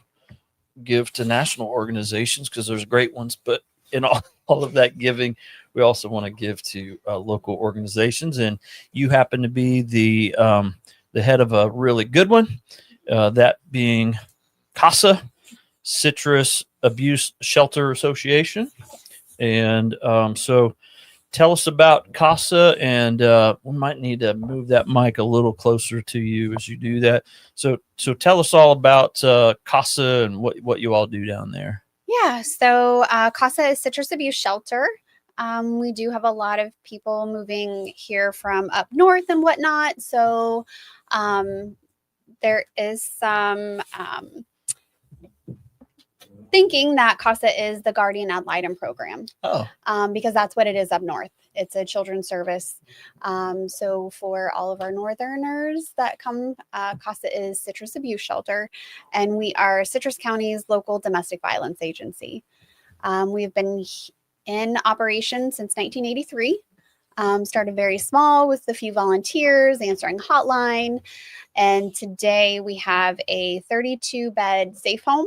give to national organizations, because there's great ones, but in all of that giving, we also want to give to local organizations. And you happen to be the head of a really good one, that being CASA, Citrus Abuse Shelter Association. And so tell us about CASA, and we might need to move that mic a little closer to you as you do that. So tell us all about CASA and what you all do down there. Yeah, so CASA is Citrus Abuse Shelter. We do have a lot of people moving here from up north and whatnot. So there is some thinking that CASA is the guardian ad litem program. Oh. Because that's what it is up north. It's a children's service. So for all of our northerners that come, CASA is Citrus Abuse Shelter, and we are Citrus County's local domestic violence agency. We've been in operation since 1983. Started very small with a few volunteers, answering hotline. And today we have a 32-bed safe home.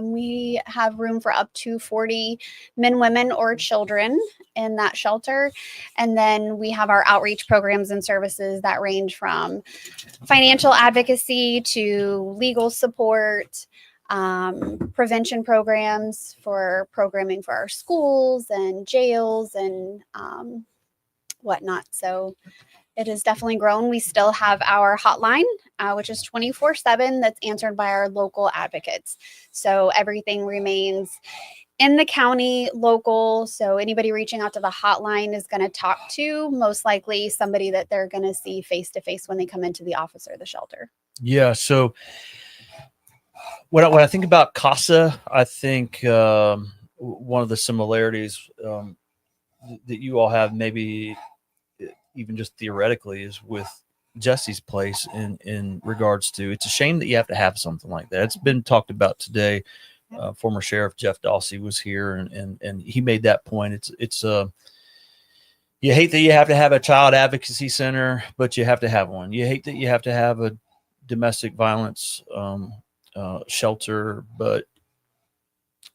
We have room for up to 40 men, women, or children in that shelter. And then we have our outreach programs and services that range from financial advocacy to legal support, prevention programs for programming for our schools and jails and whatnot. So it has definitely grown. We still have our hotline, which is 24/7, that's answered by our local advocates. So everything remains in the county, local. So anybody reaching out to the hotline is going to talk to most likely somebody that they're going to see face to face when they come into the office or the shelter. Yeah. So when I think about CASA, I think one of the similarities that you all have, maybe even just theoretically, is with Jesse's place in regards to, it's a shame that you have to have something like that. It's been talked about today. Former Sheriff Jeff Dawsey was here, and he made that point. It's you hate that you have to have a child advocacy center, but you have to have one. You hate that you have to have a domestic violence shelter, but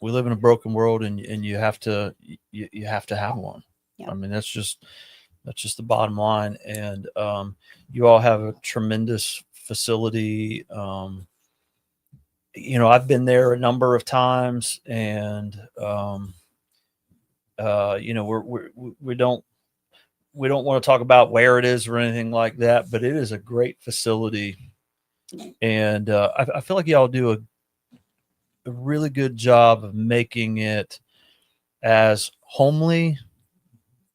we live in a broken world, and you have to have one. Yeah. I mean, that's just the bottom line. And you all have a tremendous facility. I've been there a number of times, and we don't want to talk about where it is or anything like that, but it is a great facility. And I feel like y'all do a really good job of making it as homely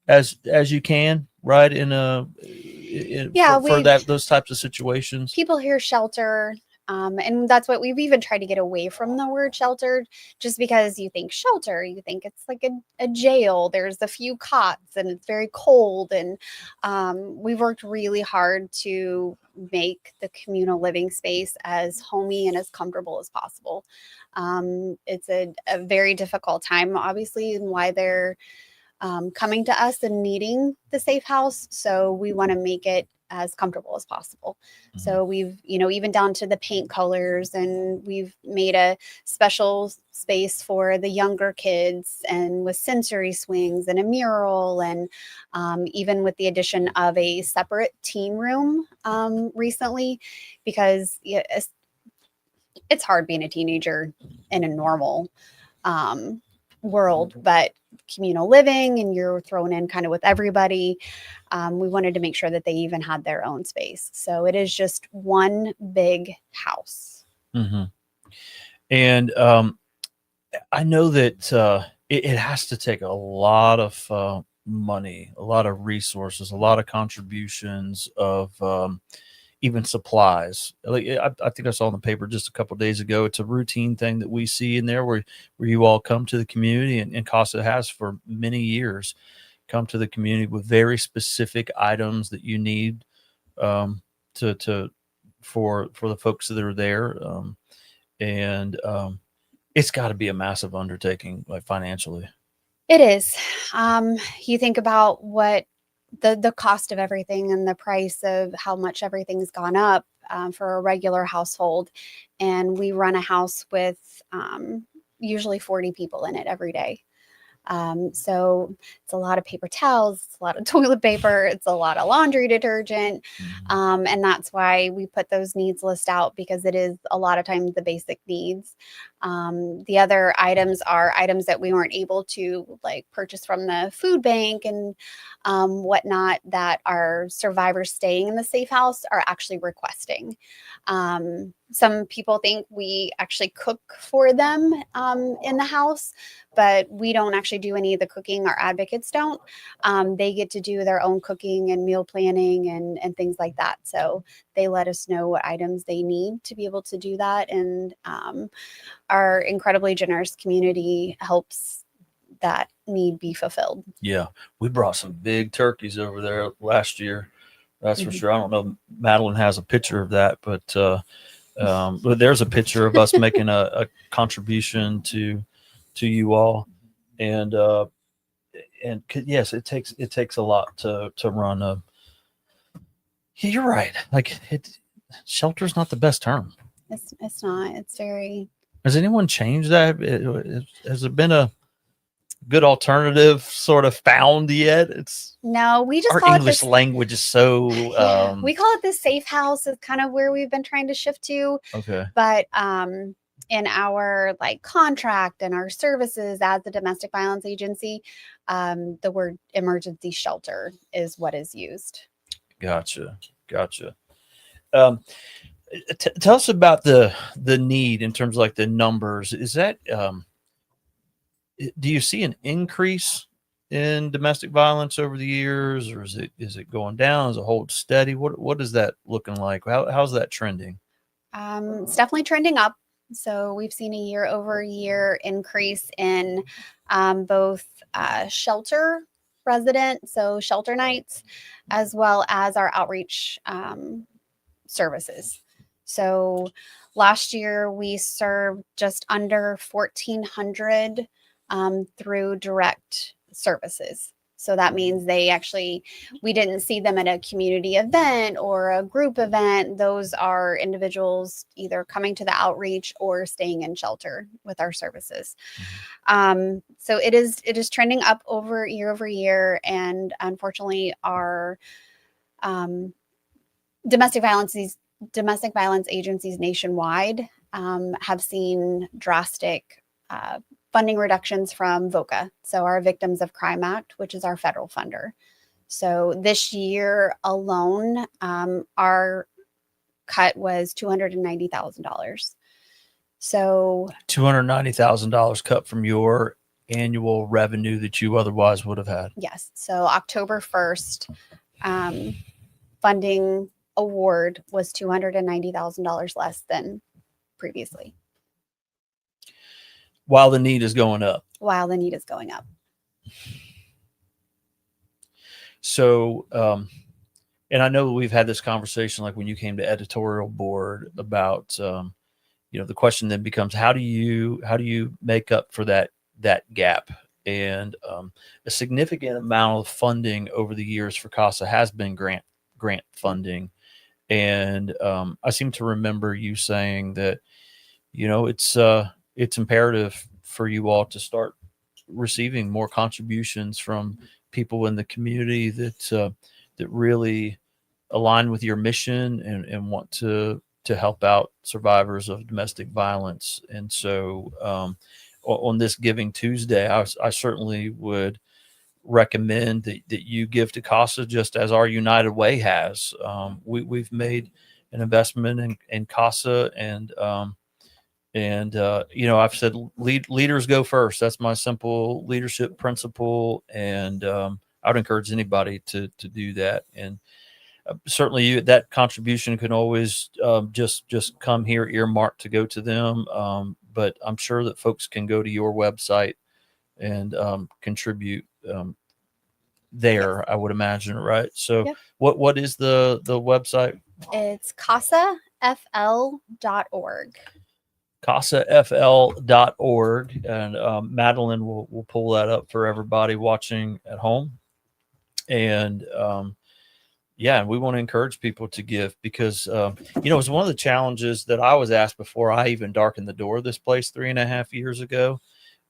as you can, right? For those types of situations. People hear shelter, and that's what we've even tried to get away from the word shelter, just because you think shelter, you think it's like a jail. There's a few cots and it's very cold. And we've worked really hard to make the communal living space as homey and as comfortable as possible. It's a very difficult time, obviously, and why they're coming to us and needing the safe house. So we want to make it as comfortable as possible. Mm-hmm. So we've, even down to the paint colors, and we've made a special space for the younger kids, and with sensory swings and a mural, and even with the addition of a separate teen room recently, because it's hard being a teenager in a normal world, but communal living and you're thrown in kind of with everybody. We wanted to make sure that they even had their own space. So it is just one big house. Mm-hmm. And I know that it has to take a lot of money, a lot of resources, a lot of contributions of even supplies. Like I think I saw in the paper just a couple of days ago, it's a routine thing that we see in there where you all come to the community, and CASA has for many years come to the community with very specific items that you need for the folks that are there. It's got to be a massive undertaking, like financially. It is. You think about what the cost of everything and the price of how much everything's gone up for a regular household. And we run a house with usually 40 people in it every day. So it's a lot of paper towels, it's a lot of toilet paper, it's a lot of laundry detergent. And that's why we put those needs list out, because it is a lot of times the basic needs. The other items are items that we weren't able to like purchase from the food bank and whatnot, that our survivors staying in the safe house are actually requesting. Some people think we actually cook for them in the house, but we don't actually do any of the cooking. Our advocates don't. They get to do their own cooking and meal planning and things like that. So they let us know what items they need to be able to do that. And our incredibly generous community helps that need be fulfilled. Yeah, we brought some big turkeys over there last year. That's for sure. I don't know, Madeline has a picture of that, but there's a picture of us making a contribution to you all, and yes, it takes a lot to run a. Yeah, you're right. Like shelter's not the best term. It's not. It's very. Has anyone changed that? Has there been a good alternative sort of found yet? No, we just our call English it this, language is so we call it the safe house. Is kind of where we've been trying to shift to. okay. But in our like contract and our services as a domestic violence agency, the word emergency shelter is what is used. Gotcha. Tell us about the need in terms of like the numbers. Is that do you see an increase in domestic violence over the years, or is it going down? Is it hold steady? What is that looking like? How's that trending? It's definitely trending up. So we've seen a year-over-year increase in both shelter resident, so shelter nights, as well as our outreach services. So last year we served just under 1,400 through direct services. So that means we didn't see them at a community event or a group event. Those are individuals either coming to the outreach or staying in shelter with our services. So it is trending up year over year. And unfortunately, our domestic violence agencies nationwide have seen drastic funding reductions from VOCA, so our Victims of Crime Act, which is our federal funder. So this year alone, our cut was $290,000. So $290,000 cut from your annual revenue that you otherwise would have had. Yes. So October 1st, funding award was $290,000 less than previously. While the need is going up. So, and I know we've had this conversation, like when you came to editorial board about, the question then becomes, how do you make up for that gap? And a significant amount of funding over the years for CASA has been grant funding. And I seem to remember you saying that, it's imperative for you all to start receiving more contributions from people in the community that really align with your mission and want to help out survivors of domestic violence. And so on this Giving Tuesday, I certainly would recommend that you give to CASA just as our United Way has. We've made an investment in CASA, and I've said leaders go first. That's my simple leadership principle, and I would encourage anybody to do that. And certainly, that contribution can always just come here earmarked to go to them. But I'm sure that folks can go to your website and contribute there. Yes. I would imagine, right? So, yep. What is the website? It's CASAFL.org. CASAFL.org, and Madeline will pull that up for everybody watching at home. And we want to encourage people to give because it was one of the challenges that I was asked before I even darkened the door of this place 3.5 years ago.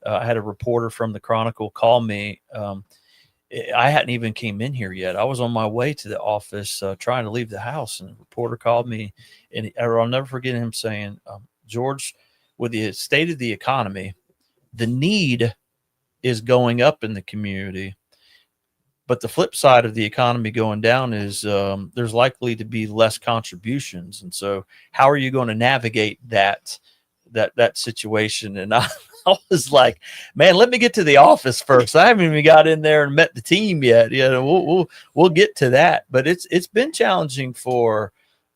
I had a reporter from the Chronicle call me. I hadn't even came in here yet. I was on my way to the office trying to leave the house, and the reporter called me, and I'll never forget him saying, George, with the state of the economy, the need is going up in the community. But the flip side of the economy going down is there's likely to be less contributions. And so how are you going to navigate that situation? And I was like, man, let me get to the office first. I haven't even got in there and met the team yet. We'll get to that. But it's been challenging for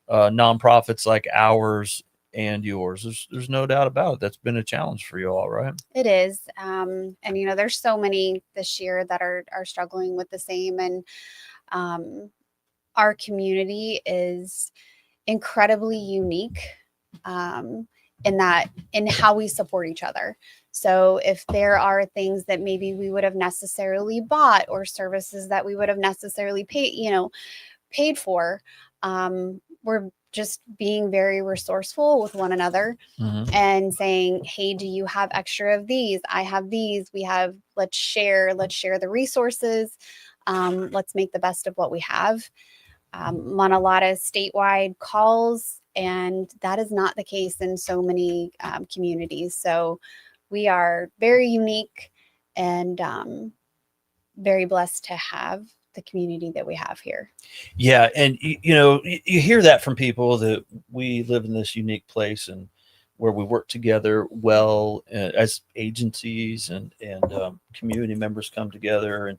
nonprofits like ours and yours. There's no doubt about it. That's been a challenge for you all, right? It is. And, there's so many this year that are struggling with the same. And our community is incredibly unique in how we support each other. So if there are things that maybe we would have necessarily bought or services that we would have necessarily paid for, we're just being very resourceful with one another and saying, hey, do you have extra of these? I have these. Let's share the resources. Let's make the best of what we have. I'm on a lot of statewide calls, and that is not the case in so many communities. So we are very unique and very blessed to have the community that we have here. Yeah. And, you hear that from people that we live in this unique place and where we work together well as agencies and community members come together. And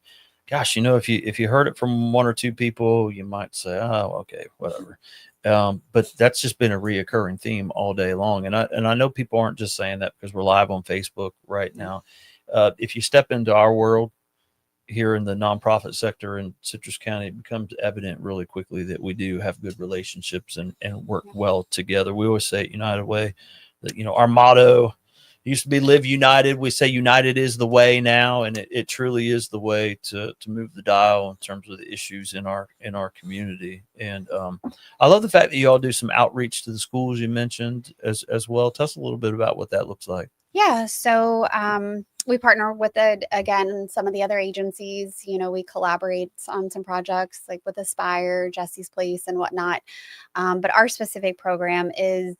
gosh, if you heard it from one or two people, you might say, oh, okay, whatever. But that's just been a reoccurring theme all day long. And I know people aren't just saying that because we're live on Facebook right now. If you step into our world here in the nonprofit sector in Citrus County, it becomes evident really quickly that we do have good relationships and work well together. We always say at United Way that, our motto used to be live united. We say united is the way now, and it truly is the way to move the dial in terms of the issues in our community. And I love the fact that you all do some outreach to the schools you mentioned as well. Tell us a little bit about what that looks like. Yeah. So we partner with some of the other agencies. We collaborate on some projects like with Aspire, Jesse's Place, and whatnot. But our specific program is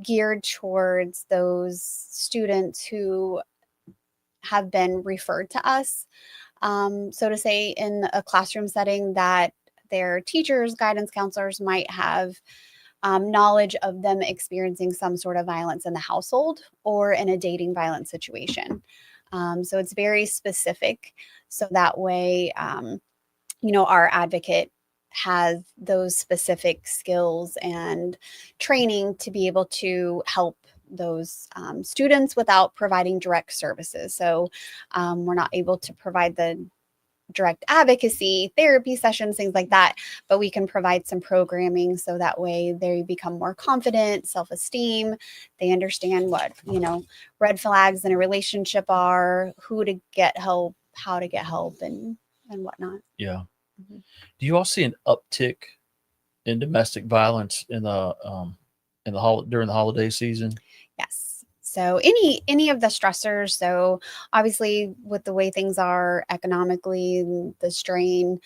geared towards those students who have been referred to us, so to say, in a classroom setting, that their teachers, guidance counselors might have knowledge of them experiencing some sort of violence in the household or in a dating violence situation. So it's very specific. So that way, our advocate has those specific skills and training to be able to help those students without providing direct services. So we're not able to provide the direct advocacy, therapy sessions, things like that, but we can provide some programming so that way they become more confident, self-esteem. They understand what, red flags in a relationship are, who to get help, how to get help, and whatnot. Yeah. Do you all see an uptick in domestic violence in the during the holiday season? Yes. So any of the stressors. So obviously, with the way things are economically, the strain,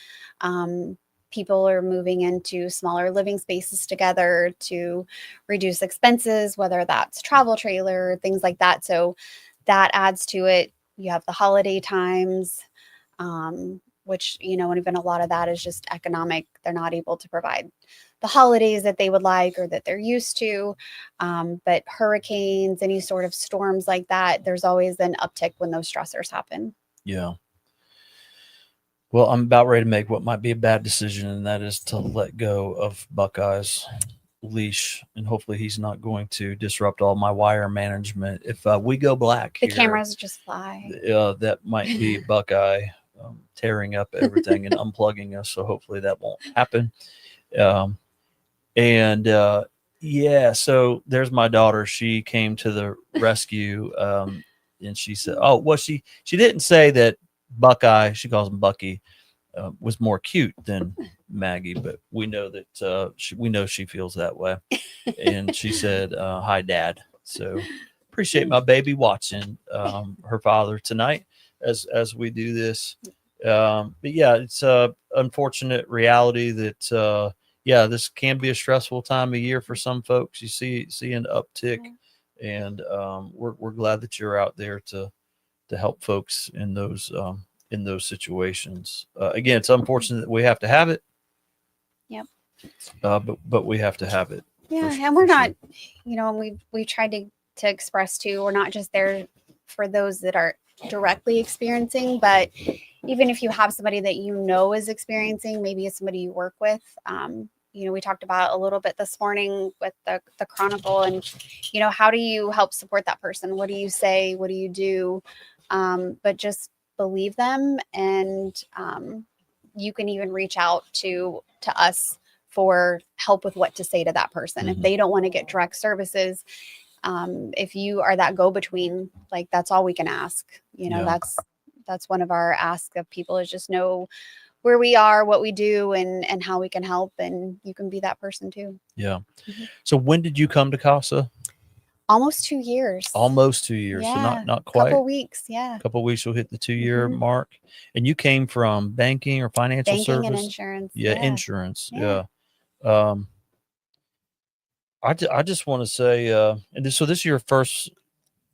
people are moving into smaller living spaces together to reduce expenses, whether that's travel trailer, things like that. So that adds to it. You have the holiday times, which, and even a lot of that is just economic. They're not able to provide the holidays that they would like or that they're used to. But hurricanes, any sort of storms like that, there's always an uptick when those stressors happen. Yeah. Well, I'm about ready to make what might be a bad decision, and that is to let go of Buckeye's leash, and hopefully he's not going to disrupt all my wire management. If we go black, the cameras just fly. That might be Buckeye tearing up everything and unplugging us. So hopefully that won't happen. So there's my daughter. She came to the rescue, and she said, "Oh, well, she didn't say that Buckeye, she calls him Bucky, was more cute than Maggie, but we know that she feels that way." And she said, "Hi, Dad." So appreciate my baby watching her father tonight as we do this. But yeah, it's a unfortunate reality that this can be a stressful time of year for some folks. You see an uptick, and we're glad that you're out there to help folks in those situations. Again, it's unfortunate that we have to have it. Yep. But we have to have it. Yeah, and we're not, and we've tried to express too, we're not just there for those that are directly experiencing, but even if you have somebody that is experiencing, maybe it's somebody you work with. We talked about a little bit this morning with the Chronicle, and how do you help support that person? What do you say? What do you do? But just believe them, and you can even reach out to us for help with what to say to that person. If they don't want to get direct services, if you are that go-between, like, that's all we can ask. That's one of our asks of people, is just know where we are, what we do, and how we can help, and you can be that person too. Yeah. So when did you come to CASA? Almost 2 years. Almost 2 years. Yeah. So not quite. Couple weeks. Yeah. Couple weeks will hit the 2-year mark. And you came from banking or financial Banking service? and insurance. Yeah, insurance. Yeah. I just want to say, so this is your first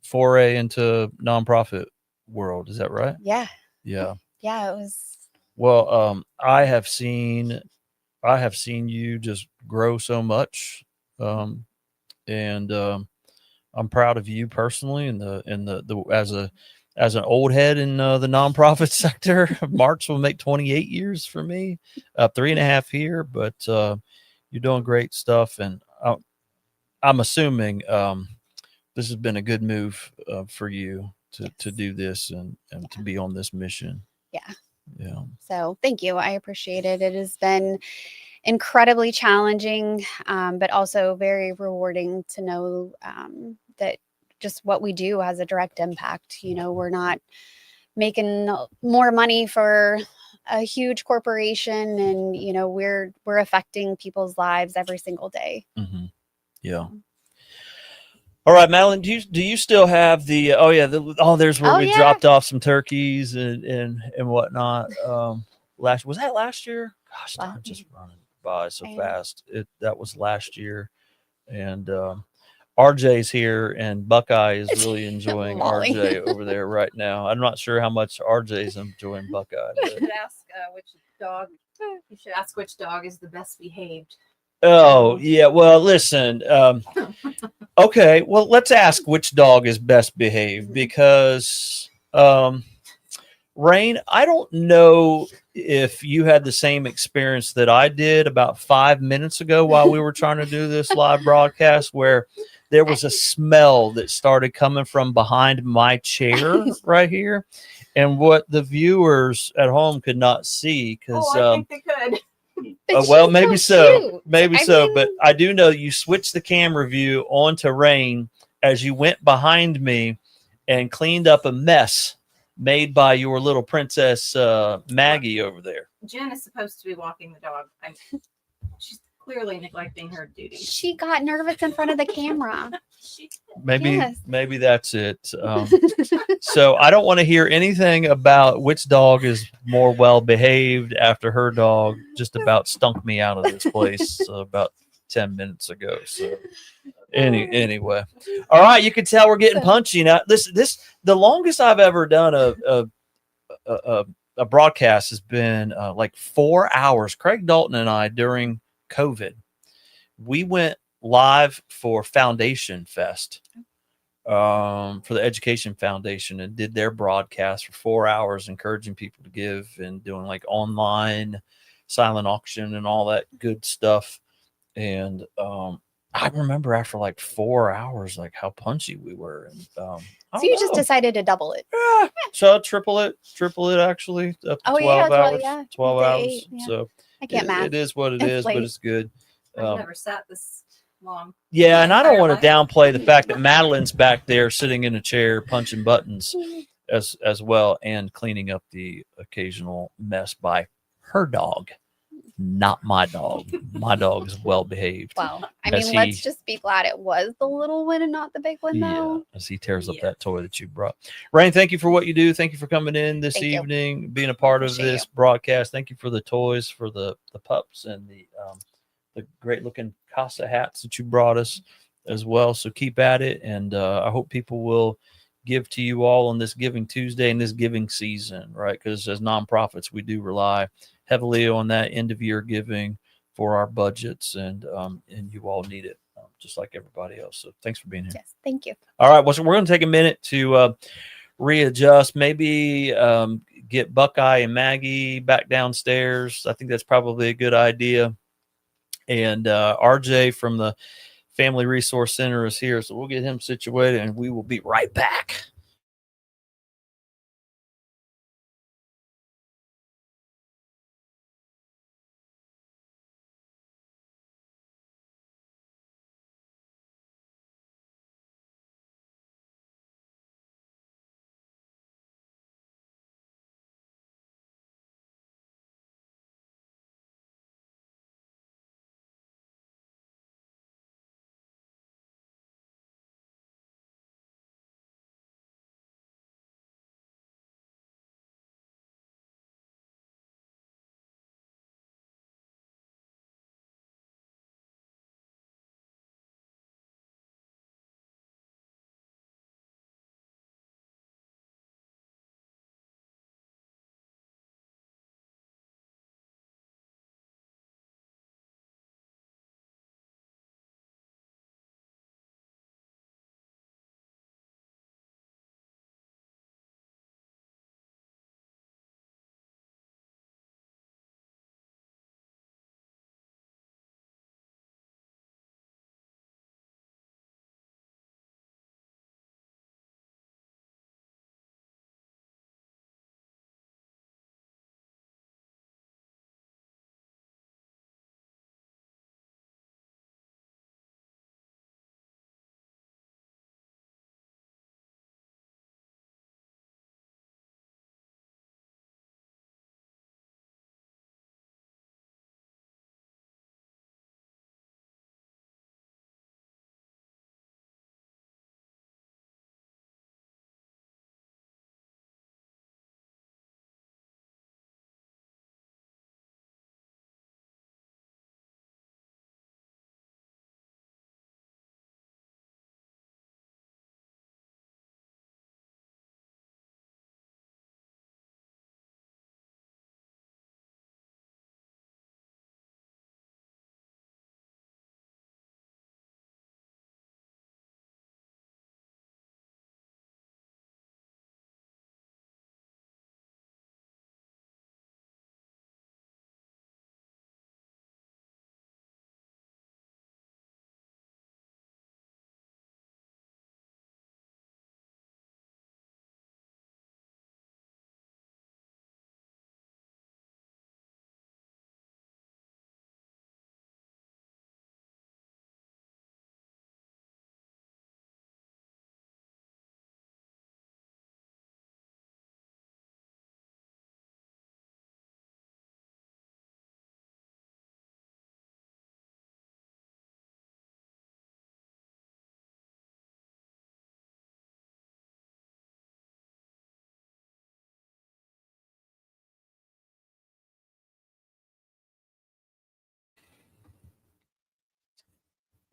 foray into nonprofit world, is that right? Yeah. Yeah. Yeah, it was. Well, I have seen you just grow so much, and I'm proud of you personally, and as an old head in the nonprofit sector. March will make 28 years for me, 3.5 here, but you're doing great stuff, and I'm assuming this has been a good move for you to do this and to be on this mission. Yeah. Yeah. So thank you. I appreciate it. It has been incredibly challenging, but also very rewarding to know that just what we do has a direct impact. We're not making more money for a huge corporation, and we're affecting people's lives every single day. Mm-hmm. Yeah. All right, Madeline, do you still have the there's where we dropped off some turkeys and whatnot. Was that last year? Gosh, time just running by so fast. That was last year. And RJ's here, and Buckeye is really enjoying RJ over there right now. I'm not sure how much RJ's enjoying Buckeye. You should ask which dog. You should ask which dog is the best behaved. Oh, yeah. Well, listen. Okay. Well, let's ask which dog is best behaved, because Rain, I don't know if you had the same experience that I did about 5 minutes ago while we were trying to do this live broadcast, where there was a smell that started coming from behind my chair right here, and what the viewers at home could not see, because I think they could. well, maybe so. But I do know you switched the camera view onto Rain as you went behind me and cleaned up a mess made by your little princess Maggie over there. Jen is supposed to be walking the dog. She's clearly neglecting her duty. She got nervous in front of the camera. Maybe that's it. So I don't want to hear anything about which dog is more well behaved after her dog just about stunk me out of this place about 10 minutes ago. So anyway, all right, you can tell we're getting punchy now. This the longest I've ever done a broadcast has been like 4 hours. Craig Dalton and I, during COVID, we went live for Foundation Fest, for the Education Foundation, and did their broadcast for 4 hours, encouraging people to give and doing like online silent auction and all that good stuff. And I remember after like 4 hours, like how punchy we were. And so you just decided to double it. Yeah. So triple it actually, up to 12 hours. 12 hours. 8, yeah. So I can't math. It is what it is, but it's good. I've never sat this long. Yeah, and I don't want to downplay the fact that Madeline's back there sitting in a chair punching buttons as well, and cleaning up the occasional mess by her dog, not my dog. My dog is well behaved. Well, I As mean, let's he- just be glad it was the little one and not the big one, though. As he tears up that toy that you brought. Rain, thank you for what you do. Thank you for coming in this Thank you. evening, being a part of Appreciate this broadcast. Thank you for the toys, for the pups, and the great looking Casa hats that you brought us as well. So keep at it, and I hope people will give to you all on this Giving Tuesday and this giving season, right? Because as nonprofits, we do rely heavily on that end of year giving for our budgets, and you all need it just like everybody else. So thanks for being here. Yes, thank you. All right, well, so we're going to take a minute to readjust, maybe get Buckeye and Maggie back downstairs. I think that's probably a good idea. And RJ from the Family Resource Center is here, so we'll get him situated, and we will be right back.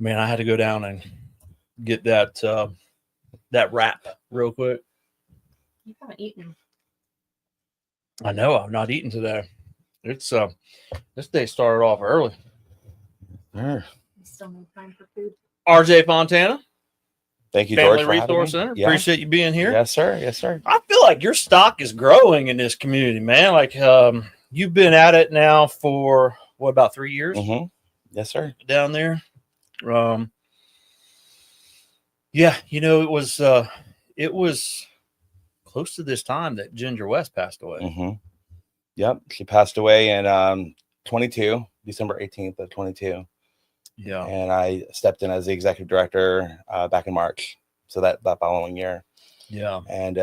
Man, I had to go down and get that wrap real quick. You haven't eaten. I know I've not eaten today. It's this day started off early. Still no time for food. RJ Fontana. Thank you, Family George, for having Resource me. Center. Yeah. Appreciate you being here. Yes, sir. Yes, sir. I feel like your stock is growing in this community, man. Like you've been at it now for what, about 3 years? Mm-hmm. Yes, sir. Down there. Yeah, you know, it was close to this time that Ginger West passed away. Mm-hmm. Yep, she passed away in 22, December 18th of 22. Yeah, and I stepped in as the executive director back in March, so that following year. Yeah, and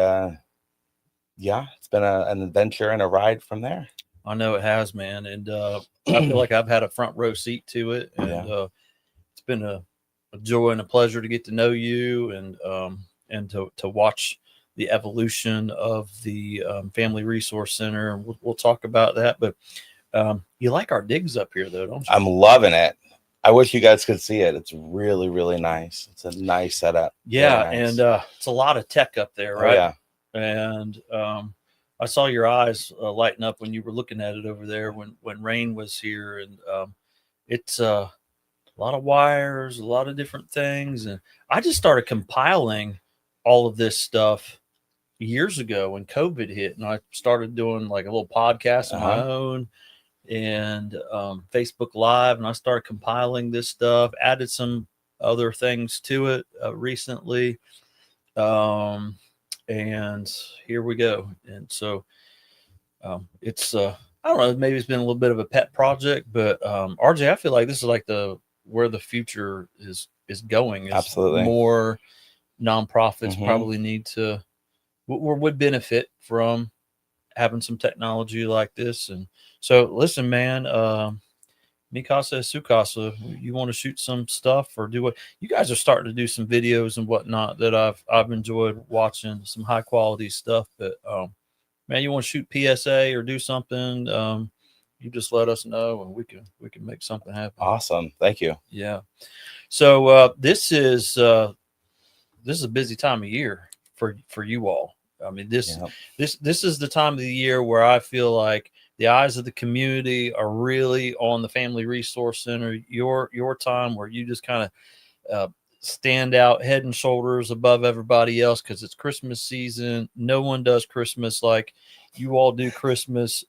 yeah, it's been an adventure and a ride from there. I know it has, man. And I feel like I've had a front row seat to it, and it's been a joy and a pleasure to get to know you and to watch the evolution of the Family Resource Center. And we'll talk about that. But you like our digs up here, though, don't you? I'm loving it. I wish you guys could see it. It's really, really nice. It's a nice setup. Yeah, Very nice. and it's a lot of tech up there, Oh, right? yeah. And I saw your eyes lighten up when you were looking at it over there when Rain was here, and it's a lot of wires, a lot of different things, and I just started compiling all of this stuff years ago when COVID hit, and I started doing like a little podcast of my own and Facebook Live, and I started compiling this stuff, added some other things to it recently, and here we go. And so it's I don't know, maybe it's been a little bit of a pet project, but RJ, I feel like this is like where the future is going. Absolutely. More nonprofits Mhm. probably need to would benefit from having some technology like this. And so listen, man, Mikasa Sukasa, you want to shoot some stuff or do what? You guys are starting to do some videos and whatnot that I've enjoyed watching, some high quality stuff. But man, you want to shoot PSA or do something, you just let us know and we can make something happen. Awesome. Thank you. Yeah. So this is a busy time of year for you all. I mean, this is the time of the year where I feel like the eyes of the community are really on the Family Resource Center. Your time where you just kind of stand out head and shoulders above everybody else because it's Christmas season. No one does Christmas like you all do Christmas,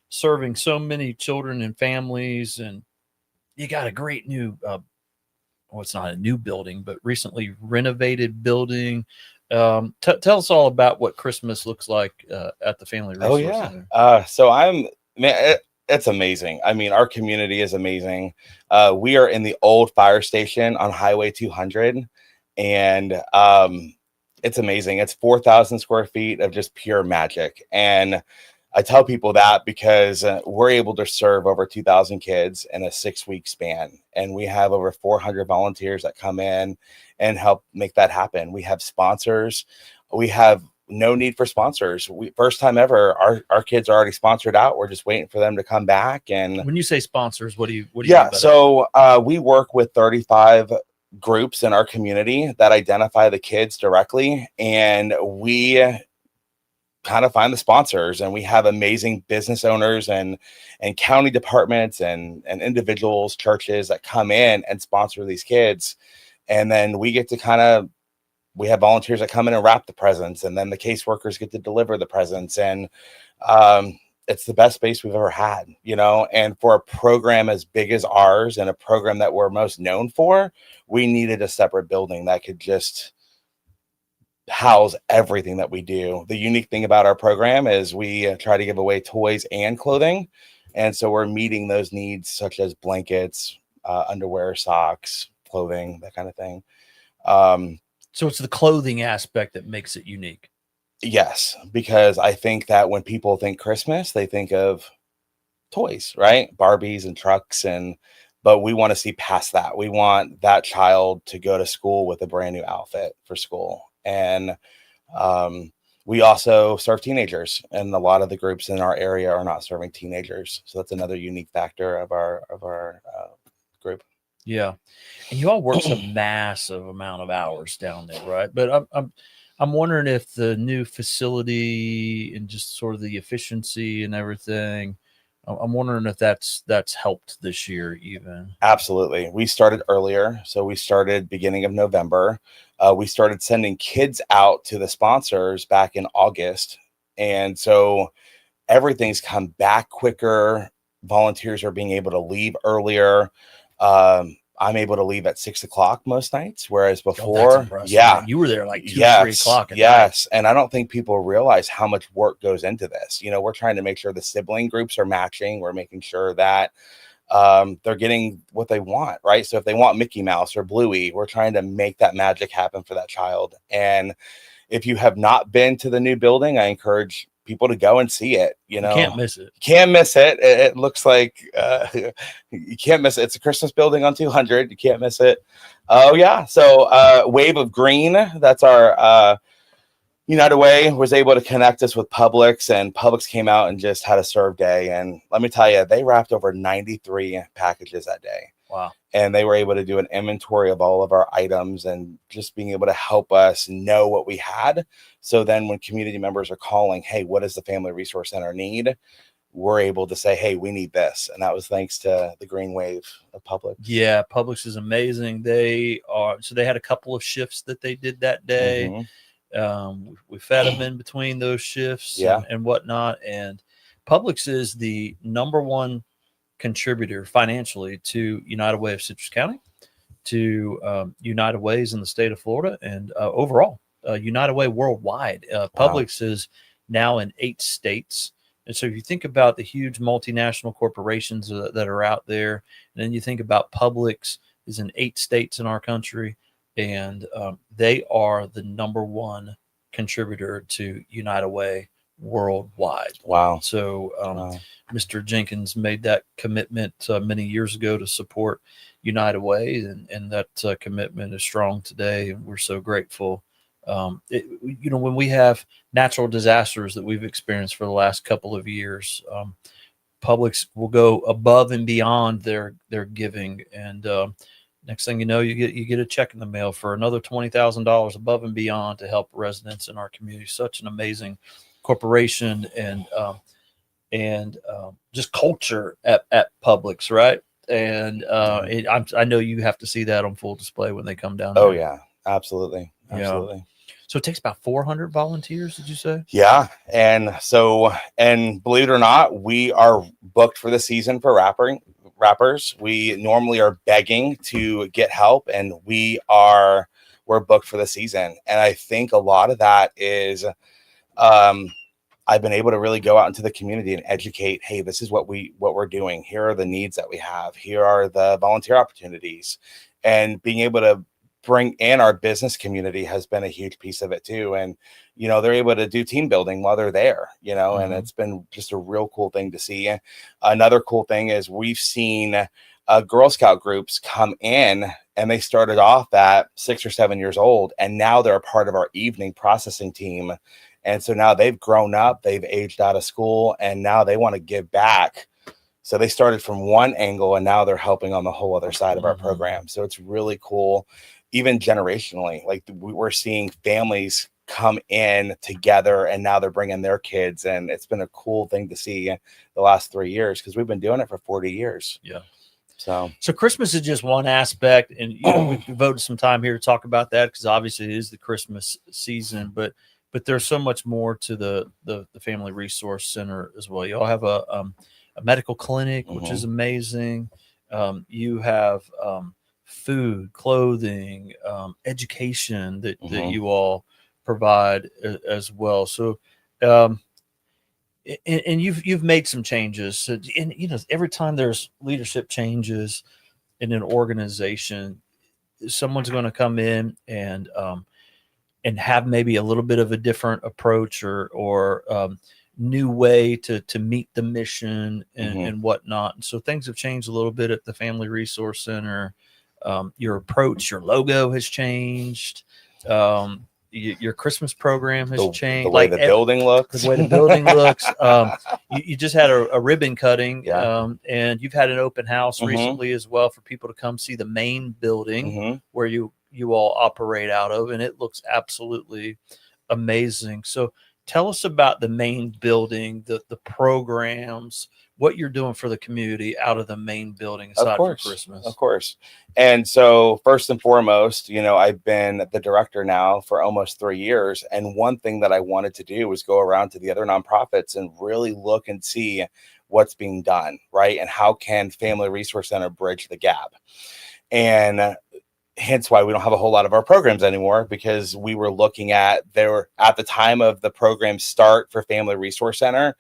serving so many children and families. And you got a great new, well, it's not a new building, but recently renovated building. Tell us all about what Christmas looks like at the Family Resource Center. So it's amazing. I mean, our community is amazing. We are in the old fire station on Highway 200, and it's amazing. It's 4,000 square feet of just pure magic. And I tell people that because we're able to serve over 2,000 kids in a 6-week span. And we have over 400 volunteers that come in and help make that happen. We have sponsors. We have no need for sponsors. First time ever, our kids are already sponsored out. We're just waiting for them to come back. And when you say sponsors, what do you mean by so we work with 35 groups in our community that identify the kids directly, and we kind of find the sponsors, and we have amazing business owners and county departments and individuals, churches that come in and sponsor these kids. And then we get to we have volunteers that come in and wrap the presents, and then the caseworkers get to deliver the presents. And it's the best space we've ever had, and for a program as big as ours and a program that we're most known for, we needed a separate building that could just house everything that we do. The unique thing about our program is we try to give away toys and clothing. And so we're meeting those needs such as blankets, underwear, socks, clothing, that kind of thing. So it's the clothing aspect that makes it unique. Yes, because I think that when people think Christmas, they think of toys, right? Barbies and trucks, but we want to see past that. We want that child to go to school with a brand new outfit for school. And we also serve teenagers, and a lot of the groups in our area are not serving teenagers. So that's another unique factor of our group. Yeah. And you all work a massive amount of hours down there, right? But I'm wondering if the new facility and just sort of the efficiency and everything, I'm wondering if that's helped this year even. Absolutely. We started earlier. So we started beginning of November. We started sending kids out to the sponsors back in August. And so everything's come back quicker. Volunteers are being able to leave earlier. I'm able to leave at 6 o'clock most nights, whereas before, you were there like 2 or 3 o'clock at night. And I don't think people realize how much work goes into this. We're trying to make sure the sibling groups are matching. We're making sure that they're getting what they want, right? So if they want Mickey Mouse or Bluey, we're trying to make that magic happen for that child. And if you have not been to the new building, I encourage people to go and see it. You know, can't miss it. Can't miss it. It looks like you can't miss it. It's a Christmas building on 200. You can't miss it. Oh yeah. So Wave of Green. That's our United Way was able to connect us with Publix, and Publix came out and just had a serve day. And let me tell you, they wrapped over 93 packages that day. Wow. And they were able to do an inventory of all of our items and just being able to help us know what we had. So then when community members are calling, hey, what does the Family Resource Center need? We're able to say, hey, we need this. And that was thanks to the Green Wave of Publix. Yeah, Publix is amazing. They had a couple of shifts that they did that day. Mhm. We fed them in between those shifts Yeah. and whatnot. And Publix is the number one contributor financially to United Way of Citrus County, to United Ways in the state of Florida, and overall United Way worldwide. Publix is now in 8 states. And so if you think about the huge multinational corporations that are out there, and then you think about Publix is in 8 states in our country, and they are the number one contributor to United Way worldwide. Wow. So Wow. Mr. Jenkins made that commitment many years ago to support United Way, and that commitment is strong today, and we're so grateful. When we have natural disasters that we've experienced for the last couple of years, Publix will go above and beyond their giving, and next thing you know, you get a check in the mail for another $20,000 above and beyond to help residents in our community. Such an amazing corporation, and just culture at Publix, right? And I know you have to see that on full display when they come down. Oh there. yeah, absolutely. Absolutely. Yeah. So it takes about 400 volunteers, did you say? Yeah. And believe it or not, we are booked for the season for rappers. We normally are begging to get help, and we're booked for the season. And I think a lot of that is I've been able to really go out into the community and educate, hey, this is what we're doing. Here are the needs that we have. Here are the volunteer opportunities. And being able to bring in our business community has been a huge piece of it too. And, they're able to do team building while they're there, and it's been just a real cool thing to see. Another cool thing is we've seen Girl Scout groups come in, and they started off at 6 or 7 years old, and now they're a part of our evening processing team. And so now they've grown up, they've aged out of school, and now they want to give back. So they started from one angle, and now they're helping on the whole other side of our program. So it's really cool, even generationally. Like we're seeing families come in together, and now they're bringing their kids. And it's been a cool thing to see the last 3 years, because we've been doing it for 40 years. Yeah. So Christmas is just one aspect, and we devoted some time here to talk about that, because obviously it is the Christmas season, but there's so much more to the Family Resource Center as well. You all have a medical clinic, which is amazing. You have food, clothing, education that you all provide as well. So, and you've made some changes. So, and every time there's leadership changes in an organization, someone's going to come in and have maybe a little bit of a different approach or new way to meet the mission and whatnot. And so things have changed a little bit at the Family Resource Center. Your approach, your logo has changed. Your Christmas program has changed. The way the building looks. The way the building looks. You just had a ribbon cutting, and you've had an open house recently as well for people to come see the main building where you all operate out of, and it looks absolutely amazing. So tell us about the main building, the programs, what you're doing for the community out of the main building aside from Christmas. Of course. And so first and foremost, I've been the director now for almost 3 years. And one thing that I wanted to do was go around to the other nonprofits and really look and see what's being done, right? And how can Family Resource Center bridge the gap? And hence why we don't have a whole lot of our programs anymore, because we were looking at at the time of the program start for Family Resource Center,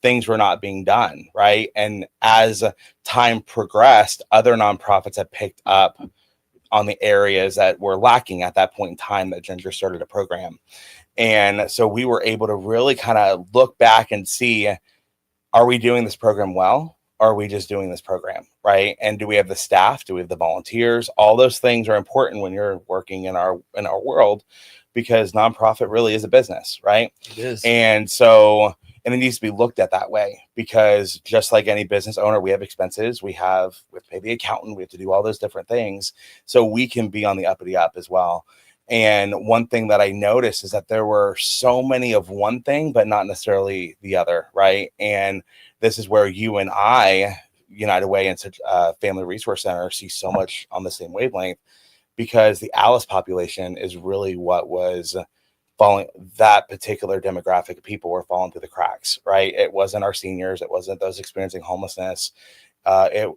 things were not being done, right? And as time progressed, other nonprofits have picked up on the areas that were lacking at that point in time that Ginger started a program. And so we were able to really kind of look back and see, are we doing this program well? Or are we just doing this program, right? And do we have the staff? Do we have the volunteers? All those things are important when you're working in our world, because nonprofit really is a business, right? It is. And so, and it needs to be looked at that way, because just like any business owner, we have expenses. We have to pay the accountant. We have to do all those different things so we can be on the uppity up as well. And one thing that I noticed is that there were so many of one thing, but not necessarily the other, right? And this is where you and I, United Way and Family Resource Center, see so much on the same wavelength, because the Alice population is really what was falling. That particular demographic of people were falling through the cracks, right? It wasn't our seniors. It wasn't those experiencing homelessness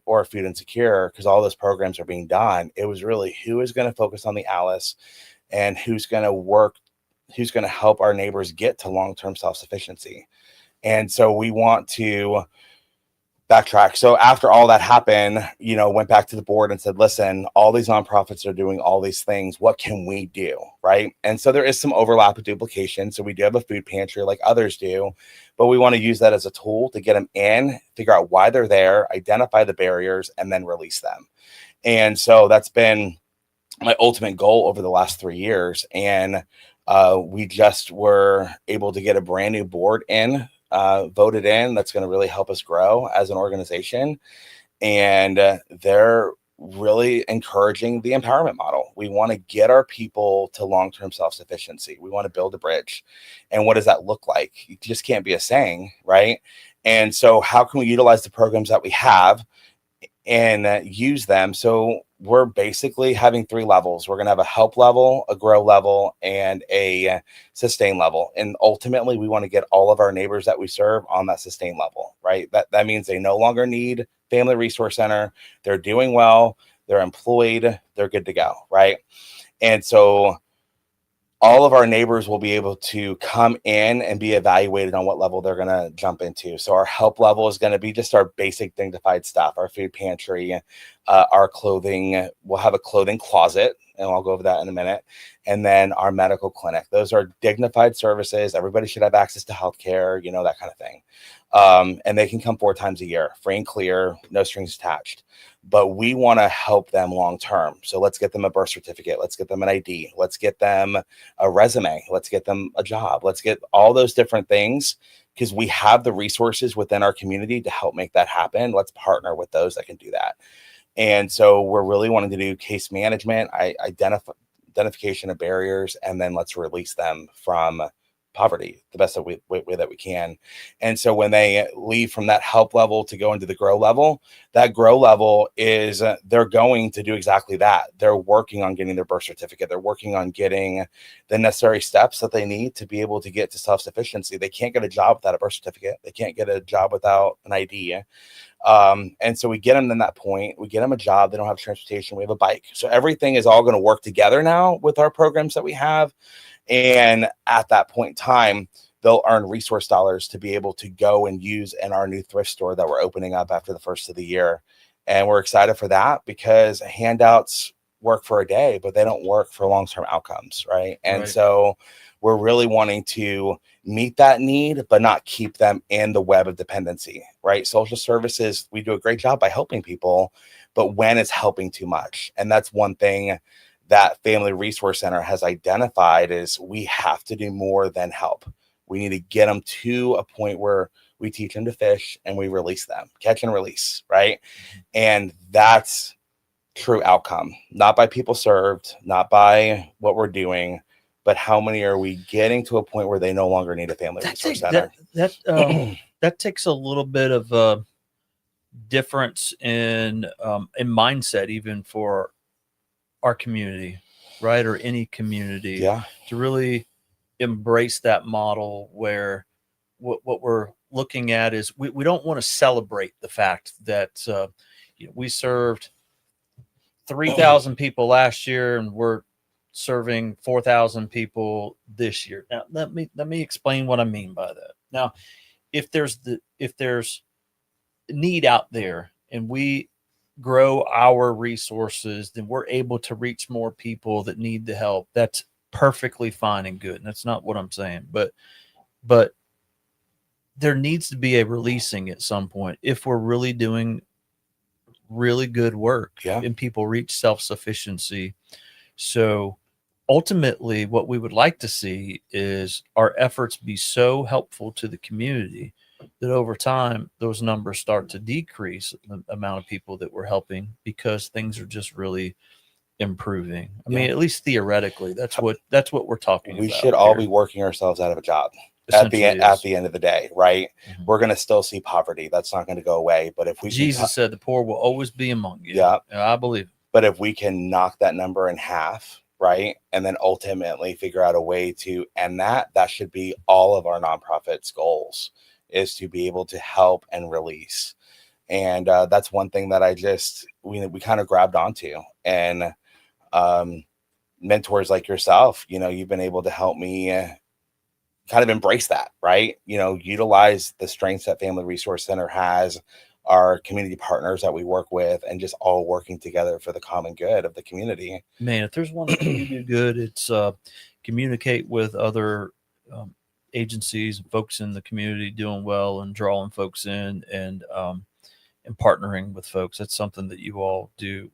or food insecure, because all those programs are being done. It was really who is going to focus on the Alice and who's going to help our neighbors get to long-term self-sufficiency. And so we want to backtrack. So after all that happened, went back to the board and said, listen, all these nonprofits are doing all these things. What can we do? Right. And so there is some overlap of duplication. So we do have a food pantry like others do, but we want to use that as a tool to get them in, figure out why they're there, identify the barriers, and then release them. And so that's been my ultimate goal over the last 3 years. And we just were able to get a brand new board voted in that's going to really help us grow as an organization. And they're really encouraging the empowerment model. We want to get our people to long-term self-sufficiency. We want to build a bridge. And what does that look like? It just can't be a saying, right? And so how can we utilize the programs that we have and use them? So we're basically having 3 levels. We're going to have a help level, a grow level, and a sustain level. And ultimately, we want to get all of our neighbors that we serve on that sustain level, right? That means they no longer need Family Resource Center. They're doing well. They're employed. They're good to go, right? And so all of our neighbors will be able to come in and be evaluated on what level they're going to jump into. So our help level is going to be just our basic dignified stuff, our food pantry, our clothing. We'll have a clothing closet, and I'll go over that in a minute. And then our medical clinic. Those are dignified services. Everybody should have access to healthcare, that kind of thing. And they can come 4 times a year, free and clear, no strings attached. But we want to help them long term. So let's get them a birth certificate. Let's get them an ID. Let's get them a resume. Let's get them a job. Let's get all those different things, because we have the resources within our community to help make that happen. Let's partner with those that can do that. And so we're really wanting to do case management, identification of barriers, and then let's release them from poverty the best way that we can. And so when they leave from that help level to go into the grow level, that grow level is they're going to do exactly that. They're working on getting their birth certificate. They're working on getting the necessary steps that they need to be able to get to self-sufficiency. They can't get a job without a birth certificate. They can't get a job without an ID. And so we get them in that point. We get them a job. They don't have transportation. We have a bike. So everything is all going to work together now with our programs that we have. And at that point in time, they'll earn resource dollars to be able to go and use in our new thrift store that we're opening up after the first of the year. And we're excited for that, because handouts work for a day, but they don't work for long-term outcomes, right? And so we're really wanting to meet that need, but not keep them in the web of dependency, right? Social services, we do a great job by helping people, but when it's helping too much. And that's one thing that Family Resource Center has identified, is we have to do more than help. We need to get them to a point where we teach them to fish and we release them, catch and release, right? And that's true outcome, not by people served, not by what we're doing, but how many are we getting to a point where they no longer need a Family Resource Center? That takes a little bit of a difference in mindset, even for our community, right? Or any community, to really embrace that model, where what we're looking at is we don't want to celebrate the fact that we served 3,000 people last year and we're serving 4,000 people this year. Now let me explain what I mean by that. Now, if there's need out there and we grow our resources, then we're able to reach more people that need the help. That's perfectly fine and good. And that's not what I'm saying, but there needs to be a releasing at some point if we're really doing really good work and people reach self-sufficiency. So ultimately what we would like to see is our efforts be so helpful to the community that over time those numbers start to decrease, the amount of people that we're helping, because things are just really improving. I mean, at least theoretically, that's what we're talking about. We should all be working ourselves out of a job at the end of the day, right? We're going to still see poverty. That's not going to go away. But if we Jesus said the poor will always be among you. Yeah, I believe. But if we can knock that number in half, right, and then ultimately figure out a way to end that, that should be all of our nonprofits' goals, is to be able to help and release. And that's one thing that we kind of grabbed onto. And mentors like yourself, you've been able to help me kind of embrace that, right? Utilize the strengths that Family Resource Center has, our community partners that we work with, and just all working together for the common good of the community. Man, if there's one thing you do good, it's communicate with other agencies and folks in the community doing well and drawing folks in and partnering with folks. That's something that you all do.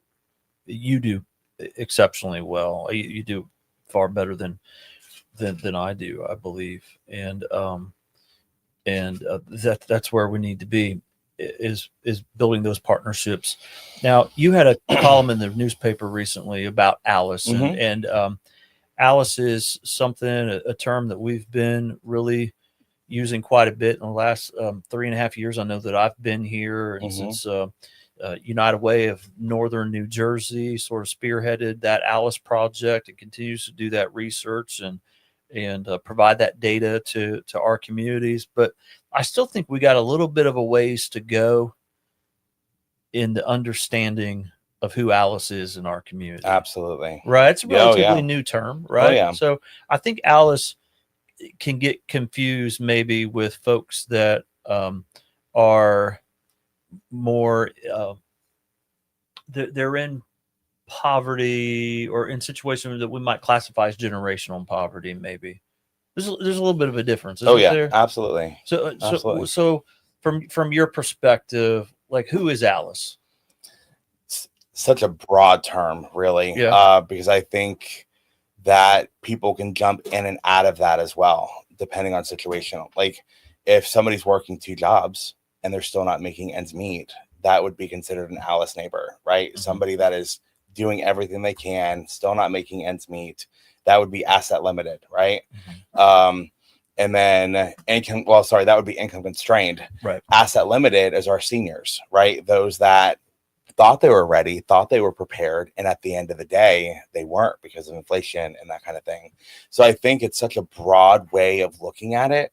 You do exceptionally well. You do far better than I do, I believe. And that's where we need to be, is building those partnerships. Now, you had a column in the newspaper recently about Alice, and Alice is a term that we've been really using quite a bit in the last 3.5 years. I know that I've been here, and since United Way of Northern New Jersey sort of spearheaded that Alice project and continues to do that research and provide that data to our communities. But I still think we got a little bit of a ways to go in the understanding of who Alice is in our community. Absolutely. Right. It's a relatively new term, right? Oh, yeah. So I think Alice can get confused maybe with folks that are more, they're in poverty or in situations that we might classify as generational poverty. Maybe there's a little bit of a difference. Oh yeah, there? Absolutely. So from your perspective, like, who is Alice? Such a broad term, really. Because I think that people can jump in and out of that as well, depending on situation. Like, if somebody's working 2 jobs and they're still not making ends meet, that would be considered an Alice neighbor, right? Somebody that is doing everything they can, still not making ends meet, that would be asset limited, right? And then that would be income constrained. Right. Asset limited is our seniors, right? Those that thought they were ready, thought they were prepared, and at the end of the day, they weren't because of inflation and that kind of thing. So I think it's such a broad way of looking at it.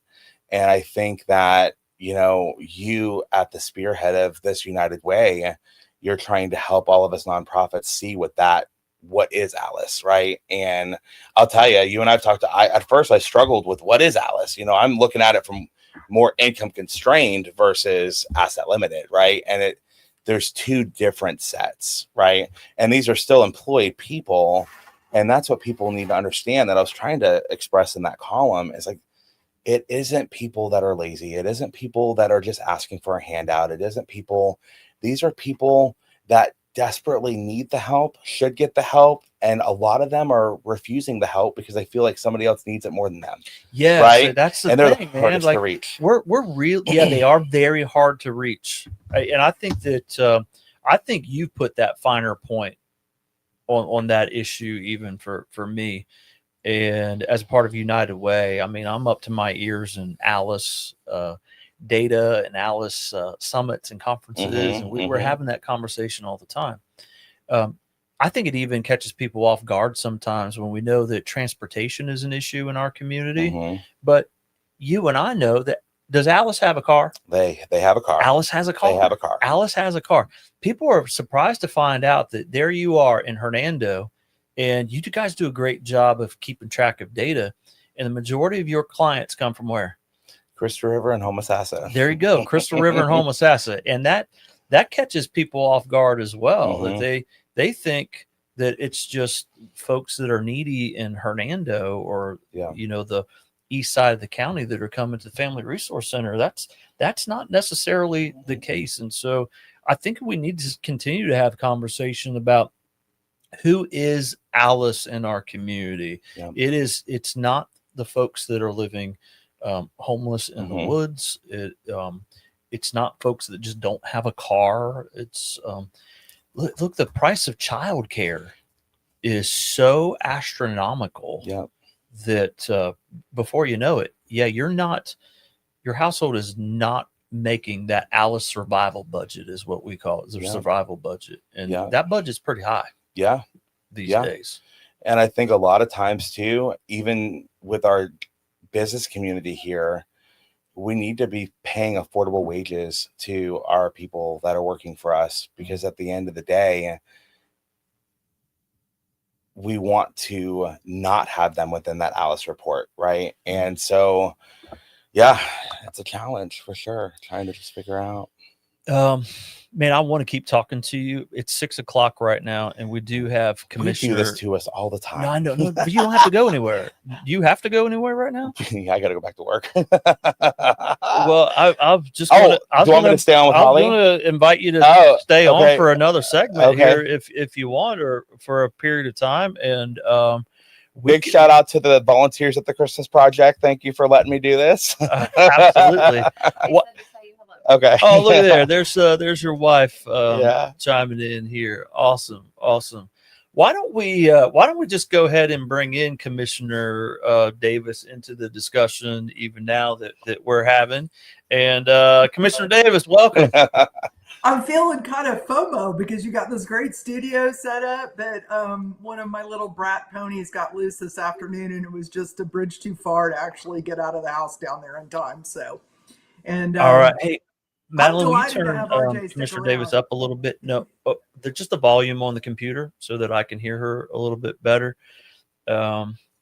And I think that, you at the spearhead of this United Way, you're trying to help all of us nonprofits see what is Alice, right? And I'll tell you, you and I've talked at first I struggled with what is Alice. I'm looking at it from more income constrained versus asset limited, right? And there's 2 different sets, right? And these are still employed people. And that's what people need to understand, that I was trying to express in that column, is like, it isn't people that are lazy. It isn't people that are just asking for a handout. It isn't people. These are people that desperately need the help, should get the help. And a lot of them are refusing the help because they feel like somebody else needs it more than them. Yeah. Right. So that's the and thing, they're the man. hardest Like, to reach. We're real. Yeah, they are very hard to reach. And I think that, I think you put that finer point on that issue, even for me. And as a part of United Way, I mean, I'm up to my ears in Alice data and Alice summits and conferences, and we're having that conversation all the time. I think it even catches people off guard sometimes when we know that transportation is an issue in our community. But you and I know that. Does Alice have a car? They have a car. Alice has a car. They have a car. Alice has a car. People are surprised to find out that there you are in Hernando, and you guys do a great job of keeping track of data. And the majority of your clients come from where? Crystal River and Homosassa. There you go. Crystal River and Homosassa. And that catches people off guard as well. That they think that it's just folks that are needy in Hernando or the east side of the county that are coming to the Family Resource Center. That's not necessarily the case. And so I think we need to continue to have conversation about who is Alice in our community. It's not the folks that are living homeless in the woods. It's not folks that just don't have a car. It's look, the price of childcare is so astronomical that before you know it, your household is not making that Alice survival budget, is what we call it, the survival budget. And that budget's pretty high. These days. And I think a lot of times too, even with our business community here, we need to be paying affordable wages to our people that are working for us, because at the end of the day, we want to not have them within that Alice report, right? And so, it's a challenge for sure, trying to just figure out. Man, I want to keep talking to you. It's 6:00 right now, and we do have Commissioner. You do this to us all the time. No, I know, but you don't have to go anywhere. Do you have to go anywhere right now? I got to go back to work. Well, I've just. Do you want me to stay on with Holly? I'm going to invite you to stay on for another segment here, if you want, or for a period of time. And big shout out to the volunteers at the Christmas Project. Thank you for letting me do this. Absolutely. What? Okay. Oh, look at there. There's your wife chiming in here. Awesome. Why don't we just go ahead and bring in Commissioner Davis into the discussion even now that we're having. And Commissioner Davis, welcome. I'm feeling kind of FOMO because you got this great studio set up, but one of my little brat ponies got loose this afternoon, and it was just a bridge too far to actually get out of the house down there in time. So, and all right, hey, Madeline, will you delighted to turn have RJ stick Commissioner Davis up a little bit? No, just the volume on the computer so that I can hear her a little bit better.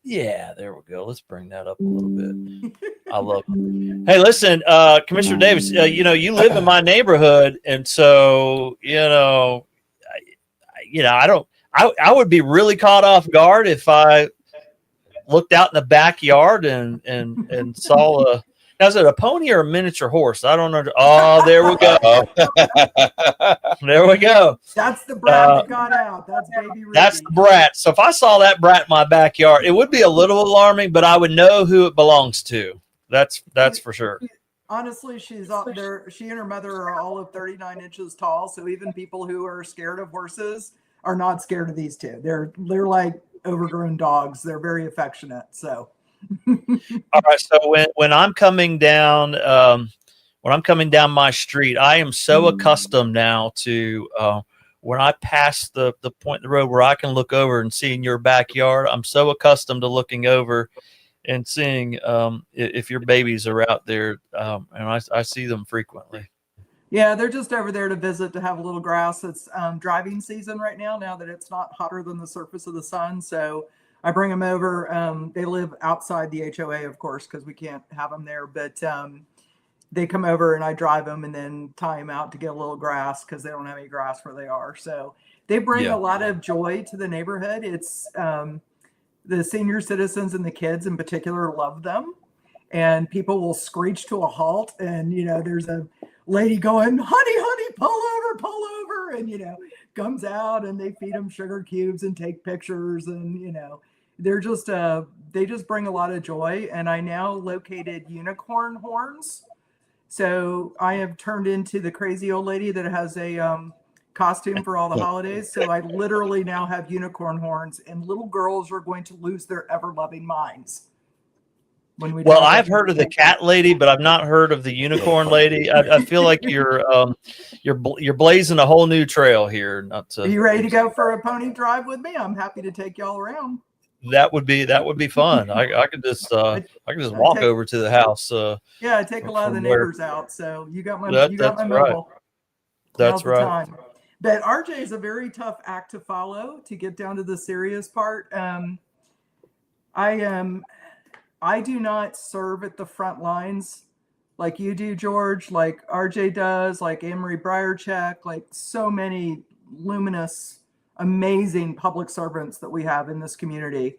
Yeah, there we go. Let's bring that up a little bit. I love it. Hey, listen, Commissioner Davis, you live in my neighborhood, and so I would be really caught off guard if I looked out in the backyard and saw a. Is it a pony or a miniature horse? I don't know. Oh, there we go. There we go. That's the brat that got out. That's baby Ruby. That's the brat. So if I saw that brat in my backyard, it would be a little alarming, but I would know who it belongs to. That's for sure. Honestly, she's up there. She and her mother are all of 39 inches tall. So even people who are scared of horses are not scared of these two. They're like overgrown dogs. They're very affectionate. So. All right. So when I'm coming down, my street, I am so accustomed now to when I pass the point in the road where I can look over and see in your backyard. I'm so accustomed to looking over and seeing if your babies are out there, and I see them frequently. Yeah, they're just over there to visit, to have a little grass. It's driving season right now that it's not hotter than the surface of the sun. So I bring them over. They live outside the HOA, of course, because we can't have them there. But they come over and I drive them and then tie them out to get a little grass because they don't have any grass where they are. So they bring a lot of joy to the neighborhood. It's the senior citizens and the kids in particular love them. And people will screech to a halt. And, there's a lady going, honey, pull over. And, comes out and they feed them sugar cubes and take pictures. And, they're just, they just bring a lot of joy. And I now located unicorn horns. So I have turned into the crazy old lady that has a costume for all the holidays. So I literally now have unicorn horns, and little girls are going to lose their ever-loving minds. Well, I've heard of the cat lady, but I've not heard of the unicorn lady. I feel like you're blazing a whole new trail here. Are you ready to go for a pony drive with me? I'm happy to take y'all around. That would be fun. I could just walk over to the house. Yeah, I take a lot of the neighbors out. So you got my mobile. That's right. Time. But RJ is a very tough act to follow. To get down to the serious part, I do not serve at the front lines like you do, George, like RJ does, like Anne Marie Briercheck, like so many luminous amazing public servants that we have in this community.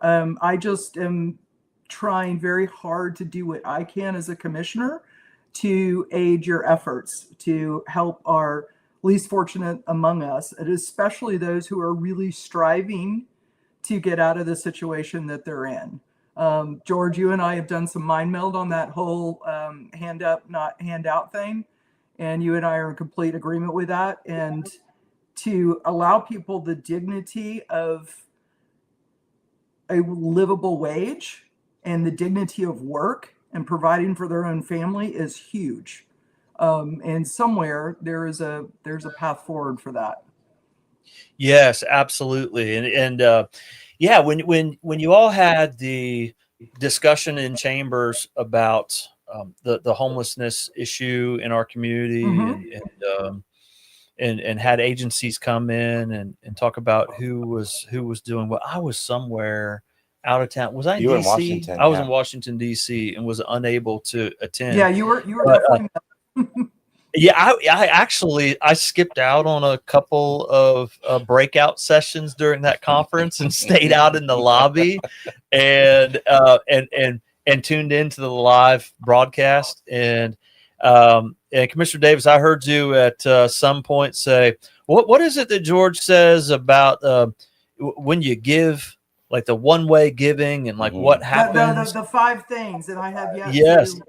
I just am trying very hard to do what I can as a commissioner to aid your efforts to help our least fortunate among us, and especially those who are really striving to get out of the situation that they're in. George, you and I have done some mind meld on that whole hand up, not hand out thing. And you and I are in complete agreement with that. And to allow people the dignity of a livable wage and the dignity of work and providing for their own family is huge. And somewhere there's a path forward for that. Yes, absolutely. And yeah, when you all had the discussion in chambers about the homelessness issue in our community, and had agencies come in and talk about who was doing what. I was somewhere out of town. Was I in You were in DC? Washington, I was yeah. in Washington DC and was unable to attend. Yeah, you were But, definitely. yeah, I actually skipped out on a couple of breakout sessions during that conference and stayed out in the lobby and tuned into the live broadcast. And Commissioner Davis, I heard you at some point say, what is it that George says about when you give, like the one-way giving and like what happens? The 5 things that I have yet Yes. to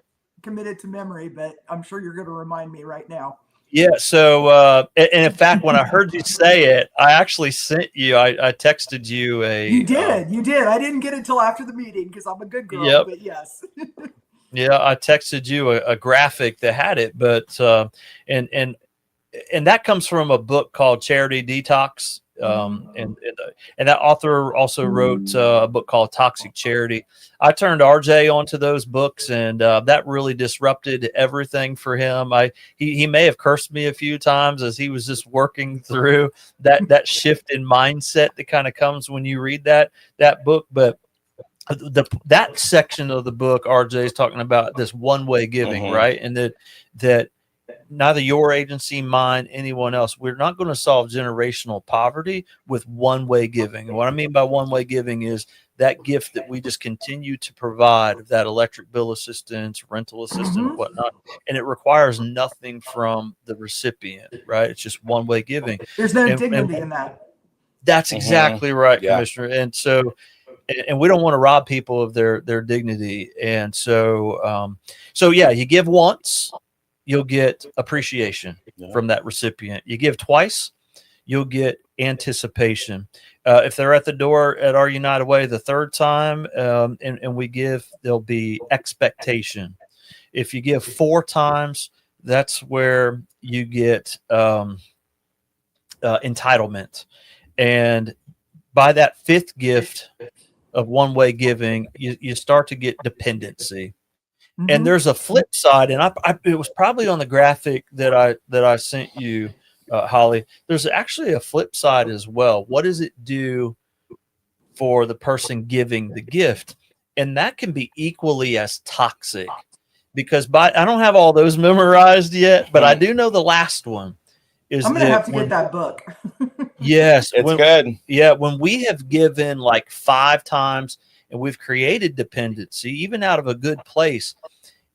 commit it to memory, but I'm sure you're going to remind me right now. Yeah. So, and in fact, when I heard you say it, I actually sent you, I texted you You did. I didn't get it till after the meeting because I'm a good girl, Yep. but yes. yeah, I texted you a graphic that had it, but, and that comes from a book called Charity Detox. And that author also wrote a book called Toxic Charity. I turned RJ onto those books, and that really disrupted everything for him. He may have cursed me a few times as he was just working through that shift in mindset that kind of comes when you read that book. But that section of the book, RJ is talking about this one-way giving, right? And that neither your agency, mine, anyone else, we're not going to solve generational poverty with one-way giving. And what I mean by one-way giving is that gift that we just continue to provide, that electric bill assistance, rental assistance, whatnot, and it requires nothing from the recipient, right? It's just one-way giving. There's no dignity in that. That's exactly right, Yeah. Commissioner. And so, and we don't want to rob people of their dignity. And so, yeah, you give once, you'll get appreciation from that recipient. You give twice, you'll get anticipation. If they're at the door at our United Way the third time, and we give, there'll be expectation. If you give 4 times, that's where you get entitlement. And by that 5th gift of one-way giving, you start to get dependency. And there's a flip side, and it was probably on the graphic that I sent you, Holly. There's actually a flip side as well. What does it do for the person giving the gift? And that can be equally as toxic, because I don't have all those memorized yet, but I do know the last one is. I'm going to have to get that book. Yes, it's good. Yeah, when we have given like 5 times and we've created dependency, even out of a good place,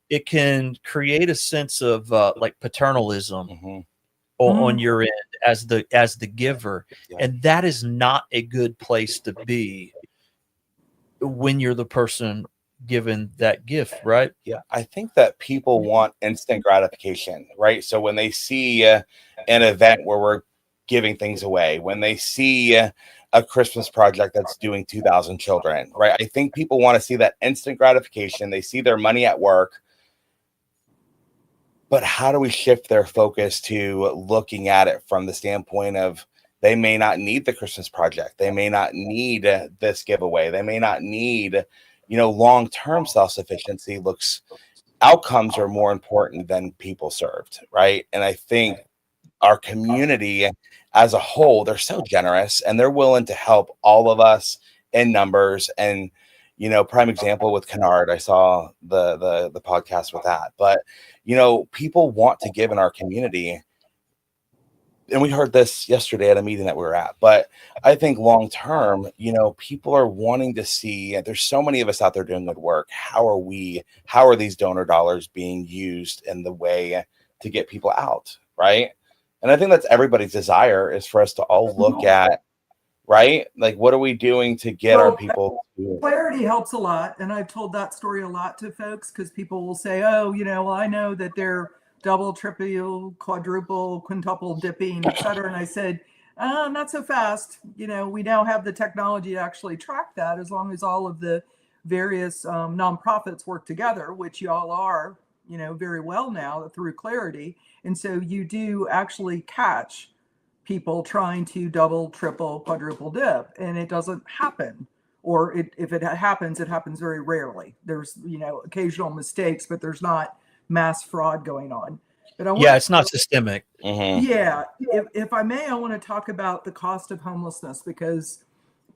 it can create a sense of like paternalism on your end as the giver. And that is not a good place to be when you're the person given that gift, right? Yeah, I think that people want instant gratification, right? So when they see an event where we're giving things away, when they see a Christmas project that's doing 2,000 children, right? I think people want to see that instant gratification. They see their money at work. But how do we shift their focus to looking at it from the standpoint of they may not need the Christmas project. They may not need this giveaway. They may not need, long-term self-sufficiency. Outcomes are more important than people served, right? And I think our community as a whole, they're so generous and they're willing to help all of us in numbers. And, prime example with Kennard, I saw the podcast with that, but, people want to give in our community. and we heard this yesterday at a meeting that we were at, but I think long term, people are wanting to see, there's so many of us out there doing good work. How are these donor dollars being used in the way to get people out, right? And I think that's everybody's desire, is for us to all look at, right? Like, what are we doing to get our people to... Clarity helps a lot. And I've told that story a lot to folks, because people will say, oh, well, I know that they're double, triple, quadruple, quintuple dipping, et cetera. And I said, not so fast. We now have the technology to actually track that, as long as all of the various nonprofits work together, which y'all are, very well now through Clarity. And so you do actually catch people trying to double, triple, quadruple dip, and it doesn't happen. Or if it happens, it happens very rarely. There's, occasional mistakes, but there's not mass fraud going on. But it's not systemic. Yeah. If I may, I want to talk about the cost of homelessness, because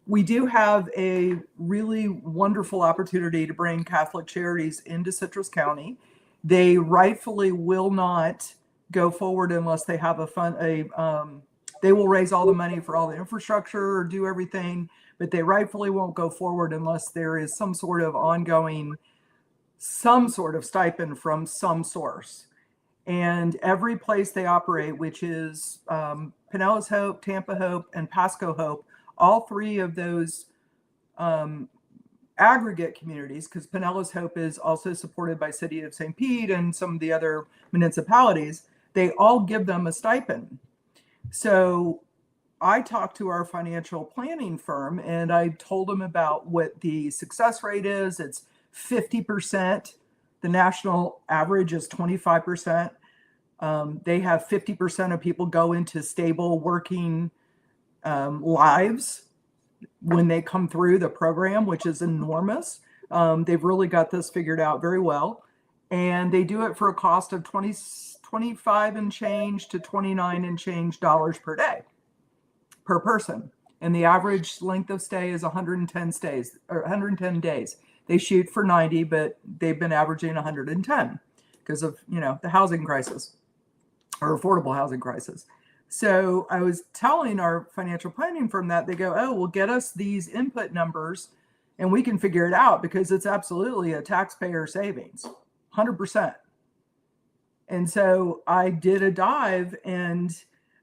we do have a really wonderful opportunity to bring Catholic Charities into Citrus County. They rightfully will not go forward unless they have they will raise all the money for all the infrastructure or do everything, but they rightfully won't go forward unless there is some sort of ongoing, some sort of stipend from some source. And every place they operate, which is Pinellas Hope, Tampa Hope, and Pasco Hope, all three of those aggregate communities, because Pinellas Hope is also supported by City of St. Pete and some of the other municipalities, they all give them a stipend. So I talked to our financial planning firm, and I told them about what the success rate is. It's 50%. The national average is 25%. They have 50% of people go into stable working lives when they come through the program, which is enormous. They've really got this figured out very well. And they do it for a cost of $25 and change to $29 and change dollars per day, per person. And the average length of stay is 110 days. They shoot for 90, but they've been averaging 110 because of, the housing crisis, or affordable housing crisis. So I was telling our financial planning firm that. They go, oh, well, get us these input numbers and we can figure it out, because it's absolutely a taxpayer savings, 100%. And so I did a dive, and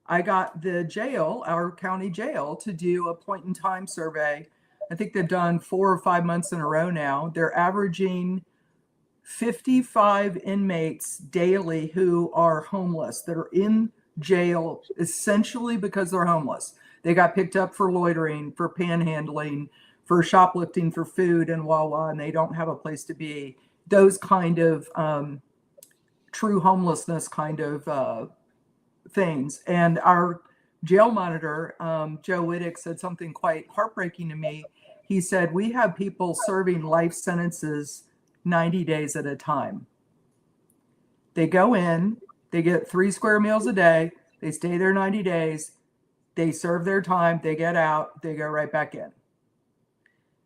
I got the jail, our county jail, to do a point in time survey. I think they've done 4 or 5 months in a row now. They're averaging 55 inmates daily who are homeless, that are in jail essentially because they're homeless. They got picked up for loitering, for panhandling, for shoplifting for food and Wawa, and they don't have a place to be. Those kind of true homelessness kind of things. And our jail monitor, Joe Wittick, said something quite heartbreaking to me. He said, we have people serving life sentences 90 days at a time. They go in, they get 3 square meals a day, they stay there 90 days, they serve their time, they get out, they go right back in.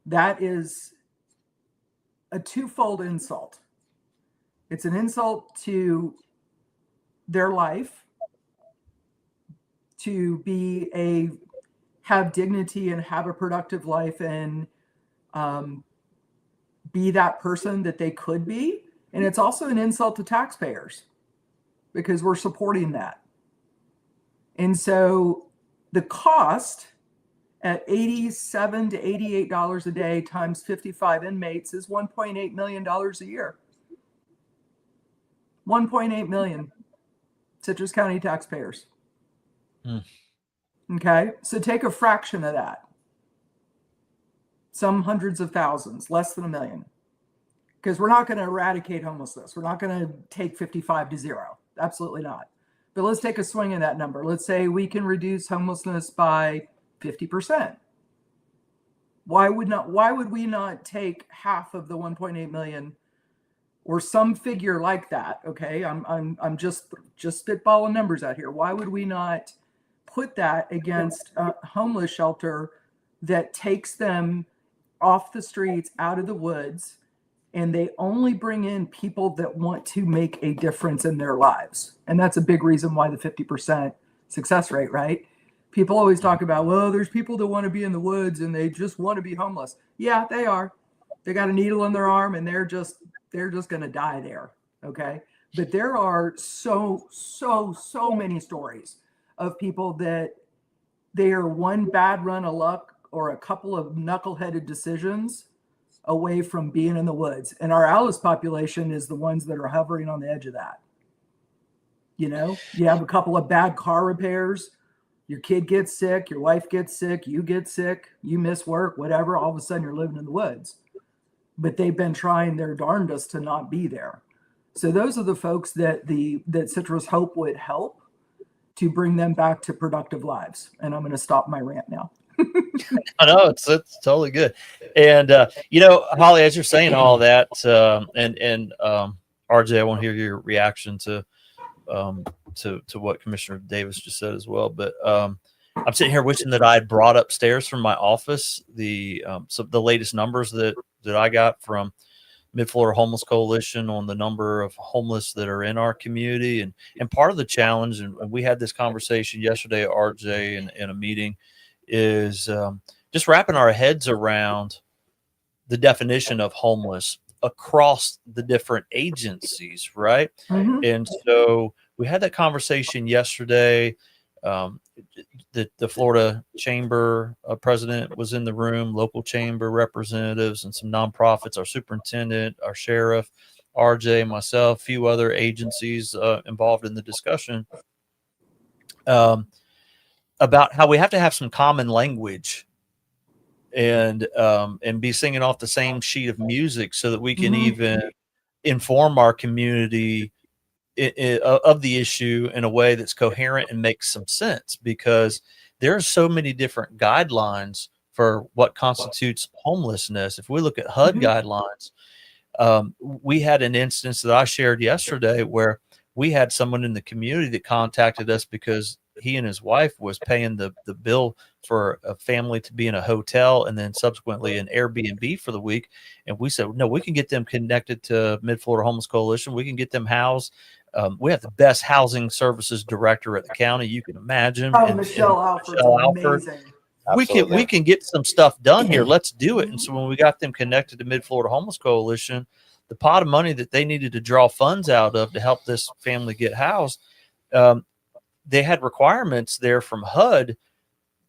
That is a twofold insult. It's an insult to their life, to have dignity and have a productive life, and be that person that they could be. And it's also an insult to taxpayers, because we're supporting that. And so the cost at $87 to $88 a day times 55 inmates is $1.8 million a year. 1.8 million Citrus County taxpayers. Okay, so take a fraction of that. Some hundreds of thousands, less than 1 million. Because we're not going to eradicate homelessness. We're not going to take 55 to 0. Absolutely not. But let's take a swing at that number. Let's say we can reduce homelessness by 50%. Why would we not take half of the 1.8 million, or some figure like that? Okay, I'm just spitballing numbers out here. Why would we not put that against a homeless shelter that takes them off the streets, out of the woods, and they only bring in people that want to make a difference in their lives? And that's a big reason why the 50% success rate, right? People always talk about, well, there's people that want to be in the woods and they just want to be homeless. Yeah, they are. They got a needle in their arm and they're just going to die there. Okay. But there are so many stories of people that they are one bad run of luck or a couple of knuckleheaded decisions away from being in the woods. And our Alice population is the ones that are hovering on the edge of that. You know, you have a couple of bad car repairs, your kid gets sick, your wife gets sick, you get sick, you miss work, whatever, all of a sudden you're living in the woods. But they've been trying their darndest to not be there. So those are the folks that Citrus Hope would help to bring them back to productive lives. And I'm going to stop my rant now. I know it's totally good. And, you know, Holly, as you're saying all that, and RJ, I want to hear your reaction to what Commissioner Davis just said as well. But I'm sitting here wishing that I had brought upstairs from my office the latest numbers that I got from Mid-Florida Homeless Coalition on the number of homeless that are in our community. And part of the challenge, and we had this conversation yesterday at RJ in a meeting, is just wrapping our heads around the definition of homeless across the different agencies, right? Mm-hmm. And so we had that conversation yesterday. The Florida Chamber president was in the room, local chamber representatives, and some nonprofits, our superintendent, our sheriff, RJ, myself, a few other agencies involved in the discussion about how we have to have some common language and be singing off the same sheet of music so that we can even inform our community of the issue in a way that's coherent and makes some sense, because there are so many different guidelines for what constitutes homelessness. If we look at HUD guidelines, we had an instance that I shared yesterday where we had someone in the community that contacted us because he and his wife was paying the bill for a family to be in a hotel and then subsequently an Airbnb for the week. And we said, no, we can get them connected to Mid-Florida Homeless Coalition. We can get them housed. We have the best housing services director at the county you can imagine. Oh, and Michelle Alford's amazing. We can get some stuff done here. Let's do it. And so when we got them connected to Mid-Florida Homeless Coalition, the pot of money that they needed to draw funds out of to help this family get housed, they had requirements there from HUD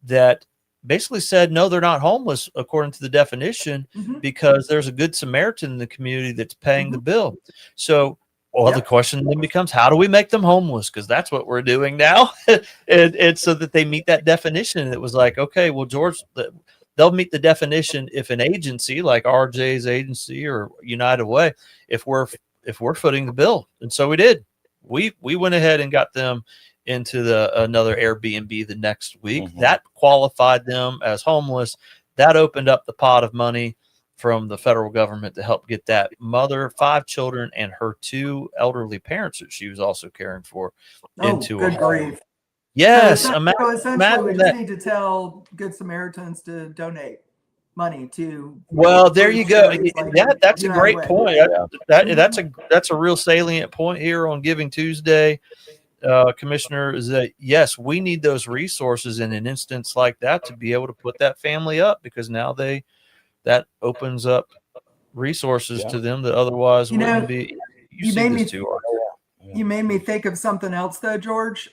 that basically said, no, they're not homeless according to the definition because there's a good Samaritan in the community that's paying the bill. So, well, the question then becomes, how do we make them homeless? Because that's what we're doing now. and so that they meet that definition. And it was like, okay, well, George, they'll meet the definition if an agency like RJ's agency or United Way, if we're footing the bill. And so we did. We went ahead and got them into another Airbnb the next week. That qualified them as homeless. That opened up the pot of money from the federal government to help get that mother, 5 children, and her 2 elderly parents that she was also caring for into a home. Yes, so essentially we just that. need to tell Good Samaritans to donate money to. Well, there you go. Yeah, that's a great Way. point. That's a real salient point here on Giving Tuesday, Commissioner, is that yes, we need those resources in an instance like that to be able to put that family up, because now that opens up resources to them that otherwise wouldn't be. You made me think of something else though, George.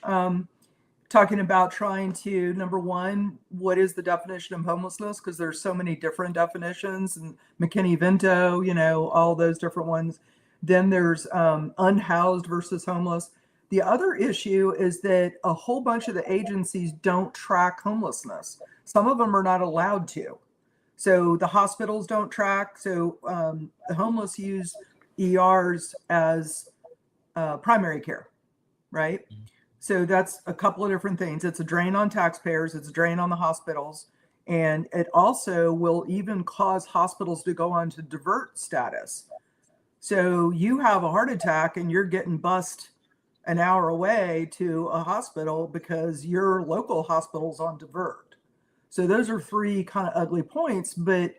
Talking about trying to, number one, what is the definition of homelessness? Because there's so many different definitions, and McKinney-Vento, all those different ones. Then there's unhoused versus homeless. The other issue is that a whole bunch of the agencies don't track homelessness. Some of them are not allowed to. So the hospitals don't track. So the homeless use ERs as primary care, right? So that's a couple of different things. It's a drain on taxpayers. It's a drain on the hospitals. And it also will even cause hospitals to go on to divert status. So you have a heart attack and you're getting bussed an hour away to a hospital because your local hospital's on divert. So those are 3 kind of ugly points. But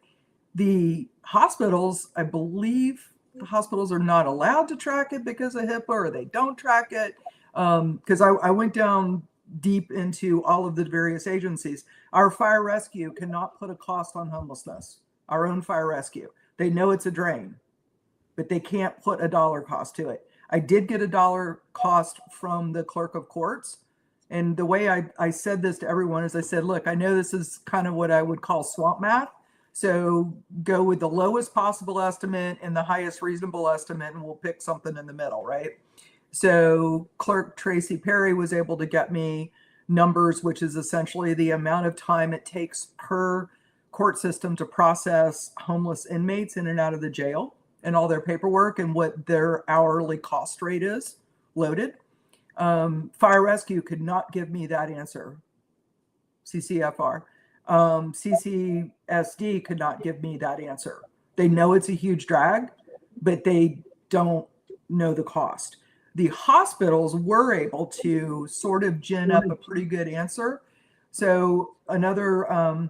the hospitals, I believe the hospitals are not allowed to track it because of HIPAA, or they don't track it. Because I went down deep into all of the various agencies. Our fire rescue cannot put a cost on homelessness. Our own fire rescue. They know it's a drain, but they can't put a dollar cost to it. I did get a dollar cost from the clerk of courts. And the way I said this to everyone is I said, look, I know this is kind of what I would call swamp math. So go with the lowest possible estimate and the highest reasonable estimate, and we'll pick something in the middle, right? So Clerk Tracy Perry was able to get me numbers, which is essentially the amount of time it takes per court system to process homeless inmates in and out of the jail and all their paperwork and what their hourly cost rate is loaded. Fire rescue could not give me that answer. CCFR. CCSD could not give me that answer. They know it's a huge drag, but they don't know the cost. The hospitals were able to sort of gin up a pretty good answer. So another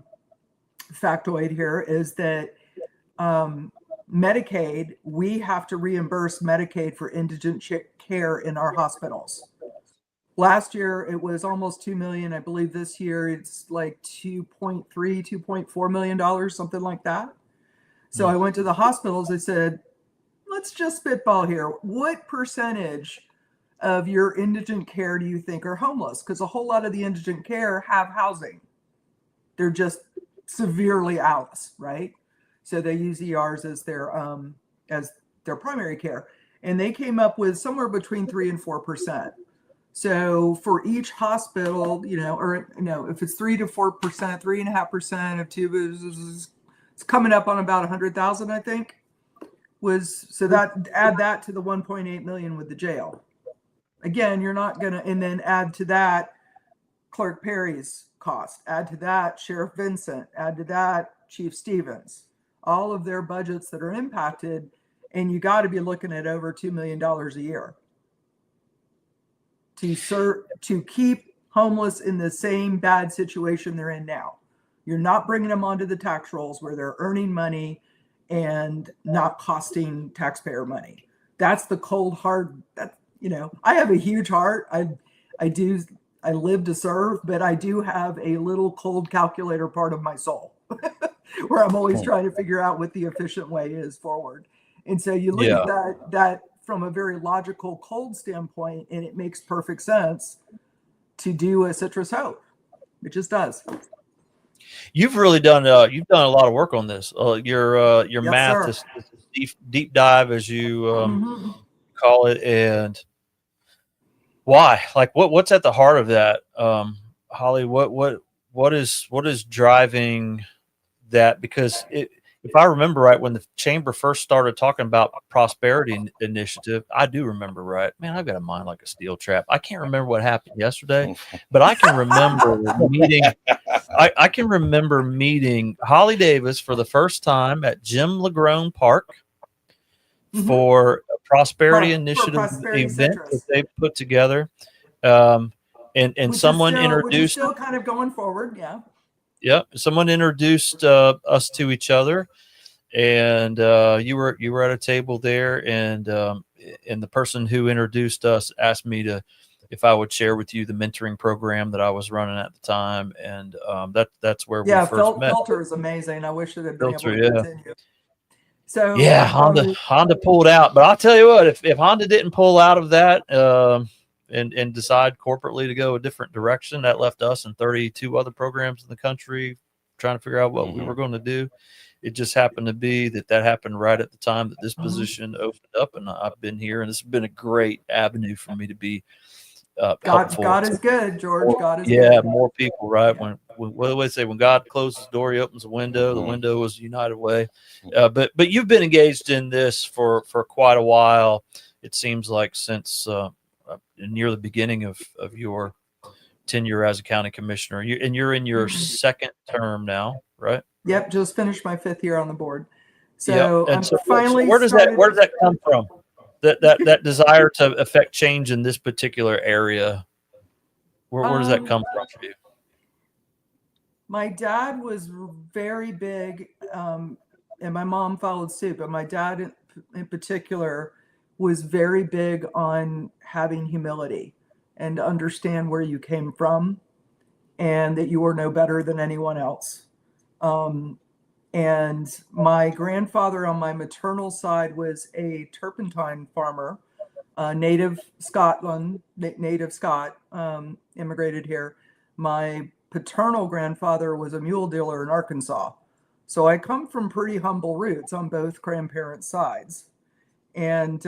factoid here is that Medicaid, we have to reimburse Medicaid for indigent care in our hospitals. Last year, it was almost 2 million. I believe this year it's like 2.3, $2.4 million, something like that. So I went to the hospitals. I said, let's just spitball here. What percentage of your indigent care do you think are homeless? Because a whole lot of the indigent care have housing. They're just severely out, right? So they use ERs as their primary care. And they came up with somewhere between 3 and 4%. So for each hospital, if it's 3 to 4%, 3.5% of two, it's coming up on about 100,000, I think. So that add that to the 1.8 million with the jail. Again, you're not gonna, and then add to that Clerk Perry's cost, add to that Sheriff Vincent, add to that Chief Stevens, all of their budgets that are impacted, and you got to be looking at over $2 million a year to keep homeless in the same bad situation they're in now. You're not bringing them onto the tax rolls where they're earning money and not costing taxpayer money. That's the cold hard. I have a huge heart. I live to serve, but I do have a little cold calculator part of my soul where I'm always trying to figure out what the efficient way is forward. And so you look at that from a very logical cold standpoint, and it makes perfect sense to do a Citrus Hope. It just does. You've really done you've done a lot of work on this. Your Yes, math sir. is deep dive, as you call it, and why? Like what's at the heart of that, Holly? What is driving that? Because if I remember right, when the chamber first started talking about prosperity initiative, I do remember right. Man, I've got a mind like a steel trap. I can't remember what happened yesterday, but I can remember meeting. I can remember meeting Holly Davis for the first time at Jim Lagrone Park for a prosperity initiative Prosperity event Citrus. that they put together, and Which someone is still, introduced. Which is still kind of going forward, yeah. Yep, someone introduced us to each other, and you were at a table there, and the person who introduced us asked me if I would share with you the mentoring program that I was running at the time, and that's where we first met. Filter is amazing. I wish it had been Filter, able to continue. So yeah, Honda pulled out, but I'll tell you what, if Honda didn't pull out of that and decide corporately to go a different direction, that left us and 32 other programs in the country trying to figure out what we were going to do. It just happened to be that happened right at the time that this position opened up, and I've been here, and it's been a great avenue for me to be God is good, George. God is yeah, good. more people, right? When what do they say? When God closes the door, He opens the window. The window is United Way. But you've been engaged in this for quite a while. It seems like since near the beginning of your tenure as a county commissioner. You're in your second term now, right? Yep, just finished my 5th year on the board. So yep. I'm So finally. where does that come from? That desire to affect change in this particular area. Where does that come from for you? My dad was very big, and my mom followed suit, but my dad in particular was very big on having humility. and to understand where you came from and that you are no better than anyone else. And my grandfather on my maternal side was a turpentine farmer, native Scotland, native Scot, immigrated here. My paternal grandfather was a mule dealer in Arkansas. So I come from pretty humble roots on both grandparents' sides. And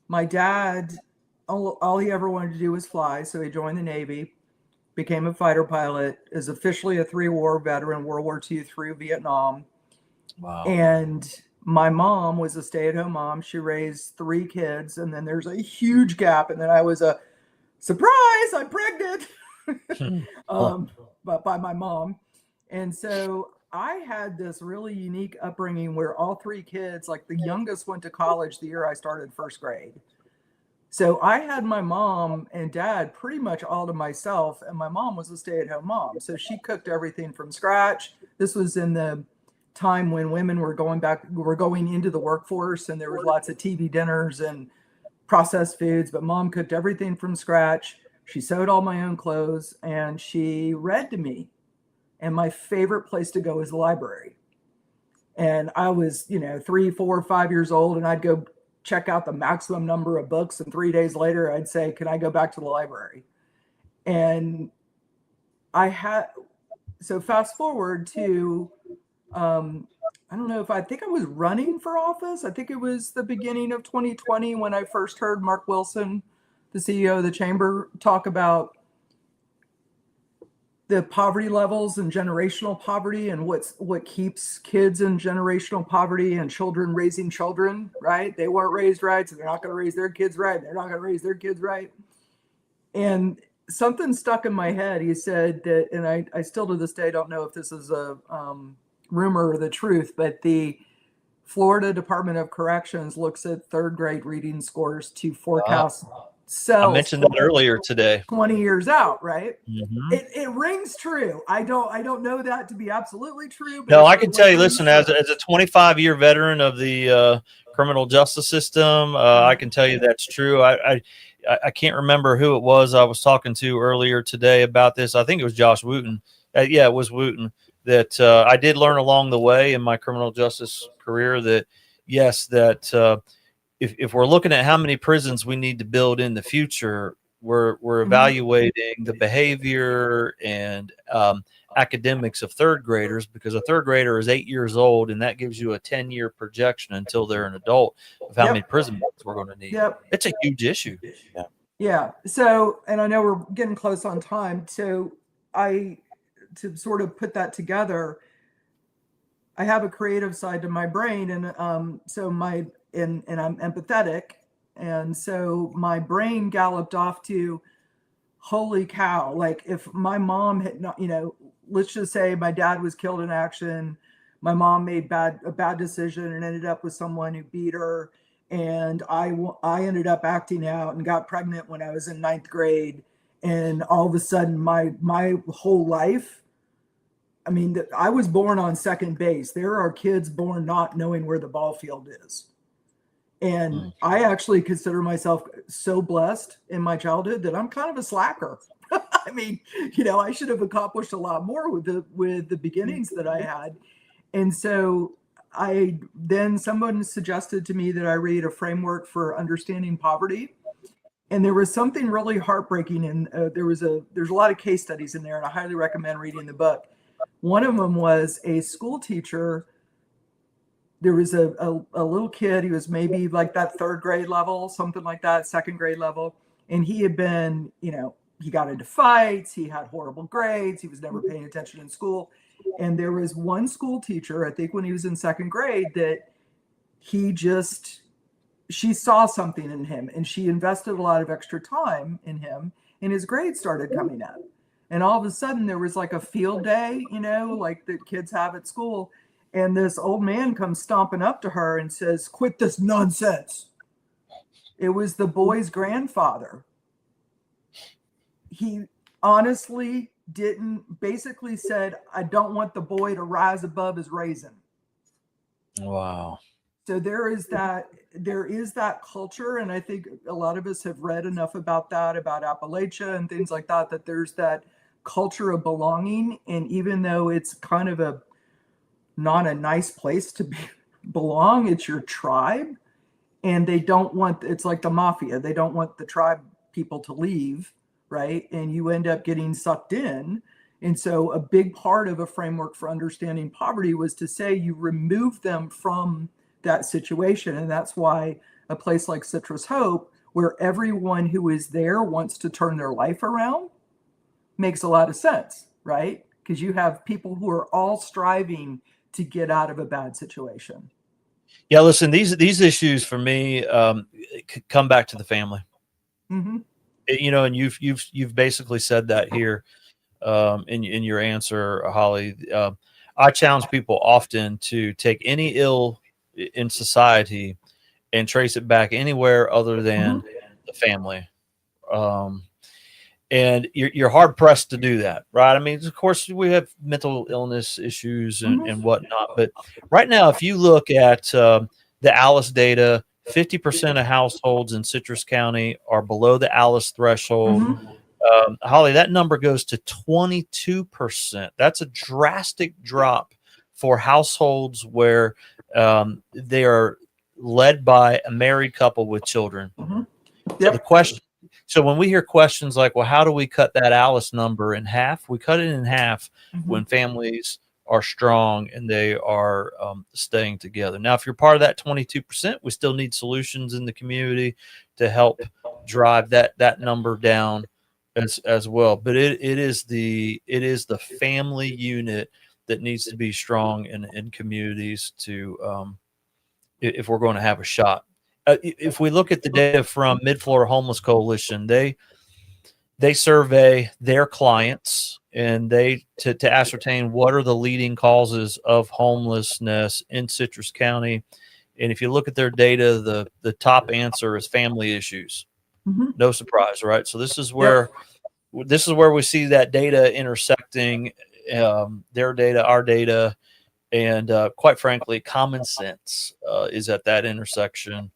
my dad, all he ever wanted to do was fly. So he joined the Navy, became a fighter pilot, is officially a 3-war veteran, World War II through Vietnam. Wow. And my mom was a stay-at-home mom. She raised 3 kids. And then there's a huge gap. And then I was a surprise, I'm pregnant. But by my mom. And so I had this really unique upbringing where all 3 kids, like the youngest went to college the year I started first grade. So I had my mom and dad pretty much all to myself, and my mom was a stay-at-home mom. So she cooked everything from scratch. This was in the time when women were going into the workforce, and there was lots of TV dinners and processed foods, but mom cooked everything from scratch. She sewed all my own clothes, and she read to me. And my favorite place to go is the library. And I was, 3, 4, 5 years old, and I'd go check out the maximum number of books. And 3 days later, I'd say, can I go back to the library? And so fast forward to, I don't know I think I was running for office. I think it was the beginning of 2020 when I first heard Mark Wilson, the CEO of the chamber, talk about the poverty levels and generational poverty and what keeps kids in generational poverty and children raising children, right? They weren't raised right, so they're not going to raise their kids right. They're not going to raise their kids right. And something stuck in my head. He said that, and I still to this day don't know if this is a rumor or the truth, but the Florida Department of Corrections looks at 3rd grade reading scores to forecast I mentioned that earlier today. 20 years out, right? Mm-hmm. It rings true. I don't know that to be absolutely true. But No, I can tell you, listen, as a 25-year veteran of the criminal justice system, I can tell you that's true. I can't remember who it was I was talking to earlier today about this. I think it was Josh Wooten. Yeah, it was Wooten. That I did learn along the way in my criminal justice career that, yes, that if we're looking at how many prisons we need to build in the future, we're evaluating the behavior and academics of 3rd graders, because a 3rd grader is 8 years old, and that gives you a 10-year projection until they're an adult of how many prison beds we're going to need. It's a huge issue. Yeah. So, and I know we're getting close on time. So to sort of put that together, I have a creative side to my brain, and so and I'm empathetic, and so my brain galloped off to, holy cow! Like if my mom had not, let's just say my dad was killed in action, my mom made a bad decision and ended up with someone who beat her, and I ended up acting out and got pregnant when I was in 9th grade, and all of a sudden my whole life. I mean, I was born on second base. There are kids born not knowing where the ball field is. And I actually consider myself so blessed in my childhood that I'm kind of a slacker. I mean, I should have accomplished a lot more with the beginnings that I had. And so someone suggested to me that I read a framework for understanding poverty. And there was something really heartbreaking. And there's a lot of case studies in there, and I highly recommend reading the book. One of them was a school teacher. There was a little kid. He was maybe like that 3rd grade level, something like that, 2nd grade level. And he had been, he got into fights. He had horrible grades. He was never paying attention in school. And there was one school teacher, I think when he was in 2nd grade, that she saw something in him, and she invested a lot of extra time in him, and his grades started coming up. And all of a sudden there was like a field day, like the kids have at school. And this old man comes stomping up to her and says, "Quit this nonsense." It was the boy's grandfather. He honestly basically said, "I don't want the boy to rise above his raisin." Wow. So there is that culture, and I think a lot of us have read enough about that, about Appalachia and things like that, that there's that culture of belonging. And even though it's kind of not a nice place to belong, it's your tribe, and they don't want, it's like the mafia, they don't want the tribe people to leave, right? And you end up getting sucked in. And so a big part of a framework for understanding poverty was to say you remove them from that situation. And that's why a place like Citrus Hope, where everyone who is there wants to turn their life around, makes a lot of sense, right? Because you have people who are all striving to get out of a bad situation. Yeah, listen, these issues for me come back to the family. Mm-hmm. And you've basically said that here in your answer, Holly. I challenge people often to take any ill in society and trace it back anywhere other than the family. And you're hard pressed to do that, right? I mean, of course, we have mental illness issues and whatnot, but right now, if you look at the ALICE data, 50% of households in Citrus County are below the ALICE threshold. Holly, that number goes to 22%. That's a drastic drop for households where they are led by a married couple with children. So the question, so when we hear questions like, well, how do we cut that ALICE number in half? We cut it in half when families are strong and they are staying together. Now, if you're part of that 22%, we still need solutions in the community to help drive that number down as well. But it is the family unit that needs to be strong in communities to if we're going to have a shot. If we look at the data from Mid-Florida Homeless Coalition, they survey their clients and to ascertain what are the leading causes of homelessness in Citrus County. And if you look at their data, the top answer is family issues. No surprise, right? So this is where we see that data intersecting, their data, our data, and quite frankly, common sense is at that intersection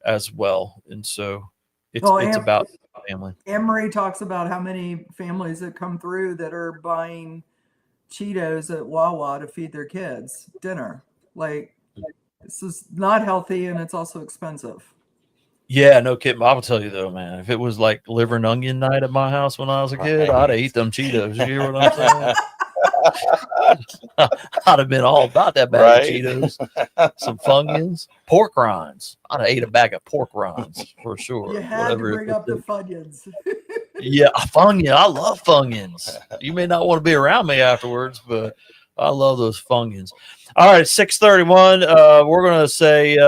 as well. And so it's about family. Anne-Marie talks about how many families that come through that are buying Cheetos at Wawa to feed their kids dinner. Like, this is not healthy, and it's also expensive. Yeah, no kidding. I will tell you though, man, if it was like liver and onion night at my house when I was a kid, I'd have eat them Cheetos. You hear what I'm saying? I'd have been all about that bag of Cheetos, some Funyuns, pork rinds. I'd have ate a bag of pork rinds for sure. You had to bring up the Funyuns. Yeah, Funyun. I love Funyuns. You may not want to be around me afterwards, but I love those Funyuns. All right, 6:31. We're going to say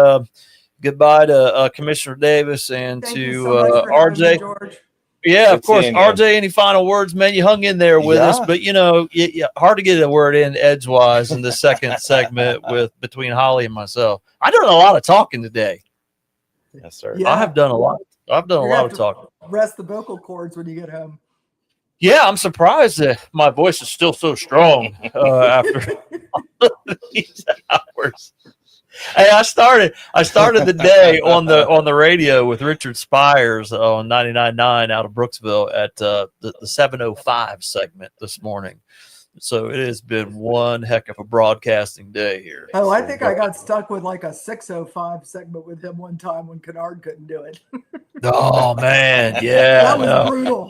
goodbye to Commissioner Davis and Thank to you so much for having me, RJ. George. Yeah, of Good course. seeing you. RJ, any final words, man? You hung in there with us, Yeah. but hard to get a word in edgewise in the second segment between Holly and myself. I've done a lot of talking today. Yes, sir. I have done a lot. I've done a You're lot gonna of have talking. to rest the vocal cords when you get home. Yeah, I'm surprised that my voice is still so strong after these hours. Hey, I started the day on the radio with Richard Spires on 99.9 out of Brooksville at the 7:05 segment this morning. So it has been one heck of a broadcasting day here. Oh, I think I got stuck with like a 6:05 segment with him one time when Kennard couldn't do it. Oh man, yeah. That was no. brutal.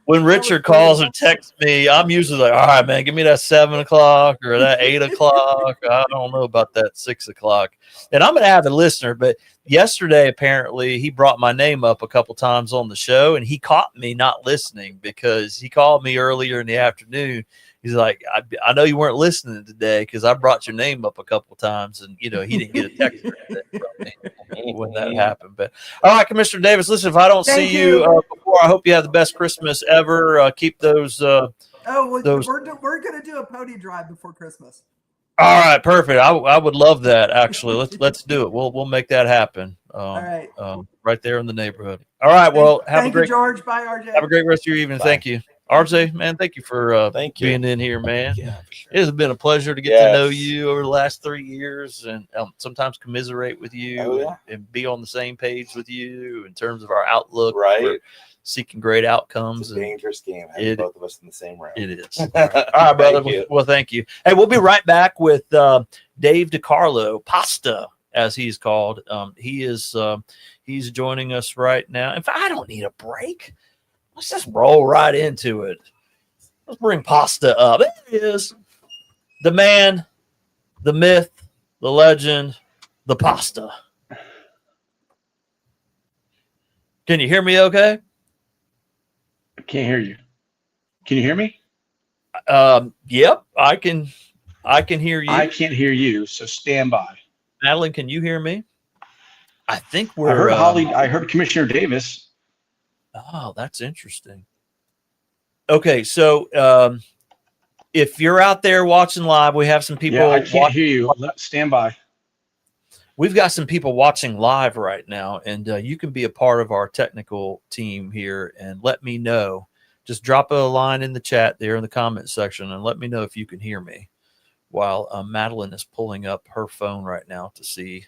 When Richard calls or texts me, I'm usually like, all right, man, give me that 7 o'clock or that 8 o'clock. I don't know about that 6 o'clock. And I'm an avid listener, but yesterday, apparently, he brought my name up a couple times on the show, and he caught me not listening because he called me earlier in the afternoon. He's like, I know you weren't listening today because I brought your name up a couple times, and he didn't get a text or anything from me when that happened. But all right, Commissioner Davis, listen, if I don't Thank see you before, I hope you have the best Christmas ever. Keep those. Oh, well, Those- we're going to do a pony drive before Christmas. All right, perfect. I would love that. Actually, let's do it. We'll make that happen. All right. Right there in the neighborhood. All right. Well, have a Thank great you, George. Bye, RJ. have a great rest of your evening. Bye. Thank you. RJ, man, thank you for Thank you. being in here, man. Yeah, It has been a pleasure to get to know Yes. you over the last 3 years, and sometimes commiserate with you Oh, yeah. and be on the same page with you in terms of our outlook for Right. seeking great outcomes. It's a and dangerous game having it- both of us in the same room. It is. All right, brother. Thank you. Well, thank you. Hey, we'll be right back with Dave DiCarlo, Pasta, as he's called. He's joining us right now. In fact, I don't need a break. Let's just roll right into it. Let's bring Pasta up. There he is. The man, the myth, the legend, the Pasta. Can you hear me okay? I can't hear you. Can you hear me? Yep, I can hear you. I can't hear you, so stand by. Madeline, can you hear me? I think I we're heard Holly. I heard Commissioner Davis. Oh, that's interesting. Okay, so if you're out there watching live, we have some people. Yeah, I can't hear you. Stand by. We've got some people watching live right now, and you can be a part of our technical team here and let me know. Just drop a line in the chat there in the comment section and let me know if you can hear me while Madeline is pulling up her phone right now to see.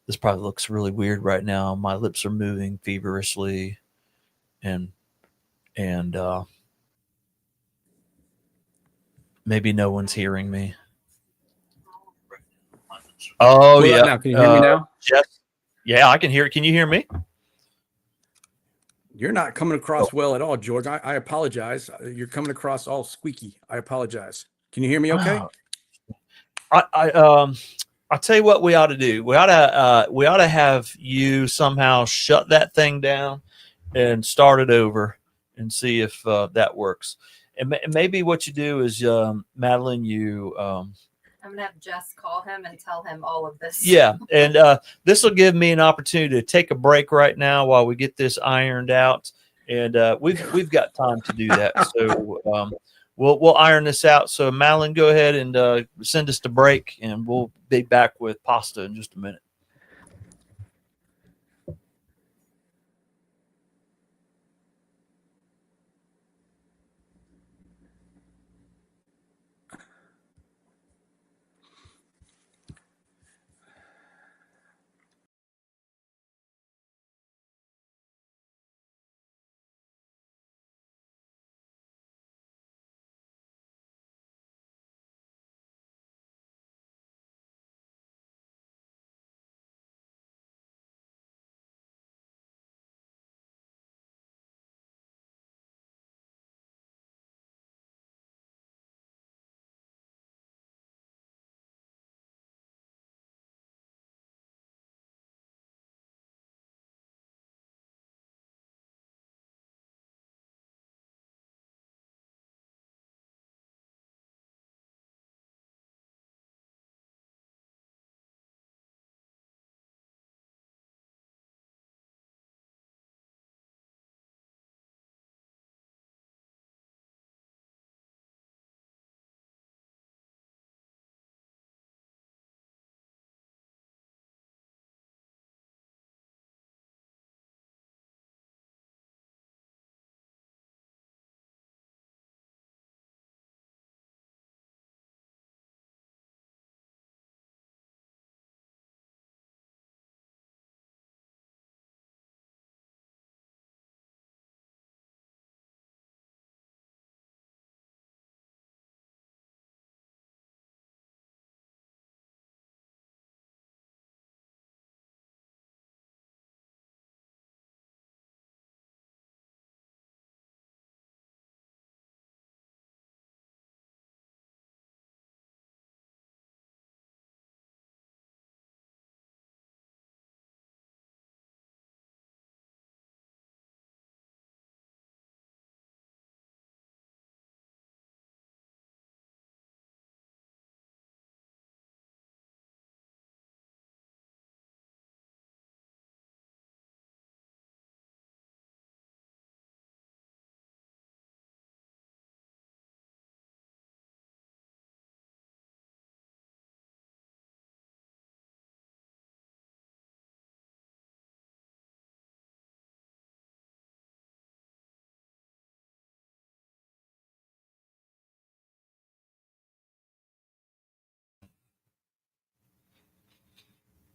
This probably looks really weird right now. My lips are moving feverishly and maybe no one's hearing me. Oh, What yeah. about now? Can you hear me now? Jeff, yeah, I can hear it. Can you hear me? You're not coming across well at all, George. I apologize. You're coming across all squeaky. I apologize. Can you hear me okay? I'll tell you what we ought to do. We ought to have you somehow shut that thing down and start it over and see if that works. And maybe what you do is, Madeline, you I'm gonna have Jess call him and tell him all of this. yeah, and this will give me an opportunity to take a break right now while we get this ironed out, and we've got time to do that. So we'll iron this out. So Madeline, go ahead and send us to break, and we'll be back with Pasta in just a minute.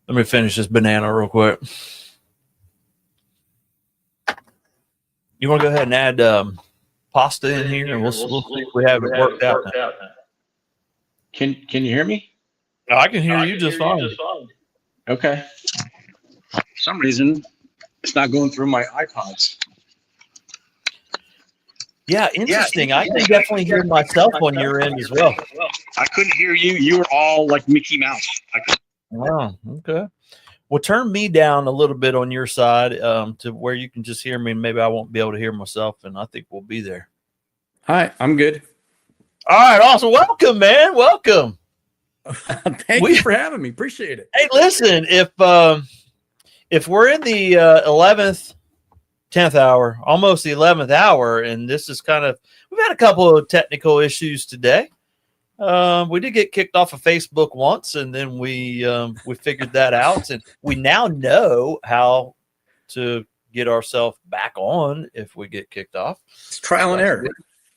Let me finish this banana real quick. You want to go ahead and add pasta in here, and we'll see if we have it worked out now. Can you hear me? I can hear you just fine. Okay. For some reason, it's not going through my iPods. Yeah, interesting. I can definitely hear myself on your end as well. I couldn't hear you. You were all like Mickey Mouse. Wow. Okay. Well, turn me down a little bit on your side to where you can just hear me, and maybe I won't be able to hear myself, and I think we'll be there. Hi, I'm good. All right, awesome. Welcome, man. Welcome. Thank you for having me. Appreciate it. Hey, listen, if we're in the 11th, 10th hour, almost the 11th hour, and this is we've had a couple of technical issues today. We did get kicked off of Facebook once, and then we figured that out, and we now know how to get ourselves back on if we get kicked off. It's trial and error.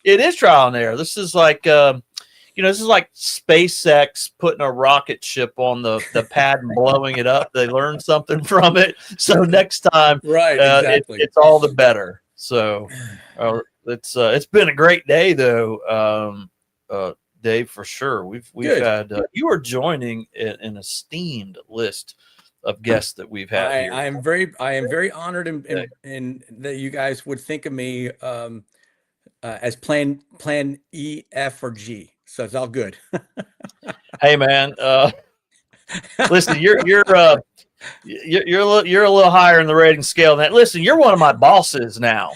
It is trial and error. This is like this is like SpaceX putting a rocket ship on the pad and blowing it up. They learned something from it, so next time, right? Exactly. It's all the better. So it's been a great day, though, Dave, for sure. We've Good. had you are joining an esteemed list of guests that we've had here. I am very honored and that you guys would think of me as plan E, F, or G. So it's all good. Hey, man. Listen, you're a little higher in the rating scale than that. Listen, you're one of my bosses now.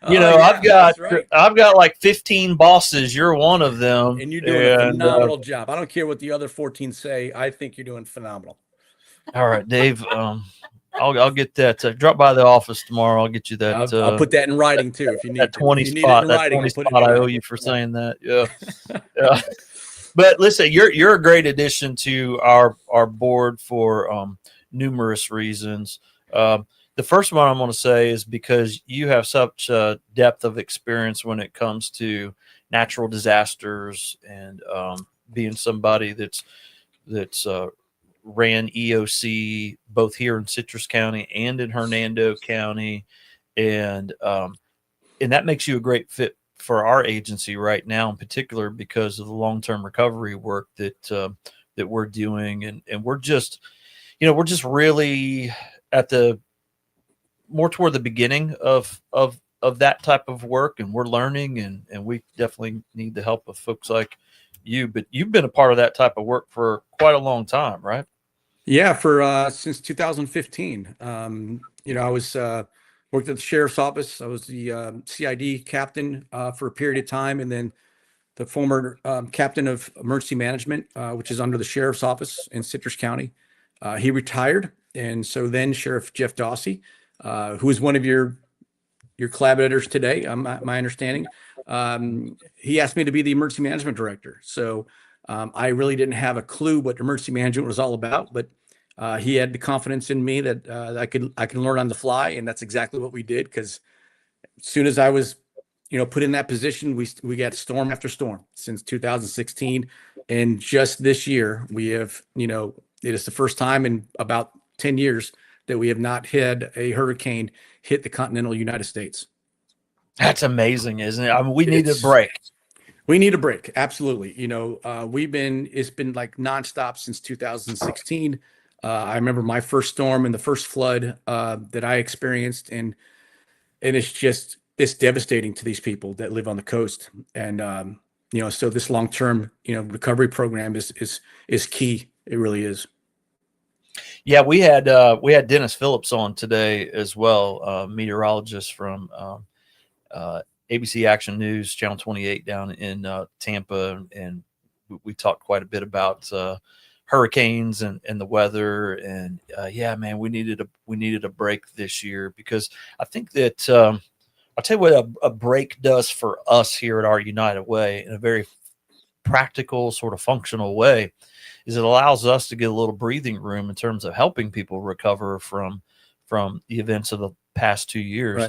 I've got like 15 bosses. You're one of them, and you're doing a phenomenal job. I don't care what the other 14 say. I think you're doing phenomenal. All right, Dave. I'll get that. Drop by the office tomorrow. I'll get you that. I'll put that in writing too if you need that 20 to. spot. That 20 spot I owe you for saying that. Yeah. Yeah. But listen, you're a great addition to our board for numerous reasons. The first one I'm going to say is because you have such a depth of experience when it comes to natural disasters and being somebody that's ran EOC both here in Citrus County and in Hernando County, and that makes you a great fit for our agency right now, in particular because of the long-term recovery work that we're doing, and we're just really at the more toward the beginning of that type of work, and we're learning, and we definitely need the help of folks like you. But you've been a part of that type of work for quite a long time, right? Yeah, for since 2015. I was worked at the sheriff's office. I was the CID captain for a period of time, and then the former captain of emergency management, which is under the sheriff's office in Citrus County. He retired, and so then Sheriff Jeff Dawsey, who is one of your collaborators today, my understanding, he asked me to be the emergency management director. So I really didn't have a clue what emergency management was all about, but he had the confidence in me that I can learn on the fly, and that's exactly what we did. Because as soon as I was, put in that position, we got storm after storm since 2016, and just this year we have, it is the first time in about 10 years that we have not had a hurricane hit the continental United States. That's amazing, isn't it? I mean, we need a break. We need a break. Absolutely. It's been like nonstop since 2016. I remember my first storm and the first flood that I experienced. And it's devastating to these people that live on the coast. And, so this long-term, recovery program is key. It really is. Yeah, we had Dennis Phillips on today as well, meteorologist from ABC Action News, Channel 28 down in Tampa, and we talked quite a bit about hurricanes and the weather. And yeah, man, we needed a break this year, because I think that I'll tell you what a break does for us here at our United Way in a very practical, sort of functional way, is it allows us to get a little breathing room in terms of helping people recover from the events of the past 2 years.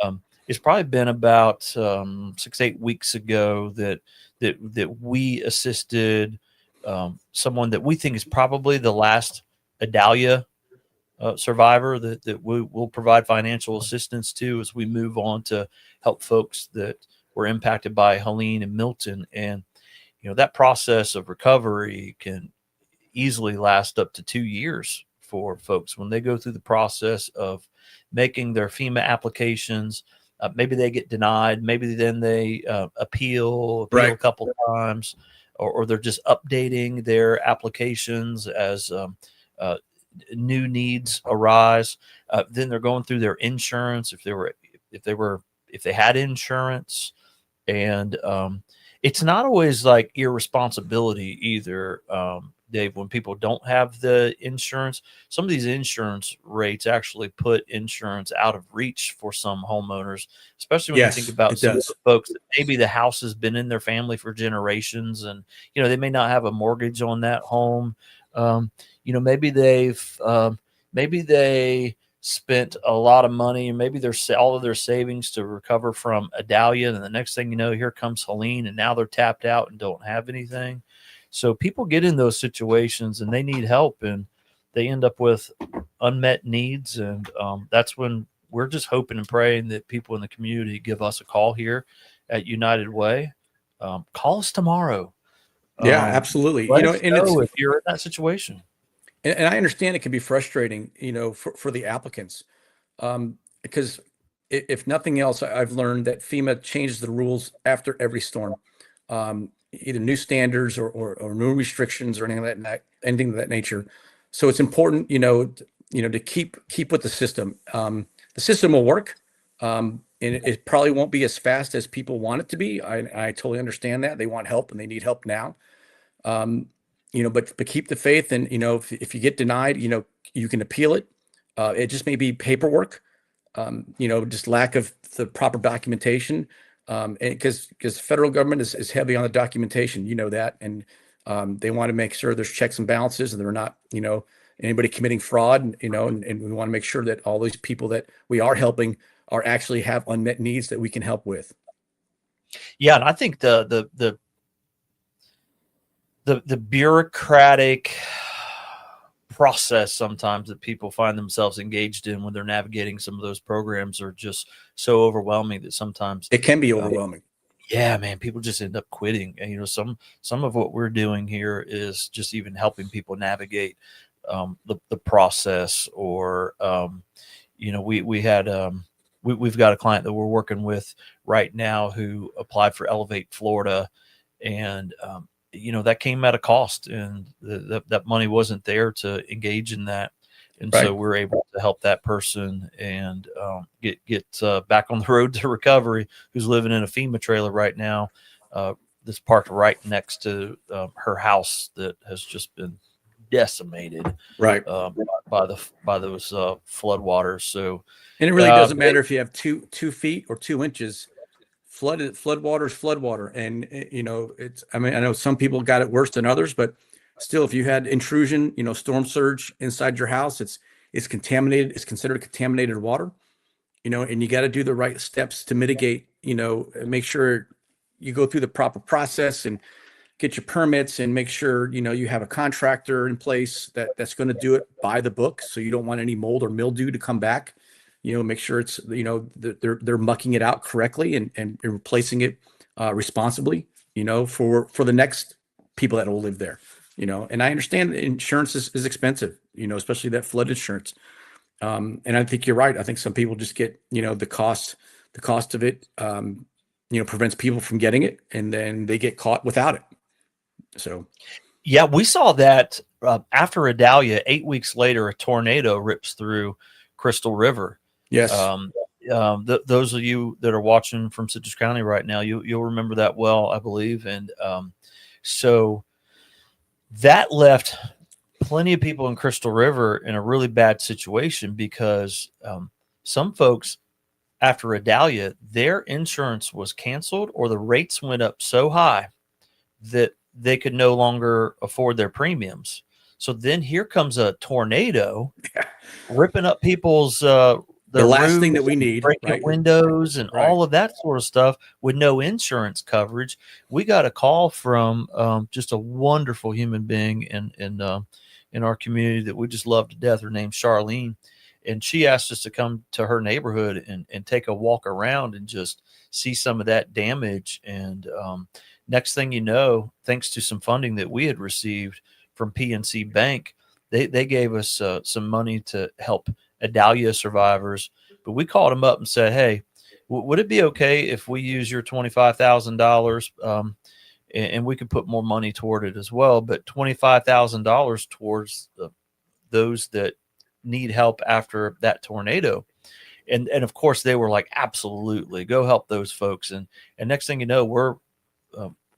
Right. It's probably been about 6-8 weeks ago that we assisted someone that we think is probably the last Adalia survivor that we will provide financial assistance to as we move on to help folks that were impacted by Helene and Milton. And, that process of recovery can easily last up to 2 years for folks when they go through the process of making their FEMA applications. Maybe they get denied. Maybe then they appeal Right. a couple times, or they're just updating their applications as new needs arise. Then they're going through their insurance if they had insurance, and it's not always like irresponsibility either. Dave, when people don't have the insurance, some of these insurance rates actually put insurance out of reach for some homeowners, especially when Yes, you think about it some of does. the folks that maybe the house has been in their family for generations, and they may not have a mortgage on that home. Maybe they spent a lot of money, and maybe all of their savings to recover from Adalia, and the next thing you know, here comes Helene, and now they're tapped out and don't have anything. So people get in those situations and they need help, and they end up with unmet needs. And that's when we're just hoping and praying that people in the community give us a call here at United Way. Call us tomorrow. Yeah, absolutely. Let us And know if you're in that situation. and I understand it can be frustrating, for the applicants, because if nothing else, I've learned that FEMA changes the rules after every storm, either new standards or new restrictions or anything of that nature. So it's important, to keep with the system. The system will work, and it probably won't be as fast as people want it to be. I totally understand that. They want help and they need help now. But keep the faith, and if you get denied, you can appeal it. It just may be paperwork, just lack of the proper documentation, and because the federal government is heavy on the documentation, that, and they want to make sure there's checks and balances, and they're not, anybody committing fraud, and we want to make sure that all these people that we are helping are actually have unmet needs that we can help with. Yeah, and I think the bureaucratic process sometimes that people find themselves engaged in when they're navigating some of those programs are just so overwhelming that sometimes it can be overwhelming. Yeah, man, people just end up quitting. And some of what we're doing here is just even helping people navigate the process, or we've got a client that we're working with right now who applied for Elevate Florida, and that came at a cost, and that money wasn't there to engage in that. And Right. so we're able to help that person and get back on the road to recovery, who's living in a FEMA trailer right now that's parked right next to her house that has just been decimated Right. by those floodwaters. So, And it really doesn't matter if you have 2 feet or 2 inches. Flood water is flood water. And, I know some people got it worse than others, but still, if you had intrusion, storm surge inside your house, it's contaminated. It's considered contaminated water, and you got to do the right steps to mitigate, make sure you go through the proper process and get your permits, and make sure, you have a contractor in place that's going to do it by the book. So you don't want any mold or mildew to come back. Make sure it's, they're mucking it out correctly and replacing it responsibly, for the next people that will live there, and I understand that insurance is expensive, especially that flood insurance. And I think you're right. I think some people just get, the cost of it, prevents people from getting it, and then they get caught without it. So, yeah, we saw that after Adalia, 8 weeks later, a tornado rips through Crystal River. Yes. Those of you that are watching from Citrus County right now, you'll remember that well, I believe. And so that left plenty of people in Crystal River in a really bad situation, because some folks after Adalia, their insurance was canceled, or the rates went up so high that they could no longer afford their premiums. So then here comes a tornado ripping up people's the last thing that we need, breaking right? windows and Right. all of that sort of stuff with no insurance coverage. We got a call from just a wonderful human being in in our community that we just love to death. Her name's Charlene. And she asked us to come to her neighborhood and take a walk around and just see some of that damage. And next thing you know, thanks to some funding that we had received from PNC Bank, they gave us some money to help Adalia survivors. But we called them up and said, hey, would it be okay if we use your $25,000 and we could put more money toward it as well, but $25,000 towards those that need help after that tornado. And of course they were like, absolutely, go help those folks. And next thing you know, we're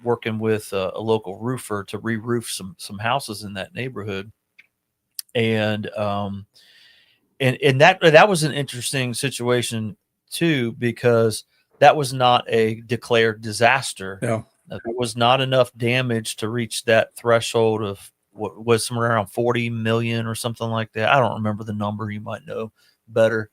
working with a local roofer to re-roof some houses in that neighborhood. And that was an interesting situation too, because that was not a declared disaster. No. There was not enough damage to reach that threshold of what was somewhere around 40 million or something like that. I don't remember the number. You might know better.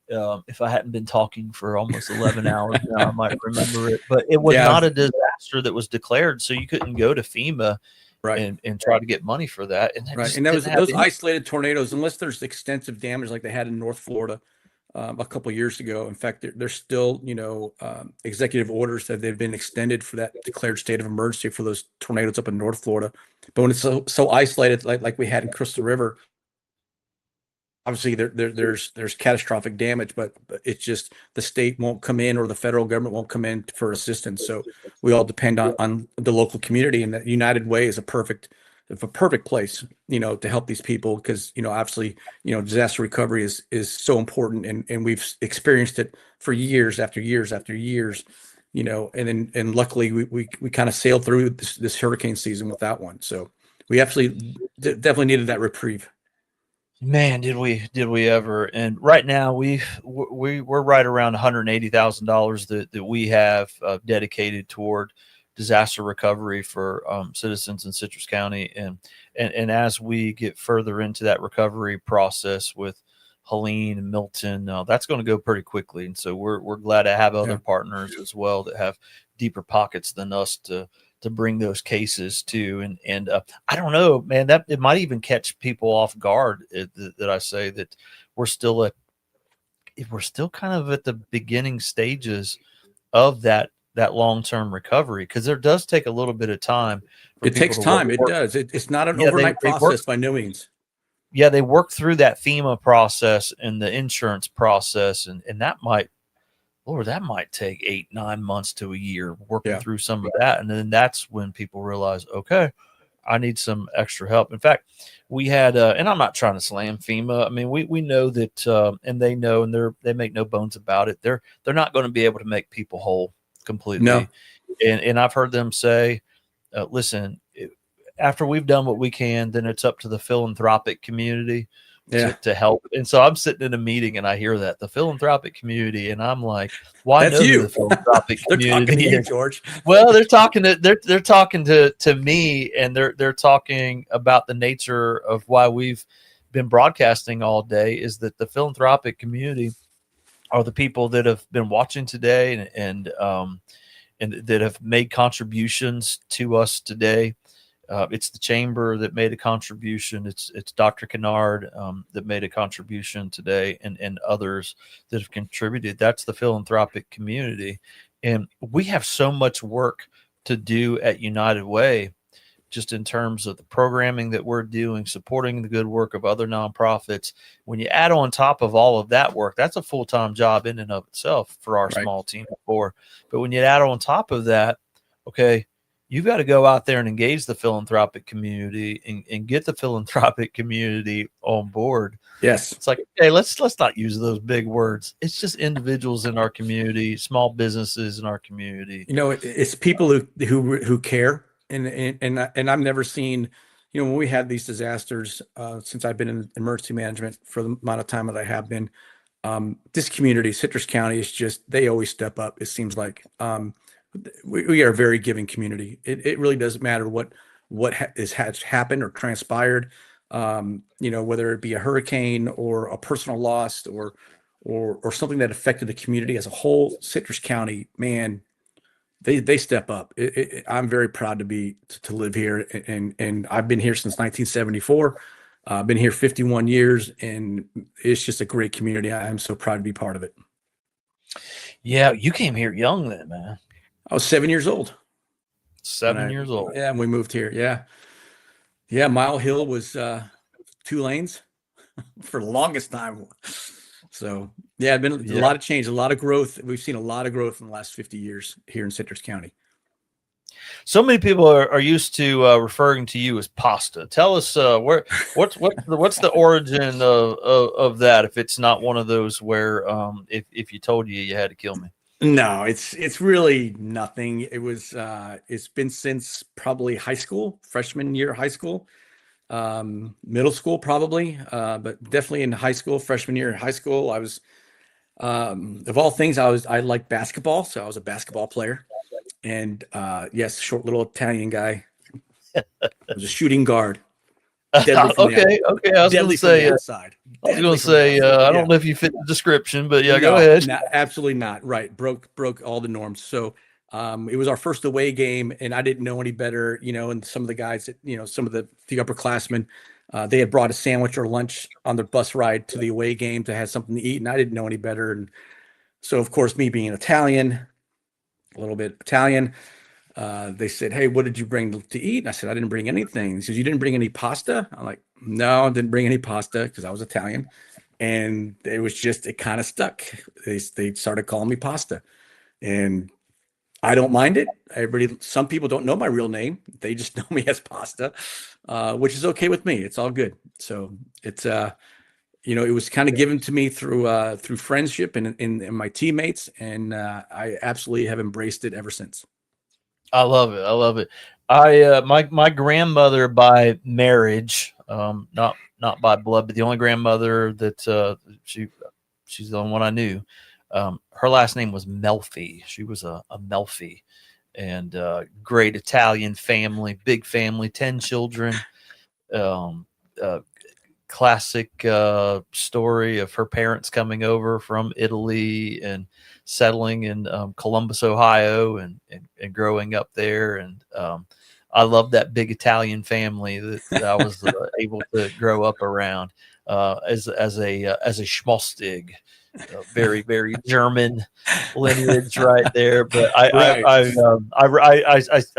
If I hadn't been talking for almost 11 hours now, I might remember it. But it was not a disaster that was declared, so you couldn't go to FEMA and try to get money for that. And And that was those isolated tornadoes, unless there's extensive damage like they had in North Florida a couple of years ago. In fact, there's still, executive orders that they've been extended for that declared state of emergency for those tornadoes up in North Florida. But when it's so isolated, like we had in Crystal River, obviously there's catastrophic damage, but it's just the state won't come in or the federal government won't come in for assistance. So we all depend on the local community, and that United Way is a perfect place, to help these people, because, obviously, disaster recovery is so important, and we've experienced it for years after years after years, and luckily we kind of sailed through this hurricane season without one. So we absolutely definitely needed that reprieve. Man, did we ever. And right now we're right around $180,000 that we have dedicated toward disaster recovery for citizens in Citrus County. And as we get further into that recovery process with Helene and Milton, that's going to go pretty quickly. And so we're glad to have other partners as well that have deeper pockets than us to bring those cases to. And I don't know, man, that it might even catch people off guard that I say that we're still kind of at the beginning stages of that long-term recovery, because there does take a little bit of time. It takes time. It does. It's not an overnight process by no means. Yeah, they work through that FEMA process and the insurance process, and that might take 8-9 months to a year working through some of that. And then that's when people realize, okay, I need some extra help. In fact, we had, and I'm not trying to slam FEMA. I mean, we know that, and they know, and they make no bones about it. They're not going to be able to make people whole completely. No. And I've heard them say, listen, after we've done what we can, then it's up to the philanthropic community to help. And so I'm sitting in a meeting and I hear that, the philanthropic community, and I'm like, why That's you. The philanthropic They're community? talking to you, George. Well, they're talking to me, and they're talking about the nature of why we've been broadcasting all day, is that the philanthropic community are the people that have been watching today and that have made contributions to us today. It's the chamber that made a contribution. It's Dr. Kennard that made a contribution today, and others that have contributed. That's the philanthropic community. And we have so much work to do at United Way, just in terms of the programming that we're doing, supporting the good work of other nonprofits. When you add on top of all of that work, that's a full-time job in and of itself for our small team of 4. But when you add on top of that, okay, you've got to go out there and engage the philanthropic community and get the philanthropic community on board. Yes. It's like, hey, let's not use those big words. It's just individuals in our community, small businesses in our community. It's people who care. And I've never seen, when we had these disasters, since I've been in emergency management for the amount of time that I have been, this community, Citrus County, is just, they always step up. It seems like, we are a very giving community. It really doesn't matter what has happened or transpired, whether it be a hurricane or a personal loss or something that affected the community as a whole. Citrus County, man, they step up. I'm very proud to live here, and I've been here since 1974. I've been here 51 years, and it's just a great community. I'm so proud to be part of it. Yeah, you came here young then, man. I was 7 years old. 7 years old. Yeah, and we moved here. Yeah. Yeah, Mile Hill was 2 lanes for the longest time. So yeah, been a lot of change, a lot of growth. We've seen a lot of growth in the last 50 years here in Citrus County. So many people are used to referring to you as Pasta. Tell us what's the origin of that? If it's not one of those where if you told you had to kill me. No, it's really nothing. It was it's been since probably high school, freshman year of high school, middle school probably, but definitely in high school, freshman year in high school. I was of all things, I liked basketball, so I was a basketball player. And yes, short little Italian guy. I was a shooting guard. Okay. I was going to say, I don't know if you fit the description, but yeah, go ahead. Absolutely not. Right. Broke all the norms. So it was our first away game, and I didn't know any better, and some of the guys that, some of the upperclassmen, they had brought a sandwich or lunch on their bus ride to the away game to have something to eat, and I didn't know any better. And so, of course, me being Italian, a little bit Italian, they said, "Hey, what did you bring to eat?" And I said, "I didn't bring anything." He says, "You didn't bring any pasta?" I'm like, "No, I didn't bring any pasta," because I was Italian. And it kind of stuck. They started calling me Pasta, and I don't mind it. Some people don't know my real name. They just know me as Pasta, which is okay with me. It's all good. So it's, it was kind of given to me through friendship and my teammates. And I absolutely have embraced it ever since. I love it. I love it. My grandmother by marriage, not by blood, but the only grandmother that she's the only one I knew. Her last name was Melfi. She was a Melfi, and great Italian family, big family, 10 children. Classic story of her parents coming over from Italy and settling in Columbus, Ohio, and growing up there. And I love that big Italian family that I was able to grow up around as a Schmostig. Very, very German lineage right there, but I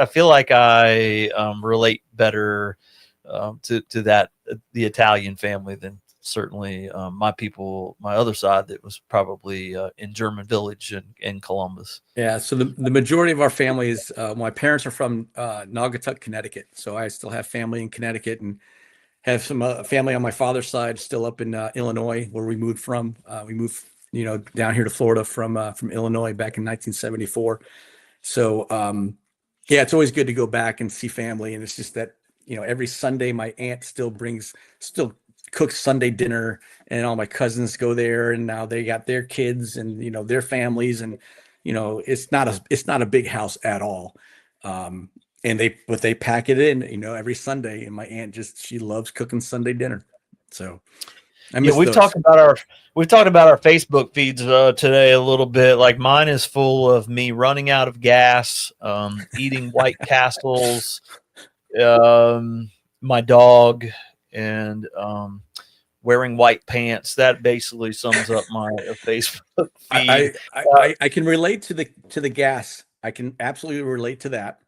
feel like I relate better to that the Italian family than certainly my other side that was probably in German Village in Columbus. Yeah, so the majority of our family is my parents are from Naugatuck, Connecticut, so I still have family in Connecticut and have some family on my father's side still up in Illinois, where we moved from. We moved, down here to Florida from Illinois back in 1974. So, yeah, it's always good to go back and see family. And it's just that, every Sunday, my aunt still cooks Sunday dinner, and all my cousins go there, and now they got their kids and, their families. And, it's not a big house at all. And they pack it in, every Sunday. And my aunt she loves cooking Sunday dinner. So we've talked about our Facebook feeds today a little bit. Like mine is full of me running out of gas, eating White Castles, my dog, and wearing white pants. That basically sums up my Facebook feed. I can relate to the gas. I can absolutely relate to that.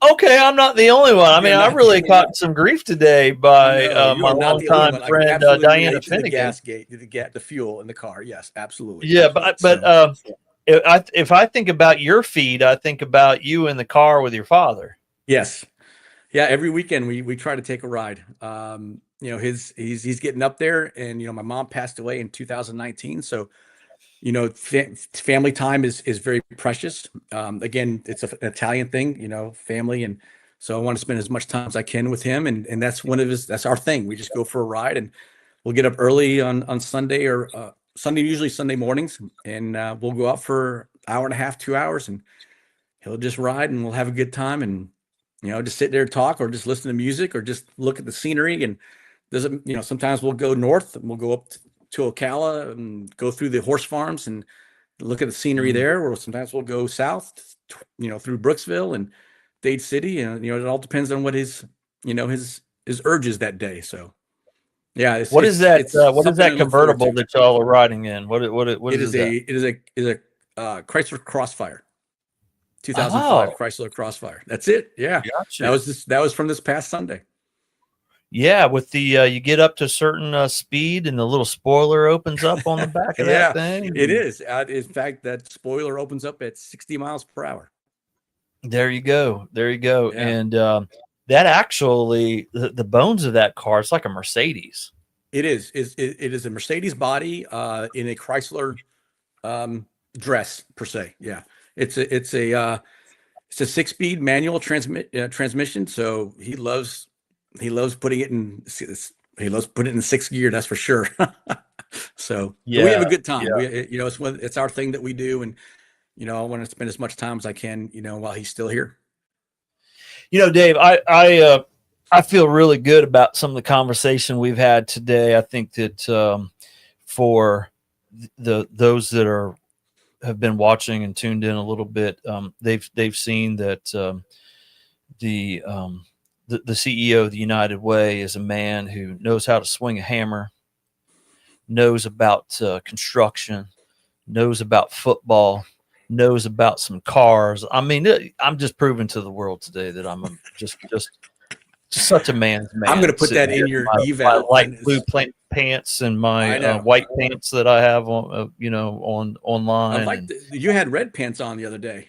Okay, I'm not the only one. I mean, I really caught some grief today by my longtime friend Diana Finnegan. The fuel in the car. Yes, absolutely. Yeah, but if I think about your feed, I think about you in the car with your father. Yes. Yeah, every weekend we try to take a ride. He's getting up there, and my mom passed away in 2019, so family time is very precious. Again, it's an Italian thing, family. And so I want to spend as much time as I can with him. And that's that's our thing. We just go for a ride, and we'll get up early on Sunday or usually Sunday mornings. And we'll go out for an hour and a half, 2 hours, and he'll just ride, and we'll have a good time. And, just sit there and talk, or just listen to music, or just look at the scenery. And sometimes we'll go north, and we'll go up to Ocala and go through the horse farms and look at the scenery there, or sometimes we'll go south, through Brooksville and Dade City. And, it all depends on what his urges that day. So Yeah. What is that? It's What is something that to look forward convertible to. that y'all are riding in? What It is is that? a Chrysler Crossfire, 2005 Oh, Chrysler Crossfire. That's it. Yeah. gotcha. That was from this past Sunday. Yeah, with the you get up to a certain speed and the little spoiler opens up on the back of Yeah, that thing. it is. In fact, that spoiler opens up at 60 miles per hour. There you go. There you go. Yeah. And that actually, the bones of that car, it's like a Mercedes. It is. It is a Mercedes body in a Chrysler dress per se. Yeah, it's a 6-speed manual transmission. So he loves putting it in. He loves putting it in 6th gear. That's for sure. So we have a good time. yeah. It's our thing that we do, and I want to spend as much time as I can. While he's still here. Dave, I feel really good about some of the conversation we've had today. I think that for those that have been watching and tuned in a little bit, they've seen that the CEO of the United Way is a man who knows how to swing a hammer, knows about construction, knows about football, knows about some cars. I mean, I'm just proving to the world today that I'm just such a man's man. I'm going to put that in your eval. My light blue pants and my white pants that I have on, online. You had red pants on the other day.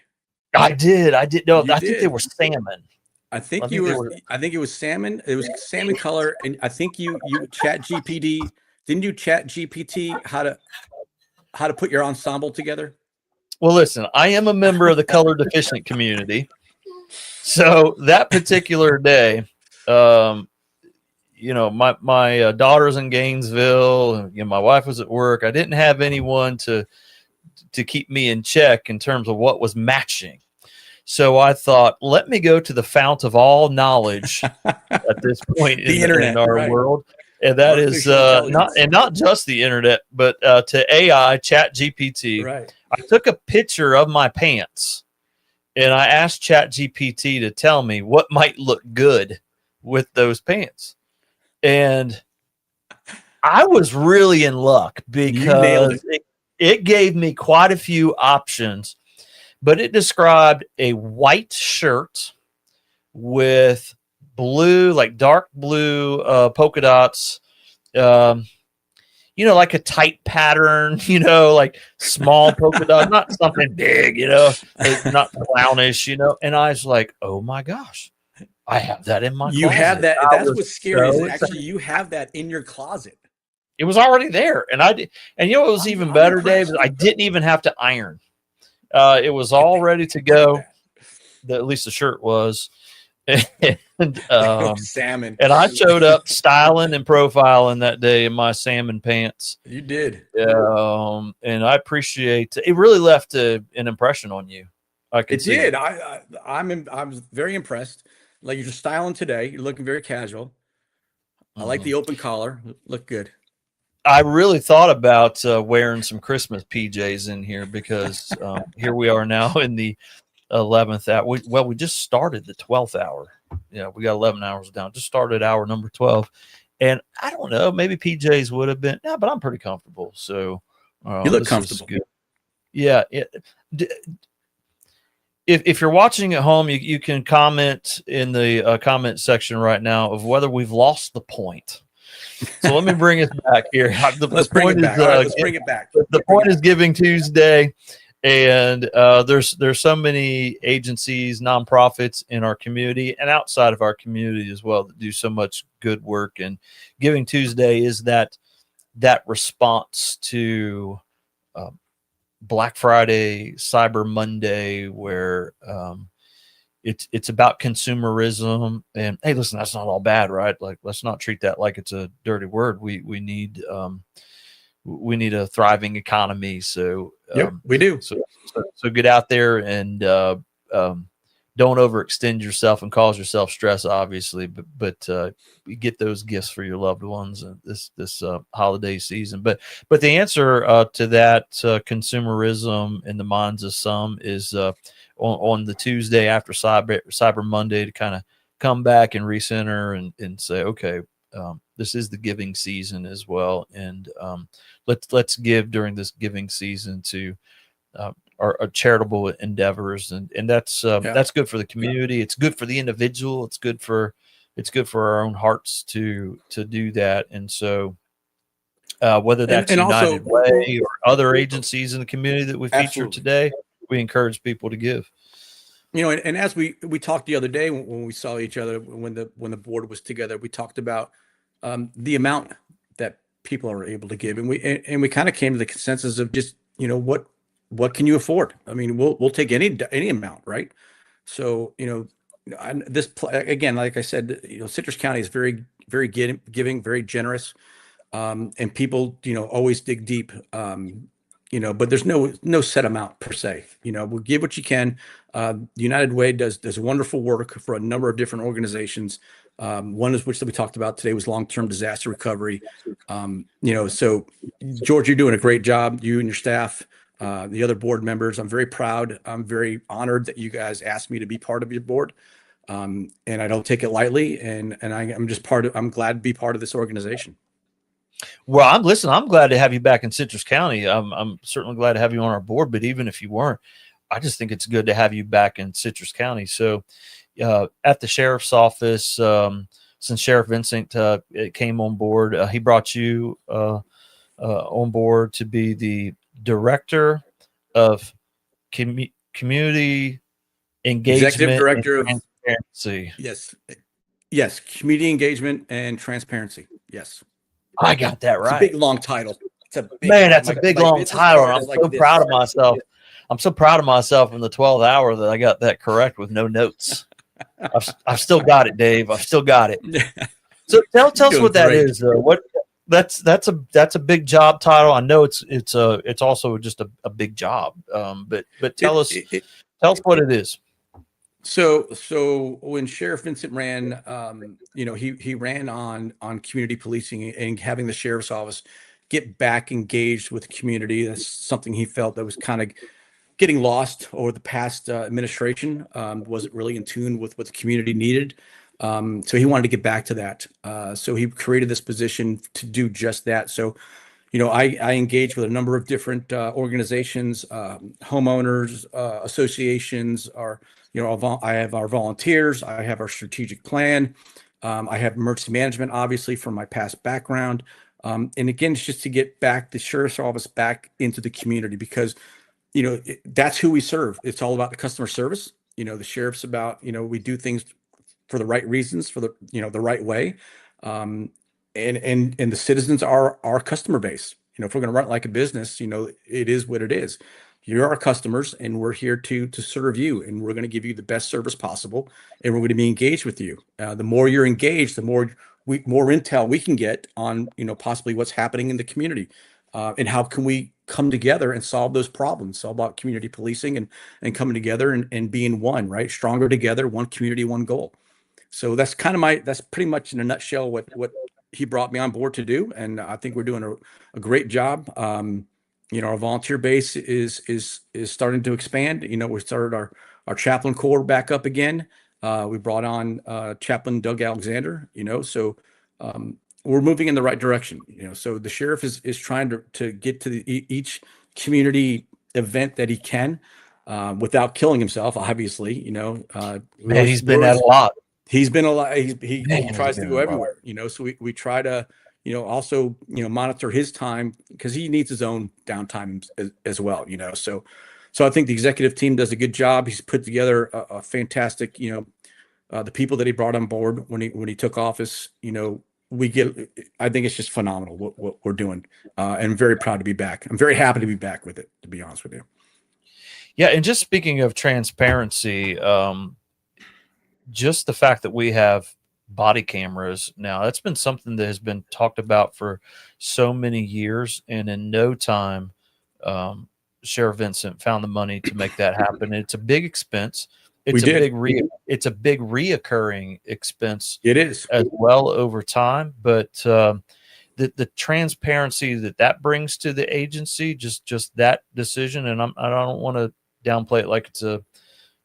I did. No, You I think they did. were salmon. I think it was salmon. It was salmon color, and I think you chat GPT. Didn't you chat GPT how to put your ensemble together? Well, listen, I am a member of the color deficient community. So that particular day, my daughter's in Gainesville, and my wife was at work. I didn't have anyone to keep me in check in terms of what was matching. So I thought, let me go to the fount of all knowledge at this point The in internet, our right. world. And that is not just the internet, but to AI, Chat GPT. Right. I took a picture of my pants and I asked Chat GPT to tell me what might look good with those pants. And I was really in luck because it gave me quite a few options, but it described a white shirt with blue, like dark blue polka dots, like a tight pattern, like small polka dot, not something big, not clownish, and I was like, oh my gosh, I have that in my You closet. have that. I That's was what's scary. so Is actually excited. you have that in your closet. It was already there, and I did. And what was even better, Dave? Is I didn't even have to iron. It was all ready to go. At least the shirt was. And Salmon. And I showed up styling and profiling that day in my salmon pants. You did. And I appreciate it. Really left an impression on you. I could It see did. I'm very impressed. Like you're styling today. You're looking very casual. I like the open collar. Look good. I really thought about wearing some Christmas PJs in here because here we are now in the 11th hour. We just started the 12th hour. Yeah, we got 11 hours down. Just started hour number 12. And I don't know, maybe PJs would have been, but I'm pretty comfortable. So You look comfortable. Good. Yeah. If you're watching at home, you can comment in the comment section right now of whether we've lost the point. So let me bring us back here. Let's bring it back. All right, let's bring it back. The point is Giving Tuesday, and there's so many agencies, nonprofits in our community and outside of our community as well that do so much good work. And Giving Tuesday is that response to Black Friday, Cyber Monday, where it's about consumerism. And hey, listen, that's not all bad, right? Like, let's not treat that like it's a dirty word. We need a thriving economy. So we do. So get out there and don't overextend yourself and cause yourself stress, obviously, but you get those gifts for your loved ones this holiday season. But the answer to that consumerism in the minds of some is on the Tuesday after Cyber Monday to kind of come back and recenter and say, okay, this is the giving season as well, and let's give during this giving season to our charitable endeavors, and that's good for the community. It's good for the individual. It's good for our own hearts to do that, and so. Whether that's and United also- Way or other agencies in the community that we featured Absolutely. today, we encourage people to give. You know, and as we talked the other day when we saw each other when the board was together, we talked about the amount that people are able to give, and we kind of came to the consensus of just, you know, what can you afford? I mean, we'll take any amount, right? So, you know, again, like I said, you know, Citrus County is very giving, very generous. And people, you know, always dig deep, you know, but there's no set amount per se. You know, we'll give what you can. United Way does wonderful work for a number of different organizations. One is which that we talked about today was long-term disaster recovery. You know, so George, you're doing a great job. You and your staff, the other board members. I'm very proud. I'm very honored that you guys asked me to be part of your board. And I don't take it lightly. And I'm glad to be part of this organization. Well, I'm glad to have you back in Citrus County. I'm certainly glad to have you on our board, but even if you weren't, I just think it's good to have you back in Citrus County. So at the sheriff's office, since Sheriff Vincent came on board, he brought you on board to be the director of community engagement, Executive director and of transparency. Yes, community engagement and transparency. Yes, I got that right. It's a big long title. It's a big, Man, that's a big my long business title. card I'm is like so this. proud of myself. I'm so proud of myself in the 12th hour that I got that correct with no notes. I've still got it, Dave. I've still got it. So tell us doing what that great. is. What that's a big job title. I know it's also just a big job. But tell us what it is. So when Sheriff Vincent ran, you know, he ran on community policing and having the sheriff's office get back engaged with the community. That's something he felt that was kind of getting lost over the past administration. Wasn't really in tune with what the community needed. So he wanted to get back to that. So he created this position to do just that. So, you know, I engage with a number of different organizations, homeowners, associations, I have our volunteers, I have our strategic plan, I have emergency management, obviously, from my past background. And again, it's just to get back the sheriff's office back into the community because, you know, that's who we serve. It's all about the customer service. You know, the sheriff's about, you know, we do things for the right reasons, for the, you know, the right way. And the citizens are our customer base. You know, if we're going to run it like a business, you know, it is what it is. You're our customers and we're here to serve you, and we're going to give you the best service possible, and we're going to be engaged with you. The more you're engaged, the more intel we can get on, you know, possibly what's happening in the community, and how can we come together and solve those problems. It's all about community policing and coming together and being one, right? Stronger together, one community, one goal. So that's kind of that's pretty much in a nutshell what he brought me on board to do. And I think we're doing a great job. You know, our volunteer base is starting to expand. You know, we started our chaplain corps back up again. We brought on Chaplain Doug Alexander, you know, so we're moving in the right direction, you know. So the sheriff is trying to get to each community event that he can without killing himself, obviously, you know. Man, he's been at a lot. He's been a lot. He tries to go everywhere, you know, so we try to, you know, also, you know, monitor his time because he needs his own downtime as well, you know. So I think the executive team does a good job. He's put together a fantastic, you know, the people that he brought on board when he took office, you know, I think it's just phenomenal what we're doing. And I'm very proud to be back. I'm very happy to be back with it, to be honest with you. Yeah. And just speaking of transparency, just the fact that we have body cameras now, that's been something that has been talked about for so many years, and in no time Sheriff Vincent found the money to make that happen. It's a big expense. It's it's a big reoccurring expense. It is as well over time, but the transparency that brings to the agency, just that decision, and I don't want to downplay it like it's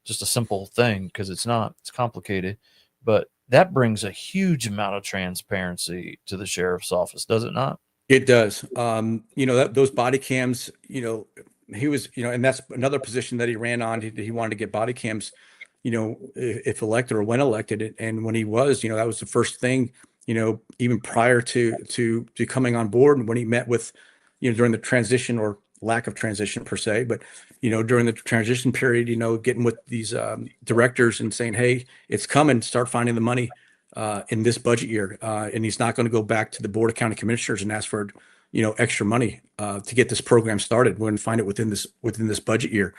just a simple thing, because it's not. It's complicated. But that brings a huge amount of transparency to the sheriff's office, does it not? It does. You know, those body cams, you know, he was, you know, and that's another position that he ran on. He wanted to get body cams, you know, if elected or when elected. And when he was, you know, that was the first thing, you know, even prior to coming on board, and when he met with, you know, during the transition or lack of transition per se, but, you know, during the transition period, you know, getting with these directors and saying, hey, it's coming, start finding the money in this budget year. And he's not going to go back to the Board of County Commissioners and ask for, you know, extra money to get this program started. We're going to find it within this budget year,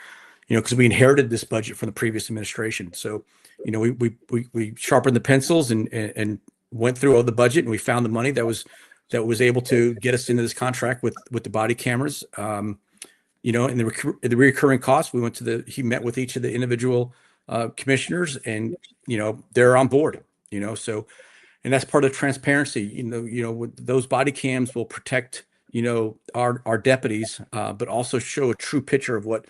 you know, because we inherited this budget from the previous administration. So, you know, we sharpened the pencils and went through all the budget, and we found the money that was able to get us into this contract with the body cameras. You know, and the recurring costs, he met with each of the individual commissioners, and, you know, they're on board, you know, so, and that's part of transparency. You know, with those body cams will protect, you know, our deputies, but also show a true picture of what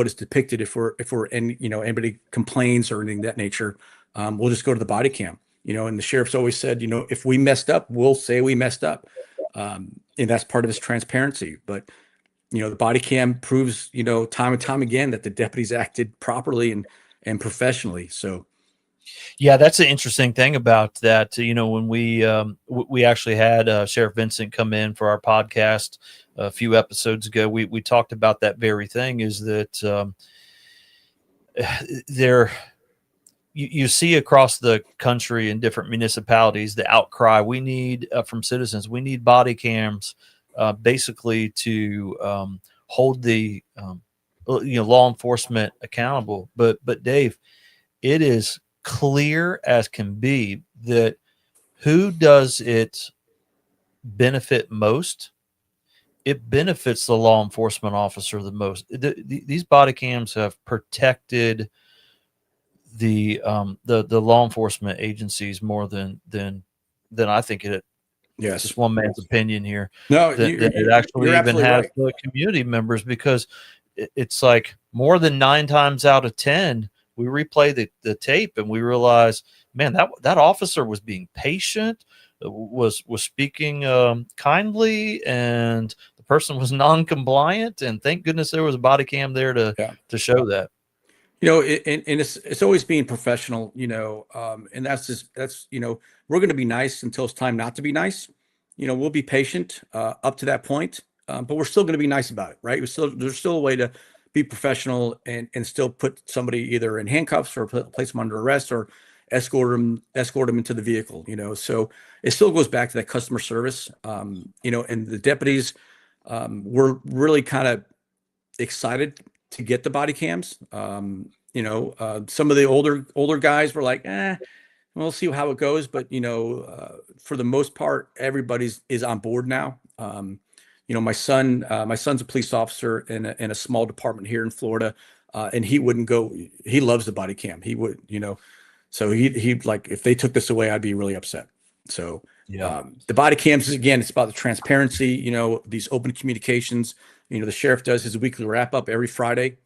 is depicted. If we're and, you know, anybody complains or anything of that nature, we'll just go to the body cam, you know, and the sheriff's always said, you know, if we messed up, we'll say we messed up. And that's part of his transparency. But, you know, the body cam proves, you know, time and time again that the deputies acted properly and professionally. So, yeah, that's an interesting thing about that. You know, when we actually had Sheriff Vincent come in for our podcast a few episodes ago, we talked about that very thing, is that you see across the country in different municipalities the outcry we need from citizens. We need body cams basically to hold the you know, law enforcement accountable. But Dave, it is clear as can be that who does it benefit most? It benefits the law enforcement officer the most. These body cams have protected the law enforcement agencies more than I think it. Yes, just one man's opinion here. No, that it actually even has the community members, because it's like more than 9 times out of 10 we replay the tape and we realize, man, that officer was being patient, was speaking kindly, and the person was non-compliant, and thank goodness there was a body cam there to show that. You know, and it's always being professional, you know, and that's you know, we're going to be nice until it's time not to be nice. You know, we'll be patient up to that point, but we're still going to be nice about it, right? There's still a way to be professional and still put somebody either in handcuffs or place them under arrest or escort them into the vehicle, you know. So it still goes back to that customer service, you know, and the deputies were really kind of excited to get the body cams. You know, some of the older guys were like, we'll see how it goes. But, you know, for the most part, everybody's is on board now. You know, my son's a police officer in a small department here in Florida, and he wouldn't go. He loves the body cam. He would, you know, so he like, if they took this away, I'd be really upset. So the body cams, again, it's about the transparency, you know, these open communications. You know, the sheriff does his weekly wrap up every Friday,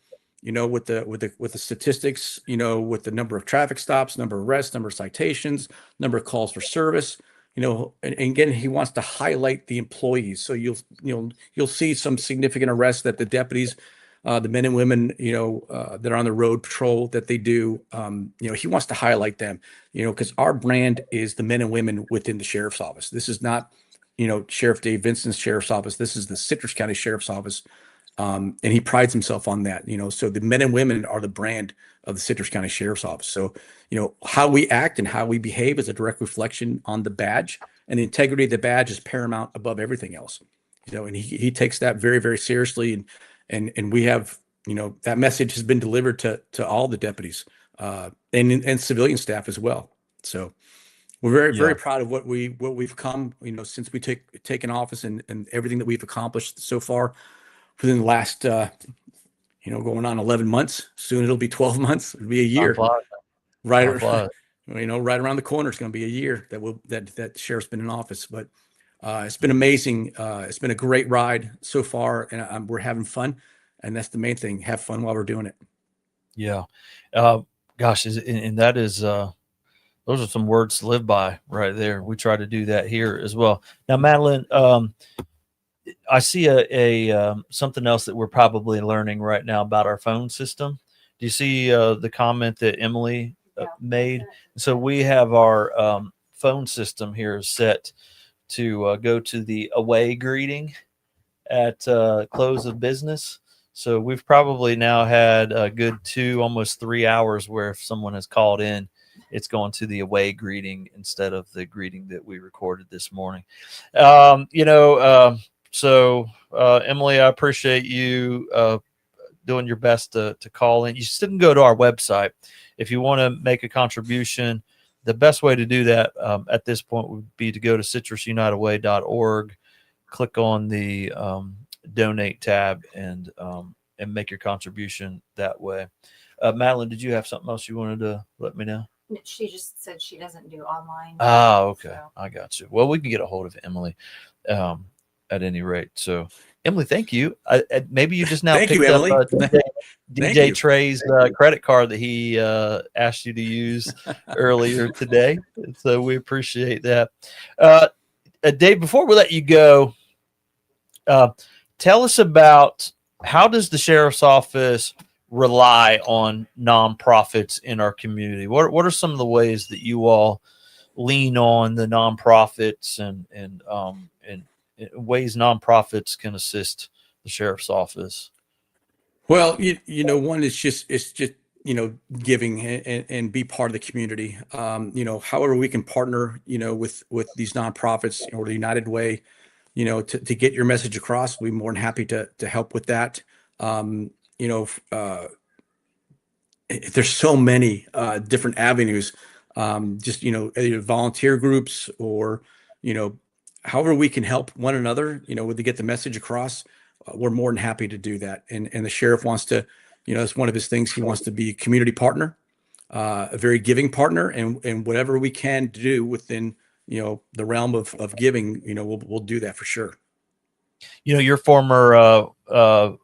you know, with the statistics, you know, with the number of traffic stops, number of arrests, number of citations, number of calls for service, you know, and again, he wants to highlight the employees. So you'll see some significant arrests that the deputies, the men and women, you know, that are on the road patrol that they do. You know, he wants to highlight them, you know, because our brand is the men and women within the sheriff's office. This is not, you know, Sheriff Dave Vincent's sheriff's office. This is the Citrus County Sheriff's Office. And he prides himself on that, you know, so the men and women are the brand of the Citrus County Sheriff's Office. So, you know, how we act and how we behave is a direct reflection on the badge, and the integrity of the badge is paramount above everything else, you know, and he takes that very, very seriously. And we have, you know, that message has been delivered to all the deputies, and civilian staff as well. So we're very proud of what we've come, you know, since we taken office and everything that we've accomplished so far within the last, you know, going on 11 months. Soon it'll be 12 months. It'll be a year. Right. You know, right around the corner, it's going to be a year that the sheriff's been in office. But it's been amazing. It's been a great ride so far, and we're having fun. And that's the main thing. Have fun while we're doing it. Yeah. Gosh, and that is Those are some words to live by right there. We try to do that here as well. Now, Madeline, I see a something else that we're probably learning right now about our phone system. Do you see the comment that Emily made? So we have our phone system here set to go to the away greeting at close of business. So we've probably now had a good 2, almost 3 hours where if someone has called in, it's going to the away greeting instead of the greeting that we recorded this morning. So Emily, I appreciate you doing your best to call in. You still can go to our website if you want to make a contribution. The best way to do that at this point would be to go to citrusunitedway.org, click on the donate tab, and make your contribution that way. Madeline, did you have something else you wanted to let me know? She just said she doesn't do online. Oh, okay. So. I got you. Well, we can get a hold of Emily at any rate. So, Emily, thank you. Maybe you just now Thank picked you, Emily. up Thank DJ you. Trey's credit card that he asked you to use earlier today. So we appreciate that. Dave, before we let you go, tell us about how does the sheriff's office rely on nonprofits in our community? What are some of the ways that you all lean on the nonprofits and ways nonprofits can assist the sheriff's office? Well, one is just giving and be part of the community. However we can partner, with these nonprofits or the United Way, to get your message across, we're more than happy to help with that. There's so many different avenues, either volunteer groups or, however we can help one another, to get the message across. We're more than happy to do that. And the sheriff wants to, it's one of his things. He wants to be a community partner, a very giving partner, and whatever we can do within, the realm of giving, we'll do that for sure. Your former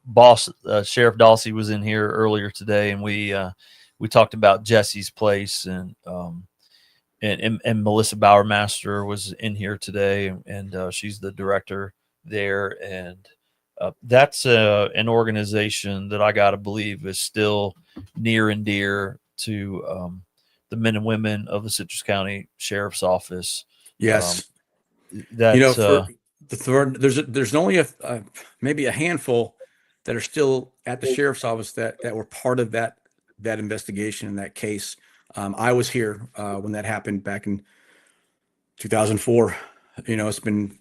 boss, Sheriff Dawsey, was in here earlier today, and we talked about Jesse's Place, and Melissa Bowermaster was in here today, and she's the director there, and that's an organization that I got to believe is still near and dear to the men and women of the Citrus County Sheriff's Office. Yes, that's there's only maybe a handful that are still at the sheriff's office that were part of that investigation in that case. I was here when that happened back in 2004. It's been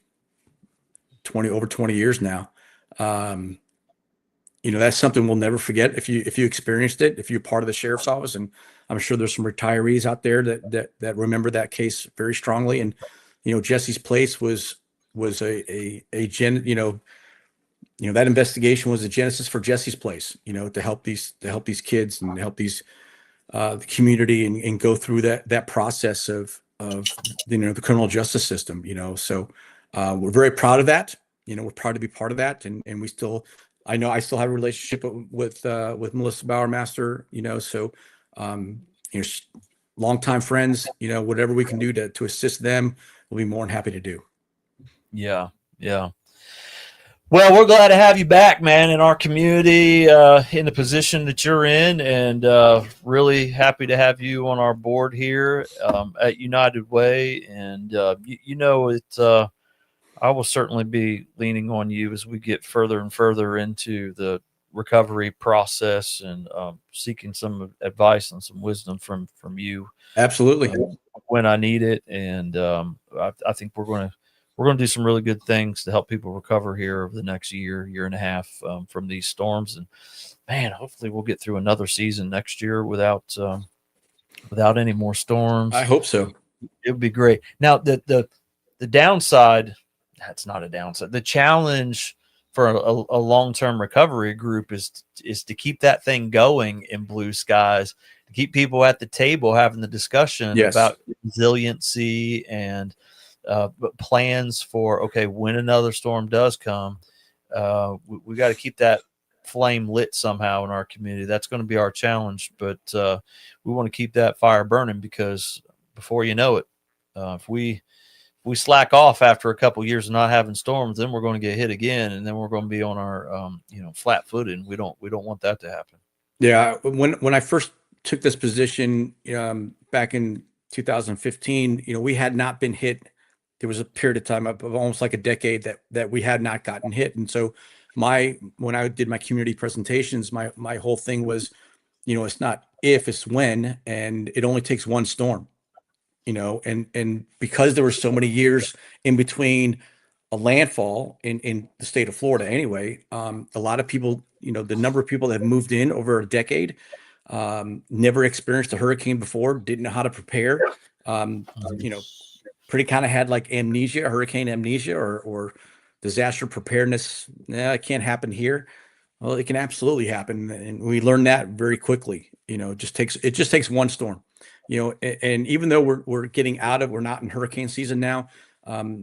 over 20 years now. That's something we'll never forget. If you experienced it, if you're part of the sheriff's office, and I'm sure there's some retirees out there that remember that case very strongly. And Jesse's Place was that investigation was the genesis for Jesse's Place. To help these kids and help these the community and go through that process of the criminal justice system. So we're very proud of that. We're proud to be part of that, and we still. I know I still have a relationship with Melissa Bowermaster, so, longtime friends, whatever we can do to assist them, we'll be more than happy to do. Yeah. Well, we're glad to have you back, man, in our community, in the position that you're in, and really happy to have you on our board here at United Way. And, I will certainly be leaning on you as we get further and further into the recovery process, and seeking some advice and some wisdom from you. Absolutely. When I need it. And I think we're going to do some really good things to help people recover here over the next year and a half from these storms. And man, hopefully we'll get through another season next year without any more storms. I hope so. It would be great. Now the downside, that's not a downside. The challenge for a long-term recovery group is to keep that thing going in blue skies, to keep people at the table having the discussion about resiliency and plans for, okay, when another storm does come, we got to keep that flame lit somehow in our community. That's going to be our challenge, but we want to keep that fire burning, because before you know it. If we slack off after a couple years of not having storms, then we're going to get hit again, and then we're going to be on our flat footed. We don't want that to happen. Yeah, when I first took this position back in 2015, we had not been hit. There was a period of time of almost like a decade that we had not gotten hit, and so when I did my community presentations, my whole thing was, it's not if, it's when, and it only takes one storm, and because there were so many years in between a landfall in the state of Florida anyway, a lot of people, the number of people that have moved in over a decade, never experienced a hurricane before, didn't know how to prepare, pretty kind of had like amnesia, hurricane amnesia, or disaster preparedness. It can't happen here. Well, it can absolutely happen, and we learned that very quickly. It just takes one storm. And even though we're not in hurricane season now,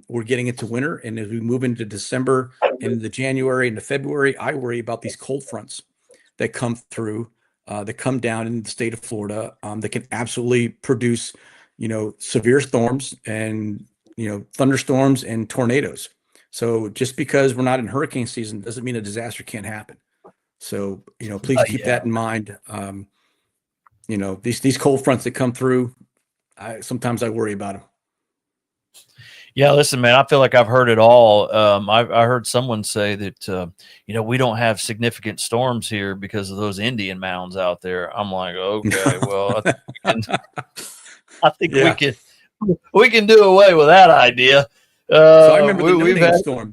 we're getting into winter, and as we move into December, into January, into February, I worry about these cold fronts that come through, that come down in the state of Florida, that can absolutely produce, severe storms and thunderstorms and tornadoes. So just because we're not in hurricane season doesn't mean a disaster can't happen. So, please keep that in mind. These cold fronts that come through, sometimes I worry about them. Yeah, listen, man, I feel like I've heard it all. I heard someone say that, we don't have significant storms here because of those Indian mounds out there. I'm like, okay, well, I think we can do away with that idea. So I remember the no-name had storm.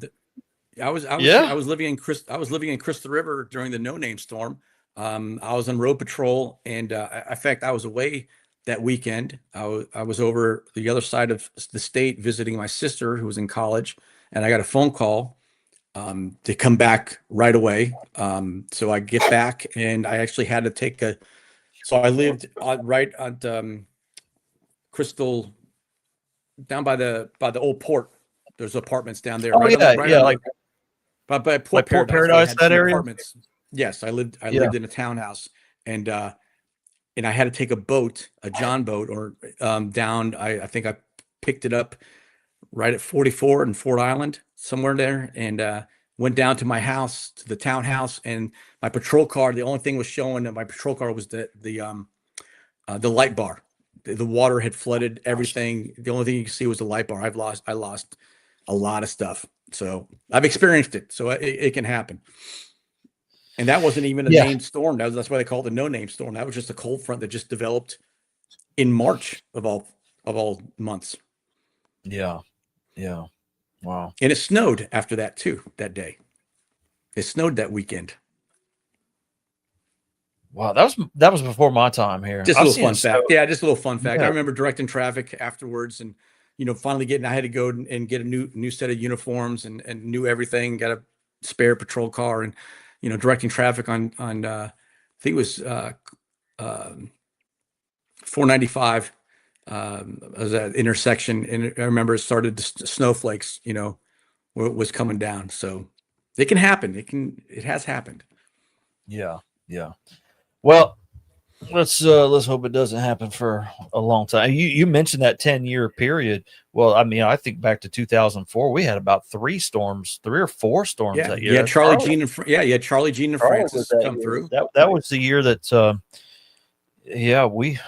I was living in Crystal River during the no-name storm. I was on road patrol, and in fact, I was away that weekend. I was over the other side of the state visiting my sister who was in college, and I got a phone call to come back right away. So I get back, and I actually had to take so I lived right on Crystal, down by the old port. There's apartments down there. Oh, right yeah, on yeah, by Port like Port Paradise, had that some area? apartments. Yes, I lived Yeah. in a townhouse, and I had to take a boat, a John boat, or down. I think I picked it up right at 44 in Fort Island, somewhere there, and went down to my house, to the townhouse, and my patrol car. The only thing was showing that my patrol car was the light bar. The water had flooded everything. The only thing you could see was the light bar. I lost a lot of stuff. So I've experienced it. So it can happen. And that wasn't even a named storm. That's why they call it the no-name storm. That was just a cold front that just developed in March of all months. Yeah. Yeah. Wow. And it snowed after that too, that day. It snowed that weekend. Wow, that was before my time here. Just a I've little seen fun it fact. snow. Yeah, just a little fun fact. Yeah. I remember directing traffic afterwards, and finally I had to go and get a new set of uniforms and new everything. Got a spare patrol car, and directing traffic on I think it was 495 as that intersection, and I remember it started snowflakes. Was coming down, so it can happen. It has happened. Yeah. Yeah. Well, let's hope it doesn't happen for a long time. You mentioned that 10-year period. Well, I mean, I think back to 2004, we had about 3 or 4 storms that year. Yeah, Charlie Jean and Charlie Jean and Francis come through. That was the year that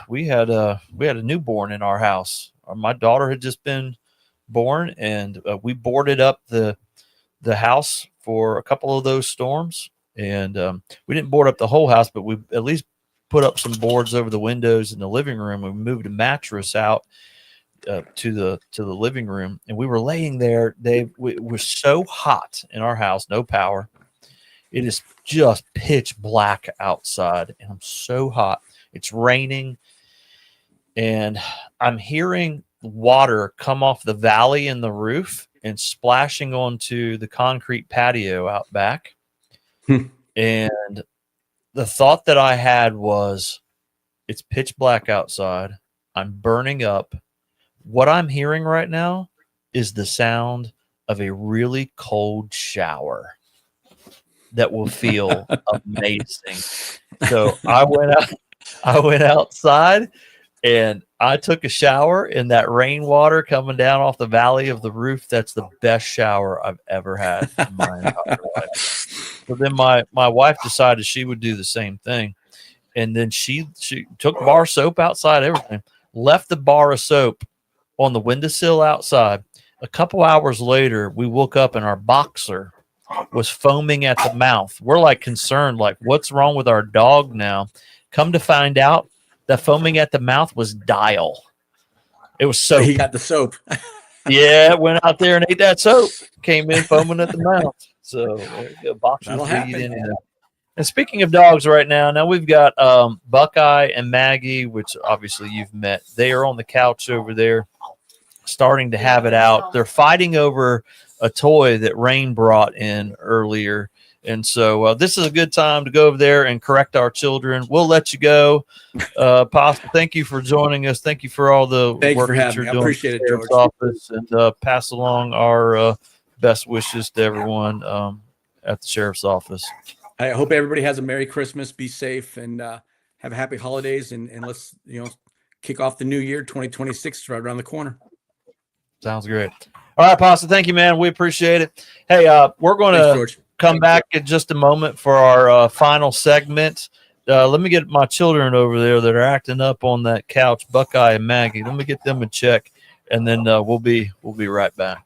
we had a newborn in our house. My daughter had just been born, and we boarded up the house for a couple of those storms. And we didn't board up the whole house, but we at least put up some boards over the windows in the living room. We moved a mattress out to the living room, and we were laying there. It was so hot in our house, no power. It is just pitch black outside, and I'm so hot. It's raining, and I'm hearing water come off the valley in the roof and splashing onto the concrete patio out back. And the thought that I had was, it's pitch black outside. I'm burning up. What I'm hearing right now is the sound of a really cold shower that will feel amazing. So I went outside, And I took a shower in that rainwater coming down off the valley of the roof. That's the best shower I've ever had in my entire life. So then my wife decided she would do the same thing. And then she took bar soap outside, everything, left the bar of soap on the windowsill outside. A couple hours later, we woke up and our boxer was foaming at the mouth. We're like concerned, like, what's wrong with our dog now? Come to find out, the foaming at the mouth was Dial. It was soap. He got the soap. Yeah, went out there and ate that soap. Came in foaming at the mouth. So there you go. Boxers That'll lead happen. into that. And speaking of dogs right now we've got Buckeye and Maggie, which obviously you've met. They are on the couch over there starting to have it out. They're fighting over a toy that Rain brought in earlier. And so this is a good time to go over there and correct our children. We'll let you go. Pastor, thank you for joining us. Thank you for all the Thank you work for that having you're me. I doing appreciate at it, the Sheriff's George. office, and pass along our best wishes to everyone at the Sheriff's office. I hope everybody has a Merry Christmas. Be safe and have happy holidays. And let's, kick off the new year, 2026, right around the corner. Sounds great. All right, Pastor. Thank you, man. We appreciate it. Hey, we're going Thanks, to George. come back in just a moment for our final segment. Let me get my children over there that are acting up on that couch, Buckeye and Maggie. Let me get them in check, and then we'll be right back.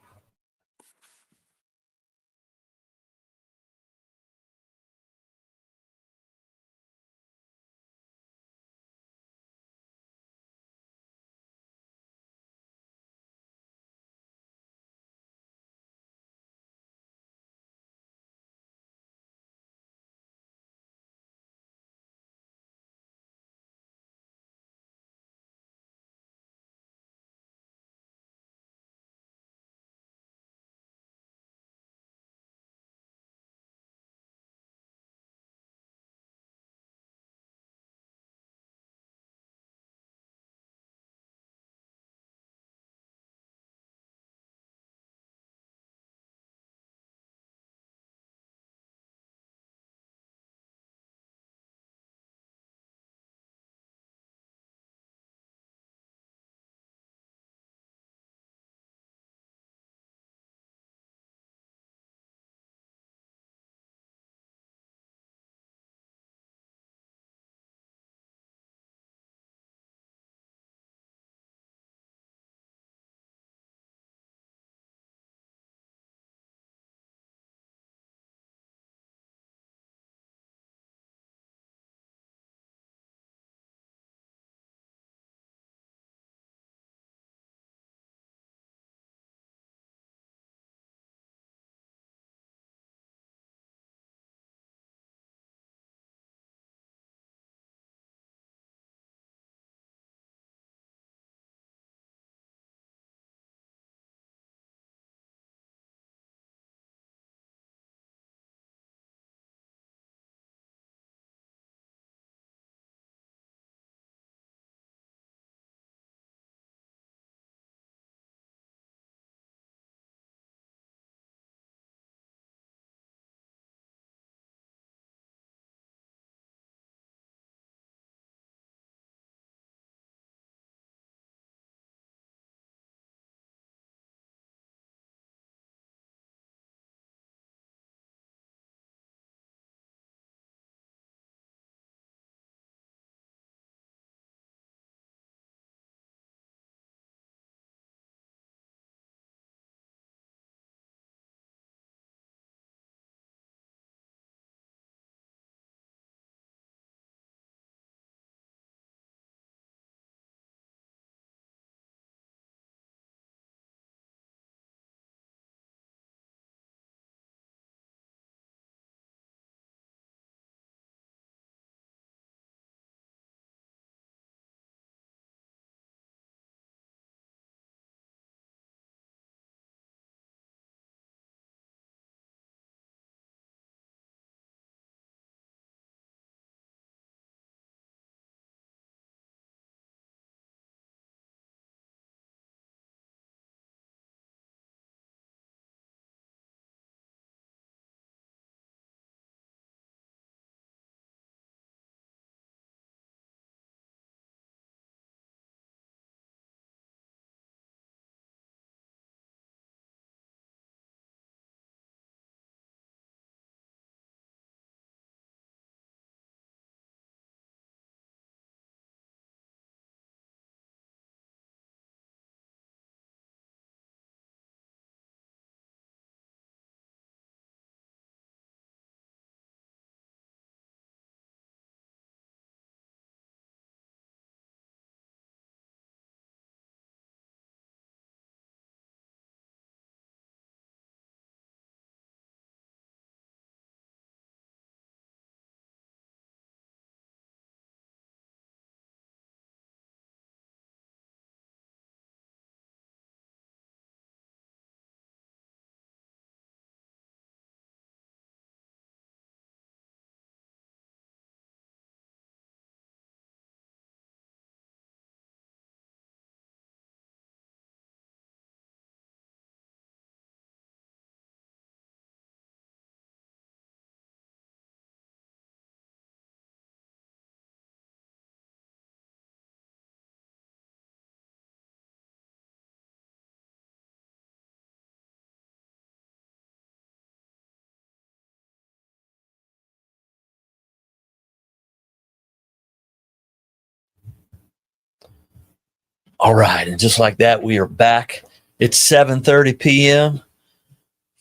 All right, and just like that, we are back. It's 7:30 p.m.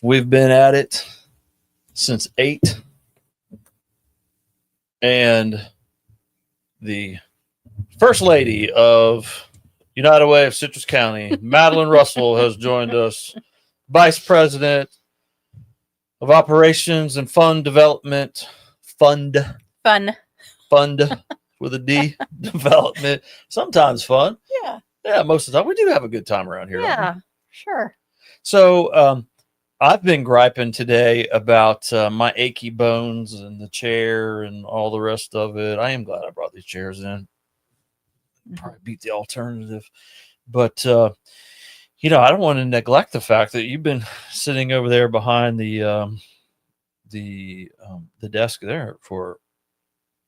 We've been at it since 8, and the First Lady of United Way of Citrus County, Madeline Russell, has joined us, Vice President of Operations and Fund Development, Fund with a D, Development. Sometimes fun. Yeah, most of the time. We do have a good time around here. don't we? Yeah, sure. So I've been griping today about my achy bones and the chair and all the rest of it. I am glad I brought these chairs in. Probably beat the alternative. But, I don't want to neglect the fact that you've been sitting over there behind the desk there for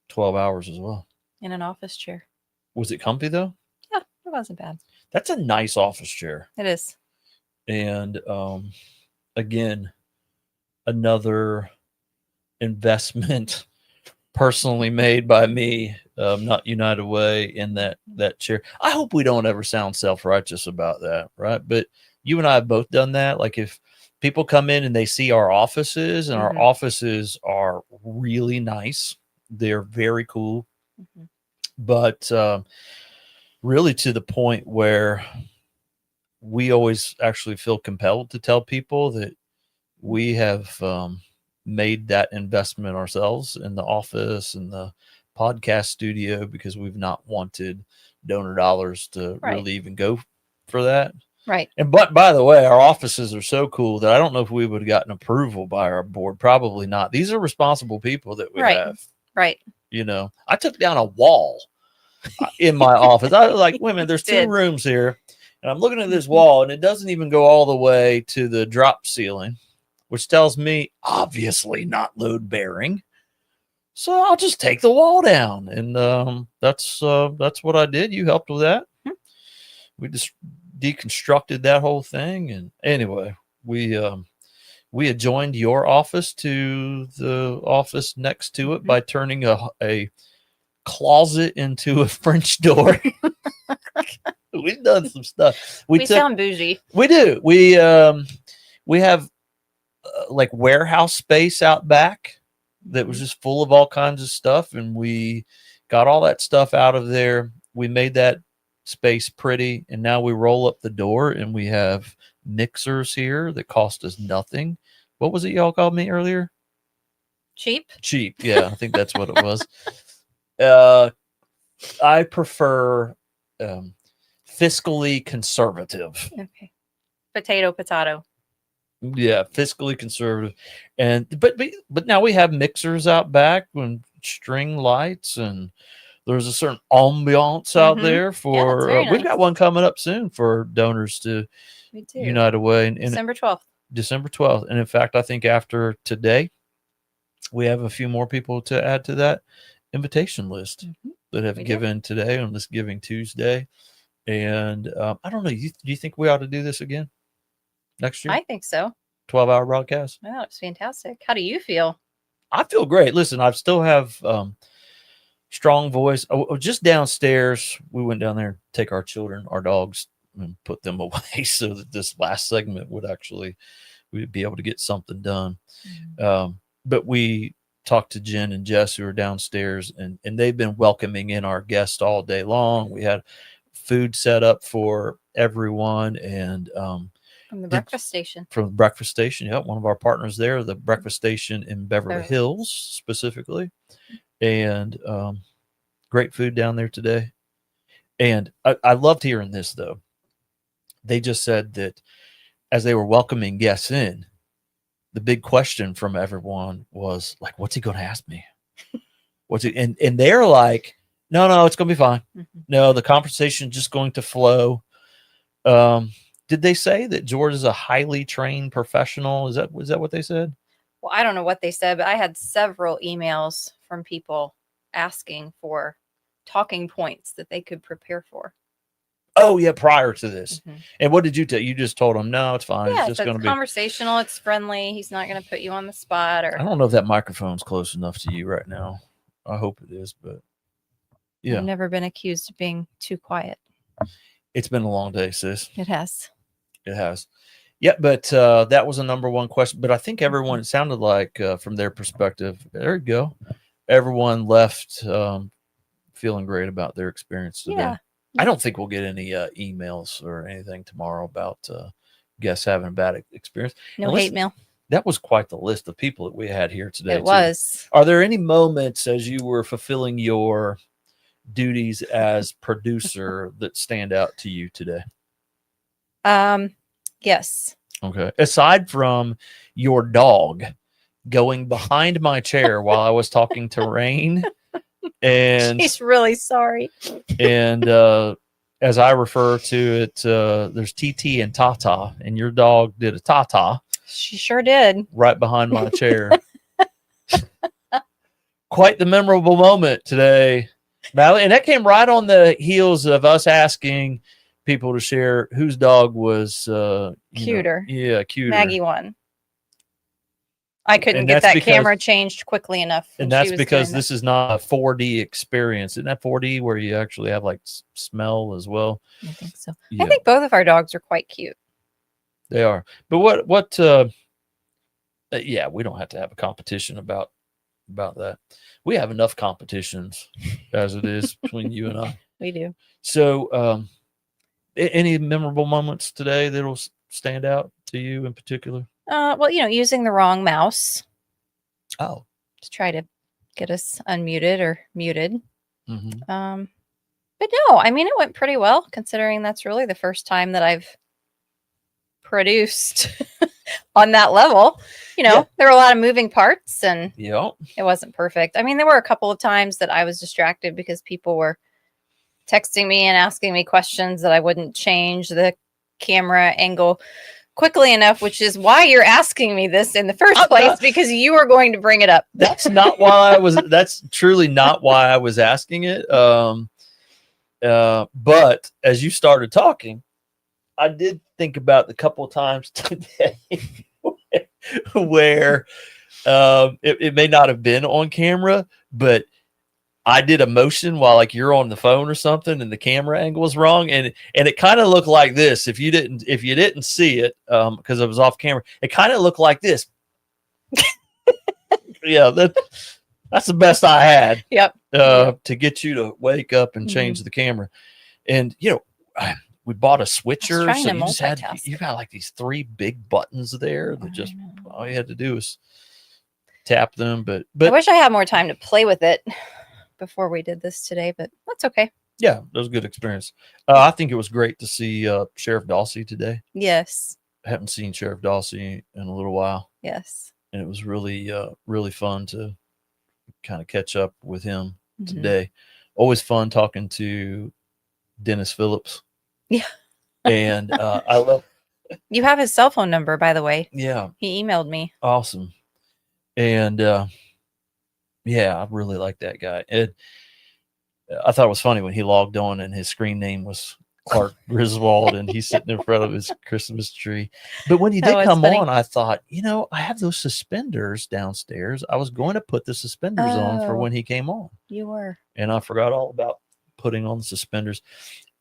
12 hours as well. In an office chair. Was it comfy, though? Yeah, it wasn't bad. That's a nice office chair. It is. And again, another investment personally made by me, not United Way, in that chair. I hope we don't ever sound self-righteous about that, right? But you and I have both done that. Like if people come in and they see our offices, and our offices are really nice, they're very cool, but really to the point where we always actually feel compelled to tell people that we have made that investment ourselves in the office and the podcast studio because we've not wanted donor dollars to really even go for that. Right. And but by the way, our offices are so cool that I don't know if we would have gotten approval by our board. Probably not. These are responsible people that we have. Right. I took down a wall in my office. I was like, wait a minute, there's two rooms here. And I'm looking at this wall, and it doesn't even go all the way to the drop ceiling, which tells me obviously not load bearing. So I'll just take the wall down, and that's what I did. You helped with that. We just deconstructed that whole thing, and anyway, we adjoined your office to the office next to it by turning a closet into a French door. We've done some stuff. We sound bougie. We do. We have like warehouse space out back that was just full of all kinds of stuff, and we got all that stuff out of there. We made that space pretty, and now we roll up the door and we have mixers here that cost us nothing. What was it y'all called me earlier? Cheap. Yeah, I think that's what it was. I prefer fiscally conservative. Okay. Potato. Yeah, fiscally conservative. And but now we have mixers out back and string lights, and there's a certain ambiance out there for we've got one coming up soon for donors to United Way in December 12th. December 12th. And in fact, I think after today, we have a few more people to add to that invitation list that have given today on this Giving Tuesday. And I don't know. Do you think we ought to do this again next year? I think so. 12-hour broadcast? Wow, it's fantastic. How do you feel? I feel great. Listen, I still have strong voice. Just downstairs, we went down there and take our children, our dogs, and put them away so that this last segment we'd be able to get something done. But we talked to Jen and Jess, who are downstairs, and they've been welcoming in our guests all day long. We had food set up for everyone, and from the breakfast station. From the breakfast station, yep, one of our partners there, the breakfast station in Beverly Hills specifically, and great food down there today. And I loved hearing this, though. They just said that as they were welcoming guests in, the big question from everyone was like, what's he going to ask me? And they're like, no, it's going to be fine. No, the conversation is just going to flow. Did they say that George is a highly trained professional? Was that what they said? Well, I don't know what they said, but I had several emails from people asking for talking points that they could prepare for. Oh yeah, prior to this. And what did you tell? You just told them, no, it's fine. Yeah, it's just going to be conversational. It's friendly. He's not going to put you on the spot. Or I don't know if that microphone's close enough to you right now. I hope it is, but yeah. I've never been accused of being too quiet. It's been a long day, sis. It has. It has. Yeah, but that was a number one question. But I think everyone, it sounded like from their perspective, there you go. Everyone left feeling great about their experience today. Yeah. I don't think we'll get any emails or anything tomorrow about guests having a bad experience. No And hate listen, mail. That was quite the list of people that we had here today. It too. was. Are there any moments as you were fulfilling your duties as producer that stand out to you today? Yes. Okay. Aside from your dog going behind my chair while I was talking to Rain, and She's really sorry. and as I refer to it, there's TT and Tata, and your dog did a Tata She sure did. right behind my chair. Quite the memorable moment today, Madeline, and that came right on the heels of us asking people to share whose dog was Cuter. Cuter. Maggie won. I couldn't And get that's that because- camera changed quickly enough. when And she that's was because doing this is not a 4D experience. Isn't that 4D where you actually have like smell as well? I think so. Yeah, I think both of our dogs are quite cute. they are. But what yeah, we don't have to have a competition about that. We have enough competitions as it is between you and I. We do. So any memorable moments today that'll stand out to you in particular? Well, using the wrong mouse Oh. to try to get us unmuted or muted. Mm-hmm. But no, I mean, it went pretty well considering that's really the first time that I've produced on that level. Yeah. There were a lot of moving parts and Yeah. it wasn't perfect. I mean, there were a couple of times that I was distracted because people were texting me and asking me questions that I wouldn't change the camera angle quickly enough, which is why you're asking me this in the first place, because you were going to bring it up. That's not why that's truly not why I was asking it. But as you started talking, I did think about the couple of times today where it may not have been on camera, but I did a motion while like you're on the phone or something and the camera angle was wrong. And it kind of looked like this. If you didn't see it, because it was off camera, it kind of looked like this. Yeah, that's the best I had. Yep. To get you to wake up and change the camera. And we bought a switcher, trying so to you got like these 3 big buttons there that just all you had to do was tap them. But I wish I had more time to play with it before we did this today, but that's okay. yeah, that was a good experience. I think it was great to see Sheriff Dawsey today. Yes. I haven't seen Sheriff Dawsey in a little while. Yes. And it was really, really fun to kind of catch up with him Mhm. today. Always fun talking to Dennis Phillips. Yeah. And I love, You have his cell phone number, by the way. yeah, He emailed me. awesome. And yeah, I really like that guy. I thought it was funny when he logged on and his screen name was Clark Griswold and he's sitting in front of his Christmas tree. But when he That did was come funny. on, I thought, I have those suspenders downstairs. I was going to put the suspenders on for Oh. when he came on, You were. and I forgot all about putting on the suspenders.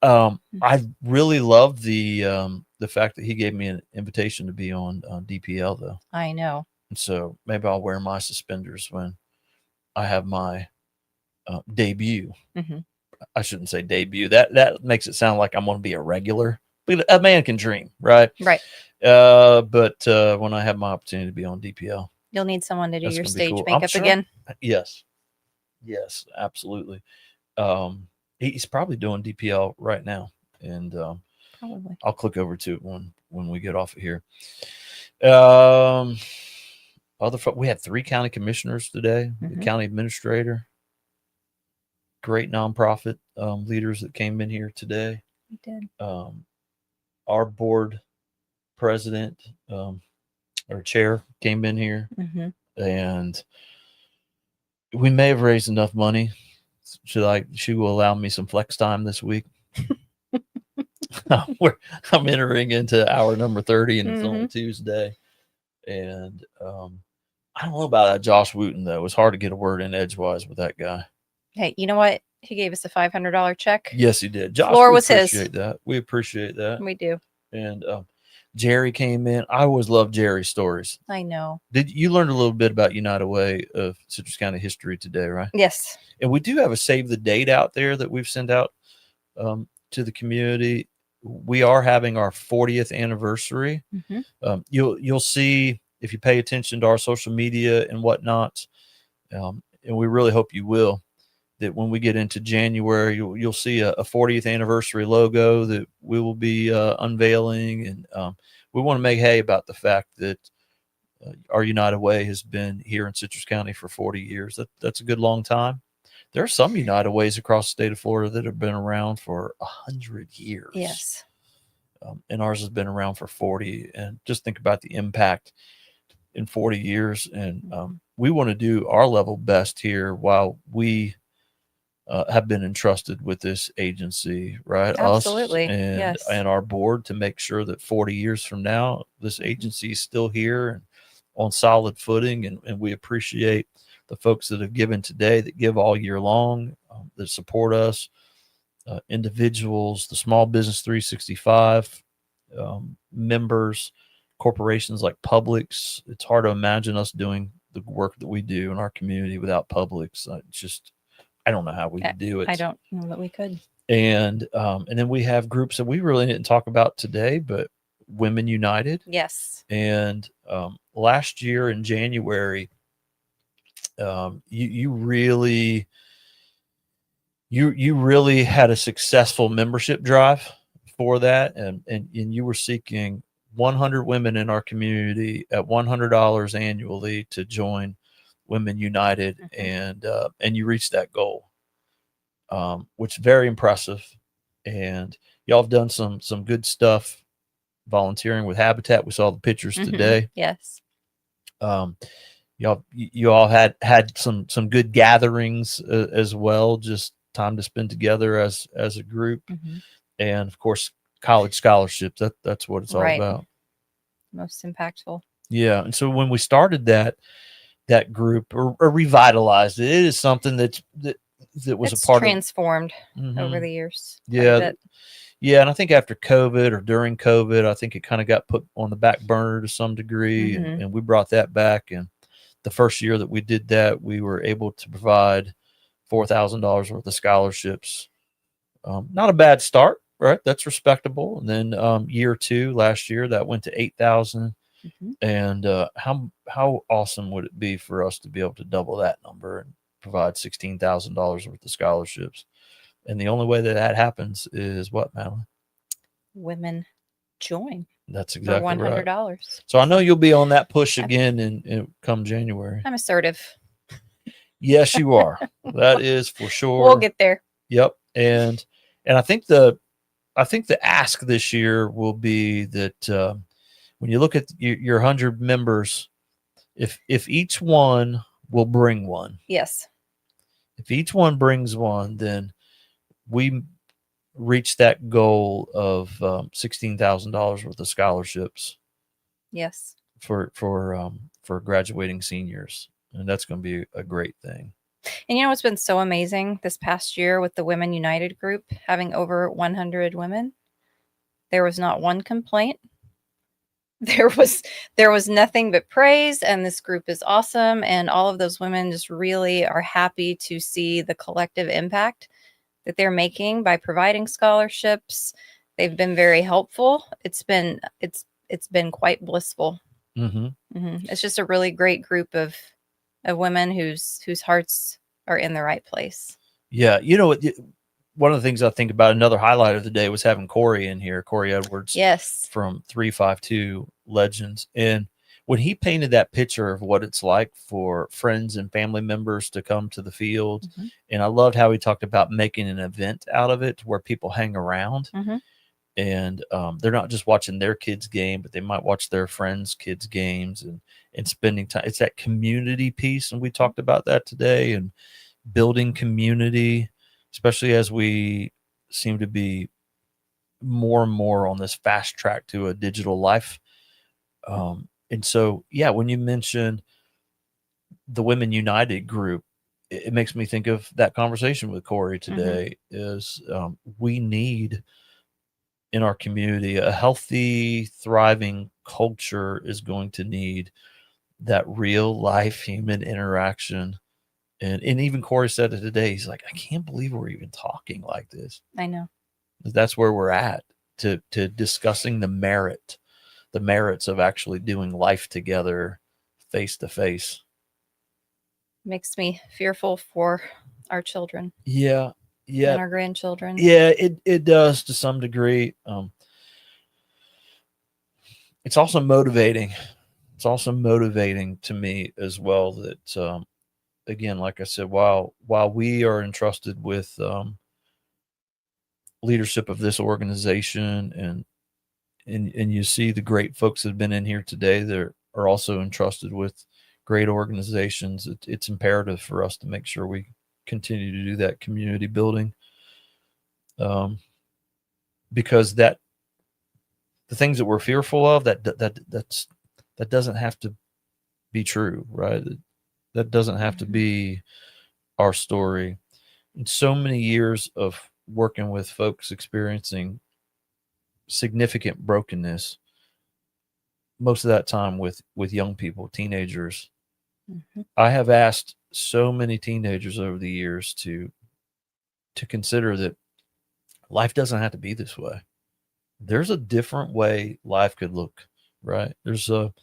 I really love the fact that he gave me an invitation to be on DPL though. I know. And so maybe I'll wear my suspenders when I have my debut. Mhm. I shouldn't say debut. That makes it sound like I'm going to be a regular. But a man can dream, right? Right. But when I have my opportunity to be on DPL, You'll need someone to do that's your gonna be stage cool. I'm makeup sure- again. Yes. Absolutely. He's probably doing DPL right now, and Probably. I'll click over to it when we get off of here. We had 3 county commissioners today, the Mhm. county administrator, great nonprofit leaders that came in here today. We did. Our board president or chair came in here, Mhm. and we may have raised enough money. She will allow me some flex time this week. I'm entering into hour number 30 and it's only Tuesday. And I don't know about that Josh Wooten though. It was hard to get a word in edgewise with that guy. Hey, you know what? He gave us a $500 check. Yes, he did. Josh, Floor we was his. appreciate that. We appreciate that. We do. And Jerry came in. I always love Jerry's stories. I know. Did you learn a little bit about United Way of Citrus County history today, right? Yes. And we do have a save the date out there that we've sent out to the community. We are having our 40th anniversary. You'll see if you pay attention to our social media and whatnot, and we really hope you will, that when we get into January, you'll see a 40th anniversary logo that we will be unveiling. And we want to make hay about the fact that our United Way has been here in Citrus County for 40 years. That's a good long time. There are some United Ways across the state of Florida that have been around for 100 years. Yes. And ours has been around for 40. And just think about the impact in 40 years. And we want to do our level best here while we have been entrusted with this agency, right? Absolutely. Us and, Yes. and our board, to make sure that 40 years from now, this agency is still here and on solid footing. And we appreciate the folks that have given today, that give all year long, that support us, individuals, the Small Business 365 members, corporations like Publix. It's hard to imagine us doing the work that we do in our community without Publix. I don't know how we could do it. I don't know that we could. And then we have groups that we really didn't talk about today, but Women United. Yes. And last year in January, you really had a successful membership drive for that, and you were seeking 100 women in our community at $100 annually to join Women United, and you reached that goal, which is very impressive. And y'all have done some good stuff volunteering with Habitat. We saw the pictures today. Yes. You all had some good gatherings as well, just time to spend together as a group. And of course, college scholarships, that's what it's all Right. about. Most impactful. Yeah. And so when we started that group or revitalized it, it is something that was It's a part transformed over Mhm. the years. Yeah. Yeah. And I think after COVID or during COVID, I think it kind of got put on the back burner to some degree. Mhm. And we brought that back. And the first year that we did that, we were able to provide $4,000 worth of scholarships. Not a bad start, right? That's respectable. And then year two, last year, that went to 8,000. And how awesome would it be for us to be able to double that number and provide $16,000 worth of scholarships? And the only way that happens is what, Madeline? Women join. That's For exactly right. $100. So I know you'll be on that push again in come January. I'm assertive. Yes, you are. That is for sure. We'll get there. Yep. And I think the ask this year will be that when you look at your 100 members, if each one will bring one, Yes. if each one brings one, then we reach that goal of $16,000 worth of scholarships Yes. for graduating seniors, and that's going to be a great thing. And you know what's been so amazing this past year with the Women United group having over 100 women? There was not one complaint. There was nothing but praise, and this group is awesome, and all of those women just really are happy to see the collective impact that they're making by providing scholarships. They've been very helpful. It's been quite blissful. It's just a really great group of women whose hearts are in the right place. Yeah, one of the things I think about, another highlight of the day, was having Corey in here, Corey Edwards. Yes. From 352 Legends. And when he painted that picture of what it's like for friends and family members to come to the field, and I loved how he talked about making an event out of it where people hang around. And they're not just watching their kids' game, but they might watch their friends' kids' games and spending time. It's that community piece. And we talked about that today, and building community, especially as we seem to be more and more on this fast track to a digital life. And so, yeah, when you mentioned the Women United group it makes me think of that conversation with Corey today. Is we need in our community a healthy, thriving culture is going to need that real life human interaction. And even Corey said it today. He's like, I can't believe we're even talking like this. I know. That's where we're at to discussing the merits of actually doing life together face to face. Makes me fearful for our children. Yeah. Yeah. And our grandchildren. Yeah, it does to some degree. It's also motivating. It's also motivating to me as well that, again, like I said, while we are entrusted with leadership of this organization and you see the great folks that have been in here today that are also entrusted with great organizations, it's imperative for us to make sure we continue to do that community building, because the things that we're fearful of, that doesn't have to be true, right? That doesn't have to be our story. In so many years of working with folks experiencing significant brokenness, most of that time with young people, teenagers, I have asked so many teenagers over the years to consider that life doesn't have to be this way. There's a different way life could look, right? There's an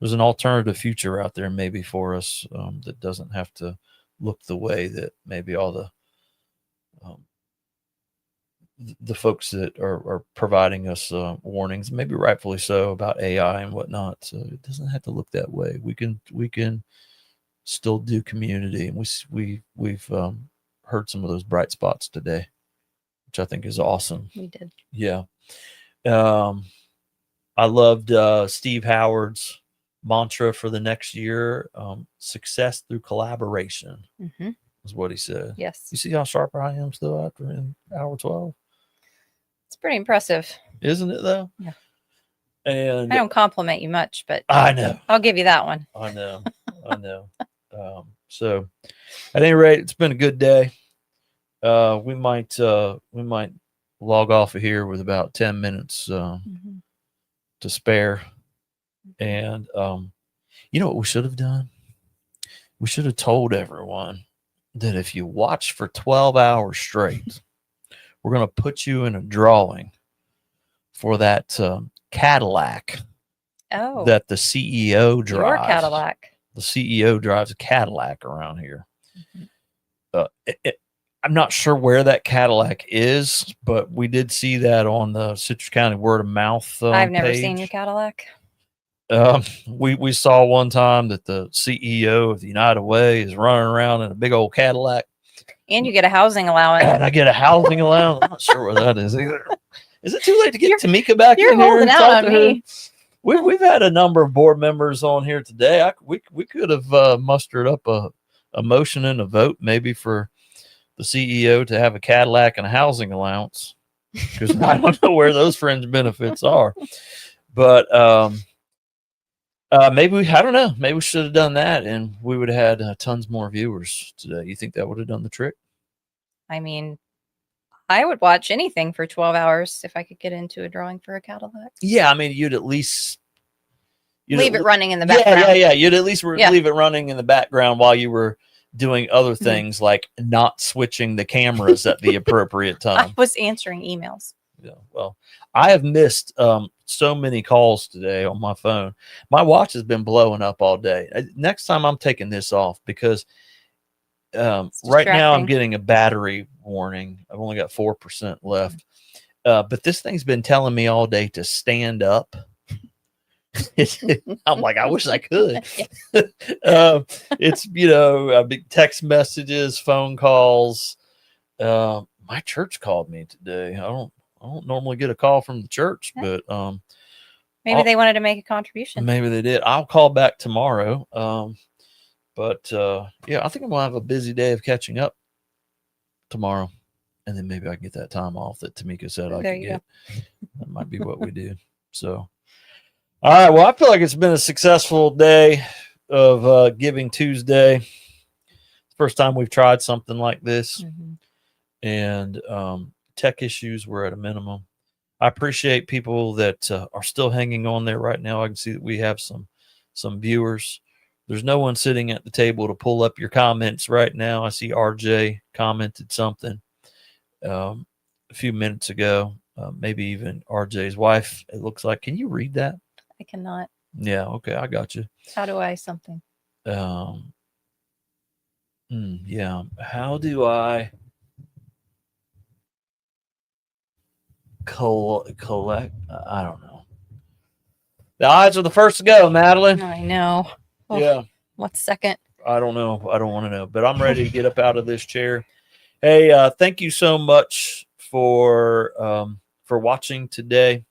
alternative future out there maybe for us that doesn't have to look the way that maybe all the folks that are providing us warnings, maybe rightfully so, about AI and whatnot. So it doesn't have to look that way. We can still do community, and we've heard some of those bright spots today, which I think is awesome. We did. Yeah. I loved Steve Howard's mantra for the next year. Success through collaboration is what he said. Yes. You see how sharp I am still after in hour 12? It's pretty impressive. Isn't it though? Yeah. And I don't compliment you much, but I know. I'll give you that one. I know. So at any rate, it's been a good day. We might log off of here with about 10 minutes to spare. And you know what we should have done? We should have told everyone that if you watch for 12 hours straight, we're going to put you in a drawing for that Cadillac that the CEO drives. Your Cadillac. The CEO drives a Cadillac around here. I'm not sure where that Cadillac is, but we did see that on the Citrus County word of mouth I've never page. seen your Cadillac. We saw one time that the CEO of the United Way is running around in a big old Cadillac. And you get a housing allowance. And I get a housing allowance. I'm not sure where that is either. Is it too late to get Tamika back You're in here holding and out talk on to her? me. We've had a number of board members on here today. We could have mustered up a motion and a vote maybe for the CEO to have a Cadillac and a housing allowance, because I don't know where those fringe benefits are. But maybe I don't know. Maybe we should have done that, and we would have had tons more viewers today. You think that would have done the trick? I mean, I would watch anything for 12 hours if I could get into a drawing for a Cadillac. Yeah, I mean, you'd at least Leave it running in the background. Yeah. You'd at least leave it running in the background while you were doing other things like not switching the cameras at the appropriate time. I was answering emails. Yeah, well, I have missed so many calls today on my phone. My watch has been blowing up all day. Next time I'm taking this off because right now I'm getting a battery warning. I've only got 4% left. But this thing's been telling me all day to stand up. I'm like, I wish I could. It's, big text messages, phone calls. My church called me today. I don't normally get a call from the church, but Maybe they wanted to make a contribution. maybe they did. I'll call back tomorrow. But I think I'm gonna have a busy day of catching up tomorrow, and then maybe I can get that time off that Tamika said I There could you get. That might be what we do. So, all right. Well, I feel like it's been a successful day of Giving Tuesday. It's first time we've tried something like this, Mhm. and tech issues were at a minimum. I appreciate people that are still hanging on there right now. I can see that we have some viewers. There's no one sitting at the table to pull up your comments right now. I see RJ commented something a few minutes ago. Maybe even RJ's wife. It looks like. Can you read that? I cannot. Yeah. Okay. I got you. How do I something? Yeah. How do I collect? I don't know. The eyes are the first to go, Madeline. I know. Oh, Yeah. What second? I don't know. I don't want to know, but I'm ready to get up out of this chair. Hey, thank you so much for watching today.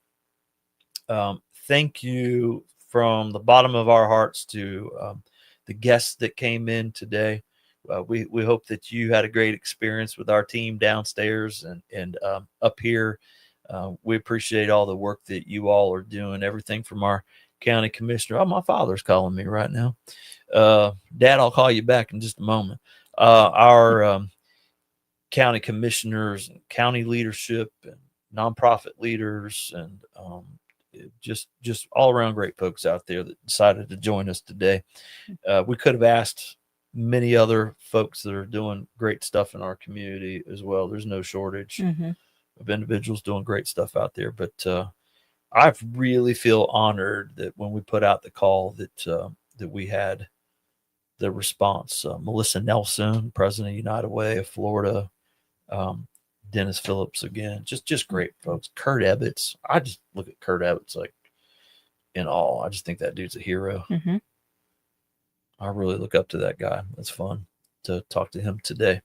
Thank you from the bottom of our hearts to the guests that came in today. We hope that you had a great experience with our team downstairs and up here. We appreciate all the work that you all are doing. Everything from our county commissioner. Oh, my father's calling me right now. Dad, I'll call you back in just a moment. Our county commissioners, and county leadership, and nonprofit leaders, and just all around great folks out there that decided to join us today. We could have asked many other folks that are doing great stuff in our community as well. There's no shortage of individuals doing great stuff out there, but I really feel honored that when we put out the call that we had the response. Melissa Nelson, President of United Way of Florida, Dennis Phillips again, just great folks. Kurt Ebbets. I just look at Kurt Ebbets like in awe. I just think that dude's a hero. I really look up to that guy. It's fun to talk to him today.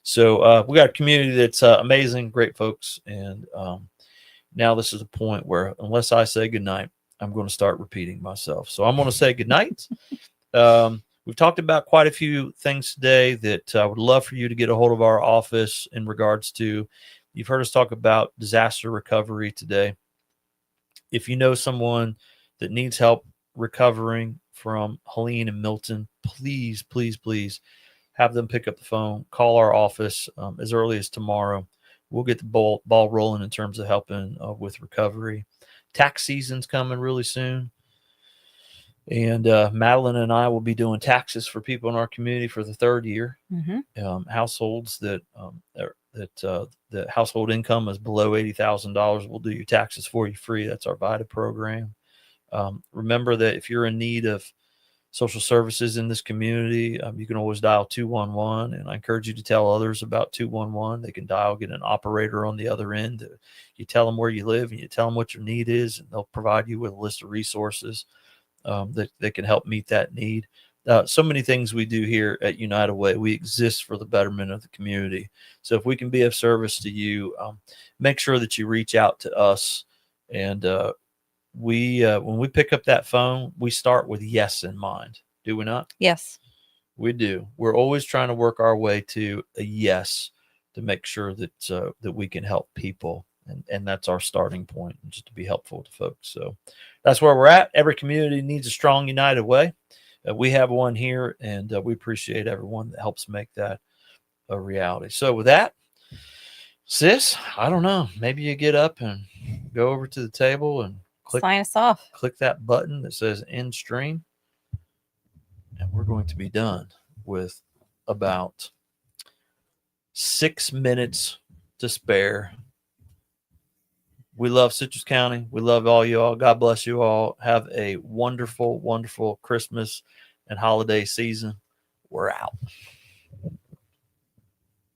So we got a community that's amazing, great folks. And now this is a point where unless I say goodnight, I'm going to start repeating myself. So I'm going to say goodnight. We've talked about quite a few things today that I would love for you to get a hold of our office in regards to. You've heard us talk about disaster recovery today. If you know someone that needs help recovering from Helene and Milton, please, please, please have them pick up the phone, call our office as early as tomorrow. We'll get the ball rolling in terms of helping with recovery. Tax season's coming really soon. And Madeline and I will be doing taxes for people in our community for the third year. Households that the household income is below $80,000, we'll do your taxes for you free. That's our VITA program. Remember that if you're in need of social services in this community, you can always dial 211. And I encourage you to tell others about 211. They can dial, get an operator on the other end. You tell them where you live and you tell them what your need is, and they'll provide you with a list of resources that can help meet that need. So many things we do here at United Way. We exist for the betterment of the community. So if we can be of service to you, make sure that you reach out to us. And when we pick up that phone, we start with yes in mind. Do we not? Yes. We do. We're always trying to work our way to a yes to make sure that that we can help people. And that's our starting point, just to be helpful to folks. So that's where we're at. Every community needs a strong United Way. We have one here, and we appreciate everyone that helps make that a reality. So with that, sis, I don't know. Maybe you get up and go over to the table and Sign us off. Click that button that says end stream. And we're going to be done with about 6 minutes to spare. We love Citrus County. We love all you all. God bless you all. Have a wonderful, wonderful Christmas and holiday season. We're out.